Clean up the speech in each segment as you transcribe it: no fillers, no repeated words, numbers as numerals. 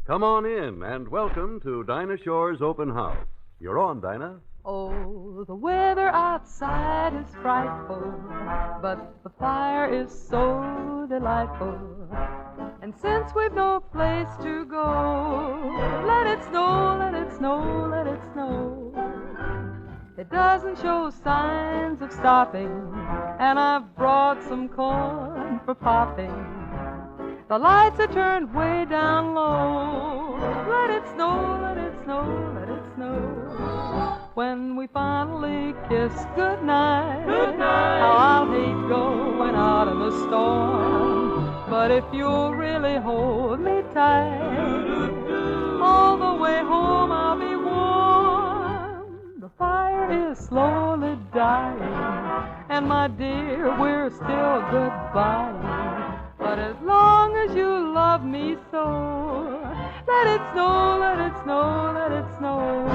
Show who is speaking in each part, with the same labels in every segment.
Speaker 1: Come on in and welcome to Dinah Shore's open house. You're on, Dinah.
Speaker 2: Oh, the weather outside is frightful, but the fire is so delightful. And since we've no place to go, let it snow, let it snow, let it snow. It doesn't show signs of stopping, and I've brought some corn for popping. The lights are turned way down low. Let it snow, let it snow, let it snow. When we finally kiss goodnight, how I'll hate going out in the storm. But if you'll really hold me tight, all the way home I'll be warm. The fire is slowly dying, and my dear, we're still goodbye. But as long as you love me so, let it snow, let it snow, let it snow.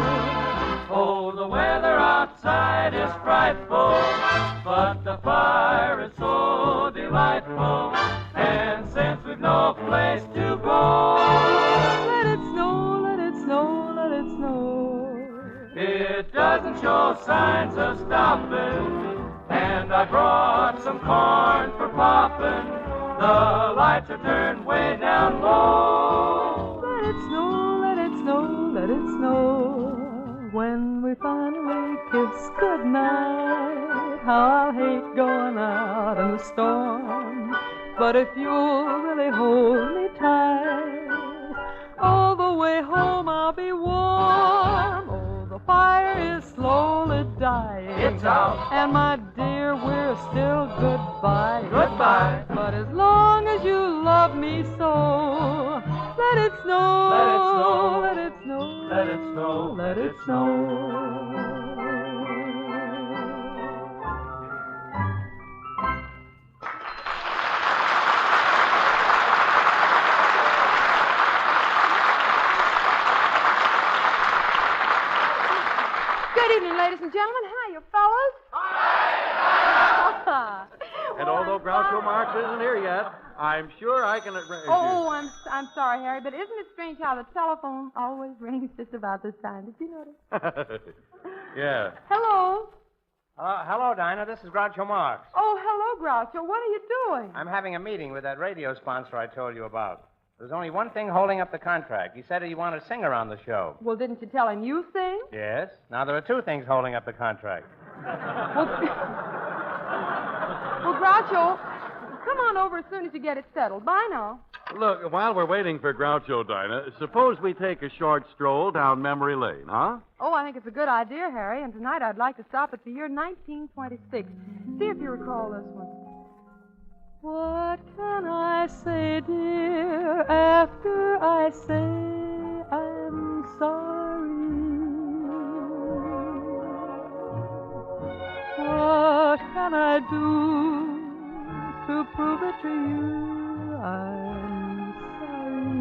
Speaker 3: Oh, the weather outside is frightful, but the fire is so delightful. And since we've no place to go,
Speaker 2: let it snow, let it snow, let it snow.
Speaker 3: It doesn't show signs of stopping, and I brought some corn for popping. The lights are turned way down low.
Speaker 2: Let it snow, let it snow, let it snow. When we finally kiss goodnight, how I'll hate going out in the storm. But if you'll really hold me tight, all the way home I'll be warm. Oh, the fire is slowly dying.
Speaker 3: It's out.
Speaker 2: And my dear, we're still goodbye.
Speaker 3: Goodbye.
Speaker 2: But as long as you love me so, let it snow,
Speaker 3: let it snow,
Speaker 2: let it snow,
Speaker 3: let it snow,
Speaker 2: let it snow.
Speaker 4: Good evening, ladies and gentlemen. Hiya, fellas.
Speaker 1: And although Groucho Marx isn't here yet, I'm sure I can...
Speaker 4: Oh, I'm sorry, Harry, but isn't it strange how the telephone always rings just about this time? Did you notice?
Speaker 1: Yeah.
Speaker 4: Hello.
Speaker 5: Hello, Dinah. This is Groucho Marx.
Speaker 4: Oh, hello, Groucho. What are you doing?
Speaker 5: I'm having a meeting with that radio sponsor I told you about. There's only one thing holding up the contract. He said he wanted a singer on the show.
Speaker 4: Well, didn't you tell him you sing?
Speaker 5: Yes. Now, there are two things holding up the contract.
Speaker 4: Well, Groucho, come on over as soon as you get it settled. Bye now.
Speaker 1: Look, while we're waiting for Groucho, Dinah, suppose we take a short stroll down memory lane, huh?
Speaker 4: Oh, I think it's a good idea, Harry, and tonight I'd like to stop at the year 1926. See if you recall this one.
Speaker 2: What can I say, dear, after I say I'm sorry? What can I do to prove it to you I'm sorry?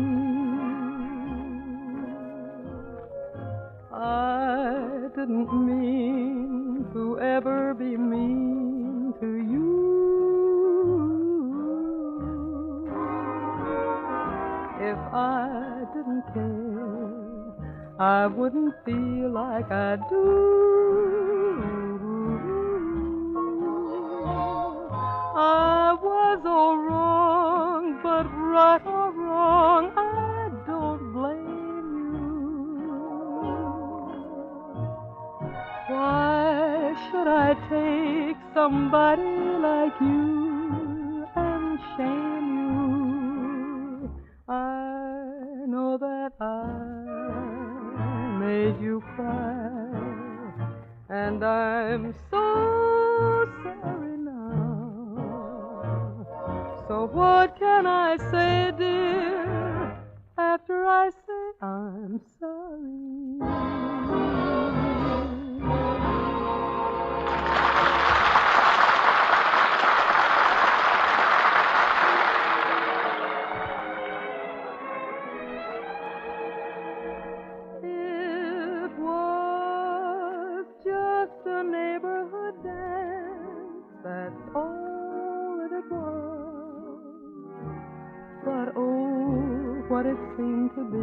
Speaker 2: I didn't mean to ever be mean to you. If I didn't care, I wouldn't feel like I do. I was all wrong, but right or wrong, I don't blame you. Why should I take somebody like you and shame you? I know that I made you cry, and I'm so sorry now. So what can I say, dear, after I say I'm sorry? It was just a neighborhood what it seemed to be.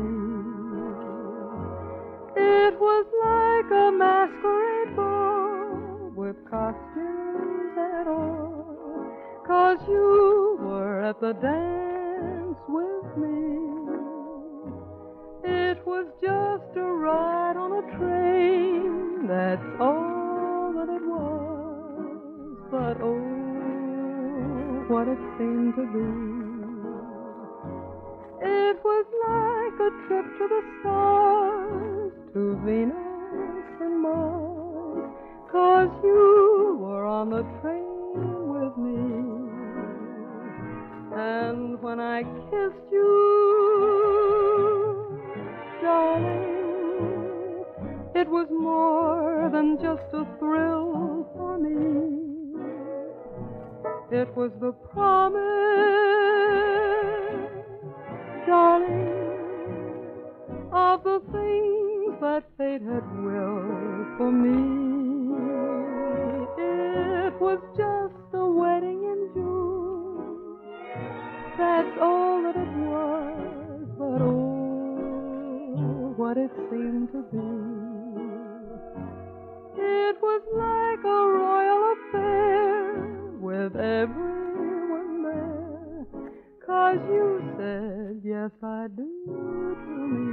Speaker 2: It was like a masquerade ball with costumes and all, 'cause you were at the dance with me. It was just a ride on a train, that's all that it was, but oh, what it seemed to be. It was like a trip to the stars, to Venus and Mars, 'cause you were on the train with me. And when I kissed you, darling, it was more than just a thrill for me. It was the promise, darling, of the things that fate had willed for me. It was just a wedding in June, that's all that it was, but oh, what it seemed to be. It was like a royal affair with everyone there, 'cause you said, yes, I do to me.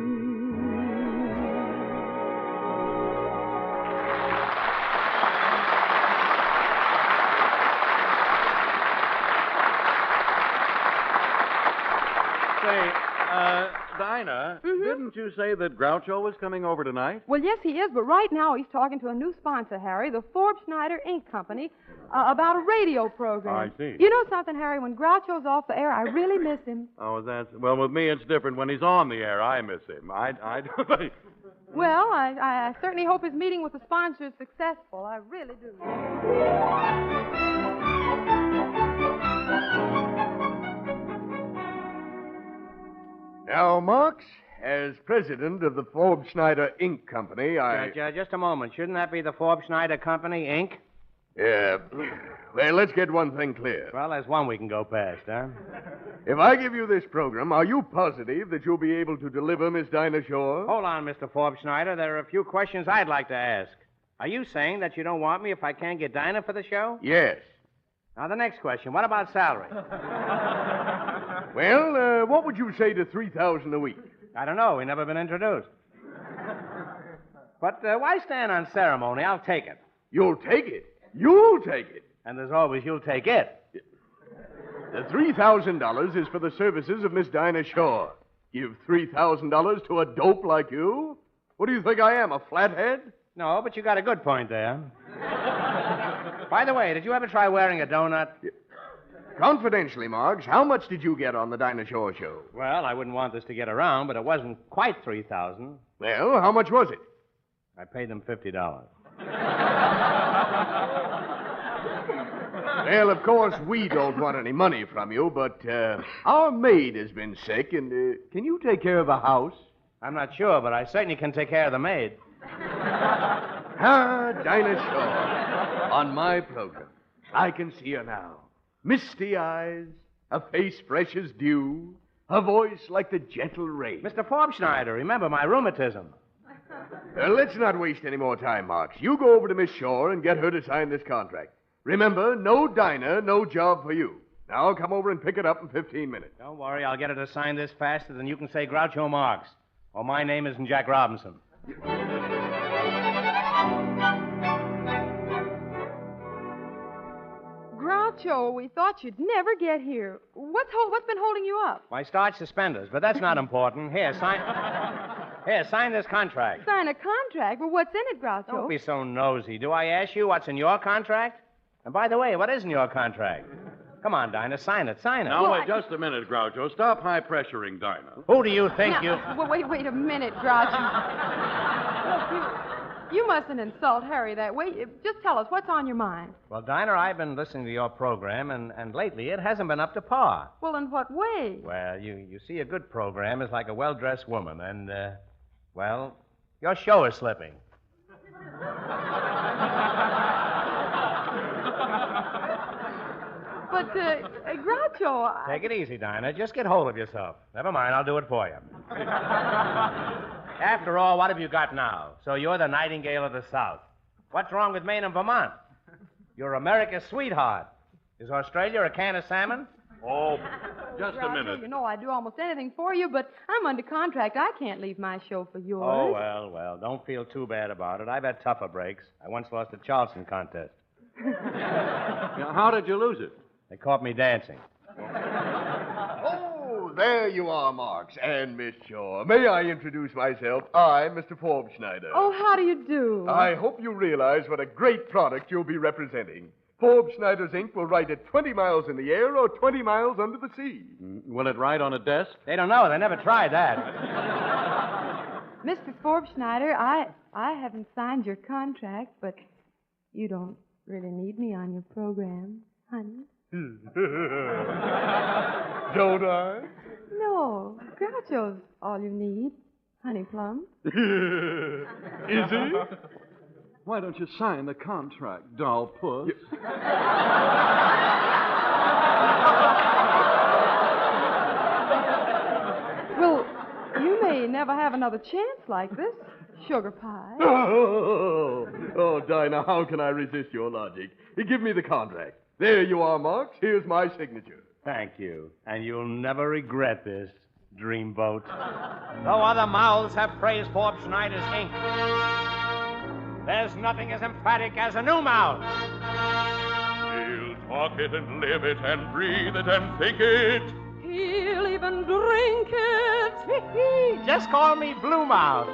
Speaker 1: Say, Dinah, didn't you say that Groucho was coming over tonight?
Speaker 4: Well, yes, he is, but right now he's talking to a new sponsor, Harry, the Forbes Schneider Ink Company, about a radio program.
Speaker 1: I see.
Speaker 4: You know something, Harry? When Groucho's off the air, I really miss him.
Speaker 1: Oh, well, with me it's different. When he's on the air, I miss him. I
Speaker 4: Well, I certainly hope his meeting with the sponsor is successful. I really do.
Speaker 6: Now, Marx, as president of the Forbes Schneider Ink Company,
Speaker 5: Just a moment. Shouldn't that be the Forbes Schneider Company, Inc.?
Speaker 6: Yeah. Well, let's get one thing clear.
Speaker 5: Well, there's one we can go past, huh?
Speaker 6: If I give you this program, are you positive that you'll be able to deliver Miss Dinah Shore?
Speaker 5: Hold on, Mr. Forbes Schneider. There are a few questions I'd like to ask. Are you saying that you don't want me if I can't get Dinah for the show?
Speaker 6: Yes.
Speaker 5: Now, the next question. What about salary?
Speaker 6: Well, what would you say to $3,000 a week?
Speaker 5: I don't know. We've never been introduced. But why stand on ceremony? I'll take it.
Speaker 6: You'll take it. You'll take it.
Speaker 5: And there's always you'll take it.
Speaker 6: The $3,000 is for the services of Miss Dinah Shore. Give $3,000 to a dope like you? What do you think I am, a flathead?
Speaker 5: No, but you got a good point there. By the way, did you ever try wearing a donut?
Speaker 6: Confidentially, Margs, how much did you get on the Dinah Shore show?
Speaker 5: Well, I wouldn't want this to get around, but it wasn't quite $3,000.
Speaker 6: Well, how much was it?
Speaker 5: I paid them $50.
Speaker 6: Well, of course, we don't want any money from you, but our maid has been sick, and can you take care of the house?
Speaker 5: I'm not sure, but I certainly can take care of the maid.
Speaker 6: Ah, Dinah Shore, on my program. I can see her now. Misty eyes, a face fresh as dew, a voice like the gentle rain.
Speaker 5: Mr. Forbes Schneider, remember my rheumatism.
Speaker 6: Let's not waste any more time, Marx. You go over to Miss Shore and get her to sign this contract. Remember, no Dinah, no job for you. Now come over and pick it up in 15 minutes.
Speaker 5: Don't worry, I'll get her to sign this faster than you can say Groucho Marx. Or my name isn't Jack Robinson.
Speaker 4: Groucho, we thought you'd never get here. What's been holding you up?
Speaker 5: My starch suspenders, but that's not important. Here, sign this contract.
Speaker 4: Sign a contract? Well, what's in it, Groucho?
Speaker 5: Don't be so nosy. Do I ask you what's in your contract? And by the way, what is in your contract? Come on, Dinah, sign it.
Speaker 1: Now, wait just a minute, Groucho. Stop high-pressuring Dinah.
Speaker 5: Who do you think you...
Speaker 4: Well, wait a minute, Groucho. Look, you mustn't insult Harry that way. Just tell us, what's on your mind?
Speaker 5: Well, Dinah, I've been listening to your program, and lately it hasn't been up to par.
Speaker 4: Well, in what way?
Speaker 5: Well, you see, a good program is like a well-dressed woman, and, well, your show is slipping.
Speaker 4: But, Groucho,
Speaker 5: Take it easy, Dinah. Just get hold of yourself. Never mind, I'll do it for you. After all, what have you got now? So you're the Nightingale of the South. What's wrong with Maine and Vermont? You're America's sweetheart. Is Australia a can of salmon?
Speaker 1: Oh, just a
Speaker 4: Groucho,
Speaker 1: minute.
Speaker 4: you know I'd do almost anything for you, but I'm under contract. I can't leave my show for yours.
Speaker 5: Oh, well. Don't feel too bad about it. I've had tougher breaks. I once lost a Charleston contest.
Speaker 1: Now, how did you lose it?
Speaker 5: They caught me dancing.
Speaker 6: Oh, there you are, Marx, and Miss Shaw. May I introduce myself? I'm Mr. Forbes Schneider.
Speaker 4: Oh, how do you do?
Speaker 6: I hope you realize what a great product you'll be representing. Forbes Schneider's ink will write at 20 miles in the air or 20 miles under the sea.
Speaker 1: Will it write on a desk?
Speaker 5: They don't know. They never tried that.
Speaker 4: Mr. Forbes Schneider, I haven't signed your contract, but you don't really need me on your program, honey.
Speaker 6: Don't I?
Speaker 4: No, Groucho's all you need, honey plum.
Speaker 6: Is he?
Speaker 1: Why don't you sign the contract, doll puss?
Speaker 4: Well, you may never have another chance like this, sugar pie.
Speaker 6: Oh, Dinah, how can I resist your logic? Give me the contract. There you are, Marx. Here's my signature.
Speaker 5: Thank you. And you'll never regret this, dreamboat. Though other mouths have praised Forbes Schneider's ink, there's nothing as emphatic as a new mouth.
Speaker 7: He'll talk it and live it and breathe it and think it.
Speaker 4: He'll even drink it.
Speaker 5: Just call me Blue Mouth.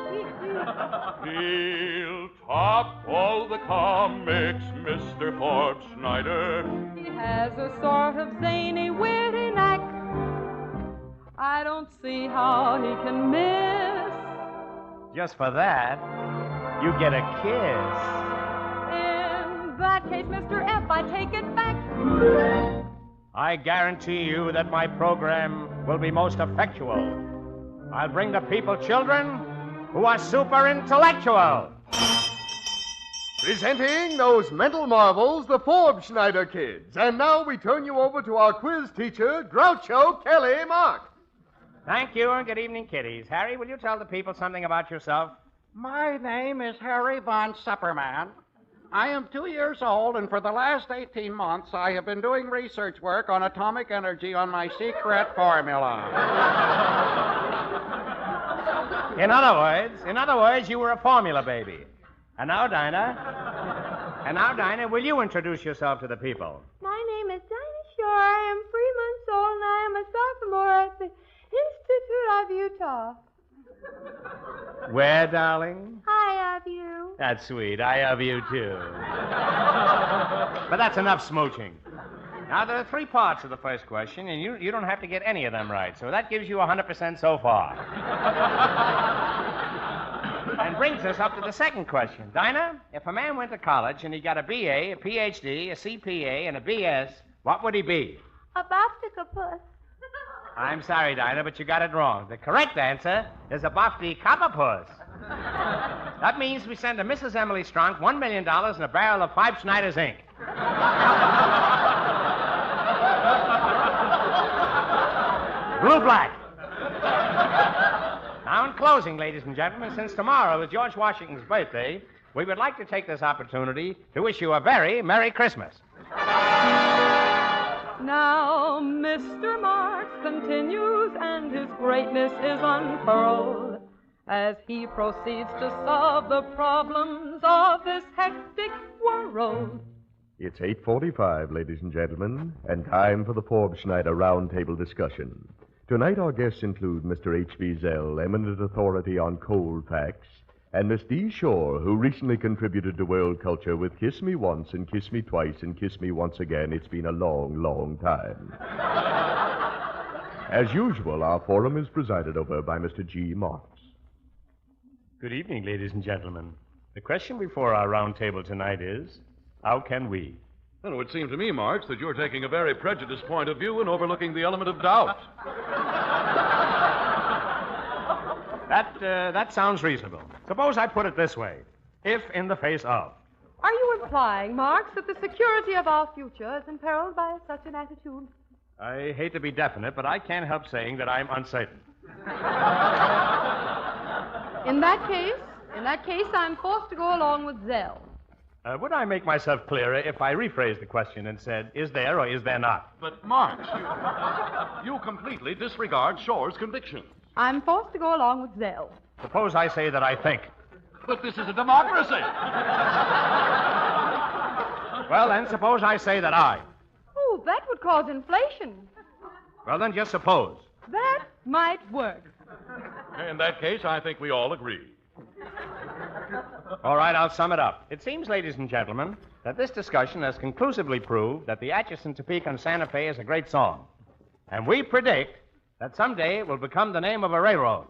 Speaker 7: He'll top all the comics, Mr. Forbes Schneider.
Speaker 2: He has a sort of zany, witty knack. I don't see how he can miss.
Speaker 5: Just for that, you get a kiss.
Speaker 2: In that case, Mr. F, I take it back.
Speaker 5: I guarantee you that my program will be most effectual. I'll bring the people children who are super intellectual.
Speaker 6: Presenting those mental marvels, the Forbes Schneider Kids. And now we turn you over to our quiz teacher, Groucho Kelly Mark.
Speaker 5: Thank you, and good evening, kiddies. Harry, will you tell the people something about yourself?
Speaker 8: My name is Harry von Supperman. I am 2 years old, and for the last 18 months, I have been doing research work on atomic energy on my secret formula.
Speaker 5: In other words, you were a formula baby. And now, Dinah, will you introduce yourself to the people?
Speaker 9: My name is Dinah Shore. I am 3 months old, and I am a sophomore at the Institute of Utah.
Speaker 5: Where, darling?
Speaker 9: I love you.
Speaker 5: That's sweet. I love you, too. But that's enough smooching. Now, there are 3 parts to the first question, and you don't have to get any of them right, so that gives you 100% so far. And brings us up to the second question. Dinah, if a man went to college and he got a BA, a PhD, a CPA, and a BS, what would he be?
Speaker 9: A bopticopus.
Speaker 5: I'm sorry, Dinah, but you got it wrong. The correct answer is a Bofty Copperpuss. That means we send to Mrs. Emily Strunk $1 million and a barrel of 5 Schneider's ink. Blue black. Now, in closing, ladies and gentlemen, since tomorrow is George Washington's birthday, we would like to take this opportunity to wish you a very Merry Christmas.
Speaker 2: Now, Mr. Marx continues, and his greatness is unfurled as he proceeds to solve the problems of this hectic world.
Speaker 6: It's 8:45, ladies and gentlemen, and time for the Forbes Schneider Roundtable discussion. Tonight, our guests include Mr. H.B. Zell, eminent authority on cold facts, and Miss Dee Shore, who recently contributed to world culture with Kiss Me Once and Kiss Me Twice and Kiss Me Once Again. It's been a long, long time. As usual, our forum is presided over by Mr. G. Marx.
Speaker 5: Good evening, ladies and gentlemen. The question before our round table tonight is, how can we?
Speaker 1: Well, it would seem to me, Marx, that you're taking a very prejudiced point of view and overlooking the element of doubt.
Speaker 5: That sounds reasonable. Suppose I put it this way. If in the face of
Speaker 4: Are you implying, Marx, that the security of our future is imperiled by such an attitude?
Speaker 5: I hate to be definite, but I can't help saying that I'm uncertain.
Speaker 4: In that case, I'm forced to go along with Zell.
Speaker 5: Would I make myself clearer if I rephrased the question and said, is there or is there not?
Speaker 7: But, Marx, you completely disregard Shore's convictions.
Speaker 4: I'm forced to go along with Zell.
Speaker 5: Suppose I say that I think.
Speaker 7: But this is a democracy.
Speaker 5: Well, then, suppose I say that I.
Speaker 4: Oh, that would cause inflation.
Speaker 5: Well, then, just suppose.
Speaker 4: That might work.
Speaker 7: In that case, I think we all agree.
Speaker 5: All right, I'll sum it up. It seems, ladies and gentlemen, that this discussion has conclusively proved that the Atchison, Topeka, and Santa Fe is a great song. And we predict that someday it will become the name of a railroad.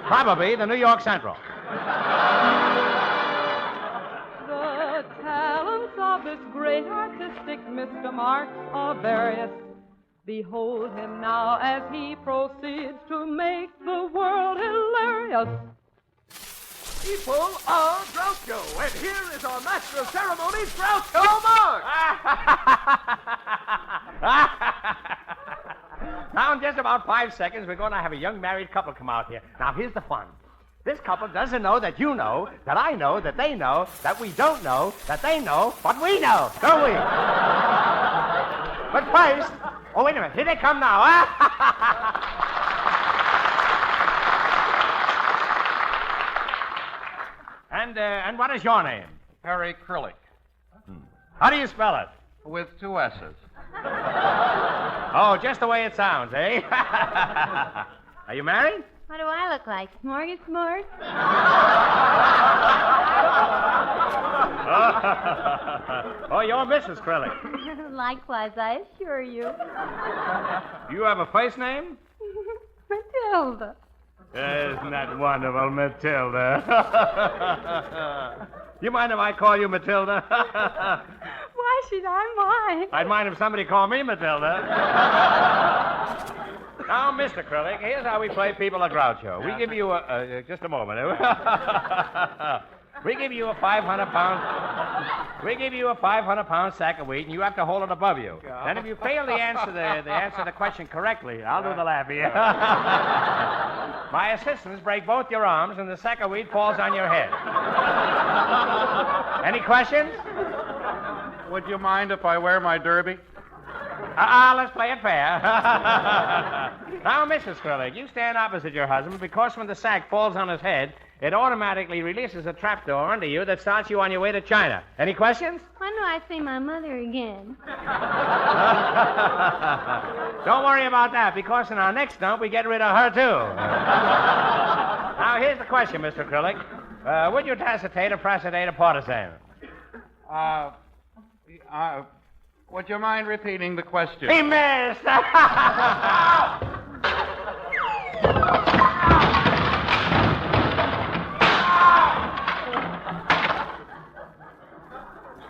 Speaker 5: Probably the New York Central.
Speaker 4: The talents of this great artistic Mr. Marx are various. Behold him now as he proceeds to make the world hilarious.
Speaker 3: People are Groucho, and here is our master of ceremonies, Groucho Marx.
Speaker 5: Now, in just about 5 seconds, we're going to have a young married couple come out here. Now, here's the fun. This couple doesn't know that you know, that I know, that they know, that we don't know, that they know, but we know, don't we? But first, oh, wait a minute. Here they come now, And what is your name?
Speaker 8: Harry Krillick,
Speaker 5: How do you spell it?
Speaker 8: with 2 S's.
Speaker 5: Oh, just the way it sounds, eh? Are you married?
Speaker 9: What do I look like? Smorgasbord?
Speaker 5: Oh, you're Mrs. Krillick.
Speaker 9: Likewise, I assure you.
Speaker 5: You have a face name?
Speaker 9: Matilda.
Speaker 5: Isn't that wonderful, Matilda? You mind if I call you Matilda?
Speaker 9: Why should I mind?
Speaker 5: I'd mind if somebody called me Matilda. Now, Mr. Krillick, here's how we play people at Groucho. We give you just a moment. We give you a 500-pound. We give you a 500-pound sack of wheat, and you have to hold it above you. Then, if you fail to answer the question correctly, I'll do the laughing. My assistants break both your arms, and the sack of wheat falls on your head. Any questions?
Speaker 8: Would you mind if I wear my derby?
Speaker 5: Let's play it fair. Now, Mrs. Krillick, you stand opposite your husband because when the sack falls on his head, it automatically releases a trapdoor under you that starts you on your way to China. Any questions?
Speaker 9: When do I see my mother again?
Speaker 5: Don't worry about that, because in our next stump, we get rid of her, too. Now, here's the question, Mr. Krillick. Would you tacitate or precipitate a partisan?
Speaker 8: Would you mind repeating the question?
Speaker 5: He missed!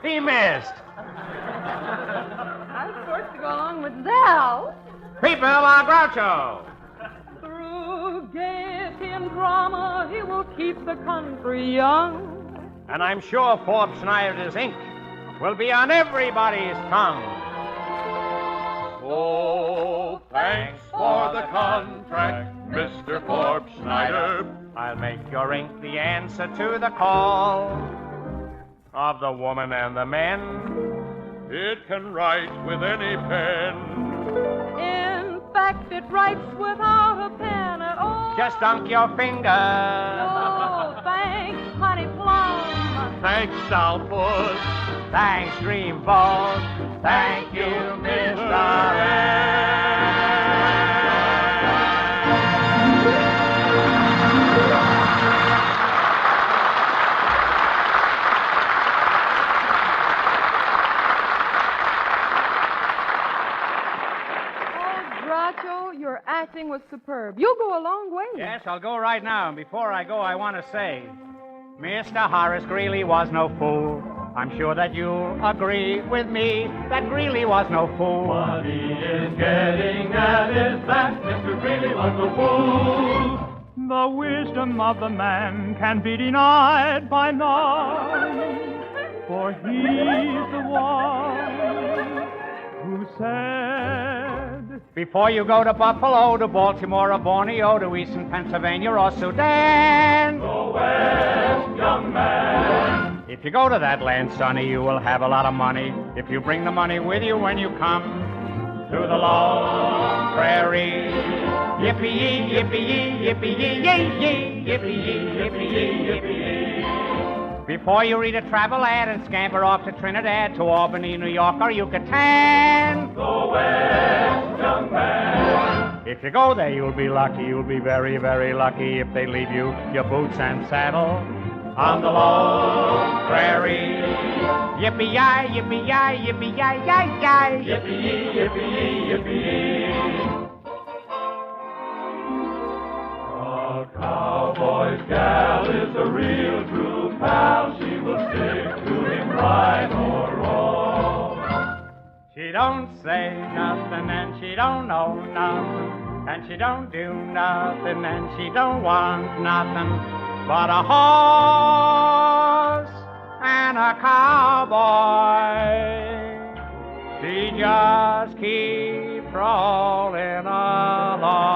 Speaker 5: He missed.
Speaker 4: I'm forced to go along with Zell.
Speaker 5: People are Groucho.
Speaker 4: Through gaiety and drama, he will keep the country young.
Speaker 5: And I'm sure Forbes Schneider's ink will be on everybody's tongue.
Speaker 7: Oh, thanks for the contract, Mr. Forbes Schneider.
Speaker 5: I'll make your ink the answer to the call of the woman and the men.
Speaker 7: It can write with any pen.
Speaker 4: In fact, it writes without a pen at all.
Speaker 5: Just dunk your finger.
Speaker 4: Oh, thanks, Honey Plum.
Speaker 7: Thanks, Southwood.
Speaker 5: Thanks, Dreamboat. Thank you, Mr.
Speaker 4: Your acting was superb. You'll go a long way.
Speaker 5: Yes, I'll go right now. And before I go, I want to say, Mr. Horace Greeley was no fool. I'm sure that you'll agree with me that Greeley was no fool.
Speaker 3: What he is getting at is that Mr. Greeley was no fool. The wisdom of the man can be denied by none, for he's the one who said,
Speaker 5: before you go to Buffalo, to Baltimore, or Borneo, to Eastern Pennsylvania, or Sudan,
Speaker 7: Go west, young man.
Speaker 5: if you go to that land, sonny, you will have a lot of money. If you bring the money with you when you come to the long prairie. Yippee-yee, yippee-yee, yippee-yee, yee-yee, yippee-yee, yippee-yee, yippee-yee. Before you read a travel ad and scamper off to Trinidad, to Albany, New York, or Yucatan.
Speaker 7: Go west, young man.
Speaker 5: If you go there, you'll be lucky. You'll be very, very lucky if they leave you your boots and saddle on the long prairie. Yippee-yi, yippee-yi, yippee-yi, yi-yi.
Speaker 7: Yippee-yee, yippee-yee, yippee-yee. A cowboy's gal is a real true pal. She will stick to him right or wrong.
Speaker 5: She don't say nothing and she don't know nothing, and she don't do nothing and she don't want nothing but a horse and a cowboy. She just keeps rolling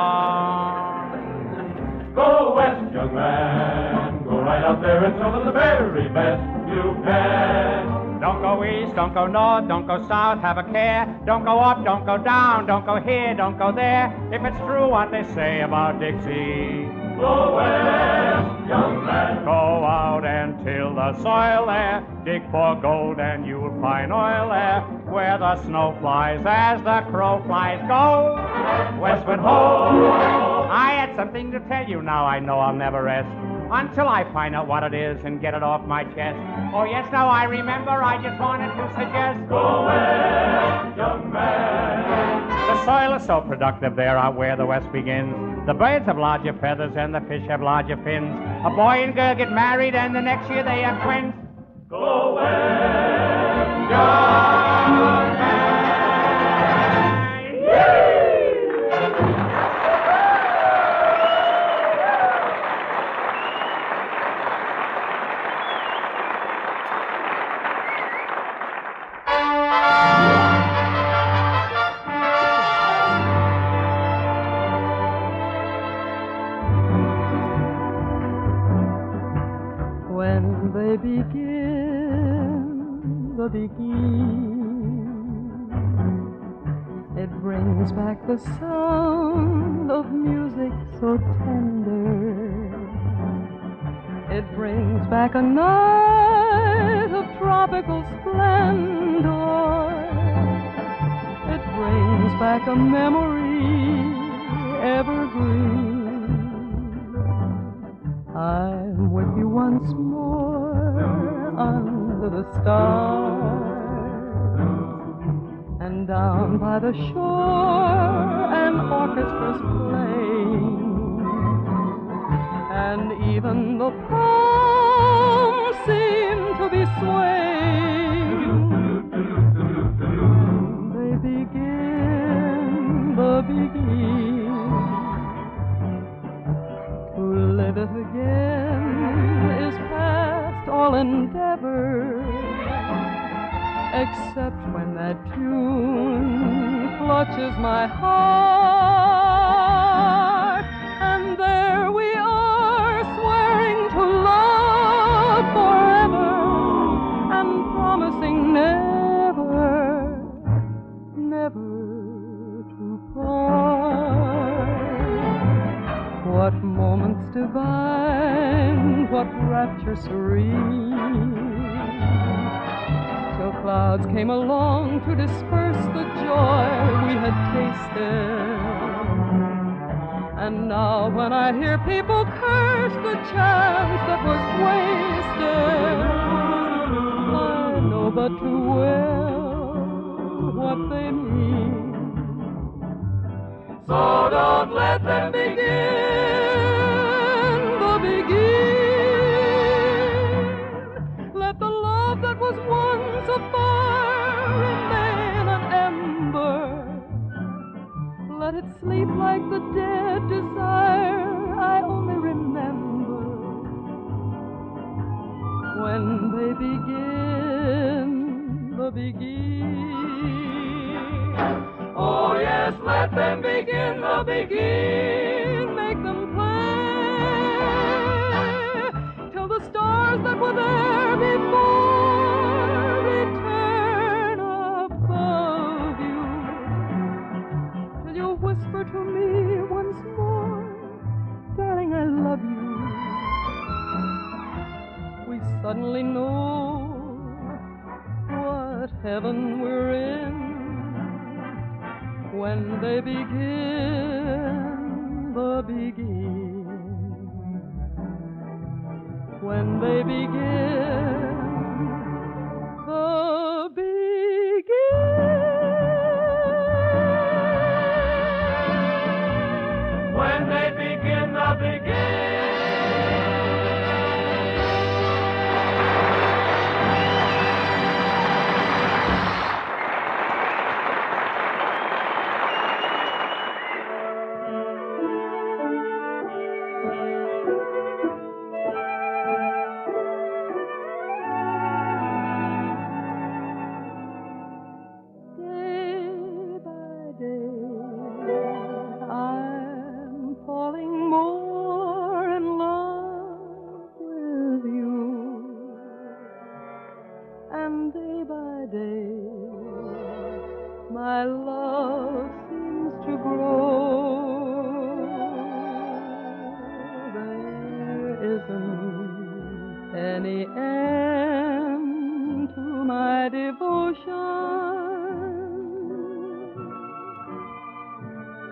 Speaker 5: along.
Speaker 7: Go west, young man. Go right out there and some of the very best you can.
Speaker 5: Don't go east, don't go north, don't go south, have a care. Don't go up, don't go down, don't go here, don't go there. If it's true what they say about Dixie,
Speaker 7: Go west, young man.
Speaker 5: go out and till the soil there. Dig for gold and you'll find oil there. Where the snow flies as the crow flies. Go westward ho! I had something to tell you now. I know I'll never rest until I find out what it is and get it off my chest. Oh yes, now I remember. I just wanted to suggest.
Speaker 7: Go west, young man.
Speaker 5: The soil is so productive there out where the west begins. The birds have larger feathers and the fish have larger fins. A boy and girl get married and the next year they have twins.
Speaker 7: Go west, young man.
Speaker 2: When they begin the beginning, it brings back the sound of music so tender. It brings back a night of tropical splendor. It brings back a memory evergreen. I'm with you once more under the stars, and down by the shore an orchestra's playing, and even the palms seem to be swaying. They begin the beginning. To live it again is past all endeavor, except when that tune clutches my heart, and there we are swearing to love forever and promising never, never to part. What moments divine, what rapture serene, till clouds came along to disperse the joy we had tasted. And now when I hear people curse the chance that was wasted, I know but too well what they mean. So don't let them begin the begin. Let the love that was once a fire remain an ember. Let it sleep like the dead desire I only remember when they begin the begin.
Speaker 3: Oh, yes, let them begin the begin.
Speaker 2: Make them play till the stars that were there before return above you. Till you whisper to me once more, darling, I love you. We suddenly know what heaven we're in when they begin the begin. When they begin the begin.
Speaker 3: When they begin the begin.
Speaker 2: My love seems to grow. There isn't any end to my devotion.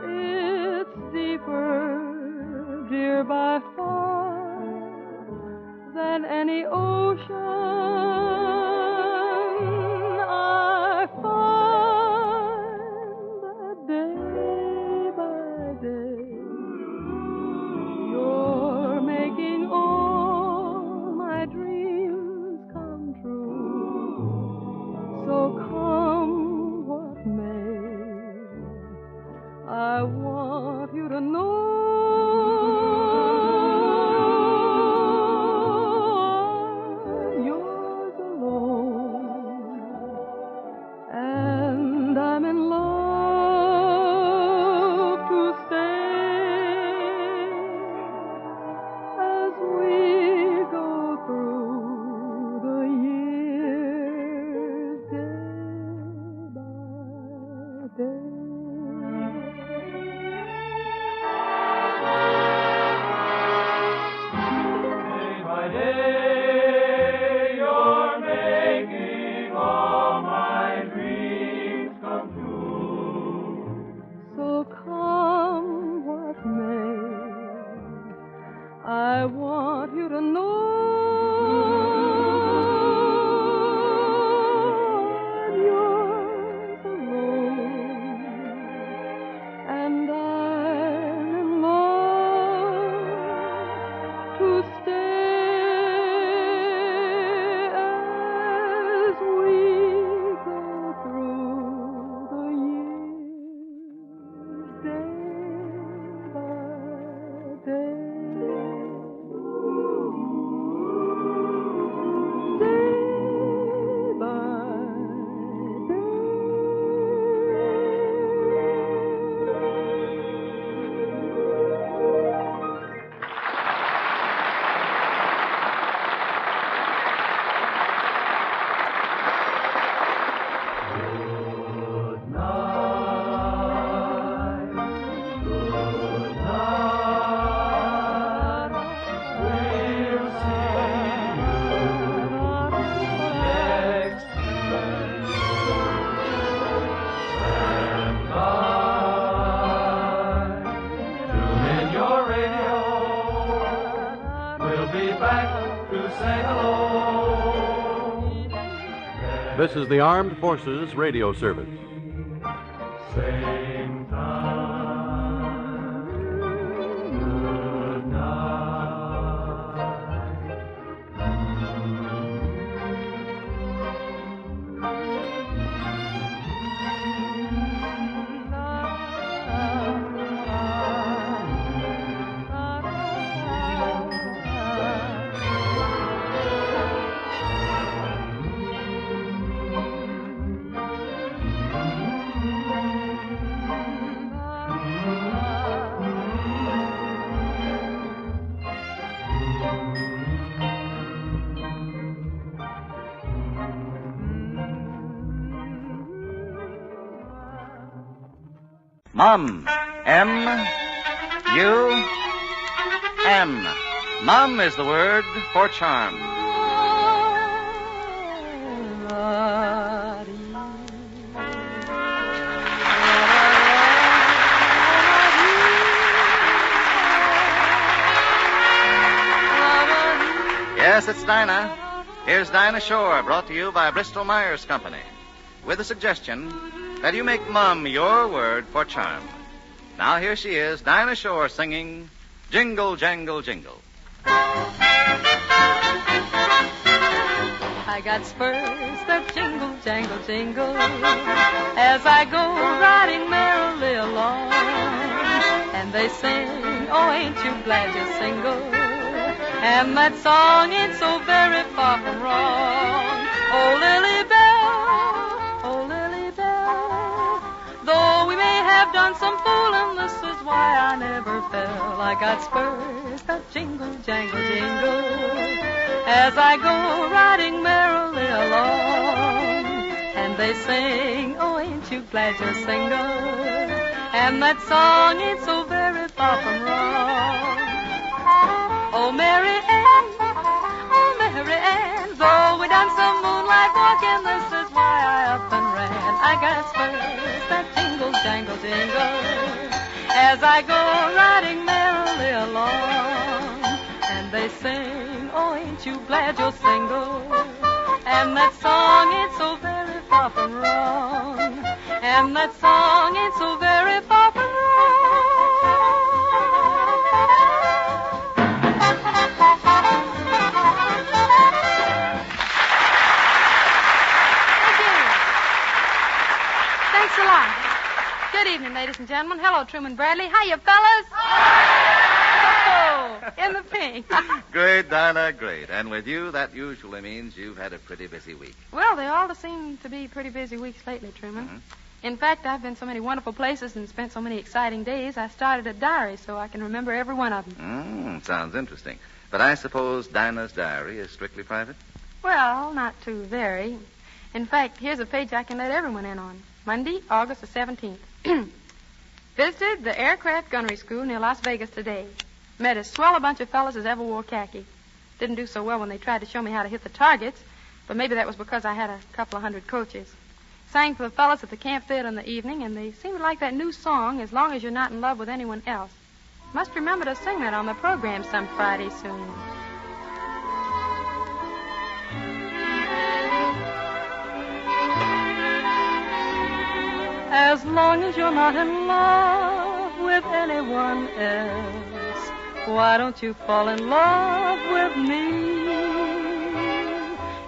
Speaker 2: It's deeper, dear, by far than any ocean. I want you to know I'm yours alone, and I'm in love to stay as we go through the years day by day. I want you to know I'm yours alone, and I'm in love to stay as we go through the years day by day.
Speaker 1: This is the Armed Forces Radio Service.
Speaker 7: Same time, good night.
Speaker 10: Mum. M-U-M. Mum is the word for charm. Yes, it's Dinah. Here's Dinah Shore, brought to you by Bristol Myers Company, with a suggestion that you make Mum your word for charm. Now here she is, Dinah Shore, singing Jingle, Jangle, Jingle.
Speaker 2: I got spurs that jingle, jangle, jingle as I go riding merrily along. And they sing, oh, ain't you glad you're single? And that song ain't so very far from wrong. Oh, Lily Bell, though we may have done some fooling, this is why I never fell. I got spurs that jingle, jangle, jingle as I go riding merrily along. And they sing, oh, ain't you glad you're single? And that song ain't so very far from wrong. Oh, Mary Ann, though we done some moonlight walking, this is why I up and ran. I got spurs that jingle, jangle, jingle as I go riding merrily along. And they sing, oh, ain't you glad you're single? And that song ain't so very far from wrong. And that song ain't so very far from wrong. Thanks a lot. Good evening, ladies and gentlemen. Hello, Truman Bradley. Hiya, fellas. Oh, in the pink.
Speaker 10: Great, Dinah, great. And with you, that usually means you've had a pretty busy week.
Speaker 2: Well, they all seem to be pretty busy weeks lately, Truman.
Speaker 10: Mm-hmm.
Speaker 2: In fact, I've been so many wonderful places and spent so many exciting days, I started a diary so I can remember every one of them.
Speaker 10: Sounds interesting. But I suppose Dinah's diary is strictly private?
Speaker 2: Well, not too very. In fact, here's a page I can let everyone in on. Monday, August the 17th. Visited the aircraft gunnery school near Las Vegas today. Met as swell a bunch of fellas as ever wore khaki. Didn't do so well when they tried to show me how to hit the targets, but maybe that was because I had a couple of hundred coaches. Sang for the fellas at the camp theater in the evening, and they seemed to like that new song, As Long as You're Not in Love with Anyone Else. Must remember to sing that on the program some Friday soon. As long as you're not in love with anyone else, why don't you fall in love with me?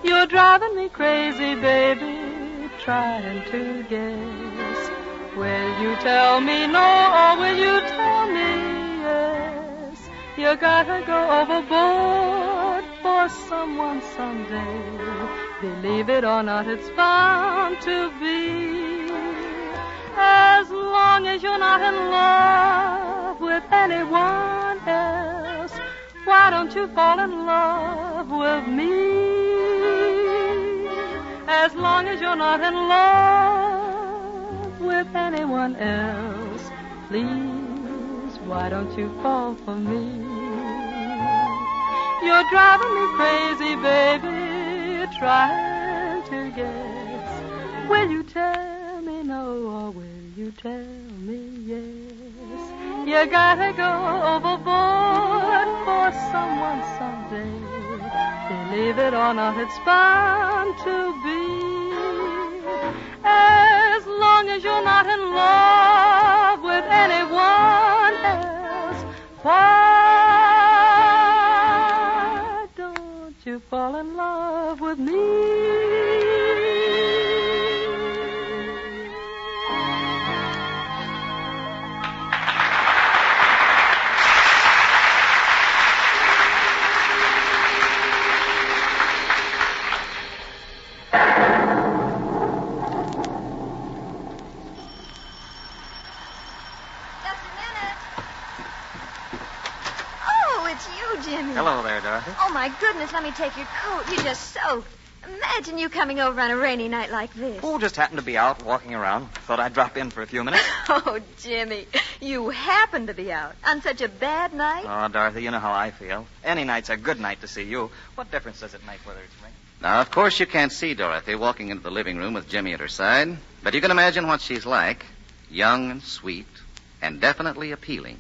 Speaker 2: You're driving me crazy, baby, trying to guess. Will you tell me no or will you tell me yes? You gotta go overboard for someone someday. Believe it or not, it's bound to be. As long as you're not in love with anyone else, why don't you fall in love with me? As long as you're not in love with anyone else, please, why don't you fall for me? You're driving me crazy, baby, trying to guess. Will you tell me no or will you tell me yes? You gotta go overboard for someone someday. Believe it or not, it's bound to be. As long as you're not in love with anyone else, why don't you fall in love with me?
Speaker 11: Jimmy.
Speaker 10: Hello there, Dorothy.
Speaker 11: Oh, my goodness, let me take your coat. You're just soaked. Imagine you coming over on a rainy night like this.
Speaker 12: Oh, just happened to be out walking around. Thought I'd drop in for a few minutes.
Speaker 11: Oh, Jimmy, you happen to be out on such a bad night?
Speaker 12: Oh, Dorothy, you know how I feel. Any night's a good night to see you. What difference does it make whether it's raining?
Speaker 10: Now, of course, you can't see Dorothy walking into the living room with Jimmy at her side, but you can imagine what she's like. Young and sweet, and definitely appealing.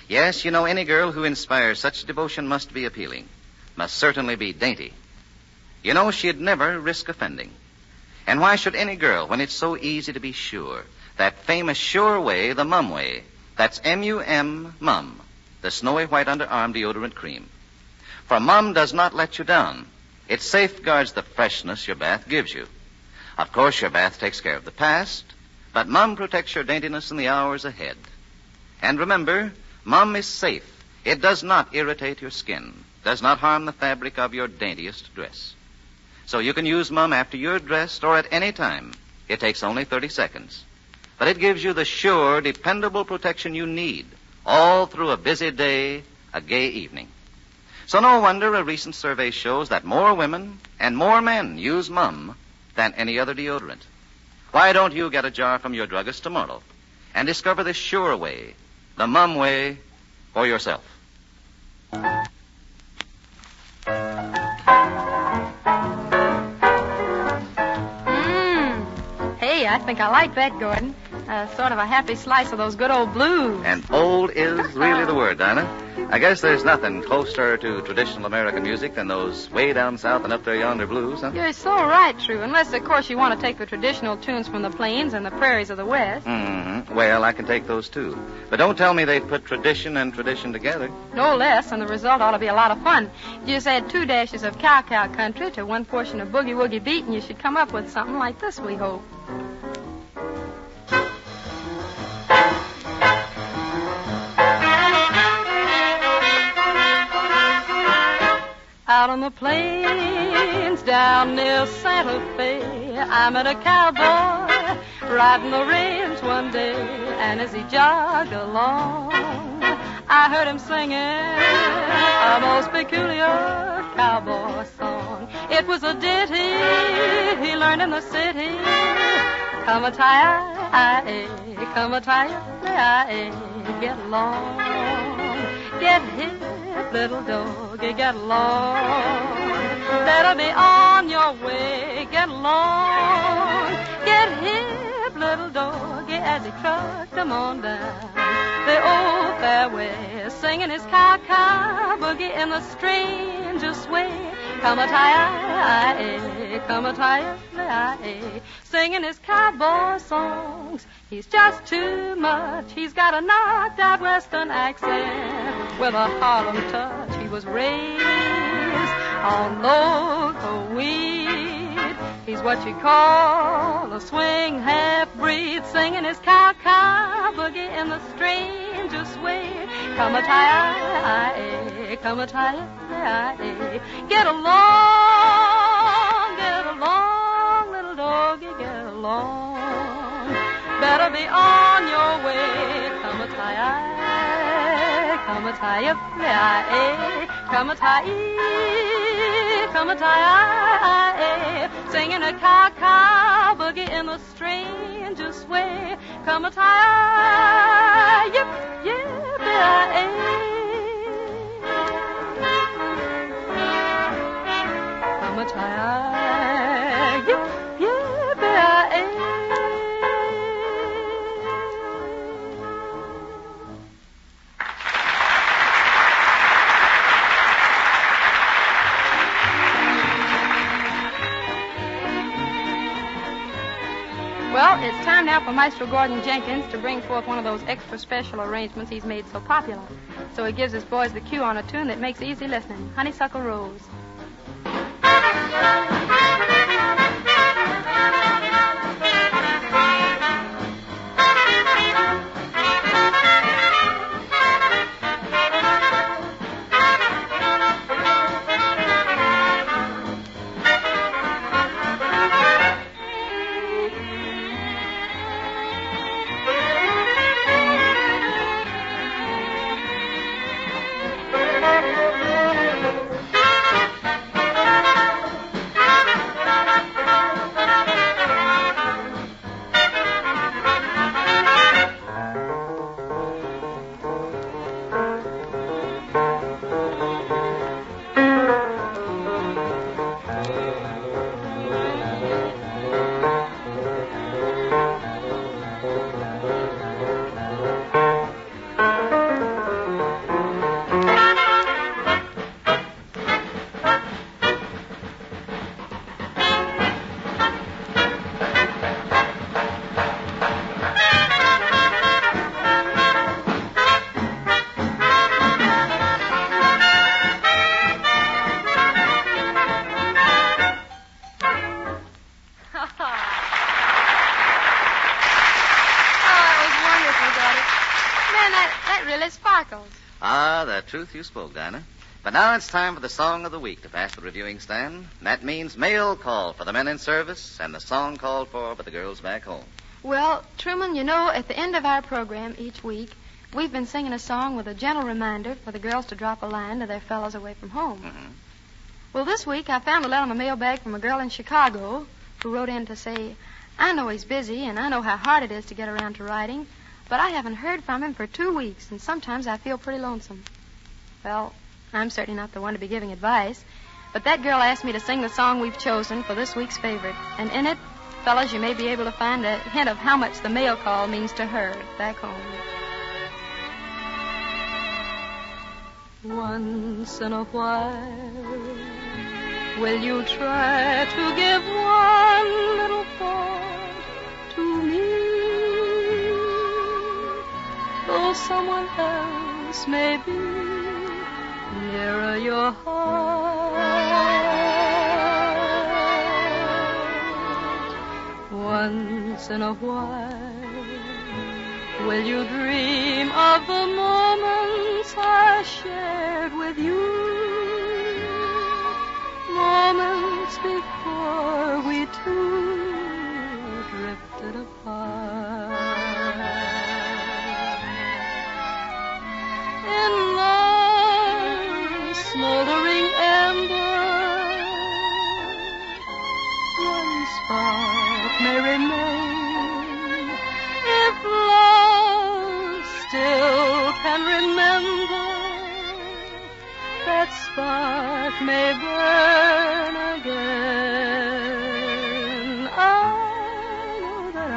Speaker 10: Yes, you know, any girl who inspires such devotion must be appealing, must certainly be dainty. You know, she'd never risk offending. And why should any girl, when it's so easy to be sure? That famous sure way, the Mum way. That's M-U-M, Mum, the snowy white underarm deodorant cream. For Mum does not let you down. It safeguards the freshness your bath gives you. Of course, your bath takes care of the past, but Mum protects your daintiness in the hours ahead. And remember, Mum is safe. It does not irritate your skin, does not harm the fabric of your daintiest dress. So you can use Mum after you're dressed or at any time. It takes only 30 seconds. But it gives you the sure, dependable protection you need all through a busy day, a gay evening. So no wonder a recent survey shows that more women and more men use Mum than any other deodorant. Why don't you get a jar from your druggist tomorrow and discover the sure way, the Mum way, for yourself?
Speaker 4: Hey, I think I like that, Gordon. Sort of a happy slice of those good old blues.
Speaker 10: And old is really the word, Dinah. I guess there's nothing closer to traditional American music than those way down south and up there yonder blues, huh?
Speaker 4: You're so right, True. Unless, of course, you want to take the traditional tunes from the plains and the prairies of the West.
Speaker 10: Mm-hmm. Well, I can take those, too. But don't tell me they put tradition and tradition together.
Speaker 4: No less, and the result ought to be a lot of fun. You just add 2 dashes of cow-cow country to 1 portion of boogie-woogie beat, and you should come up with something like this, we hope. Out on the plains down near Santa Fe, I met a cowboy riding the range one day, and as he jogged along, I heard him singing a most peculiar cowboy song. It was a ditty he learned in the city. Come a tie, come a tie, get along, get hip, little doggy, get along. Better be on your way, get along, get hip, little doggy, as he trucked them on down the old fairway, singing his cow-cow boogie in the strangest way. Come a tie, come a tie, singing his cowboy songs. He's just too much. He's got a knocked-out western accent with a Harlem touch. He was raised on local weed. He's what you call a swing half-breed, singing his cow-cow boogie in the strangest way. Come a tie, come a tie, get along, little doggy, get along. Better be on your way. Come a tie, come a tie, come a tie, come a tie, singing a cow-cow boogie in the strangest way. Come a tie, yip, yip, come a tie, yip, yip, Well, it's time now for Maestro Gordon Jenkins to bring forth one of those extra special arrangements he's made so popular. So he gives his boys the cue on a tune that makes easy listening, Honeysuckle Rose.
Speaker 9: really sparkles.
Speaker 10: Ah, the truth you spoke, Dinah. But now it's time for the song of the week to pass the reviewing stand. That means mail call for the men in service and the song called for by the girls back home.
Speaker 9: Well, Truman, you know, at the end of our program each week, we've been singing a song with a gentle reminder for the girls to drop a line to their fellows away from home.
Speaker 10: Mm-hmm.
Speaker 9: Well, this week I found a letter in my mailbag from a girl in Chicago who wrote in to say, I know he's busy and I know how hard it is to get around to writing, but I haven't heard from him for 2 weeks, and sometimes I feel pretty lonesome. Well, I'm certainly not the one to be giving advice, but that girl asked me to sing the song we've chosen for this week's favorite, and in it, fellas, you may be able to find a hint of how much the mail call means to her back home. Once in a while, will you try to give one little thought to me? Though someone else may be nearer your heart. Once in a while, will you dream of the moments I shared with you? Moments before we two drifted apart. In love's smoldering ember, one spark may remain. If love still can remember, that spark may burn again. I know that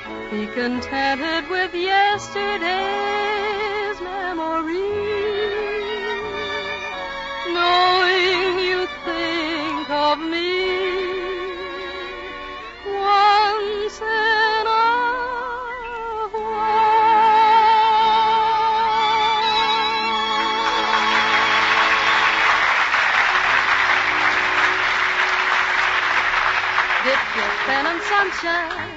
Speaker 9: I'll be contented with yesterday's memory, knowing you think of me once in a pen and sunshine,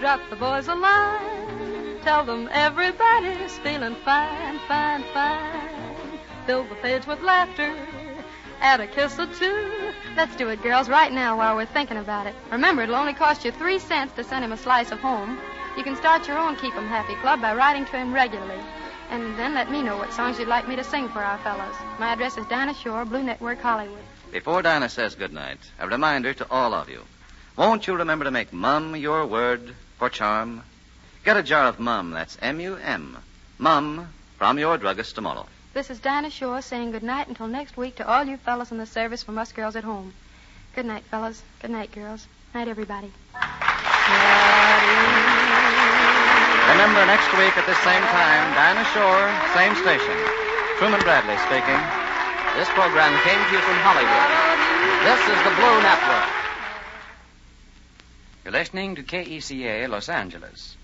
Speaker 9: drop the boys a line. Tell them everybody's feeling fine, fine, fine. Fill the page with laughter, add a kiss or two. Let's do it, girls, right now while we're thinking about it. Remember, it'll only cost you 3 cents to send him a slice of home. You can start your own Keep 'em Happy Club by writing to him regularly. And then let me know what songs you'd like me to sing for our fellows. My address is Dinah Shore, Blue Network, Hollywood.
Speaker 10: Before Dinah says goodnight, a reminder to all of you. Won't you remember to make Mum your word for charm? Get a jar of Mum, that's M-U-M. Mum, from your druggist tomorrow.
Speaker 9: This is Dinah Shore saying good night until next week to all you fellas in the service from us girls at home. Good night, fellas. Good night, girls. Night, everybody.
Speaker 10: Remember, next week at this same time, Dinah Shore, same station. Truman Bradley speaking.
Speaker 12: This program came to you from Hollywood. This is the Blue Network. You're listening to KECA, Los Angeles.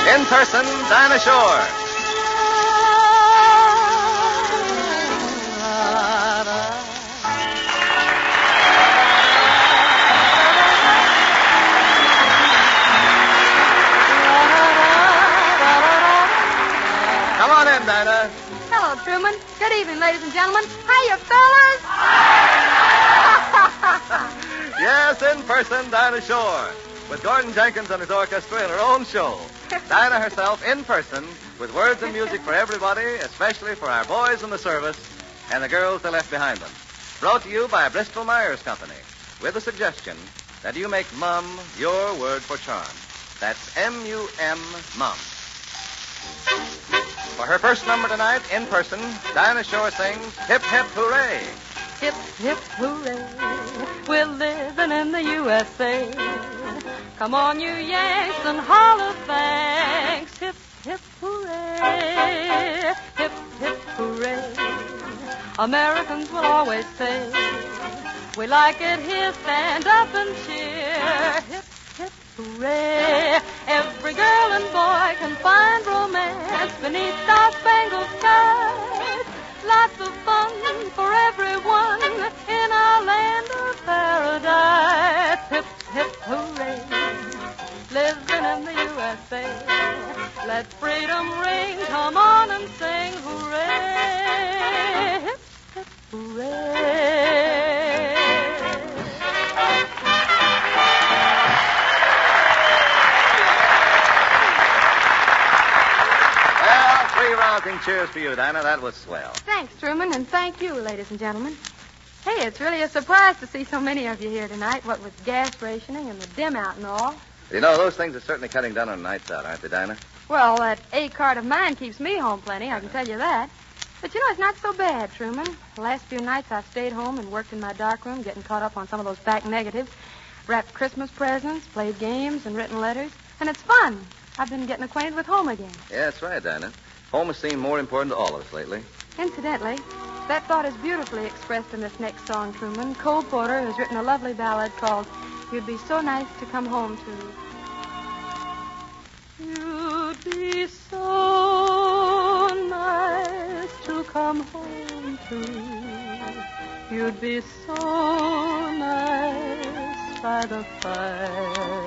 Speaker 10: In person, Dinah Shore. Come on in, Dinah.
Speaker 9: Hello, Truman. Good evening, ladies and gentlemen. Hiya, fellas.
Speaker 10: Yes, in person, Dinah Shore. With Gordon Jenkins and his orchestra in her own show. Dinah herself in person with words and music for everybody, especially for our boys in the service and the girls they left behind them. Brought to you by Bristol Myers Company with a suggestion that you make Mum your word for charm. That's M-U-M, Mum. For her first number tonight, in person, Dinah Shore sings Hip Hip Hooray.
Speaker 2: Hip, hip, hooray, we're living in the USA. Come on, you Yanks, and holler thanks. Hip, hip, hooray, hip, hip, hooray. Americans will always say, we like it here, stand up and cheer. Hip, hip, hooray. Every girl and boy can find romance beneath star-spangled skies. Lots of fun for everyone in our land of paradise. Hip, hip, hooray.
Speaker 9: let freedom ring. Come on and sing hooray, hip, hip, hooray.
Speaker 10: Well, 3 rousing cheers for you, Dinah. That was swell.
Speaker 9: Thanks, Truman, and thank you, ladies and gentlemen. Hey, it's really a surprise to see so many of you here tonight, what with gas rationing and the dim out and all.
Speaker 10: You know, those things are certainly cutting down on nights out, aren't they, Dinah?
Speaker 9: Well, that A cart of mine keeps me home plenty, I can tell you that. But, you know, it's not so bad, Truman. The last few nights I've stayed home and worked in my darkroom, getting caught up on some of those back negatives, wrapped Christmas presents, played games, and written letters. And it's fun. I've been getting acquainted with home again.
Speaker 10: Yeah, that's right, Dinah. Home has seemed more important to all of us lately.
Speaker 9: Incidentally, that thought is beautifully expressed in this next song, Truman. Cole Porter has written a lovely ballad called You'd Be So Nice to Come Home To. You'd be so nice to come home to. You'd be so nice by the fire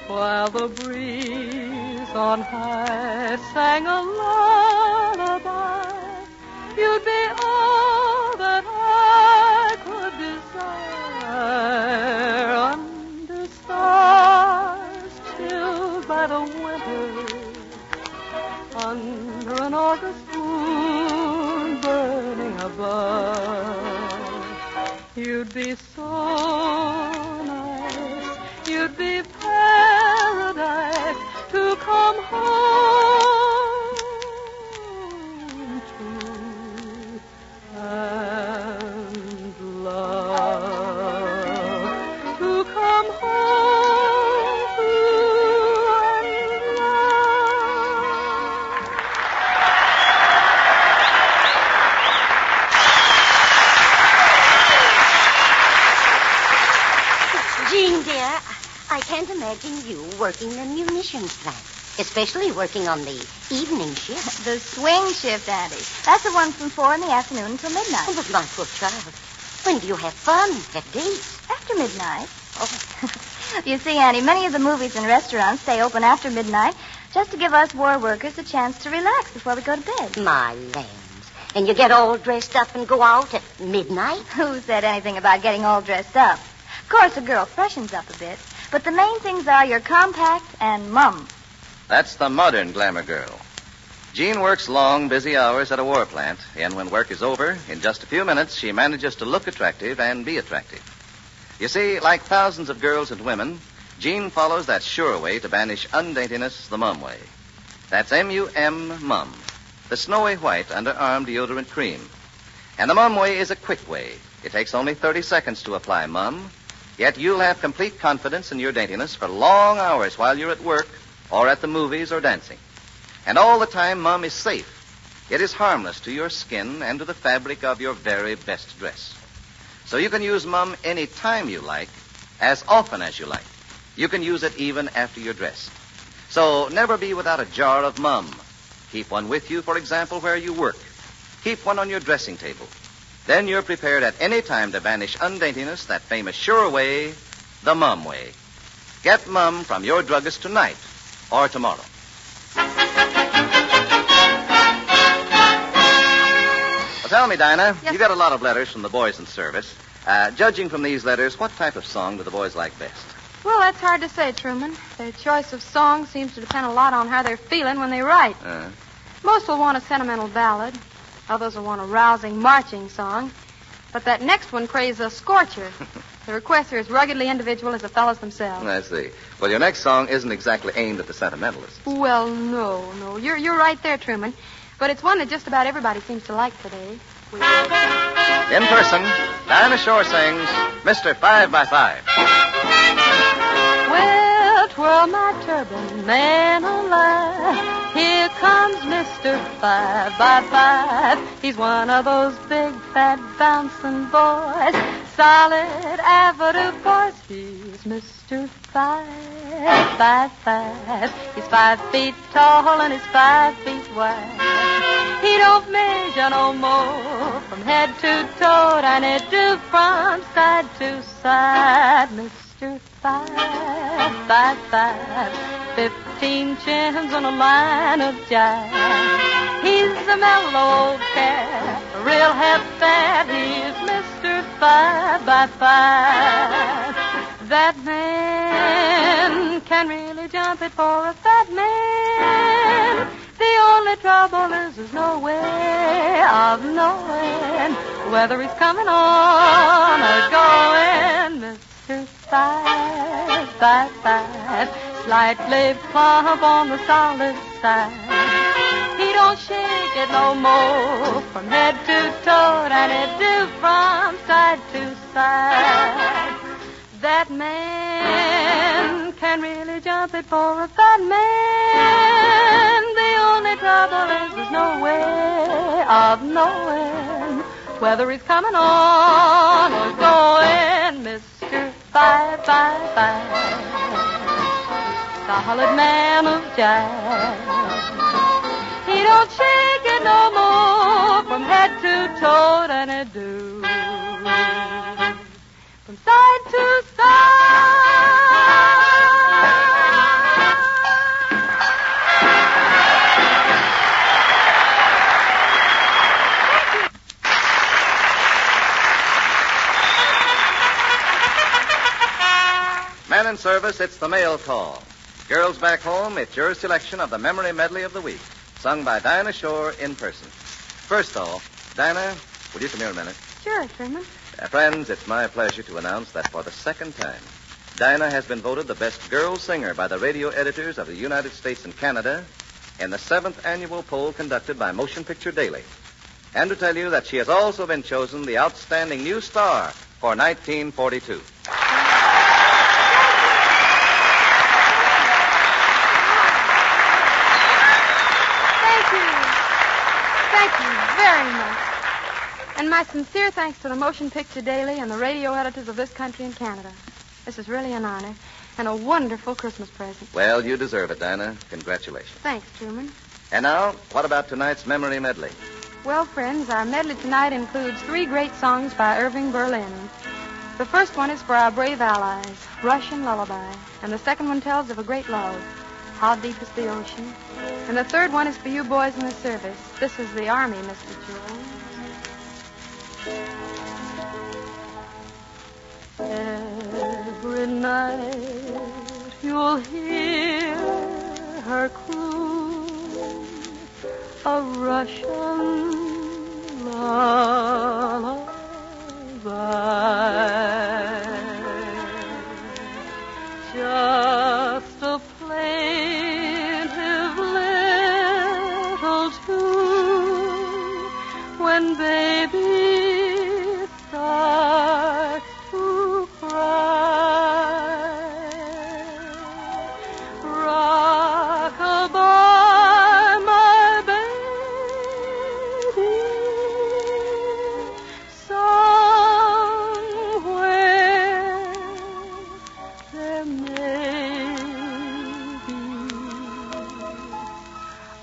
Speaker 9: while the breeze on high sang a lullaby. You'd be all that I could desire under stars chilled by the winter, under an August moon burning above. You'd be so nice, you'd be paradise to come home to and love, to come home to and love.
Speaker 13: Jean, dear, I can't imagine you working the munitions plant, especially working on the evening shift.
Speaker 11: The swing shift, Auntie. That's the one from 4 in the afternoon until midnight.
Speaker 13: Oh, but my poor child, when do you have fun, have dates?
Speaker 11: After midnight.
Speaker 13: Oh,
Speaker 11: You see, Auntie, many of the movies and restaurants stay open after midnight just to give us war workers a chance to relax before we go to bed.
Speaker 13: my lambs. And you get all dressed up and go out at midnight?
Speaker 11: Who said anything about getting all dressed up? Of course, a girl freshens up a bit, but the main things are your compact and mum.
Speaker 10: That's the modern glamour girl. Jean works long, busy hours at a war plant, and when work is over, in just a few minutes, she manages to look attractive and be attractive. You see, like thousands of girls and women, Jean follows that sure way to banish undaintiness the mum way. That's M-U-M, mum, the snowy white underarm deodorant cream. And the mum way is a quick way. It takes only 30 seconds to apply mum, yet you'll have complete confidence in your daintiness for long hours while you're at work or at the movies or dancing. And all the time, mum is safe. It is harmless to your skin and to the fabric of your very best dress. So you can use mum any time you like, as often as you like. You can use it even after you're dressed. So never be without a jar of mum. Keep one with you, for example, where you work. Keep one on your dressing table. Then you're prepared at any time to banish undaintiness that famous sure way, the mum way. Get mum from your druggist tonight or tomorrow. Well, tell me, Dinah,
Speaker 9: Yes.
Speaker 10: You got a lot of letters from the boys in service. Judging from these letters, what type of song do the boys like best?
Speaker 9: Well, that's hard to say, Truman. Their choice of song seems to depend a lot on how they're feeling when they write. Most will want a sentimental ballad. Others will want a rousing marching song. But that next one craves a scorcher. The requests are as ruggedly individual as the fellows themselves.
Speaker 10: I see. Well, your next song isn't exactly aimed at the sentimentalists.
Speaker 9: Well, no. You're right there, Truman. But it's one that just about everybody seems to like today.
Speaker 10: In person, Dinah Shore sings Mr. 5x5.
Speaker 9: Well, twirl my turban, man alive. Here comes Mr. 5x5. He's one of those big, fat, bouncing boys. Solid, avid, of course. He's Mr. 5x5. He's 5 feet tall and he's 5 feet wide. He don't measure no more from head to toe than he do from side to side. Mr. 5x5. 15 chins and a line of jive. He's a mellow old cat, a real half-fat. He's Mr. 5x5. That man can really jump it for a fat man. The only trouble is there's no way of knowing whether he's coming on or going. Mr. 5x5, slightly plump on the solid side. He don't shake it no more from head to toe, and it do from side to side. That man can really jump it for a fat man. The only trouble is there's no way of knowing whether he's coming on or going. Mr. 5x5, solid man of jive. He don't shake it no more from head to toe, and it do from side to
Speaker 10: Men in service, it's the mail call. Girls back home, it's your selection of the memory medley of the week, sung by Dinah Shore in person. First, though, Dinah, would you come here a minute?
Speaker 9: Sure, Truman.
Speaker 10: Friends, it's my pleasure to announce that for the second time, Dinah has been voted the best girl singer by the radio editors of the United States and Canada in the 7th annual poll conducted by Motion Picture Daily. And to tell you that she has also been chosen the outstanding new star for 1942.
Speaker 9: Thank you very much. And my sincere thanks to the Motion Picture Daily and the radio editors of this country and Canada. This is really an honor and a wonderful Christmas present.
Speaker 10: Well, you deserve it, Dinah. Congratulations.
Speaker 9: Thanks, Truman.
Speaker 10: And now, what about tonight's memory medley?
Speaker 9: Well, friends, our medley tonight includes 3 great songs by Irving Berlin. The first one is for our brave allies, Russian Lullaby. And the second one tells of a great love, How Deep is the Ocean. And the third one is for you boys in the service. This is the Army, Mr. Jones. Every night you'll hear her croon a Russian lullaby. Just a plaintive little tune when baby starts to cry. Rock-a-bye, my baby, somewhere there may be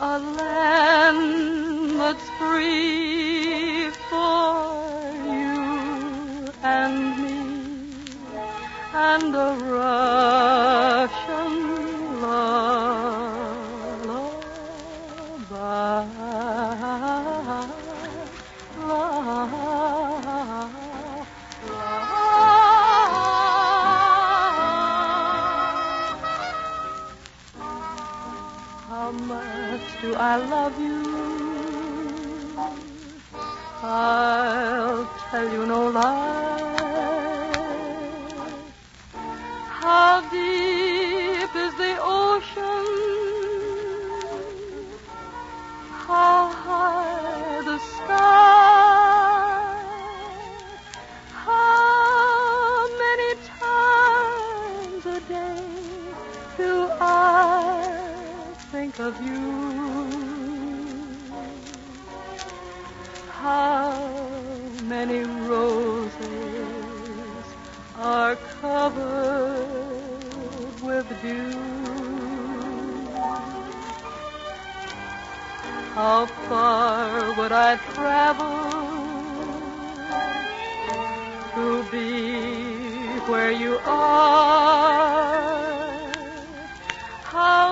Speaker 9: a land that's free for you and me, and a Russian How much do I love you? I'll tell you no lie. How deep is the ocean? How high the sky? How many times a day do I think of you? How many roses are covered with dew? How far would I travel to be where you are? How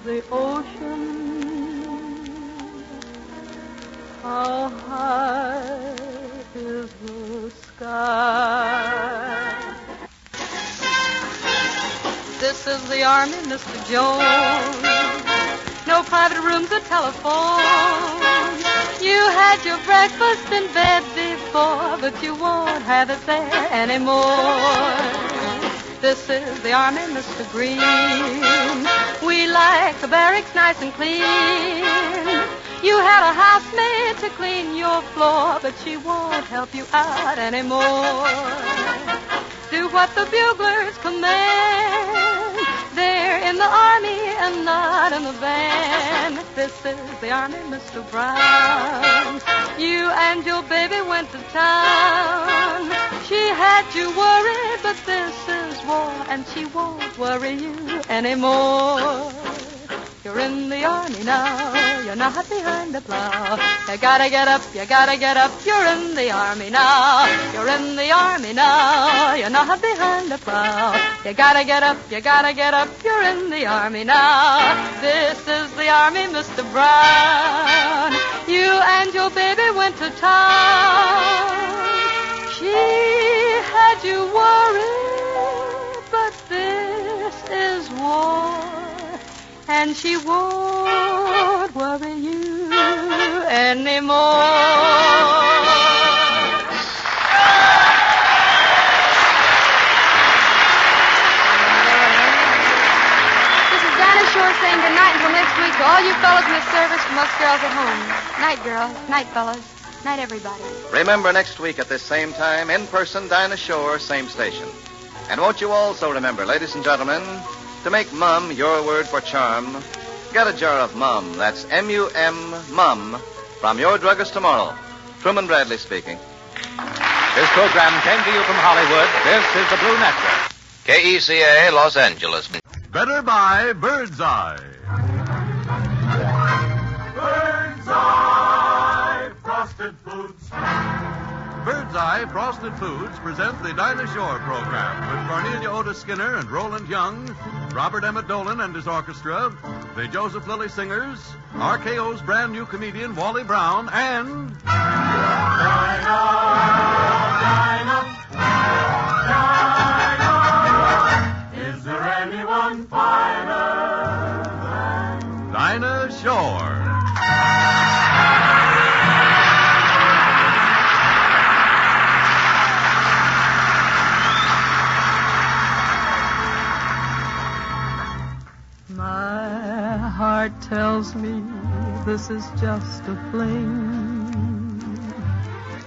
Speaker 2: the ocean? How high is the sky? This is the Army, Mr. Jones. No private rooms or telephone. You had your breakfast in bed before, but you won't have it there anymore. This is the Army, Mr. Green. We like the barracks nice and clean. You had a housemaid to clean your floor, but she won't help you out anymore. Do what the buglers command. They're in the Army and not in the band. This is the Army, Mr. Brown. You and your baby went to town. She had you worried, but this is war, and she won't worry you anymore. You're in the Army now, you're not behind the plow. You gotta get up, you gotta get up, you're in the Army now. You're in the Army now, you're not behind the plow. You gotta get up, you gotta get up, you're in the Army now. This is the Army, Mr. Brown. You and your baby went to town. She had you worried, but this is war. And she won't worry you anymore.
Speaker 14: This is Dinah Shore saying goodnight until next week to all you fellas in the service from us girls at home. Night, girls. Night, fellas. Night, everybody.
Speaker 10: Remember next week at this same time, in person, Dinah Shore, same station. And won't you also remember, ladies and gentlemen, to make Mum your word for charm, get a jar of Mum. That's M-U-M, Mum, from your druggist tomorrow. Truman Bradley speaking.
Speaker 15: This program came to you from Hollywood. This is the Blue Network.
Speaker 16: KECA, Los Angeles.
Speaker 1: Better buy Bird's Eye.
Speaker 7: Bird's Eye Frosted Foods.
Speaker 1: Bird's Eye Frosted Foods present the Dinah Shore program with Cornelia Otis Skinner and Roland Young, Robert Emmett Dolan and his orchestra, the Joseph Lilly Singers, RKO's brand new comedian Wally Brown, and...
Speaker 7: Dinah, is there anyone finer than
Speaker 1: Dinah Shore?
Speaker 2: My heart tells me this is just a fling.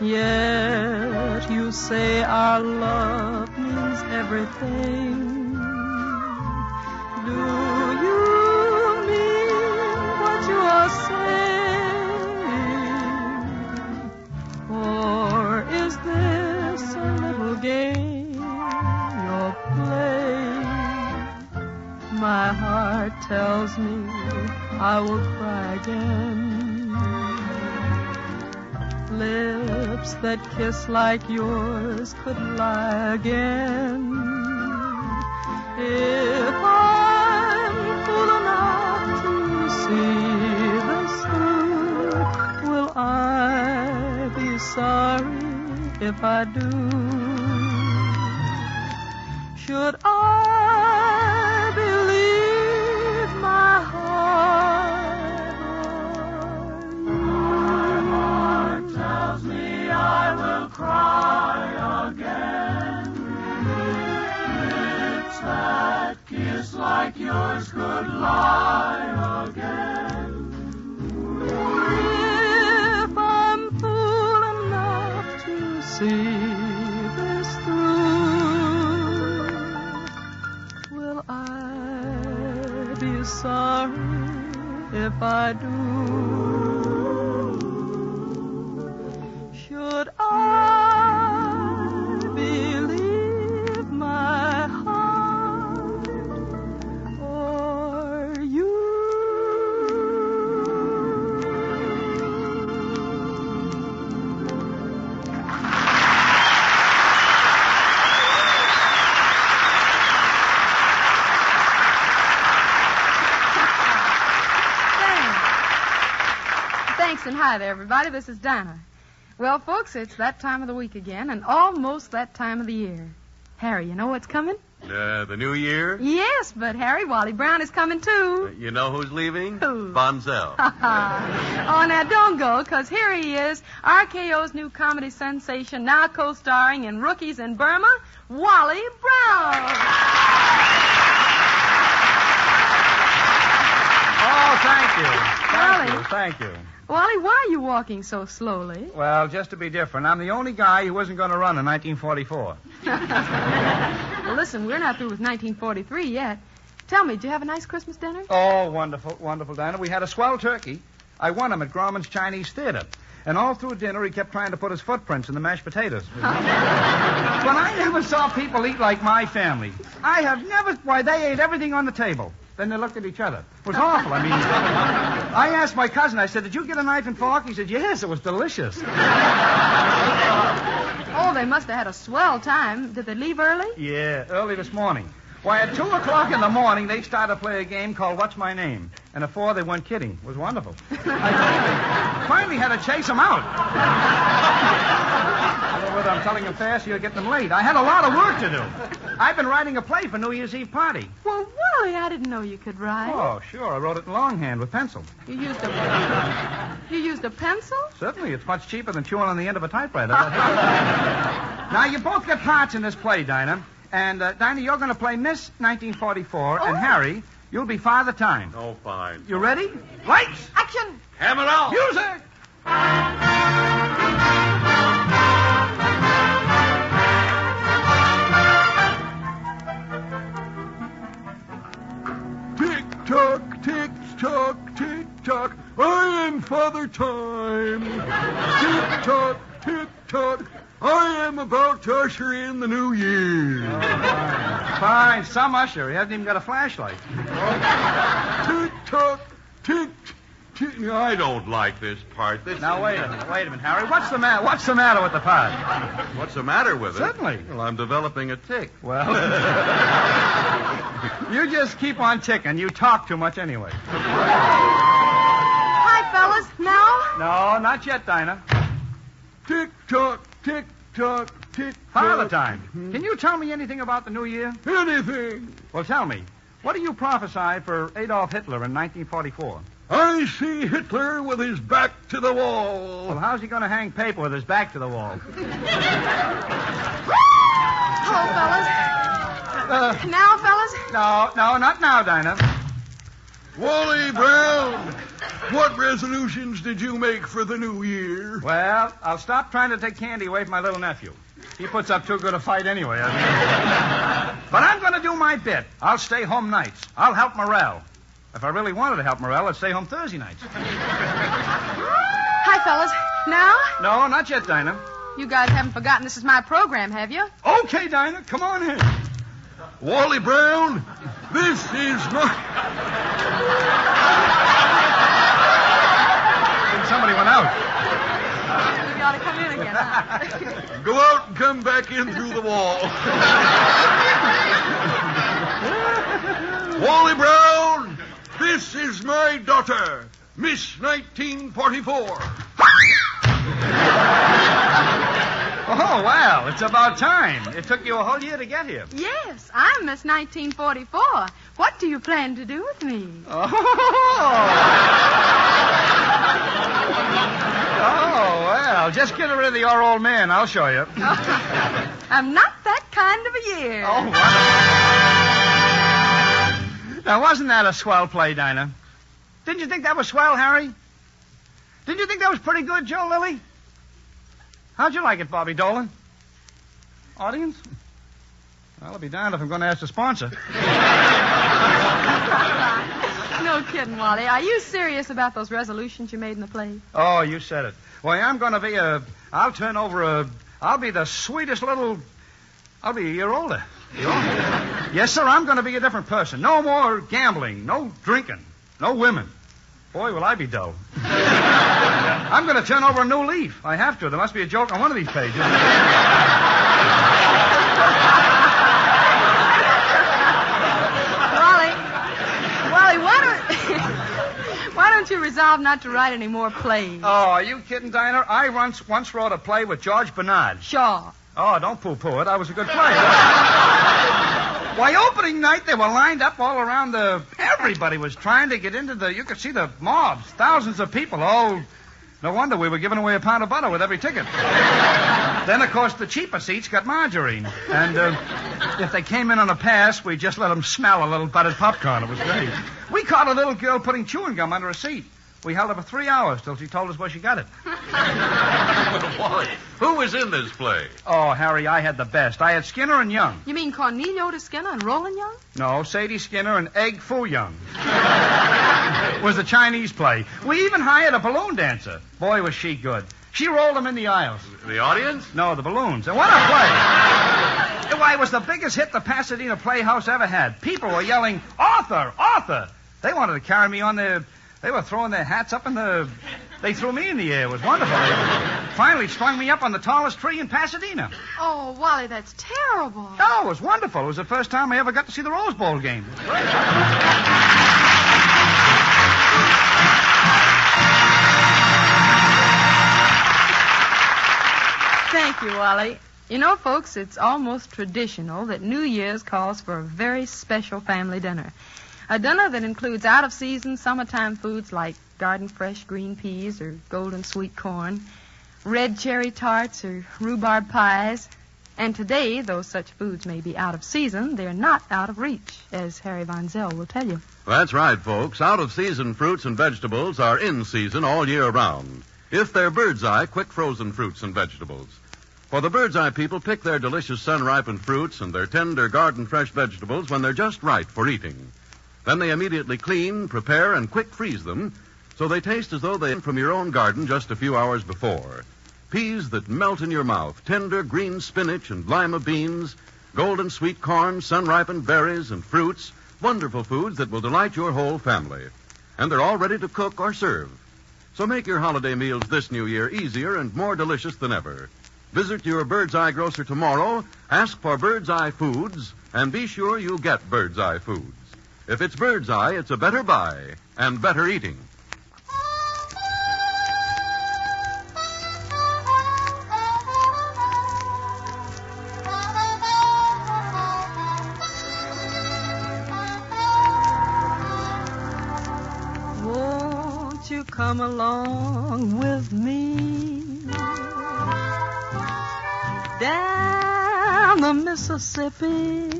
Speaker 2: Yet you say our love means everything. Do you mean what you are saying? Or is this a little game you're playing? My heart tells me I will cry again. Lips that kiss like yours could lie again. If I'm fool enough to see this through, will I be sorry if I do? Should I believe my heart,
Speaker 7: my heart tells me I will cry again. Lips that kiss like yours could lie again.
Speaker 2: if I'm fool enough to see this through, will I be sorry if I do? Should I believe my heart or you?
Speaker 14: Thanks, and hi there, everybody. This is Dinah. Well, folks, it's that time of the week again, and almost that time of the year. Harry, you know what's coming?
Speaker 1: The new year?
Speaker 14: Yes, but Harry, Wally Brown is coming, too.
Speaker 1: You know who's leaving?
Speaker 14: Who?
Speaker 1: Bonzel.
Speaker 14: Oh, now don't go, because here he is, RKO's new comedy sensation, now co-starring in Rookies in Burma, Wally Brown.
Speaker 17: Oh, thank you.
Speaker 14: Wally.
Speaker 17: Thank you.
Speaker 14: Wally, why are you walking so slowly?
Speaker 17: Well, just to be different, I'm the only guy who isn't going to run in 1944.
Speaker 14: Well, listen, we're not through with 1943 yet. Tell me, did you have a nice Christmas dinner?
Speaker 17: Oh, wonderful, wonderful, Dinah. We had a swell turkey. I won him at Grauman's Chinese Theater. And all through dinner, he kept trying to put his footprints in the mashed potatoes. But I never saw people eat like my family. I have never... Why, they ate everything on the table. Then they looked at each other. It was awful. I mean, I asked my cousin, I said, did you get a knife and fork? He said, yes, it was delicious.
Speaker 14: Oh, they must have had a swell time. Did they leave early?
Speaker 17: Yeah, early this morning. Why, at 2 o'clock in the morning, they started to play a game called What's My Name? And at 4, they weren't kidding. It was wonderful. I finally had to chase them out. Whether I'm telling them fast or you're getting them late. I had a lot of work to do. I've been writing a play for New Year's Eve party.
Speaker 14: Well, Wally, I didn't know you could write.
Speaker 17: Oh, sure. I wrote it in longhand with pencil.
Speaker 14: You used a pencil?
Speaker 17: Certainly. It's much cheaper than chewing on the end of a typewriter. Now, you both get parts in this play, Dinah. And, Dinah, you're going to play Miss 1944. And, Harry, you'll be Father Time.
Speaker 1: Oh, fine.
Speaker 17: You ready? Lights!
Speaker 14: Action!
Speaker 1: Hammer out!
Speaker 17: Music!
Speaker 18: Tick-tock, tick-tock, tick-tock, I am Father Time. Tick-tock, tick-tock, I am about to usher in the new year.
Speaker 17: Fine, some usher. He hasn't even got a flashlight.
Speaker 18: Tick-tock, tick-tock. I don't like this part.
Speaker 17: Now, wait a minute, Harry. What's the matter with the part?
Speaker 1: What's the matter with it?
Speaker 17: Certainly.
Speaker 1: Well, I'm developing a tick.
Speaker 17: Well, you just keep on ticking. You talk too much anyway.
Speaker 14: Hi, fellas. Now?
Speaker 17: No, not yet, Dinah.
Speaker 18: Tick-tock, tick-tock, tick-tock.
Speaker 17: Father Time. Can you tell me anything about the new year?
Speaker 18: Anything.
Speaker 17: Well, tell me. What do you prophesy for Adolf Hitler in 1944?
Speaker 18: I see Hitler with his back to the wall.
Speaker 17: Well, how's he going to hang paper with his back to the wall?
Speaker 14: Hello, fellas. Now, fellas?
Speaker 17: No, not now, Dinah.
Speaker 18: Wally Brown, what resolutions did you make for the new year?
Speaker 17: Well, I'll stop trying to take candy away from my little nephew. He puts up too good a fight anyway. But I'm going to do my bit. I'll stay home nights. I'll help morale. If I really wanted to help morale, I'd stay home Thursday nights.
Speaker 14: Hi, fellas. Now?
Speaker 17: No, not yet, Dinah.
Speaker 14: You guys haven't forgotten this is my program, have you?
Speaker 17: Okay, Dinah, come on in.
Speaker 18: Wally Brown, this is my...
Speaker 17: Somebody went out.
Speaker 14: You ought to come in again, huh?
Speaker 18: Go out and come back in through the wall. Wally Brown, this is my daughter, Miss 1944.
Speaker 17: Oh, well, it's about time. It took you a whole year to get here.
Speaker 14: Yes, I'm Miss 1944. What do you plan to do with me?
Speaker 17: Oh, well, just get rid of your old man. I'll show you.
Speaker 14: I'm not that kind of a year.
Speaker 17: Oh, wonderful. Now, wasn't that a swell play, Dinah? Didn't you think that was swell, Harry? Didn't you think that was pretty good, Joe Lilly? How'd you like it, Bobby Dolan? Audience? Well, I'll be darned if I'm going to ask the sponsor.
Speaker 14: No kidding, Wally. Are you serious about those resolutions you made in the play?
Speaker 17: Oh, you said it. Well, I'm going to be I'll turn over I'll be the sweetest little... I'll be a year older. Yes, sir, I'm going to be a different person. No more gambling, no drinking, no women. Boy, will I be dull. I'm going to turn over a new leaf. I have to. There must be a joke on one of these pages.
Speaker 14: Wally, why don't you resolve not to write any more plays?
Speaker 17: Oh, are you kidding, Dinah? I once wrote a play with George Bernard.
Speaker 14: Sure.
Speaker 17: Oh, don't poo-poo it. I was a good player. Why, opening night, they were lined up all around Everybody was trying to get into you could see the mobs, thousands of people. Oh, no wonder we were giving away a pound of butter with every ticket. Then, of course, the cheaper seats got margarine. And if they came in on a pass, we just let them smell a little buttered popcorn. It was great. We caught a little girl putting chewing gum under a seat. We held her for 3 hours till she told us where she got it.
Speaker 1: Wally, who was in this play?
Speaker 17: Oh, Harry, I had the best. I had Skinner and Young.
Speaker 14: You mean Cornelio de Skinner and Roland Young?
Speaker 17: No, Sadie Skinner and Egg Foo Young. It was a Chinese play. We even hired a balloon dancer. Boy, was she good. She rolled them in the aisles.
Speaker 1: The audience?
Speaker 17: No, the balloons. And what a play. Why, it was the biggest hit the Pasadena Playhouse ever had. People were yelling, "Author! Author!" They wanted to carry me on their... They were throwing their hats up in the... They threw me in the air. It was wonderful. They finally strung me up on the tallest tree in Pasadena.
Speaker 14: Oh, Wally, that's terrible.
Speaker 17: Oh, it was wonderful. It was the first time I ever got to see the Rose Bowl game.
Speaker 14: Thank you, Wally. You know, folks, it's almost traditional that New Year's calls for a very special family dinner. A dinner that includes out-of-season summertime foods like garden-fresh green peas or golden sweet corn, red cherry tarts or rhubarb pies. And today, though such foods may be out of season, they're not out of reach, as Harry Von Zell will tell you.
Speaker 1: That's right, folks. Out-of-season fruits and vegetables are in season all year round. If they're Bird's Eye, quick-frozen fruits and vegetables. For the Bird's Eye people pick their delicious sun-ripened fruits and their tender garden-fresh vegetables when they're just right for eating. Then they immediately clean, prepare, and quick-freeze them so they taste as though they came from your own garden just a few hours before. Peas that melt in your mouth, tender green spinach and lima beans, golden sweet corn, sun-ripened berries, and fruits, wonderful foods that will delight your whole family. And they're all ready to cook or serve. So make your holiday meals this New Year easier and more delicious than ever. Visit your Bird's Eye grocer tomorrow, ask for Bird's Eye Foods, and be sure you get Bird's Eye Foods. If it's Bird's Eye, it's a better buy and better eating.
Speaker 2: Won't you come along with me down the Mississippi?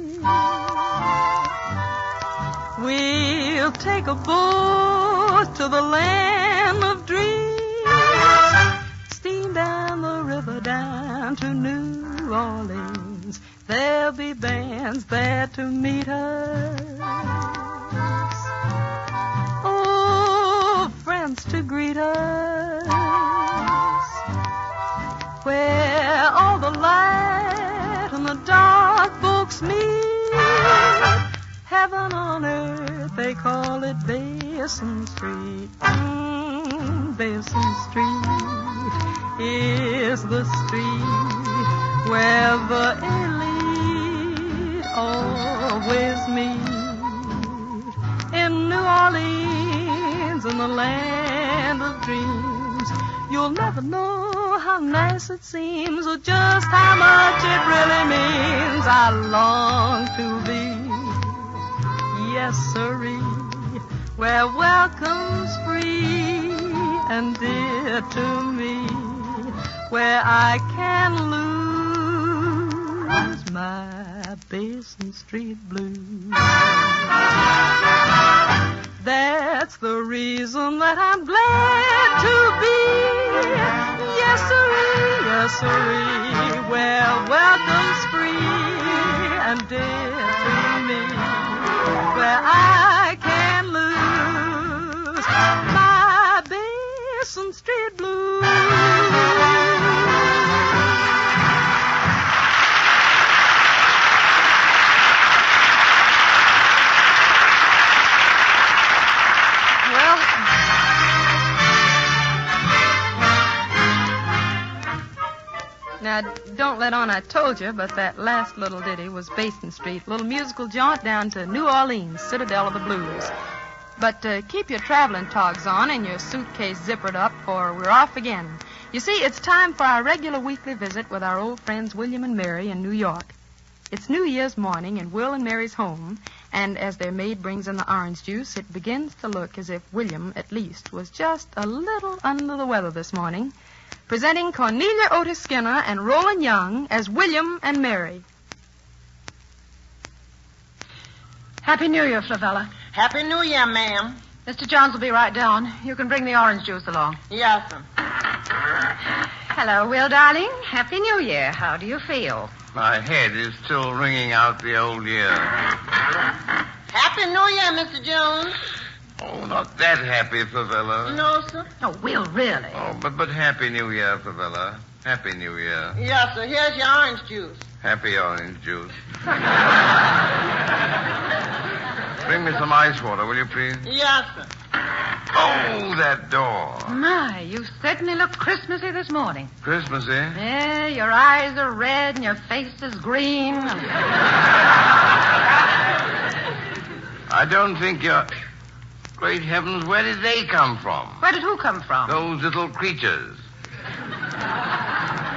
Speaker 2: We'll take a boat to the land of dreams, steam down the river down to New Orleans. There'll be bands there to meet us, oh, friends to greet us, where all the light and the dark folks meet. Heaven on earth, they call it Basin Street. Basin Street is the street where the elite always meet. In New Orleans, in the land of dreams, you'll never know how nice it seems or just how much it really means. I long to be, yes, sirree, where welcome's free and dear to me, where I can lose my Basin Street blues. That's the reason that I'm glad to be, yes, sirree, where welcome's free and dear to me, where I can lose my Basin Street blues. Well, now, don't let on I told you, but that last little ditty was Basin Street, little musical jaunt down to New Orleans, Citadel of the Blues.
Speaker 14: But keep your traveling togs on and your suitcase zippered up, for we're off again. You see, it's time for our regular weekly visit with our old friends William and Mary in New York. It's New Year's morning in Will and Mary's home, and as their maid brings in the orange juice, it begins to look as if William, at least, was just a little under the weather this morning. Presenting Cornelia Otis Skinner and Roland Young as William and Mary.
Speaker 19: Happy New Year, Flavella.
Speaker 20: Happy New Year, ma'am.
Speaker 19: Mr. Johns will be right down. You can bring the orange juice along.
Speaker 20: Yes, ma'am.
Speaker 19: Hello, Will, darling. Happy New Year. How do you feel?
Speaker 21: My head is still ringing out the old year.
Speaker 20: Happy New Year, Mr. Jones.
Speaker 21: Oh, not that happy, Favela.
Speaker 20: No, sir.
Speaker 19: Oh, Will, really?
Speaker 21: Oh, but Happy New Year, Favela. Happy New Year.
Speaker 20: Yes, sir. Here's your orange juice.
Speaker 21: Happy orange juice. Bring me some ice water, will you, please?
Speaker 20: Yes, sir.
Speaker 21: Oh, that door.
Speaker 19: My, you certainly look Christmassy this morning.
Speaker 21: Christmassy?
Speaker 19: Yeah, your eyes are red and your face is green.
Speaker 21: I don't think you're... Great heavens, where did they come from?
Speaker 19: Where did who come from?
Speaker 21: Those little creatures.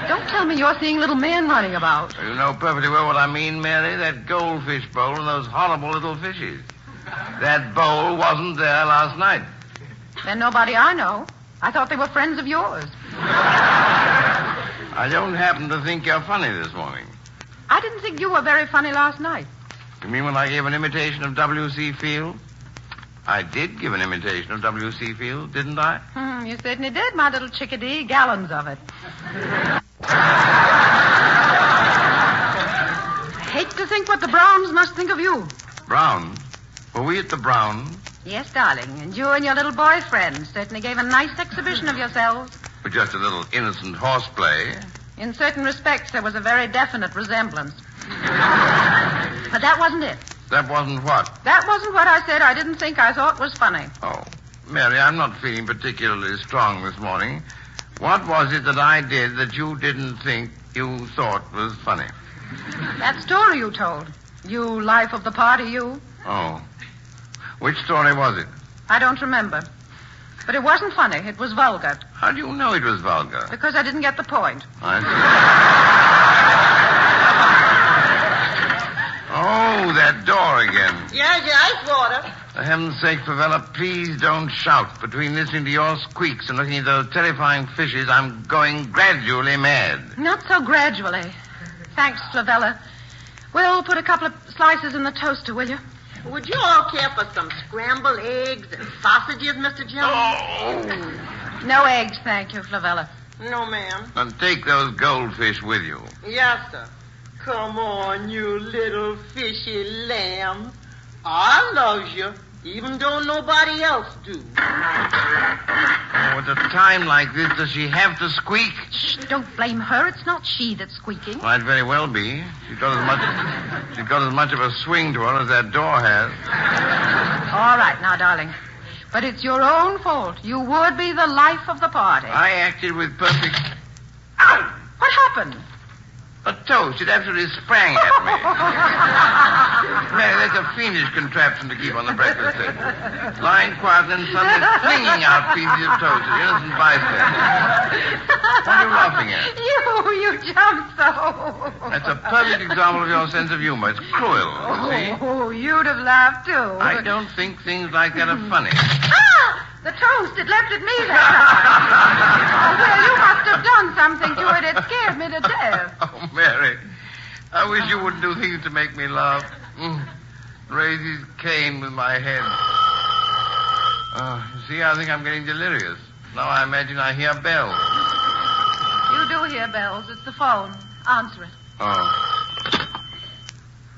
Speaker 19: Don't tell me you're seeing little men running about.
Speaker 21: You know perfectly well what I mean, Mary. That goldfish bowl and those horrible little fishes. That bowl wasn't there last night.
Speaker 19: Then nobody I know. I thought they were friends of yours.
Speaker 21: I don't happen to think you're funny this morning.
Speaker 19: I didn't think you were very funny last night.
Speaker 21: You mean when I gave an imitation of W.C. Field? I did give an imitation of W.C. Field, didn't I?
Speaker 19: You certainly did, my little chickadee. Gallons of it. Hate to think what the Browns must think of you.
Speaker 21: Browns? Were we at the Browns?
Speaker 19: Yes, darling. And you and your little boyfriend certainly gave a nice exhibition of yourselves.
Speaker 21: But just a little innocent horseplay.
Speaker 19: In certain respects, there was a very definite resemblance. But that wasn't it.
Speaker 21: That wasn't what?
Speaker 19: That wasn't what I said I didn't think I thought was funny.
Speaker 21: Oh, Mary, I'm not feeling particularly strong this morning. What was it that I did that you didn't think you thought was funny?
Speaker 19: That story you told. You life of the party, you.
Speaker 21: Oh. Which story was it?
Speaker 19: I don't remember. But it wasn't funny. It was vulgar.
Speaker 21: How do you know it was vulgar?
Speaker 19: Because I didn't get the point.
Speaker 21: I see. Oh, that door again.
Speaker 20: Here's your ice water.
Speaker 21: For heaven's sake, Favela, please don't shout. Between listening to your squeaks and looking at those terrifying fishes, I'm going gradually mad.
Speaker 19: Not so gradually. Thanks, Flavella. Will, put a couple of slices in the toaster, will you?
Speaker 20: Would you all care for some scrambled eggs and sausages, Mr. Jones?
Speaker 21: Oh!
Speaker 19: No eggs, thank you, Flavella.
Speaker 20: No, ma'am.
Speaker 21: And take those goldfish with you.
Speaker 20: Yes, sir. Come on, you little fishy lamb. I love you, even though nobody else do.
Speaker 21: Oh, at a time like this, does she have to squeak?
Speaker 19: Shh, don't blame her. It's not she that's squeaking.
Speaker 21: Might very well be. She's got as much of a swing to her as that door has.
Speaker 19: All right, now, darling. But it's your own fault. You would be the life of the party.
Speaker 21: I acted with perfect...
Speaker 19: Ow! What happened?
Speaker 21: A toast. It absolutely sprang at me. Mary, that's a fiendish contraption to keep on the breakfast table. Lying quiet and then suddenly flinging out pieces of toast at innocent bystanders. What are you laughing at?
Speaker 19: You jumped so.
Speaker 21: That's a perfect example of your sense of humor. It's cruel, you see.
Speaker 19: Oh, you'd have laughed, too.
Speaker 21: I don't think things like that are funny.
Speaker 19: Ah! The toast, it left at me that time. Oh, well, you must have done something to it. It scared me to death.
Speaker 21: Oh, Mary, I wish you wouldn't do things to make me laugh. Raise his cane with my head. You see, I think I'm getting delirious. Now I imagine I hear bells.
Speaker 19: You do hear bells. It's the phone. Answer it.
Speaker 21: Oh.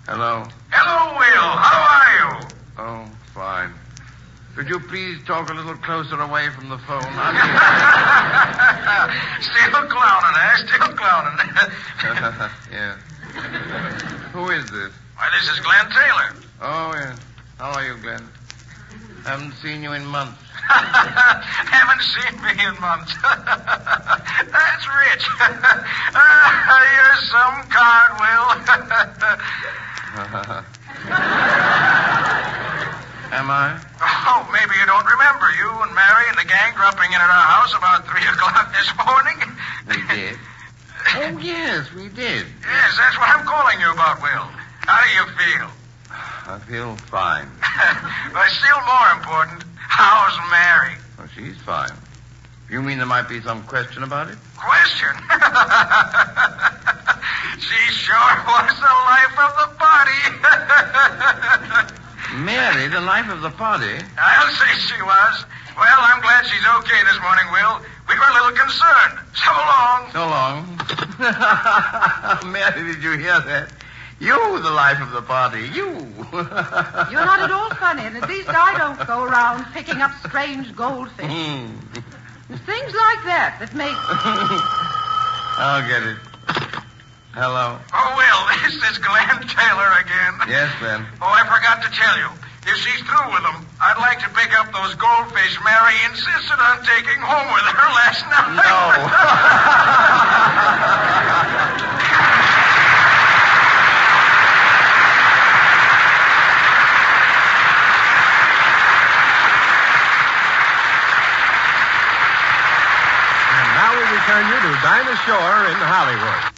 Speaker 21: Hello?
Speaker 22: Hello, Will. How are you?
Speaker 21: Oh, fine. Could you please talk a little closer away from the phone?
Speaker 22: Still clowning, eh? Still clowning.
Speaker 21: Yeah. Who is this?
Speaker 22: Why, this is Glenn Taylor.
Speaker 21: Oh, yeah. How are you, Glenn? Haven't seen you in months.
Speaker 22: Haven't seen me in months. That's rich. You're some card, Will.
Speaker 21: Am I?
Speaker 22: Oh, maybe you don't remember. You and Mary and the gang dropping in at our house about 3 o'clock this morning.
Speaker 21: We did. Oh, yes, we did.
Speaker 22: Yes, that's what I'm calling you about, Will. How do you feel?
Speaker 21: I feel fine.
Speaker 22: But still more important, how's Mary?
Speaker 21: Oh, she's fine. You mean there might be some question about it?
Speaker 22: Question? She sure was the life of the party.
Speaker 21: Mary, the life of the party?
Speaker 22: I'll say she was. Well, I'm glad she's okay this morning, Will. We were a little concerned. So long.
Speaker 21: So long. Mary, did you hear that? You, the life of the party. You.
Speaker 19: You're not at all funny, and at least I don't go around picking up strange goldfish. Things like that make...
Speaker 21: I'll get it. Hello.
Speaker 22: Oh, Will, this is Glenn Taylor again.
Speaker 21: Yes, Glenn.
Speaker 22: Oh, I forgot to tell you. If she's through with them, I'd like to pick up those goldfish Mary insisted on taking home with her last night.
Speaker 15: And now we return you to Dinah Shore in Hollywood.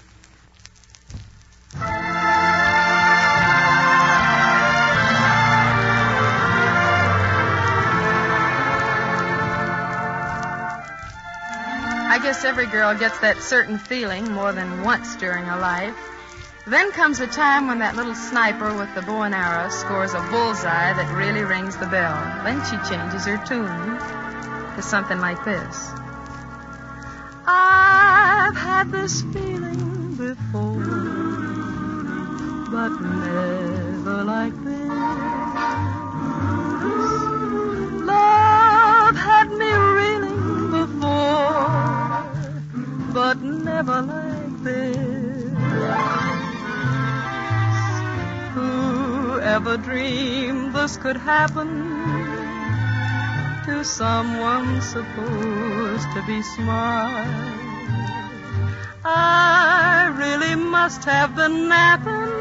Speaker 14: I guess every girl gets that certain feeling more than once during her life. Then comes a time when that little sniper with the bow and arrow scores a bullseye that really rings the bell. Then she changes her tune to something like this. I've had this feeling before, but never like this. Love had me reeling before, but never like this. Who ever dreamed this could happen to someone supposed to be smart? I really must have been napping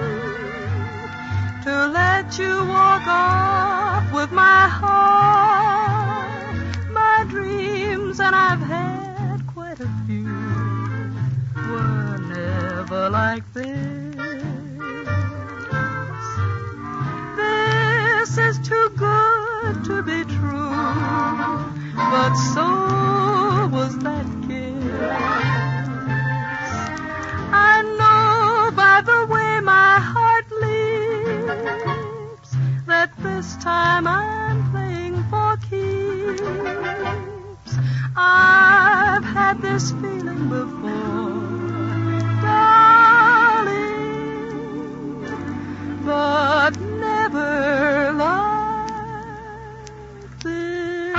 Speaker 14: to let you walk off with my heart. My dreams, and I've had quite a few, were never like this. This is too good to be true, but so was that kiss. I know by the way my heart leaps that this time I'm playing for keeps. I've had this feeling before, darling, but never like this.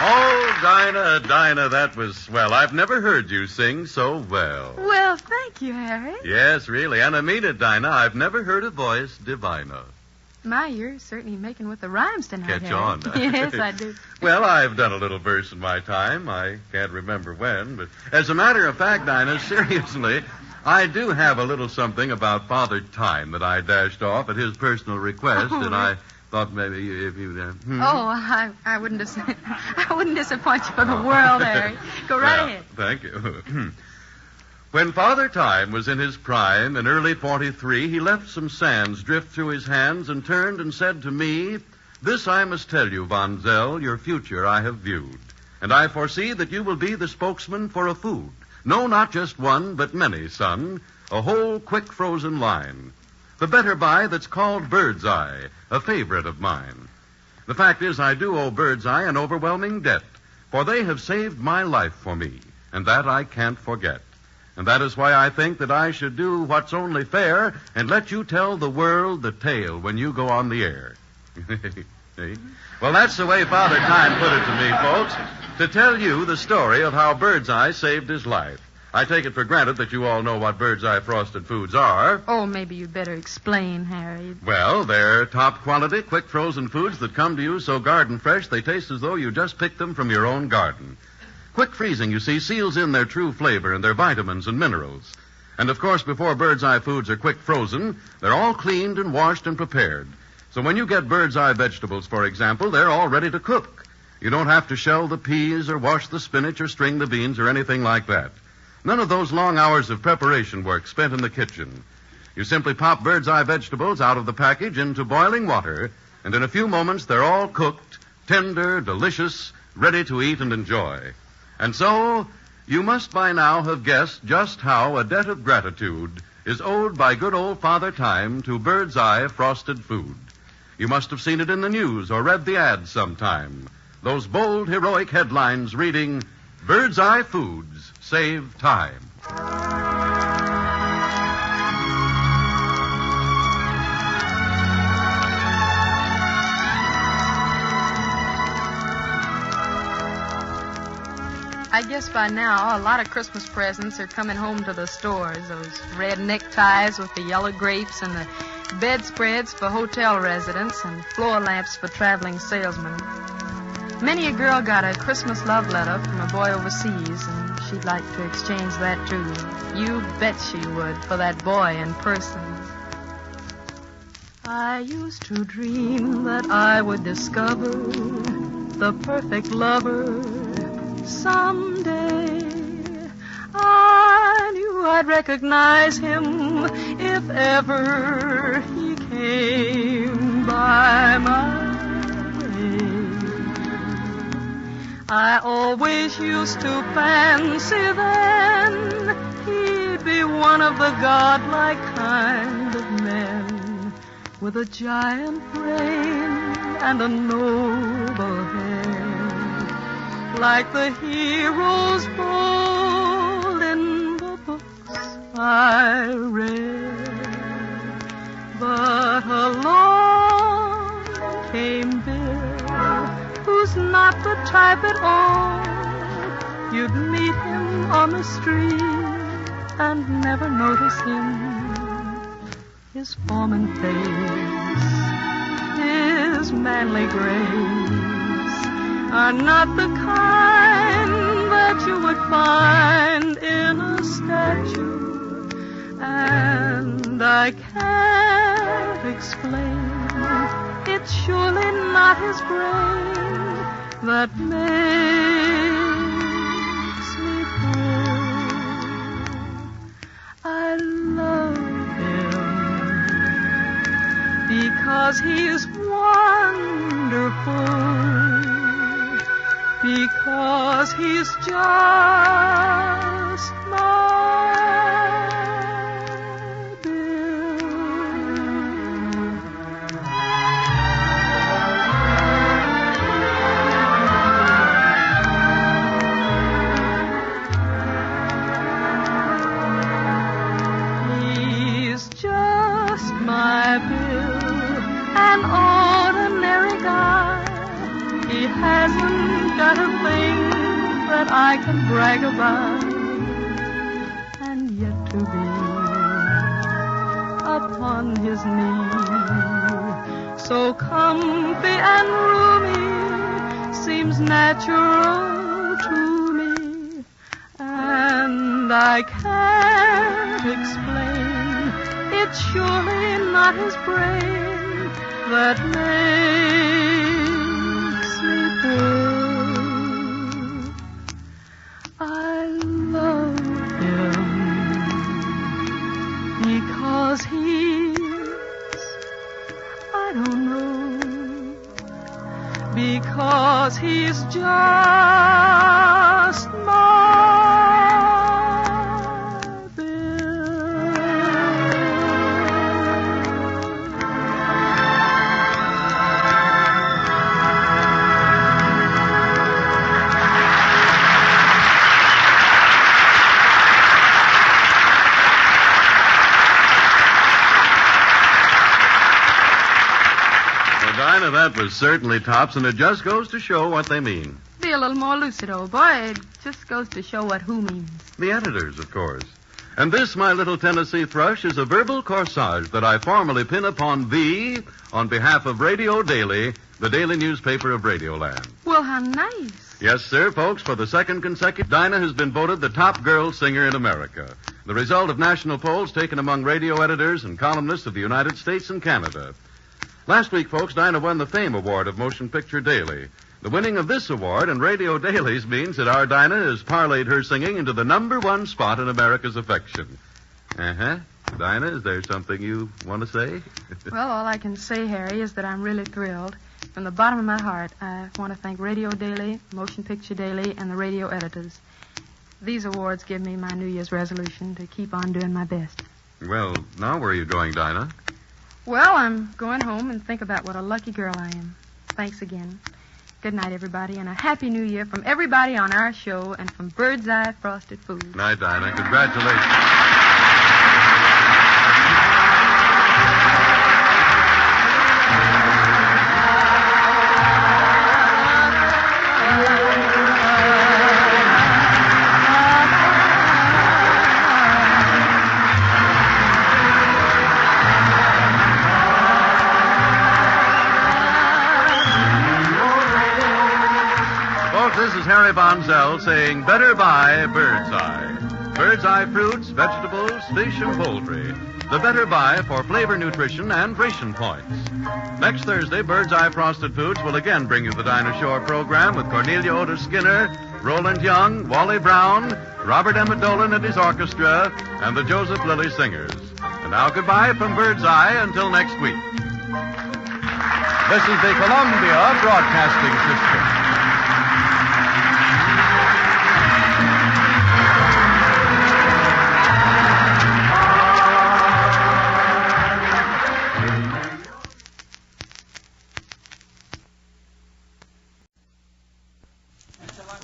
Speaker 1: Oh, Dinah, that was swell. I've never heard you sing so well.
Speaker 14: Well, thank you, Harry.
Speaker 1: Yes, really. And I mean it, Dinah. I've never heard a voice diviner.
Speaker 14: My, you're certainly making with the rhymes tonight,
Speaker 1: Catch
Speaker 14: Harry.
Speaker 1: on.
Speaker 14: Yes, I do.
Speaker 1: Well, I've done a little verse in my time. I can't remember when, but as a matter of fact, Dinah, seriously, I do have a little something about Father Time that I dashed off at his personal request, and I thought maybe if you...
Speaker 14: Oh, I wouldn't I wouldn't disappoint you for the world, Harry. Go right ahead.
Speaker 1: Thank you. When Father Time was in his prime, in early 43, he left some sands drift through his hands and turned and said to me, "This I must tell you, Von Zell, your future I have viewed, and I foresee that you will be the spokesman for a food. No, not just one, but many, son, a whole quick frozen line. The better by that's called Bird's Eye, a favorite of mine. The fact is I do owe Bird's Eye an overwhelming debt, for they have saved my life for me, and that I can't forget. And that is why I think that I should do what's only fair and let you tell the world the tale when you go on the air." See? Well, that's the way Father Time put it to me, folks, to tell you the story of how Birdseye saved his life. I take it for granted that you all know what Bird's Eye Frosted Foods are.
Speaker 14: Oh, maybe you'd better explain, Harry.
Speaker 1: Well, they're top-quality, quick-frozen foods that come to you so garden fresh they taste as though you just picked them from your own garden. Quick freezing, you see, seals in their true flavor and their vitamins and minerals. And, of course, before Bird's Eye foods are quick frozen, they're all cleaned and washed and prepared. So when you get Bird's Eye vegetables, for example, they're all ready to cook. You don't have to shell the peas or wash the spinach or string the beans or anything like that. None of those long hours of preparation work spent in the kitchen. You simply pop Bird's Eye vegetables out of the package into boiling water, and in a few moments they're all cooked, tender, delicious, ready to eat and enjoy. And so, you must by now have guessed just how a debt of gratitude is owed by good old Father Time to Bird's Eye Frosted Food. You must have seen it in the news or read the ads sometime. Those bold, heroic headlines reading, Bird's Eye Foods Save Time.
Speaker 14: I guess by now, a lot of Christmas presents are coming home to the stores. Those red neckties with the yellow grapes and the bedspreads for hotel residents and floor lamps for traveling salesmen. Many a girl got a Christmas love letter from a boy overseas, and she'd like to exchange that, too. You bet she would, for that boy in person. I used to dream that I would discover the perfect lover someday. I knew I'd recognize him if ever he came by my way. I always used to fancy then he'd be one of the godlike kind of men with a giant brain and a noble head, like the heroes bold in the books I read. But along came Bill, who's not the type at all. You'd meet him on the street and never notice him. His form and face, his manly grace are not the kind that you would find in a statue. And I can't explain, it's surely not his brain that makes me blue. I love him because he's wonderful, because he's just my an ordinary guy. He hasn't got a thing that I can brag about, and yet to be upon his knee, so comfy and roomy, seems natural to me, and I can't explain, it's surely not his brain that makes me blue. I love him because he's, I don't know, because he's just my
Speaker 1: Dinah, that that was certainly tops, and it just goes to show what they mean.
Speaker 14: Be a little more lucid, old boy. It just goes to show what who means.
Speaker 1: The editors, of course. And this, my little Tennessee thrush, is a verbal corsage that I formally pin upon thee on behalf of Radio Daily, the daily newspaper of Radioland.
Speaker 14: Well, how nice.
Speaker 1: Yes, sir, folks, for the second consecutive, Dinah has been voted the top girl singer in America. The result of national polls taken among radio editors and columnists of the United States and Canada. Last week, folks, Dinah won the Fame Award of Motion Picture Daily. The winning of this award and Radio Dailies means that our Dinah has parlayed her singing into the #1 spot in America's affection. Uh-huh. Dinah, is there something you want to say?
Speaker 14: Well, all I can say, Harry, is that I'm really thrilled. From the bottom of my heart, I want to thank Radio Daily, Motion Picture Daily, and the radio editors. These awards give me my New Year's resolution to keep on doing my best.
Speaker 1: Well, now where are you going, Dinah?
Speaker 14: Well, I'm going home and think about what a lucky girl I am. Thanks again. Good night, everybody, and a Happy New Year from everybody on our show and from Bird's Eye Frosted Foods.
Speaker 1: Night, Dinah. Congratulations. This is Harry Bonzell saying better buy Bird's Eye. Bird's Eye fruits, vegetables, fish, and poultry. The better buy for flavor, nutrition, and ration points. Next Thursday, Bird's Eye Frosted Foods will again bring you the Dinah Shore program with Cornelia Otis Skinner, Roland Young, Wally Brown, Robert Emmett Dolan and his orchestra, and the Joseph Lilly Singers. And now goodbye from Bird's Eye until next week. This is the Columbia Broadcasting System.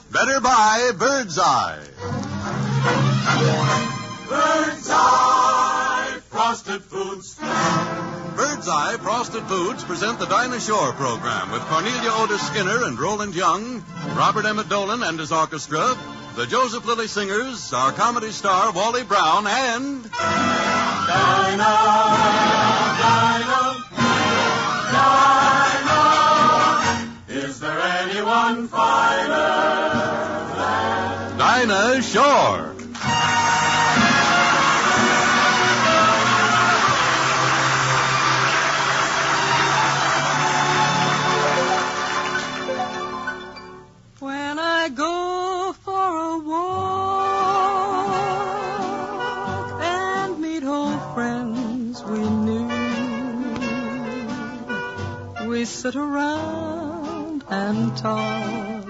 Speaker 6: Better buy Bird's Eye. Bird's Eye Frosted Foods. Bird's Eye Frosted Foods present the Dinah Shore program with Cornelia Otis Skinner and Roland Young, Robert Emmett Dolan and his orchestra, the Joseph Lilly Singers, our comedy star Wally Brown, and Dinah. Is there anyone finer? Dinah Shore.
Speaker 2: When I go for a walk and meet old friends we knew, we sit around and talk.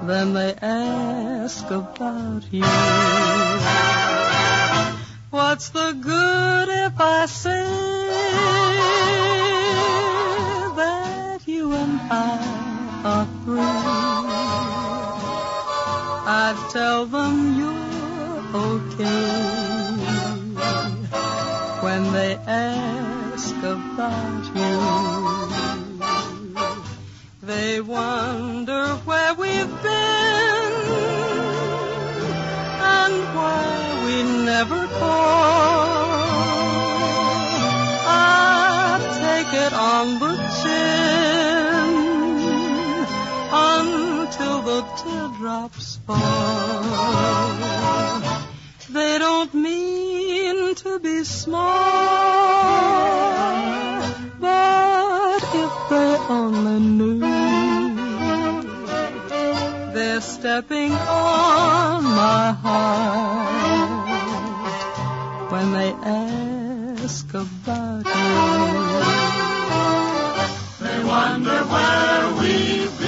Speaker 2: Then they ask about you. What's the good if I say that you and I are through? I'd tell them you're okay when they ask about you. They wonder where we've been and why we never call. I take it on the chin until the teardrops fall. They don't mean to be small, but if they only knew, they're stepping on my heart when they ask about you. They wonder where we've been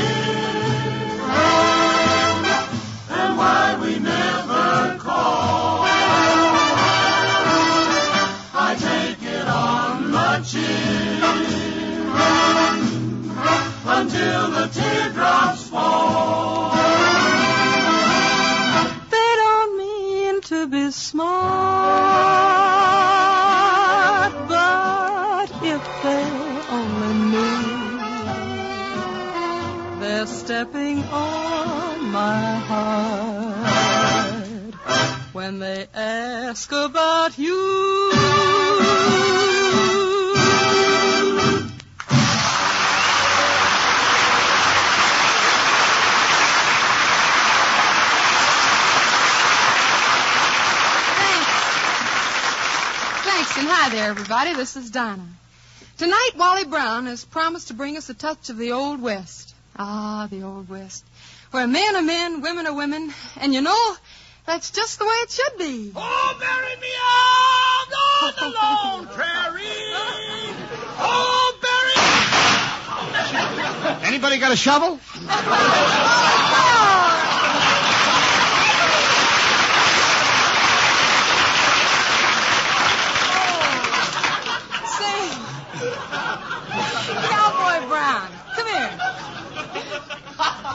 Speaker 2: and why we never call. I take it on the chin until the teardrops fall. They don't mean to be smart, but if they only stepping on my heart when they ask about you.
Speaker 14: Thanks, and hi there, everybody. This is Dinah. Tonight, Wally Brown has promised to bring us a touch of the Old West. Ah, the Old West. Where men are men, women are women, and you know, that's just the way it should be.
Speaker 21: Oh, bury me out on the lone prairie. Oh, bury me.
Speaker 17: Anybody got a shovel?
Speaker 14: Cowboy Brown, come here.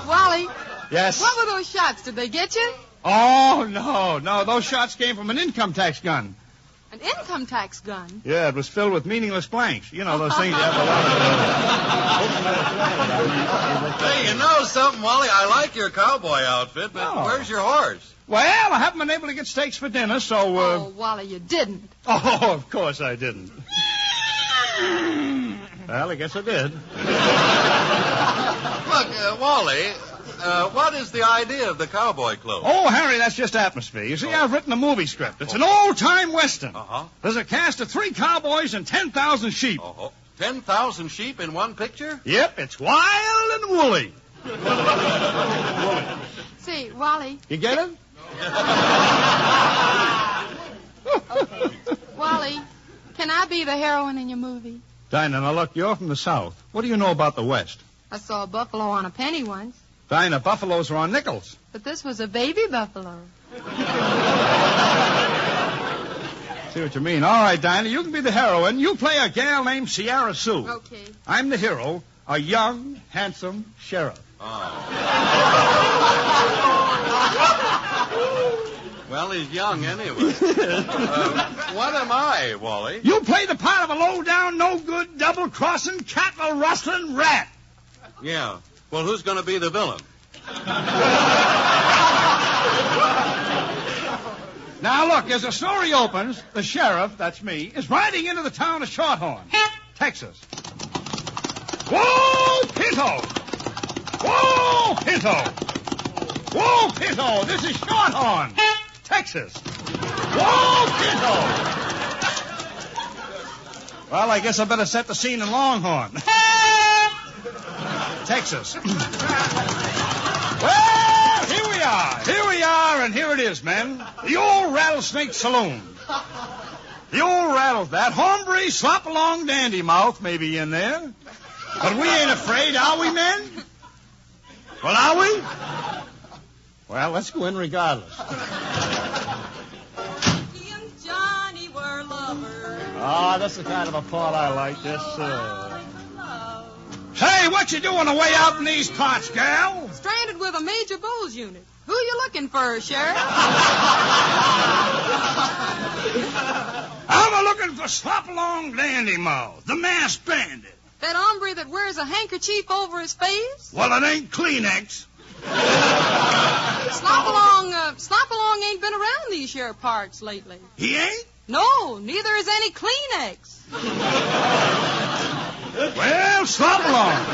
Speaker 14: Wally.
Speaker 17: Yes?
Speaker 14: What were those shots? Did they get you?
Speaker 17: Oh, no. Those shots came from an income tax gun.
Speaker 14: An income tax gun?
Speaker 17: Yeah, it was filled with meaningless blanks. You know, those things you have a lot of...
Speaker 1: Hey, you know something, Wally? I like your cowboy outfit, but where's your horse?
Speaker 17: Well, I haven't been able to get steaks for dinner, so...
Speaker 14: Oh, Wally, you didn't.
Speaker 17: Oh, of course I didn't. Well, I guess I did.
Speaker 1: Look, Wally, what is the idea of the cowboy clothes?
Speaker 17: Oh, Harry, that's just atmosphere. You see, I've written a movie script. It's an old-time Western.
Speaker 1: Uh-huh.
Speaker 17: There's a cast of 3 cowboys and 10,000 sheep.
Speaker 1: 10,000 sheep in one picture?
Speaker 17: Yep, it's wild and woolly.
Speaker 14: See, Wally.
Speaker 17: You get it?
Speaker 14: Okay. Wally, can I be the heroine in your movie?
Speaker 17: Dinah, now look, you're from the South. What do you know about the West?
Speaker 14: I saw a buffalo on a penny once.
Speaker 17: Dinah, buffaloes are on nickels.
Speaker 14: But this was a baby buffalo.
Speaker 17: See what you mean. All right, Dinah, you can be the heroine. You play a gal named Sierra Sue.
Speaker 14: Okay.
Speaker 17: I'm the hero, a young, handsome sheriff.
Speaker 1: Well, he's young anyway. What am I, Wally?
Speaker 17: You play the part of a low-down, no-good, double-crossing, cattle-rustling rat.
Speaker 1: Yeah. Well, who's going to be the villain?
Speaker 17: Now, look, as the story opens, the sheriff, that's me, is riding into the town of Shorthorn, Texas. Whoa, Pinto! Whoa, Pinto! Whoa, Pinto! This is Shorthorn, Texas. Whoa, Pinto! Well, I guess I better set the scene in Longhorn. Texas. Well, here we are, and here it is, men. The old Rattlesnake Saloon. The old that hombre slop-along dandy mouth may be in there. But we ain't afraid, are we, men? Well, are we? Well, let's go in regardless.
Speaker 2: He and Johnny were lovers.
Speaker 17: Ah, that's the kind of a part I like. Yes, sir. Hey, what you doing away out in these parts, gal?
Speaker 14: Stranded with a Major Bowles unit. Who you looking for, Sheriff?
Speaker 17: I'm looking for Slop-along Dandy Mouth, the masked bandit.
Speaker 14: That hombre that wears a handkerchief over his face?
Speaker 17: Well, it ain't Kleenex.
Speaker 14: Slop-along ain't been around these here parts lately.
Speaker 17: He ain't?
Speaker 14: No, neither is any Kleenex.
Speaker 17: Well, Slop-along.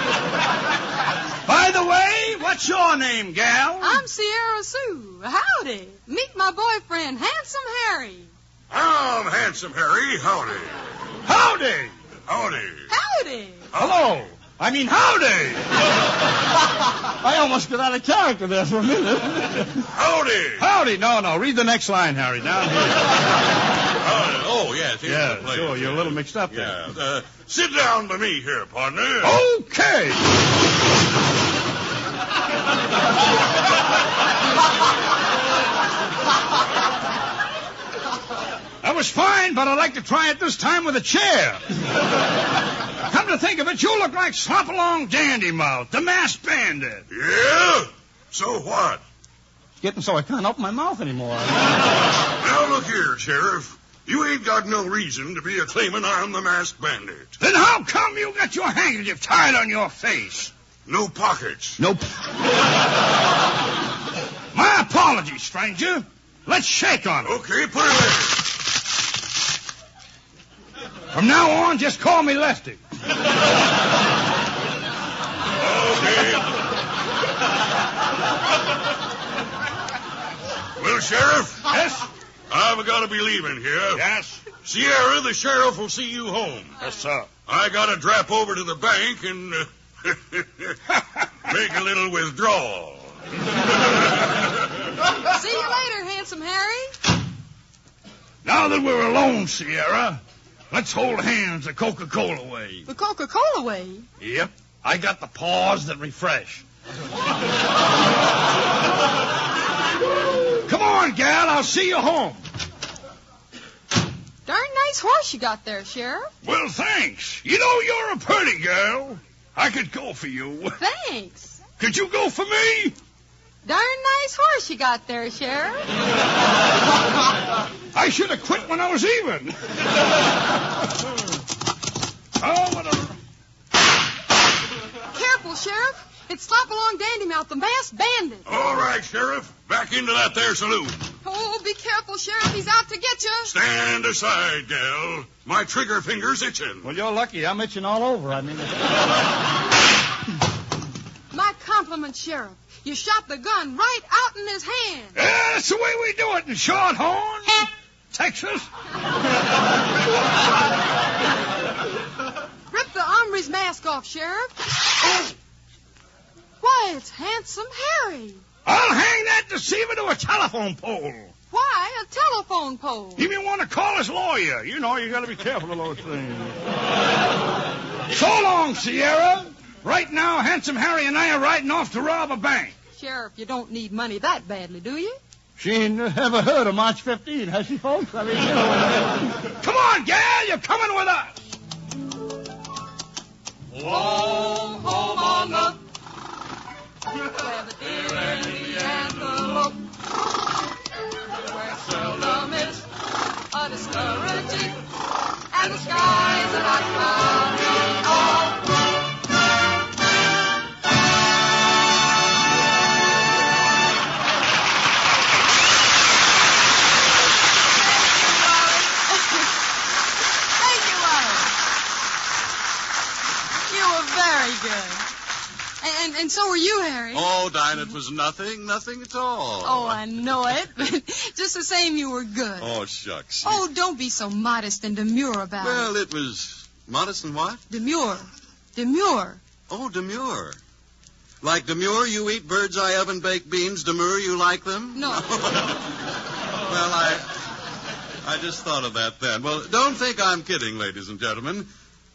Speaker 17: By the way, what's your name, gal?
Speaker 14: I'm Sierra Sue. Howdy. Meet my boyfriend, Handsome Harry.
Speaker 18: I'm Handsome Harry. Howdy.
Speaker 17: Howdy.
Speaker 18: Howdy.
Speaker 14: Howdy.
Speaker 17: Hello. I mean, howdy. I almost got out of character there for a minute.
Speaker 18: Howdy.
Speaker 17: Howdy. No. Read the next line, Harry. Down here.
Speaker 18: Oh, yes. Here's the place.
Speaker 17: Sure. You're a little mixed up there.
Speaker 18: Yeah. Sit down by me here, partner.
Speaker 17: Okay. That was fine, but I'd like to try it this time with a chair. Come to think of it, you look like Slop-along Dandy Mouth, the masked bandit.
Speaker 18: Yeah? So what?
Speaker 17: It's getting so I can't open my mouth anymore.
Speaker 18: Now, look here, Sheriff. You ain't got no reason to be a claiming I'm the masked bandit.
Speaker 17: Then how come you got your handkerchief tied on your face?
Speaker 18: No pockets.
Speaker 17: Nope. My apologies, stranger. Let's shake on it.
Speaker 18: Okay, put it there.
Speaker 17: From now on, just call me Lefty.
Speaker 18: Okay. Well, Sheriff?
Speaker 17: Yes?
Speaker 18: I've got to be leaving here.
Speaker 17: Yes?
Speaker 18: Sierra, the sheriff will see you home.
Speaker 17: Yes, sir.
Speaker 18: I got to drop over to the bank and make a little withdrawal.
Speaker 14: See you later, handsome Harry.
Speaker 17: Now that we're alone, Sierra, let's hold hands the Coca-Cola way.
Speaker 14: The Coca-Cola way?
Speaker 17: Yep. I got the paws that refresh. Come on, gal. I'll see you home.
Speaker 14: Darn nice horse you got there, Sheriff.
Speaker 17: Well, thanks. You know, you're a pretty girl. I could go for you.
Speaker 14: Thanks.
Speaker 17: Could you go for me?
Speaker 14: Darn nice horse you got there, Sheriff.
Speaker 17: I should have quit when I was even. Oh, what a...
Speaker 14: Careful, Sheriff. It's Slop-along Dandymouth, the masked bandit.
Speaker 18: All right, Sheriff. Back into that there saloon.
Speaker 14: Oh, be careful, Sheriff. He's out to get you.
Speaker 18: Stand aside, gal. My trigger finger's itching.
Speaker 17: Well, you're lucky. I'm itching all over. I mean...
Speaker 14: My compliments, Sheriff. You shot the gun right out in his hand.
Speaker 17: Yeah, that's the way we do it in Shorthorn, Texas.
Speaker 14: Rip the hombre's mask off, Sheriff. Oh. Why, it's handsome Harry.
Speaker 17: I'll hang that deceiver to a telephone pole.
Speaker 14: Why a telephone pole?
Speaker 17: He may want to call his lawyer. You know, you got to be careful of those things. So long, Sierra. Right now, Handsome Harry and I are riding off to rob a bank.
Speaker 14: Sheriff, you don't need money that badly, do you?
Speaker 17: She ain't ever heard of March 15, has she, folks? I mean, you know. Come on, gal, you're coming with us.
Speaker 3: Home, home on the where the deer and the antelope, where seldom is a discouraging, and the skies are not cloudy all.
Speaker 14: Very good. And so were you, Harry.
Speaker 1: Oh, Dinah, it was nothing at all.
Speaker 14: Oh, I know it. But just the same, you were good.
Speaker 1: Oh, shucks.
Speaker 14: Oh, don't be so modest and demure about it.
Speaker 1: Well, it was modest and what?
Speaker 14: Demure. Demure.
Speaker 1: Oh, demure. Like demure, you eat bird's eye oven baked beans. Demure, you like them?
Speaker 14: No.
Speaker 1: Well, I just thought of that then. Well, don't think I'm kidding, ladies and gentlemen.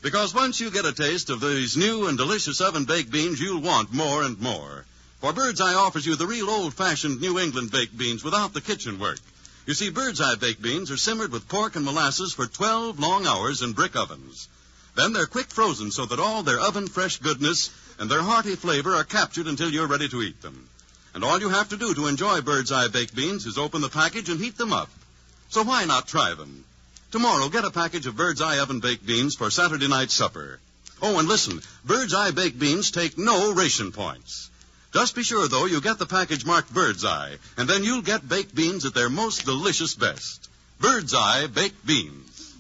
Speaker 1: Because once you get a taste of these new and delicious oven-baked beans, you'll want more and more. For Bird's Eye offers you the real old-fashioned New England baked beans without the kitchen work. You see, Bird's Eye baked beans are simmered with pork and molasses for 12 long hours in brick ovens. Then they're quick frozen so that all their oven-fresh goodness and their hearty flavor are captured until you're ready to eat them. And all you have to do to enjoy Bird's Eye baked beans is open the package and heat them up. So why not try them? Tomorrow, get a package of Bird's Eye oven-baked beans for Saturday night supper. Oh, and listen, Bird's Eye baked beans take no ration points. Just be sure, though, you get the package marked Bird's Eye, and then you'll get baked beans at their most delicious best. Bird's Eye baked beans.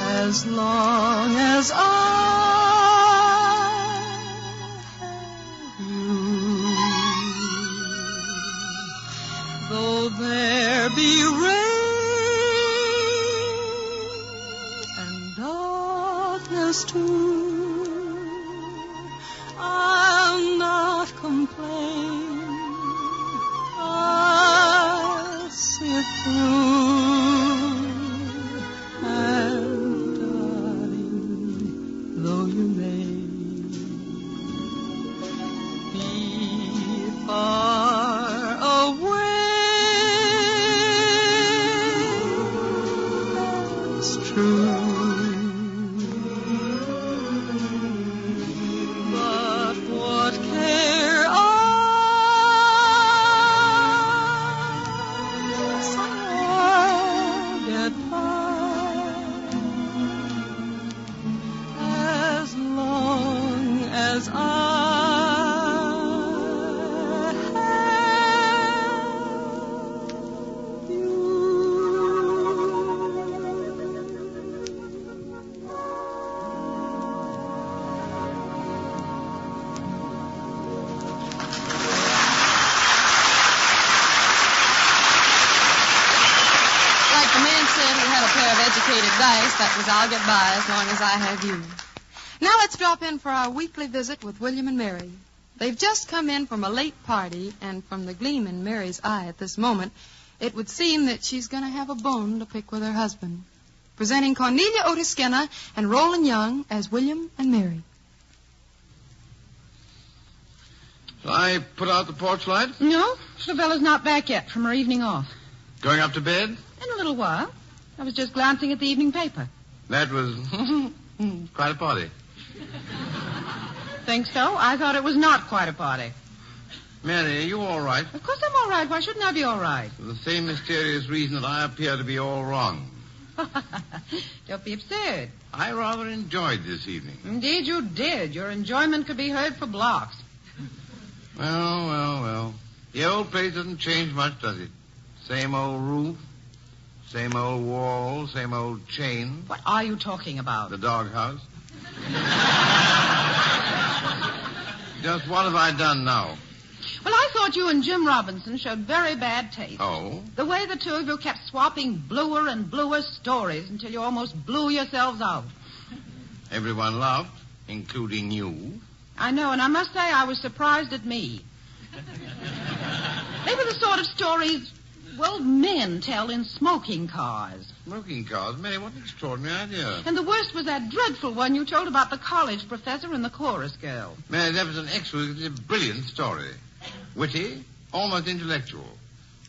Speaker 2: As long as I have you, though there be rain and darkness too, I'll not complain. I'll sit through. Though you may be far away, that's true.
Speaker 14: educated dice, that was I'll get by as long as I have you. Now let's drop in for our weekly visit with William and Mary. They've just come in from a late party, and from the gleam in Mary's eye at this moment, it would seem that she's going to have a bone to pick with her husband. Presenting Cornelia Otis Skinner and Roland Young as William and Mary.
Speaker 21: Shall I put out the porch light?
Speaker 19: No, Isabella's not back yet from her evening off.
Speaker 21: Going up to bed?
Speaker 19: In a little while. I was just glancing at the evening paper.
Speaker 21: That was quite a party.
Speaker 19: Think so? I thought it was not quite a party.
Speaker 21: Mary, are you all right?
Speaker 19: Of course I'm all right. Why shouldn't I be all right?
Speaker 21: For the same mysterious reason that I appear to be all wrong.
Speaker 19: Don't be absurd.
Speaker 21: I rather enjoyed this evening.
Speaker 19: Indeed you did. Your enjoyment could be heard for blocks.
Speaker 21: Well. The old place doesn't change much, does it? Same old roof, same old wall, same old chain.
Speaker 19: What are you talking about?
Speaker 21: The doghouse. Just what have I done now?
Speaker 19: Well, I thought you and Jim Robinson showed very bad taste.
Speaker 21: Oh?
Speaker 19: The way the two of you kept swapping bluer and bluer stories until you almost blew yourselves out.
Speaker 21: Everyone laughed, including you.
Speaker 19: I know, and I must say I was surprised at me. They were the sort of stories, well, men tell in smoking cars.
Speaker 21: Smoking cars? Mary, what an extraordinary idea.
Speaker 19: And the worst was that dreadful one you told about the college professor and the chorus girl.
Speaker 21: Mary, that was an exquisitely brilliant story. Witty, almost intellectual.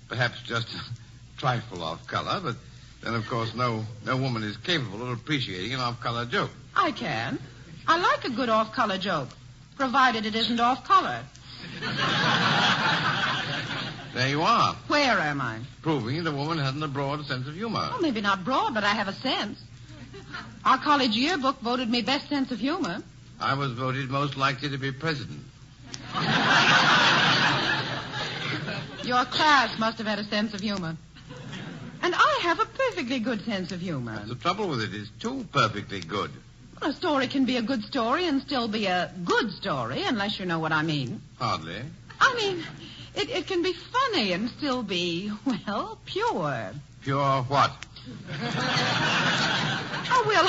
Speaker 21: Perhaps just a trifle off-color, but then, of course, no woman is capable of appreciating an off-color joke.
Speaker 19: I can. I like a good off-color joke, provided it isn't off-color.
Speaker 21: There you are.
Speaker 19: Where am I?
Speaker 21: Proving that a woman hasn't a broad sense of humor.
Speaker 19: Well, maybe not broad, but I have a sense. Our college yearbook voted me best sense of humor.
Speaker 21: I was voted most likely to be president.
Speaker 19: Your class must have had a sense of humor. And I have a perfectly good sense of humor.
Speaker 21: That's the trouble with it. It's too perfectly good.
Speaker 19: Well, a story can be a good story and still be a good story, unless you know what I mean.
Speaker 21: Hardly.
Speaker 19: I mean, it can be funny and still be, well, pure.
Speaker 21: Pure what?
Speaker 19: Oh, well,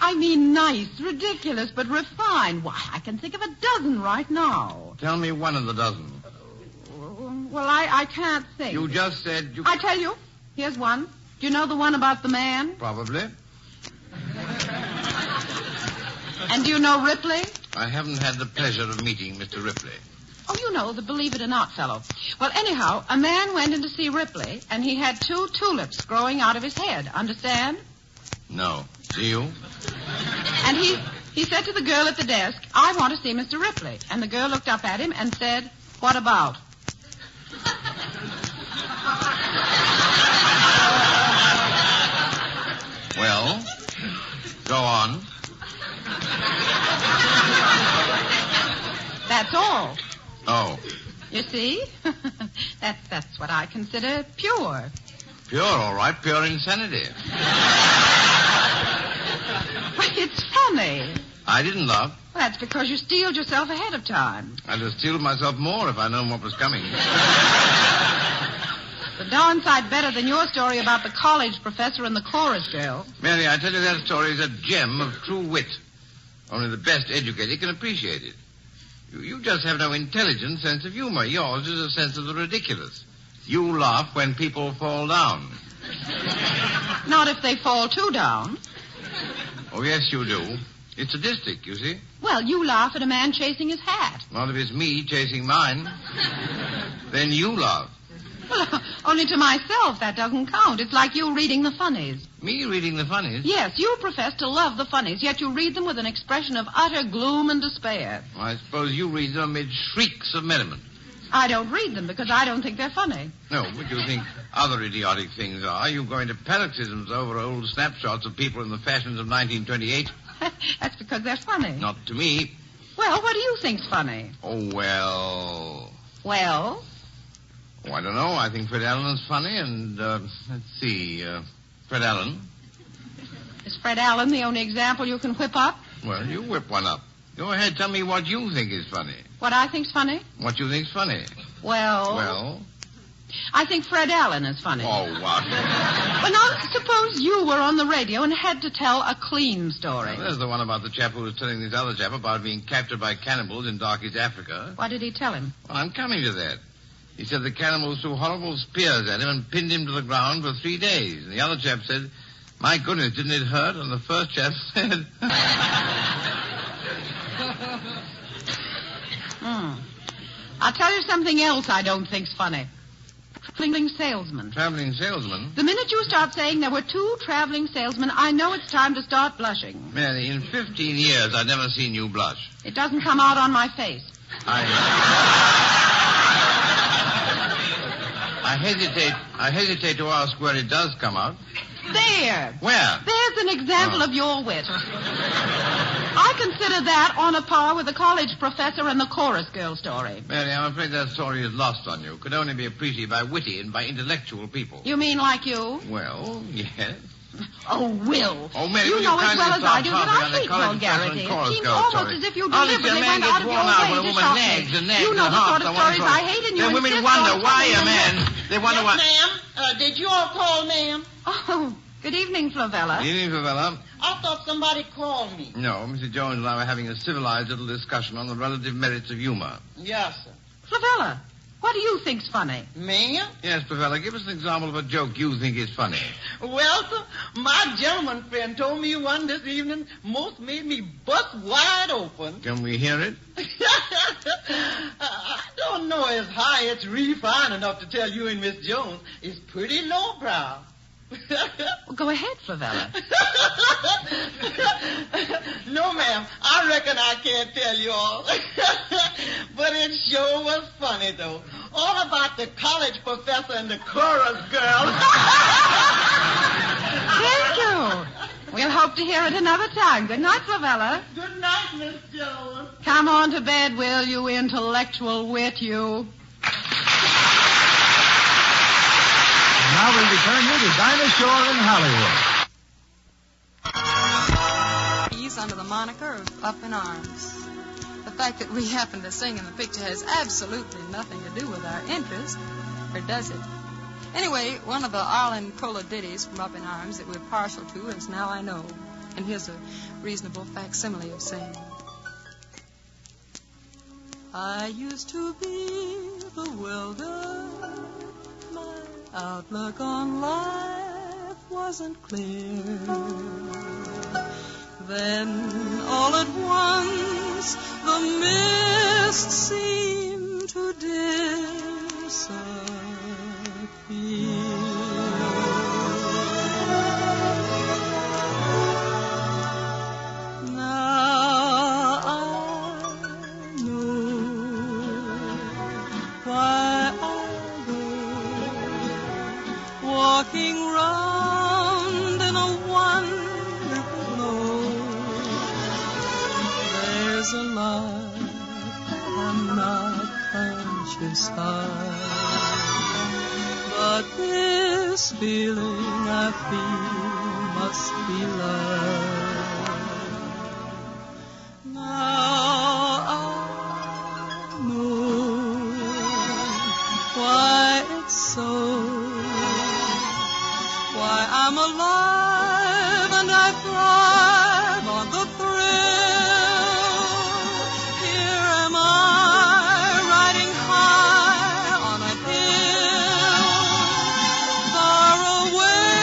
Speaker 19: I mean nice, ridiculous, but refined. Why, I can think of a dozen right now.
Speaker 21: Tell me one of the dozen.
Speaker 19: Well, I can't think.
Speaker 21: You just said you...
Speaker 19: I tell you, here's one. Do you know the one about the man?
Speaker 21: Probably.
Speaker 19: And do you know Ripley?
Speaker 21: I haven't had the pleasure of meeting Mr. Ripley.
Speaker 19: Oh, you know, the believe it or not fellow. Well, anyhow, a man went in to see Ripley, and he had 2 tulips growing out of his head. Understand?
Speaker 21: No. Do you?
Speaker 19: And he said to the girl at the desk, I want to see Mr. Ripley. And the girl looked up at him and said, what about?
Speaker 21: Well, go on.
Speaker 19: That's all.
Speaker 21: Oh.
Speaker 19: You see? That's what I consider pure.
Speaker 21: Pure, all right. Pure insanity.
Speaker 19: But it's funny.
Speaker 21: I didn't laugh.
Speaker 19: Well, that's because you steeled yourself ahead of time.
Speaker 21: I'd have steeled myself more if I'd known what was coming.
Speaker 19: The darn sight better than your story about the college professor and the chorus girl.
Speaker 21: Mary, I tell you that story is a gem of true wit. Only the best educated can appreciate it. You just have no intelligent sense of humor. Yours is a sense of the ridiculous. You laugh when people fall down.
Speaker 19: Not if they fall too down.
Speaker 21: Oh, yes, you do. It's sadistic, you see.
Speaker 19: Well, you laugh at a man chasing his hat.
Speaker 21: Not if it's me chasing mine. Then you laugh.
Speaker 19: Well, only to myself, that doesn't count. It's like you reading the funnies.
Speaker 21: Me reading the funnies?
Speaker 19: Yes, you profess to love the funnies, yet you read them with an expression of utter gloom and despair.
Speaker 21: Well, I suppose you read them amid shrieks of merriment.
Speaker 19: I don't read them because I don't think they're funny.
Speaker 21: No, but you think other idiotic things are. You go into paroxysms over old snapshots of people in the fashions of 1928.
Speaker 19: That's because they're funny.
Speaker 21: Not to me.
Speaker 19: Well, what do you think's funny?
Speaker 21: Oh, well...
Speaker 19: Well?
Speaker 21: Oh, I don't know. I think Fred Allen is funny, and, let's see, Fred Allen.
Speaker 19: Is Fred Allen the only example you can whip up?
Speaker 21: Well, you whip one up. Go ahead, tell me what you think is funny.
Speaker 19: What I think's funny?
Speaker 21: What you think's funny.
Speaker 19: Well...
Speaker 21: Well?
Speaker 19: I think Fred Allen is funny.
Speaker 21: Oh, what?
Speaker 19: Well, now, suppose you were on the radio and had to tell a clean story.
Speaker 21: Well, there's the one about the chap who was telling this other chap about being captured by cannibals in Dark East Africa.
Speaker 19: What did he tell him?
Speaker 21: Well, I'm coming to that. He said the cannibals threw horrible spears at him and pinned him to the ground for 3 days. And the other chap said, my goodness, didn't it hurt? And the first chap said...
Speaker 19: I'll tell you something else I don't think's funny. Traveling salesman.
Speaker 21: Traveling salesman?
Speaker 19: The minute you start saying there were 2 traveling salesmen, I know it's time to start blushing.
Speaker 21: Mary, in 15 years, I've never seen you blush.
Speaker 19: It doesn't come out on my face.
Speaker 21: I hesitate to ask where it does come out.
Speaker 19: There.
Speaker 21: Where?
Speaker 19: There's an example of your wit. I consider that on a par with the college professor and the chorus girl story.
Speaker 21: Mary, I'm afraid that story is lost on you. Could only be appreciated by witty and by intellectual people.
Speaker 19: You mean like you?
Speaker 21: Well, yes.
Speaker 19: Oh, Will.
Speaker 21: Oh, Mary,
Speaker 19: you know as well as I do that I hate vulgarity. It seems almost as if you deliberately went out of your way to shock me. You know the sort of stories I hate, and you
Speaker 21: women
Speaker 19: insist
Speaker 21: wonder
Speaker 19: on
Speaker 21: why
Speaker 19: telling
Speaker 21: a man... They wonder why...
Speaker 20: Ma'am, did you all call, ma'am?
Speaker 19: Oh, good evening, Flavella.
Speaker 21: Good evening, Flavella.
Speaker 20: I thought somebody called me.
Speaker 21: No, Mr. Jones and I were having a civilized little discussion on the relative merits of humor.
Speaker 20: Yes, sir.
Speaker 19: Flavella, what do you think's funny?
Speaker 20: Ma'am?
Speaker 21: Yes, Flavella, give us an example of a joke you think is funny.
Speaker 20: Well, sir, my gentleman friend told me one this evening most made me bust wide open.
Speaker 21: Can we hear it?
Speaker 20: I don't know as high it's refined enough to tell you and Miss Jones. It's pretty lowbrow.
Speaker 19: Well, go ahead, Flavella.
Speaker 20: No, ma'am. I reckon I can't tell you all. But it sure was funny, though. All about the college professor and the chorus girl.
Speaker 19: Thank you. We'll hope to hear it another time. Good night, Flavella.
Speaker 20: Good night, Miss Jones.
Speaker 19: Come on to bed, Will, you intellectual wit, you.
Speaker 17: Now we return you to Dinah Shore in Hollywood.
Speaker 14: He's under the moniker of Up in Arms. The fact that we happen to sing in the picture has absolutely nothing to do with our interest, or does it? Anyway, one of the Arlen Cola ditties from Up in Arms that we're partial to is Now I Know. And here's a reasonable facsimile of saying, I used to be bewildered. My outlook on life wasn't clear. Then, all at once, the mist seemed to disappear. Now I know why I go walking round in a wonderful glow. There's a life I'm not conscious of, but this feeling I feel must be love. Now I know why it's so, why I'm alive and I thrive on the thrill. Here am I, riding high on a hill, far away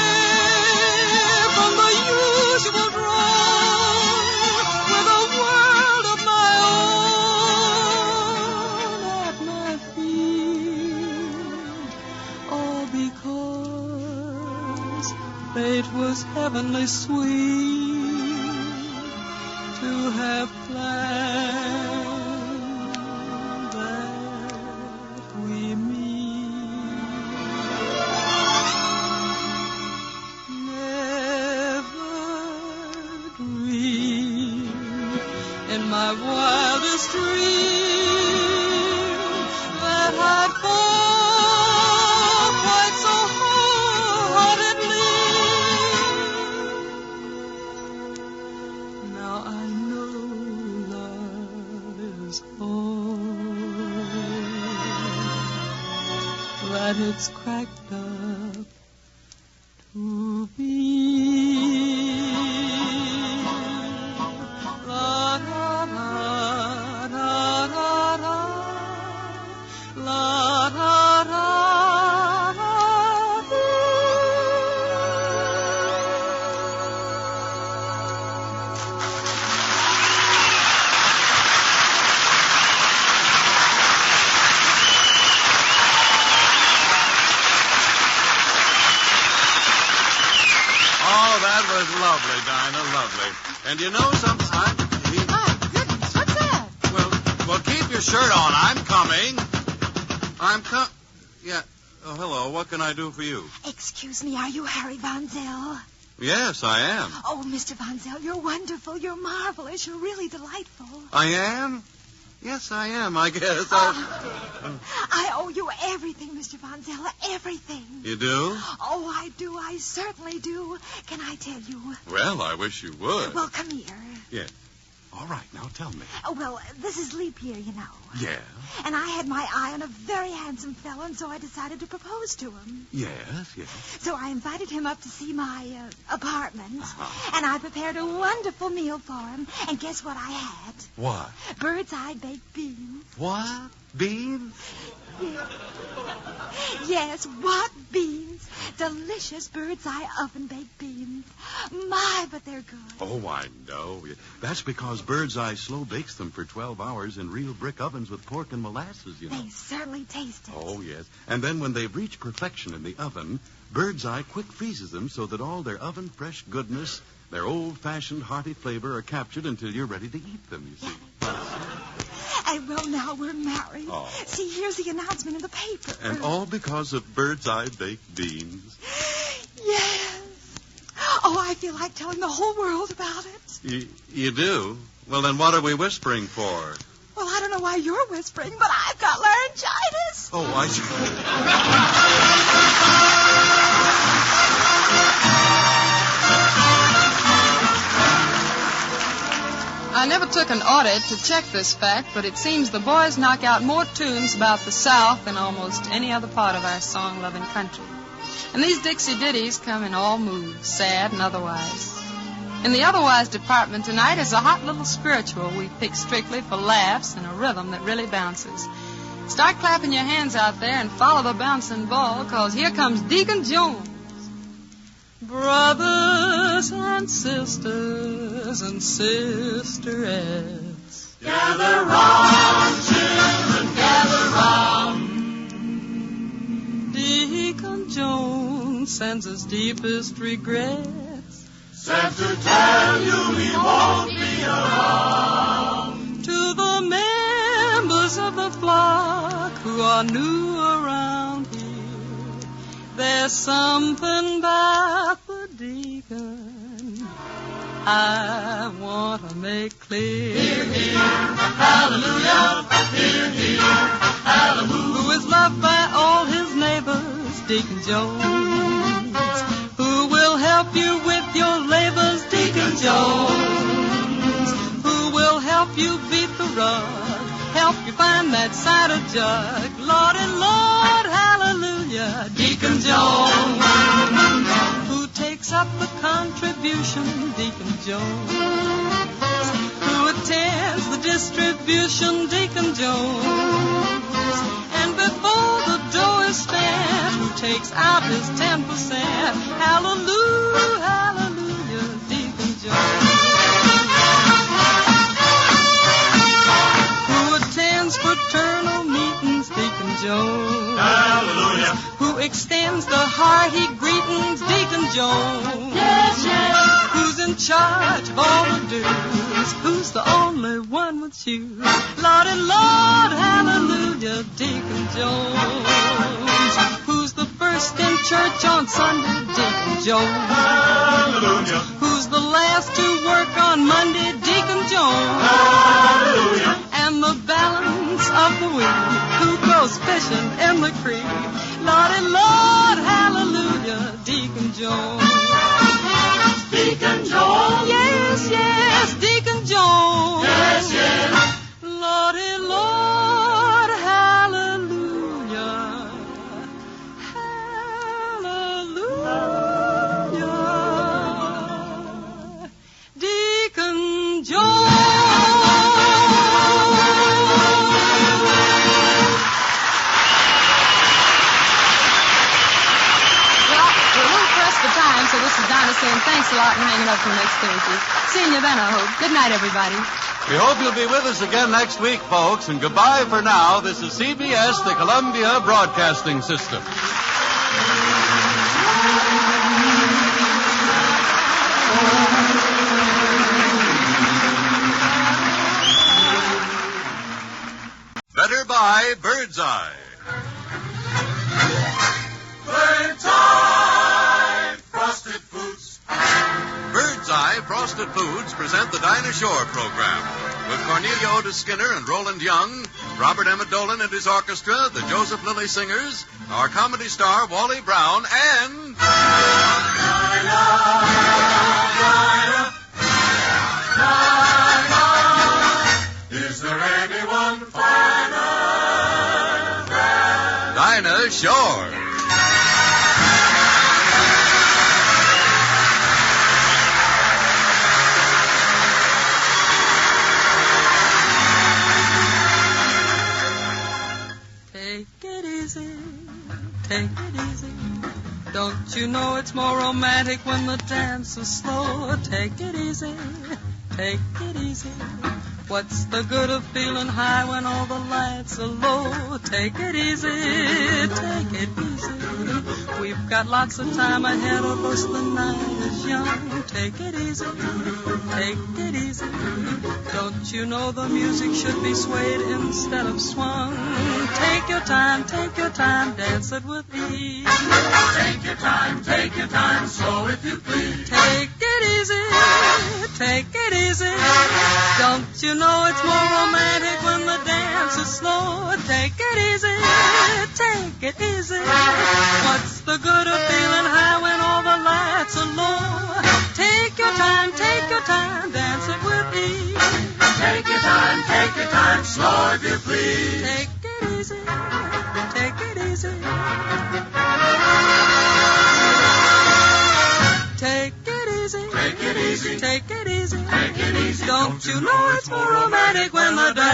Speaker 14: from the usual drone, with a world of my own at my feet. All because fate was heavenly sweet to have planned that we meet. Never dream in my wildest dream that I'd fall quite so wholeheartedly. Now I know love
Speaker 2: that it's cracked up to be. La da da da da da, la da da.
Speaker 1: That was lovely, Dinah, lovely. And you know, sometimes...
Speaker 14: My goodness, what's that?
Speaker 1: Well, keep your shirt on. I'm coming. Yeah. Oh, hello. What can I do for you?
Speaker 5: Excuse me, are you Harry Von Zell?
Speaker 1: Yes, I am.
Speaker 5: Oh, Mr. Von Zell, you're wonderful. You're marvelous. You're really delightful.
Speaker 1: I am? Yes, I am, I guess.
Speaker 5: I owe you everything, Mr. Von Zell, everything.
Speaker 1: You do?
Speaker 5: Oh, I do. I certainly do. Can I tell you?
Speaker 1: Well, I wish you would.
Speaker 5: Well, come here.
Speaker 1: Yeah. All right, now tell me.
Speaker 5: Oh, well, this is leap year, you know.
Speaker 1: Yeah?
Speaker 5: And I had my eye on a very handsome fellow, and so I decided to propose to him.
Speaker 1: Yes.
Speaker 5: So I invited him up to see my apartment,
Speaker 1: Uh-huh.
Speaker 5: and I prepared a wonderful meal for him. And guess what I had?
Speaker 1: What?
Speaker 5: Bird's eye baked beans.
Speaker 1: What? Beans?
Speaker 5: Yes, what beans? Delicious bird's eye oven baked beans. My, but they're good.
Speaker 1: Oh, I know. That's because Bird's Eye slow bakes them for 12 hours in real brick ovens with pork and molasses, you know.
Speaker 5: They certainly taste it.
Speaker 1: Oh, yes. And then when they've reached perfection in the oven, Bird's Eye quick freezes them so that all their oven-fresh goodness, their old-fashioned hearty flavor are captured until you're ready to eat them, you see.
Speaker 5: And well, now we're married.
Speaker 1: Oh.
Speaker 5: See, here's the announcement in the paper.
Speaker 1: And all because of Bird's Eye baked beans.
Speaker 5: Yes. Oh, I feel like telling the whole world about it.
Speaker 1: You do? Well, then what are we whispering for?
Speaker 5: Well, I don't know why you're whispering, but I've got laryngitis.
Speaker 1: Oh, I see.
Speaker 14: I never took an audit to check this fact, but it seems the boys knock out more tunes about the South than almost any other part of our song-loving country. And these Dixie ditties come in all moods, sad and otherwise. In the otherwise department tonight is a hot little spiritual we picked strictly for laughs and a rhythm that really bounces. Start clapping your hands out there and follow the bouncing ball, 'cause here comes Deacon Jones. Brothers and sisters and sisterettes,
Speaker 3: gather round, children, gather round.
Speaker 14: Deacon Jones sends his deepest regrets.
Speaker 3: Sent to tell you he won't be around.
Speaker 14: To the members of the flock who are new around here, there's something about the deacon I want to make clear.
Speaker 3: Hear, hear, hallelujah, hear, hear, hallelujah.
Speaker 14: Who is loved by all his neighbors, Deacon Jones. Who will help you with your labors, Deacon Jones. Who will help you beat the rug, help you find that cider jug. Lord and Lord, hallelujah, Deacon Jones. Who takes up the contribution, Deacon Jones. Who attends the distribution, Deacon Jones. And before the dough is spent, who takes out his 10%. Hallelujah, hallelujah, Deacon Jones. Who attends fraternal meetings, Deacon Jones.
Speaker 3: Hallelujah.
Speaker 14: Who extends the hearty greetings, Deacon Jones.
Speaker 3: Yes, yes.
Speaker 14: Who's in charge of all the dues? Who's the only one with shoes? Lord and Lord, hallelujah, Deacon Jones. Who's the first in church on Sunday, Deacon Jones.
Speaker 3: Hallelujah.
Speaker 14: Who's the last to work on Monday, Deacon Jones.
Speaker 3: Hallelujah.
Speaker 14: And the balance of the week, who goes fishing in the creek? Lord and Lord, hallelujah, Deacon Jones.
Speaker 3: Deacon Jones.
Speaker 14: Yes, yes, Deacon Jones.
Speaker 3: Yes, yes.
Speaker 14: Lordy, Lord, hallelujah. soon. Thanks a lot for hanging up till next Thursday. Seeing you then, I hope. Good night, everybody.
Speaker 1: We hope you'll be with us again next week, folks. And goodbye for now. This is CBS, the Columbia Broadcasting System. Better buy Bird's Eye. Bird's Eye Frosted Foods. Bird's Eye Frosted Foods present the Dinah Shore program with Cornelia Otis Skinner and Roland Young, Robert Emmett Dolan and his orchestra, the Joseph Lilly Singers, our comedy star Wally Brown, and is there anyone finer than Dinah Shore?
Speaker 2: Take it easy. Don't you know it's more romantic when the dance is slow? Take it easy. Take it easy. What's the good of feeling high when all the lights are low? Take it easy. Take it easy. We've got lots of time ahead of us. The night is young. Take it easy. Take it easy. Don't you know the music should be swayed instead of swung? Take your time, dance it with ease. Take your time, slow if you please. Take it easy, take it easy. Don't you know it's more romantic when the dance is slow? Take it easy, take it easy. What's the good of feeling high when all the lights are low? Take your time, dance it with ease. Take your time, slow if you please. Take it easy, take it easy. Take it easy, take it easy, take it easy, take it easy. Don't you know it's more romantic when the dance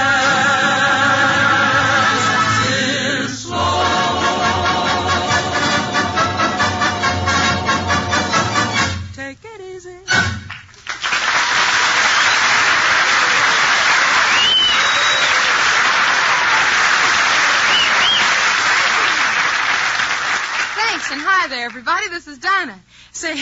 Speaker 2: is slow? Take it easy. And hi there, everybody. This is Dinah. Say,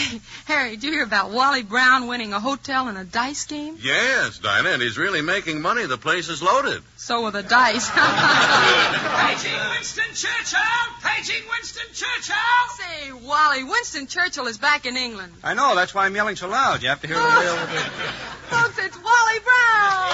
Speaker 2: Harry, did you hear about Wally Brown winning a hotel in a dice game?
Speaker 1: Yes, Dinah, and he's really making money. The place is loaded.
Speaker 2: So are the dice.
Speaker 3: Paging Winston Churchill! Paging Winston Churchill!
Speaker 2: Say, Wally, Winston Churchill is back in England.
Speaker 17: I know. That's why I'm yelling so loud. You have to hear the real...
Speaker 2: Folks, it's Wally Brown!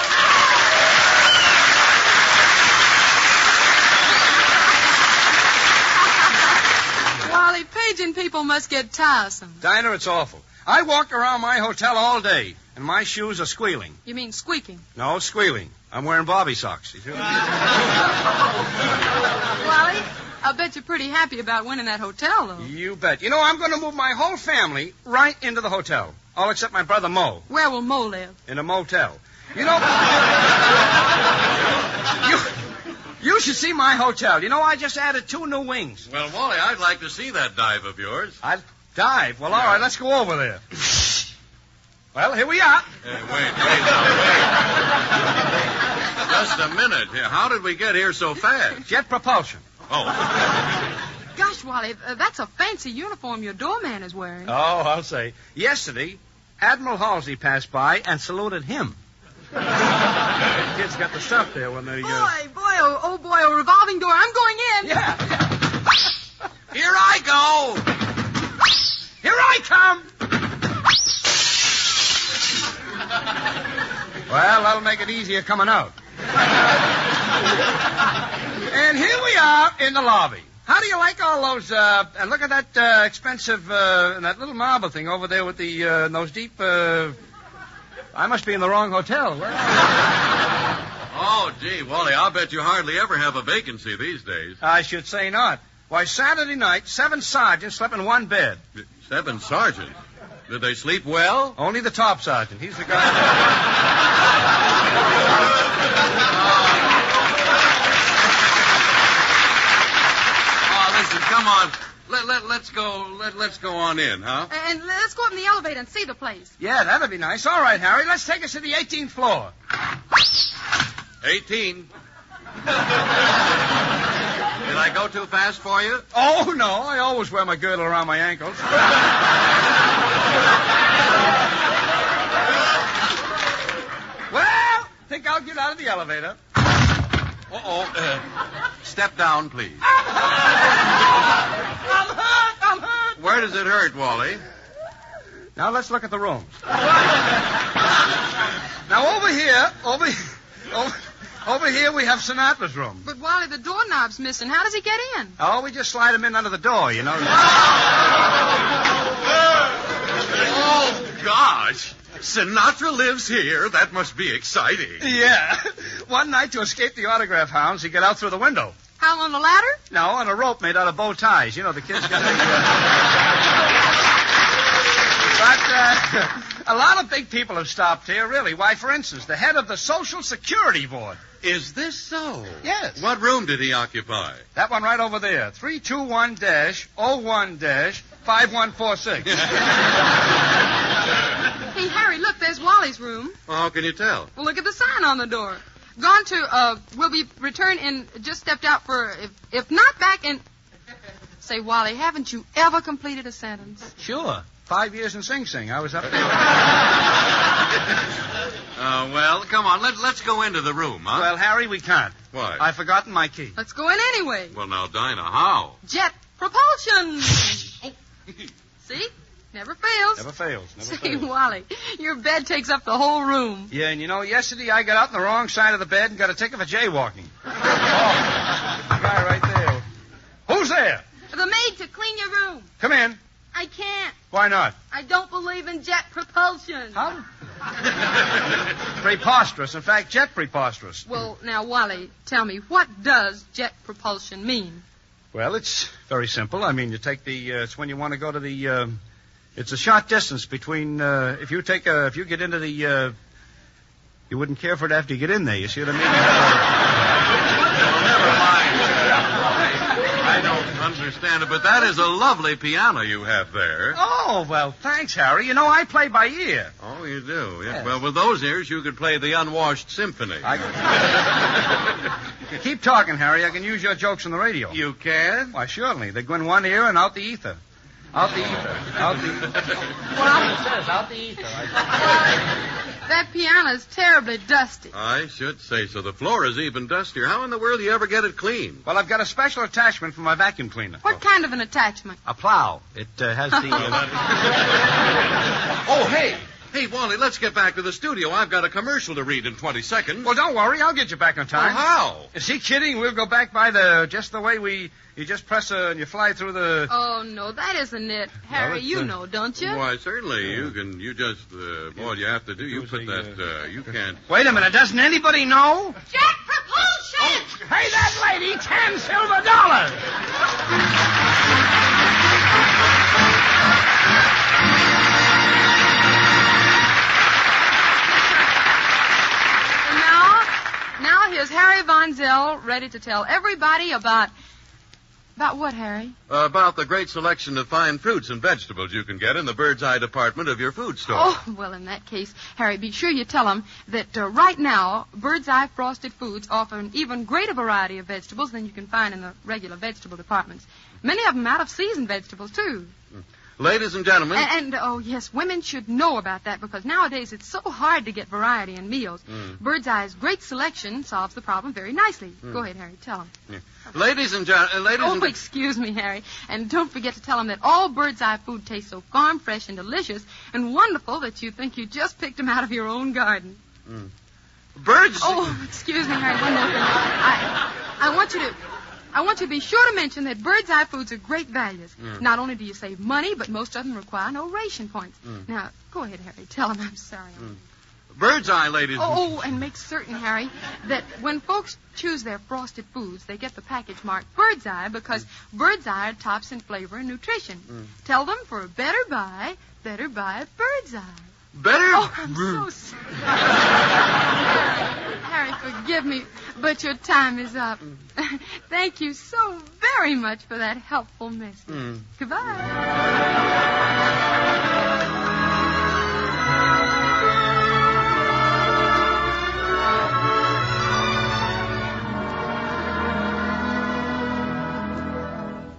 Speaker 2: Wally, paging people must get tiresome.
Speaker 17: Dinah, it's awful. I walk around my hotel all day, and my shoes are squealing.
Speaker 2: You mean squeaking?
Speaker 17: No, squealing. I'm wearing Bobby socks.
Speaker 2: Wally, I bet you're pretty happy about winning that hotel, though.
Speaker 17: You bet. You know, I'm going to move my whole family right into the hotel, all except my brother Mo.
Speaker 2: Where will Mo live?
Speaker 17: In a motel. You know... You should see my hotel. You know, I just added 2 new wings.
Speaker 1: Well, Wally, I'd like to see that dive of yours.
Speaker 17: Dive? Well, all right, let's go over there. Well, here we are.
Speaker 1: Wait. Just a minute. How did we get here so fast?
Speaker 17: Jet propulsion.
Speaker 1: Oh.
Speaker 2: Gosh, Wally, that's a fancy uniform your doorman is wearing.
Speaker 17: Oh, I'll say. Yesterday, Admiral Halsey passed by and saluted him. Kids got the stuff there when they...
Speaker 2: Oh, boy, a revolving door. I'm going in.
Speaker 17: Yeah. Here I go. Here I come. Well, that'll make it easier coming out. And here we are in the lobby. How do you like all those, and look at that expensive, that little marble thing over there with the, those deep, I must be in the wrong hotel.
Speaker 1: Oh, gee, Wally, I'll bet you hardly ever have a vacancy these days.
Speaker 17: I should say not. Why, Saturday night, 7 sergeants slept in one bed.
Speaker 1: 7 sergeants? Did they sleep well?
Speaker 17: Only the top sergeant. He's the guy.
Speaker 1: Oh, listen, come on. Let's go on in, huh?
Speaker 14: And let's go up in the elevator and see the place.
Speaker 17: Yeah, that'd be nice. All right, Harry, let's take us to the 18th floor.
Speaker 1: 18. Did I go too fast for you?
Speaker 17: Oh, no. I always wear my girdle around my ankles. Well, I think I'll get out of the elevator.
Speaker 1: Step down, please.
Speaker 17: I'm hurt.
Speaker 1: Where does it hurt, Wally?
Speaker 17: Now, let's look at the rooms. Now, over here, we have Sinatra's room.
Speaker 14: But, Wally, the doorknob's missing. How does he get in?
Speaker 17: Oh, we just slide him in under the door, you know.
Speaker 1: Oh, gosh. Sinatra lives here. That must be exciting.
Speaker 17: Yeah. One night, to escape the autograph hounds, he got out through the window.
Speaker 14: How, on the ladder?
Speaker 17: No, on a rope made out of bow ties. You know, the kids got But a lot of big people have stopped here, really. Why, for instance, the head of the Social Security Board.
Speaker 1: Is this so?
Speaker 17: Yes.
Speaker 1: What room did he occupy?
Speaker 17: That one right over there. 321-01-5146.
Speaker 14: Hey, Harry, look, there's Wally's room.
Speaker 1: Well, how can you tell?
Speaker 14: Well, look at the sign on the door. Gone to, will be returned in, just stepped out for, if not back in... Say, Wally, haven't you ever completed a sentence?
Speaker 17: Sure. 5 years in Sing Sing. I was up there.
Speaker 1: Well, come on. Let's go into the room, huh?
Speaker 17: Well, Harry, we can't.
Speaker 1: Why?
Speaker 17: I've forgotten my key.
Speaker 14: Let's go in anyway.
Speaker 1: Well, now, Dinah, how?
Speaker 14: Jet propulsion. See? Never fails.
Speaker 17: Never fails.
Speaker 14: Say, Wally, your bed takes up the whole room.
Speaker 17: Yeah, and you know, yesterday I got out on the wrong side of the bed and got a ticket for jaywalking. Oh, the guy right there. Who's there?
Speaker 14: The maid to clean your room.
Speaker 17: Come in.
Speaker 14: I can't.
Speaker 17: Why not?
Speaker 14: I don't believe in jet propulsion.
Speaker 17: Huh? Preposterous. In fact, jet preposterous.
Speaker 14: Well, now, Wally, tell me, what does jet propulsion mean?
Speaker 17: Well, it's very simple. I mean, you take the, it's when you want to go to the, it's a short distance between, if you get into the, you wouldn't care for it after you get in there. You see what I mean?
Speaker 1: Never mind. I don't understand it, but that is a lovely piano you have there.
Speaker 17: Oh, well, thanks, Harry. You know, I play by ear.
Speaker 1: Oh, you do? Yeah.
Speaker 17: Yes.
Speaker 1: Well, with those ears, you could play the Unwashed Symphony.
Speaker 17: Keep talking, Harry. I can use your jokes on the radio.
Speaker 1: You can?
Speaker 17: Why, surely. They go in one ear and out the ether. Out the ether. Out the ether.
Speaker 14: Well,
Speaker 17: it says out the ether.
Speaker 14: that piano's terribly dusty.
Speaker 1: I should say so. The floor is even dustier. How in the world do you ever get it clean?
Speaker 17: Well, I've got a special attachment for my vacuum cleaner.
Speaker 14: What kind of an attachment?
Speaker 17: A plow. It has the...
Speaker 1: Oh, hey. Hey, Wally, let's get back to the studio. I've got a commercial to read in 20 seconds.
Speaker 17: Well, don't worry. I'll get you back on time.
Speaker 1: Well, how?
Speaker 17: Is he kidding? We'll go back by just the way you just press and you fly through the...
Speaker 14: Oh, no, that isn't it. Harry, you know, don't you?
Speaker 1: Why, certainly. You have to do, you put that, you can't...
Speaker 17: Wait a minute. Doesn't anybody know?
Speaker 5: Jet propulsion!
Speaker 17: Oh, pay that lady $10 silver.
Speaker 14: Now here's Harry Von Zell ready to tell everybody about what, Harry?
Speaker 1: About the great selection of fine fruits and vegetables you can get in the Bird's Eye department of your food store.
Speaker 14: Oh, well, in that case, Harry, be sure you tell them that right now, Bird's Eye Frosted Foods offer an even greater variety of vegetables than you can find in the regular vegetable departments. Many of them out-of-season vegetables, too.
Speaker 1: Ladies and gentlemen.
Speaker 14: And oh, yes, women should know about that because nowadays it's so hard to get variety in meals. Bird's Eye's great selection solves the problem very nicely. Go ahead, Harry, tell them.
Speaker 1: Yeah. Ladies and gentlemen.
Speaker 14: Excuse me, Harry. And don't forget to tell them that all Bird's Eye food tastes so farm fresh and delicious and wonderful that you think you just picked them out of your own garden.
Speaker 1: Bird's...
Speaker 14: Oh, excuse me, Harry, one more thing. I want you to be sure to mention that Bird's Eye foods are great values. Not only do you save money, but most of them require no ration points. Now, go ahead, Harry. Tell them I'm sorry.
Speaker 1: Bird's Eye, ladies.
Speaker 14: Oh, and make certain, Harry, that when folks choose their frosted foods, they get the package marked Bird's Eye because Bird's Eye are tops in flavor and nutrition. Tell them for a better buy Bird's Eye.
Speaker 1: Better?
Speaker 14: Oh, I'm so sorry. Harry, forgive me, but your time is up. Thank you so very much for that helpful message. Goodbye.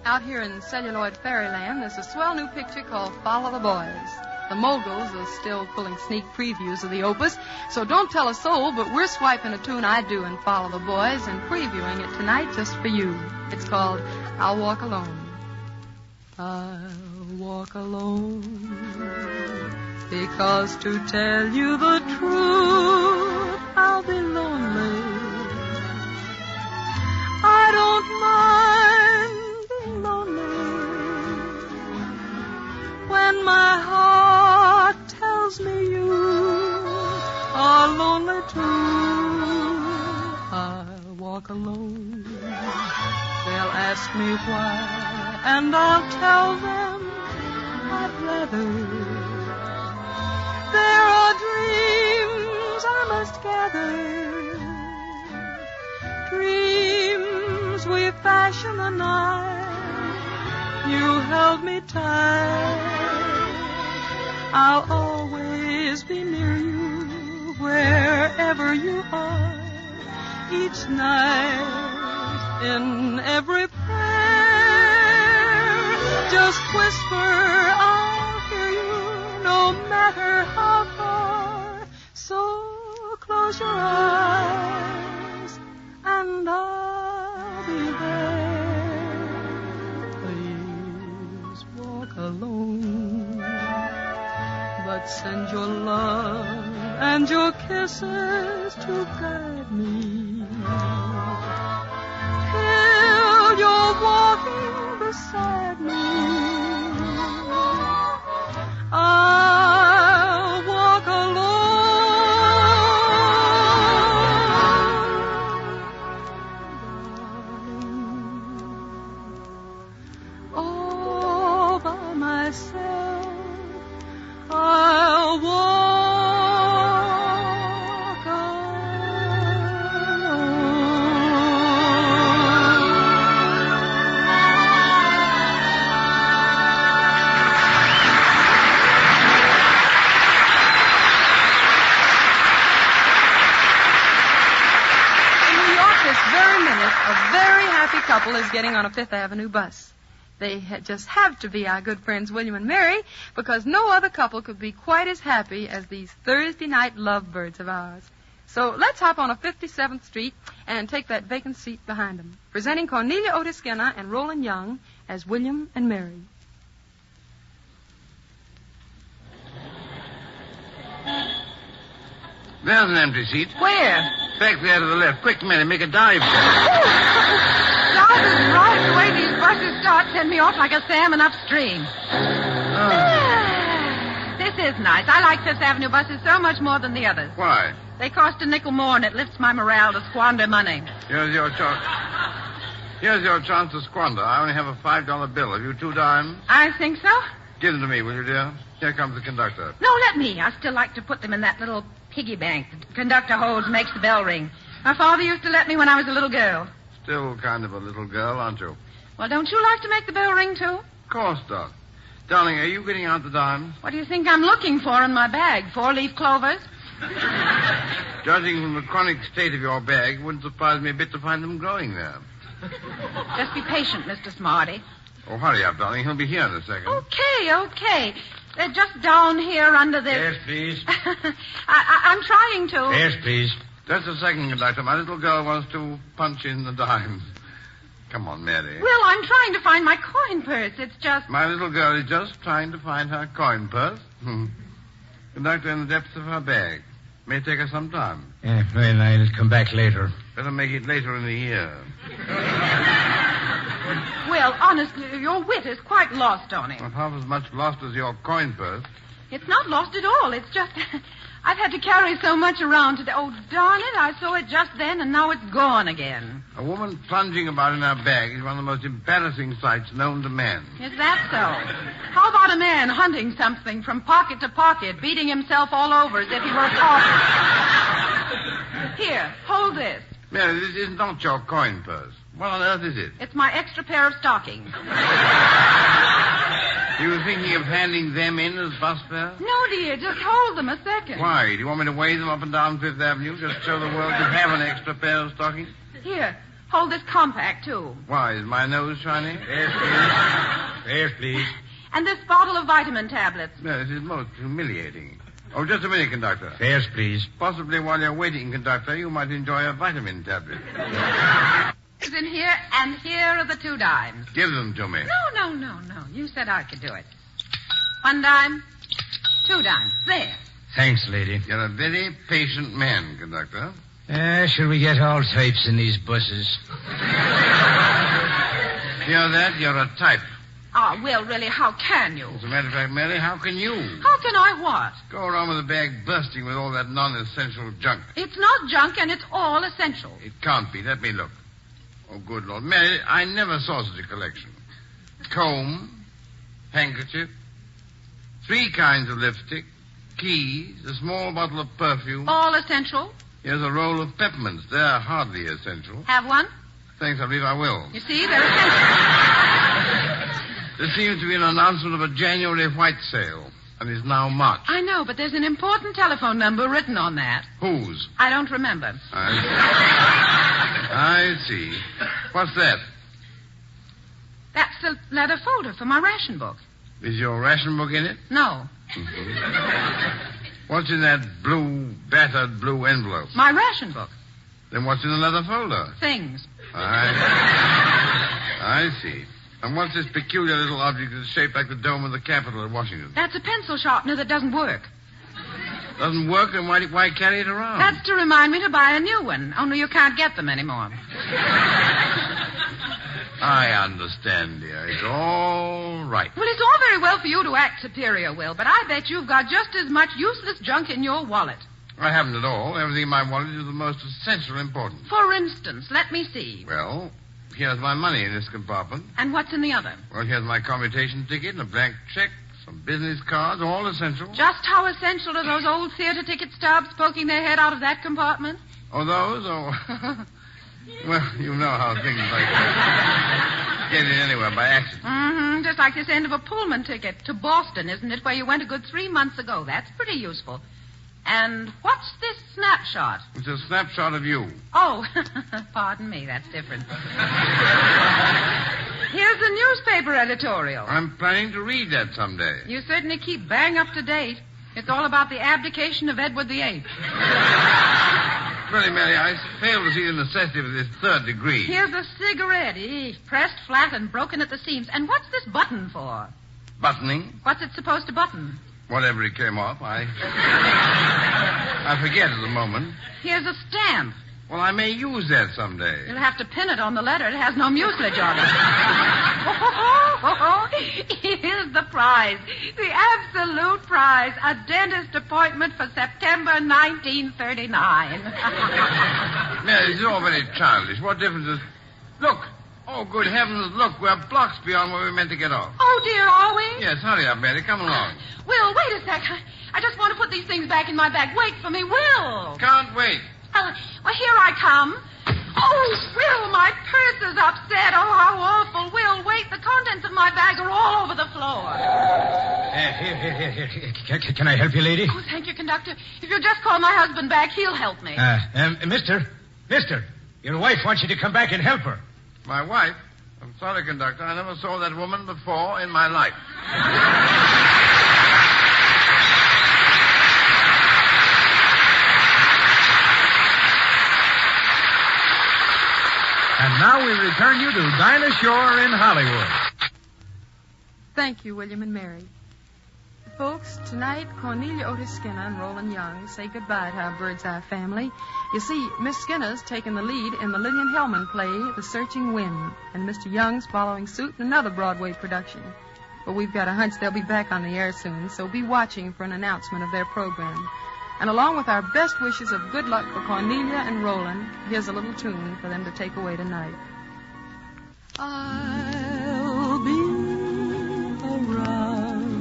Speaker 14: Out here in celluloid fairyland, there's a swell new picture called Follow the Boys. The moguls are still pulling sneak previews of the opus, so don't tell a soul, but we're swiping a tune I do in Follow the Boys and previewing it tonight just for you. It's called I'll Walk Alone. I'll walk alone, because to tell you the truth, I'll be lonely. I don't mind being lonely when my heart tells me you are lonely too. I'll walk alone. They'll ask me why, and I'll tell them I'd rather. There are dreams I must gather, dreams we fashion the night. You held me tight. I'll always be near you, wherever you are, each night, in every prayer. Just whisper, I'll hear you, no matter how far. So close your eyes, and I'll be there. Please walk alone, but send your love and your kisses to guide me. Till you're walking beside me, I'll walk alone, all by myself. I'll walk couple is getting on a Fifth Avenue bus. They just have to be our good friends William and Mary, because no other couple could be quite as happy as these Thursday night lovebirds of ours. So let's hop on a 57th Street and take that vacant seat behind them, presenting Cornelia Otis Skinner and Roland Young as William and Mary.
Speaker 21: There's an empty seat.
Speaker 19: Where?
Speaker 21: Back there to the left. Quick, Mary, make a dive.
Speaker 19: Dive is right. The way these buses start send me off like a salmon upstream. This is nice. I like Fifth Avenue buses so much more than the others.
Speaker 21: Why?
Speaker 19: They cost a nickel more, and it lifts my morale to squander money.
Speaker 21: Here's your chance to squander. I only have a $5 bill. Have you 2 dimes?
Speaker 19: I think so.
Speaker 21: Give them to me, will you, dear? Here comes the conductor.
Speaker 19: No, let me. I still like to put them in that little piggy bank the conductor holds and makes the bell ring. My father used to let me when I was a little girl.
Speaker 21: Still kind of a little girl, aren't you?
Speaker 19: Well, don't you like to make the bell ring, too?
Speaker 21: Of course, Doc. Darling, are you getting out the dimes?
Speaker 19: What do you think I'm looking for in my bag? 4-leaf clovers?
Speaker 21: Judging from the chronic state of your bag, wouldn't surprise me a bit to find them growing there.
Speaker 19: Just be patient, Mr. Smarty.
Speaker 21: Oh, hurry up, darling. He'll be here in a second.
Speaker 19: Okay. They're just down here under this.
Speaker 21: Yes, please.
Speaker 19: I'm trying to.
Speaker 21: Yes, please. Just a second, conductor. My little girl wants to punch in the dimes. Come on, Mary.
Speaker 19: Will, I'm trying to find my coin purse. It's just...
Speaker 21: My little girl is just trying to find her coin purse. Conductor, in the depths of her bag. May take her some time.
Speaker 4: Well, I'll come back later.
Speaker 21: Better make it later in the year.
Speaker 19: Will, honestly, your wit is quite lost on it.
Speaker 21: Not half as much lost as your coin purse.
Speaker 19: It's not lost at all. It's just... I've had to carry so much around today. Oh, darn it, I saw it just then, and now it's gone again.
Speaker 21: A woman plunging about in her bag is one of the most embarrassing sights known to man.
Speaker 19: Is that so? How about a man hunting something from pocket to pocket, beating himself all over as if he were a pauper? Here, hold this.
Speaker 21: Mary, this is not your coin purse. What on earth is it?
Speaker 19: It's my extra pair of stockings.
Speaker 21: You were thinking of handing them in as bus fare?
Speaker 19: No, dear, just hold them a second.
Speaker 21: Why? Do you want me to wave them up and down Fifth Avenue just to show the world you have an extra pair of stockings?
Speaker 19: Here, hold this compact, too.
Speaker 21: Why, is my nose shiny?
Speaker 4: Yes, please. Yes, please.
Speaker 19: And this bottle of vitamin tablets.
Speaker 21: Yes, it is most humiliating. Oh, just a minute, conductor.
Speaker 4: Fares, please.
Speaker 21: Possibly while you're waiting, conductor, you might enjoy a vitamin tablet.
Speaker 19: It's in here, and here are the 2 dimes.
Speaker 21: Give them to me.
Speaker 19: No. You said I could do it. 1 dime, 2 dimes. There.
Speaker 4: Thanks, lady.
Speaker 21: You're a very patient man, conductor.
Speaker 4: Shall we get all types in these buses?
Speaker 21: Hear that? You're a type.
Speaker 19: Oh, Will, really, how can you?
Speaker 21: As a matter of fact, Mary, how can you?
Speaker 19: How can I what?
Speaker 21: Go around with a bag bursting with all that non-essential junk.
Speaker 19: It's not junk, and it's all essential.
Speaker 21: It can't be. Let me look. Oh, good Lord. Mary, I never saw such a collection. Comb, handkerchief, 3 kinds of lipstick, keys, a small bottle of perfume.
Speaker 19: All essential?
Speaker 21: Here's a roll of peppermints. They're hardly essential.
Speaker 19: Have one?
Speaker 21: Thanks, I believe I will.
Speaker 19: You see, they're essential.
Speaker 21: There seems to be an announcement of a January white sale, and it's now March.
Speaker 19: I know, but there's an important telephone number written on that.
Speaker 21: Whose?
Speaker 19: I don't remember.
Speaker 21: I see. What's that?
Speaker 19: That's the leather folder for my ration book.
Speaker 21: Is your ration book in it?
Speaker 19: No.
Speaker 21: Mm-hmm. What's in that battered blue envelope?
Speaker 19: My ration book.
Speaker 21: Then what's in the leather folder?
Speaker 19: Things.
Speaker 21: I see. And what's this peculiar little object that's shaped like the dome of the Capitol at Washington?
Speaker 19: That's a pencil sharpener that doesn't work.
Speaker 21: Doesn't work? Then why carry it around?
Speaker 19: That's to remind me to buy a new one, only you can't get them anymore.
Speaker 21: I understand, dear. It's all right.
Speaker 19: Well, it's all very well for you to act superior, Will, but I bet you've got just as much useless junk in your wallet.
Speaker 21: I haven't at all. Everything in my wallet is of the most essential importance.
Speaker 19: For instance, let me see.
Speaker 21: Well, here's my money in this compartment.
Speaker 19: And what's in the other?
Speaker 21: Well, here's my commutation ticket and a blank check, some business cards, all essential.
Speaker 19: Just how essential are those old theater ticket stubs poking their head out of that compartment?
Speaker 21: Oh, those? Oh, well, you know how things like that get in anywhere by accident.
Speaker 19: Mm-hmm. Just like this end of a Pullman ticket to Boston, isn't it, where you went a good 3 months ago? That's pretty useful. And what's this snapshot?
Speaker 21: It's a snapshot of you.
Speaker 19: Oh, pardon me, that's different. Here's the newspaper editorial.
Speaker 21: I'm planning to read that someday.
Speaker 19: You certainly keep bang up to date. It's all about the abdication of Edward VIII.
Speaker 21: Really, Mary, I fail to see the necessity of this 3rd degree.
Speaker 19: Here's a cigarette, pressed flat and broken at the seams. And what's this button for?
Speaker 21: Buttoning?
Speaker 19: What's it supposed to button?
Speaker 21: Whatever it came off, I forget at the moment.
Speaker 19: Here's a stamp.
Speaker 21: Well, I may use that someday.
Speaker 19: You'll have to pin it on the letter. It has no mucilage on it. Here's the prize. The absolute prize. A dentist appointment for September 1939.
Speaker 21: Mary, this is all very childish. What difference is... Look. Oh, good heavens, look. We're blocks beyond where we meant to get off.
Speaker 19: Oh, dear, are we?
Speaker 21: Yes, hurry up, Mary. Come along.
Speaker 19: Will, wait a sec. I just want to put these things back in my bag. Wait for me, Will.
Speaker 21: Can't wait.
Speaker 19: Well, here I come. Oh, Will, my purse is upset. Oh, how awful. Will, wait. The contents of my bag are all over the floor.
Speaker 4: Here. Can I help you, lady?
Speaker 19: Oh, thank you, conductor. If you'll just call my husband back, he'll help me.
Speaker 4: Mister, your wife wants you to come back and help her.
Speaker 21: My wife? I'm sorry, conductor. I never saw that woman before in my life.
Speaker 17: And now we return you to Dinah Shore in Hollywood.
Speaker 14: Thank you, William and Mary. Folks, tonight, Cornelia Otis Skinner and Roland Young say goodbye to our Bird's Eye family. You see, Miss Skinner's taken the lead in the Lillian Hellman play, The Searching Wind, and Mr. Young's following suit in another Broadway production. But we've got a hunch they'll be back on the air soon, so be watching for an announcement of their program. And along with our best wishes of good luck for Cornelia and Roland, here's a little tune for them to take away tonight.
Speaker 2: I'll be around,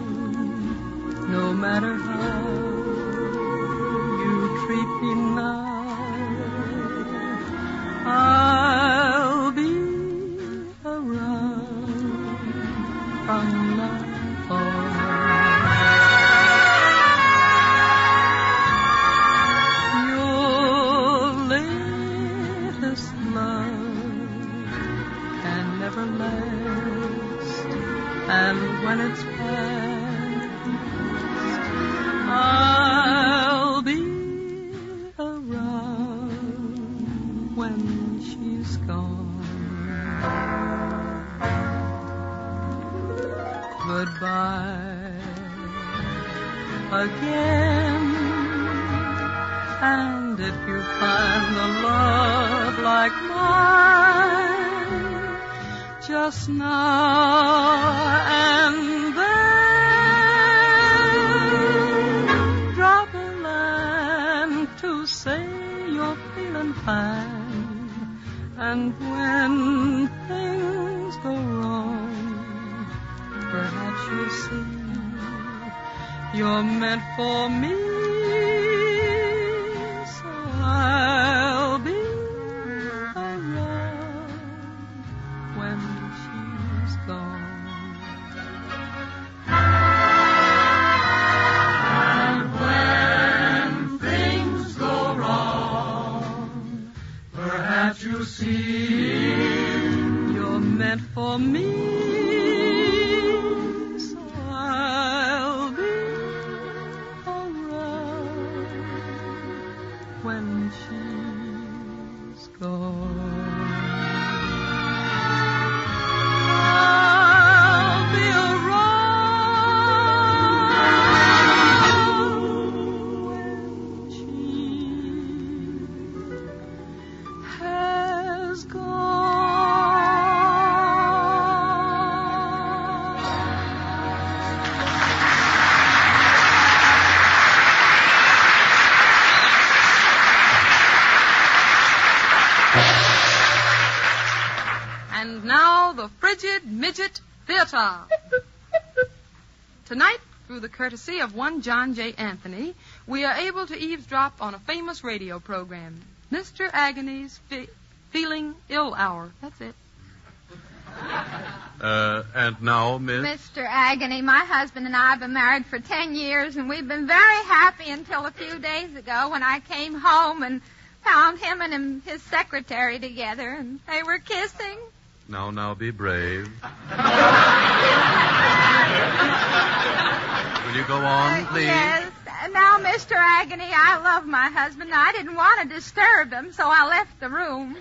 Speaker 2: no matter how you treat me now. And when it's past, I'll be around when she's gone. Goodbye again. And if you find a love like mine, just now and then, drop a line to say you're feeling fine. And when things go wrong, perhaps you'll see you're meant for me. So I'll be around when she's gone. And when things go wrong, perhaps you'll see you're meant for me. So I'll be around when she's gone. And now the Frigid Midget Theater. Tonight, through the courtesy of one John J. Anthony, we are able to eavesdrop on a famous radio program, Mr. Agony's Feeling Ill Hour. That's it.
Speaker 1: And now, Miss?
Speaker 8: Mr. Agony, my husband and I have been married for 10 years, and we've been very happy until a few days ago when I came home and found him and his secretary together, and they were kissing.
Speaker 1: Now, be brave. Will you go on, please?
Speaker 8: Yes. Now, Mr. Agony, I love my husband. I didn't want to disturb him, so I left the room.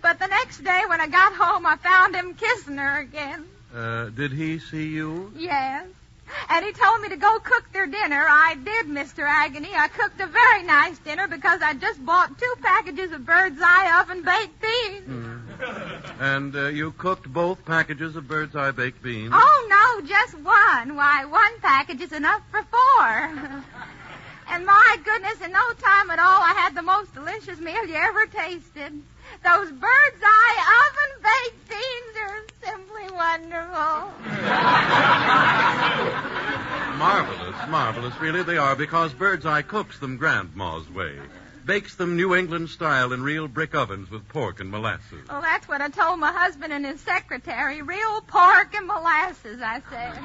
Speaker 8: But the next day when I got home, I found him kissing her again.
Speaker 1: Did he see you?
Speaker 8: Yes. And he told me to go cook their dinner. I did, Mr. Agony. I cooked a very nice dinner because I just bought 2 packages of Bird's Eye oven baked beans.
Speaker 1: And you cooked both packages of Bird's Eye baked beans?
Speaker 8: Oh, no, just one. Why, 1 package is enough for 4. And my goodness, in no time at all, I had the most delicious meal you ever tasted. Those Bird's Eye oven baked beans are simply wonderful.
Speaker 1: Marvelous, really they are, because Bird's Eye cooks them Grandma's way. Bakes them New England style in real brick ovens with pork and molasses.
Speaker 8: Well, that's what I told my husband and his secretary. Real pork and molasses, I said.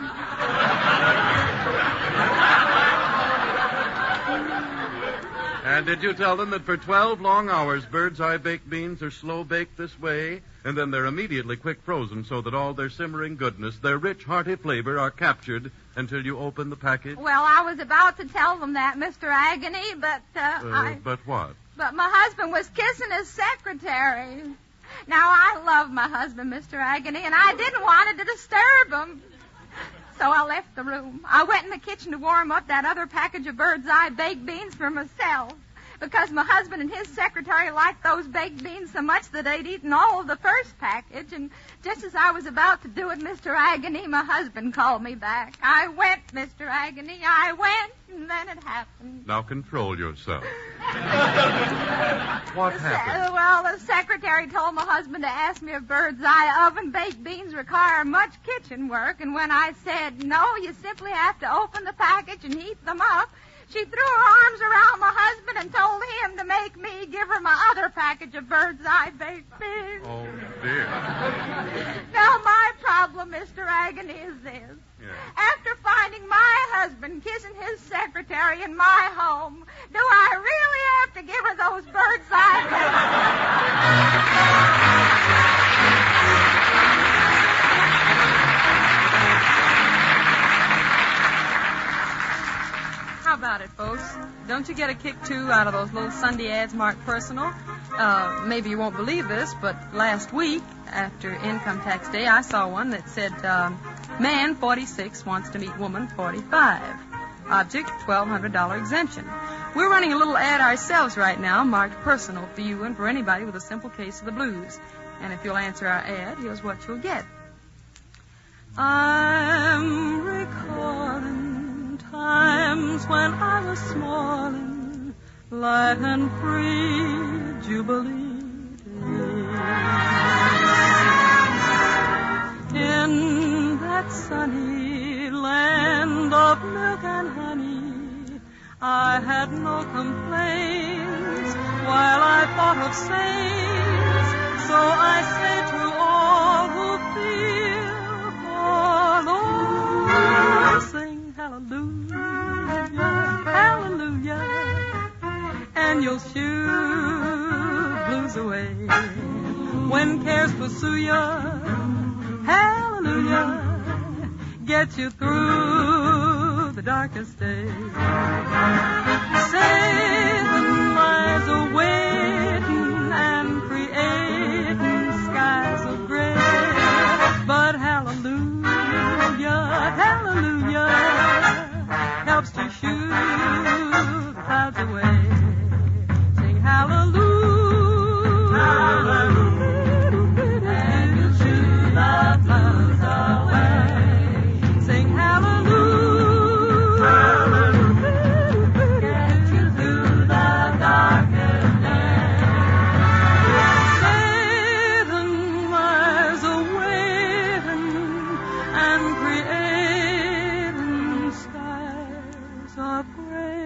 Speaker 1: And did you tell them that for 12 long hours, Bird's Eye baked beans are slow baked this way, and then they're immediately quick frozen so that all their simmering goodness, their rich, hearty flavor are captured until you open the package?
Speaker 8: Well, I was about to tell them that, Mr. Agony, but
Speaker 1: But what?
Speaker 8: But my husband was kissing his secretary. Now, I love my husband, Mr. Agony, and I didn't want to disturb him. So I left the room. I went in the kitchen to warm up that other package of Bird's Eye baked beans for myself, because my husband and his secretary liked those baked beans so much that they'd eaten all of the first package. And just as I was about to do it, Mr. Agony, my husband called me back. I went, Mr. Agony, I went, and then it happened.
Speaker 1: Now control yourself. What happened?
Speaker 8: Well, the secretary told my husband to ask me if Bird's Eye oven baked beans require much kitchen work, and when I said no, you simply have to open the package and heat them up, She threw her arms around my husband and told him to make me give her my other package of bird's eye baked beans.
Speaker 1: Oh, dear.
Speaker 8: Now, my problem, Mr. Agony, is this.
Speaker 1: Yeah.
Speaker 8: After finding my husband kissing his secretary in my home, do I really have to give her those bird's eye
Speaker 14: How about it, folks? Don't you get a kick, too, out of those little Sunday ads marked personal? Maybe you won't believe this, but last week, after Income Tax Day, I saw one that said, man 46 wants to meet woman 45. Object, $1,200 exemption. We're running a little ad ourselves right now, marked personal for you and for anybody with a simple case of the blues. And if you'll answer our ad, here's what you'll get. I'm recalling times when I was small and light and free, jubilee day. In that sunny land of milk and honey, I had no complaints while I thought of saints. So I say to all who feel forlorn, sing hallelujah, hallelujah, and you'll shoo blues away. When cares pursue you, hallelujah, get you through the darkest day. Satan lies awaiting and creating skies of gray, but hallelujah, hallelujah, helps to shoo the clouds away. Sing hallelujah, hallelujah, and you'll shoo the clouds away. Sing hallelujah, hallelujah, get you through the darkest day. Satan lies awaiting and creating skies of gray,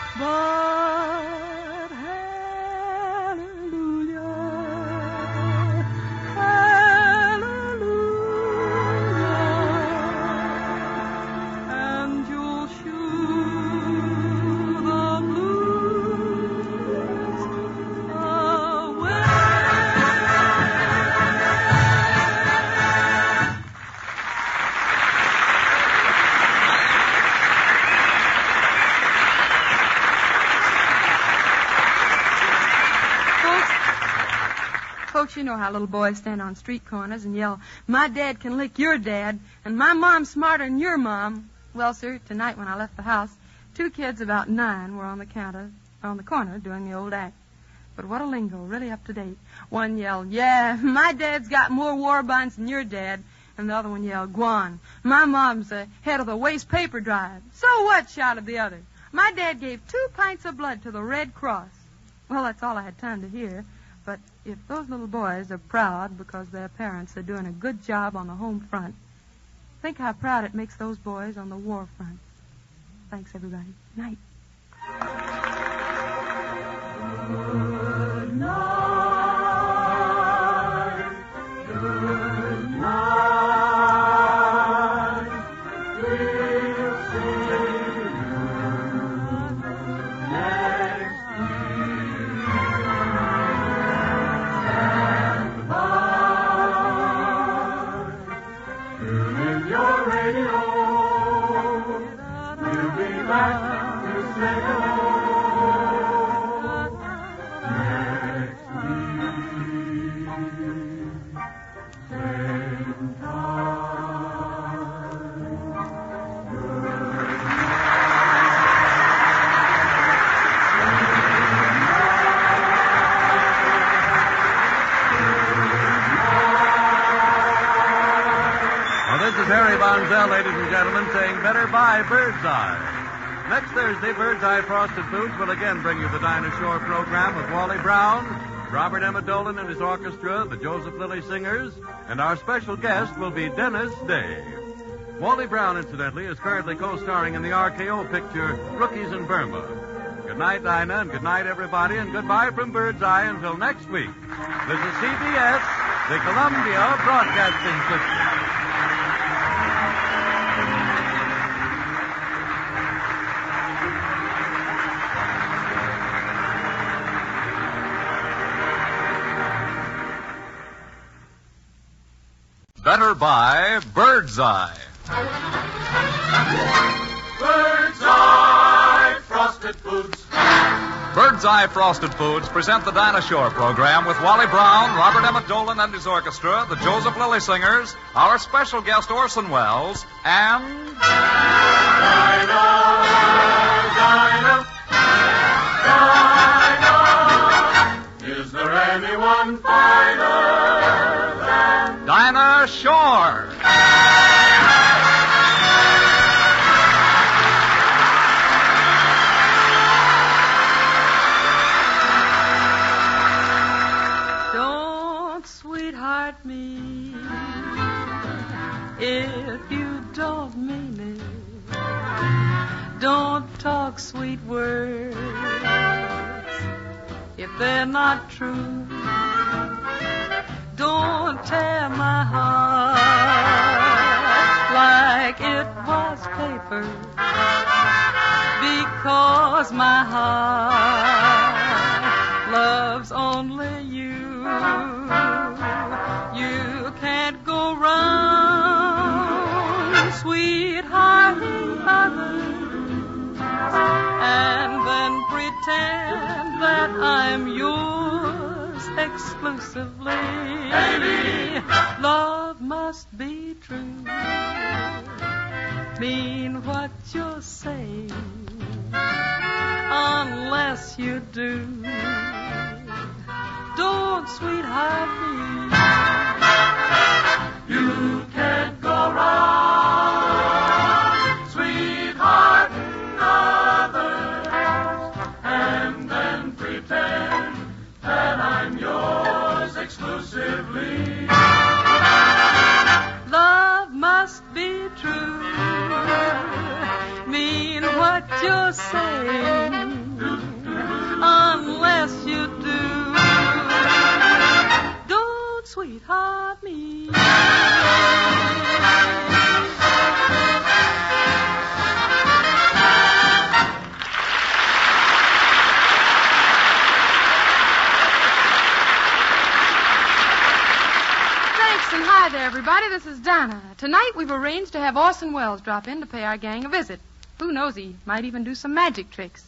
Speaker 14: but hallelujah, hallelujah, and you'll shoo the blues away. Folks, you know how little boys stand on street corners and yell, "My dad can lick your dad," and "My mom's smarter than your mom." Well, sir, tonight when I left the house, 2 kids about 9 were on the corner doing the old act. But what a lingo, really up to date. One yelled, "Yeah, my dad's got more war bonds than your dad." And the other one yelled, "Guan, my mom's the head of the waste paper drive." "So what?" shouted the other. "My dad gave 2 pints of blood to the Red Cross." Well, that's all I had time to hear. But if those little boys are proud because their parents are doing a good job on the home front, think how proud it makes those boys on the war front. Thanks, everybody. Night.
Speaker 3: Good night. Good night. We'll see you next Tune in your radio. We'll be back to say hello next week. Same time. Good
Speaker 1: This is Harry Bonzell, ladies and gentlemen, saying better bye, Birdseye. Next Thursday, Birdseye Frosted Foods will again bring you the Dinah Shore program with Wally Brown, Robert Emmett Dolan and his orchestra, the Joseph Lilly Singers, and our special guest will be Dennis Day. Wally Brown, incidentally, is currently co-starring in the RKO picture Rookies in Burma. Good night, Dinah, and good night, everybody, and goodbye from Birdseye until next week. This is CBS, the Columbia Broadcasting System.
Speaker 15: Better buy Birdseye.
Speaker 7: Birdseye Frosted Foods.
Speaker 15: Birdseye Frosted Foods present the Dinah Shore program with Wally Brown, Robert Emmett Dolan and his orchestra, the Joseph Lilly Singers, our special guest Orson Welles, and...
Speaker 7: Dinah. Is there anyone finer than
Speaker 15: Dinah Shore?
Speaker 2: Don't sweetheart me if you don't mean it. Don't talk sweet words if they're not true. Don't tear my heart like it was paper, because my heart loves only you. You can't go round sweethearting others and then pretend that I'm yours exclusively. Baby, love must be true. Mean what you're saying, unless you do. Don't sweetheart me. You can't go wrong sweethearting others and then pretend that I'm yours exclusively. Love must be true. Mean what you're saying, unless you do. Don't sweetheart me.
Speaker 14: And hi there, everybody. This is Dinah. Tonight we've arranged to have Orson Welles drop in to pay our gang a visit. Who knows, he might even do some magic tricks.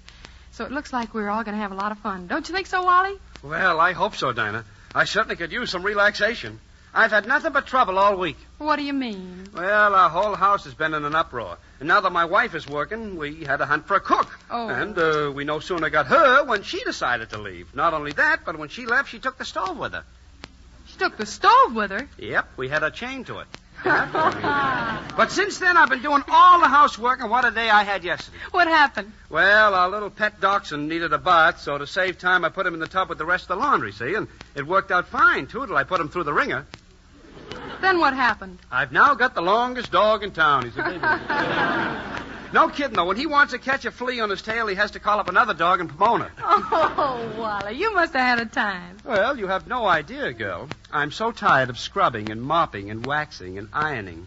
Speaker 14: So it looks like we're all going to have a lot of fun. Don't you think so, Wally?
Speaker 17: Well, I hope so, Dinah. I certainly could use some relaxation. I've had nothing but trouble all week.
Speaker 14: What do you mean?
Speaker 17: Well, our whole house has been in an uproar. And now that my wife is working, we had to hunt for a cook.
Speaker 14: Oh.
Speaker 17: And we no sooner got her when she decided to leave. Not only that, but when she left, she took the stove with her.
Speaker 14: She took the stove with her?
Speaker 17: Yep, we had a chain to it. But since then, I've been doing all the housework, and what a day I had yesterday.
Speaker 14: What happened?
Speaker 17: Well, our little pet dachshund needed a bath, so to save time, I put him in the tub with the rest of the laundry, see? And it worked out fine, too, till I put him through the ringer.
Speaker 14: Then what happened?
Speaker 17: I've now got the longest dog in town. He's a baby. No kidding, though. When he wants to catch a flea on his tail, he has to call up another dog in Pomona.
Speaker 14: Oh, Wally, you must have had a time.
Speaker 17: Well, you have no idea, girl. I'm so tired of scrubbing and mopping and waxing and ironing.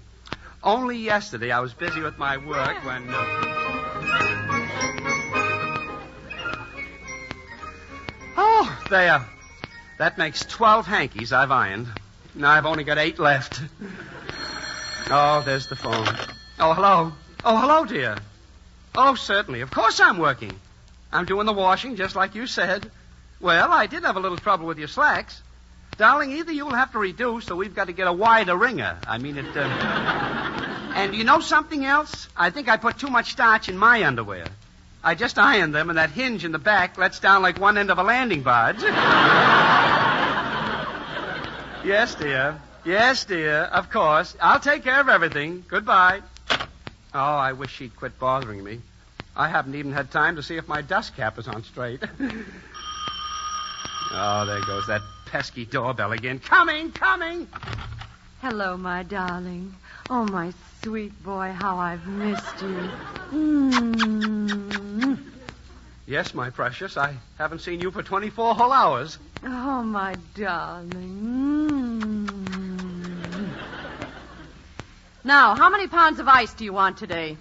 Speaker 17: Only yesterday I was busy with my work when... Oh, there. That makes 12 hankies I've ironed. Now I've only got 8 left. Oh, there's the phone. Oh, hello. Oh, hello, dear. Oh, certainly. Of course I'm working. I'm doing the washing, just like you said. Well, I did have a little trouble with your slacks. Darling, either you'll have to reduce or we've got to get a wider ringer. I mean, it... And you know something else? I think I put too much starch in my underwear. I just ironed them, and that hinge in the back lets down like one end of a landing barge. Yes, dear. Yes, dear. Of course. I'll take care of everything. Goodbye. Oh, I wish she'd quit bothering me. I haven't even had time to see if my dust cap is on straight. Oh, there goes that pesky doorbell again. Coming!
Speaker 2: Hello, my darling. Oh, my sweet boy, how I've missed you.
Speaker 17: Yes, my precious. I haven't seen you for 24 whole hours.
Speaker 2: Oh, my darling. Now, how many pounds of ice do you want today?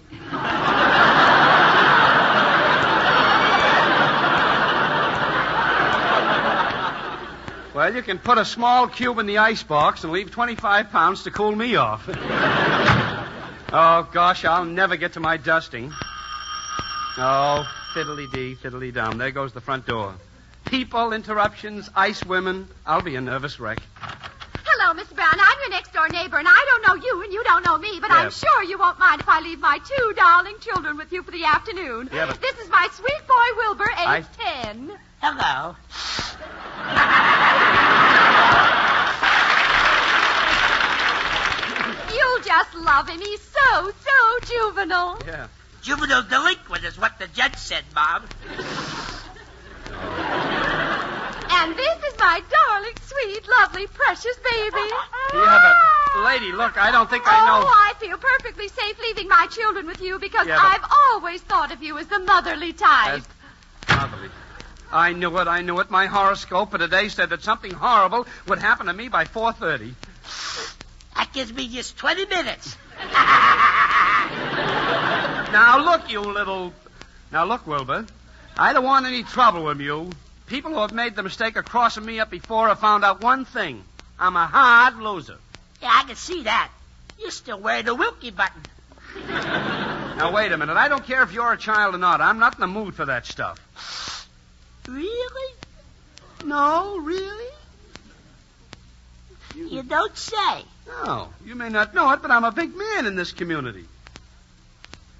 Speaker 17: Well, you can put a small cube in the icebox and leave 25 pounds to cool me off. Oh, gosh, I'll never get to my dusting. Oh, fiddly-dee, fiddly-dum. There goes the front door. People, interruptions, ice women. I'll be a nervous wreck.
Speaker 8: Hello, Mr. Brown. I'm your next-door neighbor, and I don't know you, and you don't know me, but I'm
Speaker 17: Yes.
Speaker 8: sure you won't mind if I leave my two darling children with you for the afternoon.
Speaker 17: Yeah, but-
Speaker 8: This is my sweet boy, Wilbur, age 10.
Speaker 20: Hello.
Speaker 8: You'll just love him. He's so juvenile.
Speaker 17: Yeah.
Speaker 20: Juvenile delinquent is what the judge said, Mom.
Speaker 8: And this is my darling, sweet, lovely, precious baby.
Speaker 17: Yeah, but, lady, look, I don't think I know.
Speaker 8: Oh, I feel perfectly safe leaving my children with you because
Speaker 17: Yeah, but-
Speaker 8: I've always thought of you as the motherly type.
Speaker 17: Motherly. I knew it. My horoscope for today said that something horrible would happen to me by 4:30.
Speaker 20: That gives me just 20 minutes.
Speaker 17: Now, look, you little... Now, look, Wilbur. I don't want any trouble with you. People who have made the mistake of crossing me up before have found out one thing. I'm a hard loser.
Speaker 20: Yeah, I can see that. You're still wearing the Wilkie button.
Speaker 17: Now, wait a minute. I don't care if you're a child or not. I'm not in the mood for that stuff.
Speaker 20: Really?
Speaker 17: No, really?
Speaker 20: You don't say.
Speaker 17: No, you may not know it, but I'm a big man in this community.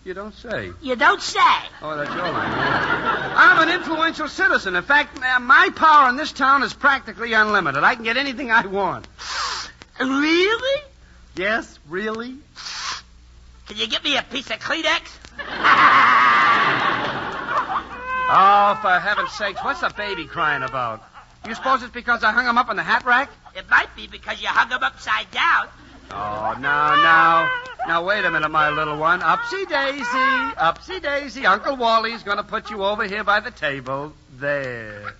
Speaker 17: You don't say.
Speaker 20: You don't say.
Speaker 17: Oh, that's your line. I'm an influential citizen. In fact, my power in this town is practically unlimited. I can get anything I want.
Speaker 20: Really?
Speaker 17: Yes, really?
Speaker 20: Can you get me a piece of Kleenex?
Speaker 17: Oh, for heaven's sakes, what's the baby crying about? You suppose it's because I hung him up on the hat rack?
Speaker 20: It might be because you hung him upside down.
Speaker 17: Oh, now, wait a minute, my little one. Upsy daisy. Uncle Wally's going to put you over here by the table. There.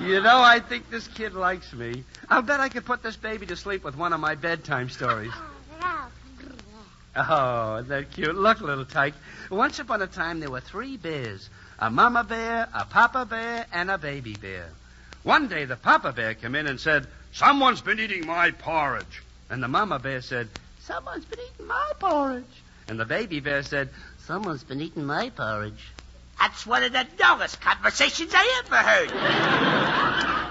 Speaker 17: You know, I think this kid likes me. I'll bet I could put this baby to sleep with one of my bedtime stories. Oh, isn't that cute? Look, little tyke. Once upon a time, there were 3 bears. A mama bear, a papa bear, and a baby bear. One day, the papa bear came in and said, "Someone's been eating my porridge." And the mama bear said, "Someone's been eating my porridge." And the baby bear said, "Someone's been eating my porridge."
Speaker 20: That's one of the dullest conversations I ever heard.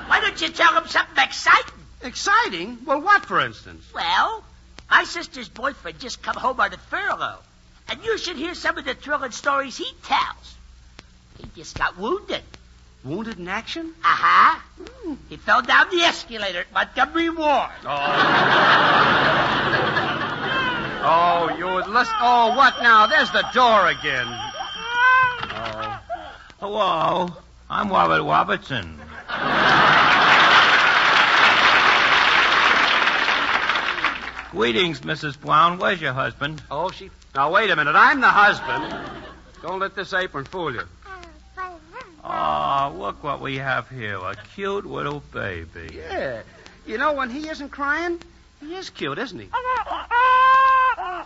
Speaker 20: Why don't you tell him something exciting?
Speaker 17: Exciting? Well, what, for instance?
Speaker 20: Well, my sister's boyfriend just come home on a furlough. And you should hear some of the thrilling stories he tells. He just got wounded.
Speaker 17: Wounded in action?
Speaker 20: Uh-huh. He fell down the escalator at Montgomery Ward.
Speaker 17: Oh, you would listen. Oh, what now? There's the door again. Oh.
Speaker 12: Hello. I'm Robert Robertson. Greetings, Mrs. Brown. Where's your husband?
Speaker 17: Oh, Now, wait a minute. I'm the husband. Don't let this apron fool you.
Speaker 12: Oh, look what we have here. A cute little baby.
Speaker 17: Yeah. You know, when he isn't crying, he is cute, isn't he?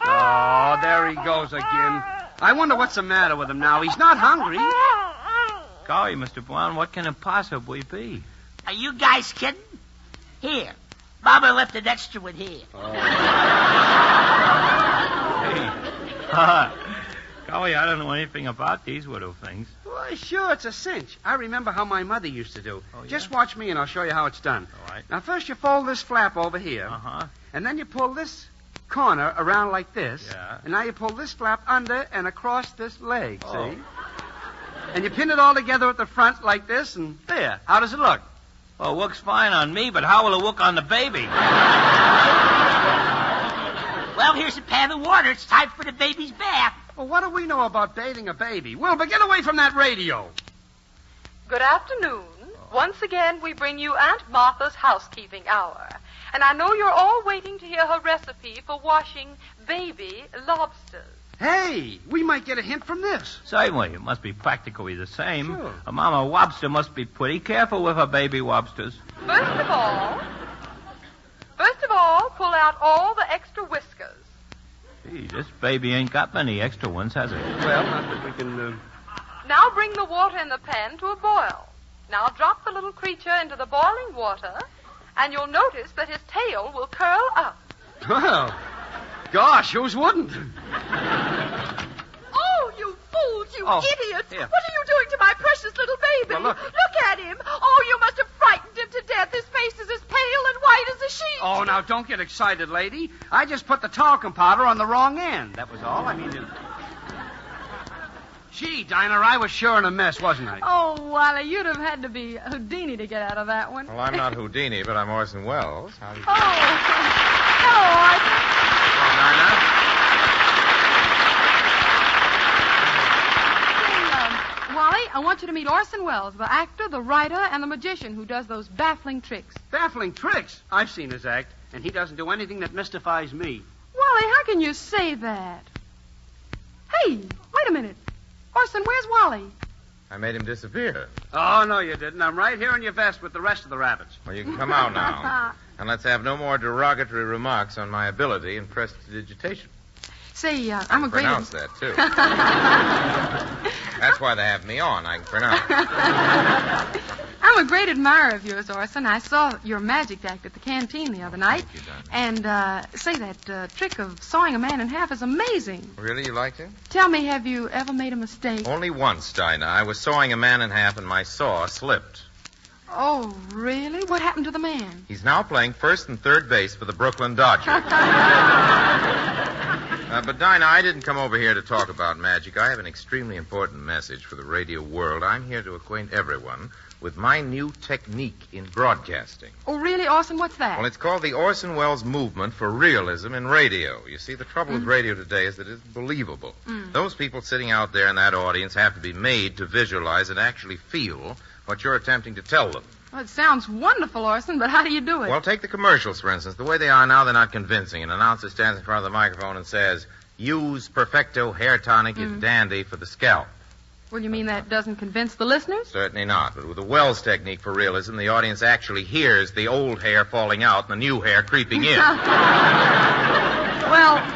Speaker 17: Oh, there he goes again. I wonder what's the matter with him now. He's not hungry.
Speaker 12: Golly, Mr. Brown, what can it possibly be?
Speaker 20: Are you guys kidding? Here. Mama left an extra one here.
Speaker 12: Golly, I don't know anything about these little things.
Speaker 17: Well, sure, it's a cinch. I remember how my mother used to do.
Speaker 12: Oh, yeah?
Speaker 17: Just watch me and I'll show you how it's done.
Speaker 12: All right.
Speaker 17: Now, first you fold this flap over here.
Speaker 12: Uh-huh.
Speaker 17: And then you pull this corner around like this.
Speaker 12: Yeah.
Speaker 17: And now you pull this flap under and across this leg,
Speaker 12: Oh.
Speaker 17: see? And you pin it all together at the front like this, and there. How does it look?
Speaker 12: Well, it looks fine on me, but how will it look on the baby?
Speaker 20: Well, here's a pan of water. It's time for the baby's bath.
Speaker 17: Well, what do we know about bathing a baby? Wilbur, get away from that radio.
Speaker 2: Good afternoon.
Speaker 9: Once again, we bring you Aunt Martha's Housekeeping Hour. And I know you're all waiting to hear her recipe for washing baby lobsters.
Speaker 11: Hey, we might get a hint from this.
Speaker 12: Certainly, it must be practically the same.
Speaker 11: Sure.
Speaker 12: A mama lobster must be pretty careful with her baby lobsters.
Speaker 9: First of all, pull out all the extra whiskers.
Speaker 12: Gee, this baby ain't got many extra ones, has it?
Speaker 11: Well, not that we can...
Speaker 9: Now bring the water in the pan to a boil. Now drop the little creature into the boiling water, and you'll notice that his tail will curl up.
Speaker 11: Well, gosh, who's wouldn't?
Speaker 13: Oh, you fools, you idiots.
Speaker 11: here.
Speaker 13: What are you doing to my precious little baby?
Speaker 11: Well, look.
Speaker 13: at him. Oh, you must have frightened him to death. His face is as pale and white as a sheet.
Speaker 11: Oh, now, don't get excited, lady. I just put the talcum powder on the wrong end. That was all. I mean... Gee, Dinah, I was sure in a mess, wasn't I?
Speaker 14: Oh, Wally, you'd have had to be Houdini to get out of that one.
Speaker 23: Well, I'm not Houdini, but I'm Orson Welles. How do you...
Speaker 14: Hello, Arthur. Wally, I want you to meet Orson Welles, the actor, the writer, and the magician who does those baffling tricks.
Speaker 11: Baffling tricks? I've seen his act, and he doesn't do anything that mystifies me.
Speaker 14: Wally, how can you say that? Hey, wait a minute. Orson, where's Wally?
Speaker 23: I made him disappear.
Speaker 11: Oh, no, you didn't. I'm right here in your vest with the rest of the rabbits.
Speaker 23: Well, you can come out now. And let's have no more derogatory remarks on my ability in prestidigitation.
Speaker 14: Say, I'm a great...
Speaker 23: Pronounce that, too. That's why they have me on. I can pronounce.
Speaker 14: I'm a great admirer of yours, Orson. I saw your magic act at the canteen the other night.
Speaker 23: Thank you, Dinah.
Speaker 14: And, say, that trick of sawing a man in half is amazing.
Speaker 23: Really? You liked it?
Speaker 14: Tell me, have you ever made a mistake?
Speaker 23: Only once, Dinah. I was sawing a man in half and my saw slipped.
Speaker 14: Oh, really? What happened to the man?
Speaker 23: He's now playing first and third base for the Brooklyn Dodgers. But, Dinah, I didn't come over here to talk about magic. I have an extremely important message for the radio world. I'm here to acquaint everyone with my new technique in broadcasting.
Speaker 14: Oh, really, Orson? What's that?
Speaker 23: Well, it's called the Orson Welles Movement for Realism in Radio. You see, the trouble with radio today is that it's believable. Those people sitting out there in that audience have to be made to visualize and actually feel what you're attempting to tell them.
Speaker 14: Well, it sounds wonderful, Orson, but how do you do it?
Speaker 23: Well, take the commercials, for instance. The way they are now, they're not convincing. An announcer stands in front of the microphone and says, use Perfecto hair tonic, it's dandy for the scalp.
Speaker 14: Well, you mean that doesn't convince the listeners?
Speaker 23: Certainly not. But with the Wells technique for realism, the audience actually hears the old hair falling out and the new hair creeping in.
Speaker 14: Well,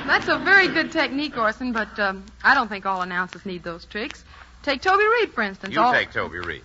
Speaker 14: that's a very good technique, Orson, but I don't think all announcers need those tricks. Take Toby Reed, for instance.
Speaker 23: Take Toby Reed.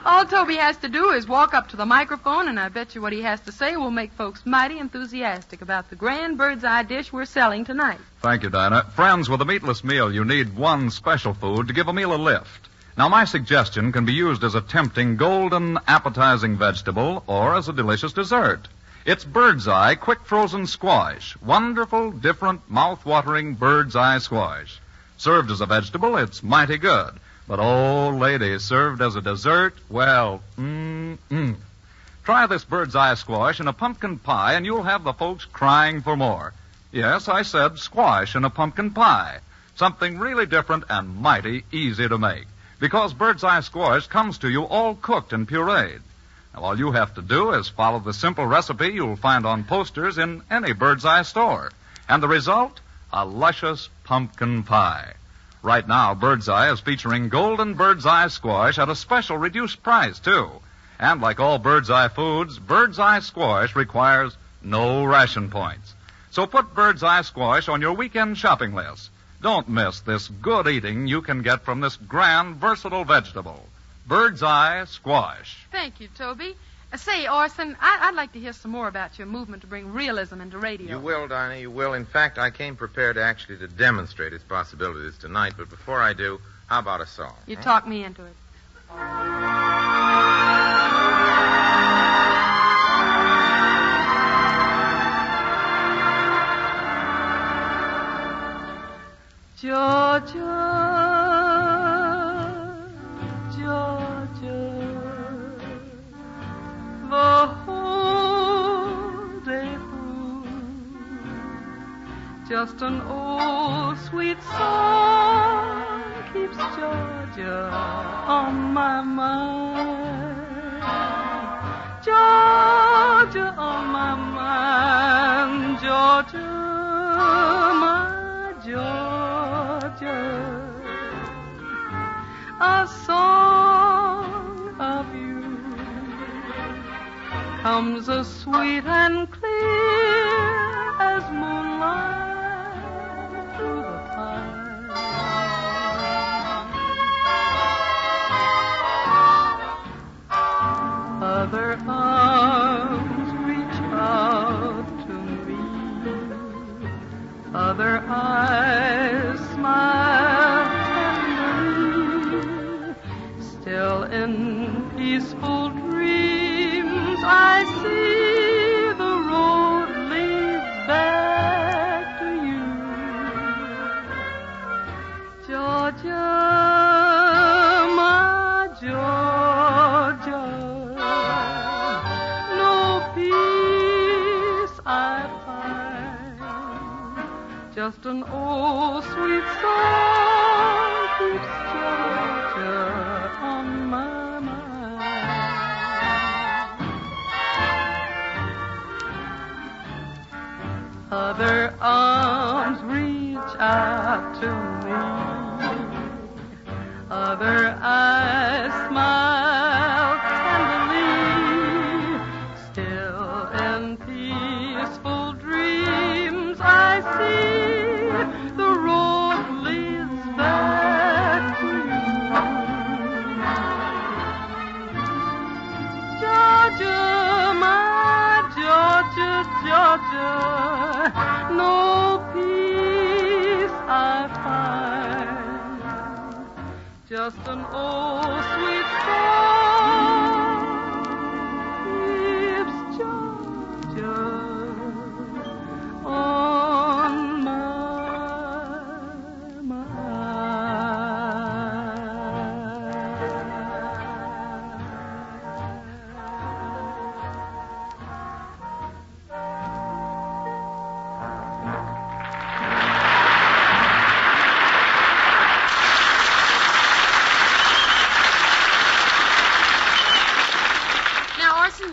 Speaker 14: All Toby has to do is walk up to the microphone, and I bet you what he has to say will make folks mighty enthusiastic about the grand bird's eye dish we're selling tonight.
Speaker 15: Thank you, Dinah. Friends, with a meatless meal, you need one special food to give a meal a lift. Now, my suggestion can be used as a tempting, golden, appetizing vegetable or as a delicious dessert. It's bird's eye quick frozen squash. Wonderful, different, mouth-watering bird's eye squash. Served as a vegetable, it's mighty good. But, oh, ladies, served as a dessert, well, Try this bird's eye squash in a pumpkin pie, and you'll have the folks crying for more. Yes, I said squash in a pumpkin pie. Something really different and mighty easy to make. Because bird's eye squash comes to you all cooked and pureed. Now, all you have to do is follow the simple recipe you'll find on posters in any bird's eye store. And the result? A luscious pumpkin pie. Right now, Bird's Eye is featuring golden Bird's Eye squash at a special reduced price, too. And like all Bird's Eye foods, Bird's Eye squash requires no ration points. So put Bird's Eye squash on your weekend shopping list. Don't miss this good eating you can get from this grand, versatile vegetable. Bird's Eye squash.
Speaker 14: Thank you, Toby. Say, Orson, I'd like to hear some more about your movement to bring realism into radio.
Speaker 23: You will, Dinah, you will. In fact, I came prepared actually to demonstrate its possibilities tonight. But before I do, how about a song?
Speaker 14: You talk me into it. Georgia, Georgia, the whole day through, just an old sweet song keeps Georgia on my mind.
Speaker 2: Georgia on my mind, Georgia, my Georgia. A song of you comes as sweet and clear as moonlight through the pine. Other arms reach out to me, other eyes smile tenderly. Still in peaceful dreams I see the road leads back to you. Georgia, my Georgia, no peace I find, just an old sweet song keeps Georgia on my mind. Other arms reach out to me, other eyes smile tenderly. Still in peaceful dreams I see the road leads back to you. Georgia, my Georgia, Georgia, no peace I find, just an old sweet song keeps Georgia on my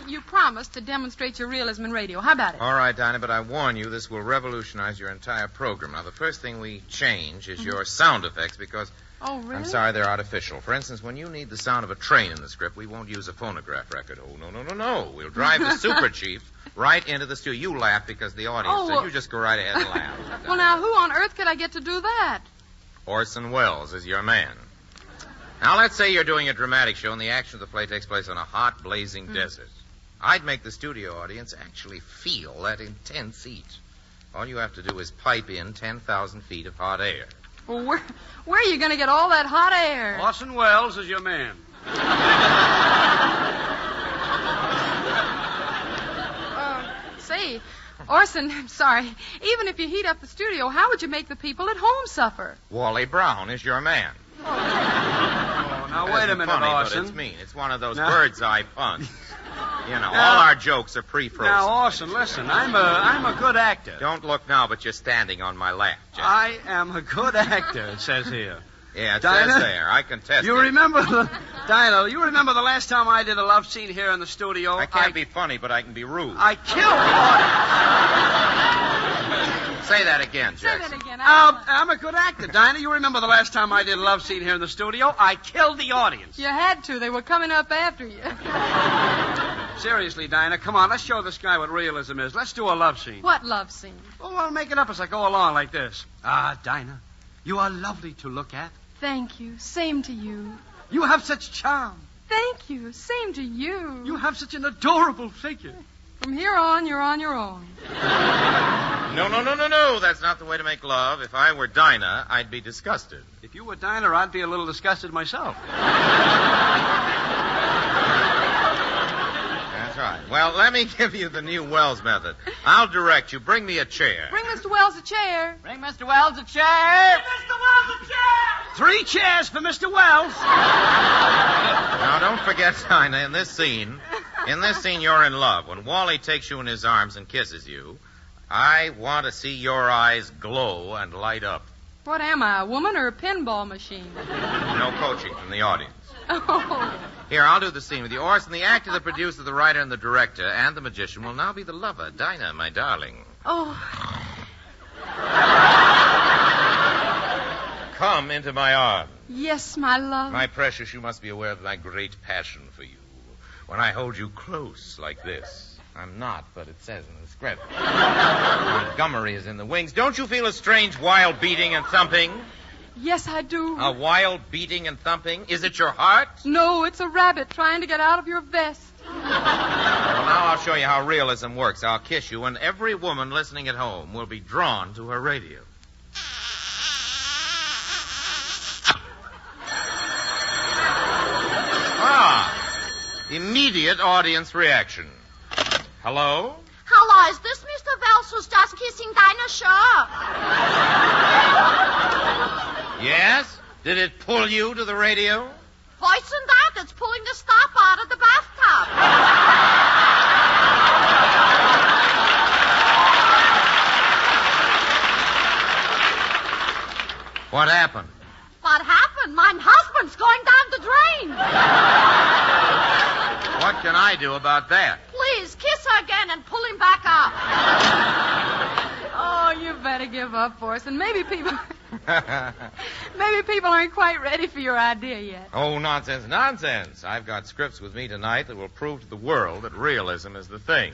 Speaker 14: You promised to demonstrate your realism in radio. How about it?
Speaker 23: All right, Dinah, but I warn you, this will revolutionize your entire program. Now, the first thing we change is your sound effects because...
Speaker 14: Oh, really?
Speaker 23: I'm sorry, they're artificial. For instance, when you need the sound of a train in the script, we won't use a phonograph record. Oh, no. We'll drive the super chief right into the studio. You laugh because the audience said you just go right ahead and laugh.
Speaker 14: Well, now, who on earth could I get to do that?
Speaker 23: Orson Welles is your man. Now, let's say you're doing a dramatic show and the action of the play takes place on a hot, blazing desert. I'd make the studio audience actually feel that intense heat. All you have to do is pipe in 10,000 feet of hot air.
Speaker 14: Well, where are you going to get all that hot air?
Speaker 11: Orson Welles is your man.
Speaker 14: Say, Orson, I'm sorry. Even if you heat up the studio, how would you make the people at home suffer?
Speaker 23: Wally Brown is your man.
Speaker 11: Oh, now, wait a minute,
Speaker 23: funny,
Speaker 11: Orson.
Speaker 23: But it's mean. It's one of those bird's eye puns. You know, all our jokes are pre-frozen.
Speaker 11: Now, Orson, listen, I'm a good actor.
Speaker 23: Don't look now, but you're standing on my lap, Jack.
Speaker 11: I am a good actor, it says here.
Speaker 23: Yeah, it
Speaker 11: Dinah,
Speaker 23: says there. I contest
Speaker 11: you
Speaker 23: it.
Speaker 11: Remember Dinah, you remember the last time I did a love scene here in the studio?
Speaker 23: I can't be funny, but I can be rude.
Speaker 11: I killed the audience.
Speaker 23: Say that again, Jackson.
Speaker 14: Say that again.
Speaker 11: I'm a good actor. Dinah, you remember the last time I did a love scene here in the studio? I killed the audience.
Speaker 14: You had to. They were coming up after you.
Speaker 11: Seriously, Dinah, come on. Let's show this guy what realism is. Let's do a love scene.
Speaker 14: What love scene?
Speaker 11: Well, we'll make it up as I go along like this. Ah, Dinah, you are lovely to look at.
Speaker 14: Thank you. Same to you.
Speaker 11: You have such charm.
Speaker 14: Thank you. Same to you.
Speaker 11: You have such an adorable figure.
Speaker 14: From here on, you're on your own.
Speaker 23: No. That's not the way to make love. If I were Dinah, I'd be disgusted.
Speaker 11: If you were Dinah, I'd be a little disgusted myself.
Speaker 23: That's right. Well, let me give you the new Wells method. I'll direct you. Bring me a chair.
Speaker 14: Bring Mr. Wells a chair.
Speaker 11: Bring Mr. Wells a chair. Bring Mr. Wells a chair. 3 chairs for Mr. Wells.
Speaker 23: Now, don't forget, Dinah, in this scene, you're in love. When Wally takes you in his arms and kisses you, I want to see your eyes glow and light up.
Speaker 14: What am I, a woman or a pinball machine?
Speaker 23: No coaching from the audience.
Speaker 9: Oh.
Speaker 23: Here, I'll do the scene with you. Orson, the actor, the producer, the writer, and the director, and the magician will now be the lover. Dinah, my darling.
Speaker 9: Oh.
Speaker 23: Come into my arms.
Speaker 9: Yes, my love.
Speaker 23: My precious, you must be aware of my great passion for you. When I hold you close like this, I'm not, but it says in the script. Montgomery is in the wings. Don't you feel a strange wild beating and thumping?
Speaker 9: Yes, I do.
Speaker 23: A wild beating and thumping? Is it your heart?
Speaker 9: No, it's a rabbit trying to get out of your vest.
Speaker 23: Well, now I'll show you how realism works. I'll kiss you, and every woman listening at home will be drawn to her radio. Immediate audience reaction. Hello?
Speaker 13: Hello, is this Mr. Wells who's just kissing Dinah Shaw?
Speaker 23: Yes? Did it pull you to the radio?
Speaker 13: Worse than that, it's pulling the stop out of the bathtub.
Speaker 23: What happened?
Speaker 13: What happened? My husband's going down the drain.
Speaker 23: What can I do about that?
Speaker 13: Please, kiss her again and pull him back up.
Speaker 9: Oh, you better give up, Orson. Maybe people aren't quite ready for your idea yet.
Speaker 23: Oh, nonsense, nonsense. I've got scripts with me tonight that will prove to the world that realism is the thing.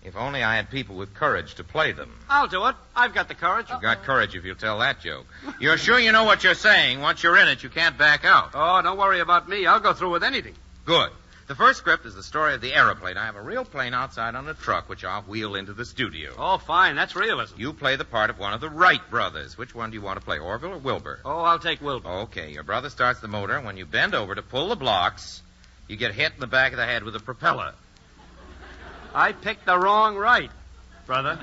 Speaker 23: If only I had people with courage to play them.
Speaker 11: I'll do it. I've got the courage.
Speaker 23: You've got courage if you'll tell that joke. You're sure you know what you're saying? Once you're in it, you can't back out.
Speaker 11: Oh, don't worry about me. I'll go through with anything.
Speaker 23: Good. The first script is the story of the aeroplane. I have a real plane outside on a truck, which I'll wheel into the studio.
Speaker 11: Oh, fine. That's realism.
Speaker 23: You play the part of one of the Wright brothers. Which one do you want to play, Orville or Wilbur?
Speaker 11: Oh, I'll take Wilbur.
Speaker 23: Okay, your brother starts the motor. When you bend over to pull the blocks, you get hit in the back of the head with a propeller.
Speaker 11: I picked the wrong Wright, brother.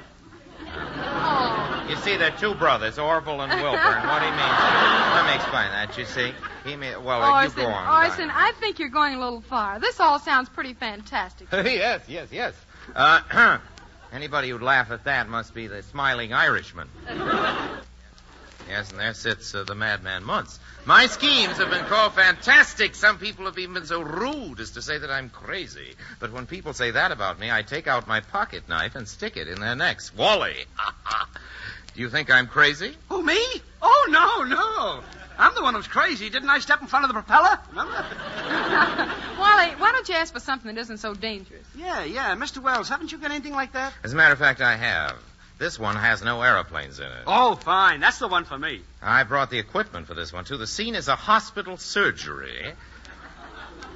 Speaker 9: Oh.
Speaker 23: You see, they're two brothers, Orville and Wilbur, and what he means... Let me explain that, you see. You go on.
Speaker 9: Orson, I think you're going a little far. This all sounds pretty fantastic.
Speaker 23: Yes. Anybody who'd laugh at that must be the smiling Irishman. Yes, and there sits the madman Muntz. My schemes have been called fantastic. Some people have even been so rude as to say that I'm crazy. But when people say that about me, I take out my pocket knife and stick it in their necks. Wally! Do you think I'm crazy?
Speaker 11: Oh, me? Oh, no. I'm the one who's crazy. Didn't I step in front of the propeller? Remember?
Speaker 9: Wally, why don't you ask for something that isn't so dangerous?
Speaker 11: Yeah. Mr. Wells, haven't you got anything like that?
Speaker 23: As a matter of fact, I have. This one has no airplanes in it.
Speaker 11: Oh, fine. That's the one for me.
Speaker 23: I brought the equipment for this one, too. The scene is a hospital surgery.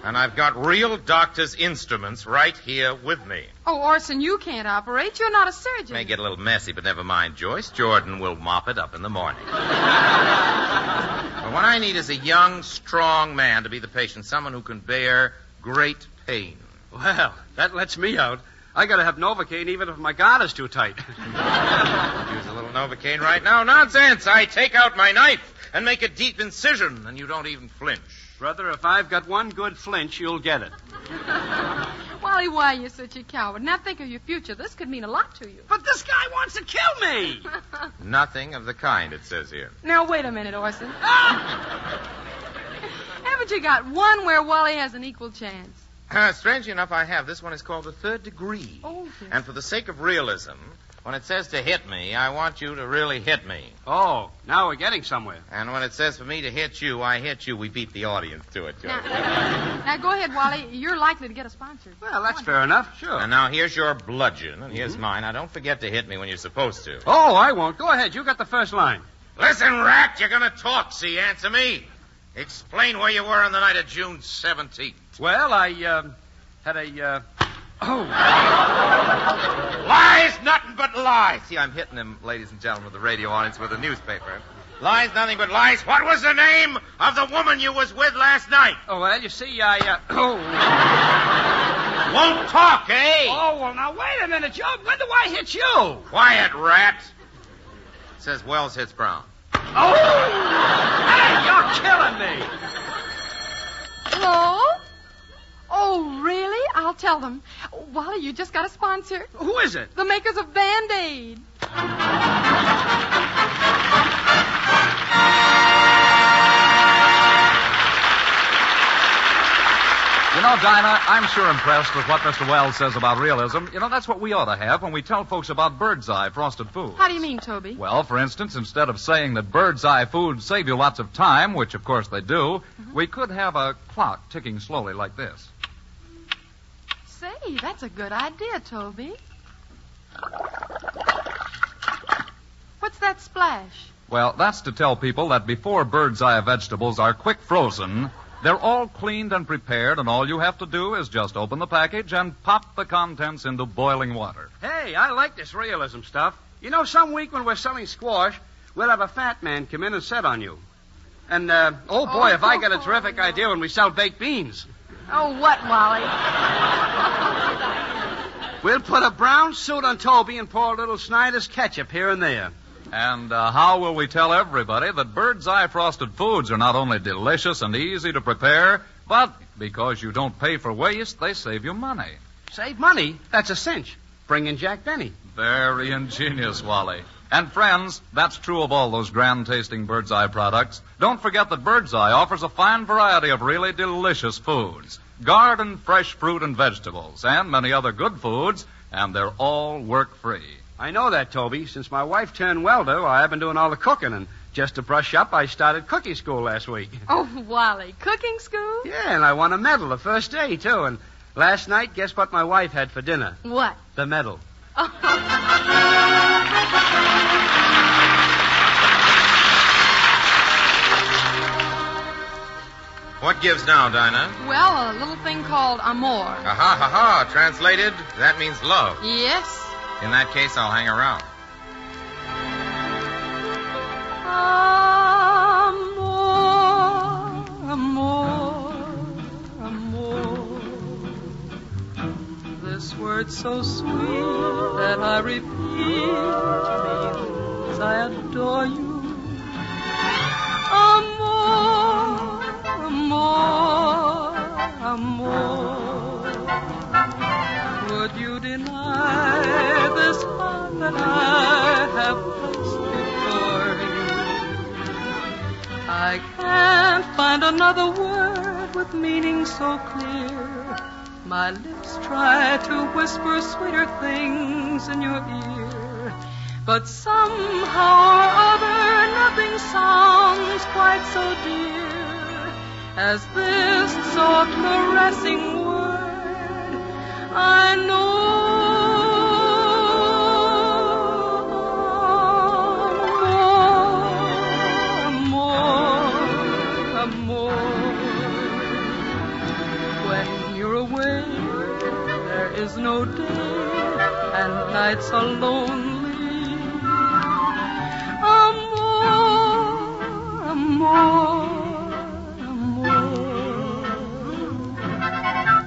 Speaker 23: And I've got real doctor's instruments right here with me.
Speaker 9: Oh, Orson, you can't operate. You're not a surgeon.
Speaker 23: May get a little messy, but never mind, Joyce. Jordan will mop it up in the morning. But what I need is a young, strong man to be the patient, someone who can bear great pain.
Speaker 11: Well, that lets me out. I gotta have Novocaine even if my garter's too tight.
Speaker 23: Use a little Novocaine right now. Nonsense! I take out my knife and make a deep incision, and you don't even flinch.
Speaker 11: Brother, if I've got one good flinch, you'll get it.
Speaker 9: Wally, why are you such a coward? Now think of your future. This could mean a lot to you.
Speaker 11: But this guy wants to kill me.
Speaker 23: Nothing of the kind, it says here.
Speaker 9: Now, wait a minute, Orson. Haven't you got one where Wally has an equal chance?
Speaker 23: Strangely enough, I have. This one is called The Third Degree.
Speaker 9: Oh, yes.
Speaker 23: And for the sake of realism, when it says to hit me, I want you to really hit me.
Speaker 11: Oh, now we're getting somewhere.
Speaker 23: And when it says for me to hit you, I hit you. We beat the audience to it, Joe.
Speaker 9: Now, go ahead, Wally. You're likely to get a sponsor.
Speaker 11: Well, that's fair enough. Sure.
Speaker 23: And now here's your bludgeon, and here's mine. Now, don't forget to hit me when you're supposed to.
Speaker 11: Oh, I won't. Go ahead. You got the first line.
Speaker 23: Listen, rat, you're going to talk, see? Answer me. Explain where you were on the night of June 17th.
Speaker 11: Well, I, had a,
Speaker 23: Lies, nothing but lies. See, I'm hitting them, ladies and gentlemen of the radio audience, with a newspaper. Lies, nothing but lies. What was the name of the woman you was with last night?
Speaker 11: Oh, well, you see, I,
Speaker 23: Won't talk, eh?
Speaker 11: Oh, well, now, wait a minute, Joe. When do I hit you?
Speaker 23: Quiet, rat. It says Wells hits Brown.
Speaker 11: Oh! Hey, you're killing me.
Speaker 9: Hello? Oh, really? I'll tell them. Wally, you just got a sponsor.
Speaker 11: Who is it?
Speaker 9: The makers of Band-Aid.
Speaker 15: know, Dinah, I'm sure impressed with what Mr. Wells says about realism. You know, that's what we ought to have when we tell folks about Bird's Eye frosted foods.
Speaker 14: How do you mean, Toby?
Speaker 15: Well, for instance, instead of saying that Bird's Eye foods save you lots of time, which of course they do, we could have a clock ticking slowly like this.
Speaker 14: Say, that's a good idea, Toby. What's that splash?
Speaker 15: Well, that's to tell people that before Bird's Eye vegetables are quick frozen, they're all cleaned and prepared, and all you have to do is just open the package and pop the contents into boiling water.
Speaker 11: Hey, I like this realism stuff. You know, some week when we're selling squash, we'll have a fat man come in and set on you. And, oh boy, if I get a terrific idea when we sell baked beans.
Speaker 14: Oh, what, Wally?
Speaker 11: We'll put a brown suit on Toby and pour a little Snyder's ketchup here and there.
Speaker 15: And how will we tell everybody that Bird's Eye frosted foods are not only delicious and easy to prepare, but because you don't pay for waste, they save you money?
Speaker 11: Save money? That's a cinch. Bring in Jack Benny.
Speaker 15: Very ingenious, Wally. And friends, that's true of all those grand-tasting Bird's Eye products. Don't forget that Bird's Eye offers a fine variety of really delicious foods. Garden fresh fruit and vegetables, and many other good foods, and they're all work-free.
Speaker 11: I know that, Toby. Since my wife turned welder, I've been doing all the cooking, and just to brush up, I started cooking school last week.
Speaker 14: Oh, Wally, cooking school?
Speaker 11: Yeah, and I won a medal the first day, too. And last night, guess what my wife had for dinner?
Speaker 14: What?
Speaker 11: The medal.
Speaker 23: What gives now, Dinah?
Speaker 14: Well, a little thing called amor.
Speaker 23: Ha ha. Translated, that means love.
Speaker 14: Yes.
Speaker 23: In that case, I'll hang around.
Speaker 2: Amor, amor, amor. This word so sweet that I repeat means I adore you. Amor, amor, amor. Would you deny this heart that I have placed before you? I can't find another word with meaning so clear. My lips try to whisper sweeter things in your ear, but somehow or other nothing sounds quite so dear as this soft caressing word. I know. Amor, amor. When you're away, there is no day, and nights are lonely. Amor, amor, amor.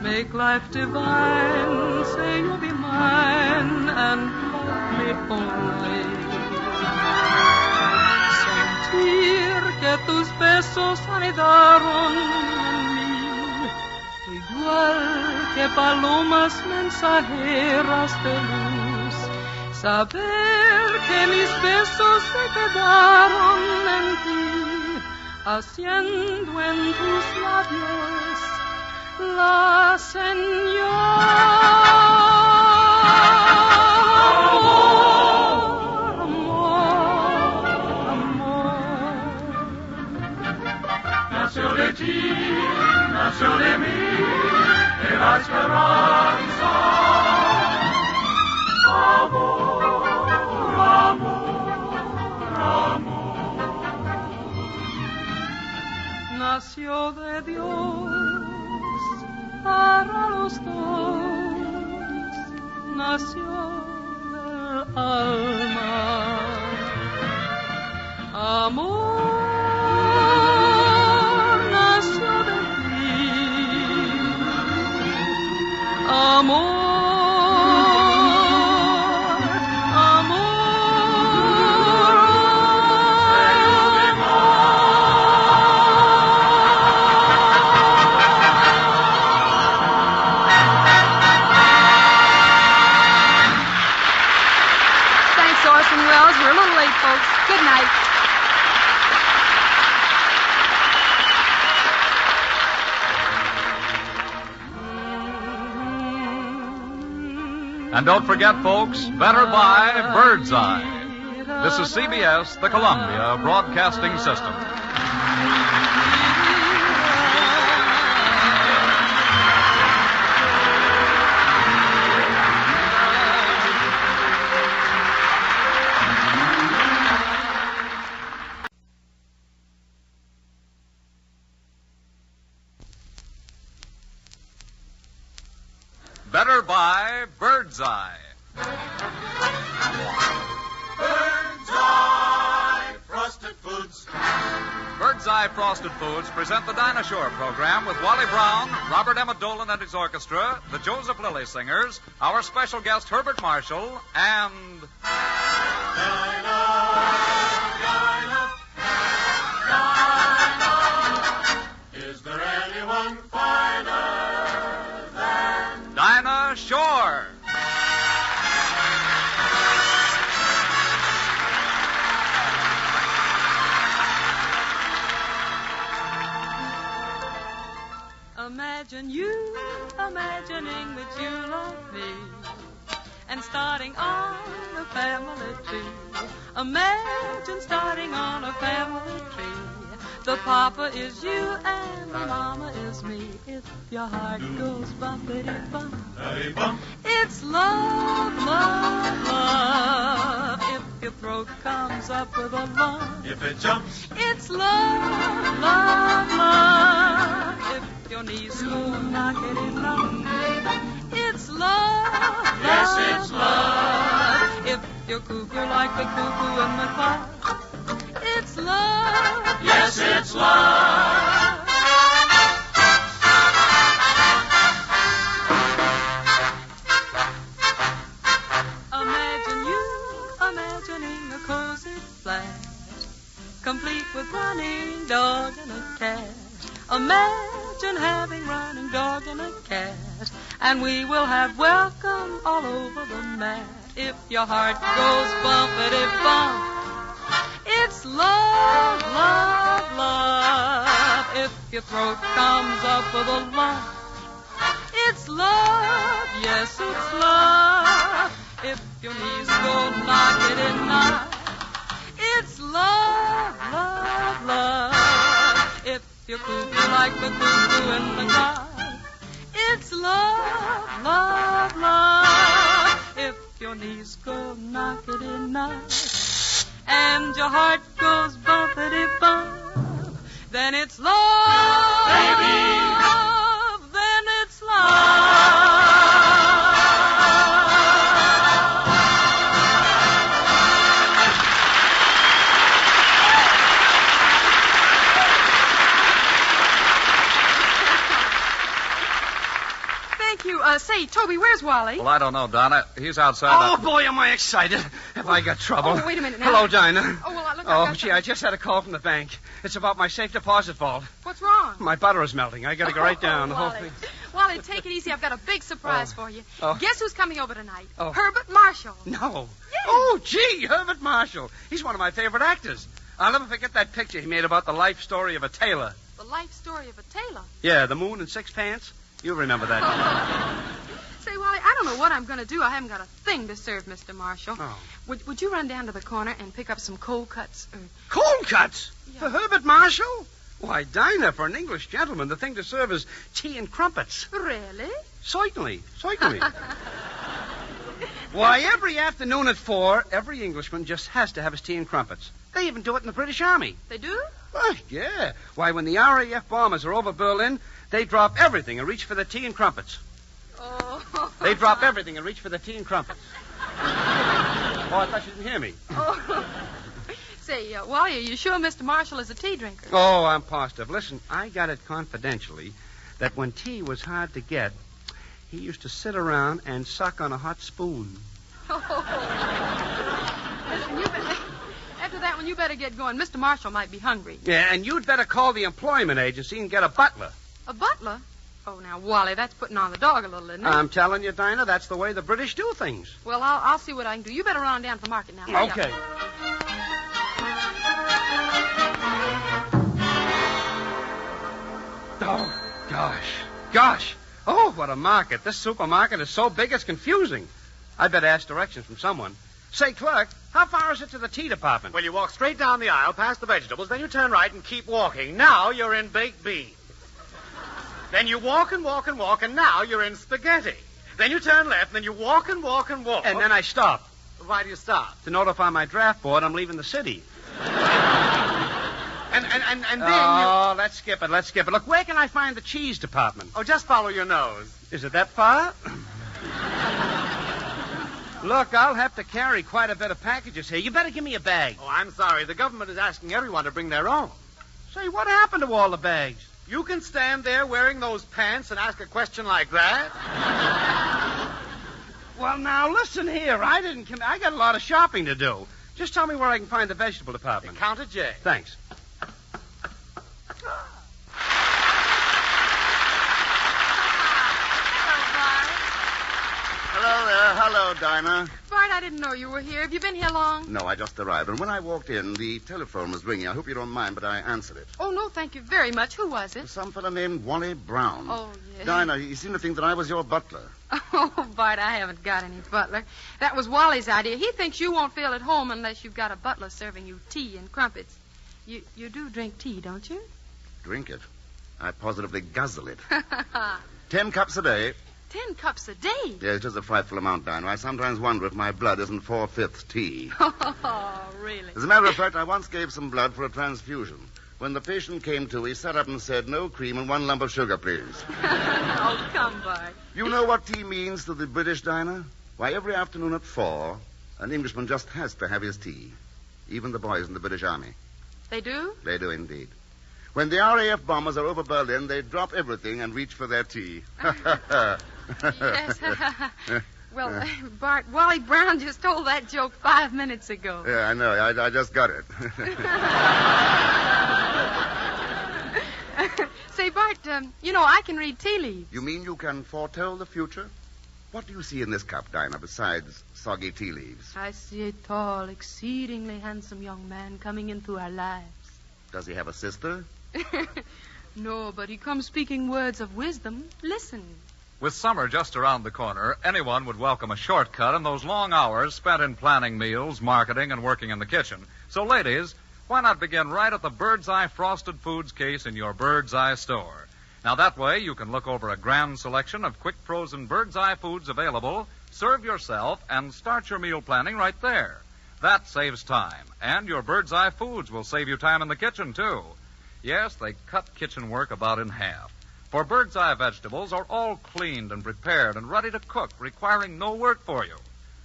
Speaker 2: Make life divine, say you'll be mine, and love me only. Sentir que tus besos anidaron en mí, igual que palomas mensajeras de luz. Saber que mis besos se quedaron en ti, haciendo en tus labios la señal.
Speaker 7: Nació de ti, nació de mí, de la esperanza. Amor, amor, amor.
Speaker 2: Nació de Dios para los dos, nació del alma. Amor, nació de ti. Amor,
Speaker 14: We're a little late, folks. Good night.
Speaker 15: And don't forget, folks, better buy Bird's Eye. This is CBS, the Columbia Broadcasting System. Better buy Bird's Eye.
Speaker 6: Bird's Eye Frosted Foods.
Speaker 15: Bird's Eye Frosted Foods present the Dinah Shore program with Wally Brown, Robert Emmett Dolan and his orchestra, the Joseph Lilly Singers, our special guest Herbert Marshall, and...
Speaker 6: Is there anyone finer than
Speaker 15: Dinah Shore?
Speaker 9: Imagine you imagining that you love me and starting on a family tree. Imagine starting on a family tree. The papa is you and the mama is me. If your heart goes bumpity-bump, it's love, love, love. If your throat comes up with a lump,
Speaker 6: if it jumps,
Speaker 9: it's love, love, love. If your knees go knockity-knock, it's love,
Speaker 6: yes,
Speaker 9: love,
Speaker 6: it's love.
Speaker 9: If you're cuckoo like the cuckoo in the clock, it's love,
Speaker 6: yes, it's love.
Speaker 9: Imagine you imagining a cozy flat, complete with running dog and a cat. Imagine having running dog and a cat, and we will have welcome all over the mat. If your heart goes bumpity-bump, it's love, love, love. If your throat comes up with a lump, it's love, yes, it's love. If your knees go knockity-knock, it's love, love, love. If you're cuckoo like the cuckoo in the garden, it's love, love, love. If your knees go knockity-knock and your heart goes bumpity-bump, then it's love, baby. Then it's love.
Speaker 14: Thank you. Say, Toby, where's Wally?
Speaker 15: Well, I don't know, Donna. He's outside.
Speaker 11: Oh, boy, am I excited. Have I got trouble?
Speaker 14: Oh, wait a minute now.
Speaker 11: Hello, Dinah.
Speaker 14: Oh, well, look,
Speaker 11: Oh, gee, I just had a call from the bank. It's about my safe deposit vault.
Speaker 14: What's wrong?
Speaker 11: My butter is melting. I got to go right down. The whole
Speaker 14: Wally.
Speaker 11: thing.
Speaker 14: Wally, take it easy. I've got a big surprise for you.
Speaker 11: Oh.
Speaker 14: Guess who's coming over tonight?
Speaker 11: Oh.
Speaker 14: Herbert Marshall.
Speaker 11: No.
Speaker 14: Yes.
Speaker 11: Oh, gee, Herbert Marshall. He's one of my favorite actors. I'll never forget that picture he made about the life story of a tailor.
Speaker 14: The life story of a tailor.
Speaker 11: Yeah, the moon and six pants. You remember that.
Speaker 14: Say, Wally, I don't know what I'm going to do. I haven't got a thing to serve Mr. Marshall.
Speaker 11: Oh.
Speaker 14: Would you run down to the corner and pick up some cold cuts?
Speaker 11: Cold cuts? Yeah. For Herbert Marshall? Why, Dinah, for an English gentleman, the thing to serve is tea and crumpets.
Speaker 14: Really?
Speaker 11: Certainly. Why, every afternoon at 4, every Englishman just has to have his tea and crumpets. They even do it in the British Army.
Speaker 14: They do?
Speaker 11: Oh, yeah. Why, when the RAF bombers are over Berlin, they drop everything and reach for the tea and crumpets.
Speaker 14: Oh.
Speaker 11: They drop everything and reach for the tea and crumpets. Oh, I thought you didn't hear me.
Speaker 14: Oh. Say, Wally, are you sure Mr. Marshall is a tea drinker?
Speaker 11: Oh, I'm positive. Listen, I got it confidentially that when tea was hard to get, he used to sit around and suck on a hot spoon.
Speaker 14: Oh. Listen, after that one, you better get going. Mr. Marshall might be hungry.
Speaker 11: Yeah, and you'd better call the employment agency and get a butler.
Speaker 14: A butler? Oh, now, Wally, that's putting on the dog a little, isn't it?
Speaker 11: I'm telling you, Dinah, that's the way the British do things.
Speaker 14: Well, I'll see what I can do. You better run on down to the market now. Hurry
Speaker 11: Okay.
Speaker 14: up.
Speaker 11: Oh, gosh. Oh, what a market. This supermarket is so big it's confusing. I better ask directions from someone. Say, clerk, how far is it to the tea department?
Speaker 10: Well, you walk straight down the aisle, past the vegetables, then you turn right and keep walking. Now you're in baked beans. Then you walk and walk and walk, and now you're in spaghetti. Then you turn left, and then you walk and walk and walk.
Speaker 11: And then I stop.
Speaker 10: Why do you stop?
Speaker 11: To notify my draft board I'm leaving the city.
Speaker 10: And then
Speaker 11: Oh, let's skip it. Look, where can I find the cheese department?
Speaker 10: Oh, just follow your nose.
Speaker 11: Is it that far? Look, I'll have to carry quite a bit of packages here. You better give me a bag.
Speaker 10: Oh, I'm sorry. The government is asking everyone to bring their own.
Speaker 11: Say, what happened to all the bags?
Speaker 10: You can stand there wearing those pants and ask a question like that?
Speaker 11: Well, now, listen here. I got a lot of shopping to do. Just tell me where I can find the vegetable department.
Speaker 10: Count a J.
Speaker 11: Thanks.
Speaker 16: Hello there. Hello, Dinah.
Speaker 14: Bart, I didn't know you were here. Have you been here long?
Speaker 16: No, I just arrived. And when I walked in, the telephone was ringing. I hope you don't mind, but I answered it.
Speaker 14: Oh, no, thank you very much. Who was it?
Speaker 16: Some fellow named Wally Brown.
Speaker 14: Oh, yes.
Speaker 16: Dinah, he seemed to think that I was your butler.
Speaker 14: Oh, Bart, I haven't got any butler. That was Wally's idea. He thinks you won't feel at home unless you've got a butler serving you tea and crumpets. You do drink tea, don't you?
Speaker 16: Drink it? I positively guzzle it. 10 cups a day.
Speaker 14: 10 cups a day?
Speaker 16: Yeah, it is a frightful amount, Dinah. I sometimes wonder if my blood isn't 4/5 tea.
Speaker 14: Oh, really?
Speaker 16: As a matter of fact, I once gave some blood for a transfusion. When the patient came to, he sat up and said, "No cream and 1 lump of sugar, please."
Speaker 14: Oh, come, Bart.
Speaker 16: You know what tea means to the British, Dinah? Why, every afternoon at 4, an Englishman just has to have his tea. Even the boys in the British Army.
Speaker 14: They do?
Speaker 16: They do indeed. When the RAF bombers are over Berlin, they drop everything and reach for their tea.
Speaker 14: Yes. Well, Bart, Wally Brown just told that joke 5 minutes ago.
Speaker 16: Yeah, I know. I just got it.
Speaker 14: Say, Bart, I can read tea leaves.
Speaker 16: You mean you can foretell the future? What do you see in this cup, Dinah, besides soggy tea leaves?
Speaker 14: I see a tall, exceedingly handsome young man coming into our lives.
Speaker 16: Does he have a sister?
Speaker 14: No, but he comes speaking words of wisdom. Listen.
Speaker 15: With summer just around the corner, anyone would welcome a shortcut in those long hours spent in planning meals, marketing, and working in the kitchen. So, ladies, why not begin right at the Bird's Eye Frosted Foods case in your Bird's Eye store? Now, that way, you can look over a grand selection of quick frozen Bird's Eye foods available, serve yourself, and start your meal planning right there. That saves time, and your Bird's Eye foods will save you time in the kitchen, too. Yes, they cut kitchen work about in half. For Bird's Eye vegetables are all cleaned and prepared and ready to cook, requiring no work for you.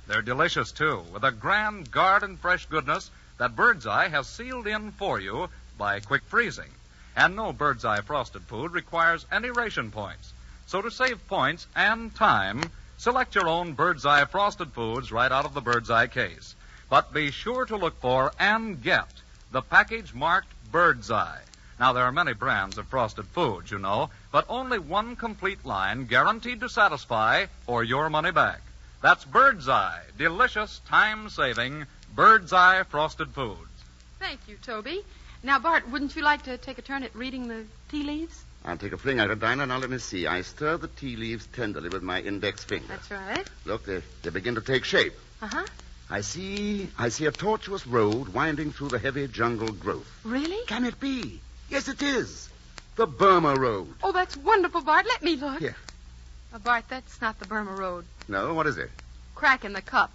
Speaker 15: They're delicious, too, with a grand garden fresh goodness that Bird's Eye has sealed in for you by quick freezing. And no Bird's Eye frosted food requires any ration points. So to save points and time, select your own Bird's Eye frosted foods right out of the Bird's Eye case. But be sure to look for and get the package marked Bird's Eye. Now, there are many brands of frosted foods, you know, but only one complete line guaranteed to satisfy or your money back. That's Bird's Eye, delicious, time-saving Bird's Eye frosted foods.
Speaker 14: Thank you, Toby. Now, Bart, wouldn't you like to take a turn at reading the tea leaves?
Speaker 16: I'll take a fling at it, Dinah. Now let me see. I stir the tea leaves tenderly with my index finger.
Speaker 14: That's right.
Speaker 16: Look, they begin to take shape.
Speaker 14: Uh-huh.
Speaker 16: I see a tortuous road winding through the heavy jungle growth.
Speaker 14: Really?
Speaker 16: Can it be? Yes, it is. The Burma Road.
Speaker 14: Oh, that's wonderful, Bart. Let me look.
Speaker 16: Here.
Speaker 14: Bart, that's not the Burma Road.
Speaker 16: No, what is it?
Speaker 14: Crack in the cup.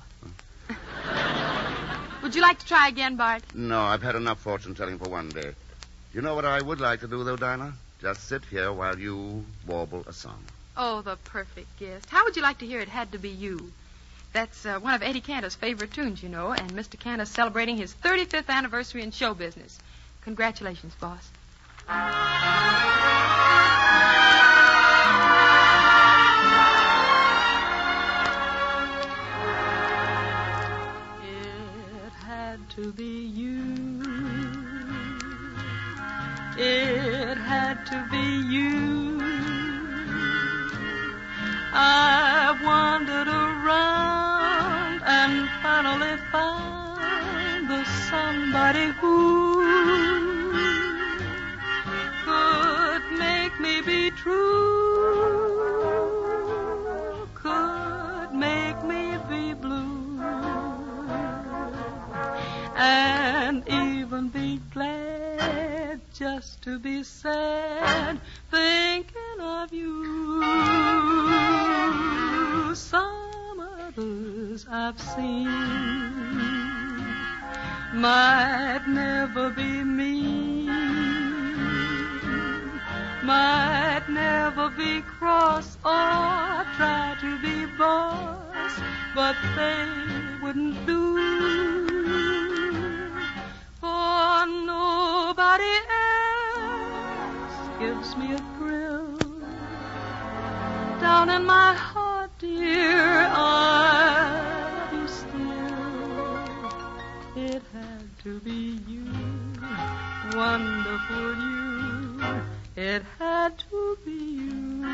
Speaker 14: Would you like to try again, Bart?
Speaker 16: No, I've had enough fortune-telling for one day. You know what I would like to do, though, Dinah? Just sit here while you warble a song.
Speaker 14: Oh, the perfect gift. How would you like to hear It Had to Be You? That's one of Eddie Cantor's favorite tunes, you know, and Mr. Cantor's celebrating his 35th anniversary in show business. Congratulations, boss.
Speaker 2: It had to be you. It had to be you. I wandered around and finally found the somebody who could make me be true, could make me be and even be glad just to be sad, thinking of you. Some others I've seen might never be me, might never be cross or try to be boss, but they wouldn't do, for nobody else gives me a thrill. Down in my heart, dear, I love you still. It had to be you, wonderful you. It had to be you.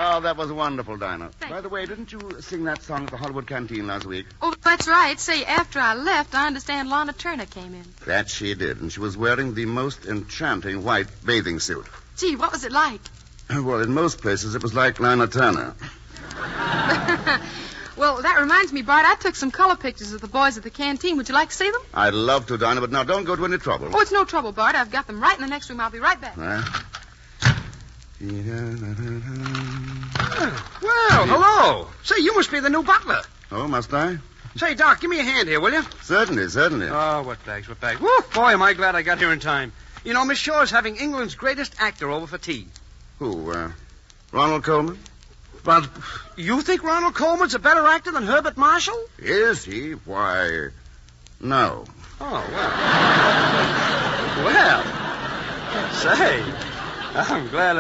Speaker 16: Oh, that was wonderful, Dinah. By the way, didn't you sing that song at the Hollywood Canteen last week?
Speaker 14: Oh, that's right. Say, after I left, I understand Lana Turner came in.
Speaker 16: That she did, and she was wearing the most enchanting white bathing suit.
Speaker 14: Gee, what was it like?
Speaker 16: Well, in most places, it was like Lana Turner.
Speaker 14: Well, that reminds me, Bart, I took some color pictures of the boys at the canteen. Would you like to see them?
Speaker 16: I'd love to, Dinah, but now don't go to any trouble.
Speaker 14: Oh, it's no trouble, Bart. I've got them right in the next room. I'll be right back.
Speaker 11: Well, hello. Say, you must be the new butler.
Speaker 16: Oh, must I?
Speaker 11: Say, Doc, give me a hand here, will you?
Speaker 16: Certainly, certainly.
Speaker 11: Oh, what bags, what bags. Woo, boy, am I glad I got here in time. You know, Miss Shaw's having England's greatest actor over for tea.
Speaker 16: Who, Ronald Colman?
Speaker 11: Well, you think Ronald Coleman's a better actor than Herbert Marshall?
Speaker 16: Is he? Why, no.
Speaker 11: Oh, well. Well, say, I'm glad,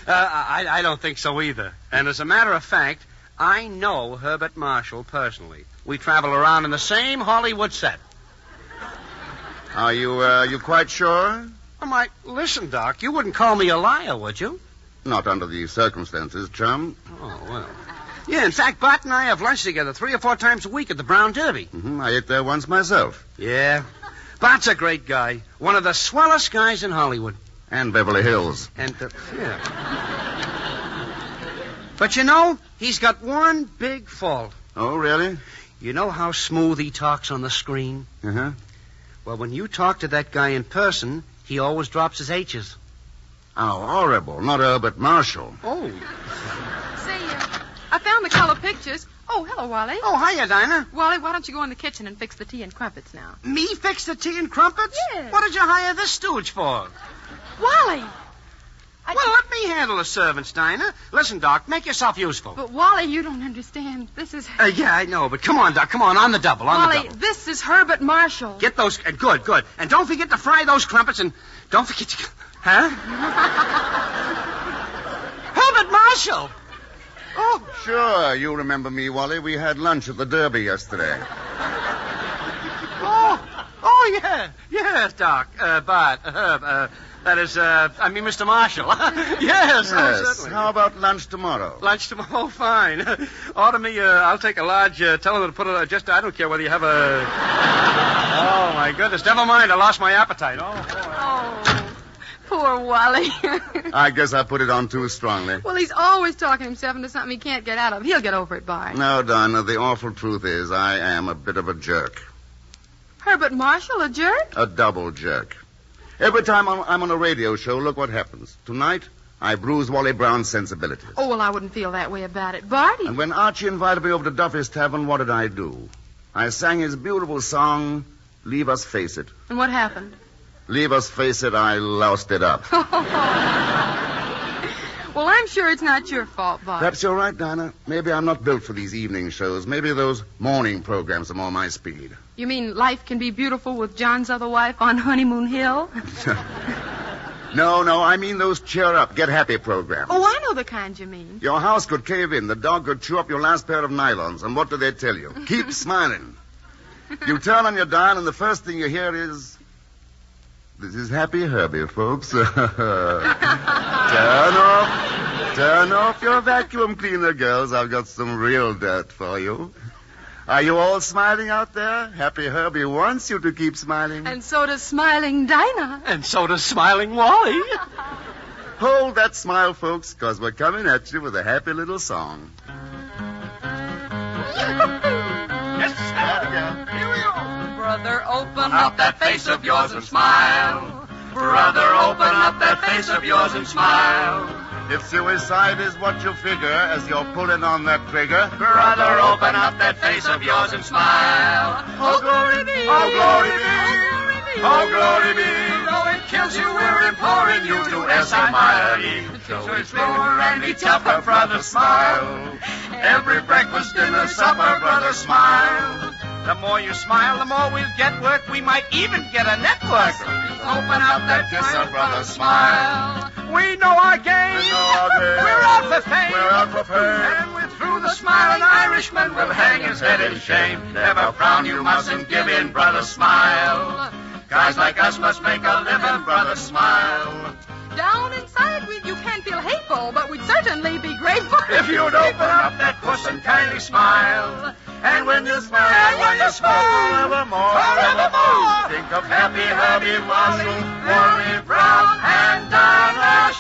Speaker 11: I don't think so either. And as a matter of fact, I know Herbert Marshall personally. We travel around in the same Hollywood set.
Speaker 16: Are you quite sure?
Speaker 11: Listen, Doc, you wouldn't call me a liar, would you?
Speaker 16: Not under the circumstances, chum.
Speaker 11: Oh, well. Yeah, in fact, Bart and I have lunch together 3 or 4 times a week at the Brown Derby.
Speaker 16: Mm-hmm. I ate there once myself.
Speaker 11: Yeah. Bart's a great guy. One of the swellest guys in Hollywood.
Speaker 16: And Beverly Hills.
Speaker 11: And, yeah. But you know, he's got one big fault.
Speaker 16: Oh, really?
Speaker 11: You know how smooth he talks on the screen?
Speaker 16: Uh-huh.
Speaker 11: Well, when you talk to that guy in person, he always drops his H's.
Speaker 16: How horrible. Not Herbert Marshall.
Speaker 11: Oh.
Speaker 14: Say, I found the color pictures. Oh, hello, Wally.
Speaker 11: Oh, hiya, Dinah.
Speaker 14: Wally, why don't you go in the kitchen and fix the tea and crumpets now?
Speaker 11: Me fix the tea and crumpets?
Speaker 14: Yes.
Speaker 11: What did you hire this stooge for?
Speaker 14: Wally!
Speaker 11: Well, let me handle the servants, Dinah. Listen, Doc, make yourself useful.
Speaker 14: But, Wally, you don't understand. This is...
Speaker 11: Yeah, I know, but come on, Doc, come on the double, on
Speaker 14: Wally,
Speaker 11: the double.
Speaker 14: this is Herbert Marshall.
Speaker 11: Get those... good. And don't forget to fry those crumpets, and don't forget to... Huh? Herbert Marshall!
Speaker 16: Oh, sure. You remember me, Wally. We had lunch at the Derby yesterday.
Speaker 11: Oh, yeah. Yes, Doc. Bart, Herb, that is, Mr. Marshall. Yes, certainly.
Speaker 16: How about lunch tomorrow?
Speaker 11: Lunch tomorrow? Oh, fine. Order me, I'll take a large, tell them to put it, I don't care whether you have a... Oh, my goodness. Never mind, I lost my appetite. Oh, boy.
Speaker 14: Oh, poor Wally.
Speaker 16: I guess I put it on too strongly.
Speaker 14: Well, he's always talking himself into something he can't get out of. He'll get over it, Bart.
Speaker 16: No, Dinah, the awful truth is I am a bit of a jerk.
Speaker 14: Herbert Marshall, a jerk?
Speaker 16: A double jerk. Every time I'm on a radio show, look what happens. Tonight, I bruise Wally Brown's sensibilities.
Speaker 14: Oh, well, I wouldn't feel that way about it. Barty.
Speaker 16: And when Archie invited me over to Duffy's Tavern, what did I do? I sang his beautiful song, Leave Us Face It.
Speaker 14: And what happened?
Speaker 16: Leave us face it, I loused it up.
Speaker 14: Well, I'm sure it's not your fault, Bart.
Speaker 16: Perhaps you're right, Dinah. Maybe I'm not built for these evening shows. Maybe those morning programs are more my speed.
Speaker 14: You mean Life Can Be Beautiful with John's Other Wife on Honeymoon Hill?
Speaker 16: No, I mean those cheer-up, get-happy programs.
Speaker 14: Oh, I know the kind you mean.
Speaker 16: Your house could cave in, the dog could chew up your last pair of nylons, and what do they tell you? Keep smiling. You turn on your dial, and the first thing you hear is... This is Happy Herbie, folks. Turn off your vacuum cleaner, girls. I've got some real dirt for you. Are you all smiling out there? Happy Herbie wants you to keep smiling.
Speaker 14: And so does smiling Dinah.
Speaker 11: And so does smiling Wally.
Speaker 16: Hold that smile, folks, because we're coming at you with a happy little song.
Speaker 3: Yes,
Speaker 16: sir.
Speaker 3: Here we go.
Speaker 2: Brother, open
Speaker 3: Up that face of yours and smile. Brother, open up that face of yours and smile.
Speaker 16: If suicide is what you figure as you're pulling on that trigger,
Speaker 3: Brother, open up that face of yours and smile.
Speaker 16: Oh, glory be!
Speaker 3: Oh, glory be! Oh, glory be! Though it kills you, we're imploring you to S-I-M-I-L-E. So it's lower and be tougher, brother, smile. Every breakfast, dinner, supper, brother, smile.
Speaker 11: The more you smile, the more we'll get work. We might even get a network.
Speaker 3: Open up that kisser, brother, smile.
Speaker 11: We know our game. We're out for fame.
Speaker 16: We're out for fame.
Speaker 11: And we're through the smiling Irishman
Speaker 3: Will hang his head in shame. Never frown, you mustn't give in, brother, smile. Guys like us must make a living, brother, smile.
Speaker 14: Down inside, you can't feel hateful, but we'd certainly be grateful.
Speaker 3: If you'd open up that puss and kindly smile. And when you smile, forevermore, think of Happy Herbie, Wally, Wally Brown, and Dinah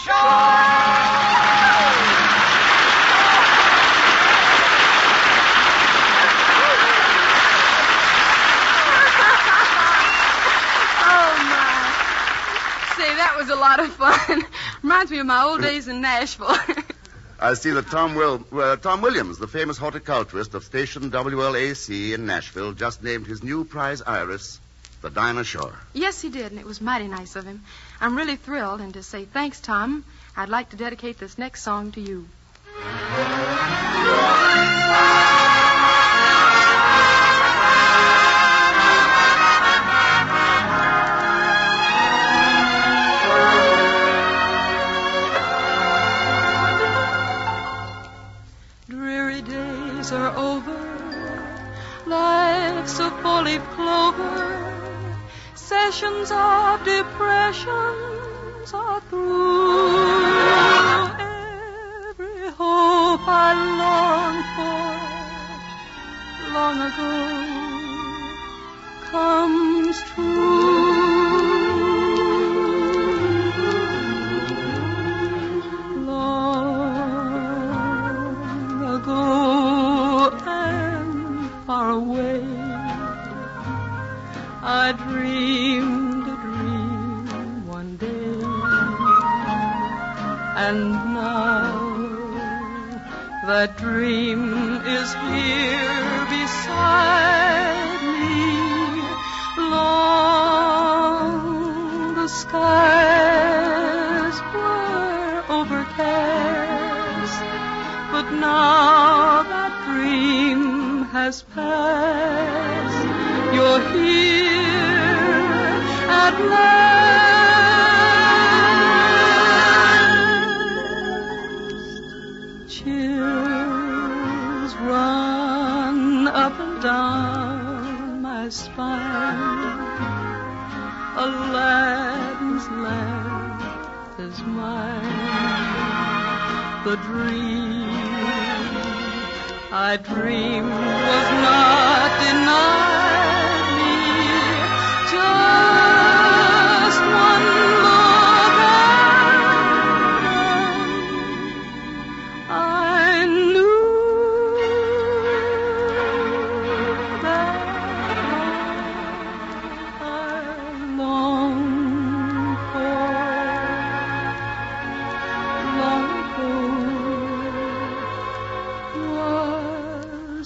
Speaker 14: Oh, my. Say, that was a lot of fun. Reminds me of my old days in Nashville.
Speaker 16: I see that Tom Williams, the famous horticulturist of station WLAC in Nashville, just named his new prize iris the Dinah Shore.
Speaker 14: Yes, he did, and it was mighty nice of him. I'm really thrilled, and to say thanks, Tom, I'd like to dedicate this next song to you.
Speaker 2: Are over, life's a four-leaf clover, sessions of depressions are through. Every hope I longed for long ago comes true. Long ago far away, I dreamed a dream one day, and now that dream is here beside me. Long the skies were overcast, but now that dream has passed. You're here at last. Chills run up and down my spine. Aladdin's lamp is mine. The dream I dreamed was not denied me. Just one look and I knew that I longed for long ago.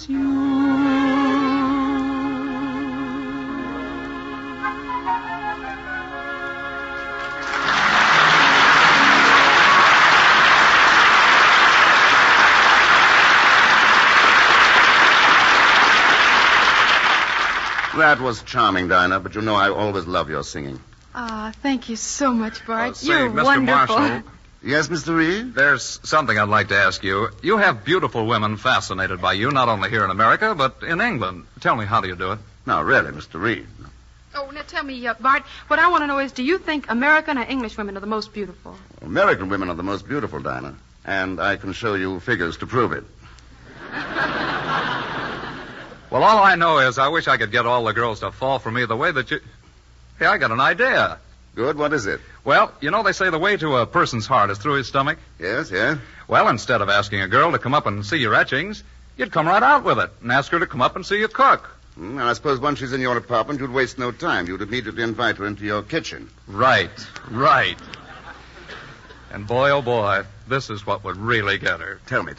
Speaker 2: You.
Speaker 16: That was charming, Dinah, but you know I always love your singing.
Speaker 14: Thank you so much, Bart.
Speaker 15: Say,
Speaker 14: You're
Speaker 15: Mr.
Speaker 14: wonderful.
Speaker 15: Marshall.
Speaker 16: Yes, Mr. Reed?
Speaker 15: There's something I'd like to ask you. You have beautiful women fascinated by you, not only here in America, but in England. Tell me, how do you do it?
Speaker 16: No, really, Mr. Reed.
Speaker 14: Oh, now tell me, Bart, what I want to know is, do you think American or English women are the most beautiful?
Speaker 16: American women are the most beautiful, Dinah, and I can show you figures to prove it.
Speaker 15: Well, all I know is I wish I could get all the girls to fall for me the way that you... Hey, I got an idea.
Speaker 16: Good. What is it?
Speaker 15: Well, you know they say the way to a person's heart is through his stomach?
Speaker 16: Yes, yeah.
Speaker 15: Well, instead of asking a girl to come up and see your etchings, you'd come right out with it and ask her to come up and see you cook.
Speaker 16: And I suppose once she's in your apartment, you'd waste no time. You'd immediately invite her into your kitchen.
Speaker 15: Right. And boy, oh boy, this is what would really get her.
Speaker 16: Tell me.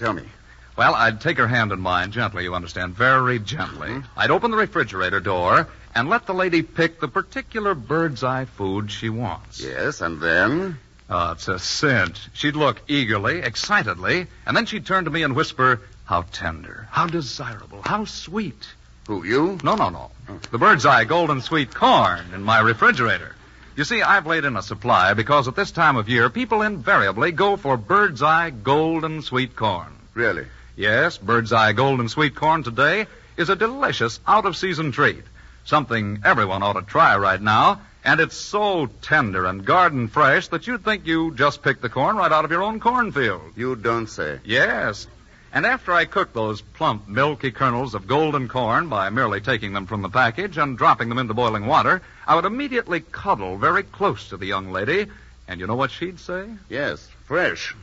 Speaker 15: Well, I'd take her hand in mine, gently, you understand, very gently.
Speaker 16: Mm-hmm.
Speaker 15: I'd open the refrigerator door and let the lady pick the particular bird's eye food she wants.
Speaker 16: Yes, and then?
Speaker 15: Oh, it's a cinch. She'd look eagerly, excitedly, and then she'd turn to me and whisper, how tender, how desirable, how sweet.
Speaker 16: Who, you?
Speaker 15: No.
Speaker 16: Oh.
Speaker 15: The bird's eye golden sweet corn in my refrigerator. You see, I've laid in a supply because at this time of year, people invariably go for bird's eye golden sweet corn.
Speaker 16: Really?
Speaker 15: Yes, bird's eye golden sweet corn today is a delicious out-of-season treat. Something everyone ought to try right now. And it's so tender and garden fresh that you'd think you just picked the corn right out of your own cornfield.
Speaker 16: You don't say.
Speaker 15: Yes. And after I cook those plump, milky kernels of golden corn by merely taking them from the package and dropping them into boiling water, I would immediately cuddle very close to the young lady. And you know what she'd say?
Speaker 16: Yes, fresh.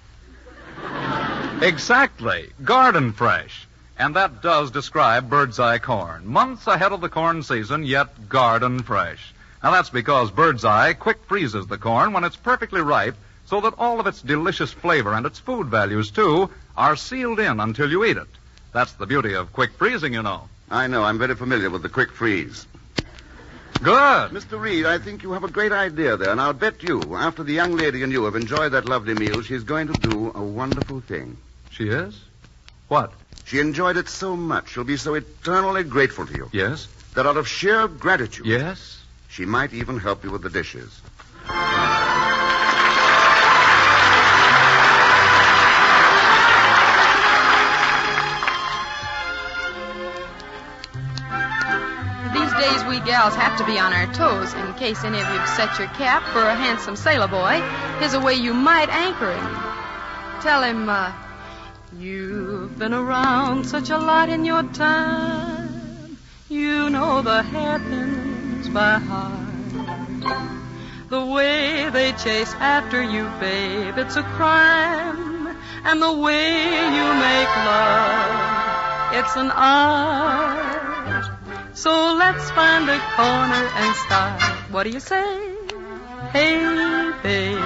Speaker 15: Exactly. Garden fresh. And that does describe bird's eye corn. Months ahead of the corn season, yet garden fresh. Now, that's because bird's eye quick freezes the corn when it's perfectly ripe so that all of its delicious flavor and its food values, too, are sealed in until you eat it. That's the beauty of quick freezing, you know.
Speaker 16: I know. I'm very familiar with the quick freeze.
Speaker 15: Good.
Speaker 16: Mr. Reed, I think you have a great idea there, and I'll bet you, after the young lady and you have enjoyed that lovely meal, she's going to do a wonderful thing.
Speaker 15: She is? What?
Speaker 16: She enjoyed it so much, she'll be so eternally grateful to you.
Speaker 15: Yes?
Speaker 16: That out of sheer gratitude...
Speaker 15: Yes?
Speaker 16: She might even help you with the dishes.
Speaker 14: These days, we gals have to be on our toes in case any of you've set your cap for a handsome sailor boy. Here's a way you might anchor him. Tell him, you've been around such a lot in your time. You know the hairpins by heart. The way they chase after you, babe, it's a crime. And the way you make love, it's an art. So let's find a corner and start. What do you say? Hey, babe,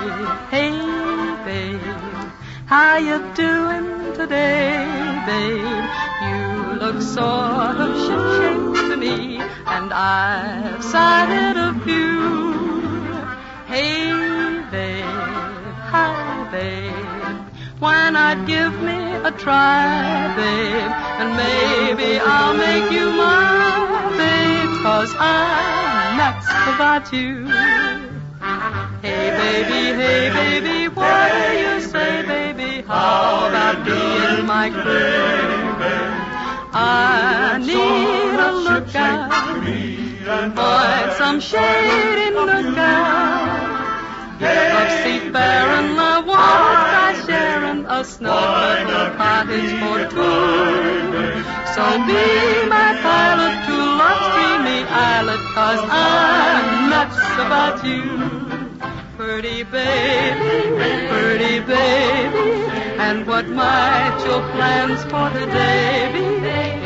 Speaker 14: how you doing today, babe? You look sort of ship-shape to me, and I've sighted a few. Hey, babe, hi, babe, why not give me a try, babe? And maybe I'll make you my babe, 'cause I'm nuts about you. Hey, baby, what do you say, baby? How about being my crew? I need a lookout, find some shady lookout. Of seafaring, I want try sharing a snug little cottage for two. So be my pilot to love's dreamy islet, 'cause I'm nuts about you. Pretty baby, and what might your plans for today be?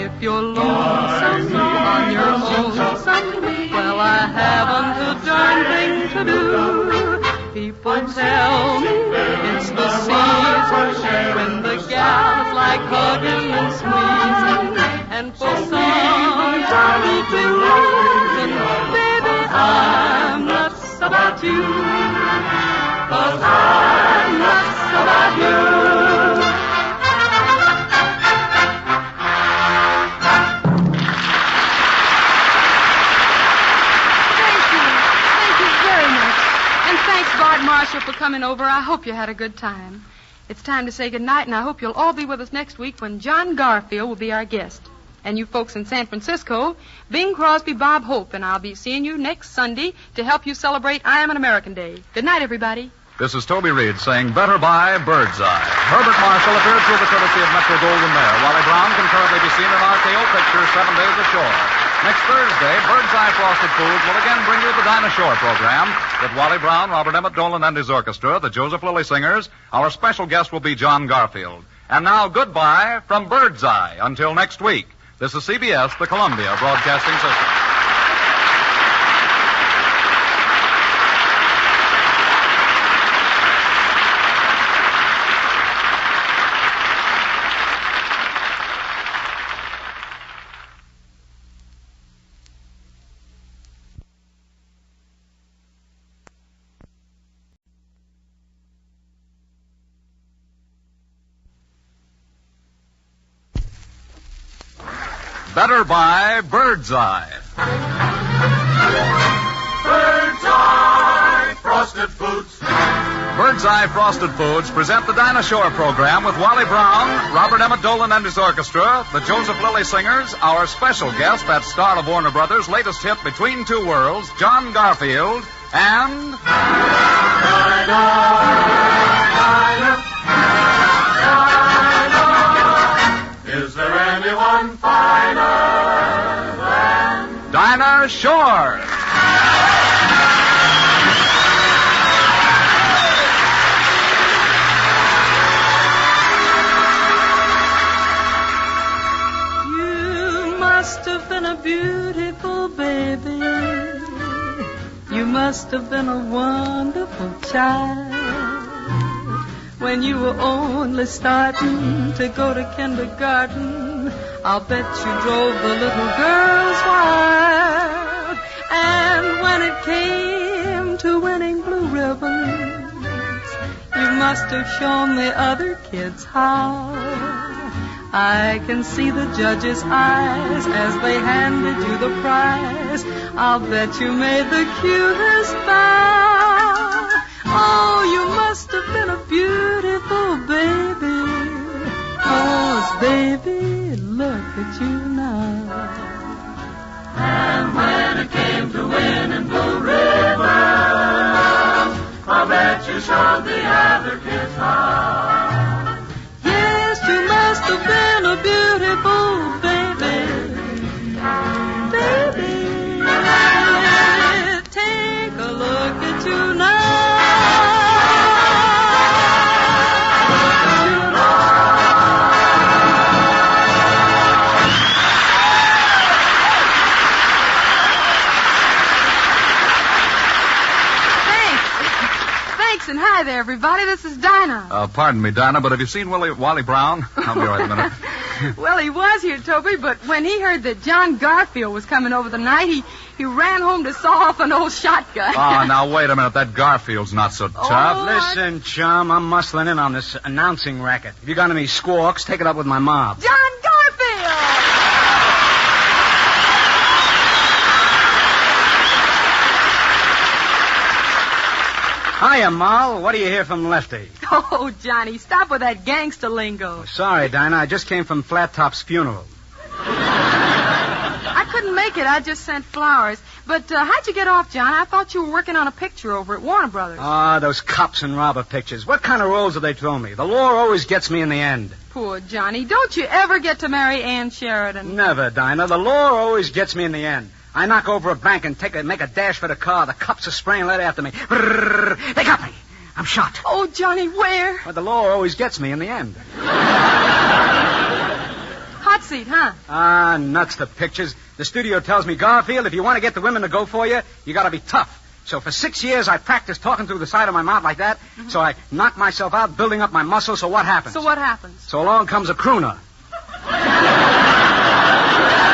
Speaker 14: If you're lonesome on your own, well, I haven't a darn thing to do. People tell me it's the season when the gals like hugging and squeezing, and for some jolly good reason, baby, I'm nuts about you, 'cause I'm nuts about you. Marshall, for coming over. I hope you had a good time. It's time to say goodnight, and I hope you'll all be with us next week when John Garfield will be our guest. And you folks in San Francisco, Bing Crosby, Bob Hope, and I'll be seeing you next Sunday to help you celebrate I Am an American Day. Good night, everybody.
Speaker 15: This is Toby Reed saying better by Birdseye. Herbert Marshall appeared through the courtesy of Metro Goldwyn Mayer. Wally Brown can currently be seen in RKO Pictures 7 Days Ashore. Next Thursday, Birdseye Frosted Foods will again bring you the Dinah Shore program with Wally Brown, Robert Emmett Dolan and his orchestra, the Joseph Lilly Singers. Our special guest will be John Garfield. And now, goodbye from Birdseye. Until next week. This is CBS, the Columbia Broadcasting System. Better by Birdseye.
Speaker 6: Birdseye Frosted Foods.
Speaker 15: Birdseye Frosted Foods present the Dinah Shore program with Wally Brown, Robert Emmett Dolan and his orchestra, the Joseph Lilly Singers, our special guest, that star of Warner Brothers' latest hit, Between Two Worlds, John Garfield, and...
Speaker 6: Is there anyone finer than
Speaker 15: Dinah Shore?
Speaker 2: You must have been a beautiful baby. You must have been a wonderful child. When you were only starting to go to kindergarten, I'll bet you drove the little girls wild. And when it came to winning blue ribbons, you must have shown the other kids how. I can see the judges' eyes as they handed you the prize. I'll bet you made the cutest bow. Oh, you must have been a beautiful baby. 'Cause, baby, look at you now.
Speaker 6: And when it came to winning blue ribbons, I bet you showed the other kids how.
Speaker 2: Yes, you must have been a beautiful baby. Baby, take a look at you now. And hi there, everybody. This is Dinah.
Speaker 15: Pardon me, Dinah, but have you seen Wally Brown? I'll be right in a minute.
Speaker 14: Well, he was here, Toby, but when he heard that John Garfield was coming over the night, he ran home to saw off an old shotgun.
Speaker 15: Oh, now, wait a minute. That Garfield's not so tough.
Speaker 17: Listen, chum, I'm muscling in on this announcing racket. If you got any squawks, take it up with my mob.
Speaker 14: John Garfield!
Speaker 17: Hiya, Moll. What do you hear from Lefty?
Speaker 14: Oh, Johnny, stop with that gangster lingo.
Speaker 17: Sorry, Dinah. I just came from Flat Top's funeral.
Speaker 14: I couldn't make it. I just sent flowers. But how'd you get off, John? I thought you were working on a picture over at Warner Brothers.
Speaker 17: Ah, those cops and robber pictures. What kind of roles do they throw me? The law always gets me in the end.
Speaker 14: Poor Johnny. Don't you ever get to marry Ann Sheridan?
Speaker 17: Never, Dinah. The law always gets me in the end. I knock over a bank and make a dash for the car. The cops are spraying lead after me. Brrr, they got me. I'm shot.
Speaker 14: Oh, Johnny, where?
Speaker 17: But the law always gets me in the end.
Speaker 14: Hot seat, huh?
Speaker 17: Ah, nuts, the pictures. The studio tells me, Garfield, if you want to get the women to go for you, you got to be tough. So for 6 years, I practiced talking through the side of my mouth like that. Mm-hmm. So I knocked myself out, building up my muscles. So what happens?
Speaker 14: So what happens?
Speaker 17: So along comes a crooner.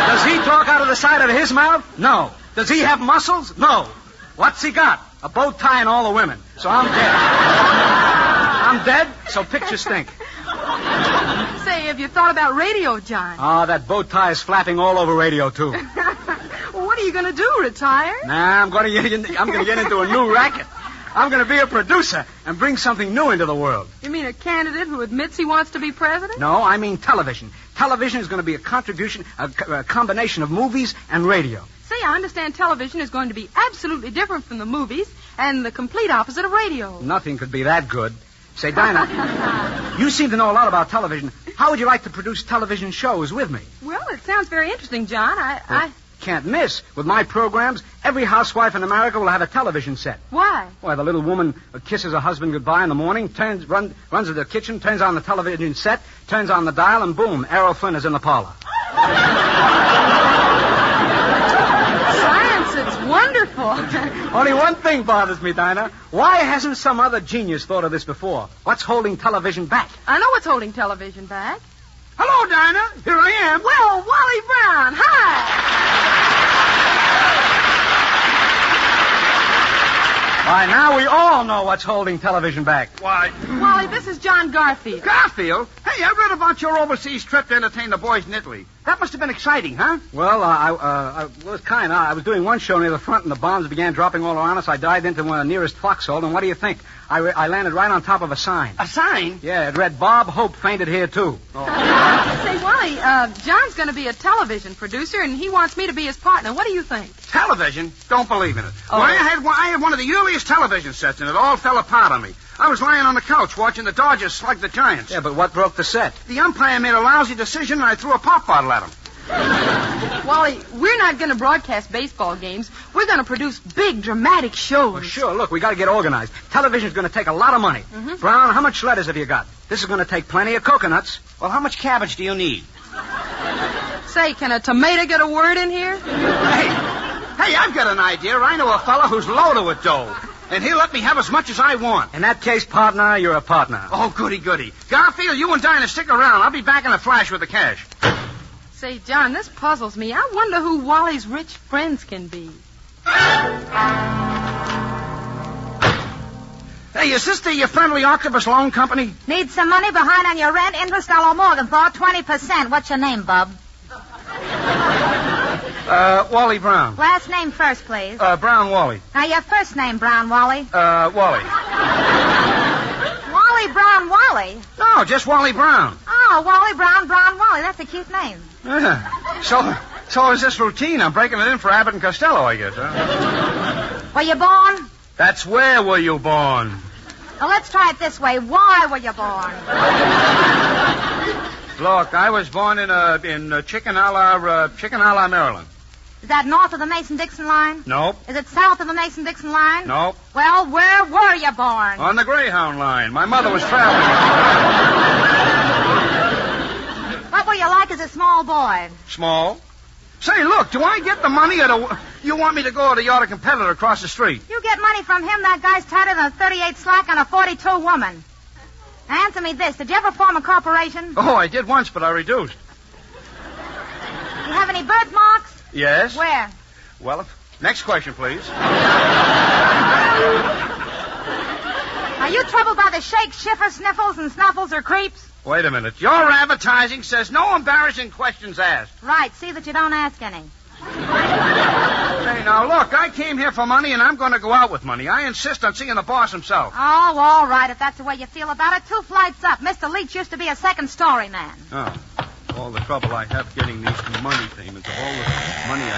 Speaker 17: Does he talk out of the side of his mouth? No. Does he have muscles? No. What's he got? A bow tie and all the women. So I'm dead. I'm dead, so pictures stink.
Speaker 14: Say, have you thought about radio, John?
Speaker 17: Oh, that bow tie is flapping all over radio, too.
Speaker 14: Well, what are you going to do, retire?
Speaker 17: Nah, I'm going to get into a new racket. I'm going to be a producer and bring something new into the world.
Speaker 14: You mean a candidate who admits he wants to be president?
Speaker 17: No, I mean television. Television is going to be a combination of movies and radio.
Speaker 14: Say, I understand television is going to be absolutely different from the movies and the complete opposite of radio.
Speaker 17: Nothing could be that good. Say, Dinah, you seem to know a lot about television. How would you like to produce television shows with me?
Speaker 14: Well, it sounds very interesting, John. I
Speaker 17: can't miss. With my programs, every housewife in America will have a television set.
Speaker 14: Why?
Speaker 17: Why, the little woman kisses her husband goodbye in the morning, runs to the kitchen, turns on the television set, turns on the dial, and boom, Errol Flynn is in the parlor.
Speaker 14: Science, it's wonderful.
Speaker 17: Only one thing bothers me, Dinah. Why hasn't some other genius thought of this before? What's holding television back?
Speaker 14: I know what's holding television back.
Speaker 17: Hello, Dinah. Here I am.
Speaker 14: Well, Wally Brown, hi.
Speaker 17: Why, now we all know what's holding television back.
Speaker 4: Why?
Speaker 14: Wally, this is John Garfield.
Speaker 4: Garfield? Hey, I read about your overseas trip to entertain the boys in Italy. That must have been exciting, huh?
Speaker 17: Well, I was kind of. I was doing one show near the front, and the bombs began dropping all around us. I dived into the nearest foxhole, and what do you think? I landed right on top of a sign.
Speaker 4: A sign?
Speaker 17: Yeah, it read, Bob Hope fainted here, too. Oh.
Speaker 14: Say, Wally, John's going to be a television producer, and he wants me to be his partner. What do you think?
Speaker 4: Television? Don't believe in it.
Speaker 14: Oh.
Speaker 4: Well, I had one of the earliest television sets, and it all fell apart on me. I was lying on the couch watching the Dodgers slug the Giants.
Speaker 17: Yeah, but what broke the set?
Speaker 4: The umpire made a lousy decision, and I threw a pop bottle at him.
Speaker 14: Wally, we're not going to broadcast baseball games. We're going to produce big, dramatic shows.
Speaker 17: Well, sure. Look, we got to get organized. Television's going to take a lot of money.
Speaker 14: Mm-hmm.
Speaker 17: Brown, how much letters have you got? This is going to take plenty of coconuts.
Speaker 4: Well, how much cabbage do you need?
Speaker 14: Say, can a tomato get a word in here?
Speaker 4: Hey, I've got an idea. I know a fella who's loaded with dough. And he'll let me have as much as I want.
Speaker 17: In that case, partner, you're a partner.
Speaker 4: Oh, goody. Garfield, you and Dinah stick around. I'll be back in a flash with the cash.
Speaker 14: Say, John, this puzzles me. I wonder who Wally's rich friends can be.
Speaker 4: Hey, is this the Friendly Octopus Loan Company?
Speaker 8: Need some money behind on your rent, interest, or Morgenthau, 20%. What's your name, bub?
Speaker 17: Wally Brown.
Speaker 8: Last name first, please.
Speaker 17: Brown Wally.
Speaker 8: Now, your first name, Brown Wally.
Speaker 17: Wally.
Speaker 8: Wally Brown Wally?
Speaker 4: No, just Wally Brown.
Speaker 8: Oh, Wally Brown Wally. That's a cute name.
Speaker 4: Yeah. So is this routine? I'm breaking it in for Abbott and Costello, I guess, huh?
Speaker 8: Were you born?
Speaker 4: That's where were you born?
Speaker 8: Well, let's try it this way. Why were you born?
Speaker 4: Look, I was born in Chicken-a-la, Maryland.
Speaker 8: Is that north of the Mason-Dixon line?
Speaker 4: Nope.
Speaker 8: Is it south of the Mason-Dixon line?
Speaker 4: Nope.
Speaker 8: Well, where were you born?
Speaker 4: On the Greyhound line. My mother was traveling.
Speaker 8: What were you like as a small boy?
Speaker 4: Small? Say, look, do I get the money or you want me to go to your competitor across the street?
Speaker 8: You get money from him, that guy's tighter than a 38 slack on a 42 woman. Now, answer me this. Did you ever form a corporation?
Speaker 4: Oh, I did once, but I reduced.
Speaker 8: You have any birthmarks?
Speaker 4: Yes.
Speaker 8: Where?
Speaker 4: Well, next question, please.
Speaker 8: Are you troubled by the shakes, shivers, sniffles, and snuffles or creeps?
Speaker 4: Wait a minute. Your advertising says no embarrassing questions asked.
Speaker 8: Right. See that you don't ask any.
Speaker 4: Hey, now, look, I came here for money, and I'm going to go out with money. I insist on seeing the boss himself.
Speaker 8: Oh, all right, if that's the way you feel about it. 2 flights up. Mr. Leach used to be a second-story man.
Speaker 4: Oh, all the trouble I have getting these money payments, of all the money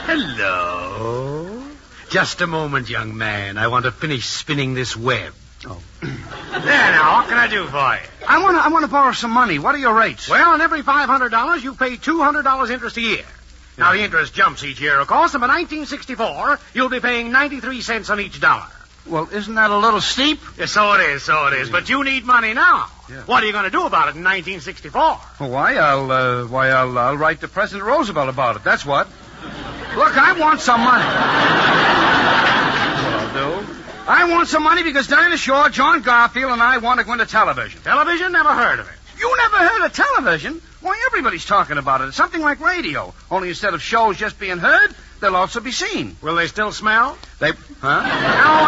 Speaker 5: Hello. Just a moment, young man. I want to finish spinning this web.
Speaker 4: Oh.
Speaker 5: There now, what can I do for you?
Speaker 4: I want to borrow some money. What are your rates?
Speaker 5: Well, on every $500, you pay $200 interest a year. Now, the interest jumps each year, of course, and by 1964, you'll be paying 93 cents on each dollar.
Speaker 4: Well, isn't that a little steep?
Speaker 5: Yeah, so it is. But you need money now.
Speaker 4: Yeah.
Speaker 5: What are you going to do about it in 1964?
Speaker 4: Well, I'll write to President Roosevelt about it. That's what. Look, I want some money. What I'll do. I want some money because Dinah Shore, John Garfield, and I want to go into television.
Speaker 5: Television? Never heard of it.
Speaker 4: You never heard of television? Why, everybody's talking about it. It's something like radio. Only instead of shows just being heard, they'll also be seen.
Speaker 5: Will they still smell?
Speaker 4: Huh?
Speaker 5: Now,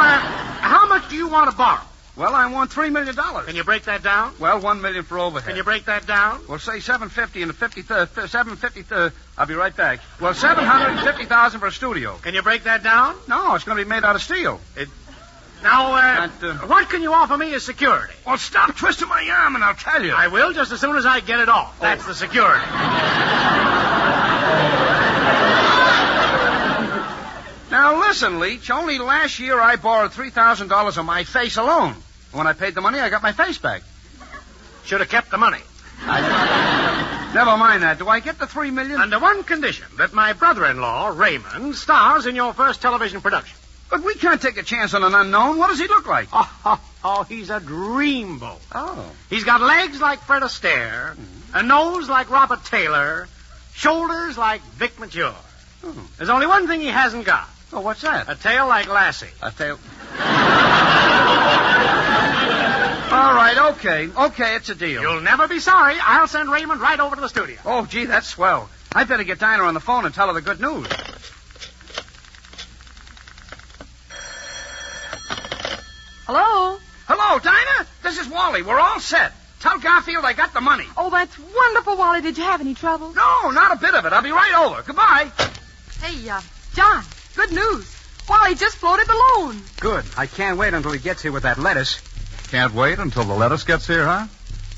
Speaker 5: how much do you want to borrow?
Speaker 4: Well, I want $3 million.
Speaker 5: Can you break that down?
Speaker 4: Well, $1 million for overhead.
Speaker 5: Can you break that down?
Speaker 4: Well, say $750 and the 750. I'll be right back. Well, $750,000 for a studio.
Speaker 5: Can you break that down?
Speaker 4: No, it's going to be made out of steel.
Speaker 5: Now, what can you offer me as security?
Speaker 4: Well, stop twisting my arm and I'll tell you.
Speaker 5: I will just as soon as I get it off. That's the security.
Speaker 4: Now, listen, Leach. Only last year I borrowed $3,000 on my face alone. When I paid the money, I got my face back.
Speaker 5: Should have kept the money.
Speaker 4: Never mind that. Do I get the $3 million?
Speaker 5: Under one condition, that my brother-in-law, Raymond, stars in your first television production.
Speaker 4: But we can't take a chance on an unknown. What does he look like?
Speaker 5: Oh, he's a dreamboat.
Speaker 4: Oh.
Speaker 5: He's got legs like Fred Astaire, a nose like Robert Taylor, shoulders like Vic Mature.
Speaker 4: Oh.
Speaker 5: There's only one thing he hasn't got.
Speaker 4: Oh, what's that?
Speaker 5: A tail like Lassie.
Speaker 4: A tail... All right, okay. Okay, it's a deal.
Speaker 5: You'll never be sorry. I'll send Raymond right over to the studio.
Speaker 4: Oh, gee, that's swell. I better get Dinah on the phone and tell her the good news.
Speaker 14: Hello?
Speaker 4: Hello, Dinah. This is Wally. We're all set. Tell Garfield I got the money.
Speaker 14: Oh, that's wonderful, Wally. Did you have any trouble?
Speaker 4: No, not a bit of it. I'll be right over. Goodbye.
Speaker 14: Hey, John, good news. Wally just floated the loan.
Speaker 17: Good. I can't wait until he gets here with that lettuce.
Speaker 15: Can't wait until the lettuce gets here, huh?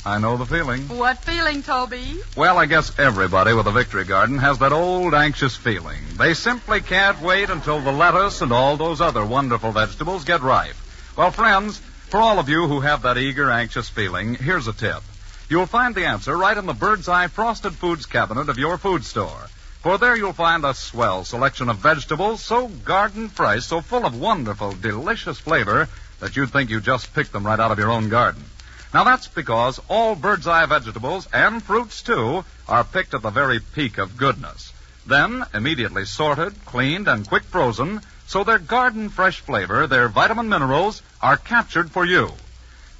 Speaker 15: I know the feeling.
Speaker 14: What feeling, Toby?
Speaker 15: Well, I guess everybody with a victory garden has that old anxious feeling. They simply can't wait until the lettuce and all those other wonderful vegetables get ripe. Well, friends, for all of you who have that eager, anxious feeling, here's a tip. You'll find the answer right in the Bird's Eye Frosted Foods cabinet of your food store. For there you'll find a swell selection of vegetables so garden fresh, so full of wonderful, delicious flavor that you'd think you just picked them right out of your own garden. Now, that's because all Bird's Eye vegetables, and fruits too, are picked at the very peak of goodness. Then, immediately sorted, cleaned, and quick frozen, so their garden fresh flavor, their vitamin minerals, are captured for you.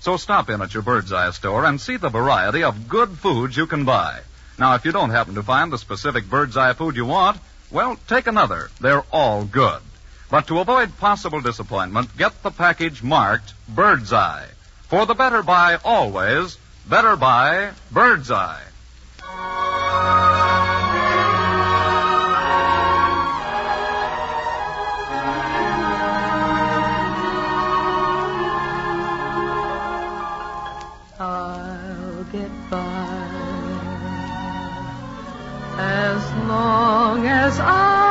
Speaker 15: So stop in at your Bird's Eye store and see the variety of good foods you can buy. Now, if you don't happen to find the specific Bird's Eye food you want, well, take another. They're all good. But to avoid possible disappointment, get the package marked Bird's Eye. For the better buy always, better buy Bird's Eye.
Speaker 2: I'll get by as long as I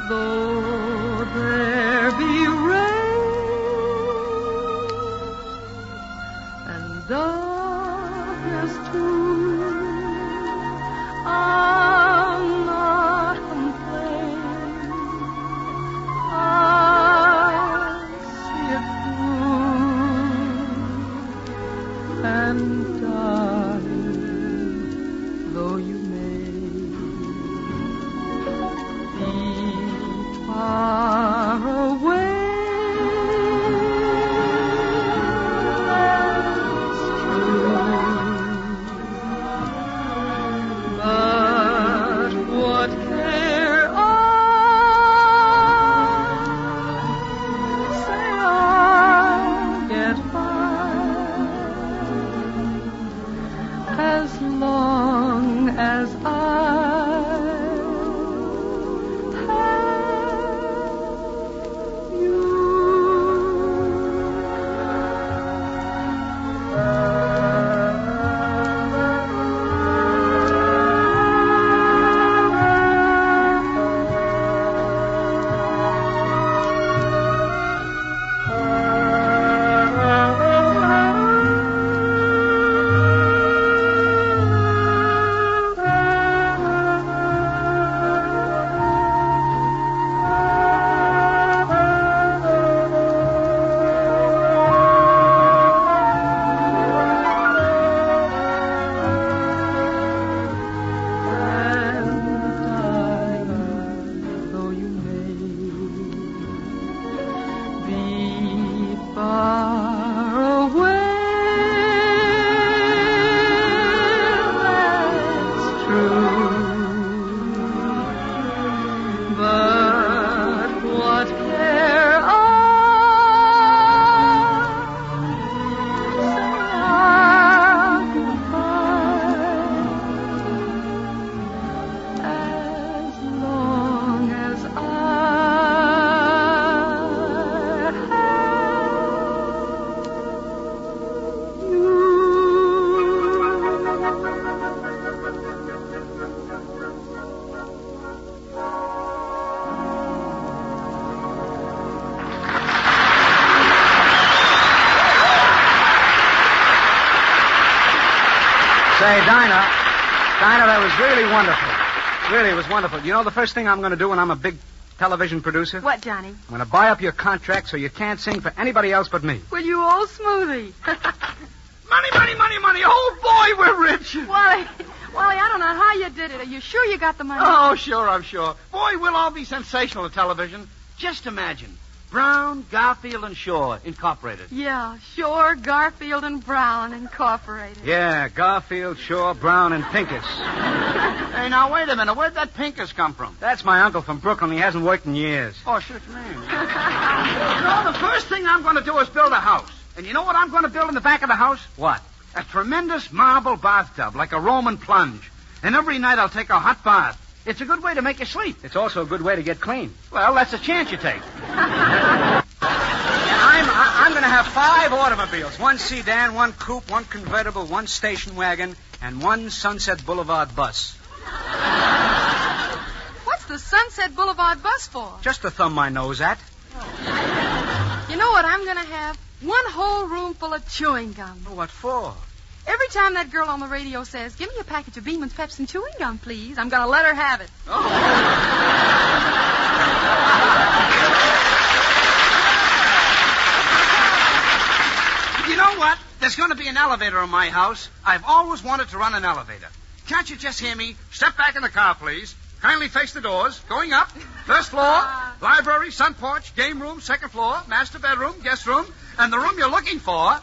Speaker 2: though there be rain and darkness too, I'll not complain. I'll see it through, and darling, though you far away, it's true.
Speaker 17: Say, Dinah, that was really wonderful. Really, it was wonderful. You know the first thing I'm going to do when I'm a big television producer?
Speaker 14: What, Johnny?
Speaker 17: I'm going to buy up your contract so you can't sing for anybody else but me.
Speaker 14: Well, you old smoothie.
Speaker 17: Money, money, money, money. Oh, boy, we're rich.
Speaker 14: Wally, I don't know how you did it. Are you sure you got the money?
Speaker 4: Oh, sure, I'm sure. Boy, we'll all be sensational at television. Just imagine. Brown, Garfield, and Shaw, Incorporated.
Speaker 14: Yeah, Shore, Garfield, and Brown, Incorporated.
Speaker 17: Yeah, Garfield, Shaw, Brown, and Pincus.
Speaker 4: Hey, now, wait a minute. Where'd that Pincus come from?
Speaker 17: That's my uncle from Brooklyn. He hasn't worked in years.
Speaker 4: Oh, shit, man. No, the first thing I'm going to do is build a house. And you know what I'm going to build in the back of the house?
Speaker 17: What?
Speaker 4: A tremendous marble bathtub, like a Roman plunge. And every night I'll take a hot bath. It's a good way to make you sleep.
Speaker 17: It's also a good way to get clean.
Speaker 4: Well, that's a chance you take.
Speaker 17: I'm going to have 5 automobiles. 1 sedan, 1 coupe, 1 convertible, 1 station wagon, and 1 Sunset Boulevard bus.
Speaker 14: What's the Sunset Boulevard bus for?
Speaker 17: Just to thumb my nose at.
Speaker 14: You know what I'm going to have? 1 whole room full of chewing gum.
Speaker 17: What for?
Speaker 14: Every time that girl on the radio says, "Give me a package of Beeman's Pepsi chewing gum, please," I'm going to let her have it.
Speaker 4: Oh. You know what? There's going to be an elevator in my house. I've always wanted to run an elevator. Can't you just hear me? Step back in the car, please. Kindly face the doors. Going up. First floor, library, sun porch, game room, second floor, master bedroom, guest room, and the room you're looking for.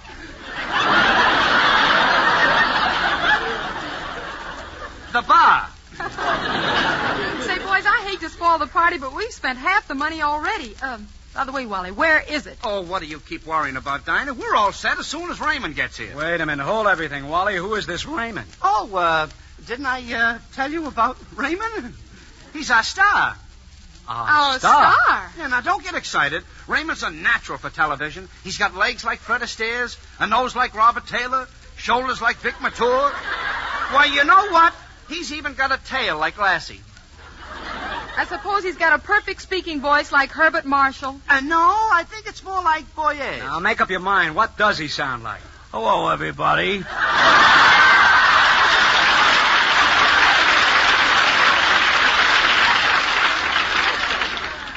Speaker 4: The bar.
Speaker 14: Say, boys, I hate to spoil the party, but we've spent half the money already. By the way, Wally, where is it?
Speaker 4: Oh, what do you keep worrying about, Dinah? We're all set as soon as Raymond gets here.
Speaker 17: Wait a minute. Hold everything, Wally. Who is this Raymond?
Speaker 4: Oh, didn't I tell you about Raymond? He's our star.
Speaker 14: Our star?
Speaker 4: Yeah, now don't get excited. Raymond's a natural for television. He's got legs like Fred Astaire's, a nose like Robert Taylor, shoulders like Vic Mature. Why, you know what? He's even got a tail like Lassie.
Speaker 14: I suppose he's got a perfect speaking voice like Herbert Marshall.
Speaker 4: No, I think it's more like Boyer.
Speaker 17: Now, make up your mind. What does he sound like?
Speaker 12: Hello, everybody.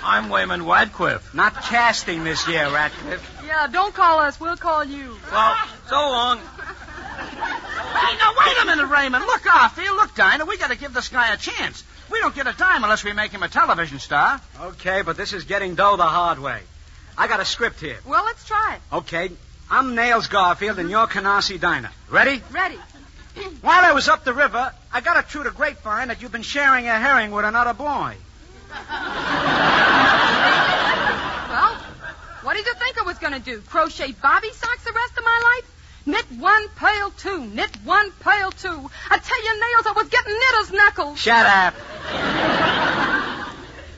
Speaker 12: I'm Wayman Radcliffe.
Speaker 17: Not casting this year, Radcliffe.
Speaker 14: Yeah, don't call us. We'll call you.
Speaker 12: Well, so long.
Speaker 4: Hey, now, wait a minute, Raymond. Look, Garfield. Look, Dinah. We got to give this guy a chance. We don't get a dime unless we make him a television star.
Speaker 17: Okay, but this is getting dough the hard way. I got a script here.
Speaker 14: Well, let's try it.
Speaker 17: Okay. I'm Nails Garfield, and you're Canarsie Dinah. Ready?
Speaker 14: Ready.
Speaker 17: While I was up the river, I got it through the grapevine that you've been sharing a herring with another boy.
Speaker 14: Well, what did you think I was going to do? Crochet bobby socks the rest of my life? Knit 1, pail 2. Knit 1, pail 2. I tell you, Nails, I was getting knitter's knuckles.
Speaker 17: Shut up.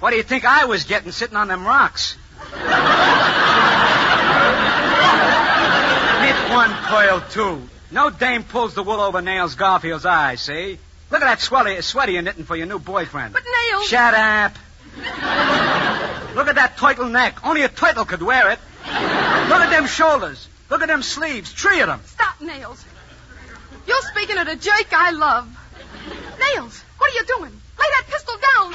Speaker 17: What do you think I was getting sitting on them rocks? Knit 1, pail 2. No dame pulls the wool over Nails Garfield's eyes, see? Look at that sweater you're knitting for your new boyfriend.
Speaker 14: But Nails...
Speaker 17: Shut up. Look at that turtleneck. Only a turtle could wear it. Look at them shoulders. Look at them sleeves. 3 of them.
Speaker 14: Stop, Nails. You're speaking of the Jake I love. Nails, what are you doing? Lay that pistol down.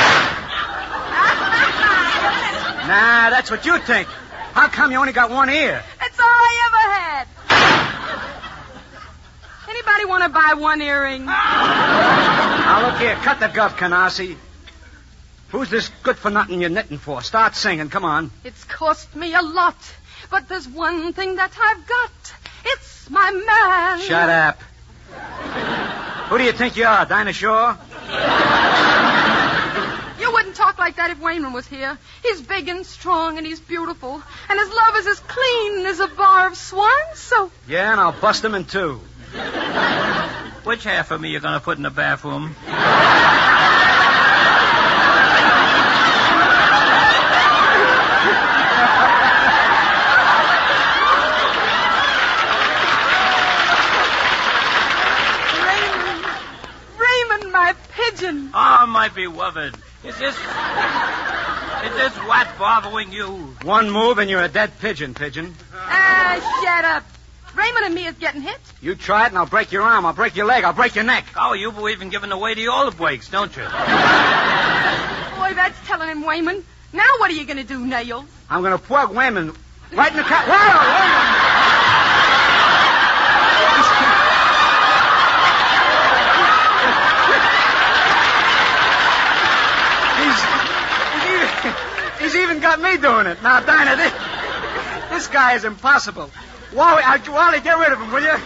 Speaker 17: Nah, that's what you think. How come you only got 1 ear?
Speaker 14: That's all I ever had. Anybody want to buy 1 earring?
Speaker 17: Now, look here. Cut the guff, Canarsie. Who's this good-for-nothing you're knitting for? Start singing. Come on.
Speaker 14: It's cost me a lot, but there's one thing that I've got. It's my man.
Speaker 17: Shut up. Who do you think you are, Dinah Shore?
Speaker 14: You wouldn't talk like that if Wayman was here. He's big and strong, and he's beautiful. And his love is as clean as a bar of swan soap.
Speaker 17: Yeah, and I'll bust him in 2.
Speaker 12: Which half of me you going to put in the bathroom?
Speaker 14: Raymond, my pigeon.
Speaker 12: Oh, my beloved. Is this what bothering you?
Speaker 17: 1 move and you're a dead pigeon.
Speaker 14: Ah, shut up. Raymond and me is getting hit.
Speaker 5: You try it and I'll break your arm, I'll break your leg, I'll break your neck.
Speaker 12: Oh, you believe in giving away the older breaks, don't you?
Speaker 14: Boy, that's telling him, Wayman. Now what are you going to do, Nails?
Speaker 5: I'm going to plug Wayman right in the car. Whoa! He's even got me doing it. Now, Dinah, this guy is impossible. Wally, get rid of him, will you?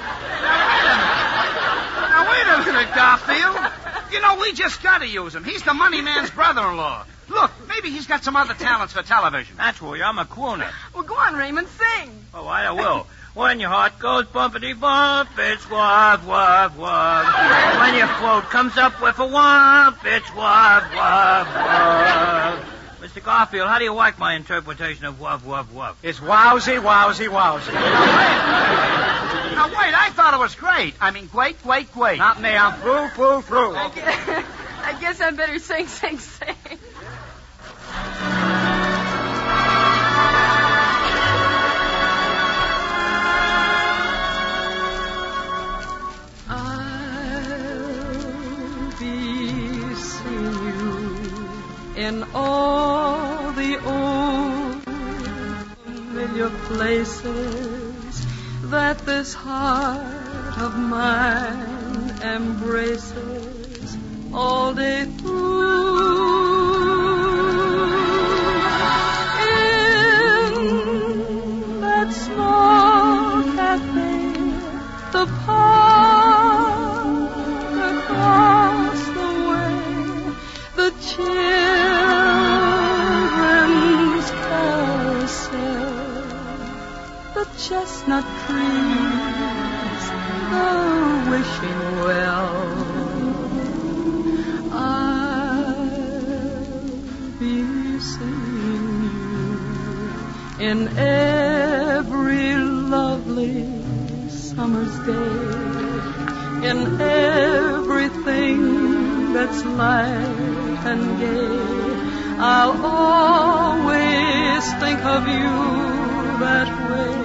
Speaker 4: Now, wait a minute, Garfield. You know, we just got to use him. He's the money man's brother-in-law. Look, maybe he's got some other talents for television.
Speaker 12: Naturally, I'm a crooner.
Speaker 14: Well, go on, Raymond, sing.
Speaker 12: All right, I will. When your heart goes bumpity bump, it's wah, wah, wah. When your throat comes up with a womp, it's wah, wah, wah. Mr. Garfield, how do you like my interpretation of wah, wah, wah?
Speaker 5: It's wowsy, wowsy, wowsy.
Speaker 4: Now, wait, I thought it was great. I mean, great.
Speaker 5: Not me, I'm through.
Speaker 14: I guess I better sing.
Speaker 2: I'll be seeing you in all the old familiar places that this heart of mine embraces all day through. In that small cafe, the park across the way, the children's carousel, the chestnut trees, the wishing well. I'll be seeing you in every lovely summer's day, in everything that's light and gay. I'll always think of you that way.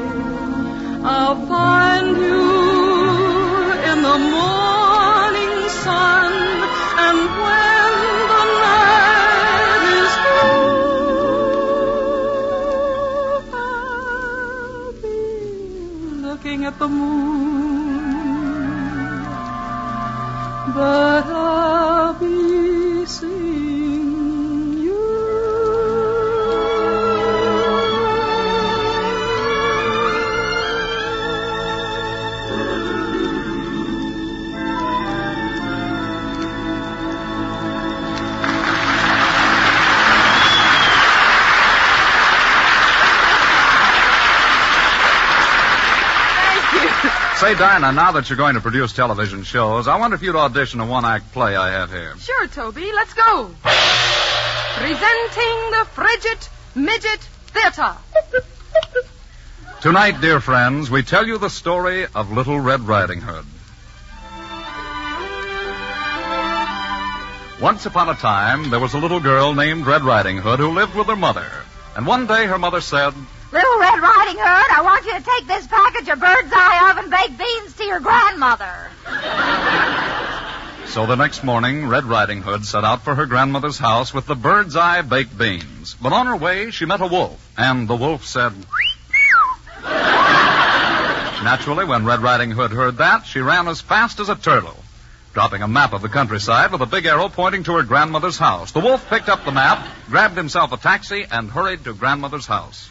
Speaker 2: I'll find you in the morning sun, and when the night is through, I'll be looking at the moon, but I'll be seeing you.
Speaker 15: Say, Dinah, now that you're going to produce television shows, I wonder if you'd audition a one-act play I have here.
Speaker 14: Sure, Toby, let's go. Presenting the Frigid Midget Theater.
Speaker 15: Tonight, dear friends, we tell you the story of Little Red Riding Hood. Once upon a time, there was a little girl named Red Riding Hood who lived with her mother. And one day her mother said,
Speaker 8: Little Red Riding Hood, I want you to take this package of bird's eye oven baked beans to your grandmother.
Speaker 15: So the next morning, Red Riding Hood set out for her grandmother's house with the bird's eye baked beans. But on her way, she met a wolf, and the wolf said... Naturally, when Red Riding Hood heard that, she ran as fast as a turtle, dropping a map of the countryside with a big arrow pointing to her grandmother's house. The wolf picked up the map, grabbed himself a taxi, and hurried to grandmother's house.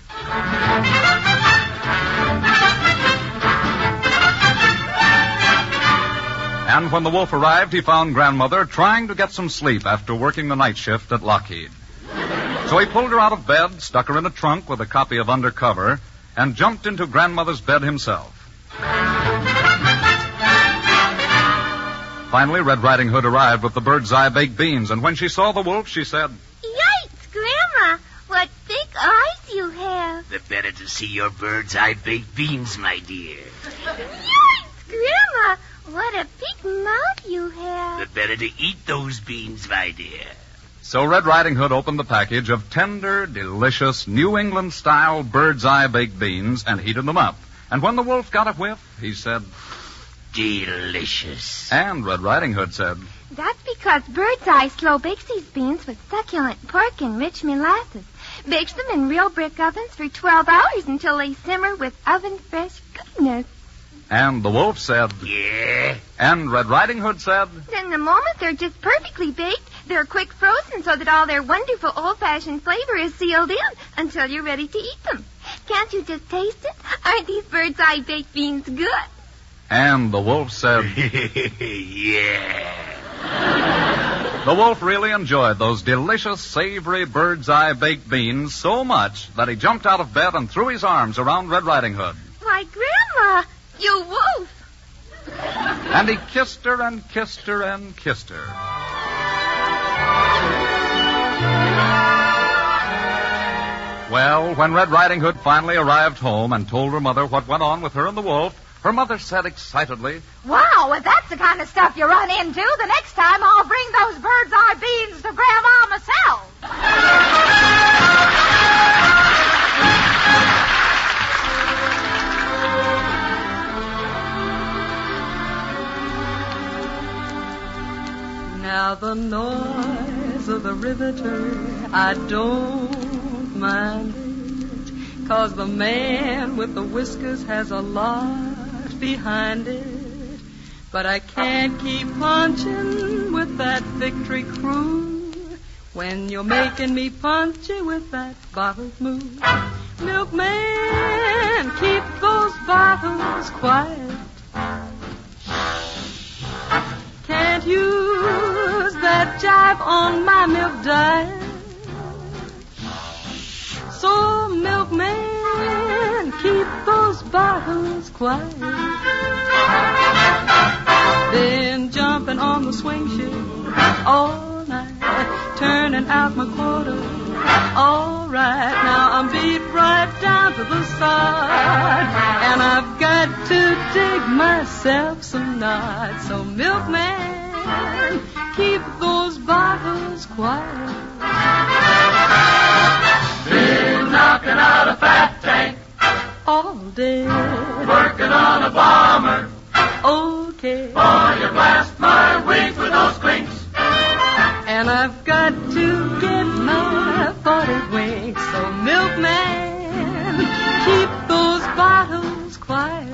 Speaker 15: And when the wolf arrived, he found grandmother trying to get some sleep after working the night shift at Lockheed. So he pulled her out of bed, stuck her in a trunk with a copy of Undercover, and jumped into grandmother's bed himself. Finally, Red Riding Hood arrived with the bird's eye baked beans, and when she saw the wolf, she said,
Speaker 18: Yikes, Grandma! What big eyes you have.
Speaker 19: The better to see your bird's eye baked beans, my dear.
Speaker 18: Yikes, Grandma! What a big mouth you have.
Speaker 19: The better to eat those beans, my dear.
Speaker 15: So Red Riding Hood opened the package of tender, delicious, New England-style bird's eye baked beans and heated them up. And when the wolf got a whiff, he said,
Speaker 19: Delicious.
Speaker 15: And Red Riding Hood said,
Speaker 18: That's because Birdseye slow bakes these beans with succulent pork and rich molasses. Bakes them in real brick ovens for 12 hours until they simmer with oven-fresh goodness.
Speaker 15: And the wolf said,
Speaker 19: Yeah.
Speaker 15: And Red Riding Hood said,
Speaker 18: Then the moment they're just perfectly baked, they're quick frozen so that all their wonderful old-fashioned flavor is sealed in until you're ready to eat them. Can't you just taste it? Aren't these Birdseye baked beans good?
Speaker 15: And the wolf said,
Speaker 19: Yeah.
Speaker 15: The wolf really enjoyed those delicious, savory Birdseye baked beans so much that he jumped out of bed and threw his arms around Red Riding Hood.
Speaker 18: Why, Grandma, you wolf!
Speaker 15: And he kissed her and kissed her and kissed her. Well, when Red Riding Hood finally arrived home and told her mother what went on with her and the wolf, her mother said excitedly,
Speaker 8: Wow, if that's the kind of stuff you run into, the next time I'll bring those Birdseye beans to Grandma myself.
Speaker 2: Now the noise of the riveter, I don't mind it, 'cause the man with the whiskers has a lot behind it. But I can't keep punching with that victory crew when you're making me punchy with that bottled moo. Milkman, keep those bottles quiet. Can't use that jive on my milk diet. So, milkman, keep those bottles quiet. Been jumping on the swing shift all night, turning out my quarter. All right, now I'm beat right down to the side, and I've got to dig myself some knots. So, milkman, keep those bottles quiet.
Speaker 3: Been knocking out a fat tank
Speaker 2: all day,
Speaker 3: working on a bomber.
Speaker 2: Okay,
Speaker 3: Boy, you blast my wings with those clinks.
Speaker 2: and I've got to get my 40 winks. So, milkman, keep those bottles quiet.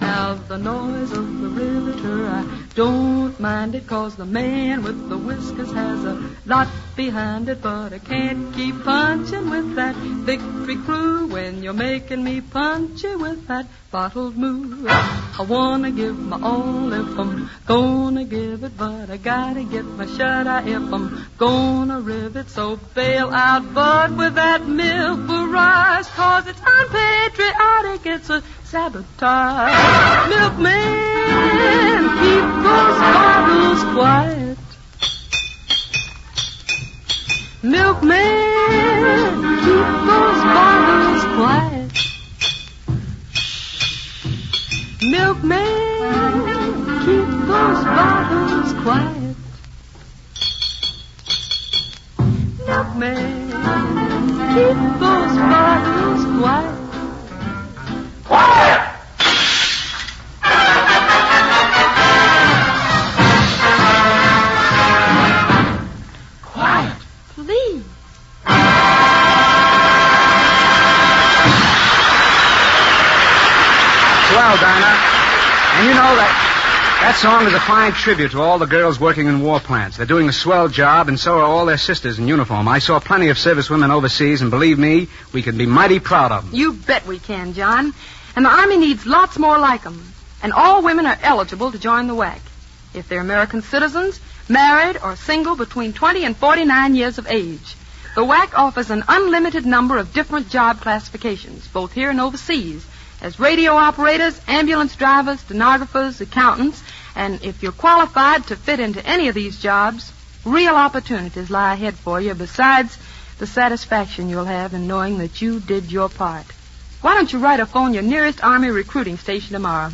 Speaker 2: Now, the noise of the riveter, I don't mind it, 'cause the man with the whiskers has a lot behind it. But I can't keep punching with that victory crew when you're making me punchy with that bottled moo. I wanna give my all if I'm gonna give it, but I gotta get my shut-eye if I'm gonna rivet. So bail out, bud, with that milk barrage, 'cause it's unpatriotic, it's a sabotage. Milkman, keep those bottles quiet. Milkman, keep those bottles quiet. Milkman, keep those bottles quiet. Milkman, keep those bottles quiet.
Speaker 3: Quiet!
Speaker 2: Quiet, please.
Speaker 5: Swell, Dinah. And you know that song is a fine tribute to all the girls working in war plants. They're doing a swell job, and so are all their sisters in uniform. I saw plenty of service women overseas, and believe me, we can be mighty proud of them.
Speaker 14: You bet we can, John. And the Army needs lots more like them. And all women are eligible to join the WAC. If they're American citizens, married or single between 20 and 49 years of age. The WAC offers an unlimited number of different job classifications, both here and overseas, as radio operators, ambulance drivers, stenographers, accountants, and if you're qualified to fit into any of these jobs, real opportunities lie ahead for you besides the satisfaction you'll have in knowing that you did your part. Why don't you write or phone your nearest Army recruiting station tomorrow,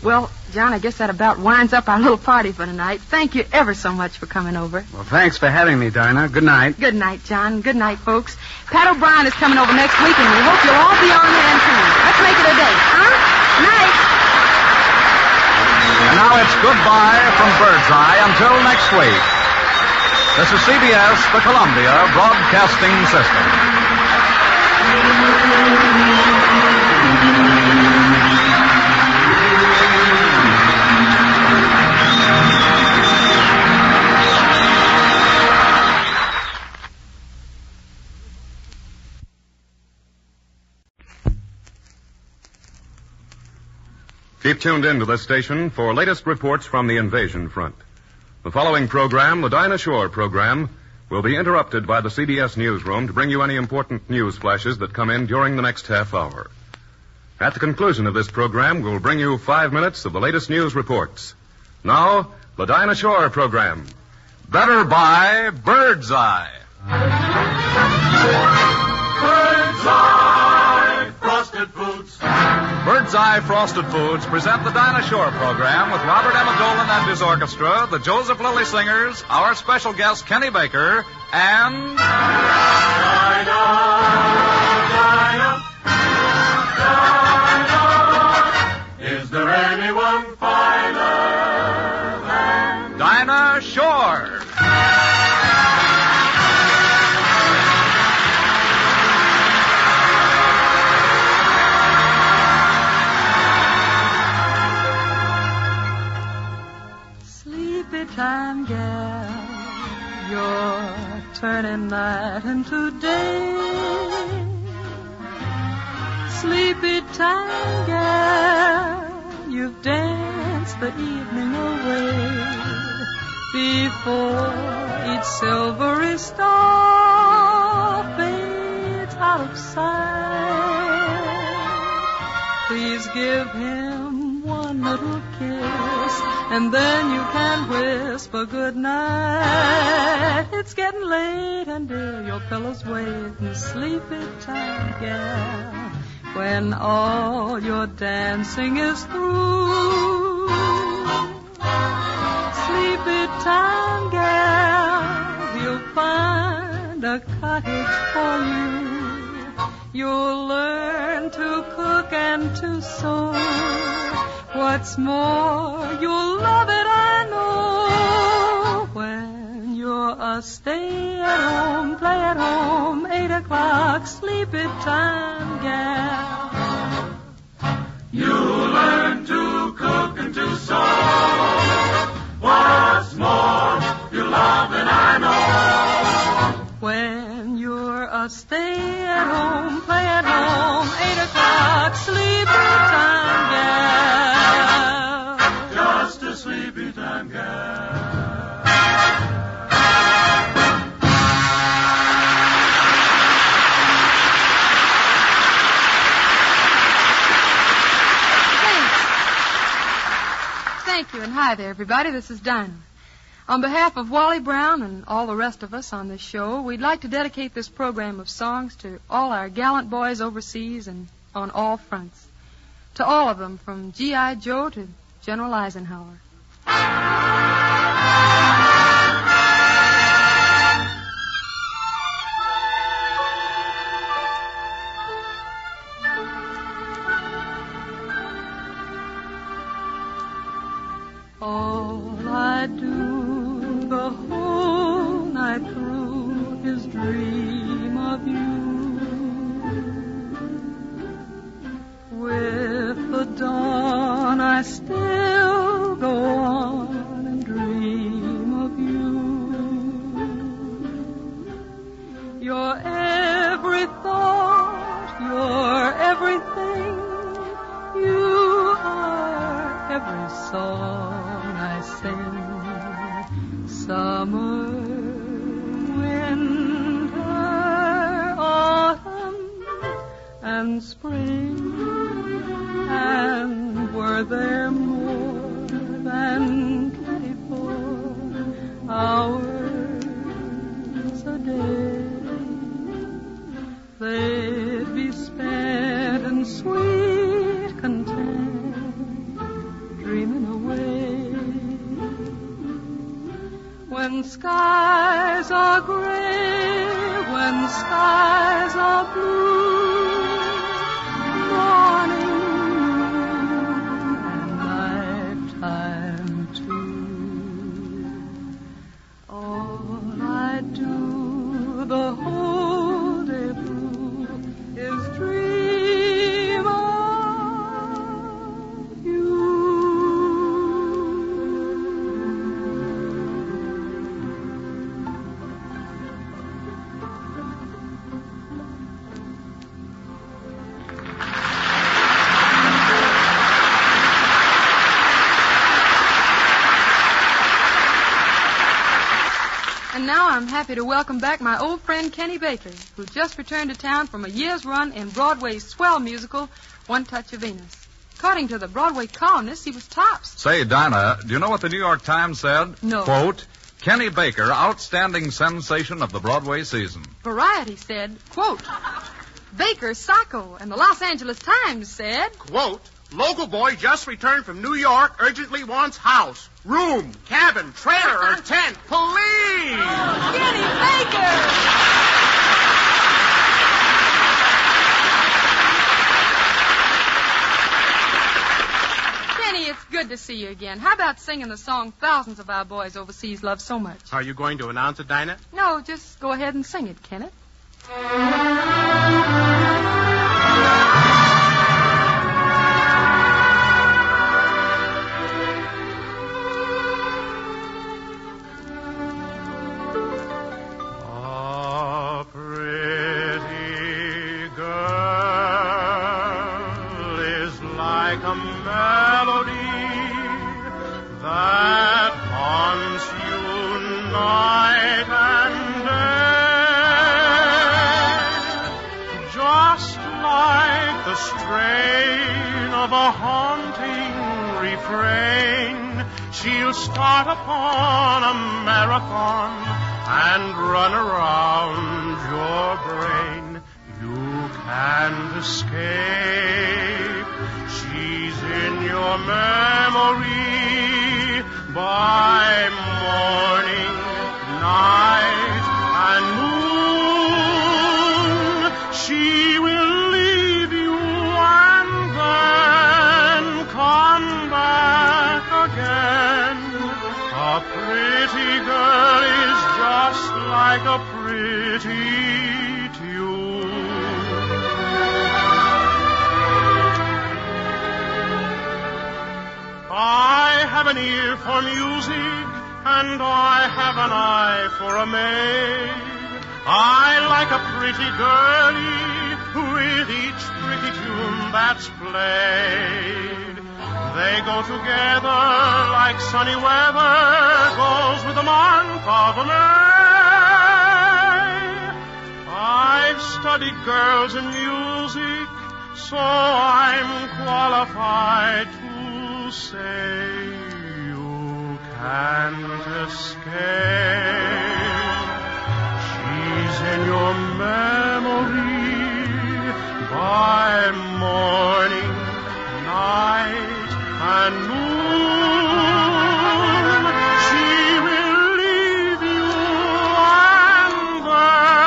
Speaker 14: Well, John, I guess that about winds up our little party for tonight. Thank you ever so much for coming over.
Speaker 5: Well, thanks for having me, Dinah. Good night.
Speaker 14: Good night, John. Good night, folks. Pat O'Brien is coming over next week, and we hope you'll all be on hand soon. Let's make it a date, huh? Night.
Speaker 15: And now it's goodbye from Birdseye until next week. This is CBS, the Columbia Broadcasting System.
Speaker 1: Keep tuned in to this station for latest reports from the invasion front. The following program, the Dinah Shore program, will be interrupted by the CBS newsroom to bring you any important news flashes that come in during the next half hour. At the conclusion of this program, we'll bring you 5 minutes of the latest news reports. Now, the Dinah Shore program.
Speaker 15: Better buy Birdseye.
Speaker 7: Birdseye Frosted Foods.
Speaker 15: Birdseye Frosted Foods present the Dinah Shore program with Robert M. Dolan and his orchestra, the Joseph Lilly Singers, our special guest Kenny Baker, and...
Speaker 7: Dinah. Is there anyone finer than
Speaker 15: Dinah Shore?
Speaker 2: Time, gal, you're turning night into day. Sleepy time, gal, you've danced the evening away. Before each silvery star fades out of sight, please give him one little kiss, and then you can whisper good night. It's getting late, and dear, your pillow's waiting. Sleepy time, gal, when all your dancing is through. Sleepy time, gal, you'll find a cottage for you. You'll learn to cook and to sew. What's more, you'll love it, I know. When you're a stay-at-home, play-at-home, 8 o'clock, sleepy time, gal.
Speaker 7: You'll learn to cook and to sew. What's more, you'll love it, I know.
Speaker 2: When you're a stay-at-home, play-at-home, 8 o'clock, sleepy time, gal.
Speaker 7: Just a sleepy time, gal.
Speaker 14: Thank you, and hi there, everybody. This is Dinah. On behalf of Wally Brown and all the rest of us on this show, we'd like to dedicate this program of songs to all our gallant boys overseas and on all fronts. To all of them, from G.I. Joe to General Eisenhower.
Speaker 2: All I do the whole night through is dream of you. With the dawn I still go on and dream of you. Your every thought, your everything, you are every song I sing. Summer, winter, autumn, and spring. And were there more than 24 hours a day, they'd be spent in sweet content, skies are gray, when skies are blue, morning, noon, and nighttime too. All I do the whole day through is dream of you.
Speaker 14: And now I'm happy to welcome back my old friend Kenny Baker, who just returned to town from a year's run in Broadway's swell musical, One Touch of Venus. According to the Broadway columnist, he was tops.
Speaker 15: Say, Dinah, do you know what the New York Times said?
Speaker 14: No.
Speaker 15: Quote, Kenny Baker, outstanding sensation of the Broadway season.
Speaker 14: Variety said, quote, Baker, Sacco, and the Los Angeles Times said,
Speaker 10: Quote, local boy just returned from New York, urgently wants house, room, cabin, trailer, or tent. Please!
Speaker 14: Kenny Baker! Kenny, it's good to see you again. How about singing the song thousands of our boys overseas love so much?
Speaker 10: Are you going to announce it, Dinah?
Speaker 14: No, just go ahead and sing it, Kenneth.
Speaker 3: She'll start upon a marathon and run around your brain. You can't escape. She's in your memory by morning, night, and noon. She will leave you and then come back again. A pretty girl is just like a pretty tune. I have an ear for music, and I have an eye for a maid. I like a pretty girlie with each pretty tune that's played. They go together like sunny weather goes with the month of May. I've studied girls and music, so I'm qualified to say you can't escape. She's in your memory by morning, night, and moon. She will leave you and then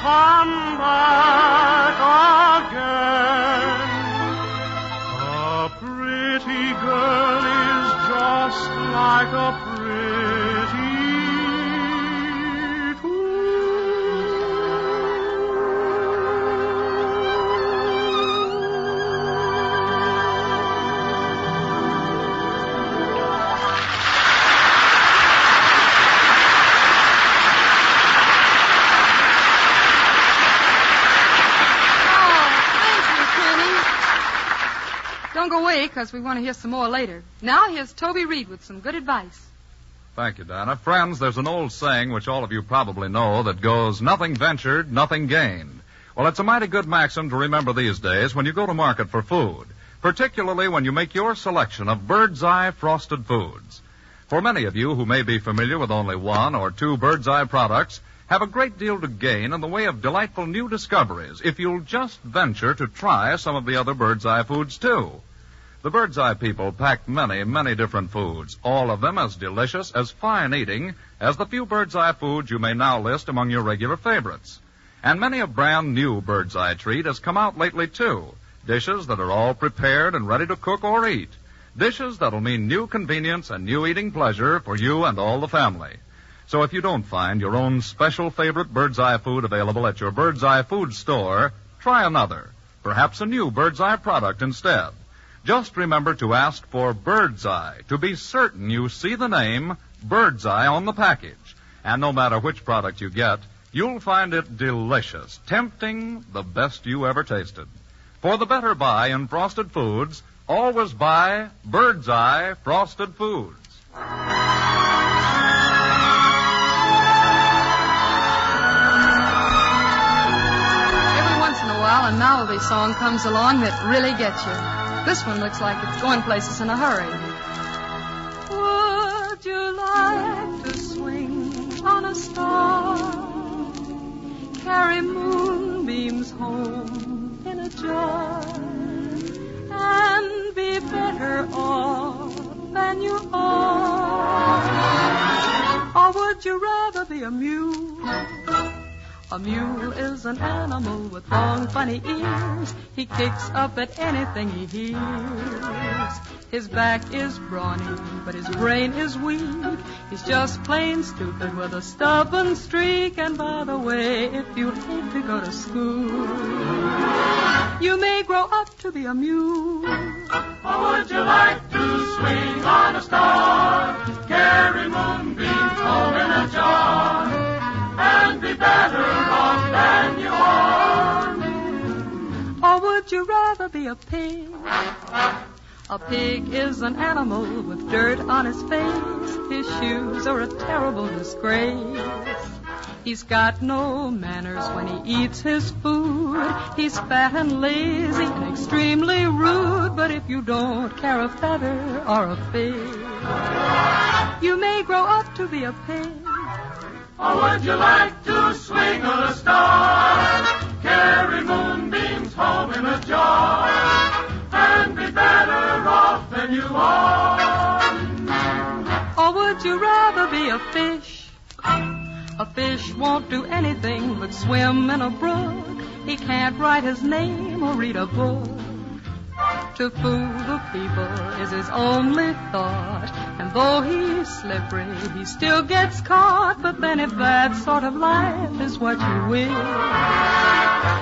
Speaker 3: come back again. A pretty girl is just like a pretty
Speaker 14: Don't go away, because we want to hear some more later. Now, here's Toby Reed with some good advice.
Speaker 15: Thank you, Dinah. Friends, there's an old saying, which all of you probably know, that goes, nothing ventured, nothing gained. Well, it's a mighty good maxim to remember these days when you go to market for food, particularly when you make your selection of Bird's Eye frosted foods. For many of you who may be familiar with only one or two Bird's Eye products, have a great deal to gain in the way of delightful new discoveries if you'll just venture to try some of the other Bird's Eye foods, too. The Bird's Eye people pack many, many different foods, all of them as delicious, as fine eating as the few Bird's Eye foods you may now list among your regular favorites. And many a brand new Bird's Eye treat has come out lately, too. Dishes that are all prepared and ready to cook or eat. Dishes that'll mean new convenience and new eating pleasure for you and all the family. So if you don't find your own special favorite Bird's Eye food available at your Bird's Eye food store, try another. Perhaps a new Bird's Eye product instead. Just remember to ask for Bird's Eye to be certain you see the name Bird's Eye on the package. And no matter which product you get, you'll find it delicious, tempting, the best you ever tasted. For the better buy in frosted foods, always buy Bird's Eye frosted foods.
Speaker 14: Every once in a while, a novelty song comes along that really gets you. This one looks like it's going places in a hurry. Would you like to swing on a star? Carry moonbeams home in a jar and be better off than you are? Or would you rather be a mule? A mule is an animal with long, funny ears. He kicks up at anything he hears. His back is brawny, but his brain is weak. He's just plain stupid with a stubborn streak. And by the way, if you hate to go to school, you may grow up to be a mule.
Speaker 3: Or would you like to swing on a star, carry moonbeams home in a jar, and be better off than you are?
Speaker 14: Or would you rather be a pig? A pig is an animal with dirt on his face. His shoes are a terrible disgrace. He's got no manners when he eats his food. He's fat and lazy and extremely rude. But if you don't care a feather or a fig, you may grow up to be a pig.
Speaker 3: Or would you like to swing on a star, carry moonbeams home in a jar, and be better off than you are?
Speaker 14: Or would you rather be a fish? A fish won't do anything but swim in a brook. He can't write his name or read a book. To fool the people is his only thought. And though he's slippery, he still gets caught. But then if that sort of life is what you wish,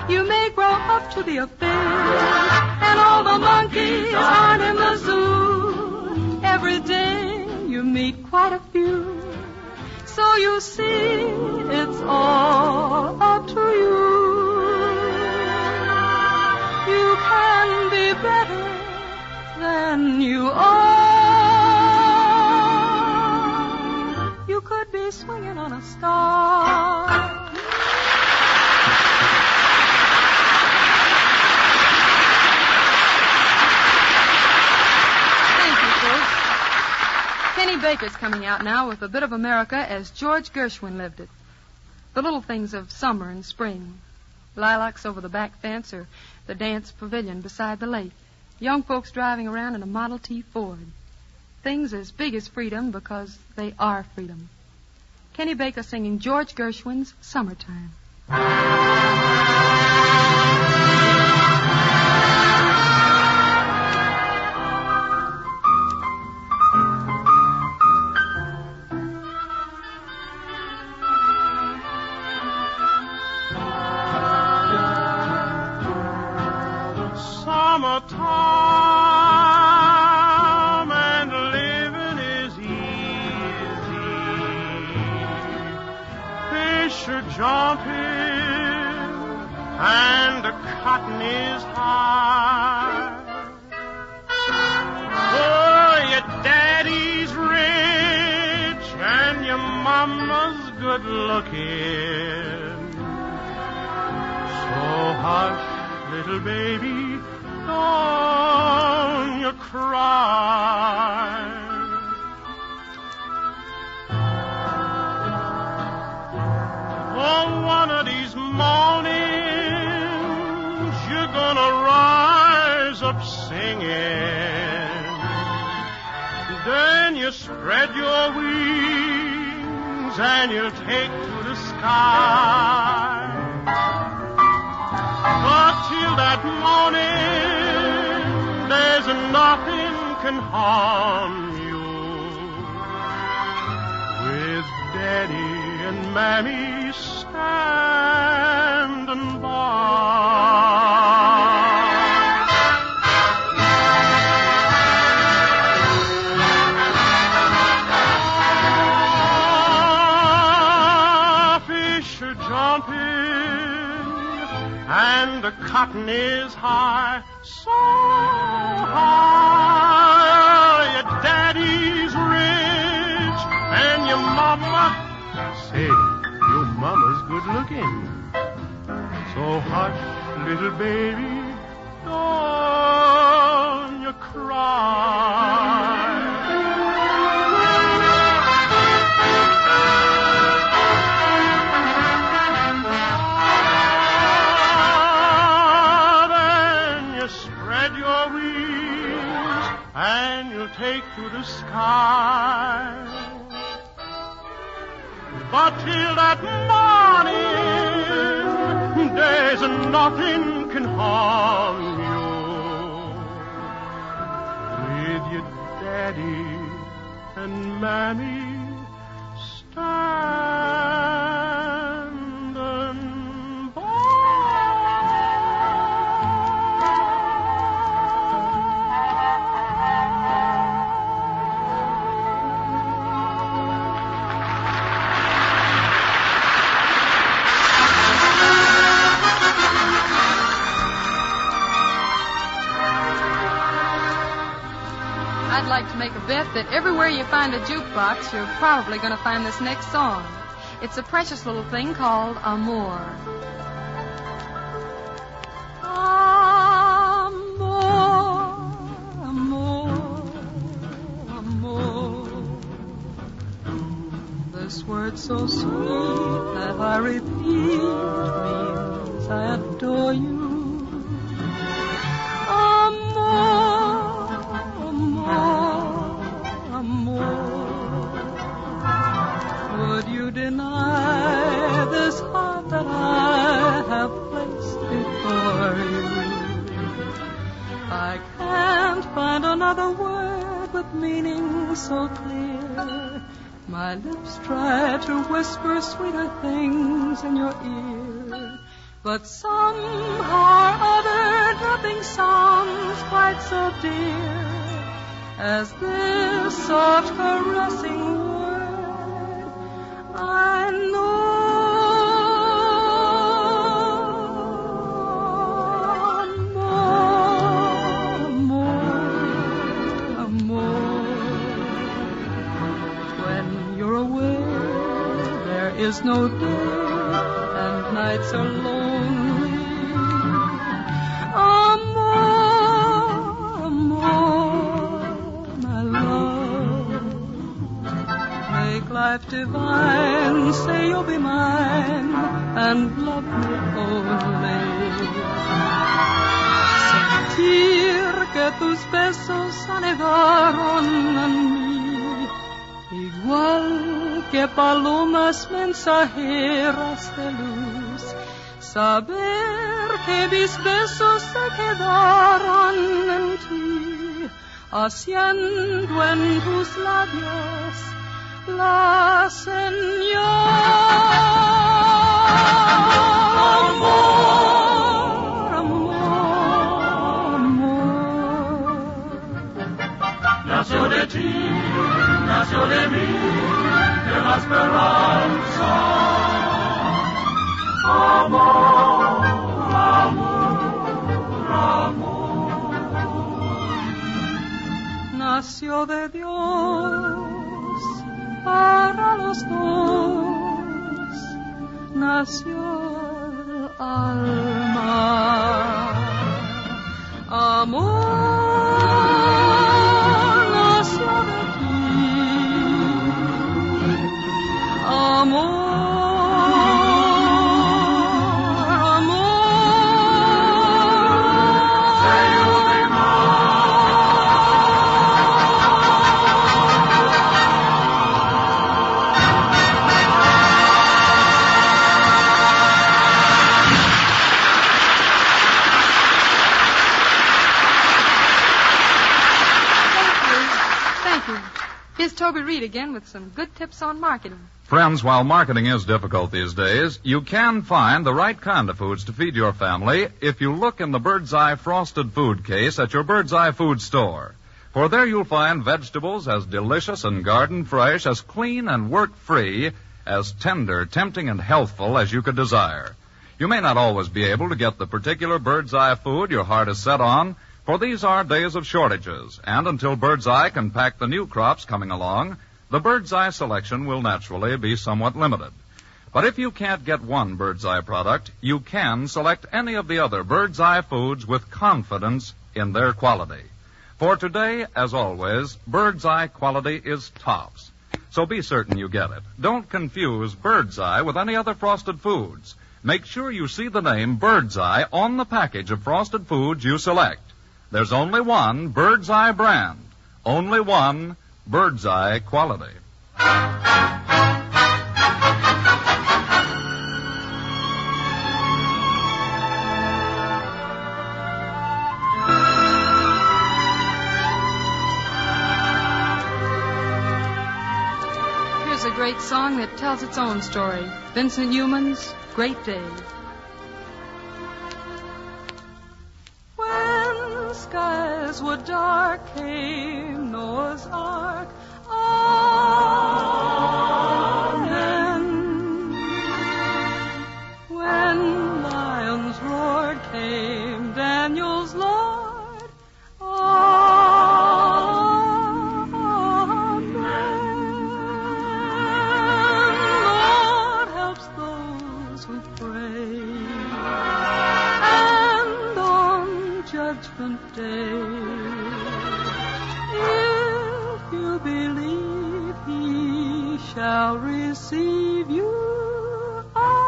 Speaker 14: you may grow up to be a fish. And all the monkeys aren't in the zoo. Every day you meet quite a few. So you see, it's all up to you. You can be better than you are. You could be swinging on a star. Thank you, folks. Kenny Baker's coming out now with a bit of America as George Gershwin lived it. The little things of summer and spring. Lilacs over the back fence or the dance pavilion beside the lake. Young folks driving around in a Model T Ford. Things as big as freedom because they are freedom. Kenny Baker singing George Gershwin's Summertime.
Speaker 3: Summertime and living is easy. Fish are jumping and the cotton is high. Oh, your daddy's rich and your mama's good looking. So hush, little baby, don't you cry. Oh, one of these mornings you're gonna rise
Speaker 20: of singing. Then you spread your wings and you'll take to the sky. But till that morning, there's nothing can harm you. With Daddy and Mammy standing by. And the cotton is high, so high. Your daddy's rich, and your mama, say, your mama's good looking. So hush, little baby, don't you cry. And you'll take to the sky. But till that morning, there's nothing can harm you. With your daddy and mammy standing by.
Speaker 14: I'd like to make a bet that everywhere you find a jukebox, you're probably going to find this next song. It's a precious little thing called Amor. Amor, amor, amor. This word so sweet that I repeat means I adore you. Would you deny this heart that I have placed before you? I can't find another word with meaning so clear. My lips try to whisper sweeter things in your ear, but somehow or other nothing sounds quite so dear as this soft caressing word. I know. Amor, amor. When you're away, there is no day, and nights are lonely. Amor, amor, my love. Make life divine, say you'll be mine, and love me only. Sentir que tus besos anegaron en mí, igual que palomas mensajeras de luz. Saber que mis besos se quedaron en ti, haciendo en tus labios la señal. Amor, amor, amor.
Speaker 7: Nació de ti, nació de mí, de la esperanza. Amor, amor, amor.
Speaker 14: Nació de Dios para los dos, nació el alma. Amor, nació de ti. Amor.
Speaker 7: Say you'll be mine.
Speaker 14: Here's Toby Reed again with some good tips on marketing.
Speaker 15: Friends, while marketing is difficult these days, you can find the right kind of foods to feed your family if you look in the Bird's Eye frosted food case at your Bird's Eye food store. For there you'll find vegetables as delicious and garden fresh, as clean and work-free, as tender, tempting, and healthful as you could desire. You may not always be able to get the particular Bird's Eye food your heart is set on, for these are days of shortages, and until Bird's Eye can pack the new crops coming along, the Bird's Eye selection will naturally be somewhat limited. But if you can't get one Bird's Eye product, you can select any of the other Bird's Eye foods with confidence in their quality. For today, as always, Bird's Eye quality is tops. So be certain you get it. Don't confuse Bird's Eye with any other frosted foods. Make sure you see the name Bird's Eye on the package of frosted foods you select. There's only one Bird's Eye brand. Only one Bird's Eye quality.
Speaker 14: Here's a great song that tells its own story. Vincent Youmans, Great Day. When skies were dark, came Noah's Ark. Amen. When lions roared, came Daniel's Lord. Amen. Lord helps those who pray. And on Judgment Day, if you believe, he shall receive you. Amen.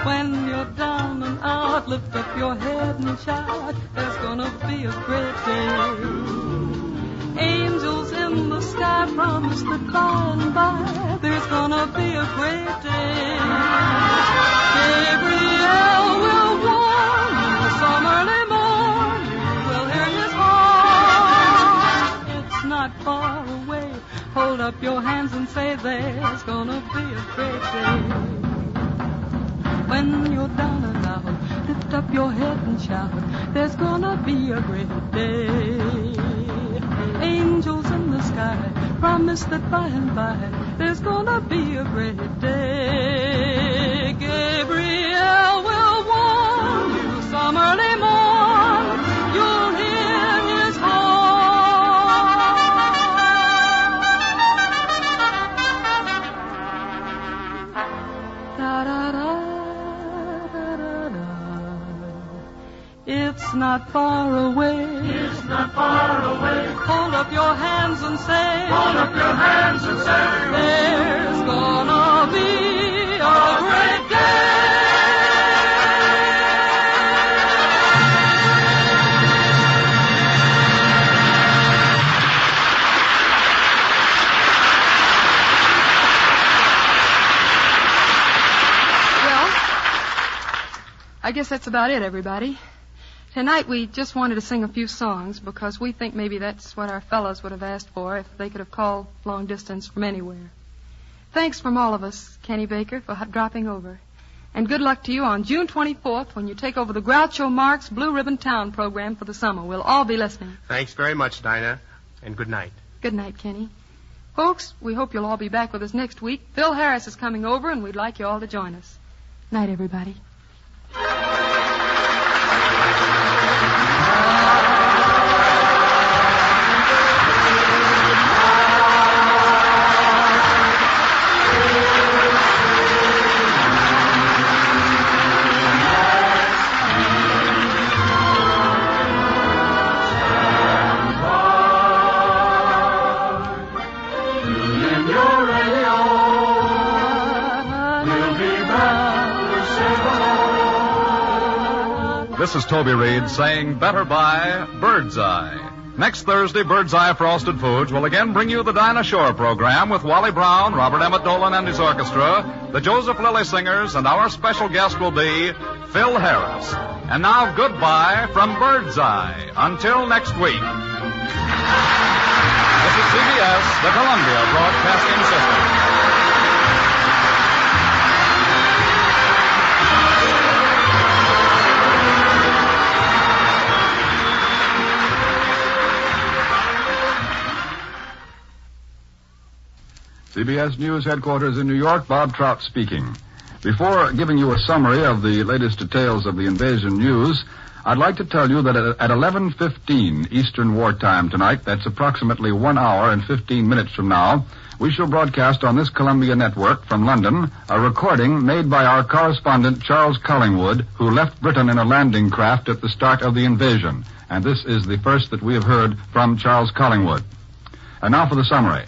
Speaker 14: When you're down and out, lift up your head and shout. There's gonna be a great day. Angels in the sky promise that by and by there's gonna be a great day. Gabriel will warn you some early morning. We'll hear his horn. It's not far away. Hold up your hands and say there's gonna be a great day. When you're down and out, lift up your head and shout. There's gonna be a great day. Angels in the sky promise that by and by there's gonna be a great day. Gabriel will warn you some early morn. You'll hear his horn. Da-da-da, da-da-da. It's not far away. It's not far away. Hold up your hands and say. Hold up your hands and say. There's gonna be a great day. Well, I guess that's about it, everybody. Tonight we just wanted to sing a few songs because we think maybe that's what our fellows would have asked for if they could have called long distance from anywhere. Thanks from all of us, Kenny Baker, for dropping over. And good luck to you on June 24th when you take over the Groucho Marx Blue Ribbon Town program for the summer. We'll all be listening.
Speaker 13: Thanks very much, Dinah, and good night.
Speaker 14: Good night, Kenny. Folks, we hope you'll all be back with us next week. Phil Harris is coming over, and we'd like you all to join us. Night, everybody.
Speaker 15: This is Toby Reed saying better by Bird's Eye. Next Thursday, Bird's Eye Frosted Foods will again bring you the Dinah Shore program with Wally Brown, Robert Emmett Dolan and his orchestra, the Joseph Lilly Singers, and our special guest will be Phil Harris. And now goodbye from Bird's Eye. Until next week. This is CBS, the Columbia Broadcasting System.
Speaker 21: CBS News headquarters in New York, Bob Trout speaking. Before giving you a summary of the latest details of the invasion news, I'd like to tell you that at 11:15 Eastern Wartime tonight, that's approximately 1 hour and 15 minutes from now, we shall broadcast on this Columbia network from London a recording made by our correspondent Charles Collingwood, who left Britain in a landing craft at the start of the invasion. And this is the first that we have heard from Charles Collingwood. And now for the summary.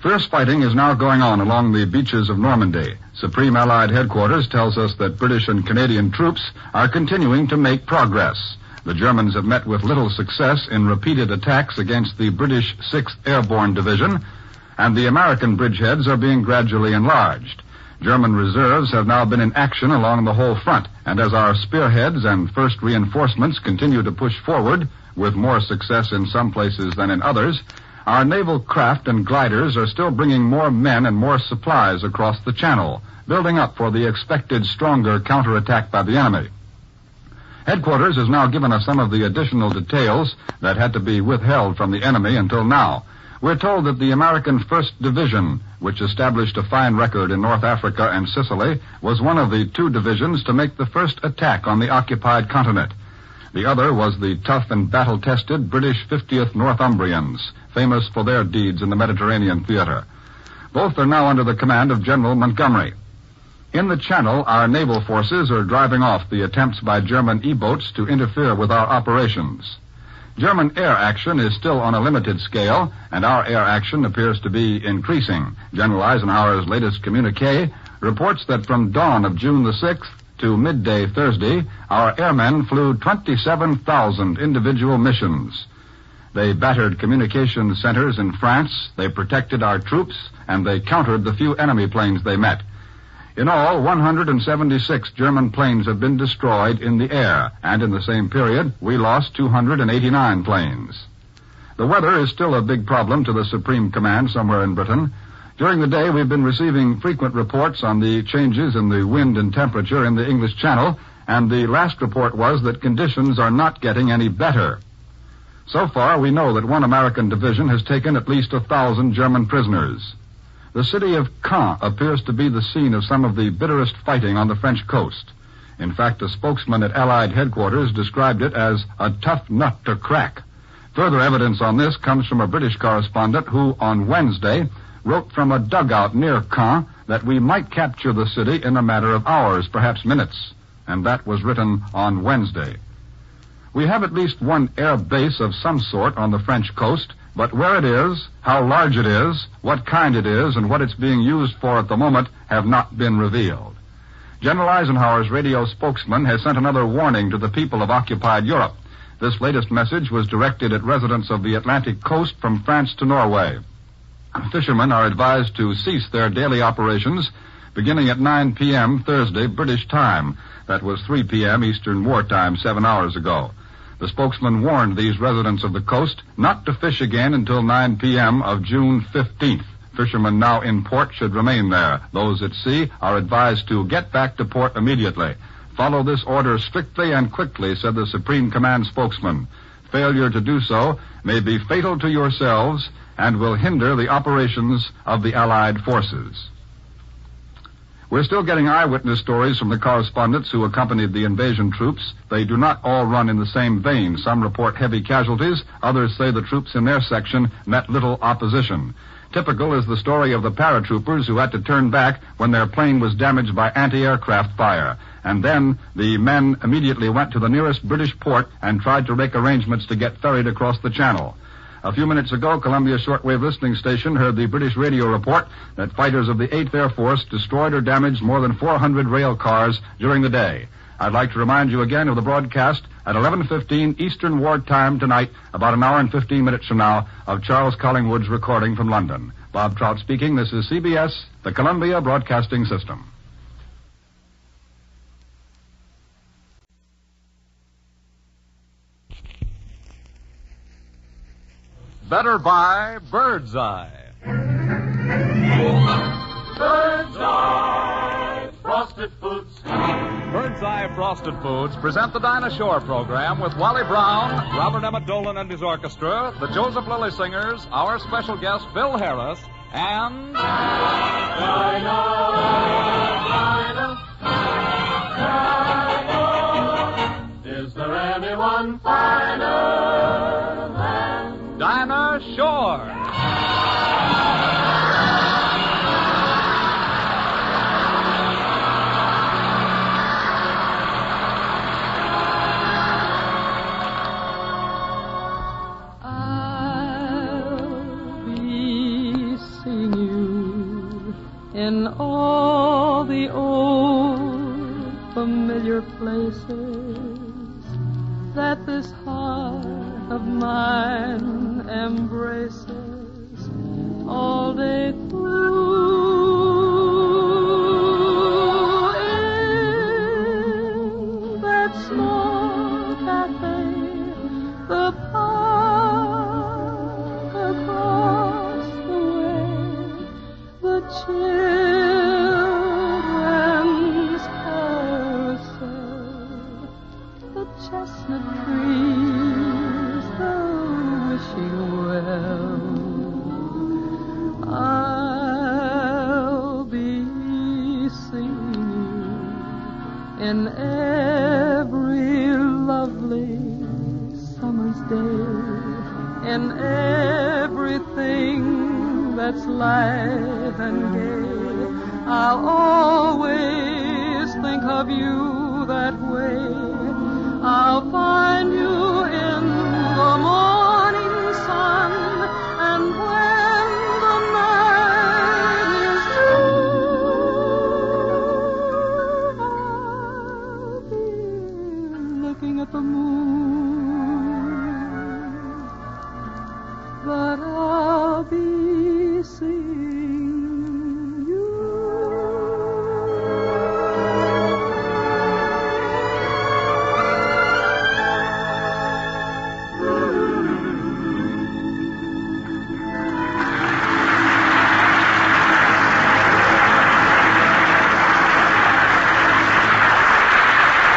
Speaker 21: Fierce fighting is now going on along the beaches of Normandy. Supreme Allied Headquarters tells us that British and Canadian troops are continuing to make progress. The Germans have met with little success in repeated attacks against the British 6th Airborne Division, and the American bridgeheads are being gradually enlarged. German reserves have now been in action along the whole front, and as our spearheads and first reinforcements continue to push forward, with more success in some places than in others, our naval craft and gliders are still bringing more men and more supplies across the channel, building up for the expected stronger counterattack by the enemy. Headquarters has now given us some of the additional details that had to be withheld from the enemy until now. We're told that the American 1st Division, which established a fine record in North Africa and Sicily, was one of the 2 divisions to make the first attack on the occupied continent. The other was the tough and battle-tested British 50th Northumbrians, famous for their deeds in the Mediterranean theater. Both are now under the command of General Montgomery. In the Channel, our naval forces are driving off the attempts by German E-boats to interfere with our operations. German air action is still on a limited scale, and our air action appears to be increasing. General Eisenhower's latest communique reports that from dawn of June the 6th to midday Thursday, our airmen flew 27,000 individual missions. They battered communication centers in France, they protected our troops, and they countered the few enemy planes they met. In all, 176 German planes have been destroyed in the air, and in the same period, we lost 289 planes. The weather is still a big problem to the Supreme Command somewhere in Britain. During the day, we've been receiving frequent reports on the changes in the wind and temperature in the English Channel, and the last report was that conditions are not getting any better. So far, we know that one American division has taken at least 1,000 German prisoners. The city of Caen appears to be the scene of some of the bitterest fighting on the French coast. In fact, a spokesman at Allied headquarters described it as a tough nut to crack. Further evidence on this comes from a British correspondent who, on Wednesday, wrote from a dugout near Caen that we might capture the city in a matter of hours, perhaps minutes. And that was written on Wednesday. We have at least one air base of some sort on the French coast, but where it is, how large it is, what kind it is, and what it's being used for at the moment have not been revealed. General Eisenhower's radio spokesman has sent another warning to the people of occupied Europe. This latest message was directed at residents of the Atlantic coast from France to Norway. Fishermen are advised to cease their daily operations beginning at 9 p.m. Thursday, British time. That was 3 p.m. Eastern Wartime 7 hours ago. The spokesman warned these residents of the coast not to fish again until 9 p.m. of June 15th. Fishermen now in port should remain there. Those at sea are advised to get back to port immediately. Follow this order strictly and quickly, said the Supreme Command spokesman. Failure to do so may be fatal to yourselves and will hinder the operations of the Allied forces. We're still getting eyewitness stories from the correspondents who accompanied the invasion troops. They do not all run in the same vein. Some report heavy casualties. Others say the troops in their section met little opposition. Typical is the story of the paratroopers who had to turn back when their plane was damaged by anti-aircraft fire. And then the men immediately went to the nearest British port and tried to make arrangements to get ferried across the channel. A few minutes ago, Columbia Shortwave Listening Station heard the British radio report that fighters of the 8th Air Force destroyed or damaged more than 400 rail cars during the day. I'd like to remind you again of the broadcast at 11:15 Eastern Wartime tonight, about an hour and 15 minutes from now, of Charles Collingwood's recording from London. Bob Trout speaking. This is CBS, the Columbia Broadcasting System.
Speaker 15: better buy Bird's Eye.
Speaker 7: Bird's Eye Frosted Foods.
Speaker 15: Bird's Eye Frosted Foods present the Dinah Shore program with Wally Brown, Robert Emmett Dolan and his orchestra, the Joseph Lilly Singers, our special guest Phil Harris, and...
Speaker 7: Dinah. Is there anyone finer than
Speaker 15: Dinah Shore?
Speaker 2: In all the old familiar places that this heart of mine embraces all day through. In that small cafe, the park across the way, the children's carousel, the chestnut trees, the wishing well, I'll be seeing you in every lovely summer's day, in everything that's light and gay. I'll always think of you that way. I'll find you in the morning sun, and when the night is through, I'll be looking at the moon, but I'll be seeing you.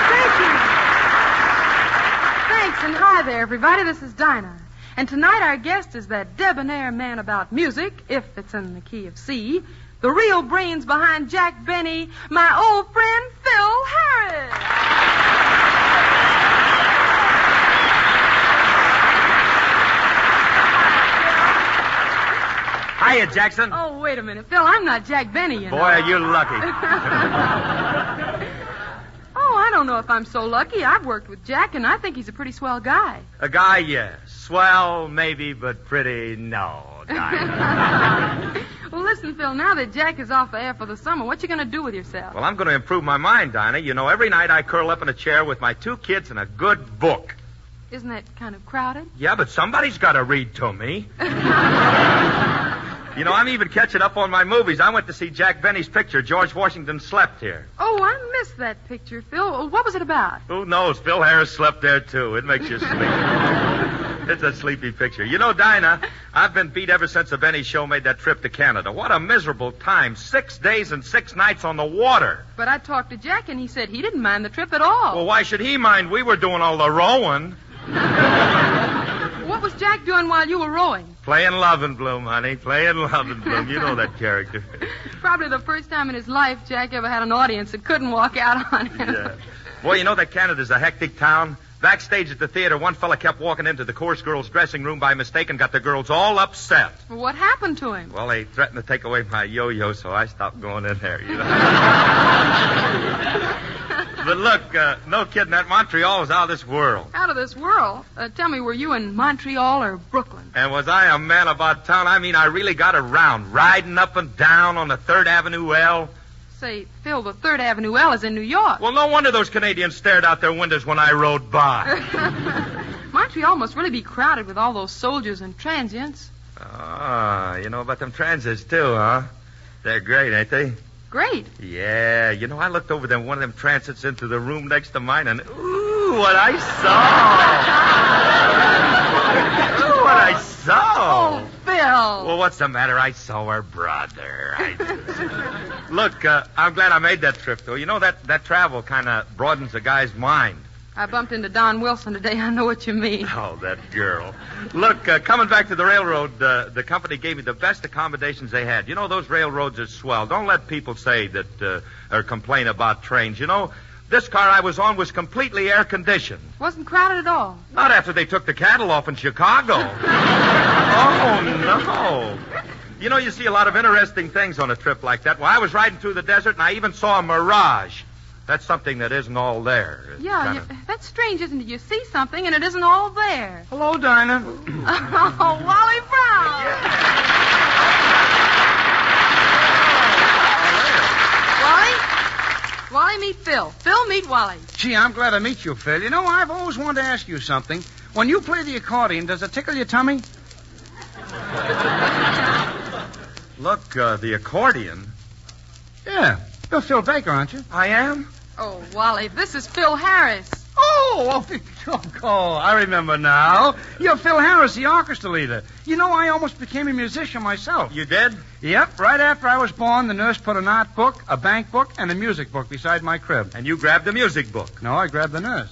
Speaker 14: Thank you. Thanks, and hi there, everybody. This is Dinah. And tonight our guest is that debonair man about music, if it's in the key of C, the real brains behind Jack Benny, my old friend Phil Harris.
Speaker 10: Hiya, Jackson.
Speaker 14: Oh, wait a minute, Phil, I'm not Jack Benny, you know.
Speaker 10: Boy, are you lucky.
Speaker 14: Oh, I don't know if I'm so lucky. I've worked with Jack, and I think he's a pretty swell guy.
Speaker 10: A guy, yes. Swell, maybe, but pretty, no. Dinah.
Speaker 14: Well, listen, Phil, now that Jack is off the air for the summer, what you going to do with yourself?
Speaker 10: Well, I'm going to improve my mind, Dinah. You know, every night I curl up in a chair with my 2 kids and a good book.
Speaker 14: Isn't that kind of crowded?
Speaker 10: Yeah, but somebody's got to read to me. You know, I'm even catching up on my movies. I went to see Jack Benny's picture, George Washington Slept Here.
Speaker 14: Oh, I missed that picture, Phil. What was it about?
Speaker 10: Who knows? Phil Harris slept there, too. It makes you sleepy. It's a sleepy picture. You know, Dinah, I've been beat ever since the Benny show made that trip to Canada. What a miserable time. 6 days and 6 nights on the water.
Speaker 14: But I talked to Jack, and he said he didn't mind the trip at all.
Speaker 10: Well, why should he mind? We were doing all the rowing.
Speaker 14: What was Jack doing while you were rowing?
Speaker 10: Playing Love and Bloom, honey. Playing Love and Bloom. You know that character.
Speaker 14: Probably the first time in his life Jack ever had an audience that couldn't walk out on him.
Speaker 10: Yeah. Boy, you know that Canada's a hectic town. Backstage at the theater, one fella kept walking into the chorus girls' dressing room by mistake and got the girls all upset.
Speaker 14: Well, what happened to him?
Speaker 10: Well, they threatened to take away my yo-yo, so I stopped going in there, you know. But look, no kidding, that Montreal is out of this world.
Speaker 14: Out of this world? Tell me, were you in Montreal or Brooklyn?
Speaker 10: And was I a man about town? I mean, I really got around, riding up and down on the 3rd Avenue L.
Speaker 14: Say, Phil, the 3rd Avenue L is in New York.
Speaker 10: Well, no wonder those Canadians stared out their windows when I rode by.
Speaker 14: Montreal must really be crowded with all those soldiers and transients.
Speaker 10: Ah, you know about them transits, too, huh? They're great, ain't they?
Speaker 14: Great.
Speaker 10: Yeah, you know, I looked over them one of them transits into the room next to mine, and ooh, what I saw! Ooh, what I so?
Speaker 14: Oh, Phil.
Speaker 10: Well, what's the matter? I saw her brother. Look, I'm glad I made that trip, though. You know, that travel kind of broadens a guy's mind.
Speaker 14: I bumped into Don Wilson today. I know what you mean.
Speaker 10: Oh, that girl. Look, coming back to the railroad, the company gave me the best accommodations they had. You know, those railroads are swell. Don't let people say that or complain about trains. You know, this car I was on was completely air-conditioned.
Speaker 14: Wasn't crowded at all.
Speaker 10: Not after they took the cattle off in Chicago. Oh, no. You know, you see a lot of interesting things on a trip like that. Well, I was riding through the desert, and I even saw a mirage. That's something that isn't all there. It's
Speaker 14: Yeah, that's strange, isn't it? You see something, and it isn't all there.
Speaker 17: Hello, Dinah.
Speaker 14: Oh, Wally Brown. Wally, meet Phil. Phil, meet Wally.
Speaker 17: Gee, I'm glad to meet you, Phil. You know, I've always wanted to ask you something. When you play the accordion, does it tickle your tummy?
Speaker 10: Look, the accordion.
Speaker 17: Yeah. You're Phil Baker, aren't you?
Speaker 10: I am?
Speaker 14: Oh, Wally, this is Phil Harris.
Speaker 17: Oh, I remember now. You're Phil Harris, the orchestra leader. You know, I almost became a musician myself.
Speaker 10: You did?
Speaker 17: Yep. Right after I was born, the nurse put an art book, a bank book, and a music book beside my crib.
Speaker 10: And you grabbed the music book?
Speaker 17: No, I grabbed the nurse.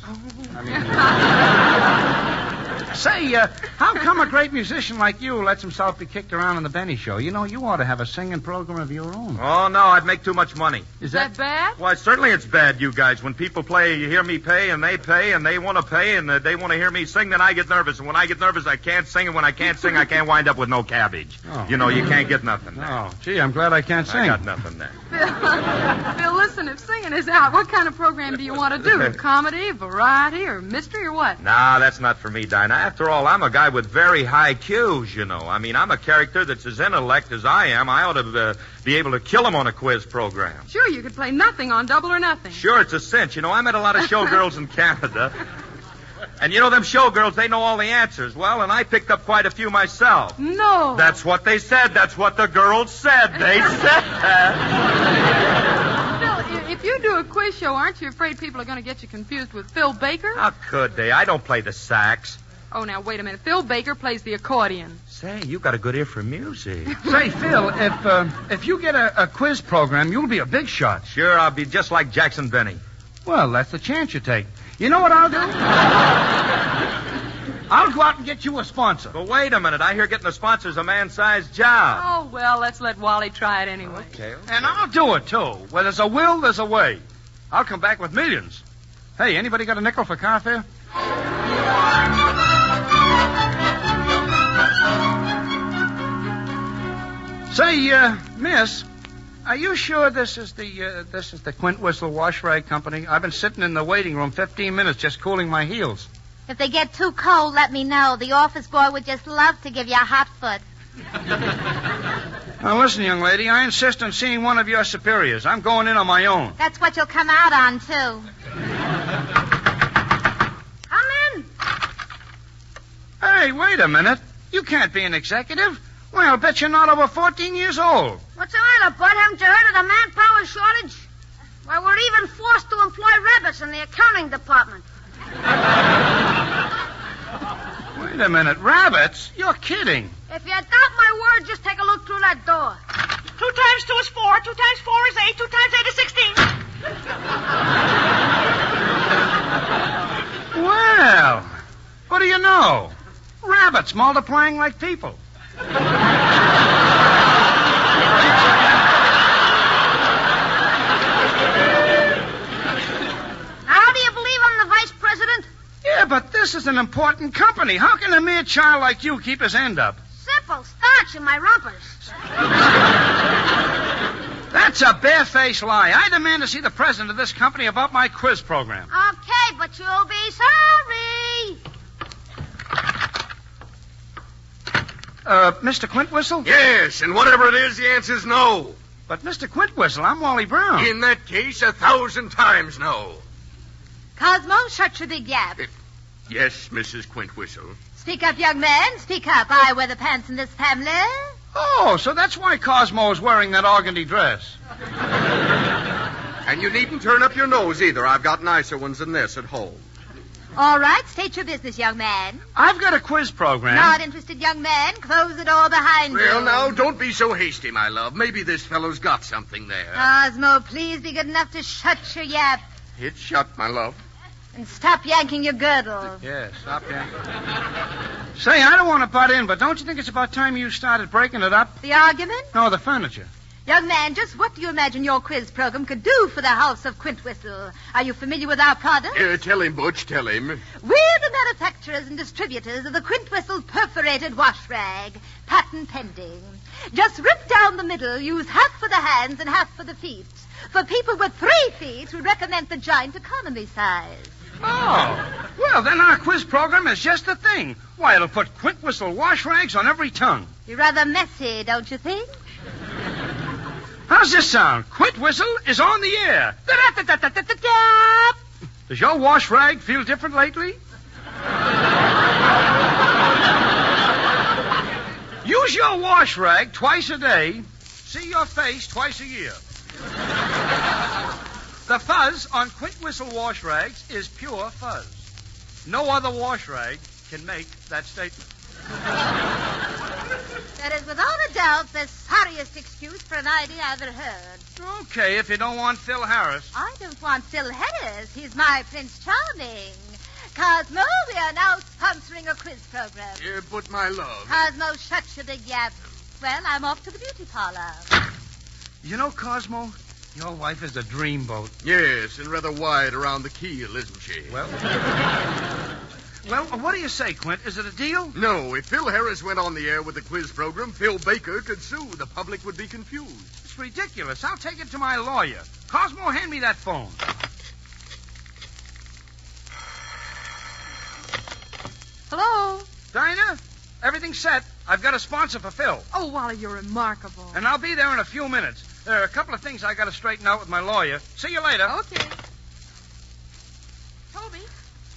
Speaker 17: Say, how come a great musician like you lets himself be kicked around on the Benny Show? You know, you ought to have a singing program of your own.
Speaker 10: Oh, no, I'd make too much money.
Speaker 14: Is that bad?
Speaker 10: Why, certainly it's bad, you guys. When people play, you hear me pay, and they want to pay, and they want to hear me sing, then I get nervous. And when I get nervous, I can't sing, and when I can't sing, I can't wind up with no cabbage.
Speaker 17: Oh.
Speaker 10: You know, you can't get nothing there.
Speaker 17: Oh, gee, I'm glad I can't sing.
Speaker 10: I got nothing there.
Speaker 14: Phil, listen, if singing is out, what kind of program do you want to do? Comedy, variety, or mystery, or what?
Speaker 10: Nah, that's not for me, Dinah. After all, I'm a guy with very high cues, you know. I mean, I'm a character that's as intellect as I am. I ought to be able to kill him on a quiz program.
Speaker 14: Sure, you could play nothing on Double or Nothing.
Speaker 10: Sure, it's a cinch. You know, I met a lot of showgirls in Canada. And you know, them showgirls, they know all the answers. Well, and I picked up quite a few myself.
Speaker 14: No.
Speaker 10: That's what they said. That's what the girls said. They said that.
Speaker 14: Phil, if you do a quiz show, aren't you afraid people are going to get you confused with Phil Baker?
Speaker 10: How could they? I don't play the sax.
Speaker 14: Oh, now, wait a minute. Phil Baker plays the accordion.
Speaker 10: Say, you got a good ear for music.
Speaker 17: Say, Phil, if you get a quiz program, you'll be a big shot.
Speaker 10: Sure, I'll be just like Jackson Benny.
Speaker 17: Well, that's the chance you take. You know what I'll do? I'll go out and get you a sponsor.
Speaker 10: But wait a minute. I hear getting a sponsor's a man-sized job.
Speaker 14: Oh, well, let's let Wally try it anyway.
Speaker 10: Okay.
Speaker 17: And I'll do it, too. Where there's a will, there's a way. I'll come back with millions. Hey, anybody got a nickel for car fare? Say, miss, are you sure this is the Quint Whistle Wash Rag Company? I've been sitting in the waiting room 15 minutes just cooling my heels.
Speaker 18: If they get too cold, let me know. The office boy would just love to give you a hot foot.
Speaker 17: Now, listen, young lady, I insist on seeing one of your superiors. I'm going in on my own.
Speaker 18: That's what you'll come out on, too. Come in.
Speaker 17: Hey, wait a minute. You can't be an executive. Well, I'll bet you're not over 14 years old.
Speaker 9: What's the matter, Bud? Haven't you heard of the manpower shortage? Why, we're even forced to employ rabbits in the accounting department.
Speaker 17: Wait a minute. Rabbits? You're kidding.
Speaker 9: If you doubt my word, just take a look through that door.
Speaker 22: 2 times 2 is 4. 2 times 4 is 8. 2 times 8 is 16.
Speaker 17: Well, what do you know? Rabbits multiplying like people.
Speaker 9: How do you believe I'm the vice president?
Speaker 17: Yeah, but this is an important company. How can a mere child like you keep his end up?
Speaker 9: Simple. Starch in my rumpers.
Speaker 17: That's a barefaced lie. I demand to see the president of this company about my quiz program.
Speaker 9: Okay, but you'll be sorry.
Speaker 17: Mr. Quintwhistle?
Speaker 23: Yes, and whatever it is, the answer's no.
Speaker 17: But, Mr. Quintwhistle, I'm Wally Brown.
Speaker 23: In that case, 1,000 times no.
Speaker 8: Cosmo, shut your big yap.
Speaker 23: Yes, Mrs. Quintwhistle.
Speaker 8: Speak up, young man. Speak up. I wear the pants in this family.
Speaker 17: Oh, so that's why Cosmo is wearing that organdy dress.
Speaker 23: And you needn't turn up your nose either. I've got nicer ones than this at home.
Speaker 9: All right, state your business, young man.
Speaker 4: I've got a quiz program.
Speaker 9: Not interested, young man. Close the door behind you.
Speaker 23: Well, now, don't be so hasty, my love. Maybe this fellow's got something there.
Speaker 9: Cosmo, please be good enough to shut your yap
Speaker 23: It's shut, my love.
Speaker 9: and stop yanking your girdle.
Speaker 4: Yes, stop yanking. Say, I don't want to butt in, but don't you think it's about time you started breaking it up?
Speaker 9: The argument?
Speaker 4: No, the furniture.
Speaker 9: Young man, just what do you imagine your quiz program could do for the House of Quintwhistle? Are you familiar with our product?
Speaker 23: Tell him, Butch, tell him.
Speaker 9: We're the manufacturers and distributors of the Quintwhistle perforated wash rag, patent pending. Just rip down the middle, use half for the hands and half for the feet. For people with 3 feet, we recommend the giant economy size.
Speaker 4: Oh, well, then our quiz program is just the thing. Why, it'll put Quintwhistle wash rags on every tongue.
Speaker 9: You're rather messy, don't you think?
Speaker 4: How's this sound? Quintwhistle is on the air. Da-da-da-da-da-da-da. Does your wash rag feel different lately? Use your wash rag twice a day. See your face twice a year. The fuzz on Quintwhistle wash rags is pure fuzz. No other wash rag can make that statement.
Speaker 9: That is without a doubt the sorriest excuse for an idea I've ever heard.
Speaker 4: Okay, if you don't want Phil Harris.
Speaker 9: I don't want Phil Harris. He's my Prince Charming. Cosmo, we are now sponsoring a quiz program.
Speaker 23: But my love.
Speaker 9: Cosmo, shut your big yap. Well, I'm off to the beauty parlor.
Speaker 4: You know, Cosmo, your wife is a dreamboat.
Speaker 23: Yes, and rather wide around the keel, isn't she?
Speaker 4: Well, what do you say, Quint? Is it a deal?
Speaker 23: No, if Phil Harris went on the air with the quiz program, Phil Baker could sue. The public would be confused.
Speaker 4: It's ridiculous. I'll take it to my lawyer. Cosmo, hand me that phone.
Speaker 14: Hello?
Speaker 4: Dinah, everything's set. I've got a sponsor for Phil.
Speaker 14: Oh, Wally, you're remarkable.
Speaker 4: And I'll be there in a few minutes. There are a couple of things I got to straighten out with my lawyer. See you later.
Speaker 14: Okay.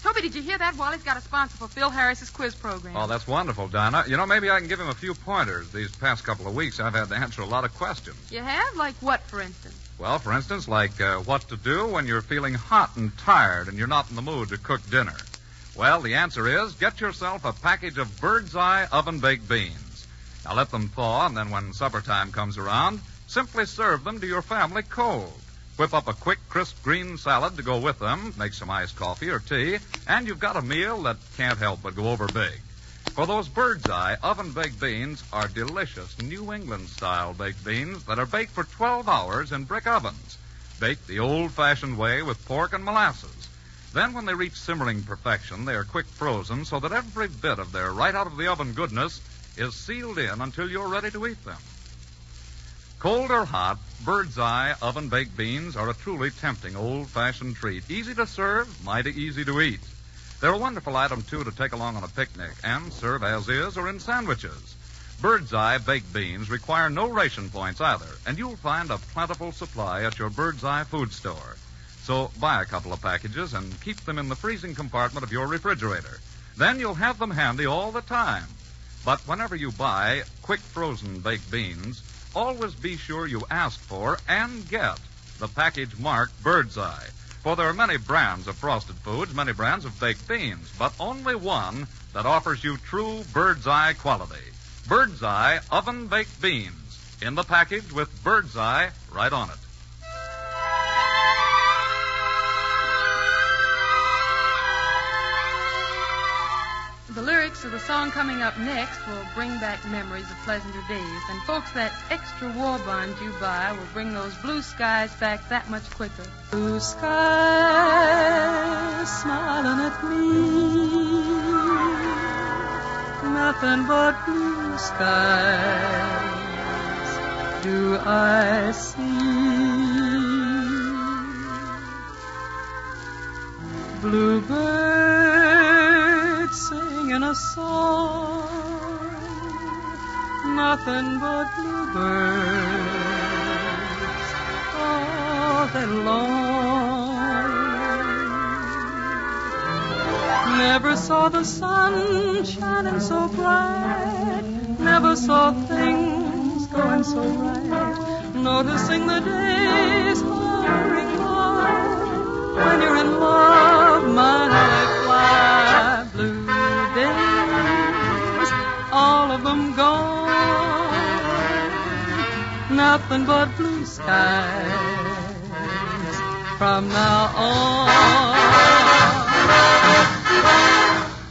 Speaker 14: Toby, did you hear that? Wally's got a sponsor for Phil Harris's quiz program.
Speaker 15: Oh, that's wonderful, Dinah. You know, maybe I can give him a few pointers. These past couple of weeks, I've had to answer a lot of questions.
Speaker 14: You have? Like what, for instance?
Speaker 15: Well, for instance, like what to do when you're feeling hot and tired and you're not in the mood to cook dinner. Well, the answer is get yourself a package of Bird's Eye oven-baked beans. Now let them thaw, and then when supper time comes around, simply serve them to your family cold. Whip up a quick, crisp green salad to go with them, make some iced coffee or tea, and you've got a meal that can't help but go over big. For those Bird's Eye oven-baked beans are delicious New England-style baked beans that are baked for 12 hours in brick ovens, baked the old-fashioned way with pork and molasses. Then when they reach simmering perfection, they are quick frozen so that every bit of their right-out-of-the-oven goodness is sealed in until you're ready to eat them. Cold or hot, Bird's Eye oven-baked beans are a truly tempting old-fashioned treat. Easy to serve, mighty easy to eat. They're a wonderful item, too, to take along on a picnic and serve as is or in sandwiches. Bird's Eye baked beans require no ration points either, and you'll find a plentiful supply at your Bird's Eye food store. So buy a couple of packages and keep them in the freezing compartment of your refrigerator. Then you'll have them handy all the time. But whenever you buy quick frozen baked beans, always be sure you ask for and get the package marked Bird's Eye. For there are many brands of frosted foods, many brands of baked beans, but only one that offers you true Bird's Eye quality. Bird's Eye oven-baked beans in the package with Bird's Eye right on it.
Speaker 14: The lyrics of the song coming up next will bring back memories of pleasanter days. And folks, that extra war bond you buy will bring those blue skies back that much quicker. Blue skies smiling at me, nothing but blue skies do I see. Bluebirds singing a song, nothing but bluebirds all day long. Never saw the sun shining so bright, never saw things going so right, noticing the days hurrying by. When you're in love, my how they fly.
Speaker 2: nothing but blue skies from now on.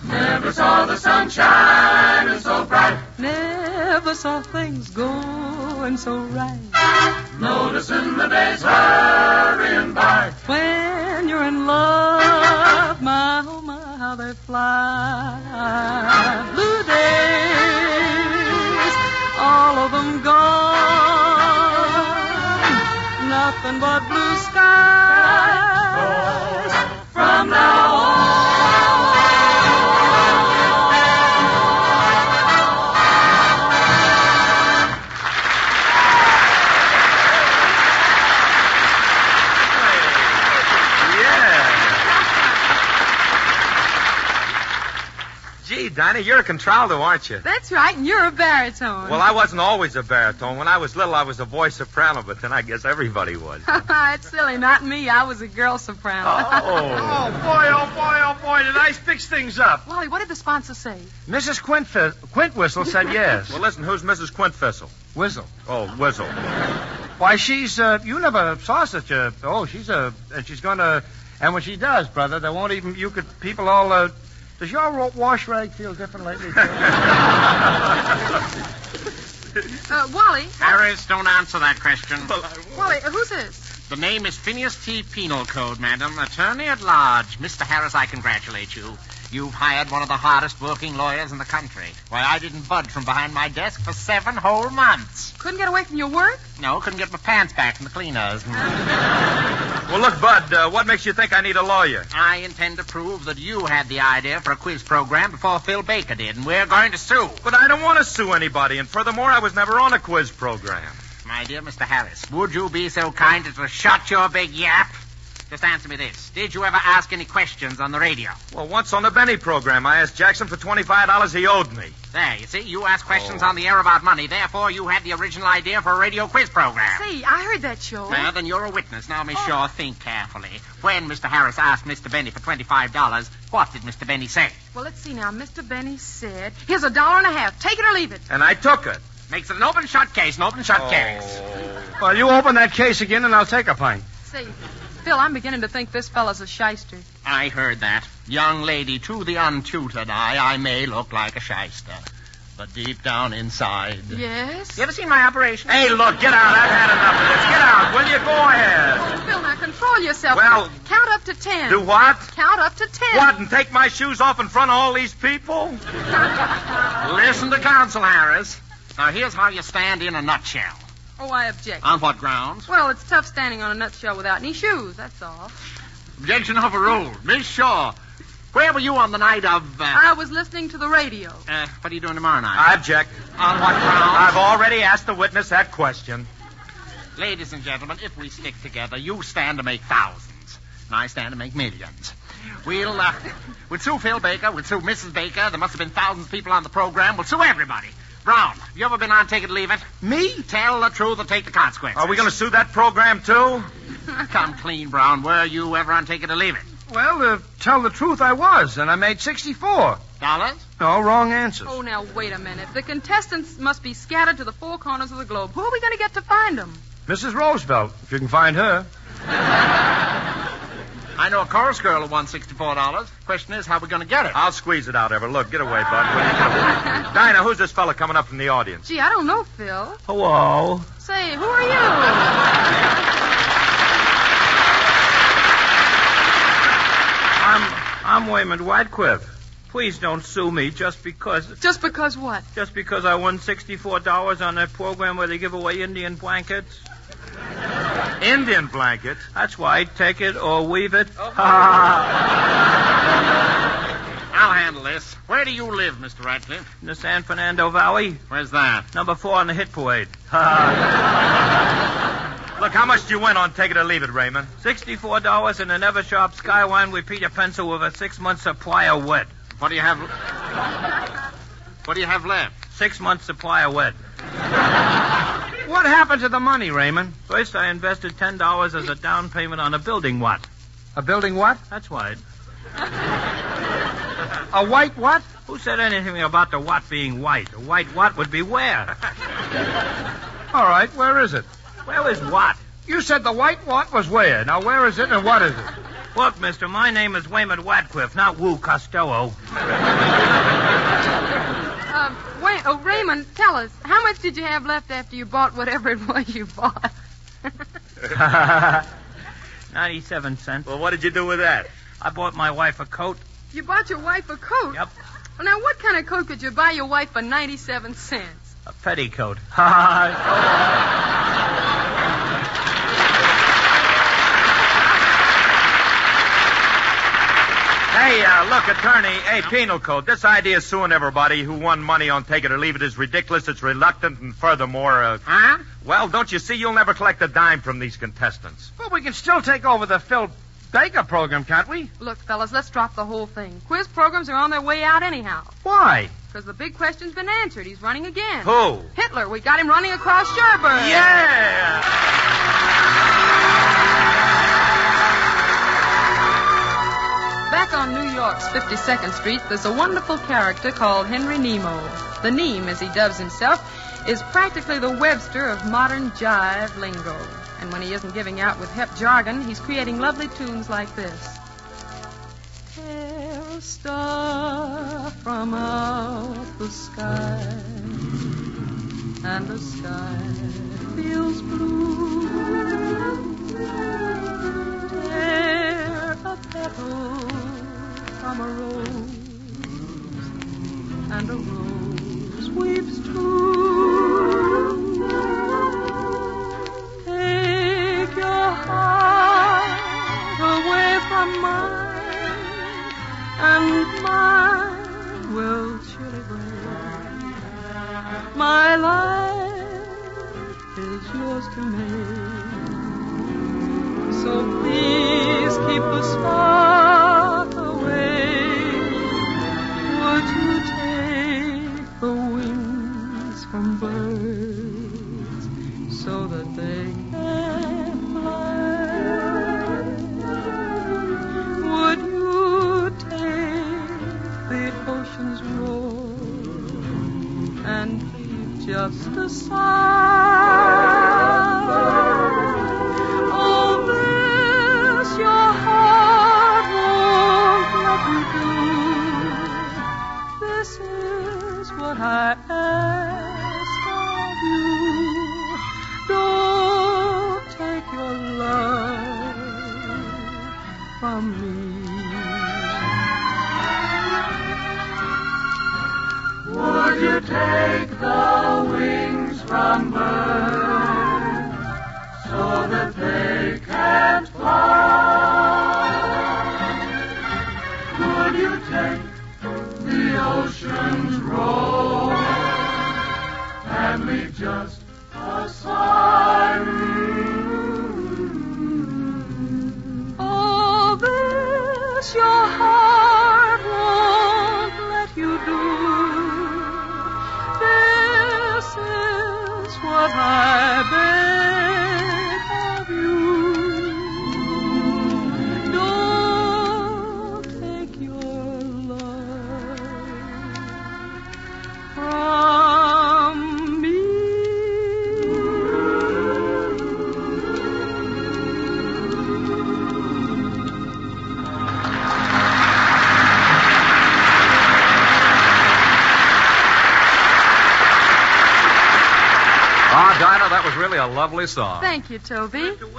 Speaker 3: Never saw the sun shining so bright.
Speaker 2: Never saw things going so right.
Speaker 3: Noticing the days hurrying by.
Speaker 2: When you're in love, my, oh my, how they fly. Blue days, all of them gone. Nothing but blue skies from now on.
Speaker 10: Gee, Dinah, you're a contralto, aren't you?
Speaker 14: That's right, and you're a baritone.
Speaker 10: Well, I wasn't always a baritone. When I was little, I was a voice soprano, but then I guess everybody was.
Speaker 14: It's silly, not me. I was a girl soprano.
Speaker 12: Oh, boy, did I fix things up.
Speaker 14: Wally, what did the sponsor say?
Speaker 12: Mrs. Quintwhistle said yes.
Speaker 10: Well, listen, who's Mrs. Quintwhistle?
Speaker 12: Whistle.
Speaker 10: Oh, Whistle.
Speaker 12: Why, she's, you never saw such a, and she's gonna, and when she does, brother, there won't even, people all, does your wash rag feel different lately?
Speaker 14: Wally?
Speaker 6: Harris, don't answer that question.
Speaker 14: Wally, who's this?
Speaker 6: The name is Phineas T. Penal Code, madam. Attorney at large. Mr. Harris, I congratulate you. You've hired one of the hardest working lawyers in the country. Why, I didn't budge from behind my desk for 7 whole months.
Speaker 14: Couldn't get away from your work?
Speaker 6: No, couldn't get my pants back from the cleaners.
Speaker 10: Well, look, Bud, what makes you think I need a lawyer?
Speaker 6: I intend to prove that you had the idea for a quiz program before Phil Baker did, and we're going to sue.
Speaker 10: But I don't want to sue anybody, and furthermore, I was never on a quiz program.
Speaker 6: My dear Mr. Harris, would you be so kind as to shut your big yap? Just answer me this. Did you ever ask any questions on the radio?
Speaker 10: Well, once on the Benny program, I asked Jackson for $25 he owed me.
Speaker 6: There, you see, you asked questions on the air about money. Therefore, you had the original idea for a radio quiz program.
Speaker 14: Say, I heard that show.
Speaker 6: Well, then you're a witness. Now, Miss Shaw, think carefully. When Mr. Harris asked Mr. Benny for $25, what did Mr. Benny say?
Speaker 14: Well, let's see now. Mr. Benny said, here's $1.50. Take it or leave it.
Speaker 10: And I took it.
Speaker 6: Makes it an open-shut case, case.
Speaker 12: Well, you open that case again and I'll take a pint.
Speaker 14: Say, Phil, I'm beginning to think this fella's a shyster.
Speaker 6: I heard that. Young lady, to the untutored eye, I may look like a shyster. But deep down inside...
Speaker 14: Yes?
Speaker 6: You ever seen my operation?
Speaker 10: Hey, look, get out. I've had enough of this. Get out, will you? Go ahead.
Speaker 14: Oh, Phil, now control yourself.
Speaker 10: Well...
Speaker 14: Count up to 10.
Speaker 10: Do what?
Speaker 14: Count up to 10.
Speaker 10: What, and take my shoes off in front of all these people?
Speaker 6: Listen to counsel, Harris. Now, here's how you stand in a nutshell.
Speaker 14: Oh, I object.
Speaker 6: On what grounds?
Speaker 14: Well, it's tough standing on a nutshell without any shoes, that's all.
Speaker 6: Objection overruled. Miss Shaw, where were you on the night of...
Speaker 14: I was listening to the radio.
Speaker 6: What are you doing tomorrow night?
Speaker 10: I object.
Speaker 6: On what grounds?
Speaker 10: I've already asked the witness that question.
Speaker 6: Ladies and gentlemen, if we stick together, you stand to make thousands, and I stand to make millions. We'll sue Phil Baker, we'll sue Mrs. Baker. There must have been thousands of people on the program. We'll sue everybody. Brown, you ever been on Take It or Leave It?
Speaker 12: Me?
Speaker 6: Tell the truth or take the consequences.
Speaker 10: Are we going to sue that program, too?
Speaker 6: Come clean, Brown. Were you ever on Take It or Leave It?
Speaker 12: Well, tell the truth, I was, and I made $64. No, wrong answers.
Speaker 14: Oh, now, wait a minute. The contestants must be scattered to the 4 corners of the globe. Who are we going to get to find them?
Speaker 12: Mrs. Roosevelt, if you can find her.
Speaker 6: I know a chorus girl who won $64. Question is, how are we going to get it?
Speaker 10: I'll squeeze it out, Ever. Look, get away, Bud. Dinah, who's this fella coming up from the audience?
Speaker 14: Gee, I don't know, Phil.
Speaker 12: Hello.
Speaker 14: Say, who are you?
Speaker 12: I'm Waymond Whitecliff. Please don't sue me just because...
Speaker 14: Just because what?
Speaker 12: Just because I won $64 on that program where they give away Indian blankets.
Speaker 10: Indian blankets?
Speaker 12: That's right. Take it or weave it.
Speaker 6: I'll handle this. Where do you live, Mr. Ratcliffe?
Speaker 12: In the San Fernando Valley.
Speaker 6: Where's that?
Speaker 12: Number 4 on the hit parade.
Speaker 10: Look, how much do you win on Take It or Leave It, Raymond?
Speaker 12: $64 in a never sharp Skywine with Peter Pencil with a 6-month supply of wet.
Speaker 6: What do you have left?
Speaker 12: 6 months supply of wet. What happened to the money, Raymond? First, I invested $10 as a down payment on a building what?
Speaker 17: A building what?
Speaker 12: That's right.
Speaker 17: A white what?
Speaker 12: Who said anything about the what being white? A white what would be where?
Speaker 17: All right, where is it?
Speaker 12: Where is what?
Speaker 17: You said the white what was where. Now, where is it and what is it?
Speaker 12: Look, mister, my name is Waymond Wadcliffe, not Wu Costello.
Speaker 14: Raymond, tell us, how much did you have left after you bought whatever it was you bought?
Speaker 12: 97 cents.
Speaker 10: Well, what did you do with that?
Speaker 12: I bought my wife a coat.
Speaker 14: You bought your wife a coat?
Speaker 12: Yep.
Speaker 14: Well, now, what kind of coat could you buy your wife for 97 cents?
Speaker 12: A petticoat.
Speaker 11: Hey, look, attorney, hey, penal code. This idea of suing everybody who won money on Take It or Leave It is ridiculous. It's reluctant, and furthermore,
Speaker 12: Huh?
Speaker 11: Well, don't you see? You'll never collect a dime from these contestants.
Speaker 17: But we can still take over the Phil Baker program, can't we?
Speaker 14: Look, fellas, let's drop the whole thing. Quiz programs are on their way out anyhow.
Speaker 17: Why?
Speaker 14: Because the big question's been answered. He's running again.
Speaker 11: Who?
Speaker 14: Hitler. We got him running across Sherburne.
Speaker 11: Yeah!
Speaker 14: Back on New York's 52nd Street, there's a wonderful character called Henry Nemo. The Neem, as he dubs himself, is practically the Webster of modern jive lingo. And when he isn't giving out with hep jargon, he's creating lovely tunes like this. Hail, a star from out the sky, and the sky feels blue. Tear a petal from a rose, and a rose weeps too. Take your heart away from mine, and mine will surely break. My life is yours to make. So please keep the spark away. Would you take the wings from birds so that they can fly? Would you take the ocean's roar and keep just a sigh? Your heart won't let me do. This is what I ask of you. Don't take your love from me.
Speaker 3: Would you take the wings from birds so that they can't fly? Would you take the ocean's roar and leave just a sigh?
Speaker 14: All this your heart won't let you do. This is what I beg of you. Don't take your love from me.
Speaker 15: Dinah, that was really a lovely song.
Speaker 14: Thank you, Toby.
Speaker 12: Mr.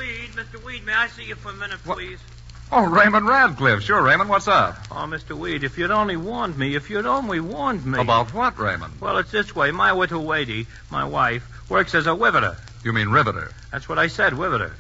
Speaker 12: Weed, may I see you for a minute, please?
Speaker 15: Oh, Raymond Radcliffe. Sure, Raymond, what's up?
Speaker 12: Oh, Mr. Weed, if you'd only warned me.
Speaker 15: About what, Raymond?
Speaker 12: Well, it's this way. My widow Wadey, my wife, works as a riveter.
Speaker 15: You mean riveter?
Speaker 12: That's what I said, riveter.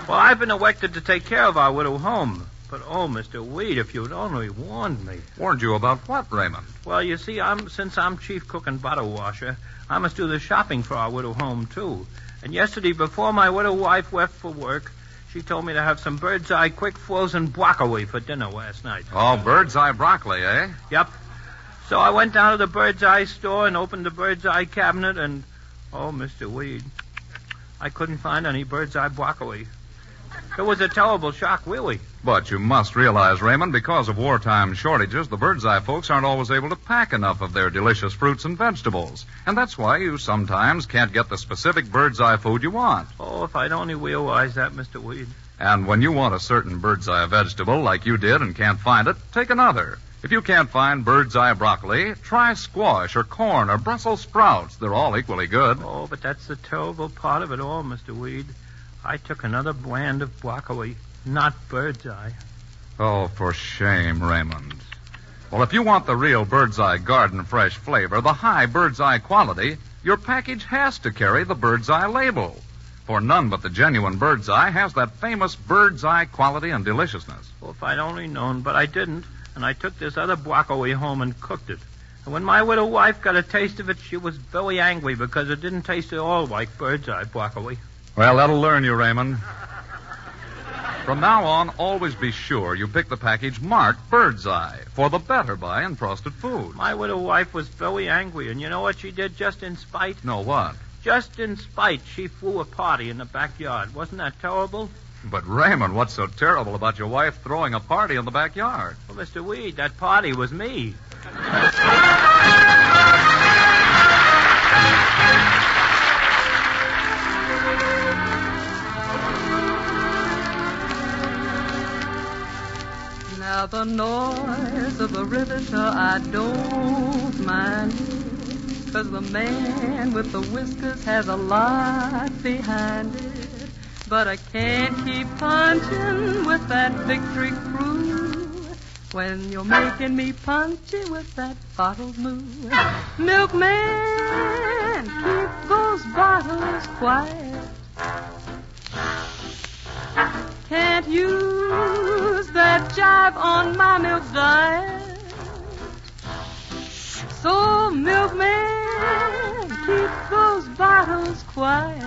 Speaker 12: Well, I've been elected to take care of our widow home. But, oh, Mr. Weed, if you'd only warned me.
Speaker 15: Warned you about what, Raymond?
Speaker 12: Well, you see, since I'm chief cook and bottle washer, I must do the shopping for our widow home, too. And yesterday, before my widow wife left for work, she told me to have some bird's eye quick frozen broccoli for dinner last night.
Speaker 15: Oh, bird's eye broccoli, eh?
Speaker 12: Yep. So I went down to the bird's eye store and opened the bird's eye cabinet and, oh, Mr. Weed, I couldn't find any bird's eye broccoli. It was a terrible shock, really.
Speaker 15: But you must realize, Raymond, because of wartime shortages, the Birdseye folks aren't always able to pack enough of their delicious fruits and vegetables. And that's why you sometimes can't get the specific Birdseye food you want.
Speaker 12: Oh, if I'd only realized that, Mr. Weed.
Speaker 15: And when you want a certain Birdseye vegetable like you did and can't find it, take another. If you can't find Birdseye broccoli, try squash or corn or Brussels sprouts. They're all equally good.
Speaker 12: Oh, but that's the terrible part of it all, Mr. Weed. I took another brand of broccoli, not Birdseye.
Speaker 15: Oh, for shame, Raymond. Well, if you want the real Birdseye garden fresh flavor, the high Birdseye quality, your package has to carry the Birdseye label. For none but the genuine Birdseye has that famous Birdseye quality and deliciousness.
Speaker 12: Well, if I'd only known, but I didn't. And I took this other broccoli home and cooked it. And when my widow wife got a taste of it, she was very angry because it didn't taste at all like Birdseye broccoli.
Speaker 15: Well, that'll learn you, Raymond. From now on, always be sure you pick the package marked Birdseye for the better by in frosted food.
Speaker 12: My widow wife was very angry, and you know what she did just in spite?
Speaker 15: No, what?
Speaker 12: Just in spite, she threw a party in the backyard. Wasn't that terrible?
Speaker 15: But, Raymond, what's so terrible about your wife throwing a party in the backyard?
Speaker 12: Well, Mr. Weed, that party was me.
Speaker 2: Now the noise of the river, I don't mind it, 'cause the man with the whiskers has a lot behind it. But I can't keep punching with that victory crew when you're making me punchy with that bottled moo. Milkman, keep those bottles quiet. Can't use that jive on my milk diet. So, milkman, keep those bottles quiet.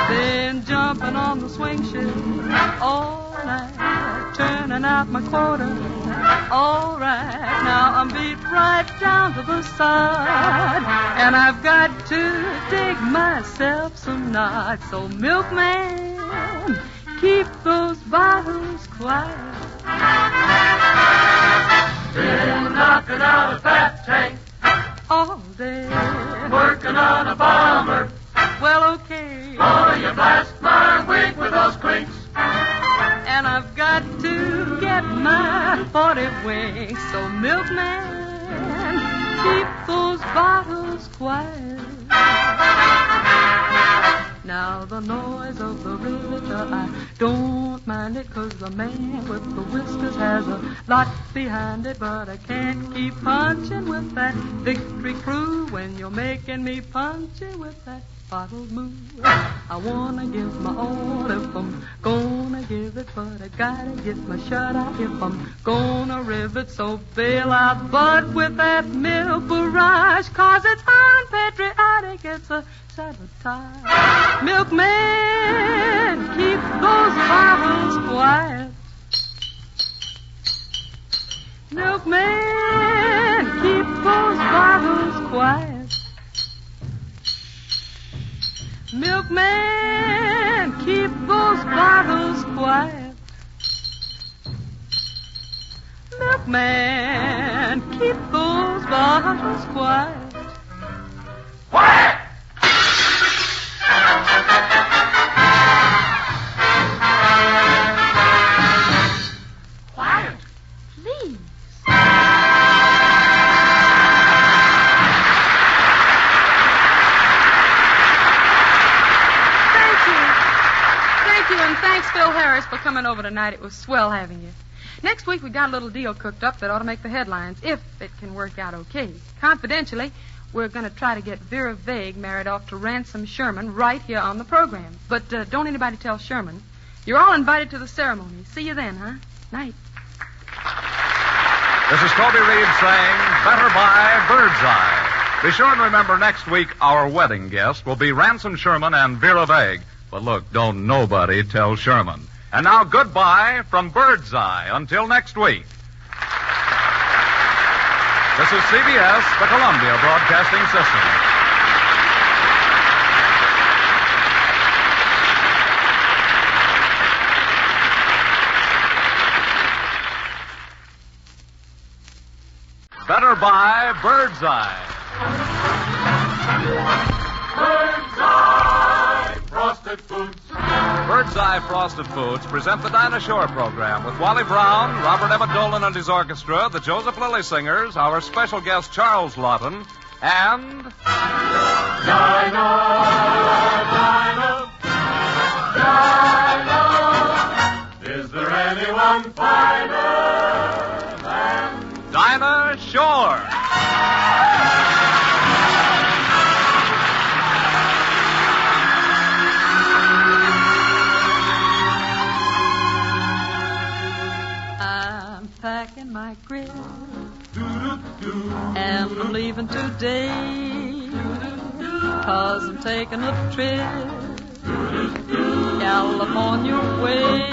Speaker 2: Been jumping on the swing shift all night, turning out my quarter. All right, now I'm beat right down to the side, and I've got to dig myself some knots. So, milkman, keep those bottles quiet.
Speaker 3: Been knocking out a fat tank
Speaker 2: all day,
Speaker 3: working on a bomber.
Speaker 2: Well, okay.
Speaker 3: Oh, you blast my wig with those clinks.
Speaker 2: And I've got to get my 40 winks. So, milkman, keep those bottles quiet. Now the noise of the river, I don't mind it, 'cause the man with the whiskers has a lot behind it. But I can't keep punching with that victory crew when you're making me punchy with that bottled moo. I wanna give my all if I'm gonna give it, but I gotta get my shut eye if I'm gonna rivet. So bail out butt with that milk barrage, 'cause it's unpatriotic, it's a sabotage. Milkman, keep those bottles quiet. Milkman, keep those bottles quiet. Milkman, keep those bottles quiet. Milkman, keep those bottles quiet.
Speaker 3: Quiet!
Speaker 18: Quiet, please.
Speaker 14: Thank you, and thanks, Phil Harris, for coming over tonight. It was swell having you. Next week, we got a little deal cooked up that ought to make the headlines, if it can work out okay. Confidentially, we're going to try to get Vera Vague married off to Ransom Sherman right here on the program. But don't anybody tell Sherman. You're all invited to the ceremony. See you then, huh? Night.
Speaker 15: This is Toby Reed saying, better buy Birdseye. Be sure and remember next week our wedding guest will be Ransom Sherman and Vera Vague. But look, don't nobody tell Sherman. And now goodbye from Birdseye until next week. This is CBS, the Columbia Broadcasting System. better buy Bird's Eye.
Speaker 7: Bird's Eye Frosted Foods.
Speaker 15: Bird's Eye Frosted Foods present the Dinah Shore program with Wally Brown, Robert Emmett Dolan and his orchestra, the Joseph Lilly Singers, our special guest Charles Lawton, and...
Speaker 7: Dinah. Is there anyone finer than
Speaker 15: Dinah Shore?
Speaker 2: I'm packing my grip and I'm leaving today 'cause I'm taking a trip California way.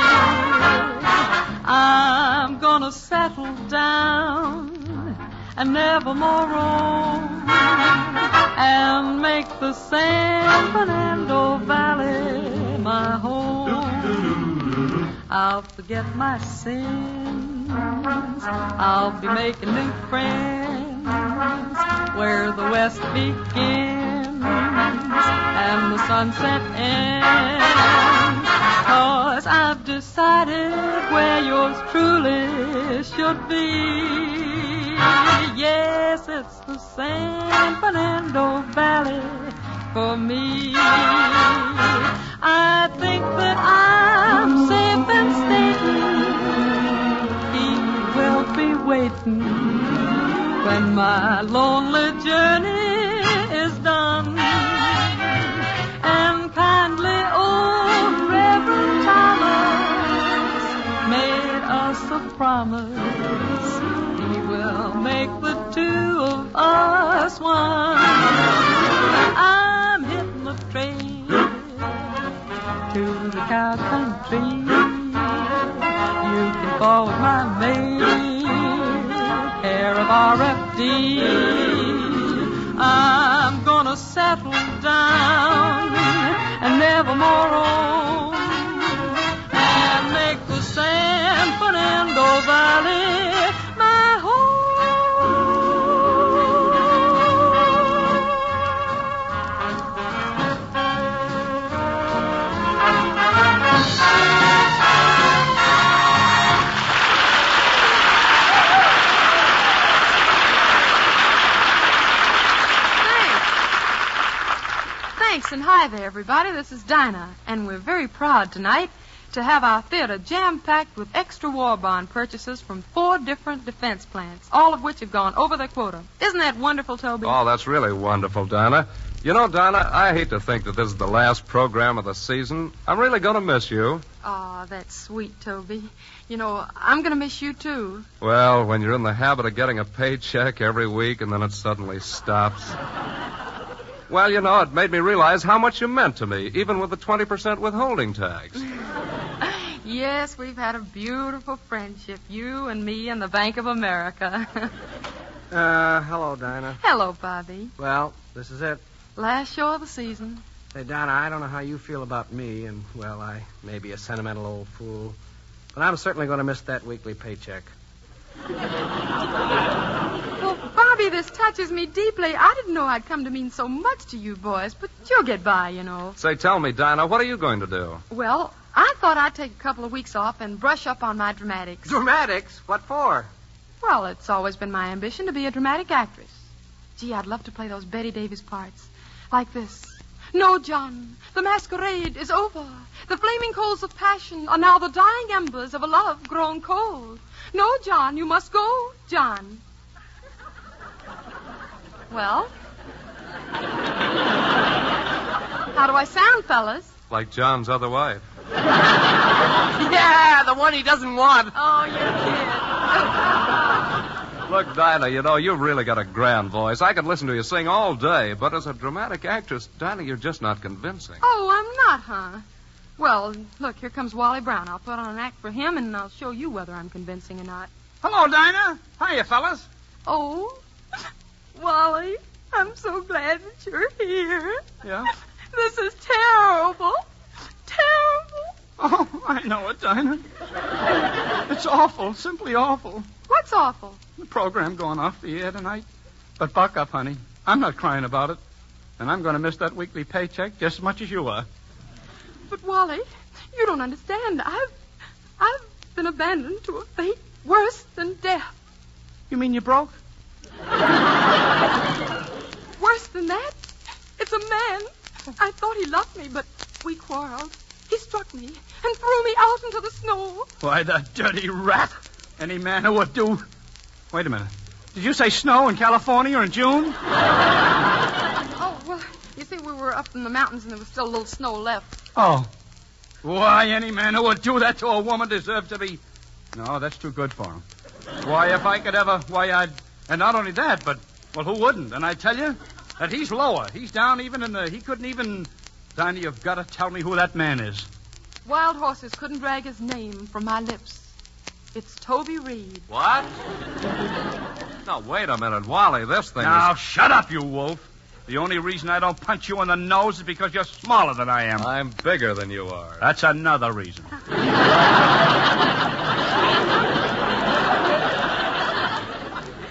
Speaker 2: I'm gonna settle down and never more roam and make the San Fernando Valley my home. I'll forget my sins, I'll be making new friends where the west begins and the sunset ends. 'Cause I've decided where yours truly should be. Yes, it's the San Fernando Valley for me. I think that I'm safe and staying. He will be waiting when my lonely journey is done. And kindly old Reverend Thomas made us a promise. He will make the two of us one. I'm hitting the train to the cow country. You can forward my mail, care of RFD. I'm gonna settle down and never more roam and make the San Fernando Valley my home.
Speaker 14: Thanks, and hi there, everybody. This is Dinah, and we're very proud tonight to have our theater jam-packed with extra war bond purchases from 4 different defense plants, all of which have gone over their quota. Isn't that wonderful, Toby?
Speaker 1: Oh, that's really wonderful, Dinah. You know, Dinah, I hate to think that this is the last program of the season. I'm really going to miss you.
Speaker 14: Oh, that's sweet, Toby. You know, I'm going to miss you, too.
Speaker 1: Well, when you're in the habit of getting a paycheck every week and then it suddenly stops. Well, you know, it made me realize how much you meant to me, even with the 20% withholding tax.
Speaker 14: Yes, we've had a beautiful friendship, you and me and the Bank of America.
Speaker 13: Hello, Dinah.
Speaker 14: Hello, Bobby.
Speaker 13: Well, this is it.
Speaker 14: Last show of the season.
Speaker 13: Hey, Dinah, I don't know how you feel about me, and, well, I may be a sentimental old fool, but I'm certainly going to miss that weekly paycheck.
Speaker 14: Well, Bobby, this touches me deeply. I didn't know I'd come to mean so much to you boys, but you'll get by, you know.
Speaker 1: Say, tell me, Dinah, what are you going to do?
Speaker 14: Well, I thought I'd take a couple of weeks off and brush up on my dramatics.
Speaker 13: Dramatics? What for?
Speaker 14: Well, it's always been my ambition to be a dramatic actress. Gee, I'd love to play those Betty Davis parts. Like this. No, John, the masquerade is over. The flaming coals of passion are now the dying embers of a love grown cold. No, John, you must go, John. Well? How do I sound, fellas?
Speaker 1: Like John's other wife.
Speaker 13: Yeah, the one he doesn't want.
Speaker 14: Oh, you kid.
Speaker 1: Look, Dinah, you know, you've really got a grand voice. I could listen to you sing all day, but as a dramatic actress, Dinah, you're just not convincing.
Speaker 14: Oh, I'm not, huh? Well, look, here comes Wally Brown. I'll put on an act for him, and I'll show you whether I'm convincing or not.
Speaker 17: Hello, Dinah. Hiya, fellas.
Speaker 2: Oh, Wally, I'm so glad that you're here.
Speaker 17: Yeah?
Speaker 2: This is terrible. Terrible.
Speaker 17: Oh, I know it, Dinah. It's awful, simply awful.
Speaker 14: What's awful?
Speaker 17: The program going off the air tonight. But buck up, honey. I'm not crying about it. And I'm going to miss that weekly paycheck just as much as you are.
Speaker 14: But, Wally, you don't understand. I've been abandoned to a fate worse than death.
Speaker 17: You mean you broke?
Speaker 14: Worse than that? It's a man. I thought he loved me, but we quarreled. He struck me and threw me out into the snow.
Speaker 17: Why, the dirty rat. Any man who would do... Wait a minute. Did you say snow in California in June?
Speaker 14: Oh, well, you see, we were up in the mountains and there was still a little snow left.
Speaker 17: Oh. Why, any man who would do that to a woman deserved to be... No, that's too good for him. Why, if I could ever... Why, I'd... And not only that, but... Well, who wouldn't? And I tell you that he's lower. He's down even in the... He couldn't even... Dinah, you've got to tell me who that man is.
Speaker 14: Wild horses couldn't drag his name from my lips. It's Toby Reed.
Speaker 15: What? Now, wait a minute, Wally. This thing
Speaker 17: Now,
Speaker 15: is...
Speaker 17: shut up, you wolf. The only reason I don't punch you in the nose is because you're smaller than I am.
Speaker 15: I'm bigger than you are.
Speaker 17: That's another reason.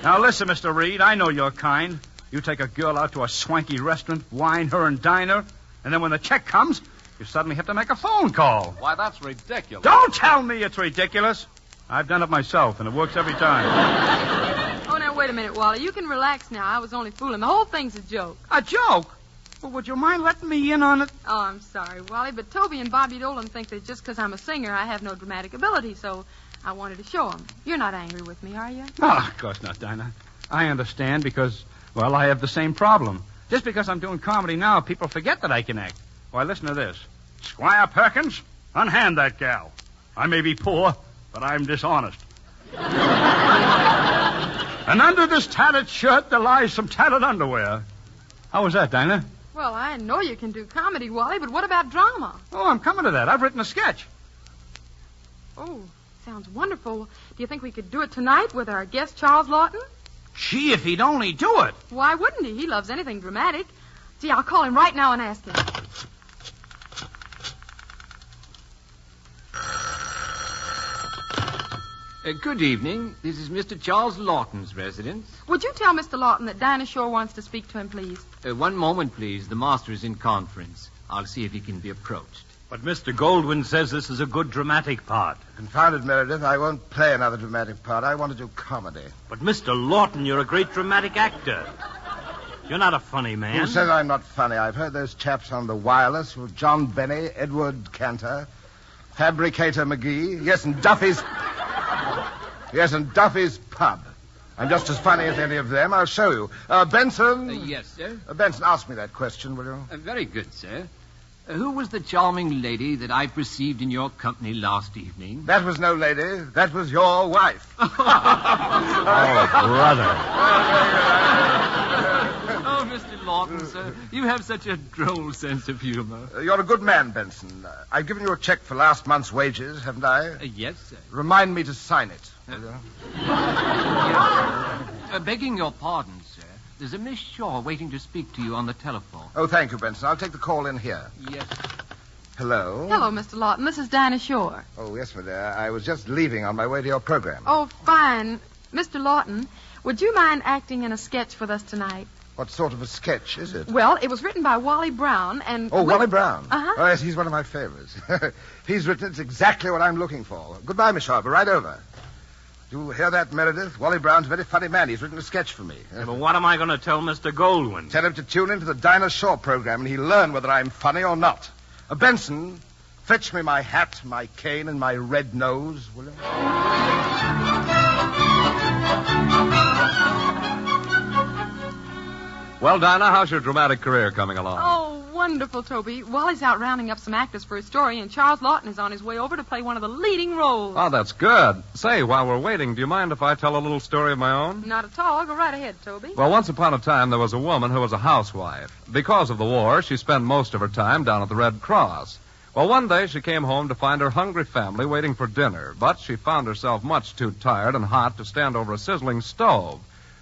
Speaker 17: Now, listen, Mr. Reed, I know you're kind. You take a girl out to a swanky restaurant, wine her and dine her, and then when the check comes, you suddenly have to make a phone call.
Speaker 15: Why, that's ridiculous.
Speaker 17: Don't tell me it's ridiculous. I've done it myself, and it works every time.
Speaker 14: Oh, now, wait a minute, Wally. You can relax now. I was only fooling. The whole thing's a joke.
Speaker 17: A joke? Well, would you mind letting me in on it?
Speaker 14: Oh, I'm sorry, Wally, but Toby and Bobby Dolan think that just because I'm a singer, I have no dramatic ability, so I wanted to show them. You're not angry with me, are you?
Speaker 17: Oh, of course not, Dinah. I understand because, well, I have the same problem. Just because I'm doing comedy now, people forget that I can act. Why, listen to this. Squire Perkins, unhand that gal. I may be poor, but I'm dishonest. And under this tattered shirt, there lies some tattered underwear. How was that, Dinah?
Speaker 14: Well, I know you can do comedy, Wally, but what about drama?
Speaker 17: Oh, I'm coming to that. I've written a sketch.
Speaker 14: Oh, sounds wonderful. Do you think we could do it tonight with our guest, Charles Lawton?
Speaker 17: Gee, if he'd only do it.
Speaker 14: Why wouldn't he? He loves anything dramatic. See, I'll call him right now and ask him.
Speaker 5: Good evening. This is Mr. Charles Lawton's residence.
Speaker 14: Would you tell Mr. Lawton that Dinah Shore wants to speak to him, please?
Speaker 5: One moment, please. The master is in conference. I'll see if he can be approached.
Speaker 12: But Mr. Goldwyn says this is a good dramatic part.
Speaker 16: Confound it, Meredith. I won't play another dramatic part. I want to do comedy.
Speaker 12: But, Mr. Lawton, you're a great dramatic actor. You're not a funny man.
Speaker 16: Who says I'm not funny? I've heard those chaps on the wireless with John Benny, Edward Cantor, Fabricator McGee. Yes, and Duffy's pub. I'm just as funny as any of them. I'll show you. Benson?
Speaker 5: Yes, sir?
Speaker 16: Benson, ask me that question, will you?
Speaker 5: Very good, sir. Who was the charming lady that I perceived in your company last evening?
Speaker 16: That was no lady. That was your wife.
Speaker 12: Oh, brother.
Speaker 5: Oh, Mr. Lawton, sir, you have such a droll sense of humor.
Speaker 16: You're a good man, Benson. I've given you a check for last month's wages, haven't I?
Speaker 5: Yes, sir.
Speaker 16: Remind me to sign it.
Speaker 5: Begging your pardon, sir, there's a Miss Shaw waiting to speak to you on the telephone.
Speaker 16: Oh, thank you, Benson. I'll take the call in here.
Speaker 5: Yes.
Speaker 16: Hello?
Speaker 14: Hello, Mr. Lawton. This is Dinah Shore.
Speaker 16: Oh, yes, my dear. I was just leaving on my way to your program.
Speaker 14: Oh, fine. Mr. Lawton, would you mind acting in a sketch with us tonight?
Speaker 16: What sort of a sketch is it?
Speaker 14: Well, it was written by Wally Brown and...
Speaker 16: Oh, Wally Brown?
Speaker 14: Uh-huh.
Speaker 16: Oh, yes, he's one of my favorites. He's written it's exactly what I'm looking for. Goodbye, Miss Sharper. Right over. Do you hear that, Meredith? Wally Brown's a very funny man. He's written a sketch for me.
Speaker 12: Yeah, but what am I going to tell Mr. Goldwyn?
Speaker 16: Tell him to tune into the Dinah Shore program, and he'll learn whether I'm funny or not. Benson, fetch me my hat, my cane, and my red nose, will you?
Speaker 15: Well, Dinah, how's your dramatic career coming along?
Speaker 14: Oh, wonderful, Toby. Wally's out rounding up some actors for his story, and Charles Lawton is on his way over to play one of the leading roles.
Speaker 15: Oh, that's good. Say, while we're waiting, do you mind if I tell a little story of my own?
Speaker 14: Not at all. Go right ahead, Toby.
Speaker 15: Well, once upon a time, there was a woman who was a housewife. Because of the war, she spent most of her time down at the Red Cross. Well, one day she came home to find her hungry family waiting for dinner, but she found herself much too tired and hot to stand over a sizzling stove.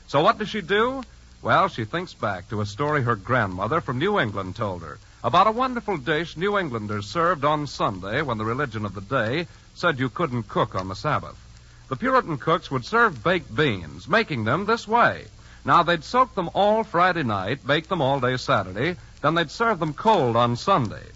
Speaker 15: So what did she do? Well, she thinks back to a story her grandmother from New England told her about a wonderful dish New Englanders served on Sunday when the religion of the day said you couldn't cook on the Sabbath. The Puritan cooks would serve baked beans, making them this way. Now, they'd soak them all Friday night, bake them all day Saturday, then they'd serve them cold on Sunday.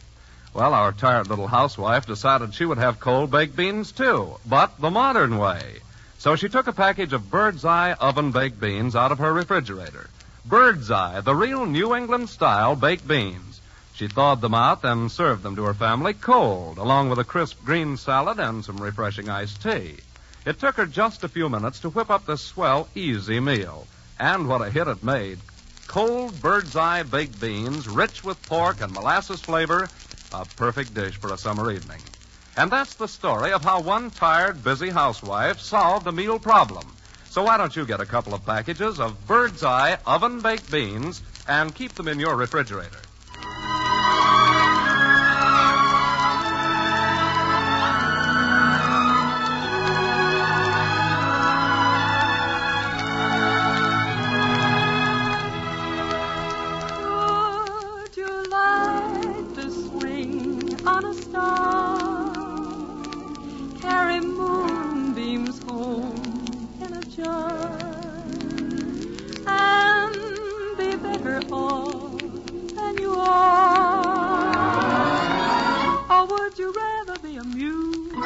Speaker 15: Well, our tired little housewife decided she would have cold baked beans, too, but the modern way. So she took a package of Bird's Eye oven-baked beans out of her refrigerator. Bird's Eye, the real New England-style baked beans. She thawed them out, then served them to her family cold, along with a crisp green salad and some refreshing iced tea. It took her just a few minutes to whip up this swell, easy meal. And what a hit it made. Cold Bird's Eye baked beans, rich with pork and molasses flavor, a perfect dish for a summer evening. And that's the story of how one tired, busy housewife solved a meal problem. So why don't you get a couple of packages of Bird's Eye oven-baked beans and keep them in your refrigerator?
Speaker 2: Would you like to swing on a star? Carry moonbeams home in a jar and be better off than you are? Or would you rather be a mule?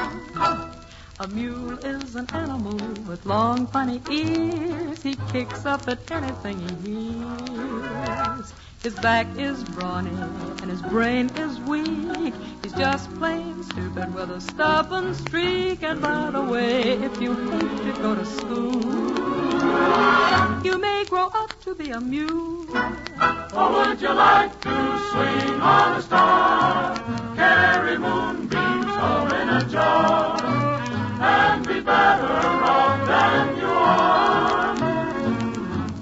Speaker 2: A mule is an animal with long, funny ears. He kicks up at anything he hears. His back is brawny and his brain is weak. He's just plain stupid with a stubborn streak. And by the way, if you hate to go to school, you may grow up to be a mule.
Speaker 3: Or would you like to swing on a star, carry moonbeams home in a jar, and be better off than you are?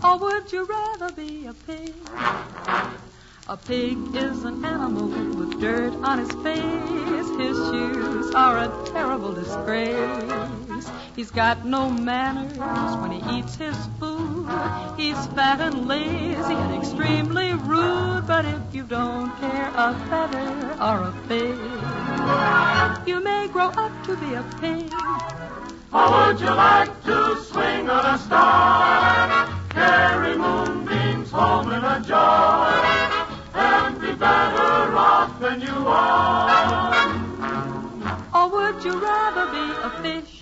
Speaker 2: Or would you rather be a pig? A pig is an animal with dirt on his face. His shoes are a terrible disgrace. He's got no manners when he eats his food. He's fat and lazy and extremely rude. But if you don't care a feather or a pig, you may grow up to be a pig.
Speaker 3: Or would you like to swing on a star, carry moonbeams home in a jar, and be better off than you are?
Speaker 2: Or would you rather be a fish?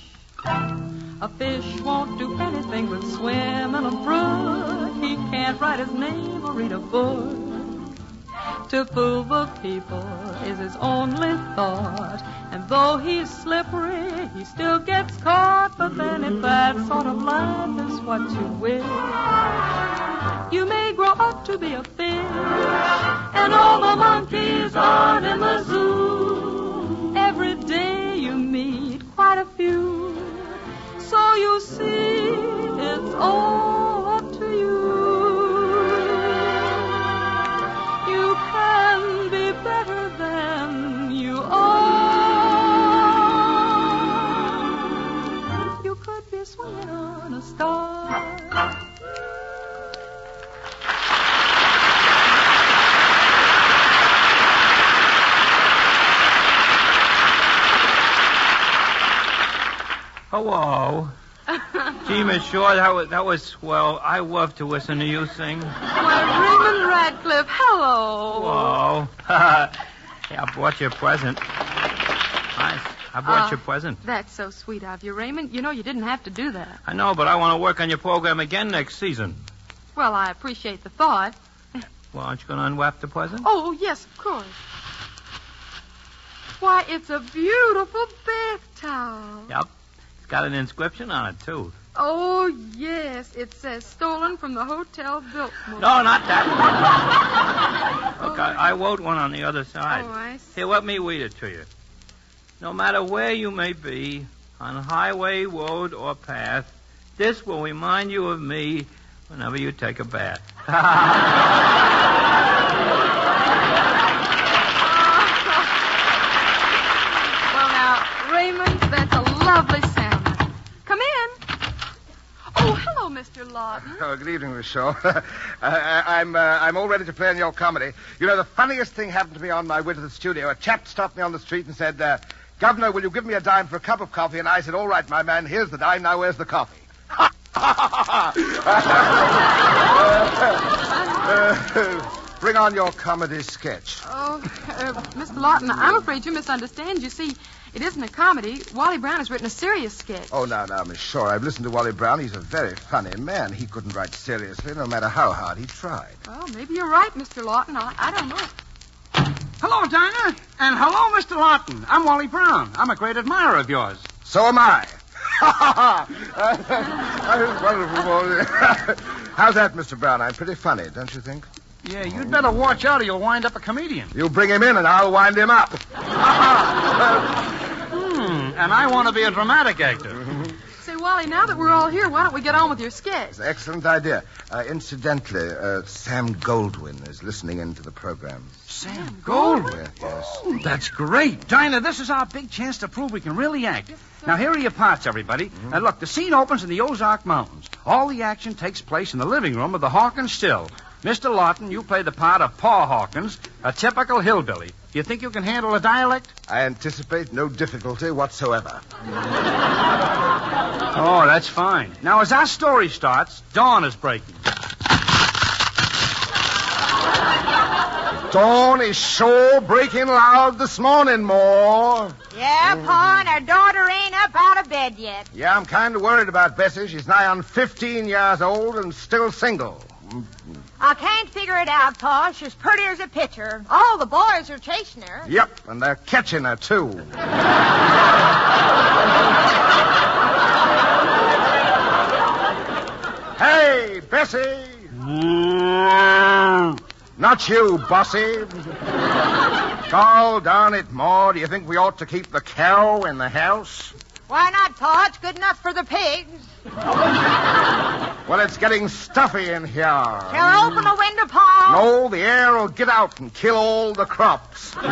Speaker 2: A fish won't do anything but swim in a brook. He can't write his name or read a book. To fool the people is his only thought. And though he's slippery, he still gets caught. But then if that sort of life is what you wish, you may grow up to be a fish. And all the monkeys are in the zoo. Every day you meet quite a few. So you see, it's all up to you. You can be better than you are. You could be swinging on a star.
Speaker 12: Hello. Gee, Miss Shaw, that was swell. I love to listen to you sing.
Speaker 14: Why, Raymond Radcliffe, hello.
Speaker 12: Whoa. Hey, I brought you a present. Nice. I brought you a present.
Speaker 14: That's so sweet of you, Raymond. You know you didn't have to do that.
Speaker 12: I know, but I want to work on your program again next season.
Speaker 14: Well, I appreciate the thought.
Speaker 12: Well, aren't you going to unwrap the present?
Speaker 14: Oh, yes, of course. Why, it's a beautiful bath towel.
Speaker 12: Yep. It's got an inscription on it, too.
Speaker 14: Oh, yes. It says stolen from the Hotel Biltmore.
Speaker 12: No, not that one. Look, I wrote one on the other side.
Speaker 14: Oh, I see.
Speaker 12: Here, let me read it to you. No matter where you may be, on highway, road, or path, this will remind you of me whenever you take a bath.
Speaker 14: Well, now, Raymond, that's a lovely sound. Come in. Oh, hello, Mr. Lawton.
Speaker 16: Oh, good evening, Miss Shaw. I'm all ready to play in your comedy. You know, the funniest thing happened to me on my way to the studio. A chap stopped me on the street and said, Governor, will you give me a dime for a cup of coffee? And I said, all right, my man, here's the dime. Now where's the coffee? Bring on your comedy sketch.
Speaker 14: Oh, Mr. Lawton, I'm afraid you misunderstand. You see, it isn't a comedy. Wally Brown has written a serious sketch.
Speaker 16: Oh, now, Miss Shaw, I've listened to Wally Brown. He's a very funny man. He couldn't write seriously, no matter how hard he tried.
Speaker 14: Well, maybe you're right, Mr. Lawton. I don't know.
Speaker 4: Hello, Dinah. And hello, Mr. Lawton. I'm Wally Brown. I'm a great admirer of yours.
Speaker 16: So am I. How's that, Mr. Brown? I'm pretty funny, don't you think?
Speaker 4: Yeah, you'd better watch out or you'll wind up a comedian.
Speaker 16: You bring him in and I'll wind him up.
Speaker 4: And I want to be a dramatic actor.
Speaker 14: Say, Wally, now that we're all here, why don't we get on with your sketch?
Speaker 16: It's an excellent idea. Incidentally, Sam Goldwyn is listening in to the program.
Speaker 4: Sam Goldwyn?
Speaker 16: Yes.
Speaker 4: Oh, that's great. Dinah, this is our big chance to prove we can really act. Now, here are your parts, everybody. And look, the scene opens in the Ozark Mountains. All the action takes place in the living room of the Hawkins Still. Mr. Lawton, you play the part of Pa Hawkins, a typical hillbilly. Do you think you can handle a dialect?
Speaker 16: I anticipate no difficulty whatsoever.
Speaker 4: Oh, that's fine. Now, as our story starts, dawn is breaking.
Speaker 16: Dawn is sure breaking loud this morning, Moore.
Speaker 9: Yeah, Pa, and our daughter ain't up out of bed yet.
Speaker 16: Yeah, I'm kind of worried about Bessie. She's nigh on 15 years old and still single.
Speaker 9: I can't figure it out, Pa. She's pretty as a picture. All the boys are chasing her.
Speaker 16: Yep, and they're catching her, too. Hey, Bessie! Not you, Bossy. Oh, darn it, Ma. Do you think we ought to keep the cow in the house?
Speaker 9: Why not, Pa? It's good enough for the pigs.
Speaker 16: Well, it's getting stuffy in here.
Speaker 9: Shall I open the window, Pa?
Speaker 16: No, the air will get out and kill all the crops.
Speaker 14: Wally,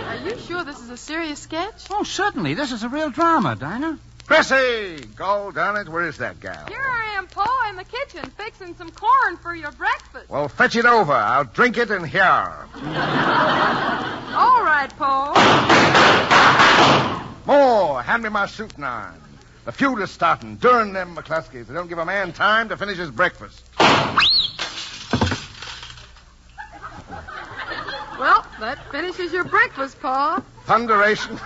Speaker 14: are you sure this is a serious sketch?
Speaker 4: Oh, certainly. This is a real drama, Dinah.
Speaker 16: Bessie! God darn it, where is that gal?
Speaker 14: Here I am, Pa, in the kitchen, fixing some corn for your breakfast.
Speaker 16: Well, fetch it over. I'll drink it in here.
Speaker 14: All right, Pa.
Speaker 16: More, hand me my suit and iron. The feud is starting. Darn them McCluskeys. They don't give a man time to finish his breakfast.
Speaker 14: Well, that finishes your breakfast, Pa.
Speaker 16: Thunderation.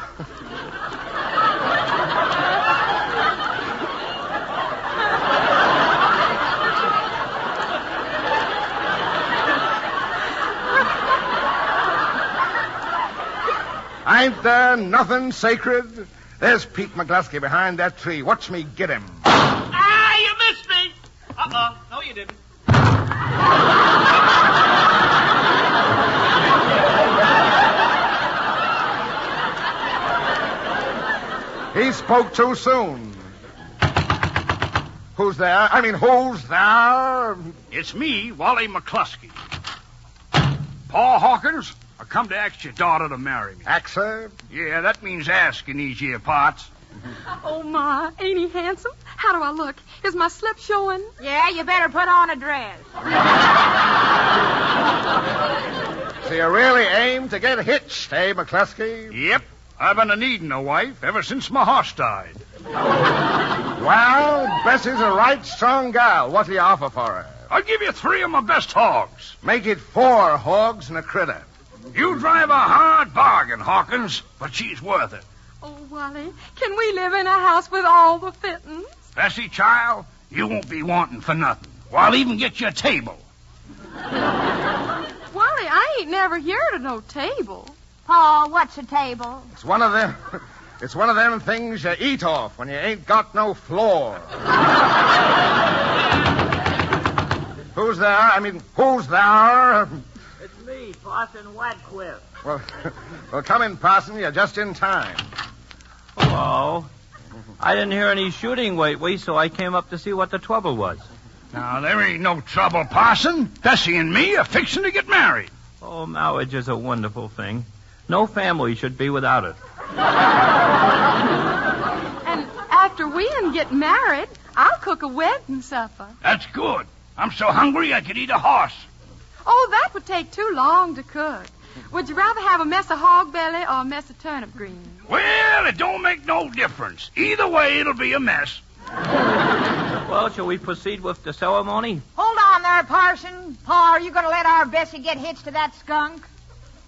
Speaker 16: Ain't there nothing sacred? There's Pete McCluskey behind that tree. Watch me get him.
Speaker 12: Ah, you missed me. Uh-oh. No, you didn't.
Speaker 16: He spoke too soon. Who's there? Who's there?
Speaker 19: It's me, Wally McCluskey. Pa Hawkins, I come to ask your daughter to marry me.
Speaker 16: Ask her?
Speaker 19: Yeah, that means ask in these here parts.
Speaker 14: Oh, my, ain't he handsome? How do I look? Is my slip showing?
Speaker 9: Yeah, you better put on a dress.
Speaker 16: So you really aim to get hitched, eh, McCluskey?
Speaker 19: Yep. I've been a-needing a wife ever since my horse died.
Speaker 16: Well, Bessie's a right strong gal. What do you offer for her?
Speaker 19: I'll give you 3 of my best hogs.
Speaker 16: Make it 4 hogs and a critter.
Speaker 19: You drive a hard bargain, Hawkins, but she's worth it.
Speaker 14: Oh, Wally, can we live in a house with all the fittings?
Speaker 19: Bessie, child, you won't be wanting for nothing. Well, I'll even get you a table.
Speaker 14: Wally, I ain't never heard of no table.
Speaker 9: Pa, what's a table?
Speaker 16: It's one of them things you eat off when you ain't got no floor. Who's there? Who's there?
Speaker 12: It's me, Parson Wadquist.
Speaker 16: Well, come in, Parson. You're just in time.
Speaker 12: Hello. I didn't hear any shooting lately, so I came up to see what the trouble was.
Speaker 19: Now, there ain't no trouble, Parson. Bessie and me are fixing to get married.
Speaker 12: Oh, marriage is a wonderful thing. No family should be without it.
Speaker 14: And after we didn't get married, I'll cook a wedding supper.
Speaker 19: That's good. I'm so hungry I could eat a horse.
Speaker 14: Oh, that would take too long to cook. Would you rather have a mess of hog belly or a mess of turnip greens?
Speaker 19: Well, it don't make no difference. Either way, it'll be a mess.
Speaker 12: Well, shall we proceed with the ceremony?
Speaker 8: Hold on there, Parson. Pa, are you going to let our Bessie get hitched to that skunk?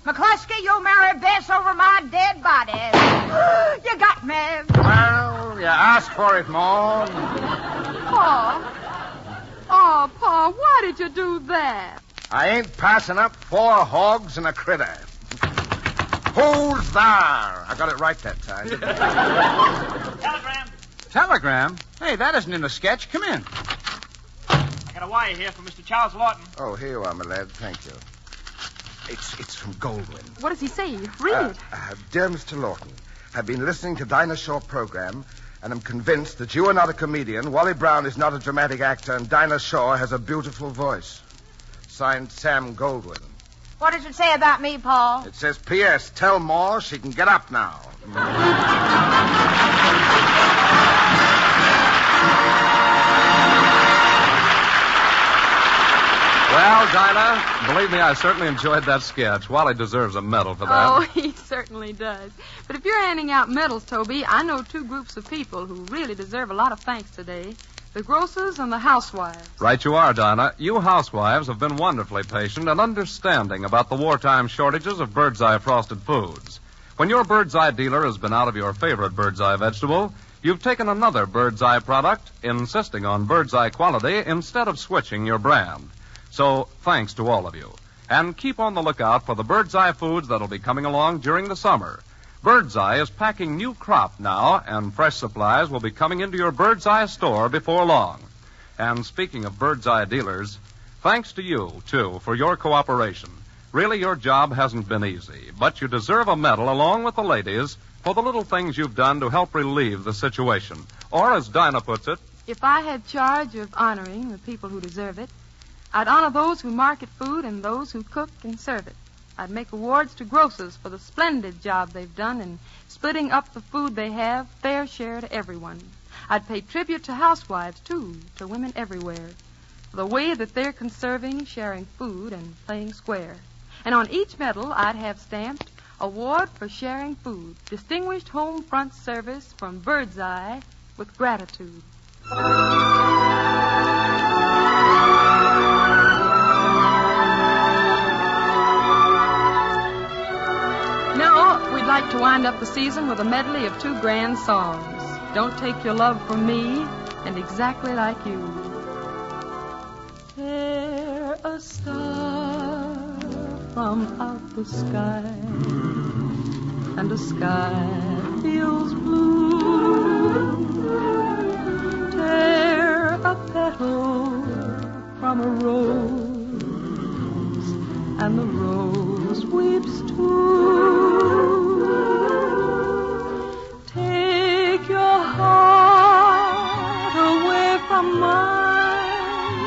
Speaker 8: McCluskey, you'll marry Bess over my dead body. You got me.
Speaker 16: Well, you asked for it, Ma.
Speaker 14: Pa. Oh, Pa, why did you do that?
Speaker 16: I ain't passing up 4 hogs and a critter. Who's there? I got it right that time.
Speaker 10: Telegram.
Speaker 17: Telegram? Hey, that isn't in the sketch. Come in.
Speaker 10: I got a wire here from Mr. Charles Lawton.
Speaker 16: Oh, here you are, my lad. Thank you. It's from Goldwyn.
Speaker 14: What does he say? Read it.
Speaker 16: Dear Mr. Lawton, I've been listening to Dinah's short program, and I'm convinced that you are not a comedian, Wally Brown is not a dramatic actor, and Dinah Shaw has a beautiful voice. Signed, Sam Goldwyn.
Speaker 8: What does it say about me, Paul?
Speaker 16: It says, P.S. Tell Ma she can get up now.
Speaker 15: Well, Dinah, believe me, I certainly enjoyed that sketch. Wally deserves a medal for that.
Speaker 14: Oh, he certainly does. But if you're handing out medals, Toby, I know 2 groups of people who really deserve a lot of thanks today. The grocers and the housewives.
Speaker 15: Right you are, Dinah. You housewives have been wonderfully patient and understanding about the wartime shortages of Birdseye frosted foods. When your Birdseye dealer has been out of your favorite Birdseye vegetable, you've taken another Birdseye product, insisting on Birdseye quality instead of switching your brand. So, thanks to all of you. And keep on the lookout for the Birdseye foods that'll be coming along during the summer. Birdseye is packing new crop now, and fresh supplies will be coming into your Birdseye store before long. And speaking of Birdseye dealers, thanks to you, too, for your cooperation. Really, your job hasn't been easy, but you deserve a medal along with the ladies for the little things you've done to help relieve the situation. Or, as Dinah puts it,
Speaker 14: if I had charge of honoring the people who deserve it, I'd honor those who market food and those who cook and serve it. I'd make awards to grocers for the splendid job they've done in splitting up the food they have, fair share to everyone. I'd pay tribute to housewives, too, to women everywhere, for the way that they're conserving, sharing food, and playing square. And on each medal, I'd have stamped, Award for Sharing Food, Distinguished Home Front Service from Birdseye with Gratitude. Now, we'd like to wind up the season with a medley of 2 grand songs. Don't Take Your Love From Me and Exactly Like You. They're a star from out the sky, and the sky feels blue. Tear a petal from a rose, and the rose weeps too. Take your heart away from mine,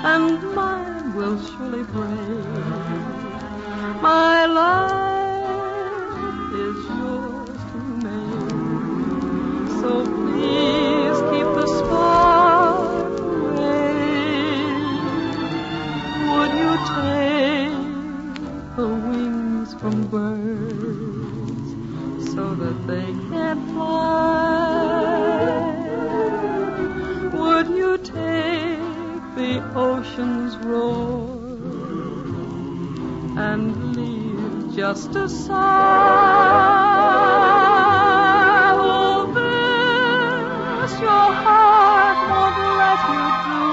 Speaker 14: and mine will surely break. My life is yours to make, so please keep the spark away. Would you take the wings from birds so that they can't fly? Would you take the ocean's roar and leave just a sigh? Oh, this your heart won't let you do.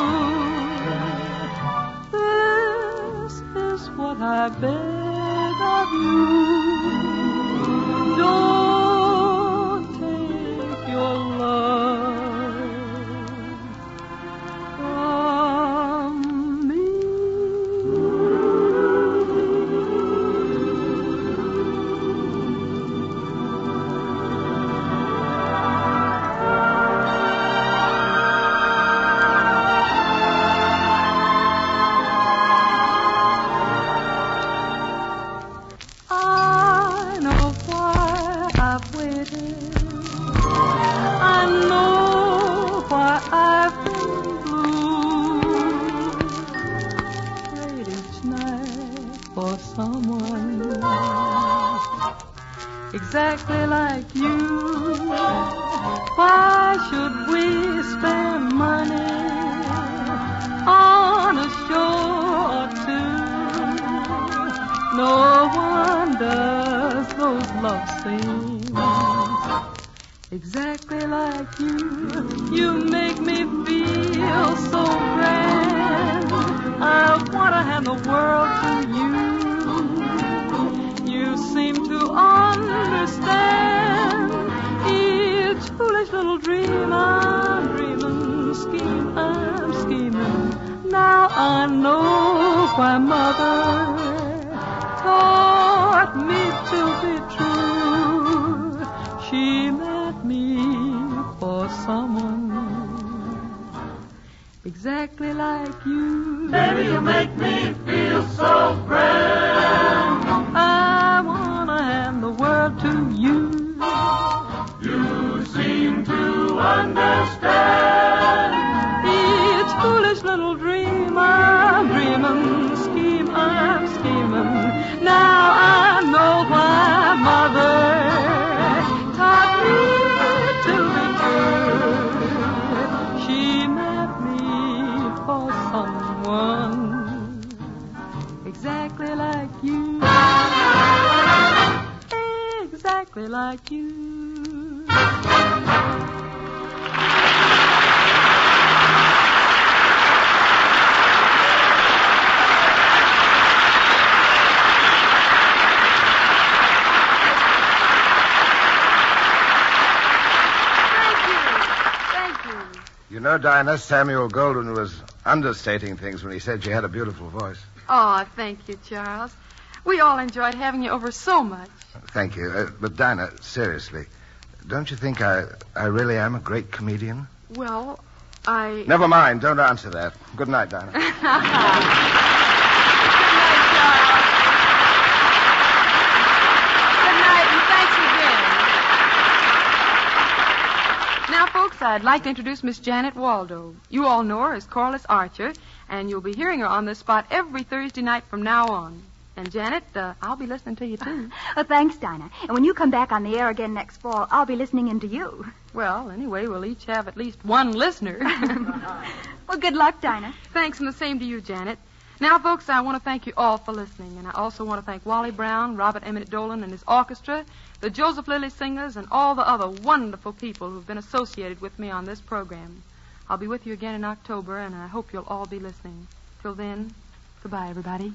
Speaker 14: This is what I beg of you. Don't take your love from me. I
Speaker 2: Why should we spend money on a show or two? No one does those love scenes exactly like you. You make me feel so grand. I want to hand the world to you. You seem to understand each foolish little dream I'm dreaming, scheme I'm scheming. Now I know why Mother taught me to be true. She meant me for someone exactly like you.
Speaker 3: Baby, you make me feel so grand.
Speaker 2: I wanna hand the world to you.
Speaker 3: You seem to understand
Speaker 2: each foolish little dream I'm dreaming, scheme I'm scheming. Now I know why Mother taught me to be true. She meant me for someone exactly like you. Exactly like you.
Speaker 16: You know, Dinah, Samuel Golden was understating things when he said you had a beautiful voice.
Speaker 14: Oh, thank you, Charles. We all enjoyed having you over so much.
Speaker 16: Thank you. But, Dinah, seriously, don't you think I really am a great comedian?
Speaker 14: Well, I...
Speaker 16: Never mind. Don't answer that. Good night, Dinah.
Speaker 14: Good night, and thanks again. Now, folks, I'd like to introduce Miss Janet Waldo. You all know her as Corliss Archer, and you'll be hearing her on this spot every Thursday night from now on. And, Janet, I'll be listening to you, too.
Speaker 20: Oh, thanks, Dinah. And when you come back on the air again next fall, I'll be listening in to you.
Speaker 14: Well, anyway, we'll each have at least one listener.
Speaker 20: Well, good luck, Dinah.
Speaker 14: Thanks, and the same to you, Janet. Now, folks, I want to thank you all for listening, and I also want to thank Wally Brown, Robert Emmett Dolan and his orchestra, the Joseph Lilly Singers, and all the other wonderful people who've been associated with me on this program. I'll be with you again in October, and I hope you'll all be listening. Till then, goodbye, everybody.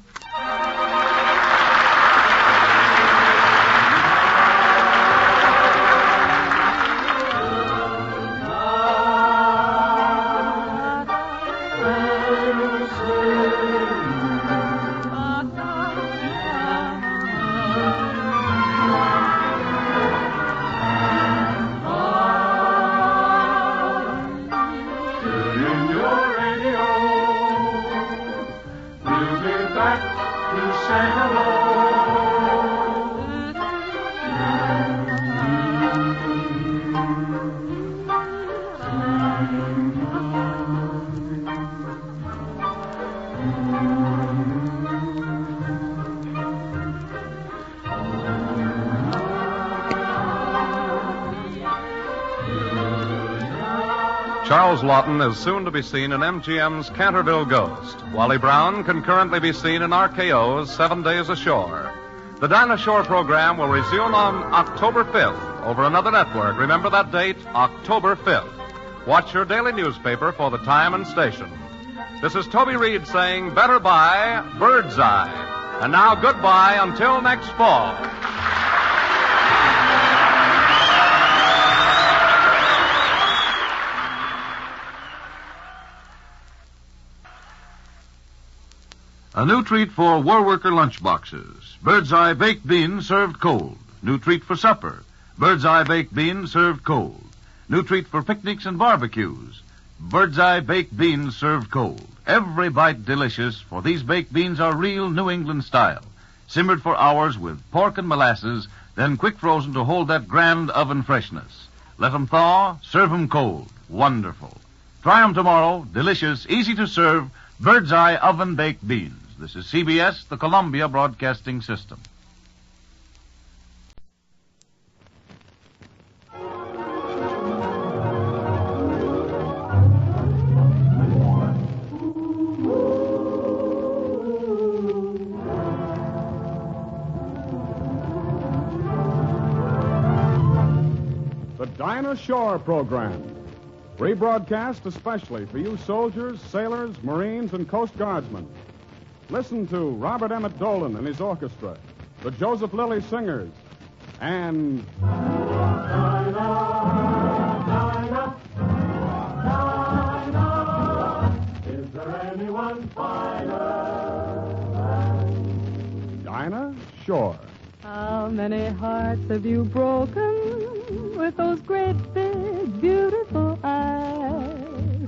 Speaker 15: Charles Lawton is soon to be seen in MGM's Canterville Ghost. Wally Brown can currently be seen in RKO's 7 Days Ashore. The Dinah Shore program will resume on October 5th over another network. Remember that date, October 5th. Watch your daily newspaper for the time and station. This is Toby Reed saying better bye, Birdseye. And now goodbye until next fall.
Speaker 21: A new treat for war worker lunchboxes. Birdseye baked beans served cold. New treat for supper. Birdseye baked beans served cold. New treat for picnics and barbecues. Birdseye baked beans served cold. Every bite delicious, for these baked beans are real New England style. Simmered for hours with pork and molasses, then quick frozen to hold that grand oven freshness. Let 'em thaw, serve 'em cold. Wonderful. Try 'em tomorrow. Delicious, easy to serve, Birdseye oven baked beans. This is CBS, the Columbia Broadcasting System.
Speaker 6: Dinah Shore program. Rebroadcast especially for you soldiers, sailors, Marines, and Coast Guardsmen. Listen to Robert Emmett Dolan and his orchestra, the Joseph Lilly Singers, and...
Speaker 7: Is there anyone finer?
Speaker 6: Dinah Shore.
Speaker 2: How many hearts have you broken with those great big beautiful eyes?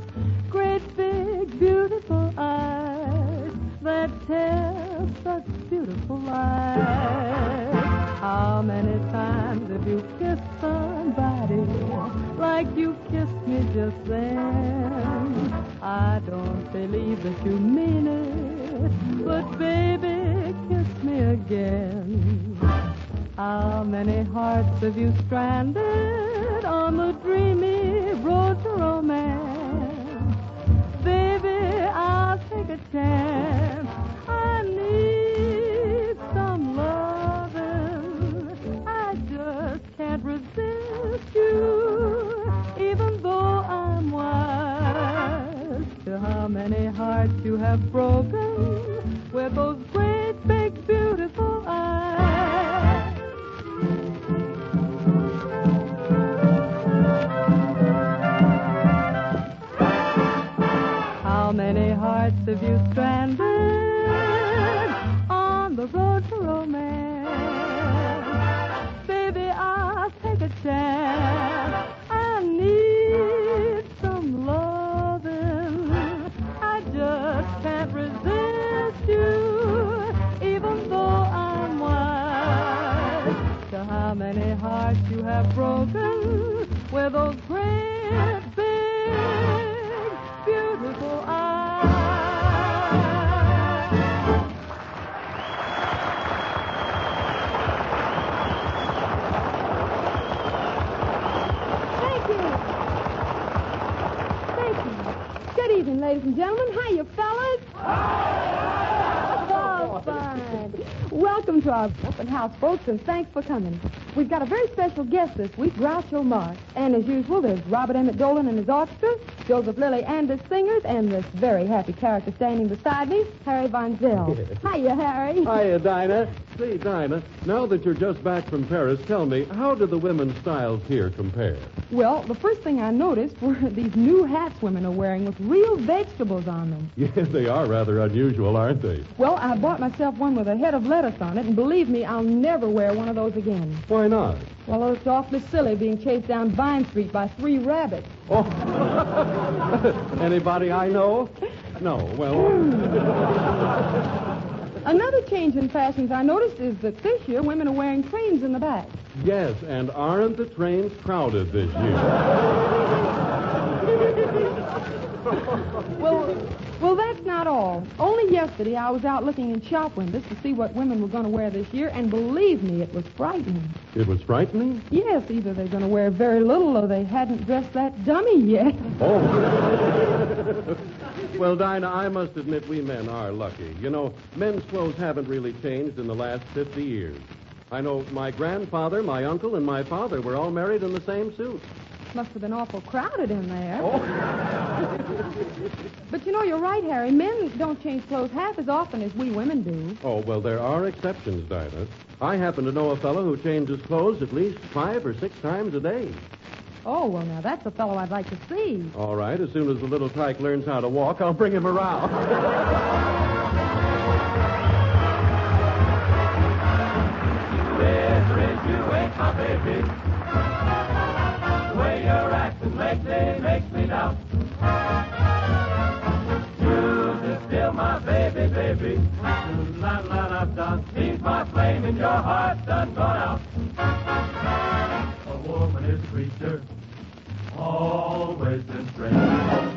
Speaker 2: Great big beautiful eyes that tell such beautiful lies. How many times have you kissed somebody like you kissed me just then? I don't believe that you mean it, but baby, kiss me again. How many hearts have you stranded on the dreamy road to romance? Baby, I'll take a chance. I need some loving. I just can't resist you, even though I'm wise to how many hearts you have broken with those great, big, beautiful eyes. How many hearts have you stranded on the road to romance? Baby, I'll take a chance. I need some loving. I just can't resist you, even though I'm wise to how many hearts you have broken with those great, big, beautiful eyes.
Speaker 22: Thank you. Thank you. Good evening, ladies and gentlemen. Hiya, fellas. Oh, fine. Welcome to our open house, folks, and thanks for coming. We've got a very special guest this week, Groucho Marx. And as usual, there's Robert Emmett Dolan and his orchestra, Joseph Lilly and his singers, and this very happy character standing beside me, Harry Von Zell. Hiya, Harry.
Speaker 23: Hiya, Dinah. Say, Dinah, now that you're just back from Paris, tell me, how do the women's styles here compare?
Speaker 22: Well, the first thing I noticed were these new hats women are wearing with real vegetables on them.
Speaker 23: Yes, they are rather unusual, aren't they?
Speaker 22: Well, I bought myself one with a head of lettuce on it, and believe me, I'll never wear one of those again.
Speaker 23: Why not?
Speaker 22: Well, it's awfully silly being chased down Vine Street by 3 rabbits.
Speaker 23: Oh. Anybody I know? No, well...
Speaker 22: Another change in fashions I noticed is that this year women are wearing trains in the back.
Speaker 23: Yes, and aren't the trains crowded this year?
Speaker 22: Well, that's not all. Only yesterday I was out looking in shop windows to see what women were going to wear this year, and believe me, it was frightening.
Speaker 23: It was frightening?
Speaker 22: Yes, either they're going to wear very little or they hadn't dressed that dummy yet.
Speaker 23: Oh. Well, Dinah, I must admit we men are lucky. You know, men's clothes haven't really changed in the last 50 years. I know my grandfather, my uncle, and my father were all married in the same suit.
Speaker 22: Must have been awful crowded in there.
Speaker 23: Oh.
Speaker 22: But you know, you're right, Harry. Men don't change clothes half as often as we women do.
Speaker 23: Oh, well, there are exceptions, Dinah. I happen to know a fellow who changes clothes at least 5 or 6 times a day.
Speaker 22: Oh, well, now, that's a fellow I'd like to see.
Speaker 23: All right, as soon as the little tyke learns how to walk, I'll bring him around.
Speaker 7: You ain't my baby. The way you're acting lately makes me doubt. You're still my baby, baby. La la la da. Seems my flame in your heart done gone out. A woman is a creature, always been strange.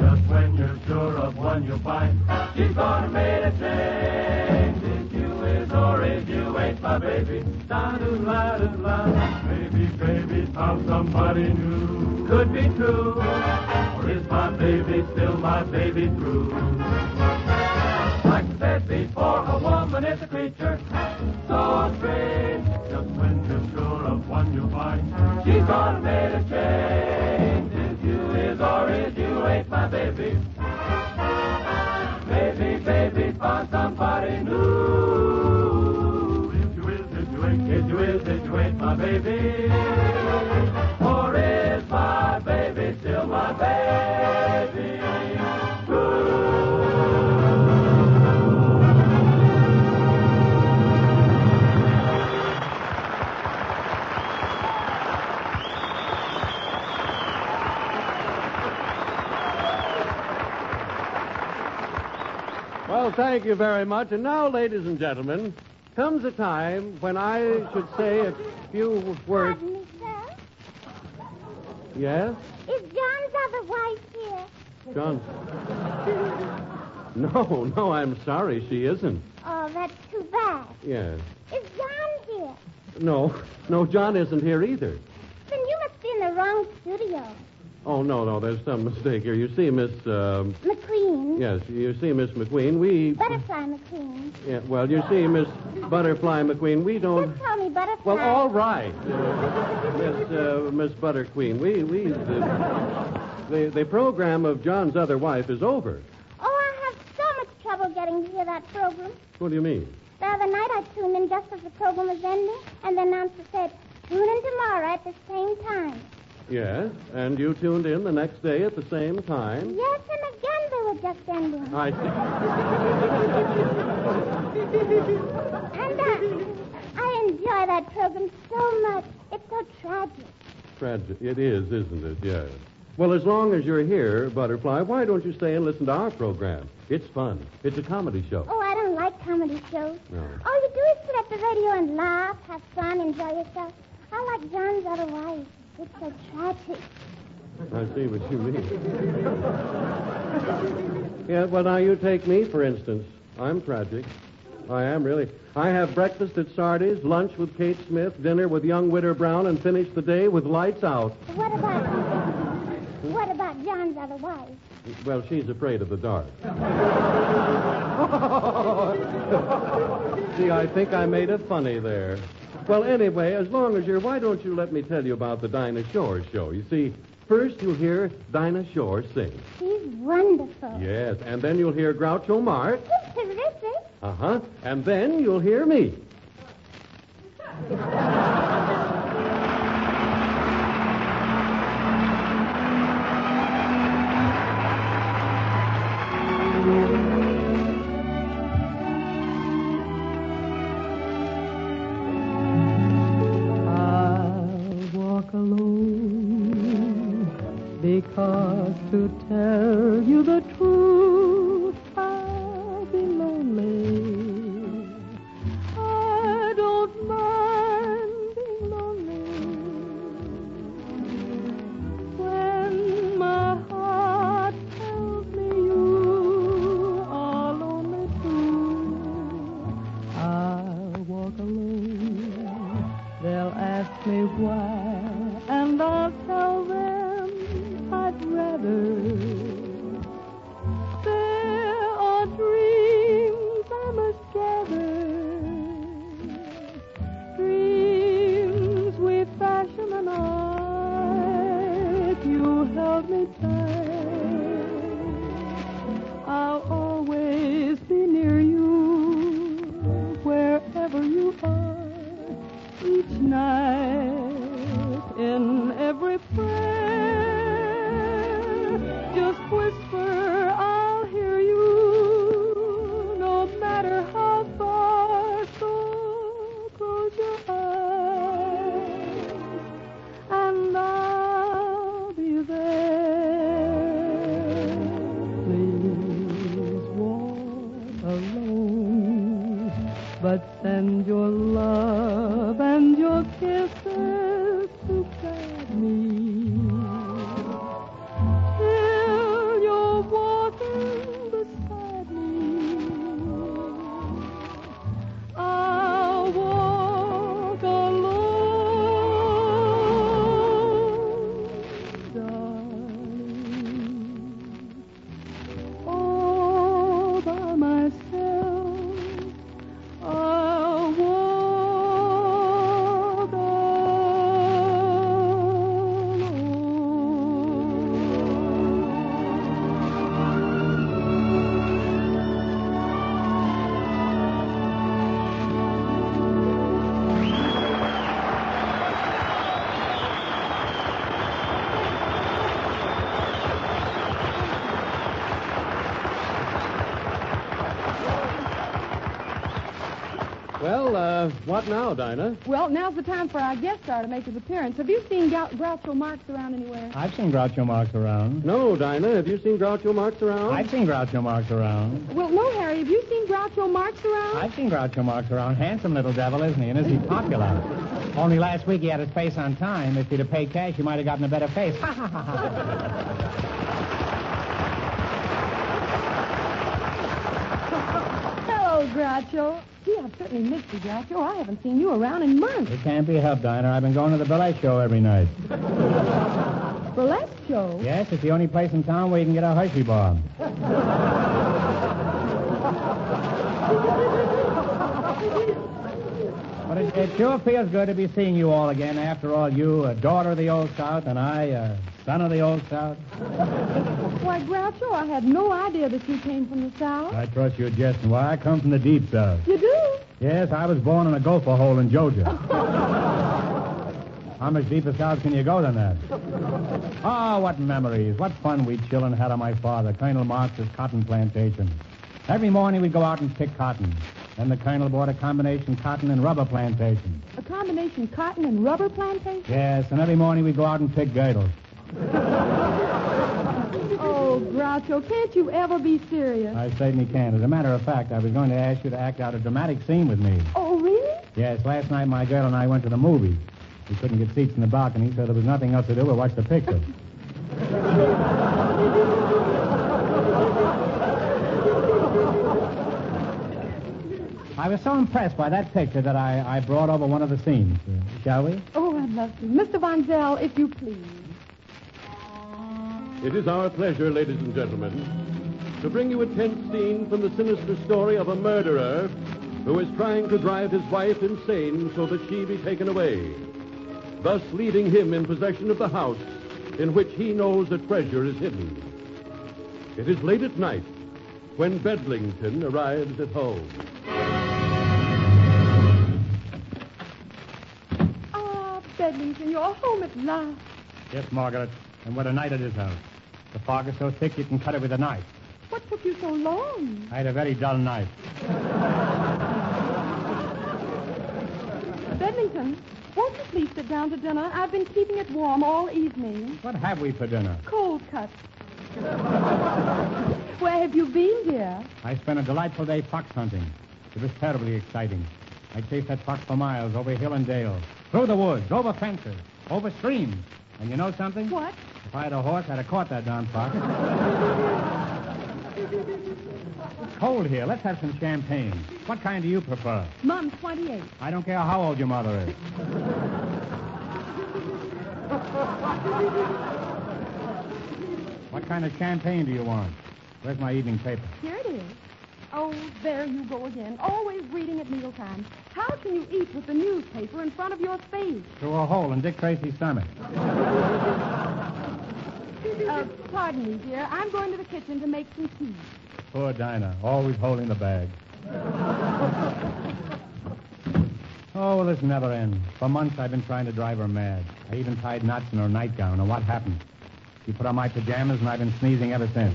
Speaker 7: Just when you're sure of one you'll find, she's gonna make a change. If you is or if you ain't my baby. Da-do-la-do-la. Baby, baby, found somebody new. Could be true, or is my baby still my baby through? Like I said before, a woman is a creature so strange. Just when you're sure of one you'll find, she's gonna make a change. situate my baby. Baby, baby, find somebody new. If you will situate my baby. Or is my baby still my baby?
Speaker 23: Well, thank you very much. And now, ladies and gentlemen, comes a time when I should say a few words.
Speaker 11: Pardon me, sir.
Speaker 23: Yes?
Speaker 11: Is John's other wife here?
Speaker 23: John? No, I'm sorry, she isn't.
Speaker 11: Oh, that's too bad.
Speaker 23: Yes.
Speaker 11: Is John here?
Speaker 23: No, John isn't here either.
Speaker 11: Then you must be in the wrong studio.
Speaker 23: Oh, no, there's some mistake here. You see, Miss,
Speaker 11: McQueen.
Speaker 23: Yes, you see, Miss McQueen, we...
Speaker 11: Butterfly McQueen.
Speaker 23: Yeah, well, you see, Miss Butterfly McQueen, we don't...
Speaker 11: Just call me Butterfly.
Speaker 23: Well, all right. Miss Butter Queen, the program of John's other wife is over.
Speaker 11: Oh, I have so much trouble getting to hear that program.
Speaker 23: What do you mean?
Speaker 11: The other night I tuned in just as the program was ending, and the announcer said, tune in tomorrow at the same time.
Speaker 23: Yes, and you tuned in the next day at the same time?
Speaker 11: Yes, and again they were just ending.
Speaker 23: I see.
Speaker 11: And I enjoy that program so much. It's so tragic.
Speaker 23: Tragic. It is, isn't it? Yes. Well, as long as you're here, Butterfly, why don't you stay and listen to our program? It's fun. It's a comedy show.
Speaker 11: Oh, I don't like comedy shows.
Speaker 23: No.
Speaker 11: All you do is sit at the radio and laugh, have fun, enjoy yourself. I like John's other wife. It's so tragic.
Speaker 23: I see what you mean. Yeah, well, now you take me, for instance. I'm tragic. I am, really. I have breakfast at Sardi's, lunch with Kate Smith, dinner with young Widder Brown, and finish the day with lights out.
Speaker 11: What about John's other wife?
Speaker 23: Well, she's afraid of the dark. See, I think I made it funny there. Well, anyway, as long as why don't you let me tell you about the Dinah Shore show? You see, first you'll hear Dinah Shore sing.
Speaker 11: She's wonderful.
Speaker 23: Yes, and then you'll hear Groucho Marx.
Speaker 11: He's terrific.
Speaker 23: Uh-huh. And then you'll hear me.
Speaker 2: Because to tell you the truth, I'll be lonely. I don't mind being lonely. When my heart tells me you are lonely too, I'll walk alone. They'll ask me why, and I'll tell them I'd rather. There are dreams I must gather, dreams we fashion the night you held me tight. I'll always be near you, wherever you are, each night, in every prayer. Just whisper, I'll hear you, no matter how far. So close your eyes, and I'll be there. Please walk alone, but send your love and your kisses to guide me. All by myself, I'll walk
Speaker 23: Well, what now, Dinah?
Speaker 22: Well, now's the time for our guest star to make his appearance. Have you seen Groucho Marx around anywhere?
Speaker 1: I've seen Groucho Marx around.
Speaker 23: No, Dinah. Have you seen Groucho Marx around?
Speaker 1: I've seen Groucho Marx around.
Speaker 22: Well, no, Harry. Have you seen Groucho Marx around?
Speaker 1: I've seen Groucho Marx around. Handsome little devil, isn't he? And is he popular? Only last week he had his face on time. If he'd have paid cash, he might have gotten a better face. Ha, ha, ha, ha.
Speaker 22: Hello, Groucho. Gee, I've certainly missed you, Groucho. I haven't seen you around in months.
Speaker 1: It can't be helped, Dinah. I've been going to the ballet show every night.
Speaker 22: Burlesque show?
Speaker 1: Yes, it's the only place in town where you can get a Hershey bar. But it sure feels good to be seeing you all again. After all, you, a daughter of the Old South, and I, a son of the Old South.
Speaker 22: Why, Groucho, I had no idea that you came from the South.
Speaker 1: I trust you're jesting. Why, I come from the deep South.
Speaker 22: You do?
Speaker 1: Yes, I was born in a gopher hole in Georgia. How much deeper south can you go than that? Oh, what memories. What fun we children had on my father, Colonel Marx's cotton plantation. Every morning we'd go out and pick cotton. Then the Colonel bought a combination cotton and rubber plantation.
Speaker 22: A combination cotton and rubber plantation?
Speaker 1: Yes, and every morning we'd go out and pick girdles.
Speaker 22: Oh, Groucho, can't you ever be serious?
Speaker 1: I certainly can. As a matter of fact, I was going to ask you to act out a dramatic scene with me.
Speaker 22: Oh, really?
Speaker 1: Yes, last night my girl and I went to the movies. We couldn't get seats in the balcony, so there was nothing else to do but watch the picture. I was so impressed by that picture that I brought over one of the scenes. Shall we?
Speaker 22: Oh, I'd love to. Mr. Von Zell, if you please.
Speaker 23: It is our pleasure, ladies and gentlemen, to bring you a tense scene from the sinister story of a murderer who is trying to drive his wife insane so that she be taken away, thus leaving him in possession of the house in which he knows a treasure is hidden. It is late at night when Bedlington arrives at home.
Speaker 22: Ah, Bedlington, you're home at last.
Speaker 1: Yes, Margaret. And what a night it is out. The fog is so thick you can cut it with a knife.
Speaker 22: What took you so long?
Speaker 1: I had a very dull night.
Speaker 22: Bedlington, won't you please sit down to dinner? I've been keeping it warm all evening.
Speaker 1: What have we for dinner?
Speaker 22: Cold cuts. Where have you been, dear?
Speaker 1: I spent a delightful day fox hunting. It was terribly exciting. I chased that fox for miles, over hill and dale, through the woods, over fences, over streams. And you know something?
Speaker 22: What?
Speaker 1: If I had a horse, I'd have caught that darn fox. It's cold here. Let's have some champagne. What kind do you prefer?
Speaker 22: Mom's 28.
Speaker 1: I don't care how old your mother is. What kind of champagne do you want? Where's my evening paper?
Speaker 22: Here it is. Oh, there you go again. Always reading at mealtime. How can you eat with the newspaper in front of your face?
Speaker 1: Through a hole in Dick Tracy's stomach.
Speaker 22: Pardon me, dear. I'm going to the kitchen to make some tea.
Speaker 1: Poor Dinah, always holding the bag. Oh, well, this never ends. For months I've been trying to drive her mad. I even tied knots in her nightgown, and what happened? She put on my pajamas, and I've been sneezing ever since.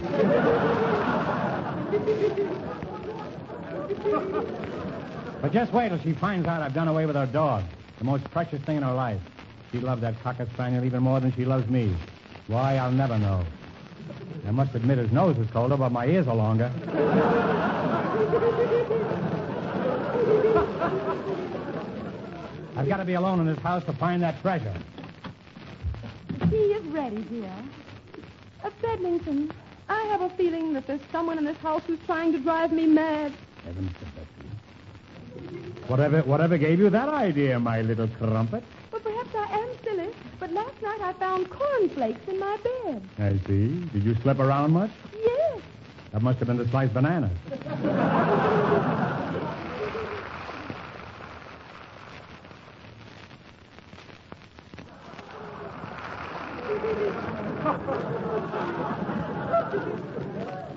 Speaker 1: But just wait till she finds out I've done away with her dog, the most precious thing in her life. She loves that cocker spaniel even more than she loves me. Why, I'll never know. I must admit his nose is colder, but my ears are longer. I've got to be alone in this house to find that treasure.
Speaker 22: The tea is ready, dear. Bedlington, I have a feeling that there's someone in this house who's trying to drive me mad.
Speaker 1: Heavens to Betsy. Whatever gave you that idea, my little crumpet?
Speaker 22: Well, perhaps I am silly, but last night I found cornflakes in my bed.
Speaker 1: I see. Did you slip around much?
Speaker 22: Yes.
Speaker 1: That must have been the sliced bananas.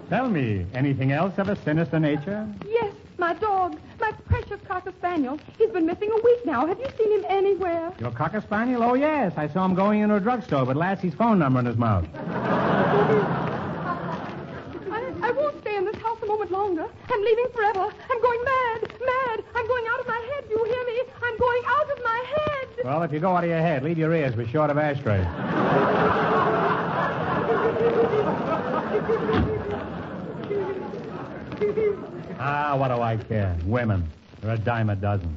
Speaker 1: Tell me, anything else of a sinister nature?
Speaker 22: Yes, my dog, my precious cocker spaniel. He's been missing a week now. Have you seen him anywhere?
Speaker 1: Your cocker spaniel? Oh, yes. I saw him going into a drugstore with Lassie's phone number in his mouth.
Speaker 22: I won't stay in this house a moment longer. I'm leaving forever. I'm going mad, mad. I'm going out of my head. You hear me? I'm going out of my head.
Speaker 1: Well, if you go out of your head, leave your ears. We're short of ashtrays. What do I care? Women. They're a dime a dozen.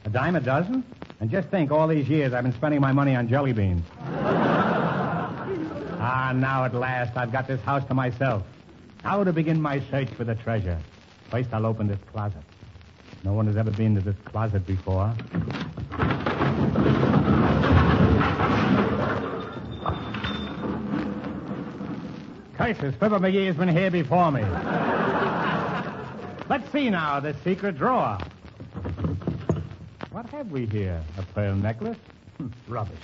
Speaker 1: A dime a dozen? And just think, all these years I've been spending my money on jelly beans. Now at last I've got this house to myself. Now to begin my search for the treasure. First I'll open this closet. No one has ever been to this closet before. Curses, Fibber McGee has been here before me. Let's see now, the secret drawer. What have we here? A pearl necklace? Rubbish.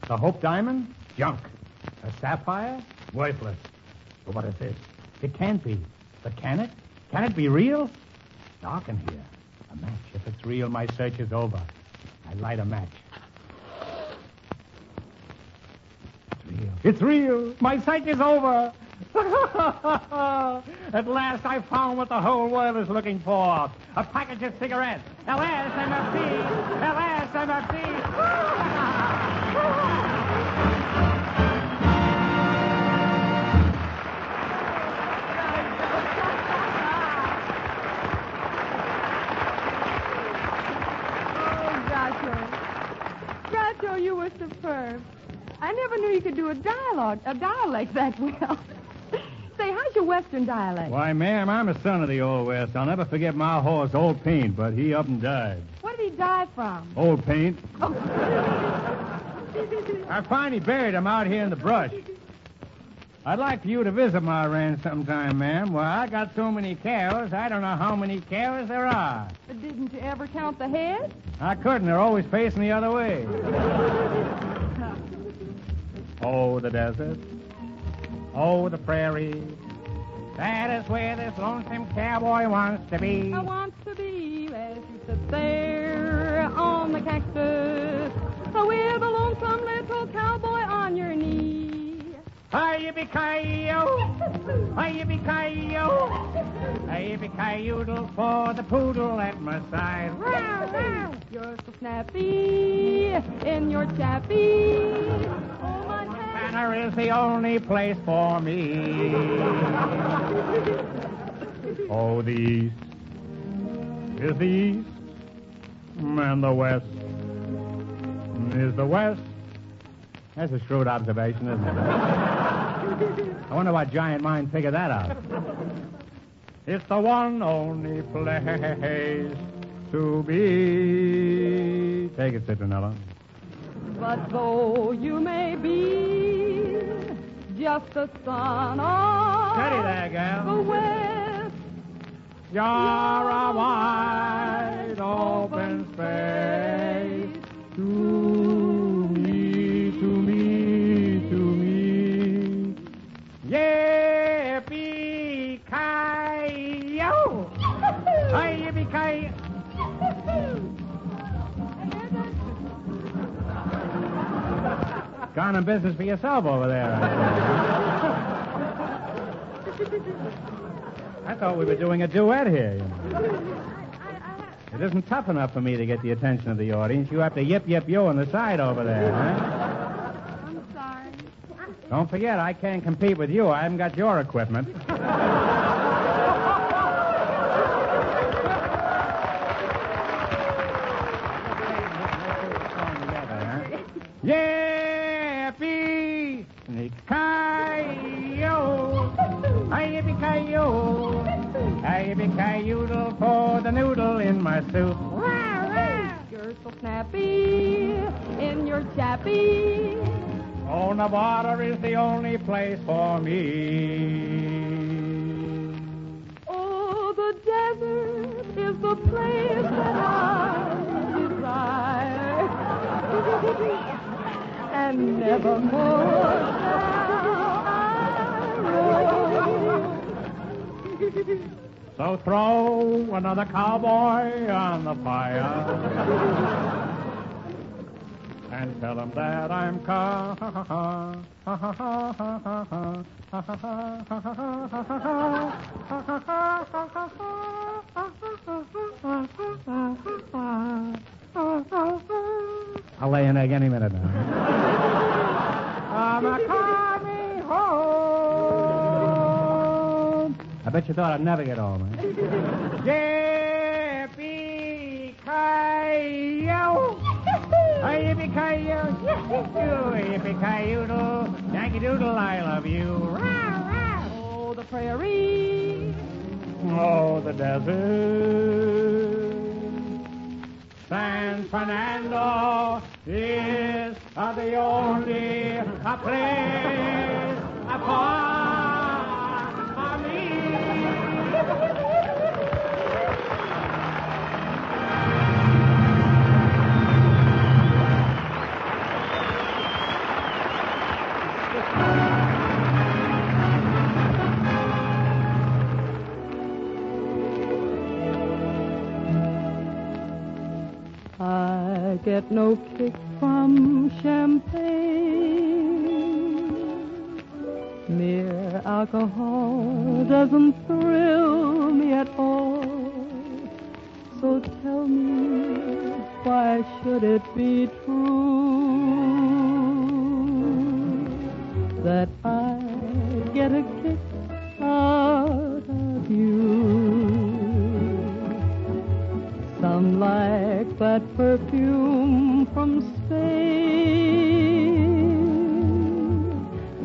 Speaker 1: A Hope diamond? Junk. A sapphire? Worthless. But what is this? It can't be. But can it? Can it be real? Dark in here. A match. If it's real, my search is over. I light a match. It's real. It's real. My search is over. At last I found what the whole world is looking for. A package of cigarettes. LSMFT.
Speaker 22: Groucho, you were superb. I never knew you could do a dialect that well. Say, how's your Western dialect?
Speaker 1: Why, ma'am, I'm a son of the Old West. I'll never forget my horse, Old Paint, but he up and died.
Speaker 22: What did he die from?
Speaker 1: Old Paint. I finally buried him out here in the brush. I'd like for you to visit my ranch sometime, ma'am. Well, I got so many cows, I don't know how many cows there are.
Speaker 22: But didn't you ever count the heads?
Speaker 1: I couldn't. They're always facing the other way. Oh, the desert. Oh, the prairie. That is where this lonesome cowboy wants to be.
Speaker 22: I want to be as you sit there on the cactus with a lonesome little cowboy on your knee.
Speaker 1: Hi-yi-bi-ki-yo, hi-yi-bi-ki-yo, hi-yi-bi-ki-yoodle for the poodle at my side.
Speaker 22: You're so snappy in your chappy. Oh, my
Speaker 1: Montana is the only place for me. Oh, the east is the east, and the west is the west. That's a shrewd observation, isn't it? I wonder what giant mind figured that out. It's the one only place to be. Take it, Citronella.
Speaker 22: But though you may be just a son of
Speaker 1: Steady there, gal.
Speaker 22: the West,
Speaker 1: you're a wide open space to me, to me, to me. Yippee-ki-yo! Hi-yippee-ki-yo! Gone in business for yourself over there. I thought we were doing a duet here. You know. It isn't tough enough for me to get the attention of the audience. You have to yip-yip-yo on the side over there, huh?
Speaker 22: I'm sorry.
Speaker 1: Don't forget, I can't compete with you. I haven't got your equipment. Yippee-ki-yo, hi-yippee-ki-yo, hi-yippee-ki-yoodle for the noodle in my soup.
Speaker 22: You're so snappy in your chappy.
Speaker 1: Oh, Nevada is the only place for me.
Speaker 22: Oh, the desert is the place that I desire. And nevermore shall I roam.
Speaker 1: So throw another cowboy on the fire and tell him that I'm an egg any minute now. I'm coming home. I bet you thought I'd never get home, huh? Yippee-ki-yo! Yippee-ki-yo! Yippee-ki-yoodle! Yankee-doodle, I love you.
Speaker 2: Oh, the prairie.
Speaker 1: Oh, the desert. San Fernando is the only place for me.
Speaker 2: I get no kick from champagne. Mere alcohol doesn't thrill me at all. So tell me, why should it be true that I get a kick out of you? Some like that perfume from Spain.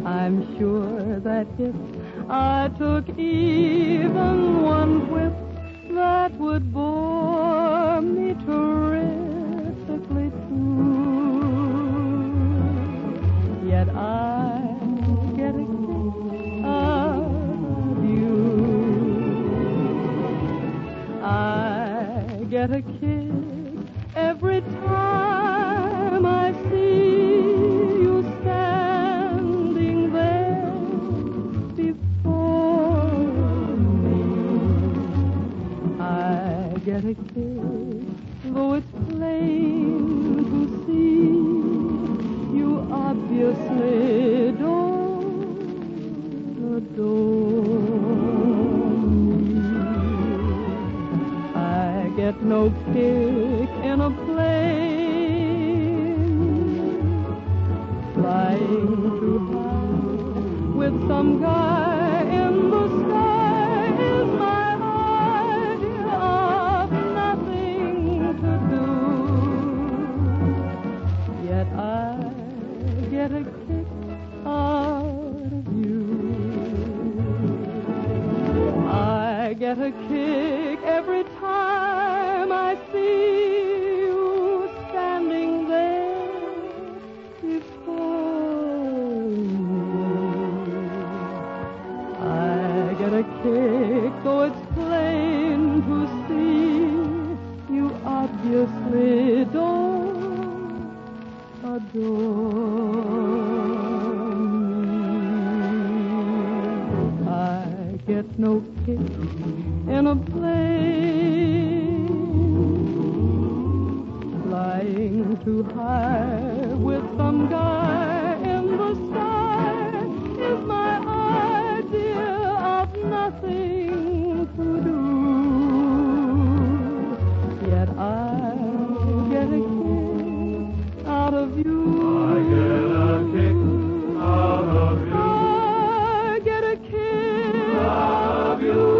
Speaker 2: I'm sure that if I took even one whiff, that would bore me terrifically too. Yet I get a kick out of you. I get a kick every time I see you standing there before me. I get a kick, though it's plain to see you obviously don't adore me. I get no kick in a plane, flying too high with some guy in the sky is my idea of nothing to do. Yet I get a kick out of you. I get a kick every time I see you standing there before me. I get a kick, though it's plain to see you obviously don't adore me. I get no kick in a plane, flying too high with some guy in the sky is my idea of nothing to do. Yet I get a kick out of you. I get a kick out of you. I get a kick out of you.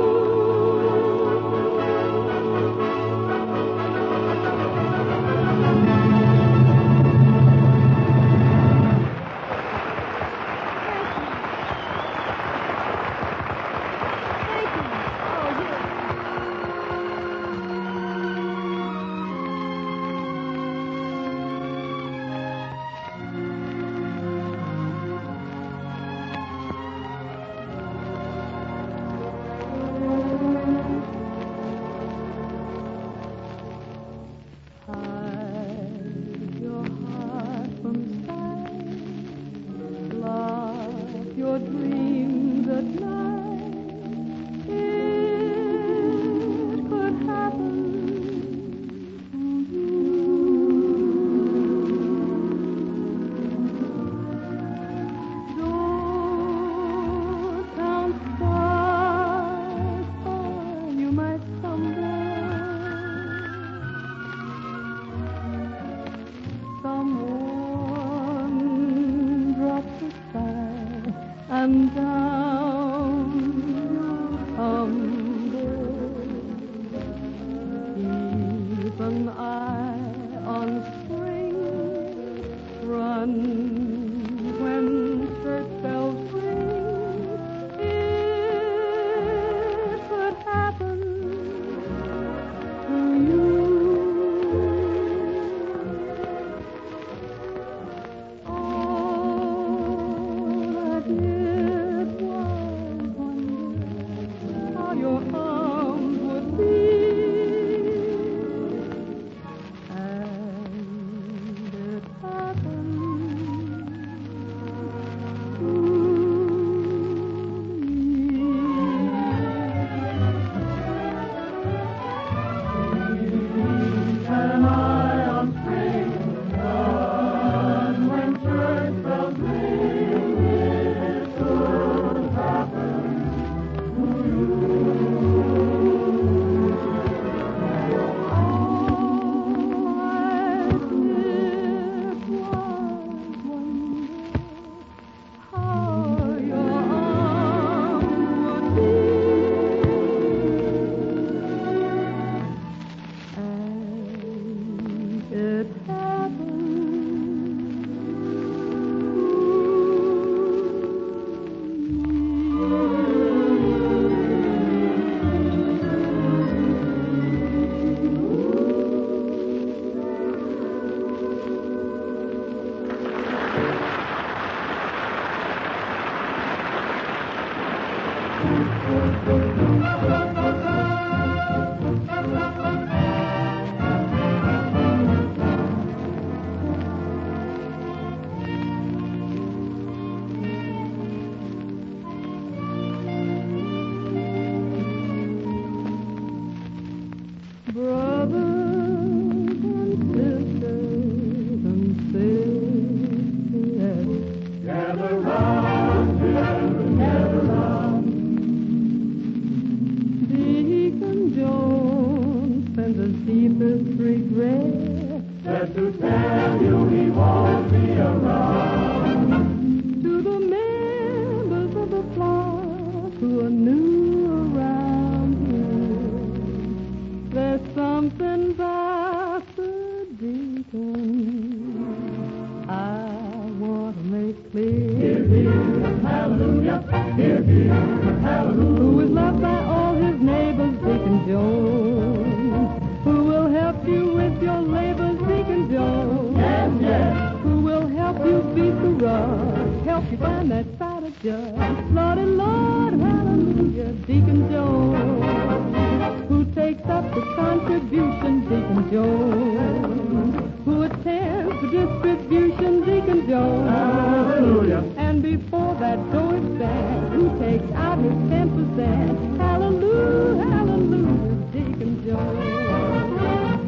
Speaker 2: Who is loved by all his neighbors, Deacon Jones? Who will help you with your labors, Deacon Jones? Yes, yes. Who will help you beat the rush, help you find that side of just? Lordy, Lord, hallelujah, Deacon Jones. Who takes up the contribution, Deacon Jones? Who attends the distribution, Deacon Jones? Hallelujah. And before that door is stands, who takes out his 10%? Hallelujah, hallelujah, Deacon Jones.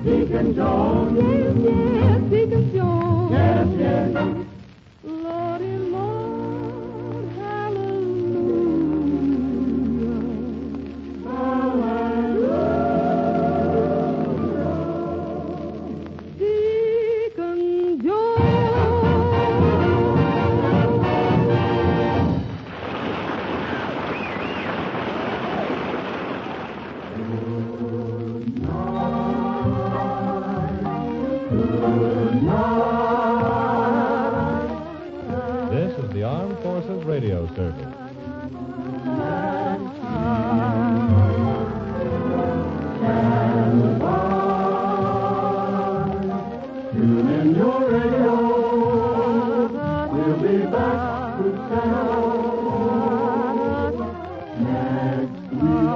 Speaker 2: Deacon Jones. Yes, yes, Deacon Jones. Yes, yes. Lordy, Lord, hallelujah. Hallelujah. Deacon Jones.
Speaker 23: This is the Armed Forces Radio Service.
Speaker 7: Tune in your radio. We'll be back with next week.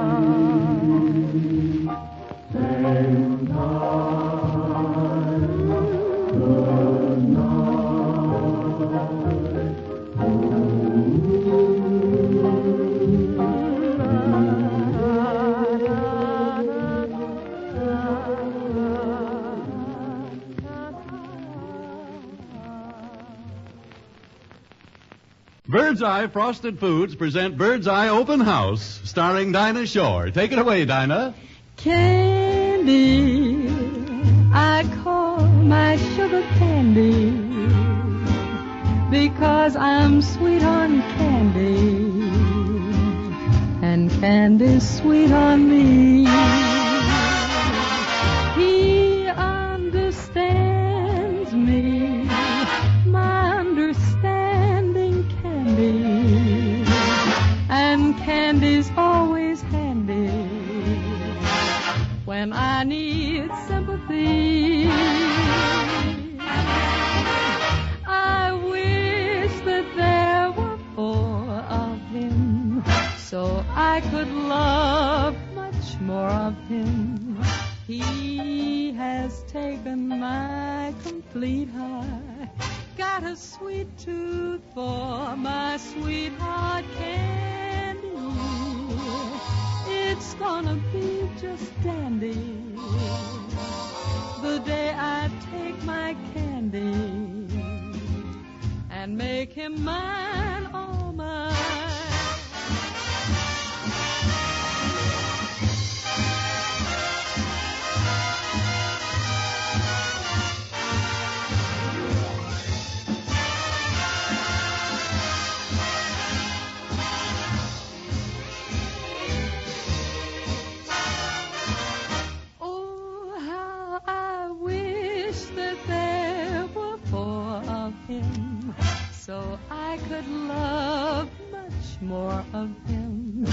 Speaker 7: Same time. Good
Speaker 23: Bird's Eye Frosted Foods present Bird's Eye Open House, starring Dinah Shore. Take it away, Dinah.
Speaker 2: Candy, I call my sugar candy, because I'm sweet on candy, and candy's sweet on me. He understands me, my understanding candy, and candy's always handy when I need sympathy. I wish that there were four of him, so I could love much more of him. He has taken my complete heart, got a sweet tooth for my sweetheart candy. It's gonna be just dandy the day I take my candy and make him mine, all mine. So I could love much more of him.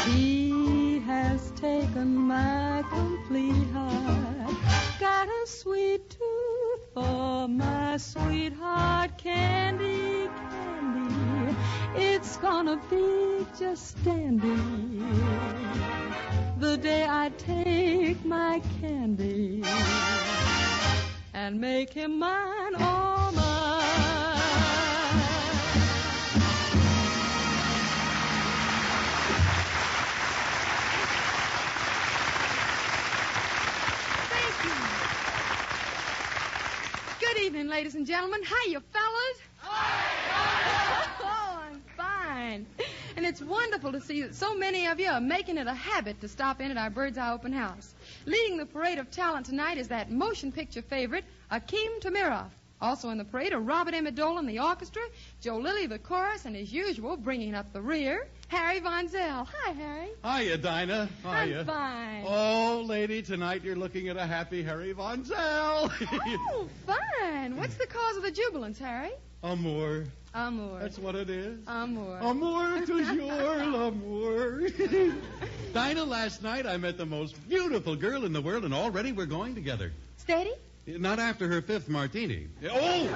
Speaker 2: He has taken my complete heart, got a sweet tooth for my sweetheart candy, candy. It's gonna be just standing here the day I take my candy and make him mine, all mine. Thank you. Good evening, ladies and gentlemen. Hiya, fellas. Oh, I'm fine. And it's wonderful to see that so many of you are making it a habit to stop in at our Bird's Eye Open House. Leading the parade of talent tonight is that motion picture favorite, Akeem Tamirov. Also in the parade are Robert Emmett Dolan, the orchestra, Joe Lilly, the chorus, and as usual, bringing up the rear, Harry Von Zell. Hi, Harry.
Speaker 5: Hiya, Dinah. Hiya.
Speaker 2: I'm fine.
Speaker 5: Oh, lady, tonight you're looking at a happy Harry Von Zell.
Speaker 2: Oh, fine. What's the cause of the jubilance, Harry?
Speaker 5: Amour.
Speaker 2: Amour.
Speaker 5: That's what it is.
Speaker 2: Amour.
Speaker 5: Amour toujours l'amour. Dinah, last night I met the most beautiful girl in the world, and already we're going together.
Speaker 2: Steady?
Speaker 5: Not after her fifth martini. Oh!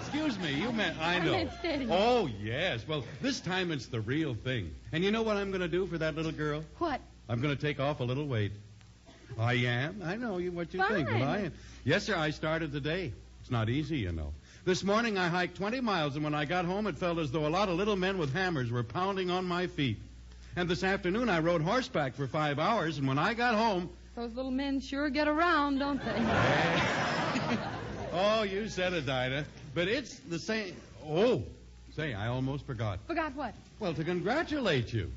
Speaker 5: Excuse me, you meant... I know.
Speaker 2: meant steady.
Speaker 5: Oh, yes. Well, this time it's the real thing. And you know what I'm going to do for that little girl?
Speaker 2: What?
Speaker 5: I'm going to take off a little weight. I am. I know what you think, but I am. Yes, sir, I started today. It's not easy, you know. This morning I hiked 20 miles, and when I got home it felt as though a lot of little men with hammers were pounding on my feet. And this afternoon I rode horseback for 5 hours, and when I got home...
Speaker 2: Those little men sure get around, don't they?
Speaker 5: Oh, you said it, Dinah. But it's the same... Oh, say, I almost forgot.
Speaker 2: Forgot what?
Speaker 5: Well, to congratulate you.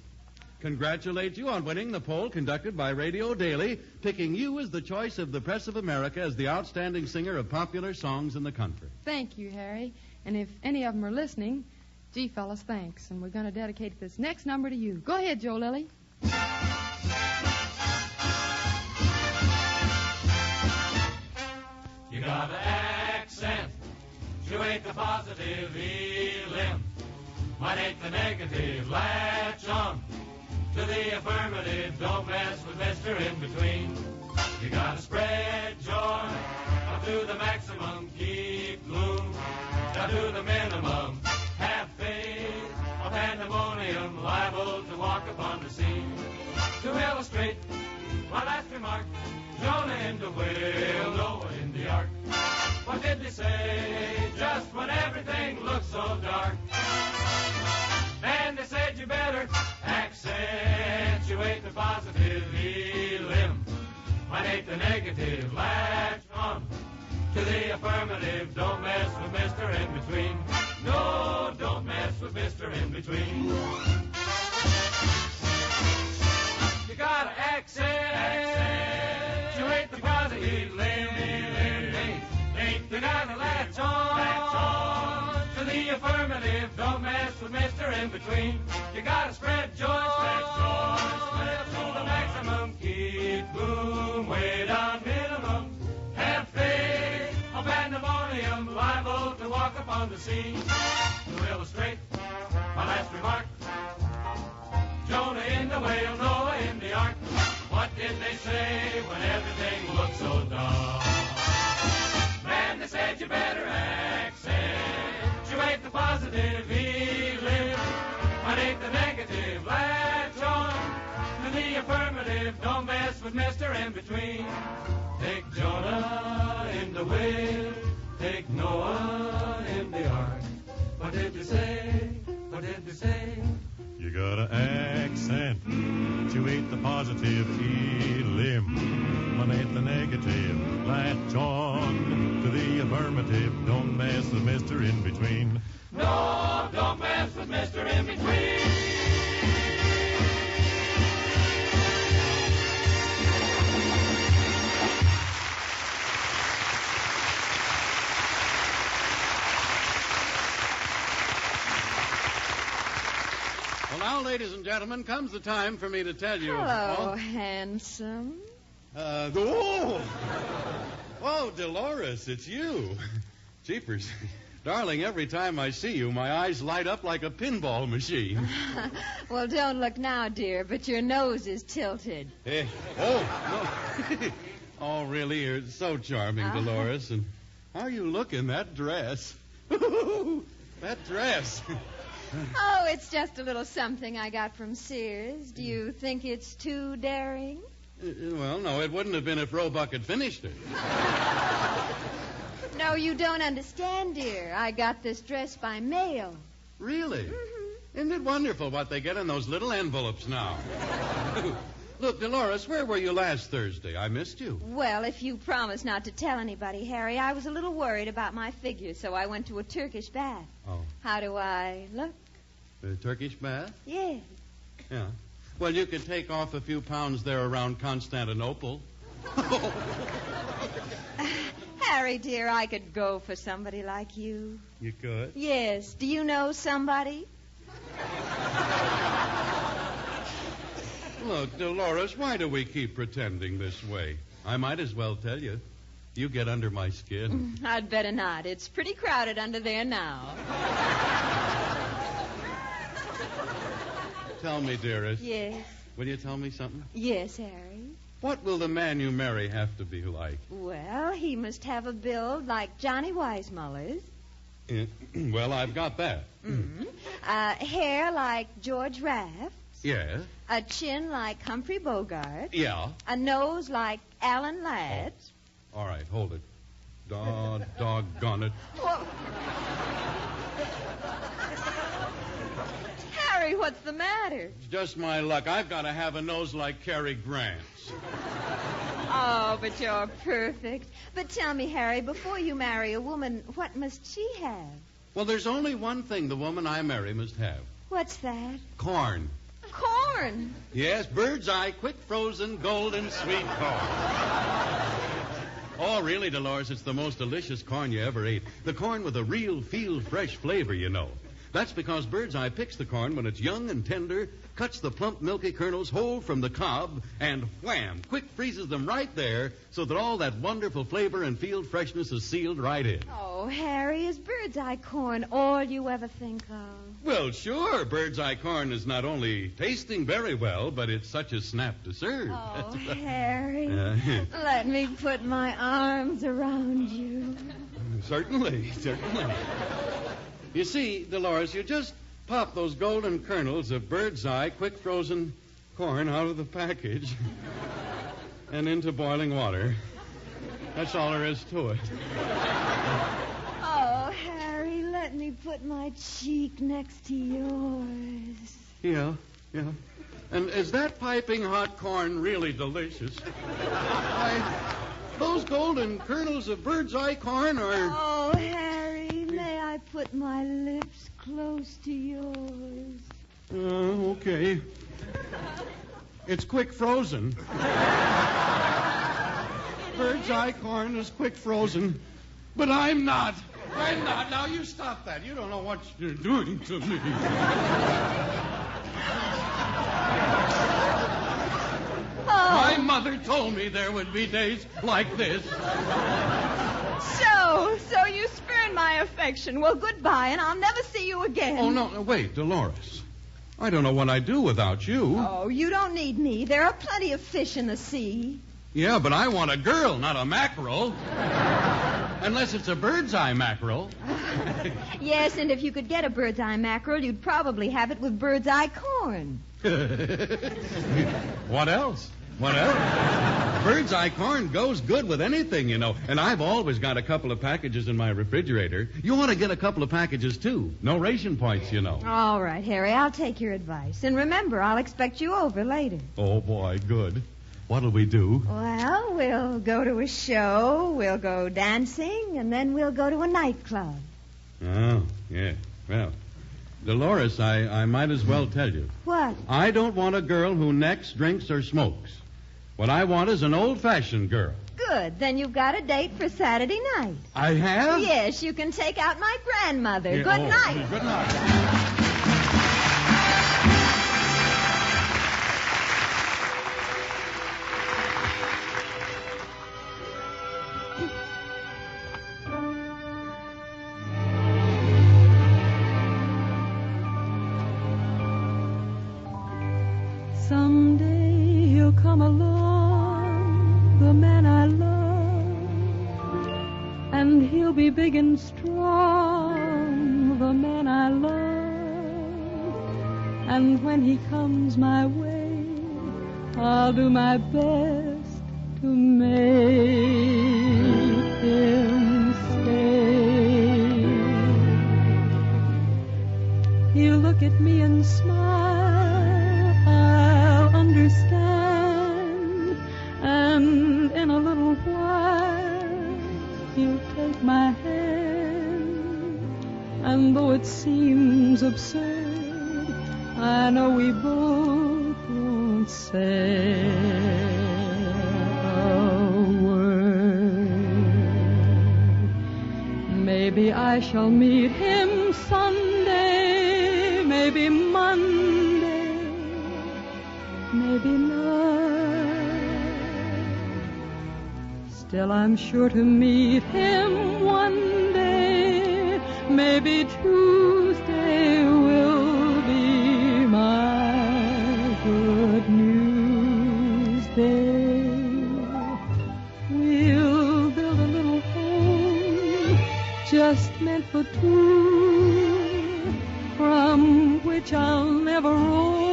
Speaker 5: Congratulate you on winning the poll conducted by Radio Daily, picking you as the choice of the Press of America as the outstanding singer of popular songs in the country.
Speaker 2: Thank you, Harry. And if any of them are listening, gee, fellas, thanks. And we're going to dedicate this next number to you. Go ahead, Joe Lilly.
Speaker 3: You got an accent. You ain't the positive elim. Mine ain't the negative. Latch on to the affirmative. Don't mess with Mr. In-Between. You gotta spread joy up to the maximum. Keep gloom down to the minimum. Have faith of pandemonium, liable to walk upon the scene. To illustrate my last remark, Jonah in the whale, Noah in the ark. What did they say just when everything looked so dark? And they said you better accentuate the positive elim. Minate the negative, latch on to the affirmative. Don't mess with Mr. In-Between. No, don't mess with Mr. In-Between. You gotta accentuate the positive elim. You gotta latch on to the affirmative. Don't mess with Mr. In-Between. You gotta spread joy to the maximum. Keep boom way down minimum. Have faith of pandemonium, liable to walk upon the scene. To illustrate my last remark, Jonah in the whale, Noah in the ark. What did they say when everything looked so dark? Man, they said you better accentuate the positive elim. Minate the negative, latch on to the affirmative. Don't mess with Mr. In-Between. Take Jonah in the whale, take Noah in the ark. What did they say? What did they say?
Speaker 13: You gotta accentuate the positive elim. Eliminate the negative. Latch on to the affirmative. Don't mess with Mr. In-Between.
Speaker 3: No, don't mess with Mr. In-Between.
Speaker 5: Well, now, ladies and gentlemen, comes the time for me to tell you...
Speaker 18: Hello, handsome.
Speaker 5: Oh, Dolores, it's you. Jeepers. Darling, every time I see you, my eyes light up like a pinball machine.
Speaker 18: Well, don't look now, dear, but your nose is tilted.
Speaker 5: No. Oh, really? You're so charming, Dolores. And how you look in that dress. That dress.
Speaker 18: Oh, it's just a little something I got from Sears. Do you think it's too daring?
Speaker 5: Well, no, it wouldn't have been if Roebuck had finished it.
Speaker 18: No, you don't understand, dear. I got this dress by mail.
Speaker 5: Really? Mm-hmm. Isn't it wonderful what they get in those little envelopes now? Look, Dolores, where were you last Thursday? I missed you.
Speaker 18: Well, if you promise not to tell anybody, Harry, I was a little worried about my figure, so I went to a Turkish bath.
Speaker 5: Oh.
Speaker 18: How do I look?
Speaker 5: A Turkish bath?
Speaker 18: Yes.
Speaker 5: Yeah. Well, you could take off a few pounds there around Constantinople.
Speaker 18: Harry, dear, I could go for somebody like you.
Speaker 5: You could?
Speaker 18: Yes. Do you know somebody?
Speaker 5: Look, Dolores, why do we keep pretending this way? I might as well tell you. You get under my skin.
Speaker 18: I'd better not. It's pretty crowded under there now.
Speaker 5: Tell me, dearest.
Speaker 18: Yes.
Speaker 5: Will you tell me something?
Speaker 18: Yes, Harry.
Speaker 5: What will the man you marry have to be like?
Speaker 18: Well, he must have a build like Johnny Weissmuller's.
Speaker 5: Well, I've got that.
Speaker 18: Mm-hmm. Hair like George Raft.
Speaker 5: Yes.
Speaker 18: A chin like Humphrey Bogart.
Speaker 5: Yeah.
Speaker 18: A nose like Alan Ladd.
Speaker 5: Oh. All right, hold it. Doggone it.
Speaker 18: Well... Harry, what's the matter?
Speaker 5: It's just my luck. I've got to have a nose like Cary Grant's.
Speaker 18: Oh, but you're perfect. But tell me, Harry, before you marry a woman, what must she have?
Speaker 5: Well, there's only one thing the woman I marry must have.
Speaker 18: What's that?
Speaker 5: Corn.
Speaker 18: Corn?
Speaker 5: Yes, bird's eye, quick frozen, golden sweet corn. Oh, really, Dolores, it's the most delicious corn you ever ate. The corn with a real fresh flavor, you know. That's because Bird's Eye picks the corn when it's young and tender, cuts the plump, milky kernels whole from the cob, and wham, quick freezes them right there so that all that wonderful flavor and field freshness is sealed right in.
Speaker 18: Oh, Harry, is Bird's Eye corn all you ever think of?
Speaker 5: Well, sure. Bird's Eye corn is not only tasting very well, but it's such a snap to serve.
Speaker 18: Oh, Harry, let me put my arms around you.
Speaker 5: Certainly. You see, Dolores, you just pop those golden kernels of Bird's Eye quick frozen corn out of the package and into boiling water. That's all there is to it.
Speaker 18: Oh, Harry, let me put my cheek next to yours.
Speaker 5: Yeah. And is that piping hot corn really delicious? Those golden kernels of Bird's Eye corn are...
Speaker 18: Oh, Harry, may I put my lips close to yours?
Speaker 5: Okay. It's quick frozen. Bird's Eye corn is quick frozen, but I'm not. Now, you stop that. You don't know what you're doing to me. My mother told me there would be days like this.
Speaker 18: So you spurn my affection. Well, goodbye, and I'll never see you again.
Speaker 5: Oh, no, wait, Dolores. I don't know what I'd do without you.
Speaker 18: Oh, you don't need me. There are plenty of fish in the sea.
Speaker 5: Yeah, but I want a girl, not a mackerel. Unless it's a Bird's Eye mackerel.
Speaker 18: Yes, and if you could get a Bird's Eye mackerel, you'd probably have it with Bird's Eye corn.
Speaker 5: What else? Bird's Eye corn goes good with anything, you know. And I've always got a couple of packages in my refrigerator. You want to get a couple of packages, too. No ration points, you know.
Speaker 18: All right, Harry, I'll take your advice. And remember, I'll expect you over later.
Speaker 5: Oh, boy, good. What'll we do?
Speaker 18: Well, we'll go to a show, we'll go dancing, and then we'll go to a nightclub.
Speaker 5: Oh, yeah. Well, Dolores, I might as well tell you.
Speaker 18: What?
Speaker 5: I don't want a girl who necks, drinks, or smokes. What I want is an old-fashioned girl.
Speaker 18: Good. Then you've got a date for Saturday night.
Speaker 5: I have?
Speaker 18: Yes, you can take out my grandmother.
Speaker 5: Yeah,
Speaker 18: Good night.
Speaker 5: Good night.
Speaker 2: Someday he'll come along, the man I love, and he'll be big and strong, the man I love. And when he comes my way, I'll do my best to make him stay. He'll look at me and smile, I'll understand, and in a little while he'll take my hand. And though it seems absurd, I know we both won't say a word. Maybe I shall meet him Sunday, maybe Monday, maybe not. Still I'm sure to meet him one day, maybe Tuesday will be my good news day. We'll build a little home just meant for two, from which I'll never roam.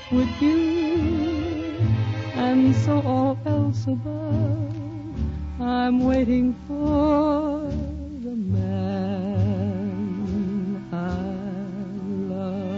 Speaker 2: Would you? And so all else above, I'm waiting for the man I love.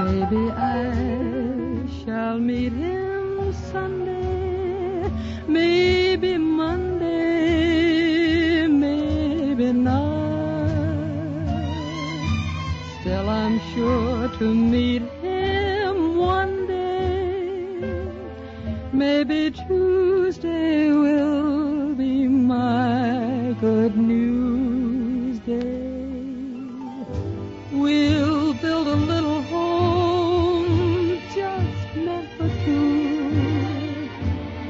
Speaker 2: Maybe I shall meet him Sunday, maybe Monday, maybe not. Still I'm sure to meet him one day. Maybe Tuesday will be my good news day. We'll build a little home just meant for two,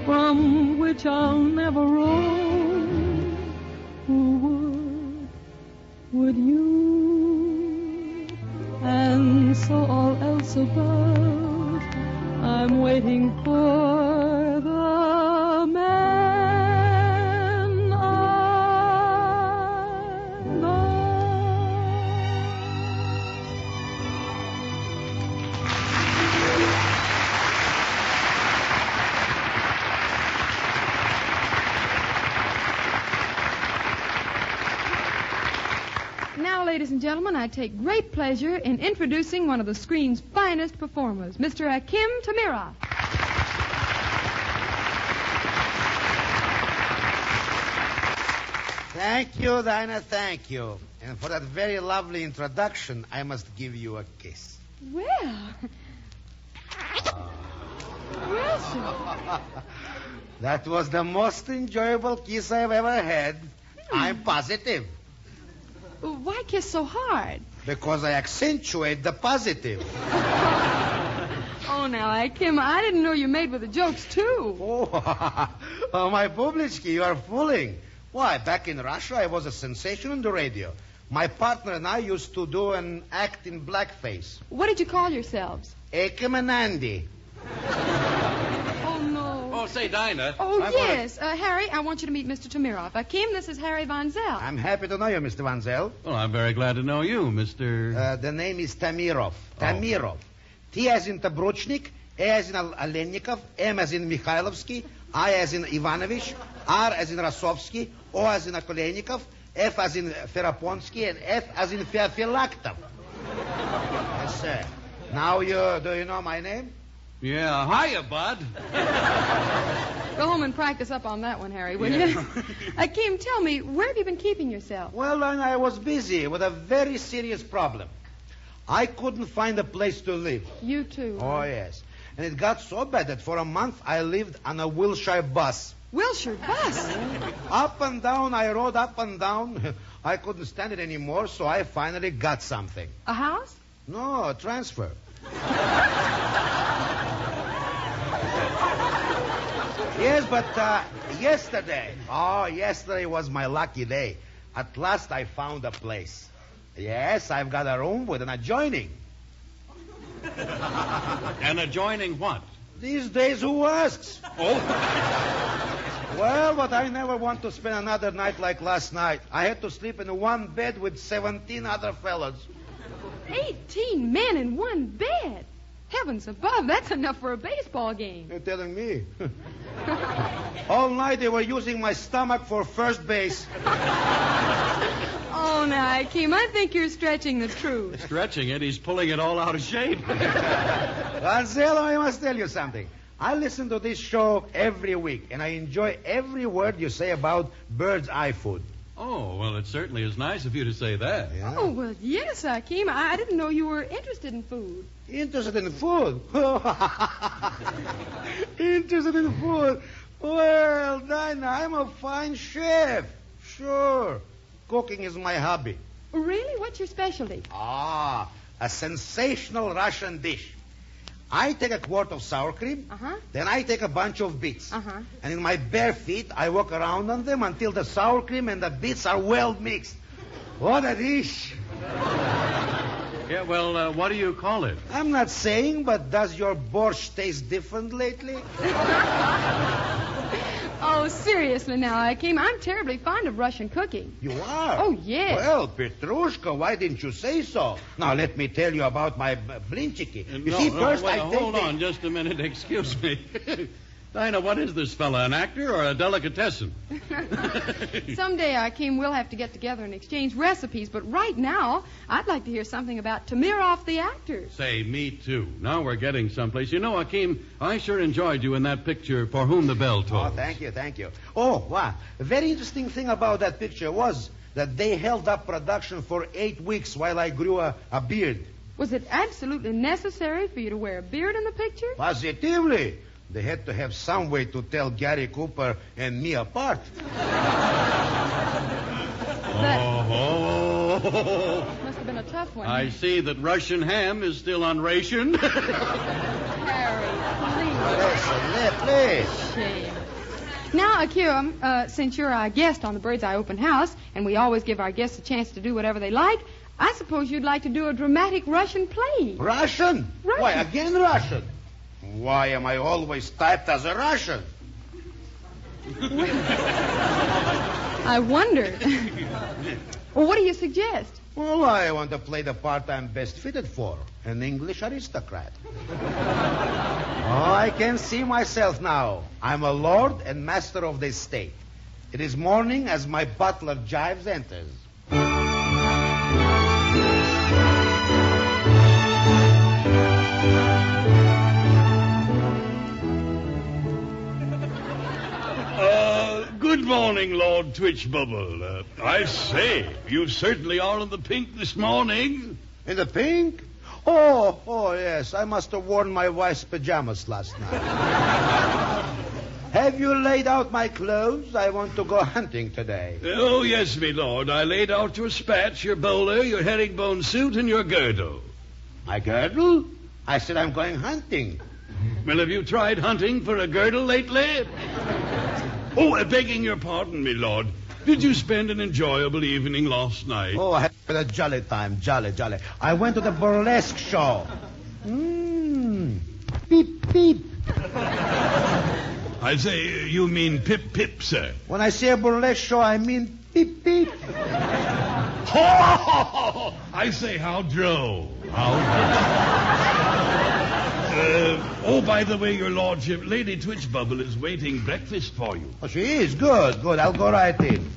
Speaker 2: from which I'll never roam. Who would you? And so all else above, I'm waiting for the man I love.
Speaker 22: Now, ladies and gentlemen, I take great pleasure in introducing one of the screen's finest performers, Mr. Akim Tamira.
Speaker 4: Thank you, Dinah, thank you. And for that very lovely introduction, I must give you a kiss.
Speaker 22: Well, sir.
Speaker 4: That was the most enjoyable kiss I've ever had. I'm positive.
Speaker 22: Why kiss so hard?
Speaker 4: Because I accentuate the positive.
Speaker 22: Oh, now, Akim, I didn't know you made with the jokes, too.
Speaker 4: Oh, my Bublitsky, you are fooling. Why, back in Russia, I was a sensation on the radio. My partner and I used to do an act in blackface.
Speaker 22: What did you call yourselves?
Speaker 4: Akim and Andy.
Speaker 22: Oh, no.
Speaker 5: Oh, say, Dinah.
Speaker 22: Oh, yes. Harry, I want you to meet Mr. Tamirov. Akim, this is Harry Von Zell.
Speaker 4: I'm happy to know you, Mr. Van Zel.
Speaker 5: Well, I'm very glad to know you, Mr.
Speaker 4: The name is Tamirov. Tamirov. T as in Tabruchnik, A as in Alennikov, M as in Mikhailovsky, I as in Ivanovich, R as in Rasovsky, O as in Akolenikov, F as in Feraponsky, and F as in Feofilaktov. Yes, sir. Now, do you know my name?
Speaker 5: Yeah, hiya, bud.
Speaker 22: Go home and practice up on that one, Harry, will you? Akim, tell me, where have you been keeping yourself?
Speaker 4: Well, I was busy with a very serious problem. I couldn't find a place to live.
Speaker 22: You too.
Speaker 4: Oh, yes. And it got so bad that for a month I lived on a Wilshire bus.
Speaker 22: Wilshire bus?
Speaker 4: Up and down, I rode up and down. I couldn't stand it anymore, so I finally got something.
Speaker 22: A house?
Speaker 4: No, a transfer. Yes, but yesterday was my lucky day. At last I found a place. Yes, I've got a room with an adjoining.
Speaker 5: And adjoining what?
Speaker 4: These days, who asks?
Speaker 5: Oh.
Speaker 4: Well, but I never want to spend another night like last night. I had to sleep in one bed with 17 other fellas.
Speaker 22: 18 men in one bed. Heavens above, that's enough for a baseball game.
Speaker 4: You're telling me? All night they were using my stomach for first base.
Speaker 22: Oh, now, Akeem, I think you're stretching the truth.
Speaker 5: Stretching it? He's pulling it all out of shape.
Speaker 4: Gonzalo, I must tell you something. I listen to this show every week, and I enjoy every word you say about bird's eye food.
Speaker 5: Oh, well, it certainly is nice of you to say that.
Speaker 4: Yeah.
Speaker 22: Oh, well, yes, Akeem. I didn't know you were interested in food.
Speaker 4: Interested in food? Interested in food? Well, Dinah, I'm a fine chef. Sure. Cooking is my hobby.
Speaker 22: Really? What's your specialty?
Speaker 4: A sensational Russian dish. I take a quart of sour cream, then I take a bunch of beets. And in my bare feet, I walk around on them until the sour cream and the beets are well mixed. What a dish!
Speaker 5: Yeah, well, what do you call it?
Speaker 4: I'm not saying, but does your borscht taste different lately?
Speaker 22: Oh, seriously now, Akeem, I'm terribly fond of Russian cooking.
Speaker 4: You are?
Speaker 22: Oh, yes.
Speaker 4: Well, Petrushka, why didn't you say so? Now, let me tell you about my blinchiki.
Speaker 5: Hold on just a minute. Excuse me. Dinah, what is this fella, an actor or a delicatessen?
Speaker 22: Someday, Akeem, we'll have to get together and exchange recipes, but right now, I'd like to hear something about Tamirov the actor.
Speaker 5: Say, me too. Now we're getting someplace. You know, Akeem, I sure enjoyed you in that picture, For Whom the Bell Tolls.
Speaker 4: Oh, thank you. Oh, wow. A very interesting thing about that picture was that they held up production for 8 weeks while I grew a beard.
Speaker 22: Was it absolutely necessary for you to wear a beard in the picture?
Speaker 4: Positively. They had to have some way to tell Gary Cooper and me apart.
Speaker 22: Must have been a tough one.
Speaker 5: I see that Russian ham is still unrationed.
Speaker 22: Harry,
Speaker 4: please.
Speaker 22: Shame. Now, Akeem, since you're our guest on the Bird's Eye Open House, and we always give our guests a chance to do whatever they like, I suppose you'd like to do a dramatic Russian play.
Speaker 4: Russian? Why, again Russian? Why am I always typed as a Russian?
Speaker 22: I wonder. Well, what do you suggest?
Speaker 4: Well, I want to play the part I'm best fitted for, an English aristocrat. Oh, I can see myself now. I'm a lord and master of this state. It is morning as my butler Jives enters.
Speaker 9: Good morning, Lord Twitchbubble. I say, you certainly are in the pink this morning.
Speaker 4: In the pink? Oh, yes. I must have worn my wife's pajamas last night. Have you laid out my clothes? I want to go hunting today.
Speaker 9: Oh, yes, me lord. I laid out your spats, your bowler, your herringbone suit, and your girdle.
Speaker 4: My girdle? I said I'm going hunting.
Speaker 9: Well, have you tried hunting for a girdle lately? Oh, begging your pardon, me lord. Did you spend an enjoyable evening last night?
Speaker 4: Oh, I had a jolly time. Jolly. I went to the burlesque show. Peep, peep.
Speaker 9: I say, you mean pip, pip, sir.
Speaker 4: When I say a burlesque show, I mean peep, peep.
Speaker 9: I say, how droll. By the way, your lordship, Lady Twitchbubble is waiting breakfast for you.
Speaker 4: Oh, she is? Good. I'll go right in.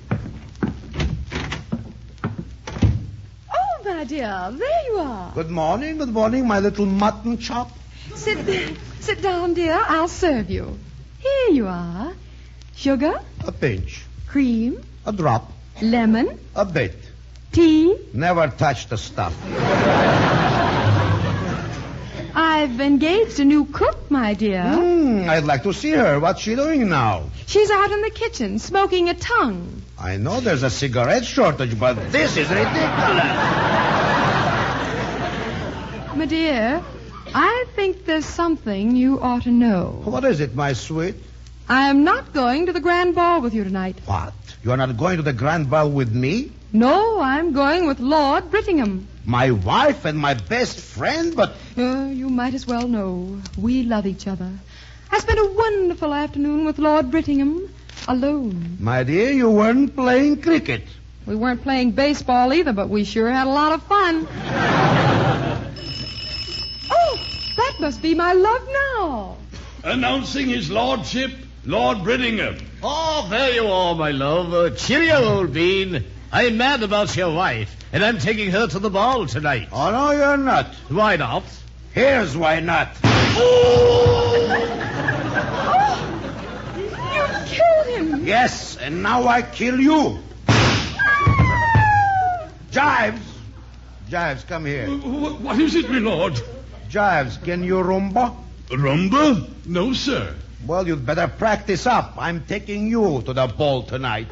Speaker 22: Oh, my dear, there you are.
Speaker 4: Good morning, my little mutton chop.
Speaker 22: Sit down, dear. I'll serve you. Here you are. Sugar?
Speaker 4: A pinch.
Speaker 22: Cream?
Speaker 4: A drop.
Speaker 22: Lemon?
Speaker 4: A bit.
Speaker 22: Tea?
Speaker 4: Never touch the stuff.
Speaker 22: I've engaged a new cook, my dear.
Speaker 4: I'd like to see her. What's she doing now?
Speaker 22: She's out in the kitchen, smoking a tongue.
Speaker 4: I know there's a cigarette shortage, but this is ridiculous.
Speaker 22: My dear, I think there's something you ought to know.
Speaker 4: What is it, my sweet?
Speaker 22: I am not going to the grand ball with you tonight.
Speaker 4: What? You're not going to the grand ball with me?
Speaker 22: No, I'm going with Lord Brittingham.
Speaker 4: My wife and my best friend, but...
Speaker 22: You might as well know. We love each other. I spent a wonderful afternoon with Lord Brittingham, alone.
Speaker 4: My dear, you weren't playing cricket.
Speaker 22: We weren't playing baseball either, but we sure had a lot of fun. Oh, that must be my love now.
Speaker 9: Announcing his lordship, Lord Brittingham.
Speaker 12: Oh, there you are, my love. Cheerio, old bean. I'm mad about your wife, and I'm taking her to the ball tonight.
Speaker 4: Oh, no, you're not.
Speaker 12: Why not?
Speaker 4: Here's why not.
Speaker 22: You killed him.
Speaker 4: Yes, and now I kill you. Jives. Jives, come here.
Speaker 9: What is it, my lord?
Speaker 4: Jives, can you rumba?
Speaker 9: Rumba? No, sir.
Speaker 4: Well, you'd better practice up. I'm taking you to the ball tonight.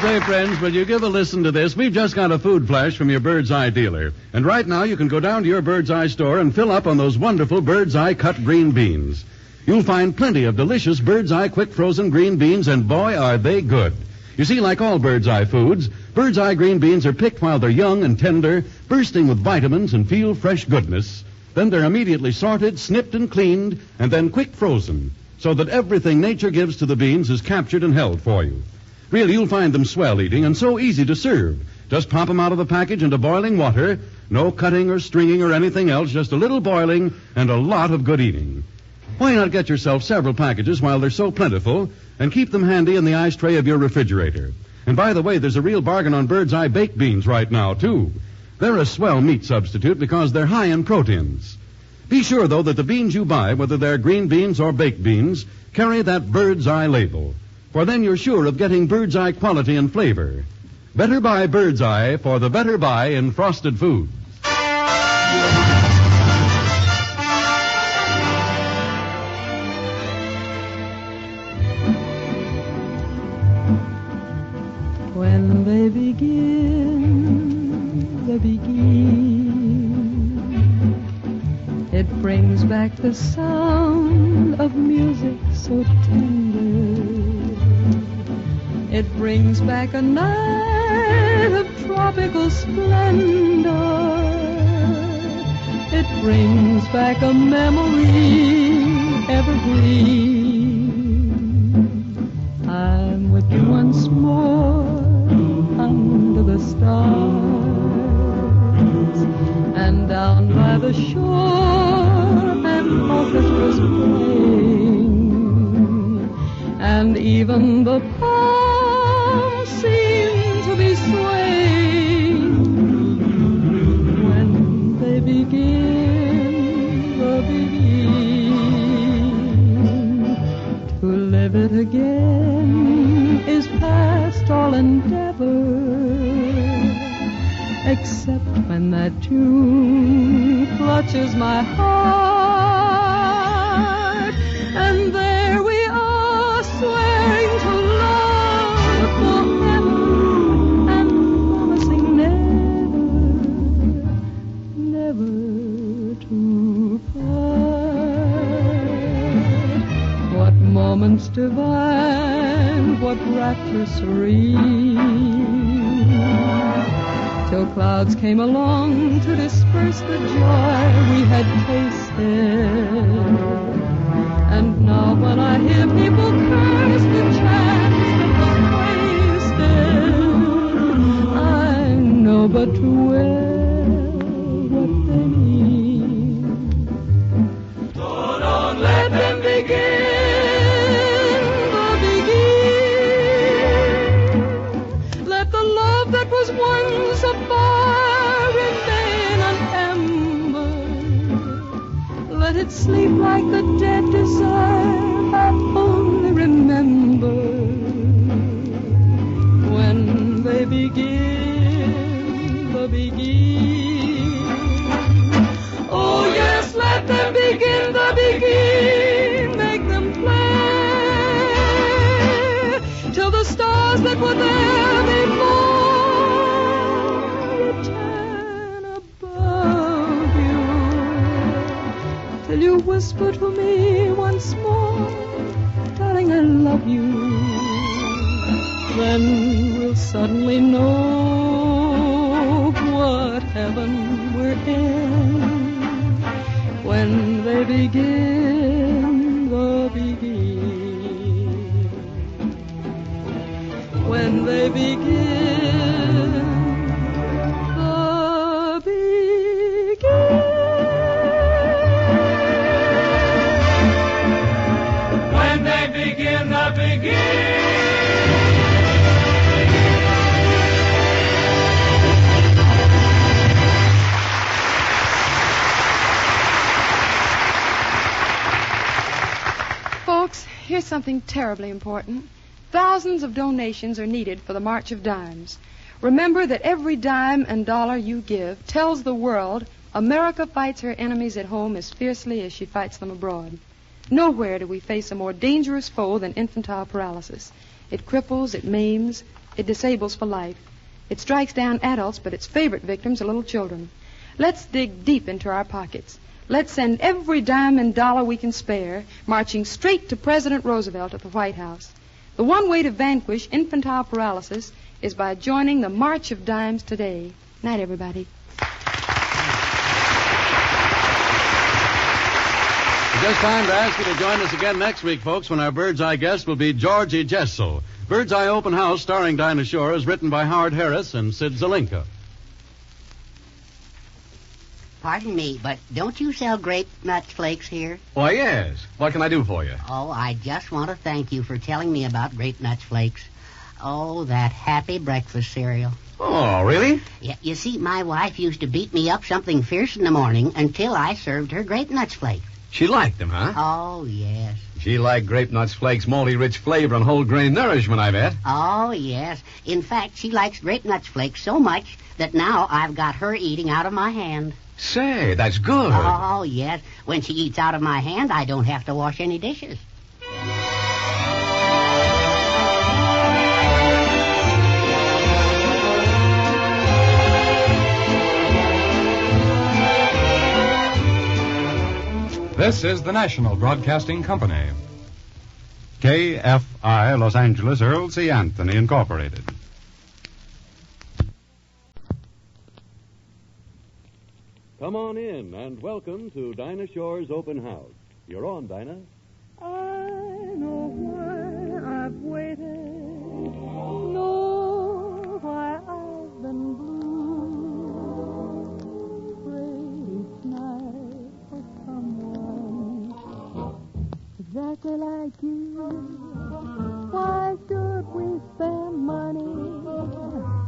Speaker 5: Say, friends, will you give a listen to this? We've just got a food flash from your Bird's Eye dealer. And right now you can go down to your Bird's Eye store and fill up on those wonderful Bird's Eye cut green beans. You'll find plenty of delicious Bird's Eye quick frozen green beans, and boy, are they good. You see, like all Bird's Eye foods, Bird's Eye green beans are picked while they're young and tender, bursting with vitamins and feel fresh goodness. Then they're immediately sorted, snipped and cleaned, and then quick frozen, so that everything nature gives to the beans is captured and held for you. Really, you'll find them swell eating and so easy to serve. Just pop them out of the package into boiling water. No cutting or stringing or anything else, just a little boiling and a lot of good eating. Why not get yourself several packages while they're so plentiful and keep them handy in the ice tray of your refrigerator? And by the way, there's a real bargain on Bird's Eye baked beans right now, too. They're a swell meat substitute because they're high in proteins. Be sure, though, that the beans you buy, whether they're green beans or baked beans, carry that Bird's Eye label. For then you're sure of getting Bird's Eye quality and flavor. Better buy Bird's Eye for the better buy in frosted foods.
Speaker 2: When they begin, they begin. It brings back the sound of music so tender. It brings back a night of tropical splendor. It brings back a memory evergreen. I'm with you once more under the stars, and down by the shore an orchestra's playing, and even the palms seem to be swaying. When they begin, to live it again is past all endeavor, except when that tune clutches my heart, and there we are swearing to love forever and promising never to part. What moments divine, what rapture serene, till clouds came along to disperse the joy we had tasted. And now when I hear people curse the chance that was wasted, I know but too well what they mean. Don't let them begin. That was once a fire remain an ember. Let it sleep like the dead deserve, I only remember. When they begin, they begin. Oh yes, let them begin, they begin. Make them play till the stars that were there before whisper to me once more, darling, I love you, then we'll suddenly know what heaven we're in. When they begin the beginning. When they begin the beginning.
Speaker 3: When they begin the beginning.
Speaker 14: Folks, here's something terribly important. Thousands of donations are needed for the March of Dimes. Remember that every dime and dollar you give tells the world America fights her enemies at home as fiercely as she fights them abroad. Nowhere do we face a more dangerous foe than infantile paralysis. It cripples, it maims, it disables for life. It strikes down adults, but its favorite victims are little children. Let's dig deep into our pockets. Let's send every dime and dollar we can spare marching straight to President Roosevelt at the White House. The one way to vanquish infantile paralysis is by joining the March of Dimes today. Night, everybody.
Speaker 5: Just time to ask you to join us again next week, folks, when our Bird's Eye guest will be Georgie Jessel. Bird's Eye Open House, starring Dinah Shore, is written by Howard Harris and Sid Zelinka.
Speaker 10: Pardon me, but don't you sell grape nut flakes here?
Speaker 17: Why, yes. What can I do for you?
Speaker 10: Oh, I just want to thank you for telling me about grape nut flakes. Oh, that happy breakfast cereal.
Speaker 17: Oh, really?
Speaker 10: Yeah, you see, my wife used to beat me up something fierce in the morning until I served her grape nuts flakes.
Speaker 17: She liked them, huh?
Speaker 10: Oh, yes.
Speaker 17: She liked grape nuts flakes, malty rich flavor, and whole grain nourishment, I bet.
Speaker 10: Oh, yes. In fact, she likes grape nuts flakes so much that now I've got her eating out of my hand.
Speaker 17: Say, that's good.
Speaker 10: Oh, yes. When she eats out of my hand, I don't have to wash any dishes.
Speaker 19: This is the National Broadcasting Company.
Speaker 24: KFI Los Angeles Earl C. Anthony Incorporated.
Speaker 23: Come on in and welcome to Dinah Shore's Open House. You're on, Dinah.
Speaker 2: I know why I've waited, know why I've been blue. Prayed each night for someone exactly like you. Why should we spend money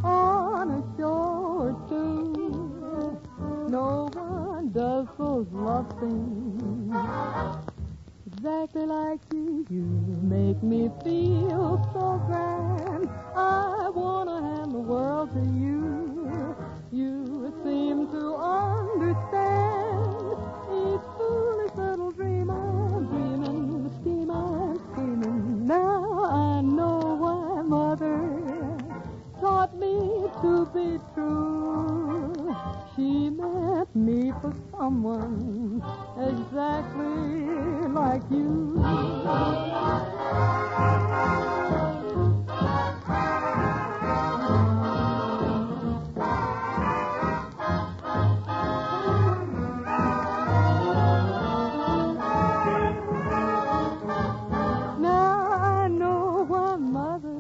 Speaker 2: on a show or two? No one does those love things exactly like you. You make me feel so grand. I want to hand the world to you. You seem to understand each foolish little dream I'm dreaming, the scheme I'm scheming. Now I know why Mother taught me to be true. She meant me for someone exactly like you. Now I know why Mother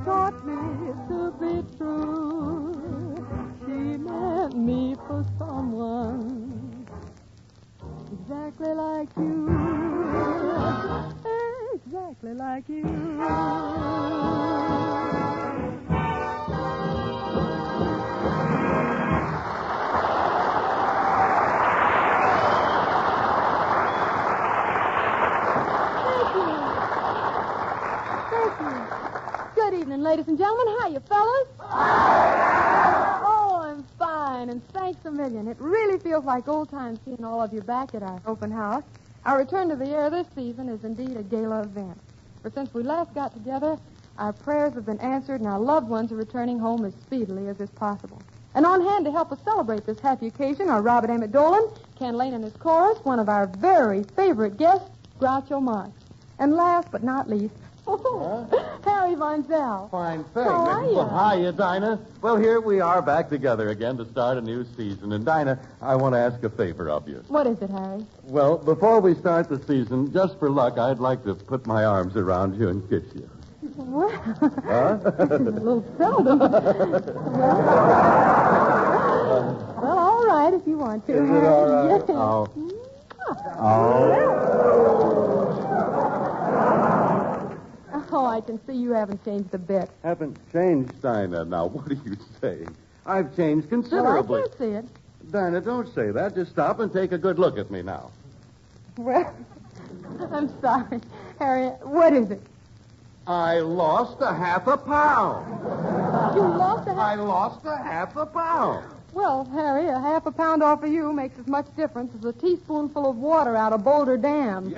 Speaker 2: taught me to be true. She meant me for someone exactly like you. Exactly like you. Good evening, ladies and gentlemen. How you fellas? Oh, I'm fine, and thanks a million. It really feels like old times seeing all of you back at our open house. Our return to the air this season is indeed a gala event. For since we last got together, our prayers have been answered, and our loved ones are returning home as speedily as is possible.
Speaker 22: And on hand to help us celebrate this happy occasion are Robert Emmett Dolan, Ken Lane and his chorus, one of our very favorite guests, Groucho Marx. And last but not least, Harry Von Zell.
Speaker 23: Fine thing.
Speaker 22: How are you?
Speaker 23: Well, hiya, Dinah. Well, here we are back together again to start a new season. And, Dinah, I want to ask a favor of you.
Speaker 22: What is it, Harry?
Speaker 23: Well, before we start the season, just for luck, I'd like to put my arms around you and kiss you.
Speaker 22: Well,
Speaker 23: Huh?
Speaker 22: this is a little seldom. Well, all right, if you want to.
Speaker 23: Is it
Speaker 22: Harry.
Speaker 23: all right?
Speaker 22: Yes.
Speaker 23: Oh.
Speaker 22: Oh, I can see you haven't changed a bit.
Speaker 23: Haven't changed, Dinah. Now, what are you saying? I've changed considerably.
Speaker 22: Well, I can't see it.
Speaker 23: Dinah, don't say that. Just stop and take a good look at me now.
Speaker 22: Well, I'm sorry. Harry, what is it?
Speaker 23: I lost a half a pound.
Speaker 22: You lost a half...
Speaker 23: I lost a half a pound.
Speaker 22: Well, Harry, a half a pound off of you makes as much difference as a teaspoonful of water out of Boulder Dam.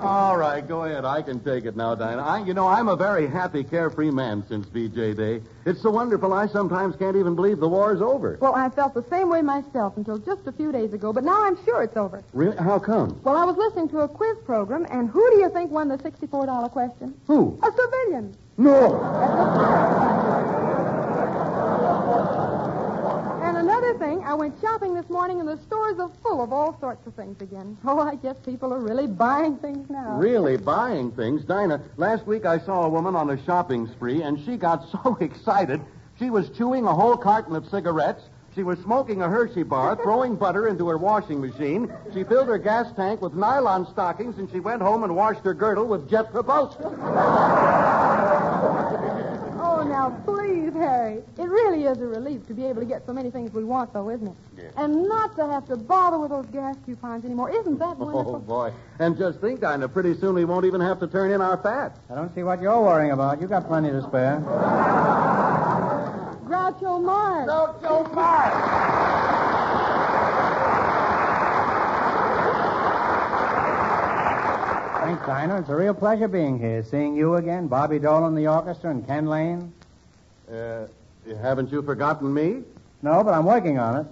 Speaker 23: All right, go ahead. I can take it now, Dinah. I'm a very happy, carefree man since VJ Day. It's so wonderful I sometimes can't even believe the war's over.
Speaker 22: Well, I felt the same way myself until just a few days ago, but now I'm sure it's over.
Speaker 23: Really? How come?
Speaker 22: Well, I was listening to a quiz program, and who do you think won the $64 question?
Speaker 23: Who?
Speaker 22: A civilian.
Speaker 23: No.
Speaker 22: And another thing, I went shopping this morning, and the stores are full of all sorts of things again. Oh, I guess people are really buying things now.
Speaker 23: Really buying things? Dinah, last week I saw a woman on a shopping spree, and she got so excited, she was chewing a whole carton of cigarettes. She was smoking a Hershey bar, throwing butter into her washing machine. She filled her gas tank with nylon stockings, and she went home and washed her girdle with jet propulsion.
Speaker 22: Oh, now, please, Harry. It really is a relief to be able to get so many things we want, though, isn't it?
Speaker 23: Yes.
Speaker 22: And not to have to bother with those gas coupons anymore. Isn't that wonderful?
Speaker 23: Oh, boy. And just think, Dinah, pretty soon we won't even have to turn in our fat.
Speaker 1: I don't see what you're worrying about. You got plenty to spare.
Speaker 22: Groucho Marx.
Speaker 23: Groucho Marx.
Speaker 1: Thanks, Dinah. It's a real pleasure being here, seeing you again, Bobby Dolan, the orchestra, and Ken Lane.
Speaker 23: Haven't you forgotten me?
Speaker 1: No, but I'm working on it.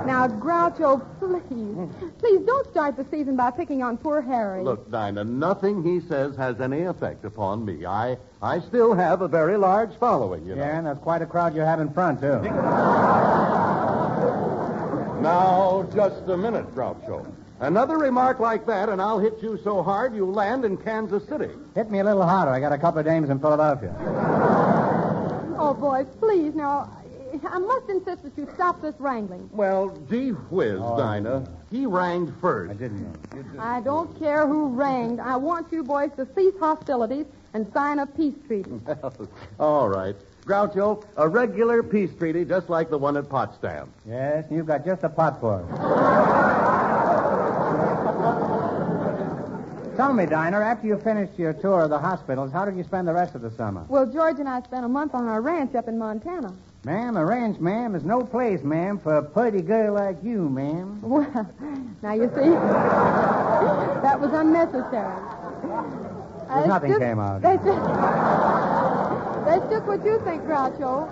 Speaker 22: Now, Groucho, please. Please don't start the season by picking on poor Harry.
Speaker 23: Look, Dinah, nothing he says has any effect upon me. I still have a very large following, you know.
Speaker 1: Yeah, and that's quite a crowd you have in front, too.
Speaker 23: Now, just a minute, Groucho. Another remark like that, and I'll hit you so hard you'll land in Kansas City.
Speaker 1: Hit me a little harder. I got a couple of dames in Philadelphia.
Speaker 22: Oh, boys, please. Now, I must insist that you stop this wrangling.
Speaker 23: Well, gee whiz, Dinah. He ranged first.
Speaker 1: I didn't know.
Speaker 22: I don't care who ranged. I want you boys to cease hostilities and sign a peace treaty.
Speaker 23: Well, all right. Groucho, a regular peace treaty just like the one at Potsdam.
Speaker 1: Yes, and you've got just a pot for it. Tell me, Dinah, after you finished your tour of the hospitals, how did you spend the rest of the summer?
Speaker 22: Well, George and I spent a month on our ranch up in Montana.
Speaker 1: Ma'am, a ranch, ma'am, is no place, ma'am, for a pretty girl like you, ma'am.
Speaker 22: Well, now you see, that was unnecessary.
Speaker 1: Nothing came out.
Speaker 22: That's just what you think, Groucho.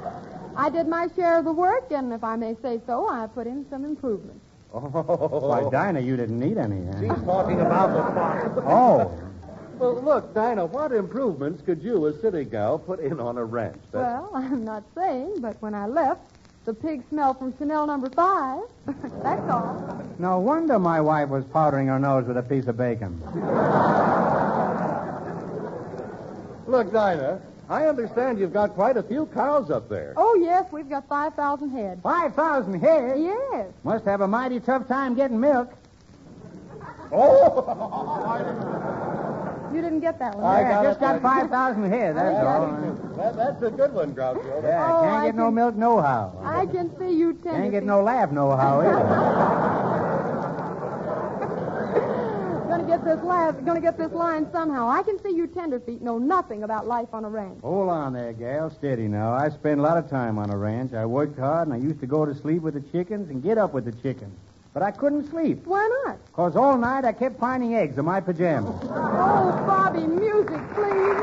Speaker 22: I did my share of the work, and if I may say so, I put in some improvements.
Speaker 23: Oh.
Speaker 1: Why, Dinah, you didn't need any, huh?
Speaker 23: She's talking about the farm.
Speaker 1: Oh.
Speaker 23: Well, look, Dinah, what improvements could you, a city gal, put in on a ranch?
Speaker 22: Well, I'm not saying, but when I left, the pig smelled from Chanel number 5. That's all.
Speaker 1: No wonder my wife was powdering her nose with a piece of bacon.
Speaker 23: Look, Dinah, I understand you've got quite a few cows up there.
Speaker 22: Oh, yes, we've got 5,000 head.
Speaker 1: 5,000 head?
Speaker 22: Yes.
Speaker 1: Must have a mighty tough time getting milk.
Speaker 23: Oh!
Speaker 22: You didn't get that one.
Speaker 1: I just got 5,000 head, that's all.
Speaker 23: That's a good one, Groucho.
Speaker 1: Yeah, can't get no milk nohow.
Speaker 22: I can see you tender.
Speaker 1: Can't get no laugh nohow either.
Speaker 22: Gonna get this line somehow. I can see you tenderfeet know nothing about life on a ranch.
Speaker 1: Hold on there, gal. Steady now. I spent a lot of time on a ranch. I worked hard, and I used to go to sleep with the chickens and get up with the chickens. But I couldn't sleep.
Speaker 22: Why not?
Speaker 1: 'Cause all night I kept finding eggs in my pajamas.
Speaker 22: Oh, Bobby, music, please.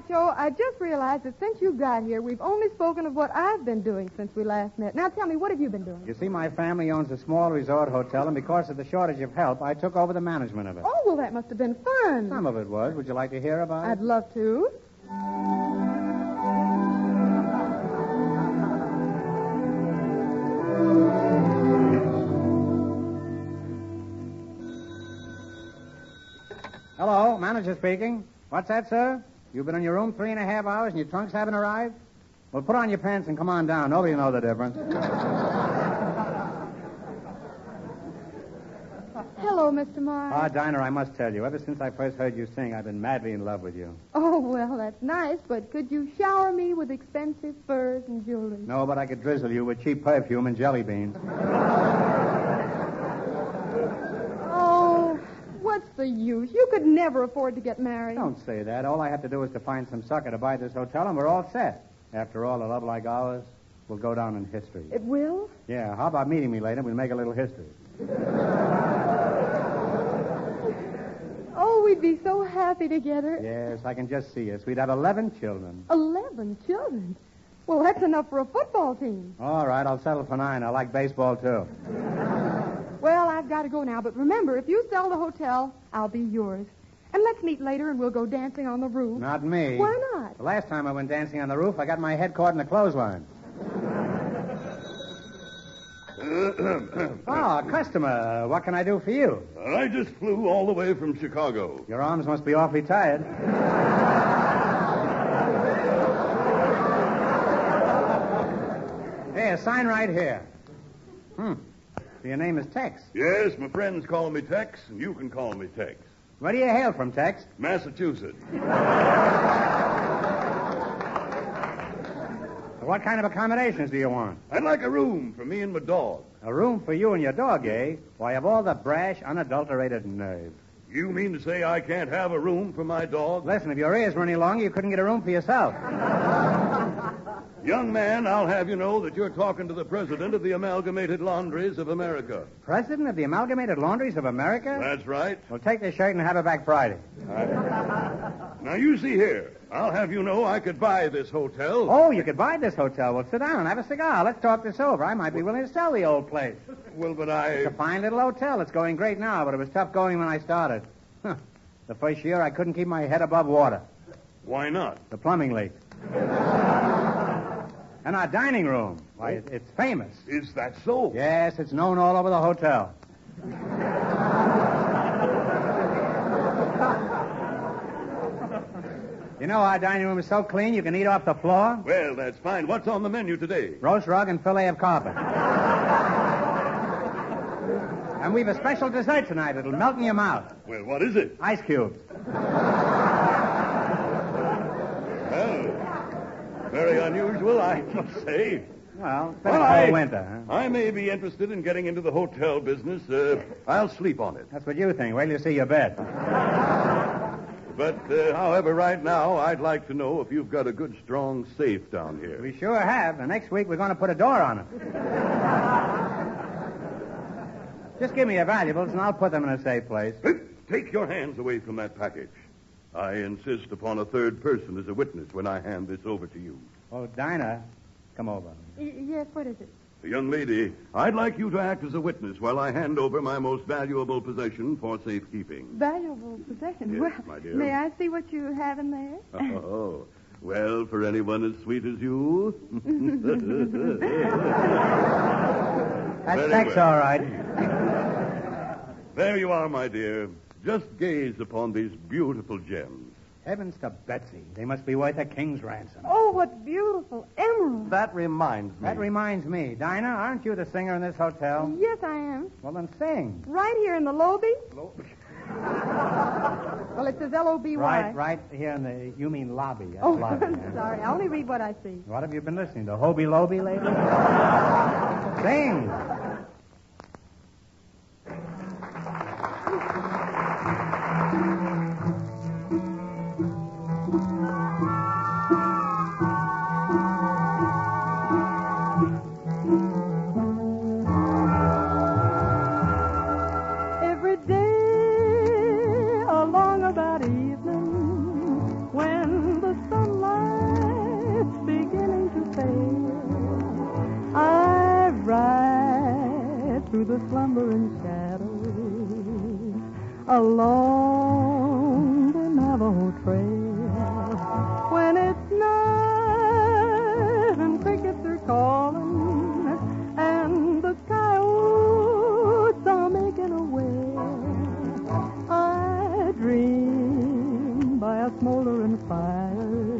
Speaker 22: Groucho, I just realized that since you got here, we've only spoken of what I've been doing since we last met. Now tell me, what have you been doing?
Speaker 1: You see, my family owns a small resort hotel, and because of the shortage of help, I took over the management of it.
Speaker 22: Oh, well, that must have been fun.
Speaker 1: Some of it was. Would you like to hear about it?
Speaker 22: I'd love to.
Speaker 1: Hello, manager speaking. What's that, sir? You've been in your room 3.5 hours and your trunks haven't arrived? Well, put on your pants and come on down. Nobody will know the difference.
Speaker 22: Hello, Mr. Marx.
Speaker 1: Ah, Dinah, I must tell you, ever since I first heard you sing, I've been madly in love with you.
Speaker 22: Oh, well, that's nice, but could you shower me with expensive furs and jewelry?
Speaker 1: No, but I could drizzle you with cheap perfume and jelly beans.
Speaker 22: Oh, what's the use? You could never afford to get married.
Speaker 1: Don't say that. All I have to do is to find some sucker to buy this hotel, and we're all set. After all, a love like ours will go down in history.
Speaker 22: It will?
Speaker 1: Yeah, how about meeting me later? We'll make a little history.
Speaker 22: Oh, we'd be so happy together.
Speaker 1: Yes, I can just see us. We'd have 11 children.
Speaker 22: 11 children? Well, that's enough for a football team.
Speaker 1: All right, I'll settle for 9. I like baseball, too.
Speaker 22: Well, I've got to go now, but remember, if you sell the hotel, I'll be yours. And let's meet later and we'll go dancing on the roof.
Speaker 1: Not me.
Speaker 22: Why not?
Speaker 1: The last time I went dancing on the roof, I got my head caught in the clothesline. Oh, customer. What can I do for you?
Speaker 9: I just flew all the way from Chicago.
Speaker 1: Your arms must be awfully tired. Here, sign right here. So your name is Tex.
Speaker 9: Yes, my friends call me Tex, and you can call me Tex.
Speaker 1: Where do you hail from, Tex?
Speaker 9: Massachusetts.
Speaker 1: What kind of accommodations do you want?
Speaker 9: I'd like a room for me and my dog.
Speaker 1: A room for you and your dog, eh? Why, of all the brash, unadulterated nerve.
Speaker 9: You mean to say I can't have a room for my dog?
Speaker 1: Listen, if your ears were any longer, you couldn't get a room for yourself.
Speaker 9: Young man, I'll have you know that you're talking to the president of the Amalgamated Laundries of America.
Speaker 1: President of the Amalgamated Laundries of America?
Speaker 9: That's right.
Speaker 1: Well, take this shirt and have it back Friday.
Speaker 9: Now, you see here. I'll have you know I could buy this hotel.
Speaker 1: Oh, you could buy this hotel. Well, sit down and have a cigar. Let's talk this over. I might be willing to sell the old place.
Speaker 9: Well, but
Speaker 1: It's a fine little hotel. It's going great now, but it was tough going when I started. The first year, I couldn't keep my head above water.
Speaker 9: Why not?
Speaker 1: The plumbing leak. And our dining room. Why, it's famous.
Speaker 9: Is that so?
Speaker 1: Yes, it's known all over the hotel. You know our dining room is so clean you can eat off the floor?
Speaker 9: Well, that's fine. What's on the menu today?
Speaker 1: Roast rug and fillet of carpet. And we've a special dessert tonight. It'll melt in your mouth.
Speaker 9: Well, what is it?
Speaker 1: Ice cubes.
Speaker 9: Well, very unusual, I must say.
Speaker 1: Well, it's been a cold winter, huh?
Speaker 9: I may be interested in getting into the hotel business. I'll sleep on it.
Speaker 1: That's what you think. Wait till you see your bed.
Speaker 9: But, however, right now, I'd like to know if you've got a good, strong safe down here.
Speaker 1: We sure have. And next week, we're going to put a door on it. Just give me your valuables, and I'll put them in a safe place.
Speaker 9: Take your hands away from that package. I insist upon a third person as a witness when I hand this over to you.
Speaker 1: Oh, Dinah, come over.
Speaker 22: Yes, what is it?
Speaker 9: Young lady, I'd like you to act as a witness while I hand over my most valuable possession for safekeeping.
Speaker 22: Valuable possession?
Speaker 9: Yes,
Speaker 22: Well,
Speaker 9: my dear.
Speaker 22: may I see what you have in there?
Speaker 9: Oh, well, for anyone as sweet as you.
Speaker 1: That's
Speaker 9: Very
Speaker 1: Tex,
Speaker 9: well.
Speaker 1: all right.
Speaker 9: There you are, my dear. Just gaze upon these beautiful gems.
Speaker 1: Heavens to Betsy. They must be worth a king's ransom.
Speaker 22: Oh, what beautiful emeralds.
Speaker 8: That reminds me.
Speaker 1: That reminds me. Dinah, aren't you the singer in this hotel?
Speaker 22: Yes, I am.
Speaker 1: Well, then sing.
Speaker 22: Right here in the lobby? Well, it says L-O-B-Y.
Speaker 1: Right here in the... You mean lobby. That's
Speaker 22: Oh,
Speaker 1: lobby.
Speaker 22: I'm sorry. I only read what I see.
Speaker 1: What have you been listening to? Hobie Lobie lately? Sing.
Speaker 2: Every day along about evening when the sun through the slumbering shadows along the Navajo Trail. When it's night and crickets are calling and the coyotes are making a wail, I dream by a smoldering fire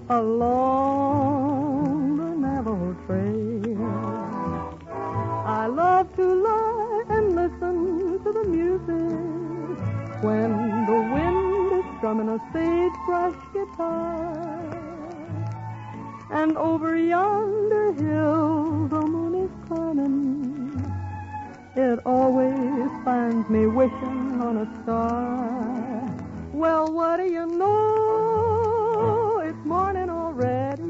Speaker 2: along the Navajo Trail. I love to lie and listen to the music when the wind is strumming a sagebrush guitar. And over yonder hill the moon is climbing. It always finds me wishing on a star. Well, what do you know? It's morning already.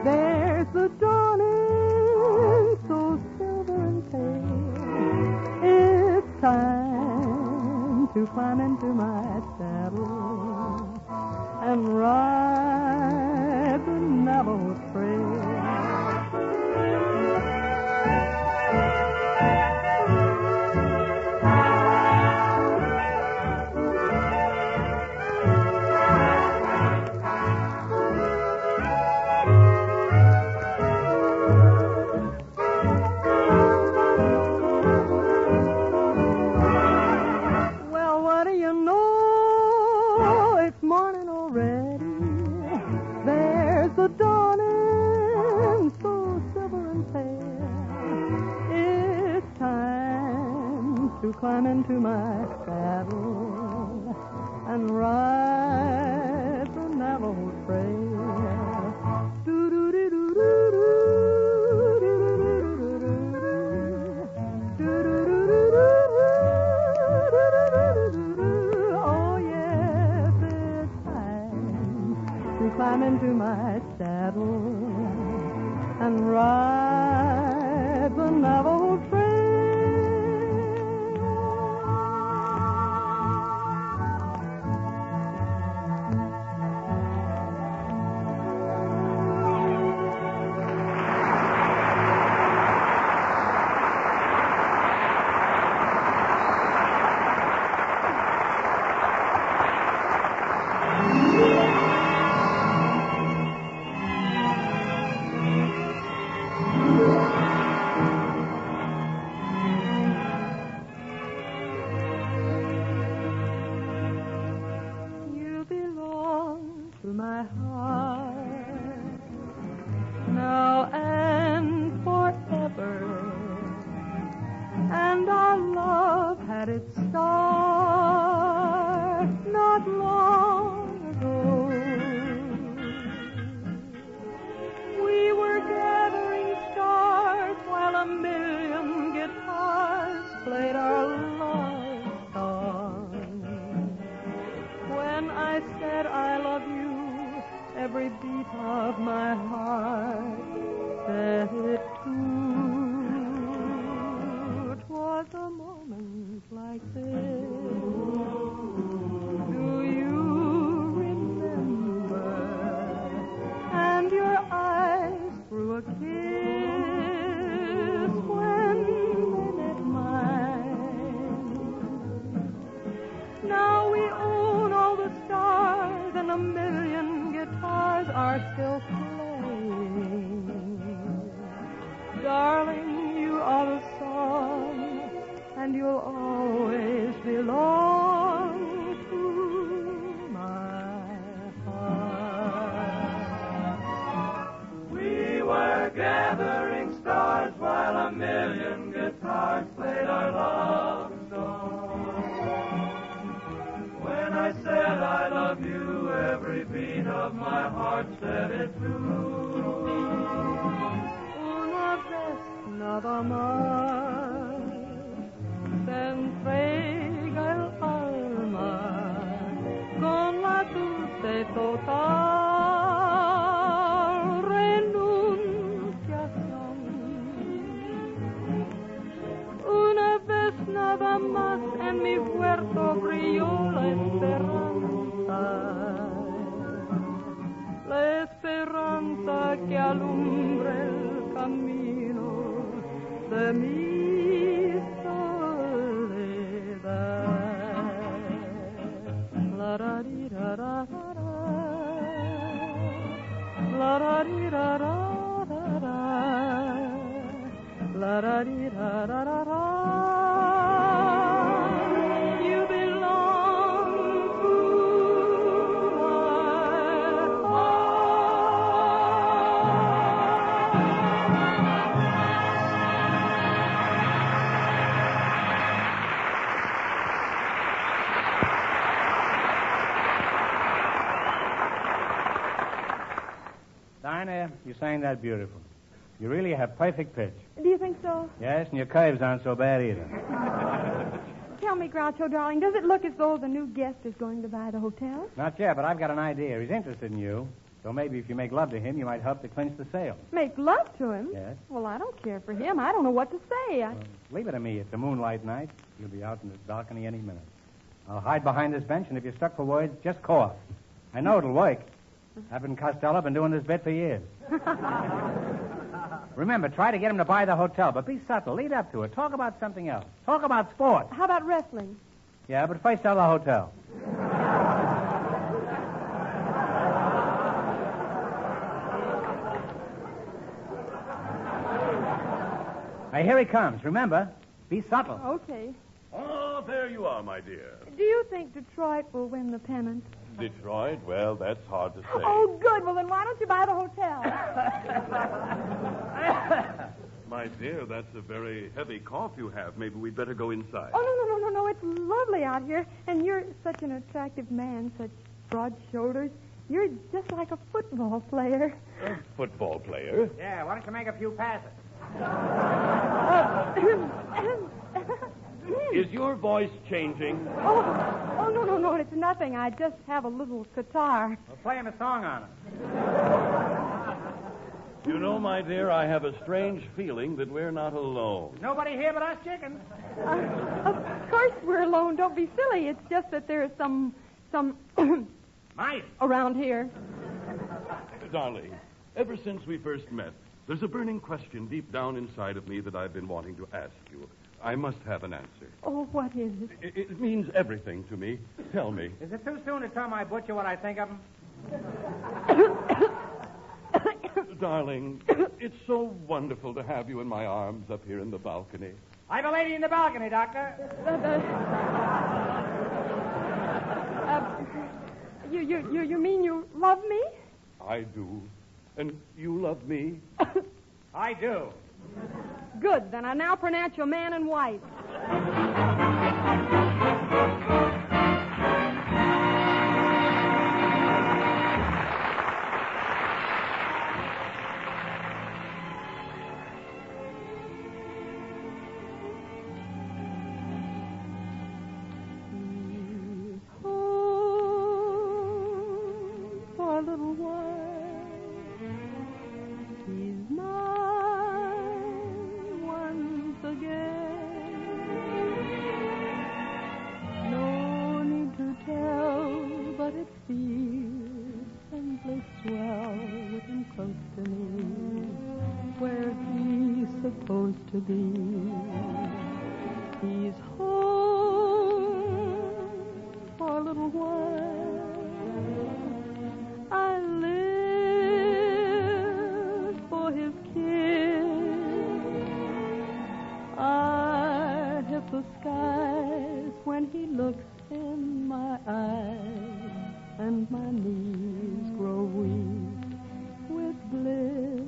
Speaker 2: There's the dawning, so silver and pale. It's time to climb into my saddle and ride the Navajo Trail. Climb into my saddle and ride the Navajo Trail. Oh yes, it's time to climb into my saddle and ride the Navajo Trail. La esperanza que alumbre el camino de mi soledad. La da di da da da da. La da di da da da da. La da di da da da da. You belong to my
Speaker 1: Dinah, you sang that beautiful. You really have perfect pitch.
Speaker 22: Do you think so?
Speaker 1: Yes, and your curves aren't so bad either.
Speaker 22: Tell me, Groucho, darling, does it look as though the new guest is going to buy the hotel?
Speaker 1: Not yet, but I've got an idea. He's interested in you. So maybe if you make love to him, you might help to clinch the sale.
Speaker 22: Make love to him?
Speaker 1: Yes.
Speaker 22: Well, I don't care for him. I don't know what to say.
Speaker 1: Leave it to me. It's a moonlight night. You'll be out in the balcony any minute. I'll hide behind this bench, and if you're stuck for words, just cough. I know it'll work. I've been Costello, been doing this bit for years. Remember, try to get him to buy the hotel, but be subtle. Lead up to it. Talk about something else. Talk about sport.
Speaker 22: How about wrestling?
Speaker 1: Yeah, but first sell the hotel. Hey, here he comes. Remember, be subtle.
Speaker 22: Okay.
Speaker 23: Oh, there you are, my dear.
Speaker 22: Do you think Detroit will win the pennant?
Speaker 23: Detroit? Well, that's hard to say.
Speaker 22: Oh, good. Well, then why don't you buy the hotel?
Speaker 23: My dear, that's a very heavy cough you have. Maybe we'd better go inside.
Speaker 22: Oh, no. It's lovely out here. And you're such an attractive man, such broad shoulders. You're just like a football player.
Speaker 23: A football player?
Speaker 1: Yeah, why don't you make a few passes?
Speaker 23: Is your voice changing?
Speaker 22: Oh, no, it's nothing. I just have a little guitar.
Speaker 1: We'll play him a song on it.
Speaker 23: You know, my dear, I have a strange feeling that we're not alone.
Speaker 1: Nobody here but us chickens.
Speaker 22: Of course we're alone. Don't be silly. It's just that there's some
Speaker 1: mice
Speaker 22: around here.
Speaker 23: Darling, ever since we first met, there's a burning question deep down inside of me that I've been wanting to ask you. I must have an answer.
Speaker 22: Oh, what is it?
Speaker 23: It means everything to me. Tell me.
Speaker 1: Is it too soon to tell my butcher what I think of him?
Speaker 23: Darling, it's so wonderful to have you in my arms up here in the balcony.
Speaker 1: I have a lady in the balcony, Doctor.
Speaker 22: You mean you love me?
Speaker 23: I do. And you love me?
Speaker 1: I do.
Speaker 22: Good. Then I now pronounce you man and wife.
Speaker 2: To be. He's home for a little while. I live for his kiss. I hit the skies when he looks in my eyes, and my knees grow weak with bliss.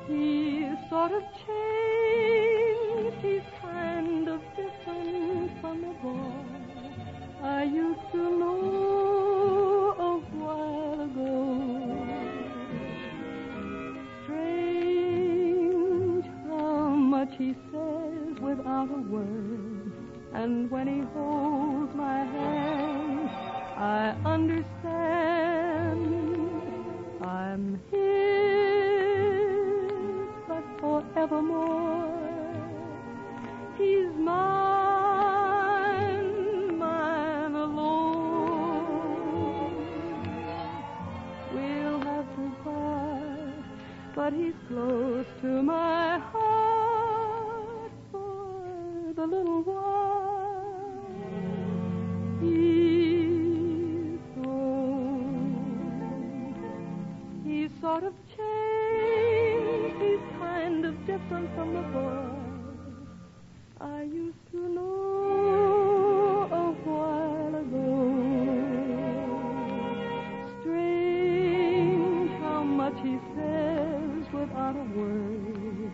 Speaker 2: He's sort of changed. He's kind of different from the boy I used to know a while ago. Strange how much he says without a word, and when he holds my hand, I understand. I'm his, but forevermore. He's mine, mine alone. We'll have to part, but he's close to my heart. little while he's old. He's sort of changed. He's kind of different from the boy I used to know a while ago. Strange how much he says without a word.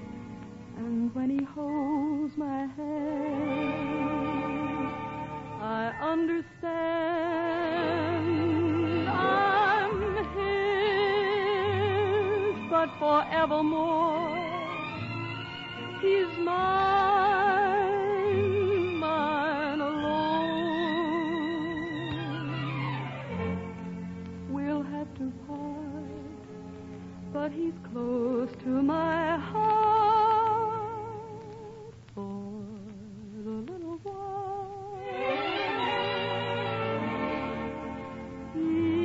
Speaker 2: And when he holds my hand, I understand I'm his, but forevermore he's mine, mine alone. We'll have to part, but he's close to my heart for the little while. He's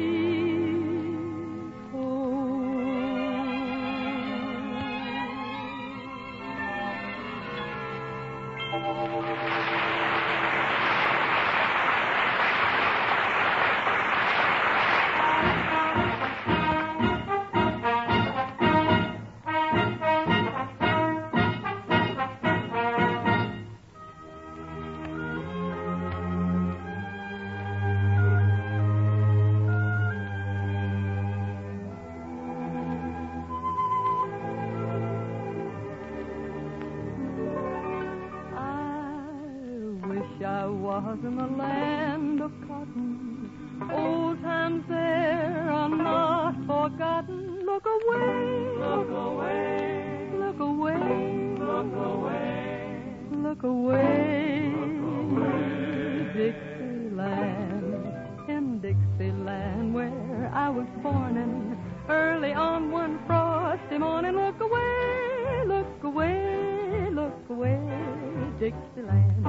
Speaker 2: I was in the land of cotton. Old times there are not forgotten. Look away, look away, look away, look away, look away, look away. Dixieland, in Dixieland, where I was born in, early on one frosty morning. Look away, look away, look away, Dixieland.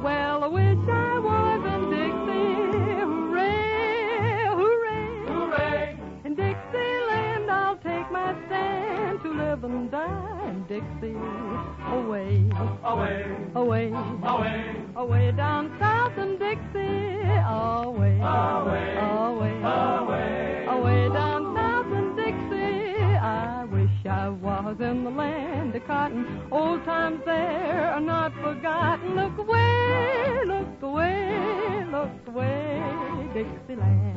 Speaker 2: Well, I wish I was in Dixie. Hooray, hooray, hooray. In Dixieland I'll take my stand to live and die in Dixie. Away, away, away, away, away down south in Dixie. Away, away, away, away, away down south in Dixie. I wish I was in the land of cotton. Old times there are not forgotten. Look away, look away, look away, Dixieland.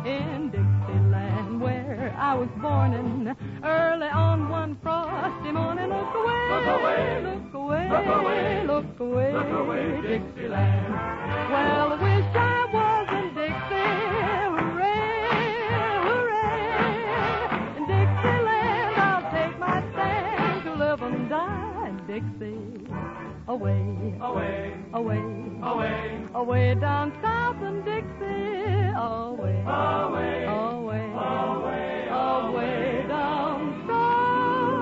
Speaker 2: In Dixieland where I was born in, early on one frosty morning. Look away, look away, look away, look away, look away, look away, Dixieland. Well, I wish I was in Dixie. Hooray, hooray. In Dixieland I'll take my stand to live and die in Dixie. Away, away, away, away, away down south in Dixie. Away, away, away, away, away down south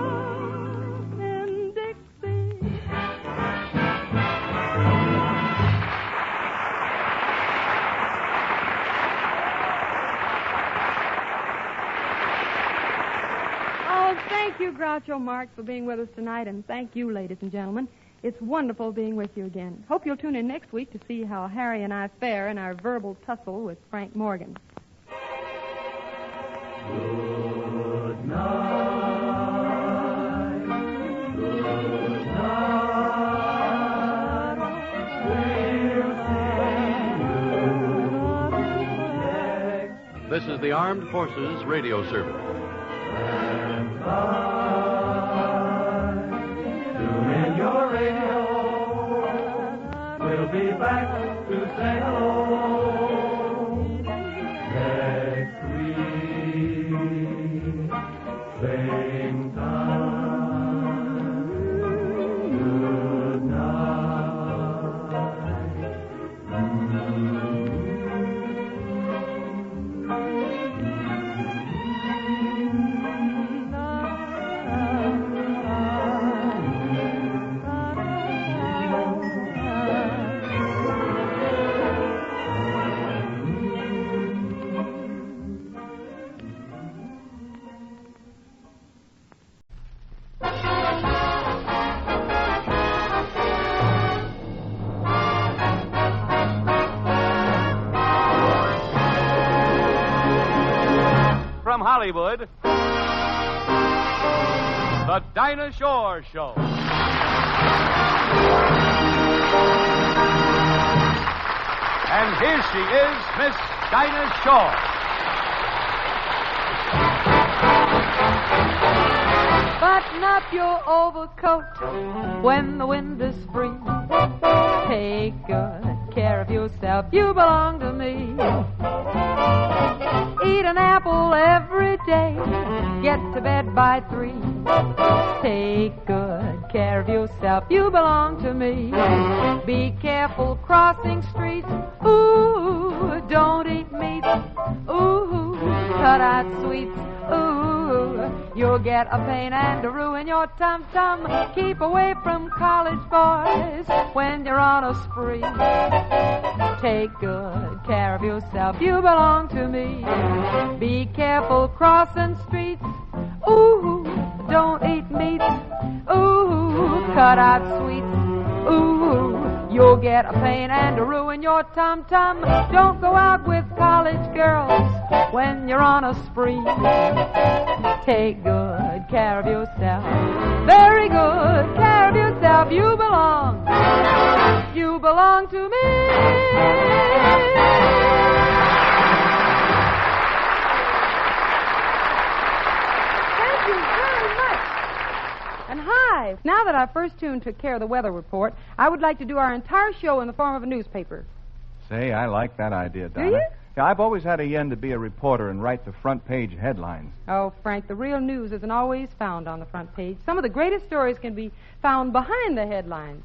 Speaker 2: in Dixie.
Speaker 22: Oh, thank you, Groucho Marx, for being with us tonight, and thank you, ladies and gentlemen. It's wonderful being with you again. Hope you'll tune in next week to see how Harry and I fare in our verbal tussle with Frank Morgan.
Speaker 7: Good night. Good night. We'll see you.
Speaker 23: This is the Armed Forces Radio Service.
Speaker 7: Tune in your radio. We'll be back to say hello next week. Same time. Good night.
Speaker 8: Hollywood, The Dinah Shore Show. And here she is, Miss Dinah Shore.
Speaker 2: Button up your overcoat when the wind is free. Take good care of yourself, you belong to me. Eat an apple every day, get to bed by 3. Take good care of yourself, you belong to me. Be careful crossing streets, ooh, don't eat meat, ooh, cut out sweets, ooh, you'll get a pain and a ruin your tum-tum. Keep away from college boys when you're on a spree. Take good care of yourself, you belong to me. Be careful crossing streets, ooh, don't eat meat, ooh, cut out sweets, ooh, you'll get a pain and a ruin your tum-tum. Don't go out with college girls when you're on a spree. Take good care of yourself, very good care of yourself. You belong to me.
Speaker 22: Thank you very much. And hi, now that our first tune took care of the weather report, I would like to do our entire show in the form of a newspaper.
Speaker 15: Say, I like that idea, Donna.
Speaker 22: Do you?
Speaker 15: Yeah, I've always had a yen to be a reporter and write the front page headlines.
Speaker 22: Oh, Frank, the real news isn't always found on the front page. Some of the greatest stories can be found behind the headlines.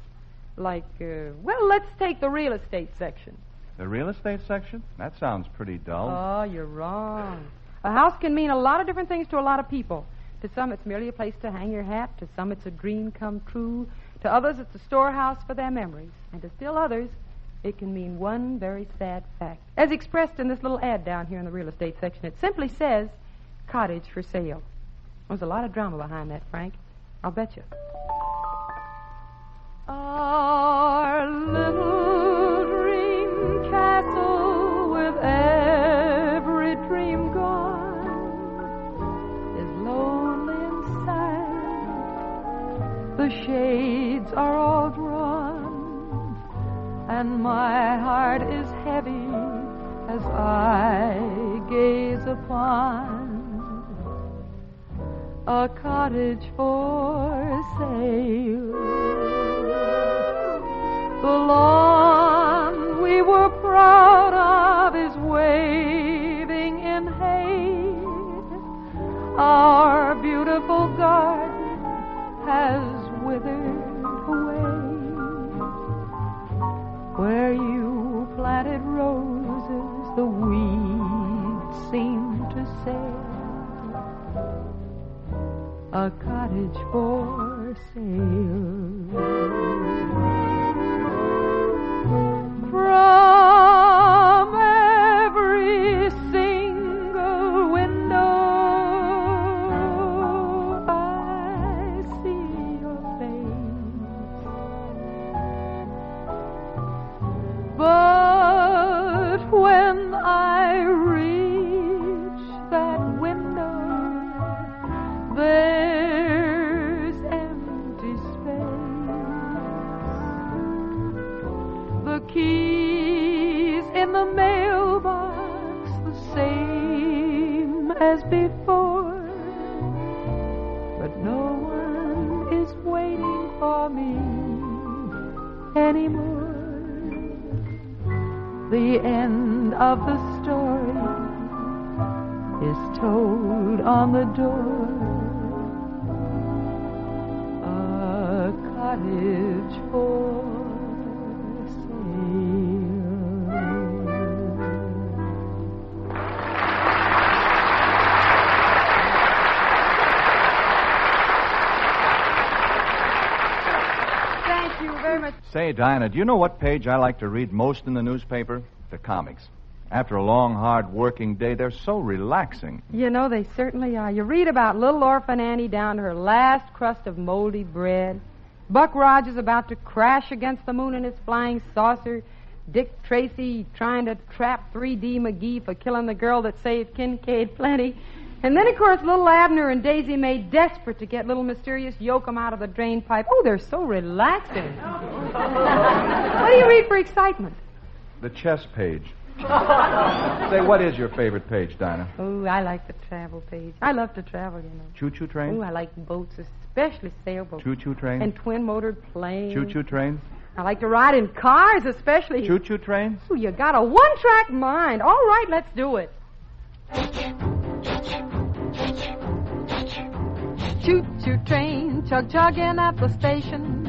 Speaker 22: Like, well, let's take the real estate section.
Speaker 15: The real estate section? That sounds pretty dull.
Speaker 22: Oh, you're wrong. A house can mean a lot of different things to a lot of people. To some, it's merely a place to hang your hat. To some, it's a dream come true. To others, it's a storehouse for their memories. And to still others, it can mean one very sad fact. As expressed in this little ad down here in the real estate section, it simply says, cottage for sale. There's a lot of drama behind that, Frank. I'll bet you. Our little dream castle with every dream gone is lonely and sad. The shades are all drawn, and my heart is heavy as I gaze upon a cottage for sale. The lawn we were proud of is waving in hay. Our beautiful garden has withered away. Where you planted roses, the weeds seem to say, a cottage for sale. From every single window I see your face, but when I reach that window, there's empty space. The keys in the mailbox the same as before, but no one is waiting for me anymore. The end of the story is told on the door. A cottage for
Speaker 15: Say, Dinah, do you know what page I like to read most in the newspaper? The comics. After a long, hard working day, they're so relaxing.
Speaker 22: You know, they certainly are. You read about little orphan Annie down to her last crust of moldy bread. Buck Rogers about to crash against the moon in his flying saucer. Dick Tracy trying to trap 3D McGee for killing the girl that saved Kincaid plenty. And then, of course, little Abner and Daisy Mae, desperate to get little mysterious Yoakum out of the drain pipe. Oh, they're so relaxing. What do you read for excitement?
Speaker 15: The chess page. Say, what is your favorite page, Dinah?
Speaker 22: Oh, I like the travel page. I love to travel, you know.
Speaker 15: Choo-choo trains?
Speaker 22: Oh, I like boats, especially sailboats.
Speaker 15: Choo-choo trains?
Speaker 22: And twin-motored planes.
Speaker 15: Choo-choo trains?
Speaker 22: I like to ride in cars, especially...
Speaker 15: Choo-choo trains?
Speaker 22: Oh, you got a one-track mind. All right, let's do it. Choo-choo train, chug-chugging at the station.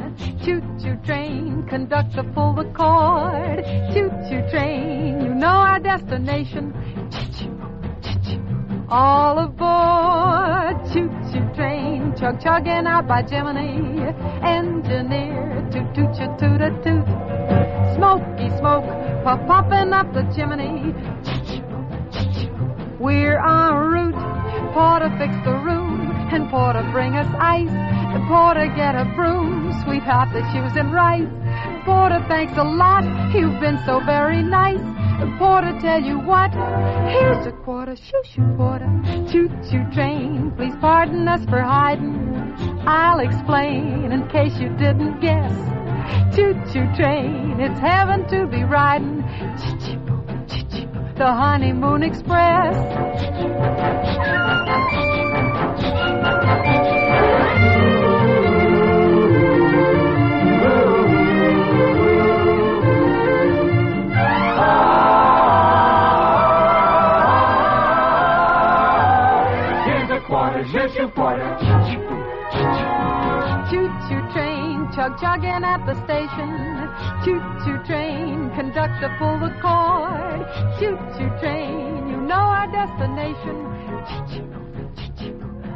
Speaker 22: Choo-choo train, conductor pull the cord. Choo-choo train, you know our destination. Choo-choo, all aboard. Choo-choo train, chug-chugging out by Gemini. Engineer, toot-toot-toot-toot-toot. Smoky smoke, puff-puffing up the chimney. We're en route, porter fix the room, and porter bring us ice. The porter get a broom, sweep out the shoes and rice. Porter, thanks a lot, you've been so very nice. The porter tell you what, here's a quarter, shoo-shoo porter. Choo-choo train, please pardon us for hiding. I'll explain in case you didn't guess. Choo-choo train, it's heaven to be riding. Choo-choo, choo-choo, the honeymoon express. Choo-choo train, chug-chugging at the station. Choo-choo train, conductor pull the cord. Choo-choo train, you know our destination.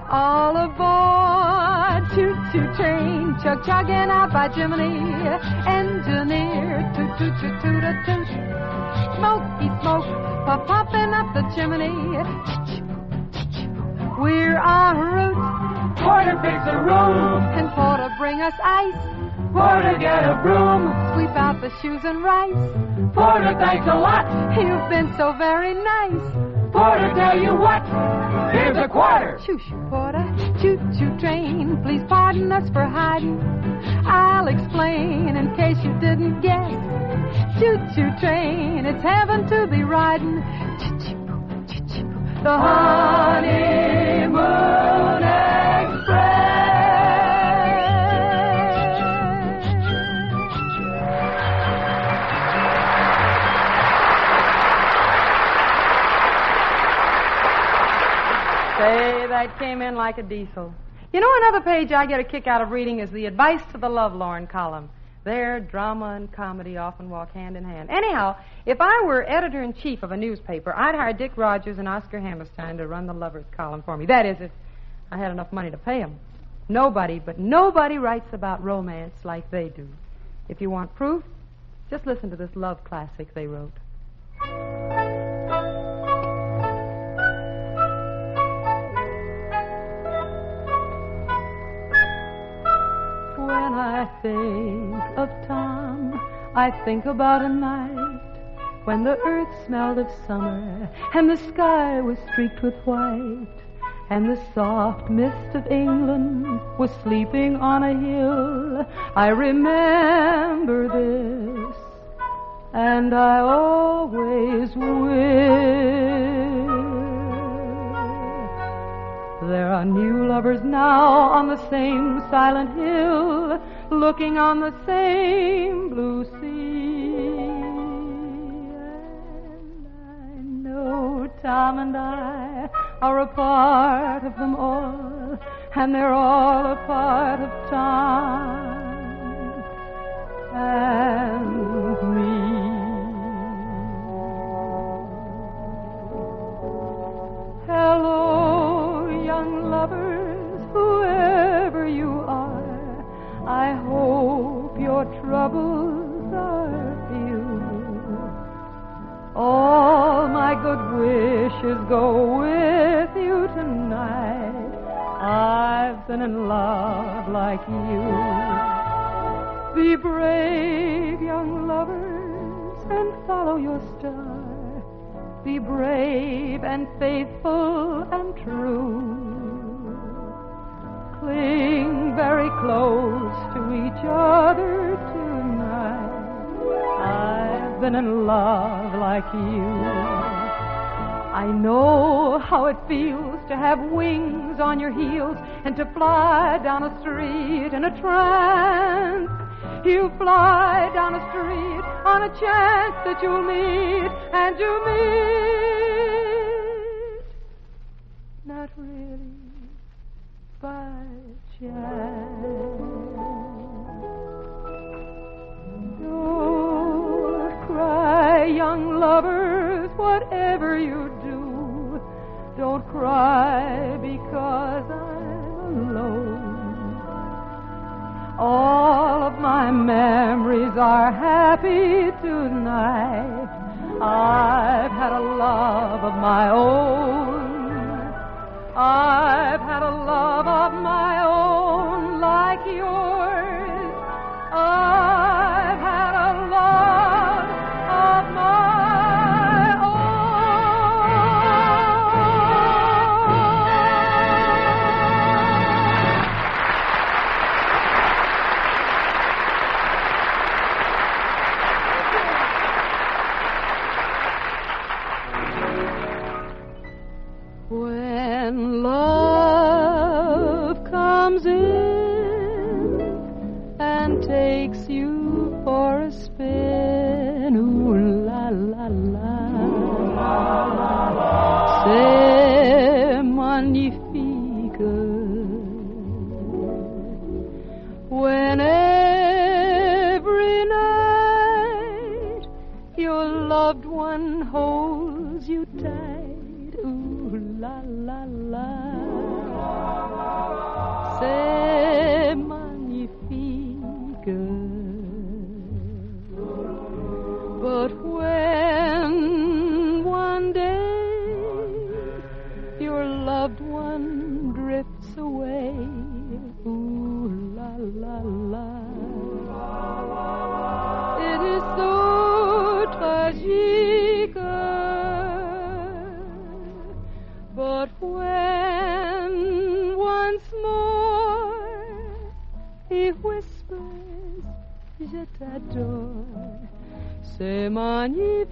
Speaker 22: All aboard. Choo-choo train, chug-chugging out by Gemini. Engineer, toot-toot-toot-toot-toot. Smoky smoke, puff-puffing up the chimney. We're en route. Porter fix a room. And porter bring us ice. Porter get a broom. Sweep out the shoes and rice. Porter, thanks a lot. You've been so very nice. Porter, tell you what. Here's a quarter. Shoo-shoo, porter. Choo-choo train. Please pardon us for hiding. I'll explain in case you didn't guess. Choo-choo train. It's heaven to be riding. Choo-choo. The honeymoon express. Say, that came in like a diesel. You know, another page I get a kick out of reading is the Advice to the Lovelorn column. There, drama and comedy often walk hand in hand. Anyhow, if I were editor-in-chief of a newspaper, I'd hire Dick Rogers and Oscar Hammerstein to run the lovers column for me. That is, if I had enough money to pay them. Nobody writes about romance like they do. If you want proof, just listen to this love classic they wrote. When I think of Tom, I think about a night when the earth smelled of summer and the sky was streaked with white and the soft mist of England was sleeping on a hill. I remember this, and I always will. There are new lovers now on the same silent hill, looking on the same blue sea. And I know Tom and I are a part of them all, and they're all a part of Tom and me. Hello, young lovers, whoever you are, I hope your troubles are few. All my good wishes go with you tonight. I've been in love like you. Be brave, young lovers, and follow your star.
Speaker 2: Be brave and faithful and true. Cling very close to each other tonight. I've been in love like you. I know how it feels to have wings on your heels and to fly down a street in a trance. You fly down a street on a chance that you'll meet, and you meet. Not really by chance. Don't cry, young lovers, whatever you do. Don't cry because I'm alone. All of my memories are happy tonight. I've had a love of my own. I've had a love of my own like yours. I've had a love of my When love comes in and takes you for a spin, ooh la la la, c'est magnifique. When every night your loved one holds you tight, ooh la la la, c'est magnifique. But when one day your loved one drifts away, ooh la la la, it is so tragique. But when once more he whispers, je t'adore, c'est magnifique.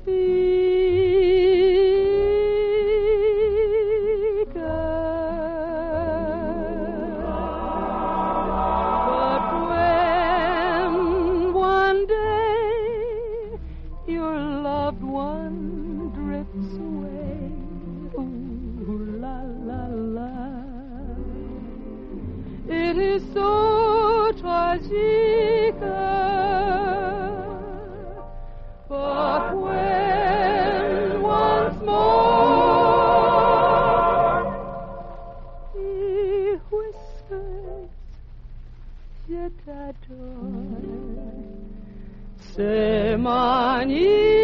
Speaker 2: But when one day your loved one drifts away, ooh la la la, it is so tragique. But when once more he whispers, je t'adore, c'est magnifique.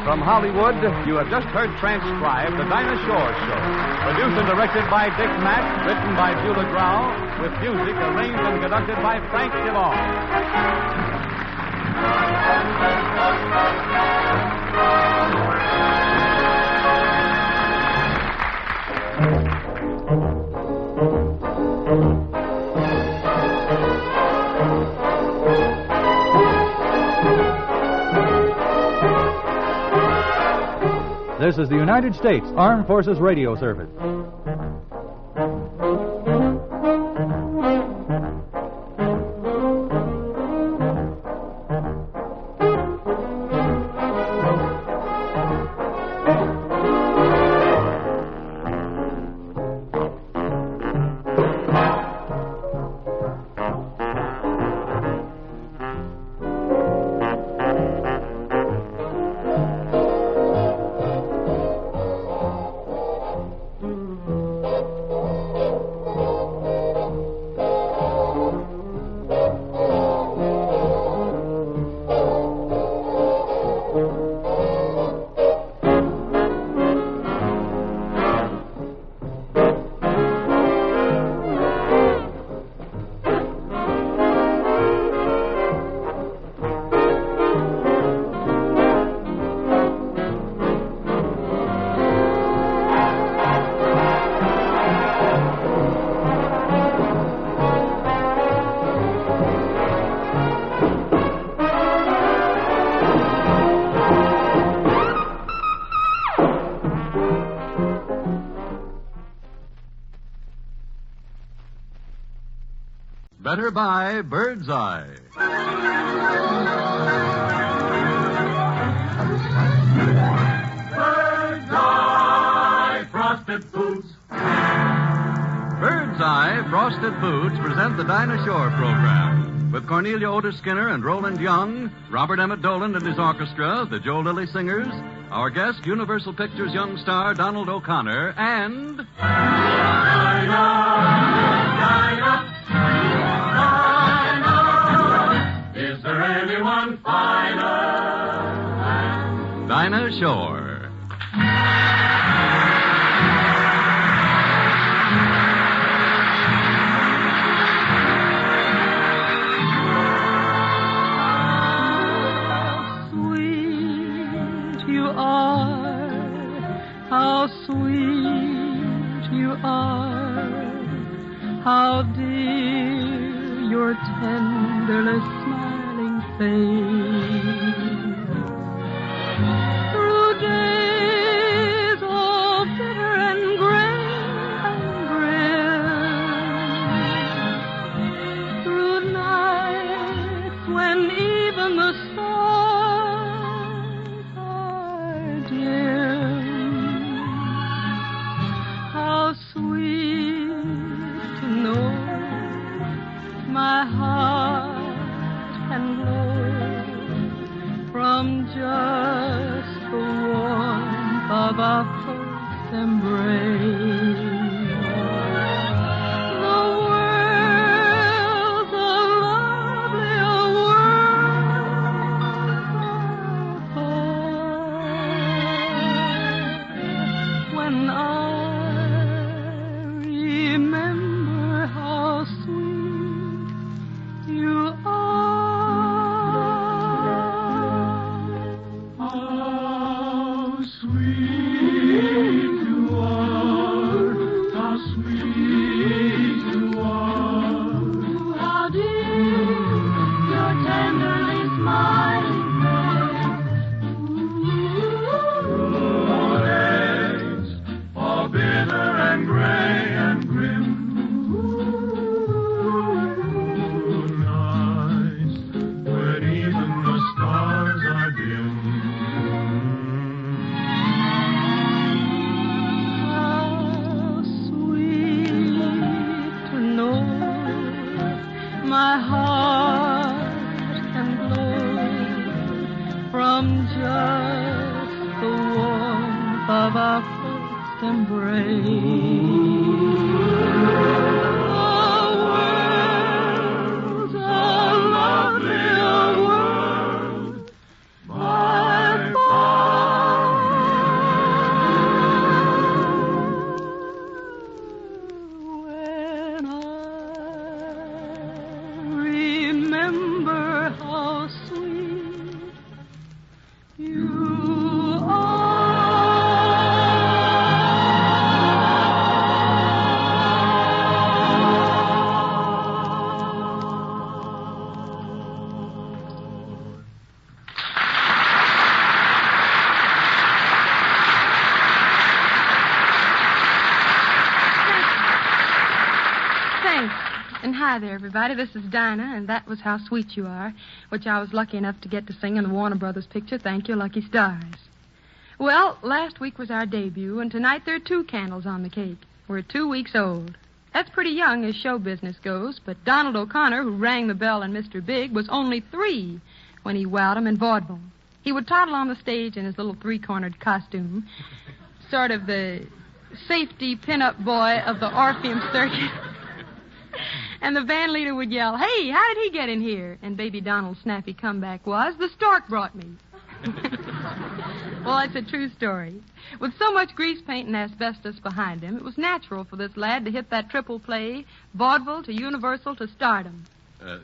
Speaker 8: From Hollywood, you have just heard transcribed The Dinah Shore Show. Produced and directed by Dick Mack, written by Beulah Grau, with music arranged and conducted by Frank Duvall.
Speaker 6: This is the United States Armed Forces Radio Service.
Speaker 8: Better buy Bird's Eye.
Speaker 7: Bird's Eye Frosted Foods.
Speaker 8: Bird's Eye Frosted Foods present the Dinah Shore program. With Cornelia Otis Skinner and Roland Young, Robert Emmett Dolan and his orchestra, the Joe Lilly Singers, our guest, Universal Pictures young star Donald O'Connor, and...
Speaker 7: Dinah, is there anyone finer?
Speaker 8: Dinah Shore.
Speaker 2: How sweet you are, how dear your tenderly smiling face. Through days all bitter and gray and grim, through nights when even the stars are dim, how sweet to know my heart can glow from just the warmth of our first embrace. The world's a lovelier world when I remember how sweet you are.
Speaker 7: How sweet you are, how sweet you are.
Speaker 2: How dear your tenderly smiling
Speaker 7: Days are bitter and gray and grim. Nights when even the stars are dim.
Speaker 2: How sweet to know my heart can glow from just the warmth of our first embrace. The world's a lovelier world by far when I remember how sweet you Thanks. And hi there, everybody. This is Dinah, and that was How Sweet You Are, which I was lucky enough to get to sing in the Warner Brothers picture. Thank you, Lucky Stars. Well, last week was our debut, and tonight there are 2 candles on the cake. We're 2 weeks old. That's pretty young as show business goes, but Donald O'Connor, who rang the bell in Mr. Big, was only 3 when he wowed him in vaudeville. He would toddle on the stage in his little 3-cornered costume, sort of the safety pin-up boy of the Orpheum Circus. And the band leader would yell, "Hey, how did he get in here?" And baby Donald's snappy comeback was, "The stork brought me." Well, it's a true story. With so much grease paint and asbestos behind him, it was natural for this lad to hit that triple play, vaudeville to Universal to stardom.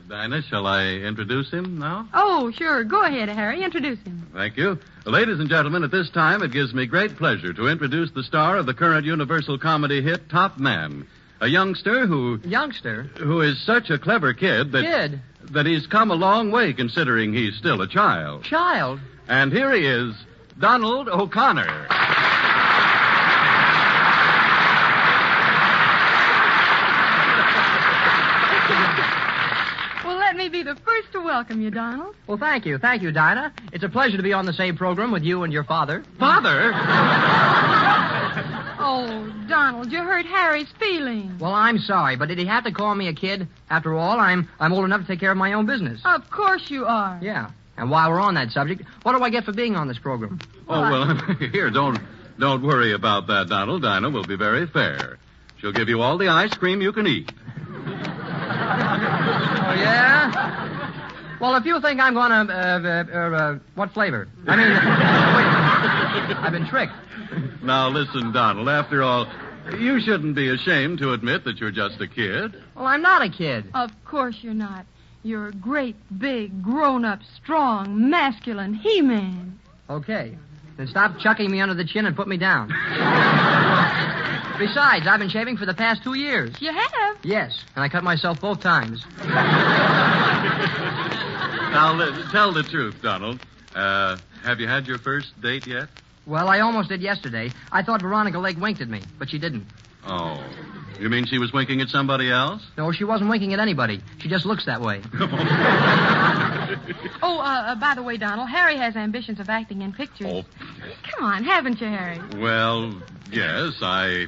Speaker 8: Dinah, shall I introduce him now?
Speaker 2: Oh, sure. Go ahead, Harry. Introduce him.
Speaker 8: Thank you. Ladies and gentlemen, at this time, it gives me great pleasure to introduce the star of the current Universal comedy hit, Top Man. A youngster who is such a clever kid that he's come a long way considering he's still a child.
Speaker 11: Child?
Speaker 8: And here he is, Donald O'Connor.
Speaker 14: the first to welcome you, Donald.
Speaker 11: Well, thank you, Dinah. It's a pleasure to be on the same program with you and your father.
Speaker 5: Father?
Speaker 14: Oh, Donald, you hurt Harry's feelings.
Speaker 11: Well, I'm sorry, but did he have to call me a kid? After all, I'm old enough to take care of my own business.
Speaker 14: Of course you are.
Speaker 11: Yeah. And while we're on that subject, what do I get for being on this program?
Speaker 5: Oh, well, here, don't worry about that, Donald. Dinah will be very fair. She'll give you all the ice cream you can eat.
Speaker 11: Oh, yeah? Well, if you think I'm going to, what flavor? I mean, wait, I've been tricked.
Speaker 5: Now, listen, Donald, after all, you shouldn't be ashamed to admit that you're just a kid.
Speaker 11: Well, I'm not a kid.
Speaker 14: Of course you're not. You're a great, big, grown-up, strong, masculine He-Man.
Speaker 11: Okay. Then stop chucking me under the chin and put me down. Besides, I've been shaving for the past 2 years.
Speaker 14: You have?
Speaker 11: Yes, and I cut myself both times.
Speaker 5: Now, tell the truth, Donald. Have you had your first date yet?
Speaker 11: Well, I almost did yesterday. I thought Veronica Lake winked at me, but she didn't.
Speaker 5: Oh. You mean she was winking at somebody else?
Speaker 11: No, she wasn't winking at anybody. She just looks that way.
Speaker 14: By the way, Donald, Harry has ambitions of acting in pictures.
Speaker 5: Oh.
Speaker 14: Come on, haven't you, Harry?
Speaker 5: Well, yes, I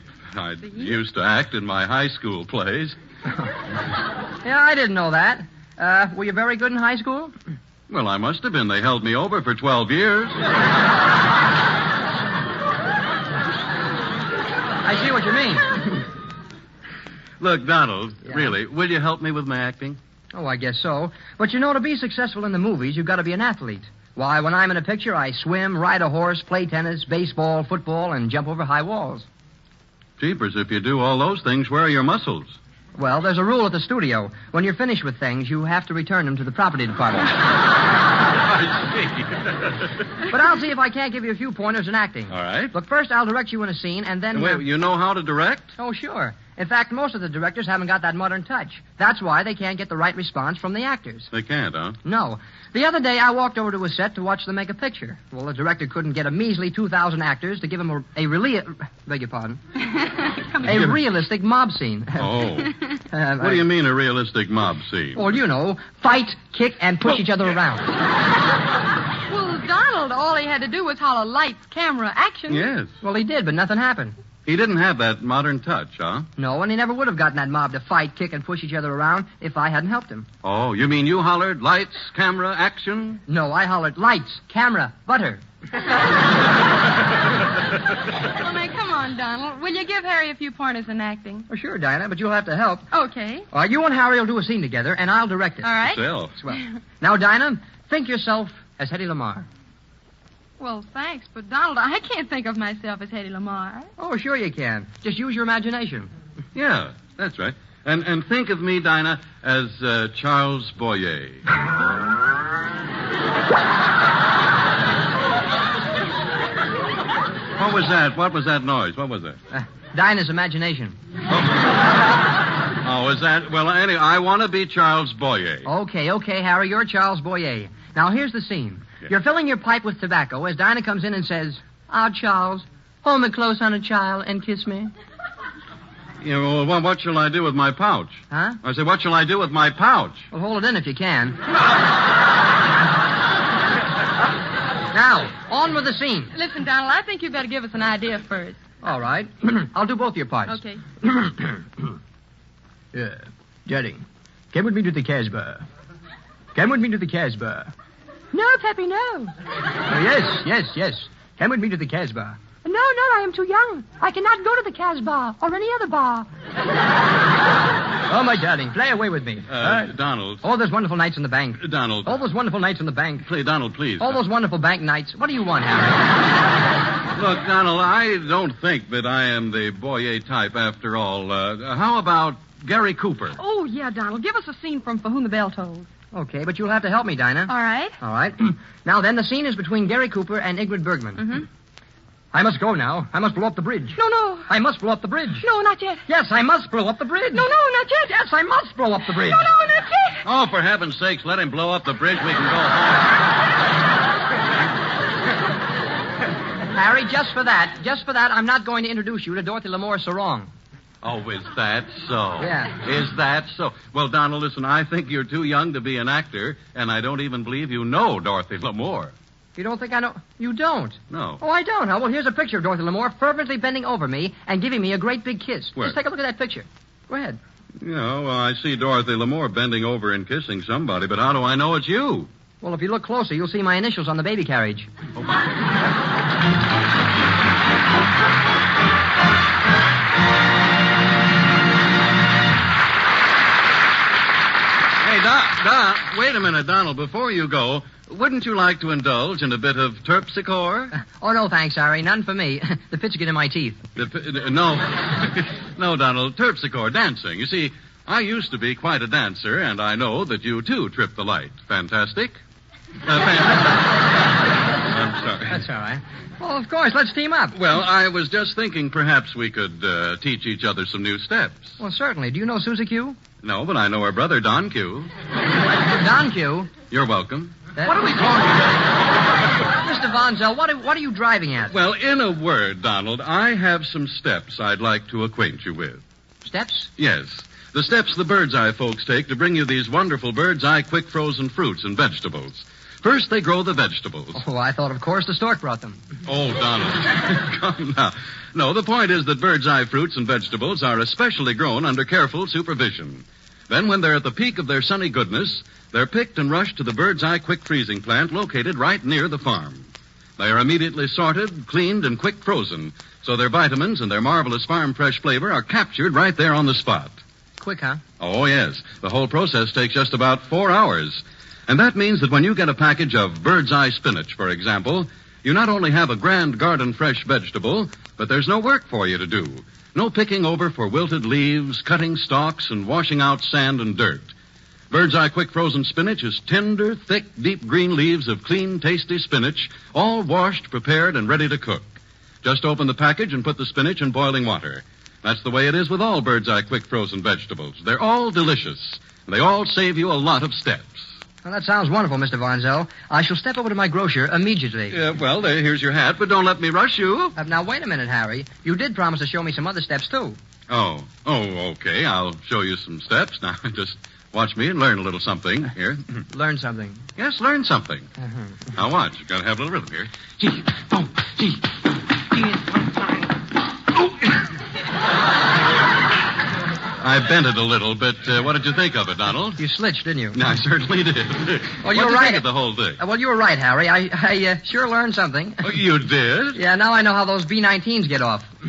Speaker 5: used to act in my high school plays.
Speaker 11: Yeah, I didn't know that. Were you very good in high school?
Speaker 5: Well, I must have been. They held me over for 12 years.
Speaker 11: I see what you mean.
Speaker 5: Look, Donald, really, will you help me with my acting?
Speaker 11: Oh, I guess so. But you know, to be successful in the movies, you've got to be an athlete. Why, when I'm in a picture, I swim, ride a horse, play tennis, baseball, football, and jump over high walls.
Speaker 5: Jeepers, if you do all those things, where are your muscles?
Speaker 11: Well, there's a rule at the studio. When you're finished with things, you have to return them to the property department.
Speaker 5: I see.
Speaker 11: But I'll see if I can't give you a few pointers in acting.
Speaker 5: All right.
Speaker 11: Look, first I'll direct you in a scene, and then...
Speaker 5: Wait, you know how to direct?
Speaker 11: Oh, sure. In fact, most of the directors haven't got that modern touch. That's why they can't get the right response from the actors.
Speaker 5: They can't, huh?
Speaker 11: No. The other day, I walked over to a set to watch them make a picture. Well, the director couldn't get a measly 2,000 actors to give him a realistic mob scene.
Speaker 5: Oh. What do you mean, a realistic mob scene?
Speaker 11: Well, you know, fight, kick, and push each other around.
Speaker 14: Well, Donald, all he had to do was holler lights, camera, action.
Speaker 5: Yes.
Speaker 11: Well, he did, but nothing happened.
Speaker 5: He didn't have that modern touch, huh?
Speaker 11: No, and he never would have gotten that mob to fight, kick, and push each other around if I hadn't helped him.
Speaker 5: Oh, you mean you hollered lights, camera, action?
Speaker 11: No, I hollered lights, camera, butter.
Speaker 14: Well, now, come on, Donald. Will you give Harry a few pointers in acting?
Speaker 11: Oh, sure, Dinah, but you'll have to help.
Speaker 14: Okay.
Speaker 11: All right, you and Harry will do a scene together, and I'll direct it.
Speaker 14: All right.
Speaker 5: Still.
Speaker 11: Swell. Now, Dinah, think yourself as Hedy Lamarr.
Speaker 14: Well, thanks, but Donald, I can't think of myself as Hedy Lamarr.
Speaker 11: Oh, sure you can. Just use your imagination.
Speaker 5: Yeah, that's right. And think of me, Dinah, as Charles Boyer. What was that? What was that noise? What was that?
Speaker 11: Dinah's imagination.
Speaker 5: Oh, is that? Well, anyway, I want to be Charles Boyer.
Speaker 11: Okay, Harry, you're Charles Boyer. Now, here's the scene.
Speaker 5: Yeah.
Speaker 11: You're filling your pipe with tobacco as Dinah comes in and says, "Ah, Charles, hold me close on a child and kiss me."
Speaker 5: You know, well, what shall I do with my pouch?
Speaker 11: Huh?
Speaker 5: I said, what shall I do with my pouch?
Speaker 11: Well, hold it in if you can. Now, on with the scene.
Speaker 14: Listen, Donald, I think you better give us an idea first.
Speaker 11: All right. I'll do both your parts.
Speaker 14: Okay.
Speaker 11: Yeah. Jenny, come with me to the Casbah. Come with me to the Casbah.
Speaker 14: No, Peppy, no.
Speaker 11: Oh, yes. Come with me to the Casbah.
Speaker 14: No, I am too young. I cannot go to the Casbah or any other bar.
Speaker 11: Oh, my darling, play away with me.
Speaker 5: Donald.
Speaker 11: All those wonderful nights in the bank.
Speaker 5: Donald.
Speaker 11: All those wonderful nights in the bank.
Speaker 5: Please, Donald, please.
Speaker 11: All those wonderful bank nights. What do you want, Harry?
Speaker 5: Look, Donald, I don't think that I am the Boyer type after all. How about Gary Cooper?
Speaker 14: Oh, yeah, Donald. Give us a scene from For Whom the Bell Tolls.
Speaker 11: Okay, but you'll have to help me, Dinah.
Speaker 14: All right.
Speaker 11: All right. Now, then, the scene is between Gary Cooper and Ingrid Bergman.
Speaker 14: Mm-hmm.
Speaker 11: I must go now. I must blow up the bridge.
Speaker 14: No.
Speaker 11: I must blow up the bridge.
Speaker 14: No, not yet.
Speaker 11: Yes, I must blow up the bridge.
Speaker 14: No, not yet.
Speaker 11: Yes, I must blow up the bridge.
Speaker 14: No, not yet.
Speaker 5: Oh, for heaven's sakes, let him blow up the bridge. We can go home.
Speaker 11: Harry, just for that, I'm not going to introduce you to Dorothy L'Amour Sarong.
Speaker 5: Oh, is that so?
Speaker 11: Yeah.
Speaker 5: Is that so? Well, Donald, listen, I think you're too young to be an actor, and I don't even believe you know Dorothy Lamour.
Speaker 11: You don't think I know? You don't?
Speaker 5: No.
Speaker 11: Oh, I don't, huh? Well, here's a picture of Dorothy Lamour fervently bending over me and giving me a great big kiss.
Speaker 5: Where?
Speaker 11: Just take a look at that picture. Go ahead.
Speaker 5: Yeah, well, I see Dorothy Lamour bending over and kissing somebody, but how do I know it's you?
Speaker 11: Well, if you look closer, you'll see my initials on the baby carriage.
Speaker 5: Hey, wait a minute, Donald. Before you go, wouldn't you like to indulge in a bit of terpsichore?
Speaker 11: Oh, no, thanks, Harry. None for me. The pits get in my teeth.
Speaker 5: No. No, Donald. Terpsichore, dancing. You see, I used to be quite a dancer, and I know that you, too, trip the light. Fantastic? I'm sorry.
Speaker 11: That's all right. Well, of course. Let's team up.
Speaker 5: Well, I was just thinking perhaps we could teach each other some new steps.
Speaker 11: Well, certainly. Do you know Susie Q?
Speaker 5: No, but I know her brother, Don Q.
Speaker 11: Don Q?
Speaker 5: You're welcome.
Speaker 11: What are we talking about? Mr. Vonzel, what are you driving at?
Speaker 5: Well, in a word, Donald, I have some steps I'd like to acquaint you with.
Speaker 11: Steps?
Speaker 5: Yes. The steps the Bird's Eye folks take to bring you these wonderful Bird's Eye quick frozen fruits and vegetables. First, they grow the vegetables.
Speaker 11: Oh, I thought, of course, the stork brought them.
Speaker 5: Oh, Donald. Come now. No, the point is that Bird's Eye fruits and vegetables are especially grown under careful supervision. Then, when they're at the peak of their sunny goodness, they're picked and rushed to the Bird's Eye quick freezing plant located right near the farm. They are immediately sorted, cleaned, and quick frozen, so their vitamins and their marvelous farm fresh flavor are captured right there on the spot.
Speaker 11: Quick, huh?
Speaker 5: Oh, yes. The whole process takes just about 4 hours. And that means that when you get a package of Bird's Eye spinach, for example, you not only have a grand garden fresh vegetable, but there's no work for you to do. No picking over for wilted leaves, cutting stalks, and washing out sand and dirt. Bird's Eye quick frozen spinach is tender, thick, deep green leaves of clean, tasty spinach, all washed, prepared, and ready to cook. Just open the package and put the spinach in boiling water. That's the way it is with all Bird's Eye quick frozen vegetables. They're all delicious. They all save you a lot of steps.
Speaker 11: Well, that sounds wonderful, Mr. Vonzel. I shall step over to my grocer immediately.
Speaker 5: Here's your hat, but don't let me rush you.
Speaker 11: Now, wait a minute, Harry. You did promise to show me some other steps, too.
Speaker 5: Oh, okay. I'll show you some steps. Now, just watch me and learn a little something here.
Speaker 11: Learn something?
Speaker 5: Yes, learn something. Now, watch. You've got to have a little rhythm here. Gee, boom, gee. I bent it a little, but what did you think of it, Donald?
Speaker 11: You slitched, didn't you?
Speaker 5: I certainly did.
Speaker 11: Well,
Speaker 5: you
Speaker 11: were
Speaker 5: right.
Speaker 11: right.
Speaker 5: Think of the whole thing?
Speaker 11: Well, you were right, Harry. I sure learned something.
Speaker 5: Oh, you did?
Speaker 11: Yeah, now I know how those B-19s get off.
Speaker 5: Oh.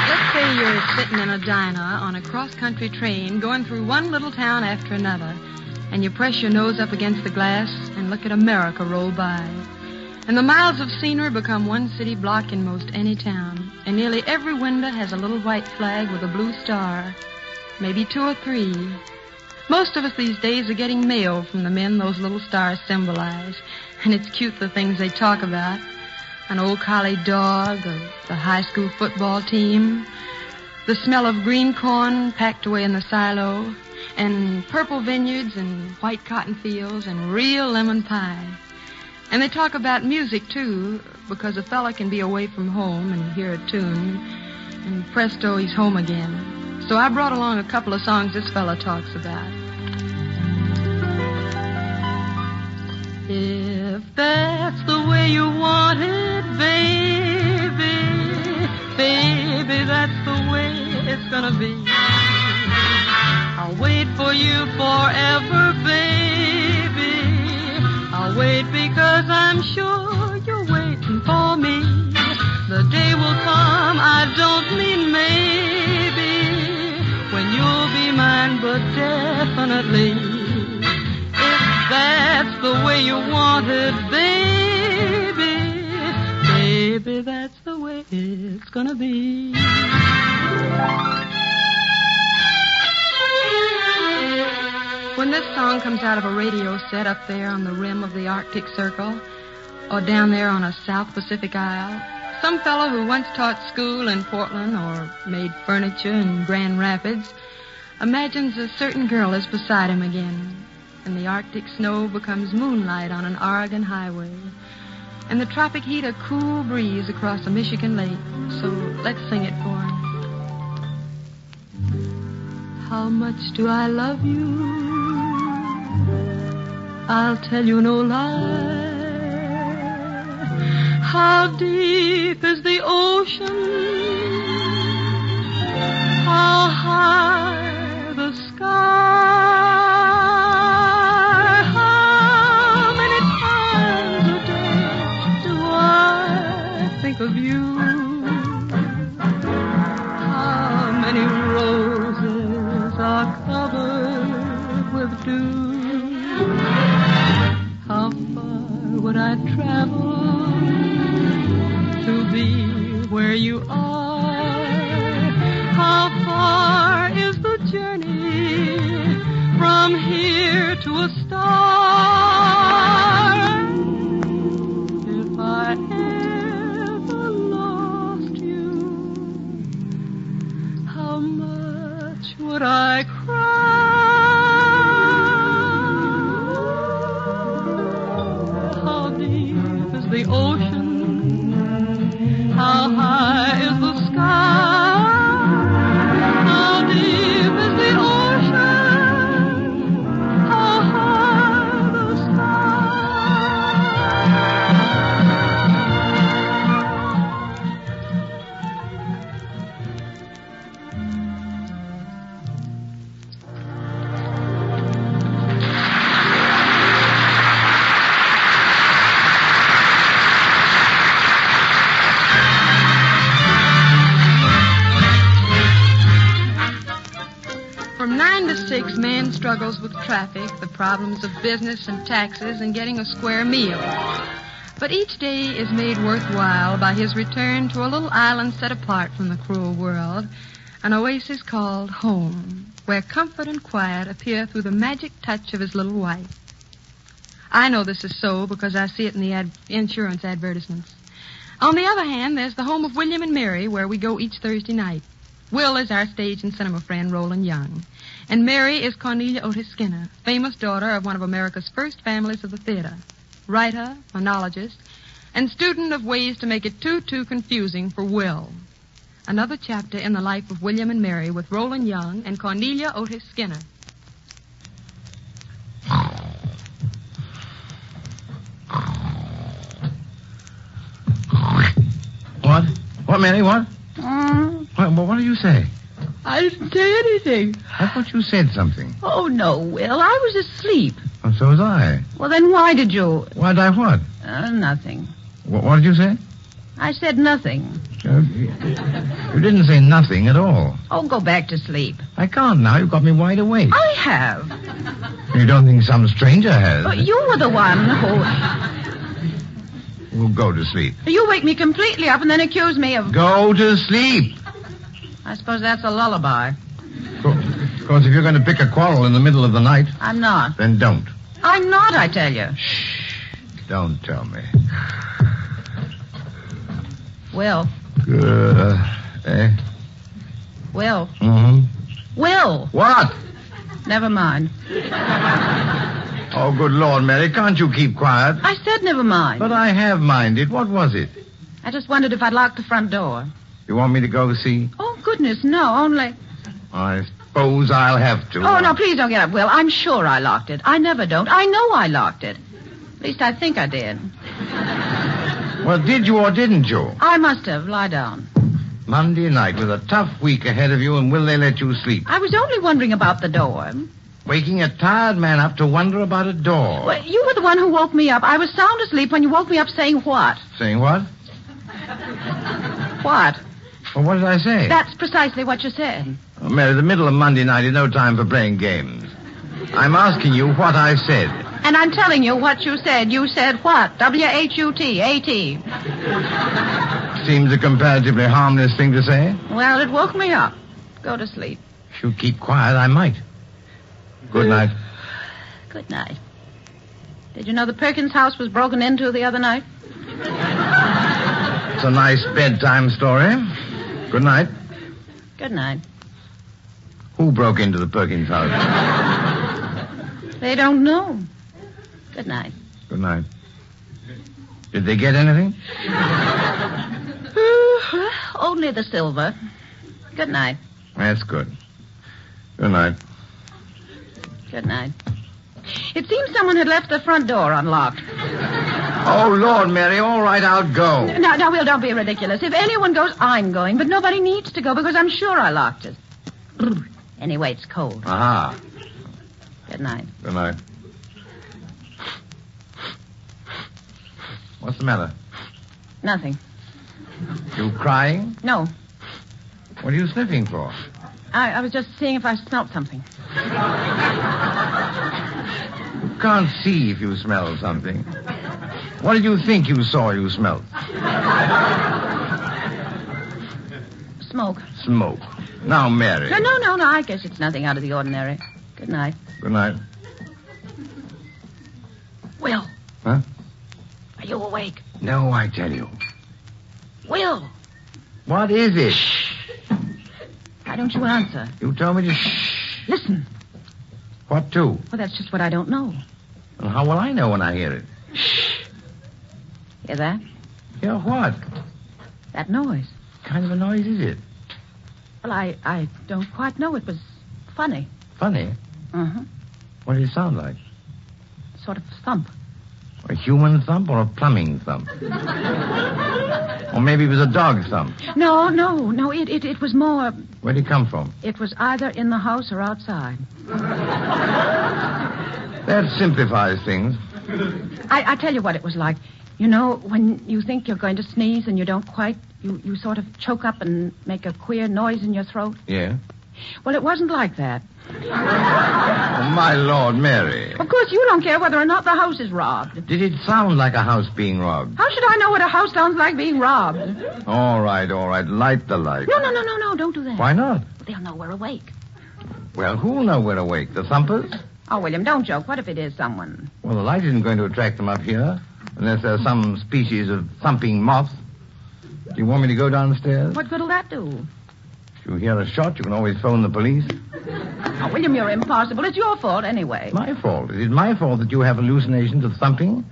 Speaker 14: Let's say you're sitting in a diner on a cross-country train going through one little town after another, and you press your nose up against the glass and look at America roll by. And the miles of scenery become one city block in most any town, and nearly every window has a little white flag with a blue star, maybe 2 or 3. Most of us these days are getting mail from the men those little stars symbolize, and it's cute the things they talk about. An old collie dog, or the high school football team, the smell of green corn packed away in the silo, and purple vineyards and white cotton fields and real lemon pie. And they talk about music, too, because a fella can be away from home and hear a tune, and presto, he's home again. So I brought along a couple of songs this fella talks about. If that's the way you want it, baby, baby, that's the way it's gonna be. I'll wait for you forever, baby. I'll wait because I'm sure you're waiting for me. The day will come, I don't mean maybe, when you'll be mine, but definitely. If that's the way you want it, baby, baby, that's the way it's gonna be. When this song comes out of a radio set up there on the rim of the Arctic Circle, or down there on a South Pacific Isle, some fellow who once taught school in Portland or made furniture in Grand Rapids imagines a certain girl is beside him again. and the Arctic snow becomes moonlight on an Oregon highway, and the tropic heat a cool breeze across a Michigan lake. So let's sing it for him. How much do I love you? I'll tell you no lie. How deep is the ocean? How high the sky? How many times a day do I think of you? How many roses are covered with dew? How far would I travel to be where you are? How far is the journey from here to a star? If I ever lost you, how much would I cry? How deep is the ocean? How high is the sky? How deep is the ocean? How high the From 9 to 6, man struggles with traffic, the problems of business and taxes, and getting a square meal. But each day is made worthwhile by his return to a little island set apart from the cruel world, an oasis called home, where comfort and quiet appear through the magic touch of his little wife. I know this is so because I see it in the insurance advertisements. On the other hand, there's the home of William and Mary, where we go each Thursday night. Will is our stage and cinema friend, Roland Young. And Mary is Cornelia Otis Skinner, famous daughter of one of America's first families of the theater. Writer, monologist, and student of ways to make it too confusing for Will. Another chapter in the life of William and Mary with Roland Young and Cornelia Otis Skinner.
Speaker 13: What? What, Mary, what? What did you say?
Speaker 16: I didn't say anything.
Speaker 13: I thought you said something.
Speaker 16: Oh, no, Will. I was asleep.
Speaker 13: Oh, so was I.
Speaker 16: Well, then why did you...
Speaker 13: Why'd I what?
Speaker 16: Nothing.
Speaker 13: What did you say?
Speaker 16: I said nothing.
Speaker 13: You didn't say nothing at all.
Speaker 16: Oh, go back to sleep.
Speaker 13: I can't now. You've got me wide awake.
Speaker 16: I have.
Speaker 13: You don't think some stranger has?
Speaker 16: But you were the one who...
Speaker 13: Well, go to sleep.
Speaker 16: You wake me completely up and then accuse me of...
Speaker 13: Go to sleep.
Speaker 16: I suppose that's a lullaby.
Speaker 13: Of course, if you're going to pick a quarrel in the middle of the night...
Speaker 16: I'm not.
Speaker 13: Then don't.
Speaker 16: I'm not, I tell you.
Speaker 13: Shh. Don't tell me.
Speaker 16: Will.
Speaker 13: Eh?
Speaker 16: Will.
Speaker 13: Mm-hmm.
Speaker 16: Will.
Speaker 13: What?
Speaker 16: Never mind.
Speaker 13: Oh, good Lord, Mary, can't you keep quiet?
Speaker 16: I said never mind.
Speaker 13: But I have minded. What was it?
Speaker 16: I just wondered if I'd locked the front door.
Speaker 13: You want me to go see?
Speaker 16: Oh, goodness, no, only...
Speaker 13: I suppose I'll have to.
Speaker 16: Oh, no, please don't get up, Will. I'm sure I locked it. I never don't. I know I locked it. At least I think I did.
Speaker 13: Well, did you or didn't you?
Speaker 16: I must have. Lie down.
Speaker 13: Monday night with a tough week ahead of you, and will they let you sleep?
Speaker 16: I was only wondering about the door.
Speaker 13: Waking a tired man up to wonder about a door.
Speaker 16: Well, you were the one who woke me up. I was sound asleep when you woke me up saying what?
Speaker 13: Saying what?
Speaker 16: What?
Speaker 13: Well, what did I say?
Speaker 16: That's precisely what you said.
Speaker 13: Oh, Mary, the middle of Monday night is no time for playing games. I'm asking you what I said.
Speaker 16: And I'm telling you what you said. You said what? W-H-U-T-A-T.
Speaker 13: Seems a comparatively harmless thing to say.
Speaker 16: Well, it woke me up. Go to sleep.
Speaker 13: If you keep quiet, I might. Good night.
Speaker 16: Good night. Did you know the Perkins house was broken into the other night?
Speaker 13: It's a nice bedtime story. Good night.
Speaker 16: Good night.
Speaker 13: Who broke into the Perkins house?
Speaker 16: They don't know. Good night.
Speaker 13: Good night. Did they get anything?
Speaker 16: Only the silver. Good night.
Speaker 13: That's good. Good night.
Speaker 16: Good night. It seems someone had left the front door unlocked.
Speaker 13: Oh, Lord, Mary, all right, I'll go.
Speaker 16: Now, Will, don't be ridiculous. If anyone goes, I'm going, but nobody needs to go because I'm sure I locked it. Anyway, it's cold.
Speaker 13: Aha.
Speaker 16: Good night.
Speaker 13: Good night. What's the matter?
Speaker 16: Nothing.
Speaker 13: You crying?
Speaker 16: No.
Speaker 13: What are you sniffing for?
Speaker 16: I was just seeing if I smelt something.
Speaker 13: You can't see if you smell something. What did you think you saw you smelled?
Speaker 16: Smoke.
Speaker 13: Smoke. Now, Mary.
Speaker 16: No. I guess it's nothing out of the ordinary. Good night.
Speaker 13: Good night.
Speaker 16: Will.
Speaker 13: Huh?
Speaker 16: Are you awake?
Speaker 13: No, I tell you.
Speaker 16: Will.
Speaker 13: What is it?
Speaker 16: Why don't you answer?
Speaker 13: You told me to shh.
Speaker 16: Listen.
Speaker 13: What to?
Speaker 16: Well, that's just what I don't know.
Speaker 13: Well, how will I know when I hear it?
Speaker 16: Shh. Hear that?
Speaker 13: Hear what?
Speaker 16: That noise.
Speaker 13: What kind of a noise is it?
Speaker 16: Well, I don't quite know. It was funny.
Speaker 13: Funny?
Speaker 16: Uh-huh.
Speaker 13: What did it sound like?
Speaker 16: Sort of thump.
Speaker 13: A human thump or a plumbing thump? Or maybe it was a dog thump.
Speaker 16: No. It was more...
Speaker 13: Where'd it come from?
Speaker 16: It was either in the house or outside.
Speaker 13: That simplifies things.
Speaker 16: I tell you what it was like. You know, when you think you're going to sneeze and you don't quite, you sort of choke up and make a queer noise in your throat.
Speaker 13: Yeah?
Speaker 16: Well, it wasn't like that.
Speaker 13: Oh, my Lord, Mary.
Speaker 16: Of course, you don't care whether or not the house is robbed.
Speaker 13: Did it sound like a house being robbed?
Speaker 16: How should I know what a house sounds like being robbed?
Speaker 13: All right. Light the light.
Speaker 16: No, don't do that.
Speaker 13: Why not?
Speaker 16: They'll know we're awake.
Speaker 13: Well, who'll know we're awake? The thumpers?
Speaker 16: Oh, William, don't joke. What if it is someone?
Speaker 13: Well, the light isn't going to attract them up here, unless there's some species of thumping moth. Do you want me to go downstairs?
Speaker 16: What good'll that do?
Speaker 13: If you hear a shot, you can always phone the police.
Speaker 16: Oh, William, you're impossible. It's your fault anyway.
Speaker 13: My fault? Is it my fault that you have hallucinations of thumping?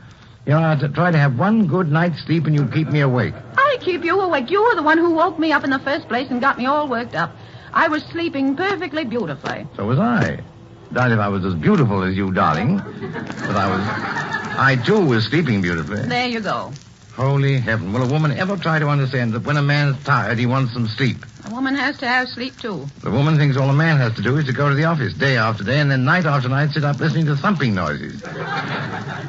Speaker 13: You know, I try to have one good night's sleep and you keep me awake.
Speaker 16: I keep you awake. You were the one who woke me up in the first place and got me all worked up. I was sleeping perfectly beautifully.
Speaker 13: So was I. Doubt if I was as beautiful as you, darling. But I too was sleeping beautifully.
Speaker 16: There you go.
Speaker 13: Holy heaven. Will a woman ever try to understand that when a man's tired, he wants some sleep?
Speaker 16: A woman has to have sleep, too.
Speaker 13: The woman thinks all a man has to do is to go to the office day after day and then night after night sit up listening to thumping noises.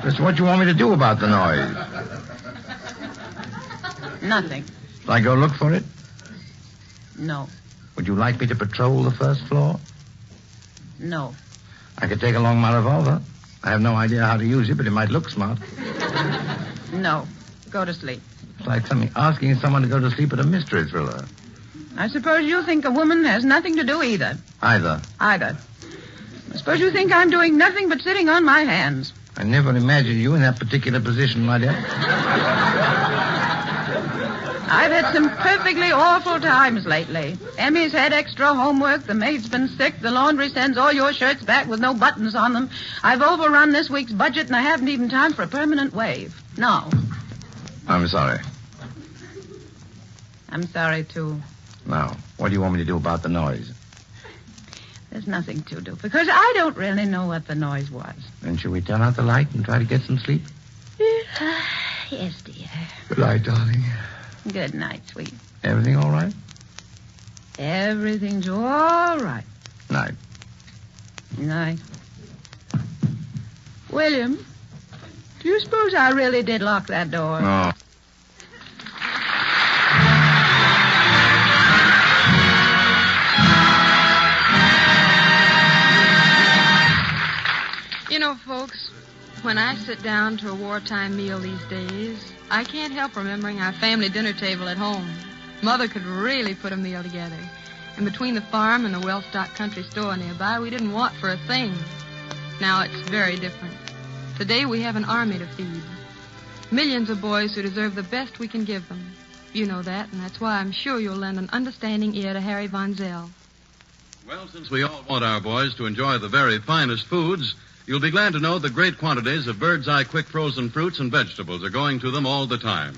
Speaker 13: Just what you want me to do about the noise?
Speaker 16: Nothing.
Speaker 13: Shall I go look for it?
Speaker 16: No.
Speaker 13: Would you like me to patrol the first floor?
Speaker 16: No.
Speaker 13: I could take along my revolver. I have no idea how to use it, but it might look smart.
Speaker 16: No. Go to sleep.
Speaker 13: It's like asking someone to go to sleep at a mystery thriller.
Speaker 16: I suppose you think a woman has nothing to do either.
Speaker 13: Either.
Speaker 16: I suppose you think I'm doing nothing but sitting on my hands.
Speaker 13: I never imagined you in that particular position, my dear.
Speaker 16: I've had some perfectly awful times lately. Emmy's had extra homework, the maid's been sick, the laundry sends all your shirts back with no buttons on them. I've overrun this week's budget, and I haven't even time for a permanent wave. No.
Speaker 13: I'm sorry.
Speaker 16: I'm sorry, too.
Speaker 13: Now, what do you want me to do about the noise?
Speaker 16: There's nothing to do, because I don't really know what the noise was.
Speaker 13: Then shall we turn out the light and try to get some sleep?
Speaker 16: Yes, dear.
Speaker 13: Good night, darling.
Speaker 16: Good night, sweet.
Speaker 13: Everything all right?
Speaker 16: Everything's all right.
Speaker 13: Night.
Speaker 16: Night. William, do you suppose I really did lock that door?
Speaker 13: No.
Speaker 14: You know, folks, when I sit down to a wartime meal these days, I can't help remembering our family dinner table at home. Mother could really put a meal together. And between the farm and the well-stocked country store nearby, we didn't want for a thing. Now it's very different. Today we have an army to feed. Millions of boys who deserve the best we can give them. You know that, and that's why I'm sure you'll lend an understanding ear to Harry Von Zell.
Speaker 5: Well, since we all want our boys to enjoy the very finest foods, You'll be glad to know that great quantities of Bird's Eye quick frozen fruits and vegetables are going to them all the time.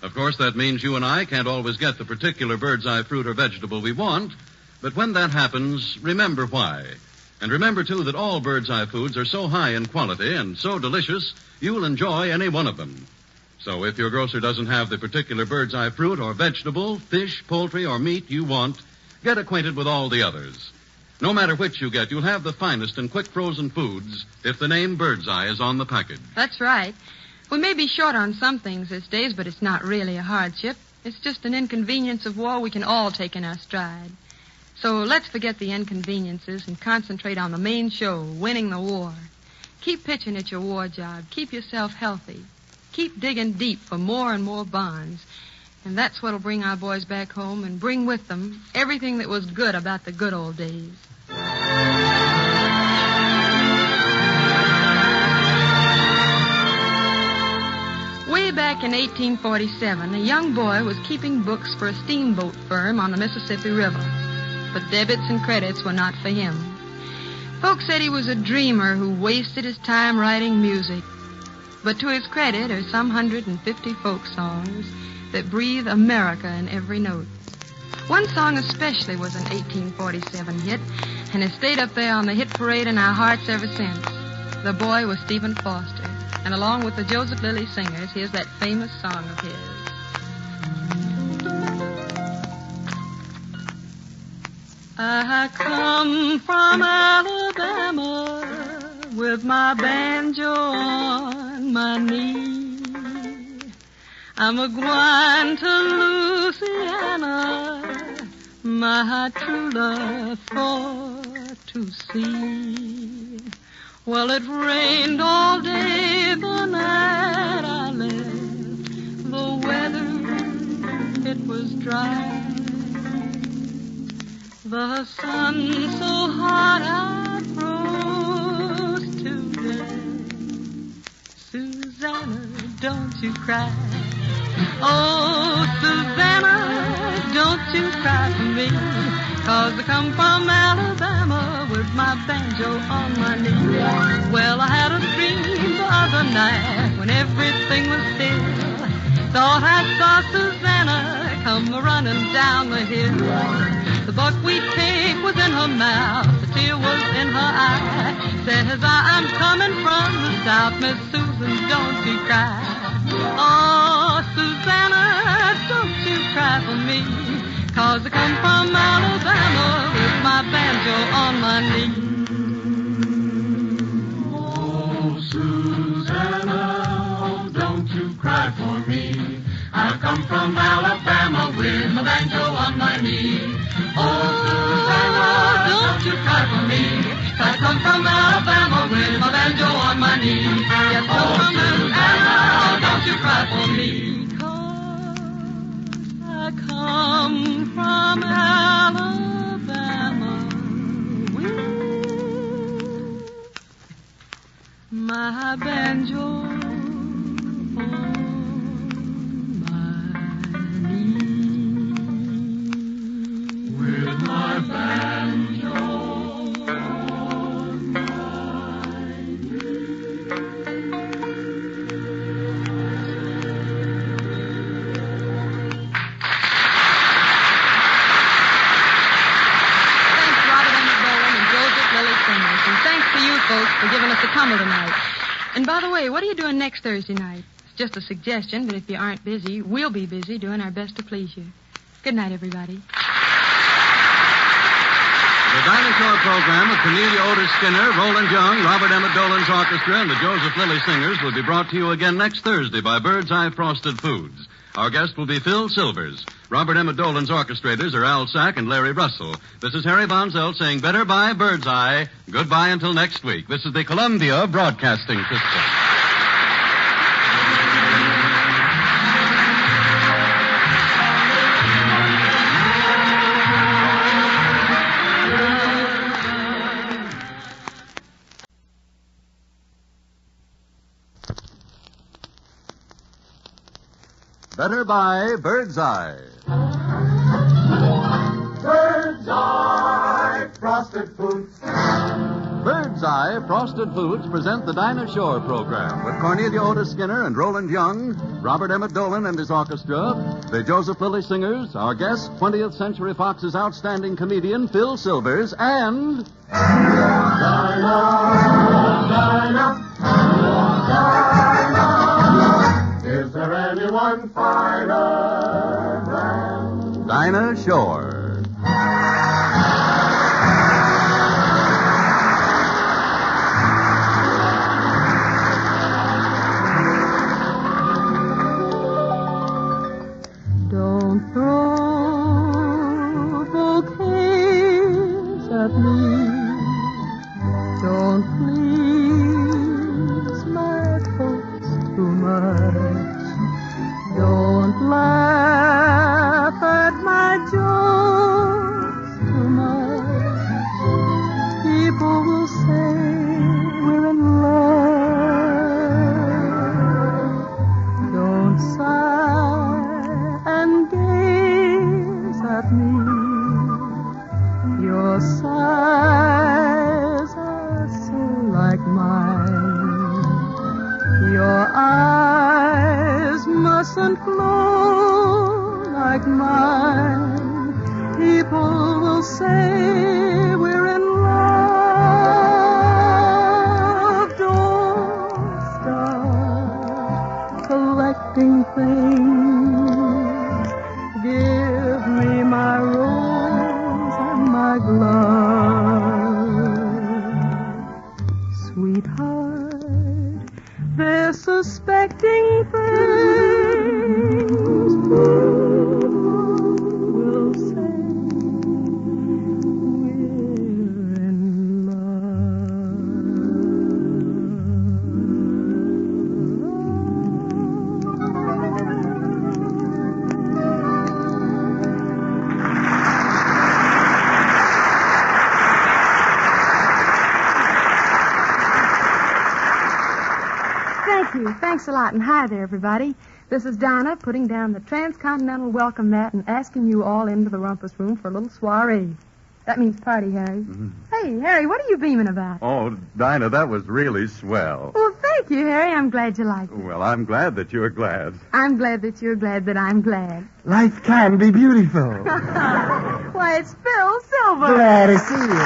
Speaker 5: Of course, that means you and I can't always get the particular Bird's Eye fruit or vegetable we want, but when that happens, remember why. And remember, too, that all Bird's Eye foods are so high in quality and so delicious, you'll enjoy any one of them. So if your grocer doesn't have the particular Bird's Eye fruit or vegetable, fish, poultry, or meat you want, get acquainted with all the others. No matter which you get, you'll have the finest and quick frozen foods if the name Bird's Eye is on the package.
Speaker 14: That's right. We may be short on some things these days, but it's not really a hardship. It's just an inconvenience of war we can all take in our stride. So let's forget the inconveniences and concentrate on the main show, winning the war. Keep pitching at your war job. Keep yourself healthy. Keep digging deep for more and more bonds. And that's what'll bring our boys back home and bring with them everything that was good about the good old days. Way back in 1847, a young boy was keeping books for a steamboat firm on the Mississippi River. But debits and credits were not for him. Folks said he was a dreamer who wasted his time writing music. But to his credit are some 150 folk songs that breathe America in every note. One song especially was an 1847 hit, and has stayed up there on the hit parade in our hearts ever since. The boy was Stephen Foster, and along with the Joseph Lilly Singers, here's that famous song of his. I come from Alabama with my banjo on my knee. I'm a-gwine to Louisiana, my true love for to see. Well, it rained all day the night I left. The weather, it was dry. The sun so hot I froze to death. Susanna, don't you cry. Oh, Susanna, don't you cry for me. 'Cause I come from Alabama with my banjo on my knee. Well, I had a dream the other night when everything was still. Thought I saw Susanna come running down the hill. The buckwheat cake was in her mouth, the tear was in her eye. Says I'm coming from the south, Miss Susan, don't you cry. Oh, Susanna, don't you cry for me. 'Cause I come from Alabama with my banjo on my knee.
Speaker 7: Oh, Susanna, oh, don't you cry for me. I come from Alabama with my banjo on my knee. Oh, Susanna, don't you cry for me. I come from Alabama with my banjo on my knee. Yes, oh, Susanna, don't you cry for me. 'Cause I come from Alabama with my banjo on with my banjo on my knee.
Speaker 14: Thanks, Robert Emmett Bowen and Joseph Lilly Singers. And thanks to you folks for giving us a tumble tonight. And by the way, what are you doing next Thursday night? It's just a suggestion, but if you aren't busy, we'll be busy doing our best to please you. Good night, everybody.
Speaker 5: The Dinosaur program of Cornelia Otis Skinner, Roland Young, Robert Emmett Dolan's orchestra, and the Joseph Lilly Singers will be brought to you again next Thursday by Bird's Eye Frosted Foods. Our guest will be Phil Silvers. Robert Emmett Dolan's orchestrators are Al Sack and Larry Russell. This is Harry Von Zelt saying better bye, Bird's Eye. Goodbye until next week. This is the Columbia Broadcasting System.
Speaker 8: Better buy Bird's Eye.
Speaker 7: Bird's Eye Frosted Foods.
Speaker 8: Bird's Eye, Frosted Foods present the Dinah Shore program with Cornelia Otis Skinner and Roland Young, Robert Emmett Dolan and his orchestra, the Joseph Lilly Singers, our guest, 20th Century Fox's outstanding comedian Phil Silvers, and...
Speaker 7: Dinah, is there anyone finer than
Speaker 8: Dinah Shore?
Speaker 2: Don't throw bouquets at me. Don't please my folks too much. Don't laugh at my jokes too much. People will say we're in love. Don't sigh and gaze at me. Your sighs are so like mine. Your eyes mustn't glow like mine. People will say we're in love. Don't start collecting things. Give me my rose and my glove. Sweetheart, they're suspecting things. Will say we're in
Speaker 22: Thank you. Thanks a lot, and hi there, everybody. This is Dinah putting down the transcontinental welcome mat and asking you all into the rumpus room for a little soiree. That means party, Harry.
Speaker 15: Mm-hmm.
Speaker 22: Hey, Harry, what are you beaming about?
Speaker 15: Oh, Dinah, that was really swell.
Speaker 22: Well, thank you, Harry. I'm glad you liked it.
Speaker 15: Well, I'm glad that you're glad.
Speaker 22: I'm glad that you're glad that I'm glad.
Speaker 12: Life can be beautiful.
Speaker 22: Why, it's Phil Silver.
Speaker 12: Glad to see you.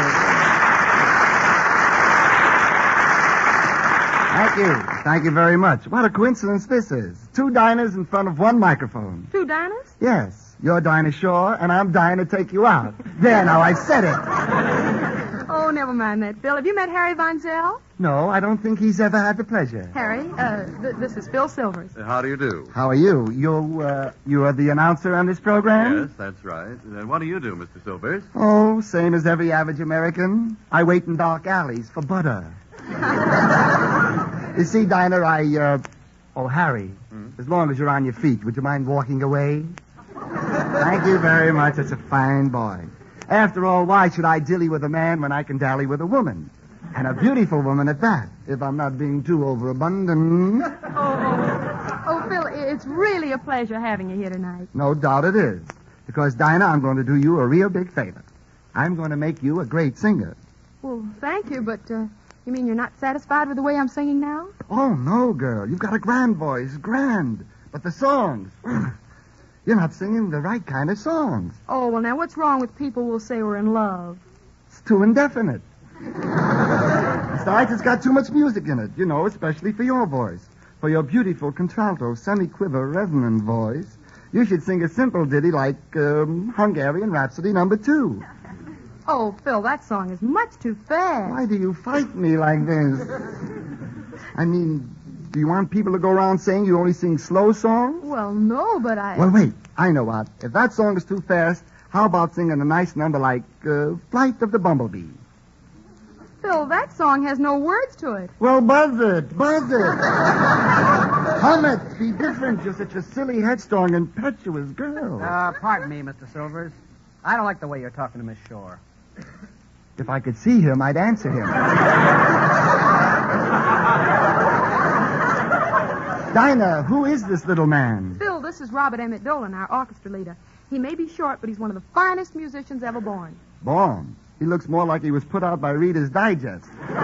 Speaker 12: Thank you. Thank you very much. What a coincidence this is. 2 diners in front of 1 microphone.
Speaker 22: 2 diners?
Speaker 12: Yes. You're Dinah Shore, and I'm dying to take you out. There, now, I said it.
Speaker 22: Oh, never mind that, Phil. Have you met Harry Von Zell?
Speaker 12: No, I don't think he's ever had the pleasure.
Speaker 22: Harry, this is Phil Silvers.
Speaker 8: How do you do?
Speaker 12: How are you? You are the announcer on this program?
Speaker 8: Yes, that's right. What do you do, Mr. Silvers?
Speaker 12: Oh, same as every average American. I wait in dark alleys for butter. You see, Dinah, Harry, as long as you're on your feet, would you mind walking away? Thank you very much. That's a fine boy. After all, why should I dilly with a man when I can dally with a woman? And a beautiful woman at that, if I'm not being too overabundant.
Speaker 22: Oh, Phil, it's really a pleasure having you here tonight.
Speaker 12: No doubt it is. Because, Dinah, I'm going to do you a real big favor. I'm going to make you a great singer.
Speaker 22: Well, thank you, but you mean you're not satisfied with the way I'm singing now?
Speaker 12: Oh, no, girl. You've got a grand voice. Grand. But the songs... You're not singing the right kind of songs.
Speaker 22: Oh, well, now, what's wrong with people who will say we're in love?
Speaker 12: It's too indefinite. Besides, it's got too much music in it, you know, especially for your voice. For your beautiful contralto, semi-quiver, resonant voice. You should sing a simple ditty like Hungarian Rhapsody No. 2.
Speaker 22: Oh, Phil, that song is much too fast.
Speaker 12: Why do you fight me like this? I mean... Do you want people to go around saying you only sing slow songs?
Speaker 22: Well, no, but I...
Speaker 12: Well, wait. I know what. If that song is too fast, how about singing a nice number like Flight of the Bumblebee?
Speaker 22: Phil, that song has no words to it.
Speaker 12: Well, buzz it. Buzz it. Hum it. Be different. You're such a silly, headstrong, impetuous girl.
Speaker 11: Pardon me, Mr. Silvers. I don't like the way you're talking to Miss Shore.
Speaker 12: If I could see him, I'd answer him. Dinah, who is this little man?
Speaker 22: Phil, this is Robert Emmett Dolan, our orchestra leader. He may be short, but he's one of the finest musicians ever born.
Speaker 12: Born? He looks more like he was put out by Reader's Digest.
Speaker 4: Oh,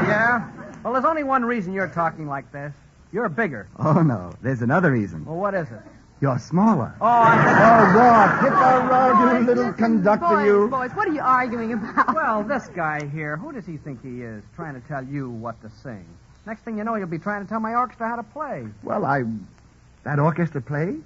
Speaker 4: yeah? Well, there's only one reason you're talking like this. You're bigger.
Speaker 12: Oh, no. There's another reason.
Speaker 4: Well, what is it?
Speaker 12: You're smaller.
Speaker 4: Oh,
Speaker 12: what? Hit the road, you little conductor, you.
Speaker 22: Boys, what are you arguing about?
Speaker 4: Well, this guy here, who does he think he is, trying to tell you what to sing? Next thing you know, you'll be trying to tell my orchestra how to play.
Speaker 12: Well, that orchestra plays?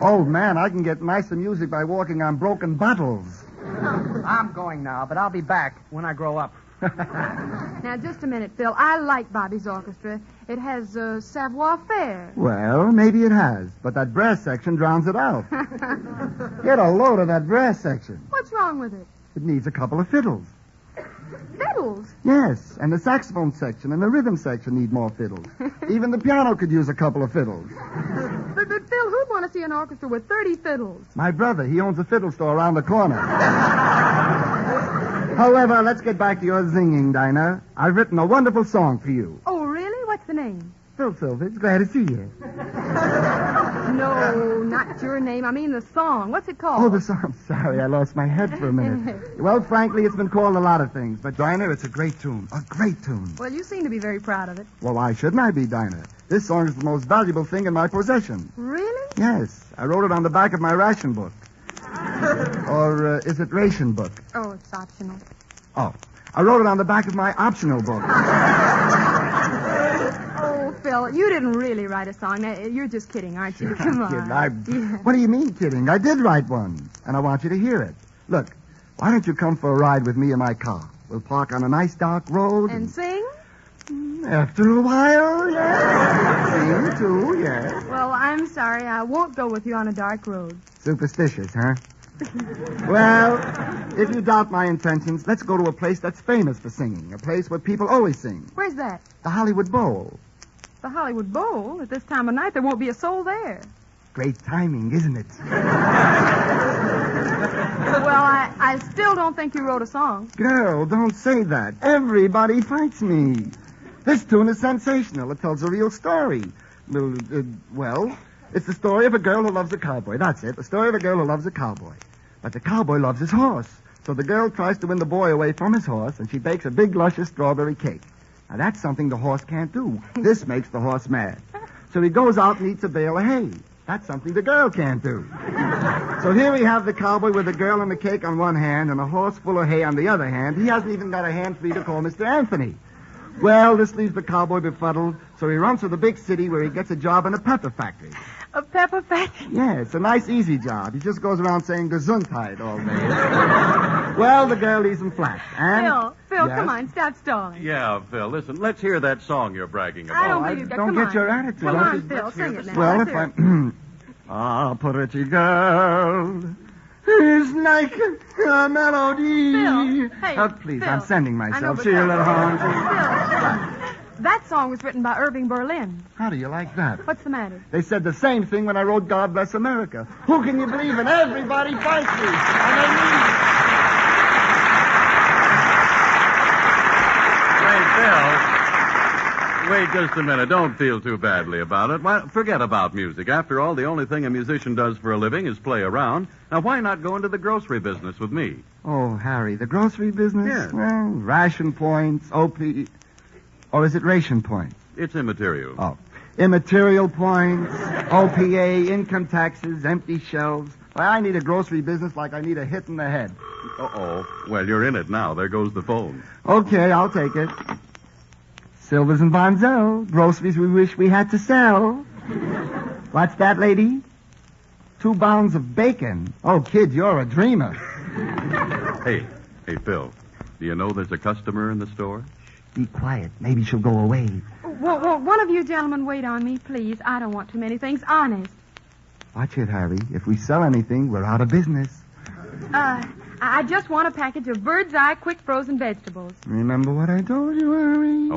Speaker 12: Oh, man, I can get nicer music by walking on broken bottles.
Speaker 4: I'm going now, but I'll be back when I grow up.
Speaker 22: Now, just a minute, Phil. I like Bobby's orchestra. It has savoir-faire.
Speaker 12: Well, maybe it has, but that brass section drowns it out. Get a load of that brass section.
Speaker 22: What's wrong with it?
Speaker 12: It needs a couple of fiddles.
Speaker 22: Fiddles?
Speaker 12: Yes, and the saxophone section and the rhythm section need more fiddles. Even the piano could use a couple of fiddles.
Speaker 22: But Phil, who'd want to see an orchestra with 30 fiddles?
Speaker 12: My brother, he owns a fiddle store around the corner. However, let's get back to your singing, Dinah. I've written a wonderful song for you.
Speaker 22: Oh, really? What's the name?
Speaker 12: Phil Silvage, glad to see you.
Speaker 22: No, not your name. I mean the song. What's it called?
Speaker 12: Oh, the song. Sorry, I lost my head for a minute. Well, frankly, it's been called a lot of things, but Dinah, it's a great tune. A great tune.
Speaker 22: Well, you seem to be very proud of it.
Speaker 12: Well, why shouldn't I be, Dinah? This song is the most valuable thing in my possession.
Speaker 22: Really?
Speaker 12: Yes. I wrote it on the back of my ration book. Or is it ration book?
Speaker 22: Oh, it's optional.
Speaker 12: Oh, I wrote it on the back of my optional book.
Speaker 22: Oh, Phil, you didn't really write a song. Now, you're just kidding, aren't you? Come on.
Speaker 12: Yeah. What do you mean, kidding? I did write one, and I want you to hear it. Look, why don't you come for a ride with me in my car? We'll park on a nice dark road.
Speaker 22: And sing?
Speaker 12: After a while, yes. Sing, too, yes.
Speaker 22: Well, I'm sorry. I won't go with you on a dark road.
Speaker 12: Superstitious, huh? Well, if you doubt my intentions, let's go to a place that's famous for singing. A place where people always sing.
Speaker 22: Where's that?
Speaker 12: The Hollywood Bowl.
Speaker 22: The Hollywood Bowl? At this time of night, there won't be a soul there.
Speaker 12: Great timing, isn't it?
Speaker 22: Well, I still don't think you wrote a song.
Speaker 12: Girl, don't say that. Everybody fights me. This tune is sensational. It tells a real story. Well, it's the story of a girl who loves a cowboy. That's it. The story of a girl who loves a cowboy. But the cowboy loves his horse. So the girl tries to win the boy away from his horse, and she bakes a big, luscious strawberry cake. Now, that's something the horse can't do. This makes the horse mad. So he goes out and eats a bale of hay. That's something the girl can't do. So here we have the cowboy with the girl and the cake on one hand and a horse full of hay on the other hand. He hasn't even got a hand free to call Mr. Anthony. Well, this leaves the cowboy befuddled, so he runs to the big city where he gets a job in a pepper factory.
Speaker 22: A pepper factory?
Speaker 12: Yeah, it's a nice, easy job. He just goes around saying Gesundheit all day. Well, the girl leaves him flat. And...
Speaker 22: Phil,
Speaker 12: yes?
Speaker 22: come on, stop stalling.
Speaker 8: Yeah, Phil, listen, let's hear that song you're bragging about.
Speaker 22: I don't believe you.
Speaker 12: Don't
Speaker 22: Come
Speaker 12: get your
Speaker 22: on.
Speaker 12: attitude.
Speaker 22: Come on, Phil, sing it now.
Speaker 12: Well,
Speaker 22: Let's
Speaker 12: if
Speaker 22: hear it.
Speaker 12: I'm... Ah, pretty girl is like a melody.
Speaker 22: Phil, hey,
Speaker 12: please,
Speaker 22: Phil.
Speaker 12: I'm sending
Speaker 22: I know,
Speaker 12: myself.
Speaker 22: but
Speaker 12: See you
Speaker 22: Phil,
Speaker 12: later on.
Speaker 22: Phil, that song was written by Irving Berlin.
Speaker 12: How do you like that?
Speaker 22: What's the matter?
Speaker 12: They said the same thing when I wrote God Bless America. Who can you believe in? Everybody fights me. And they need...
Speaker 8: Wait just a minute. Don't feel too badly about it. Why, forget about music. After all, the only thing a musician does for a living is play around. Now, why not go into the grocery business with me?
Speaker 12: Oh, Harry, the grocery business?
Speaker 8: Yes.
Speaker 12: Well, ration points, OP... Or is it ration points?
Speaker 8: It's immaterial.
Speaker 12: Oh. Immaterial points, OPA, income taxes, empty shelves. Well, I need a grocery business like I need a hit in the head.
Speaker 8: Uh-oh. Well, you're in it now. There goes the phone.
Speaker 12: Okay, I'll take it. Silvers and Bonzel, groceries we wish we had to sell. What's that, lady? 2 pounds of bacon. Oh, kid, you're a dreamer.
Speaker 8: Hey, Phil, do you know there's a customer in the store?
Speaker 12: Be quiet. Maybe she'll go away.
Speaker 22: Well, one of you gentlemen wait on me, please. I don't want too many things, honest.
Speaker 12: Watch it, Harry. If we sell anything, we're out of business.
Speaker 22: I just want a package of Bird's Eye quick frozen vegetables.
Speaker 12: Remember what I told you, Harry?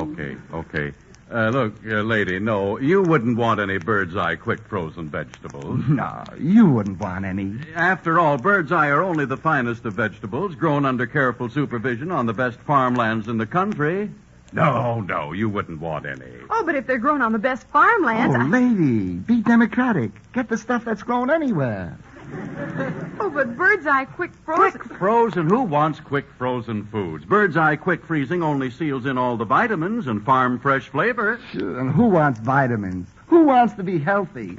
Speaker 8: Okay. Look, lady, no, you wouldn't want any Bird's Eye quick frozen vegetables.
Speaker 12: No, you wouldn't want any.
Speaker 8: After all, Bird's Eye are only the finest of vegetables, grown under careful supervision on the best farmlands in the country. No, you wouldn't want any.
Speaker 22: Oh, but if they're grown on the best farmlands...
Speaker 12: Oh, lady, be democratic. Get the stuff that's grown anywhere.
Speaker 14: Oh, but Birdseye Quick Frozen...
Speaker 23: Quick frozen? Who wants quick frozen foods? Birdseye Quick Freezing only seals in all the vitamins and farm fresh flavor.
Speaker 12: Sure, and who wants vitamins? Who wants to be healthy?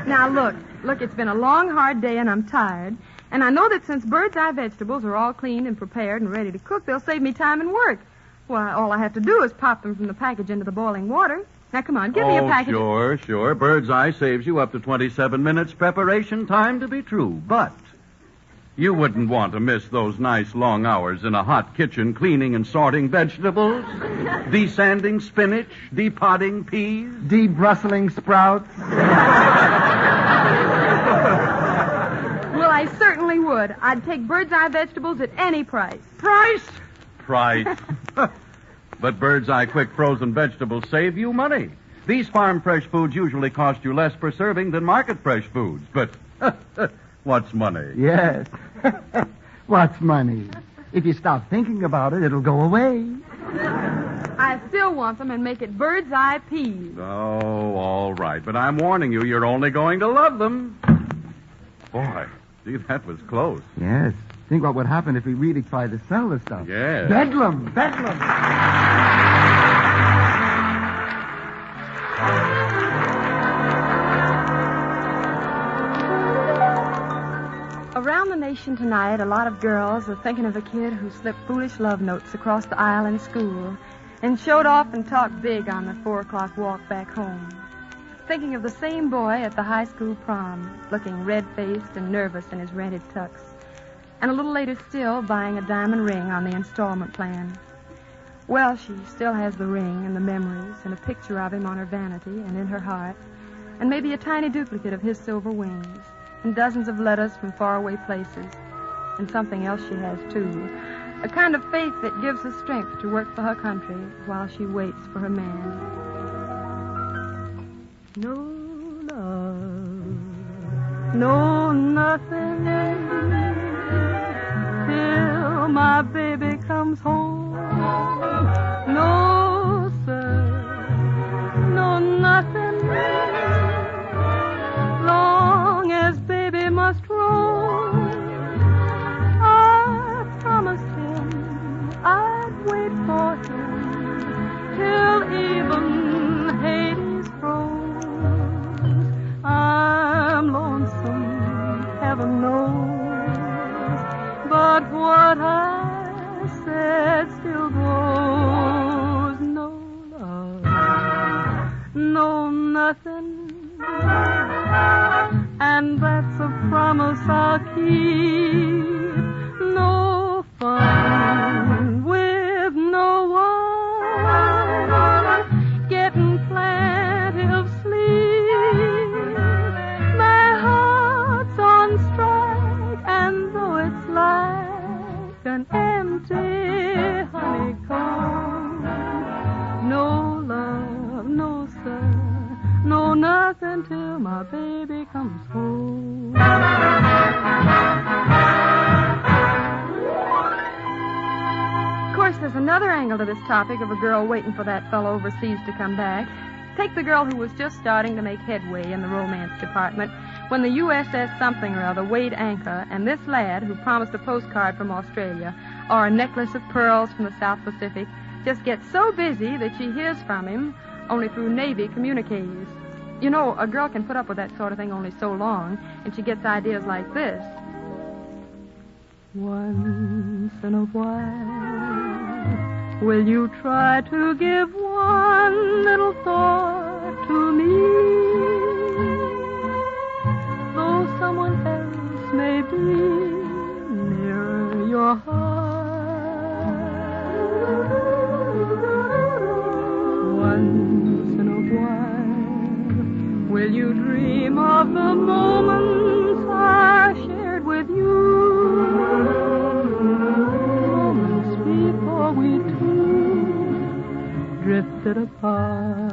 Speaker 14: Now, look, it's been a long, hard day, and I'm tired. And I know that since Birdseye vegetables are all cleaned and prepared and ready to cook, they'll save me time and work. Why, all I have to do is pop them from the package into the boiling water. Now, come on, give me a package.
Speaker 23: Sure. Birdseye saves you up to 27 minutes preparation time to be true. But you wouldn't want to miss those nice long hours in a hot kitchen cleaning and sorting vegetables, desanding spinach, depotting peas,
Speaker 12: debrustling sprouts.
Speaker 14: Well, I certainly would. I'd take Birdseye vegetables at any price.
Speaker 23: Price? But Birdseye Quick Frozen vegetables save you money. These farm fresh foods usually cost you less per serving than market fresh foods. But what's money?
Speaker 12: Yes. What's money? If you stop thinking about it, it'll go away.
Speaker 14: I still want them and make it Birdseye peas.
Speaker 23: Oh, all right. But I'm warning you, you're only going to love them. Boy, see, that was close.
Speaker 12: Yes. Think what would happen if we really tried to sell the stuff.
Speaker 23: Yes.
Speaker 12: Bedlam.
Speaker 14: Around the nation tonight, a lot of girls are thinking of the kid who slipped foolish love notes across the aisle in school and showed off and talked big on the 4 o'clock walk back home. Thinking of the same boy at the high school prom, looking red-faced and nervous in his rented tux. And a little later still, buying a diamond ring on the installment plan. Well, she still has the ring and the memories and a picture of him on her vanity and in her heart, and maybe a tiny duplicate of his silver wings, and dozens of letters from faraway places, and something else she has, too, a kind of faith that gives her strength to work for her country while she waits for her man. No love, no nothing, till my baby comes home. No, sir, no nothing, long as baby must roam. I promised him I'd wait for him till even Hades froze. I'm lonesome, heaven knows, but what I said still goes. No love, no nothing, and that's a promise I'll keep. No fun with no one, getting plenty of sleep. My heart's on strike, and though it's like an empty honeycomb, no love, no sir, no nothing till my baby comes home. Of course, there's another angle to this topic of a girl waiting for that fellow overseas to come back. Take the girl who was just starting to make headway in the romance department when the USS something or other weighed anchor, and this lad, who promised a postcard from Australia or a necklace of pearls from the South Pacific, just gets so busy that she hears from him only through Navy communiques. You know, a girl can put up with that sort of thing only so long, and she gets ideas like this. Once in a while, will you try to give one little thought to me? Though someone else may be near your heart. Once in a while, will you dream of the moments I shared with you? Moments before we two drifted apart.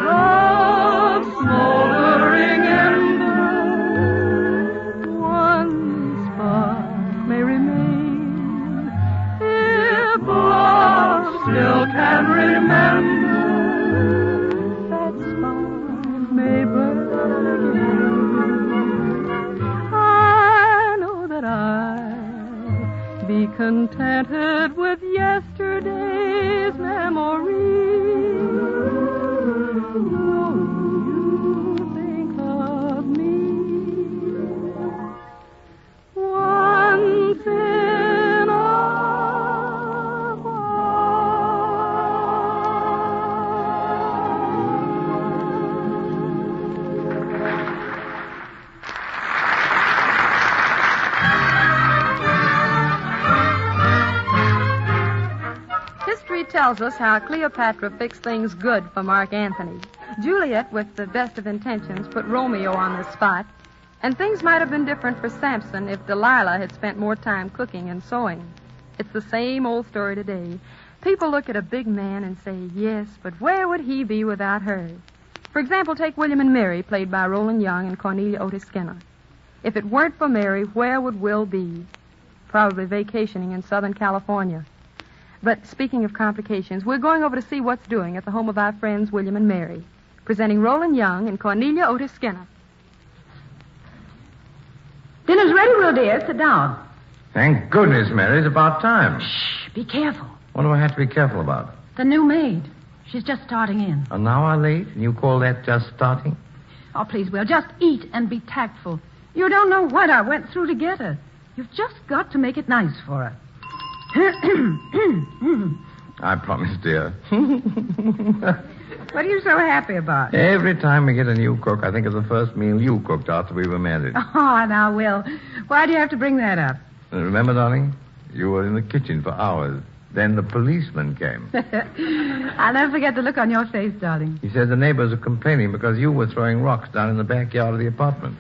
Speaker 14: Love smoldering ember, one spark may remain. If love still can remember
Speaker 2: contented with yesterday's memories. You think of me once in a
Speaker 14: History tells us how Cleopatra fixed things good for Mark Antony. Juliet, with the best of intentions, put Romeo on the spot. And things might have been different for Samson if Delilah had spent more time cooking and sewing. It's the same old story today. People look at a big man and say, yes, but where would he be without her? For example, take William and Mary, played by Roland Young and Cornelia Otis Skinner. If it weren't for Mary, where would Will be? Probably vacationing in Southern California. But speaking of complications, we're going over to see what's doing at the home of our friends William and Mary, presenting Roland Young and Cornelia Otis Skinner.
Speaker 16: Dinner's ready, Will, dear. Sit down.
Speaker 13: Thank goodness, Mary. It's about time.
Speaker 16: Shh, be careful.
Speaker 13: What do I have to be careful about?
Speaker 16: The new maid. She's just starting in.
Speaker 13: An hour late? And you call that just starting?
Speaker 16: Oh, please, Will, just eat and be tactful. You don't know what I went through to get her. You've just got to make it nice for her.
Speaker 13: I promise, dear.
Speaker 16: What are you so happy about?
Speaker 13: Every time we get a new cook, I think of the first meal you cooked after we were married.
Speaker 16: Oh, now, Will, why do you have to bring that up?
Speaker 13: Remember, darling? You were in the kitchen for hours. Then the policeman came.
Speaker 16: I'll never forget the look on your face, darling.
Speaker 13: He said the neighbors were complaining because you were throwing rocks down in the backyard of the apartment.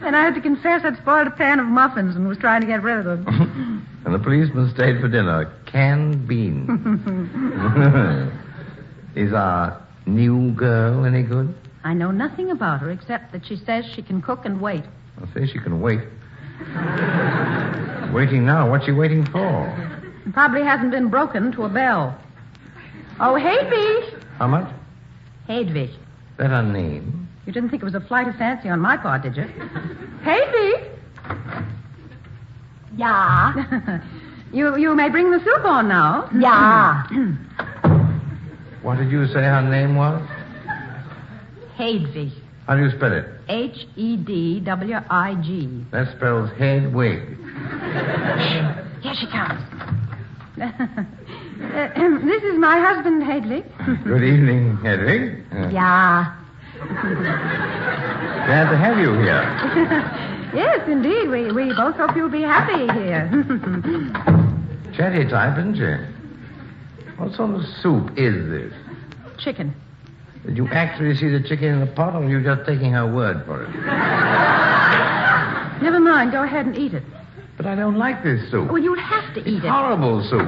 Speaker 16: And I had to confess I'd spoiled a pan of muffins and was trying to get rid of them.
Speaker 13: And the policeman stayed for dinner. Canned beans. Is our new girl any good?
Speaker 16: I know nothing about her except that she says she can cook and wait.
Speaker 13: I'll say she can wait. Waiting now? What's she waiting for?
Speaker 16: Probably hasn't been broken to a bell. Oh, Hedwig!
Speaker 13: How much?
Speaker 16: Hedwig.
Speaker 13: That her name?
Speaker 16: You didn't think it was a flight of fancy on my part, did you? Hedwig!
Speaker 3: Ja.
Speaker 16: You may bring the soup on now.
Speaker 3: Ja.
Speaker 13: What did you say her name was?
Speaker 16: Hedwig.
Speaker 13: How do you spell it?
Speaker 16: Hedwig.
Speaker 13: That spells Hedwig.
Speaker 16: Here she comes. This is my husband, Hedwig.
Speaker 13: Good evening, Hedwig.
Speaker 3: Ja.
Speaker 13: Glad to have you here.
Speaker 16: Yes, indeed. We both hope you'll be happy here.
Speaker 13: Chatty type, isn't she? What sort of soup is this?
Speaker 16: Chicken.
Speaker 13: Did you actually see the chicken in the pot, or were you just taking her word for it?
Speaker 16: Never mind. Go ahead and eat it.
Speaker 13: But I don't like this soup.
Speaker 16: Well, you'll have to eat it.
Speaker 13: Horrible soup.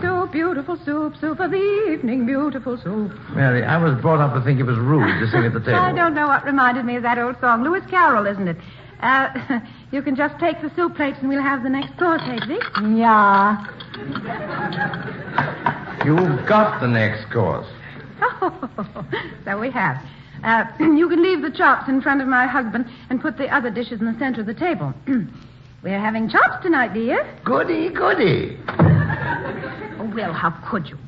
Speaker 16: Soup, beautiful soup of the evening, beautiful soup.
Speaker 13: Mary, I was brought up to think it was rude to sing at the table.
Speaker 16: I don't know what reminded me of that old song. Lewis Carroll, isn't it? You can just take the soup plates and we'll have the next course, Hedwig.
Speaker 3: Ja.
Speaker 13: You've got the next course.
Speaker 16: Oh, so we have. You can leave the chops in front of my husband and put the other dishes in the center of the table. We're having chops tonight, dear.
Speaker 13: Goody, goody.
Speaker 16: Oh, well, how could you?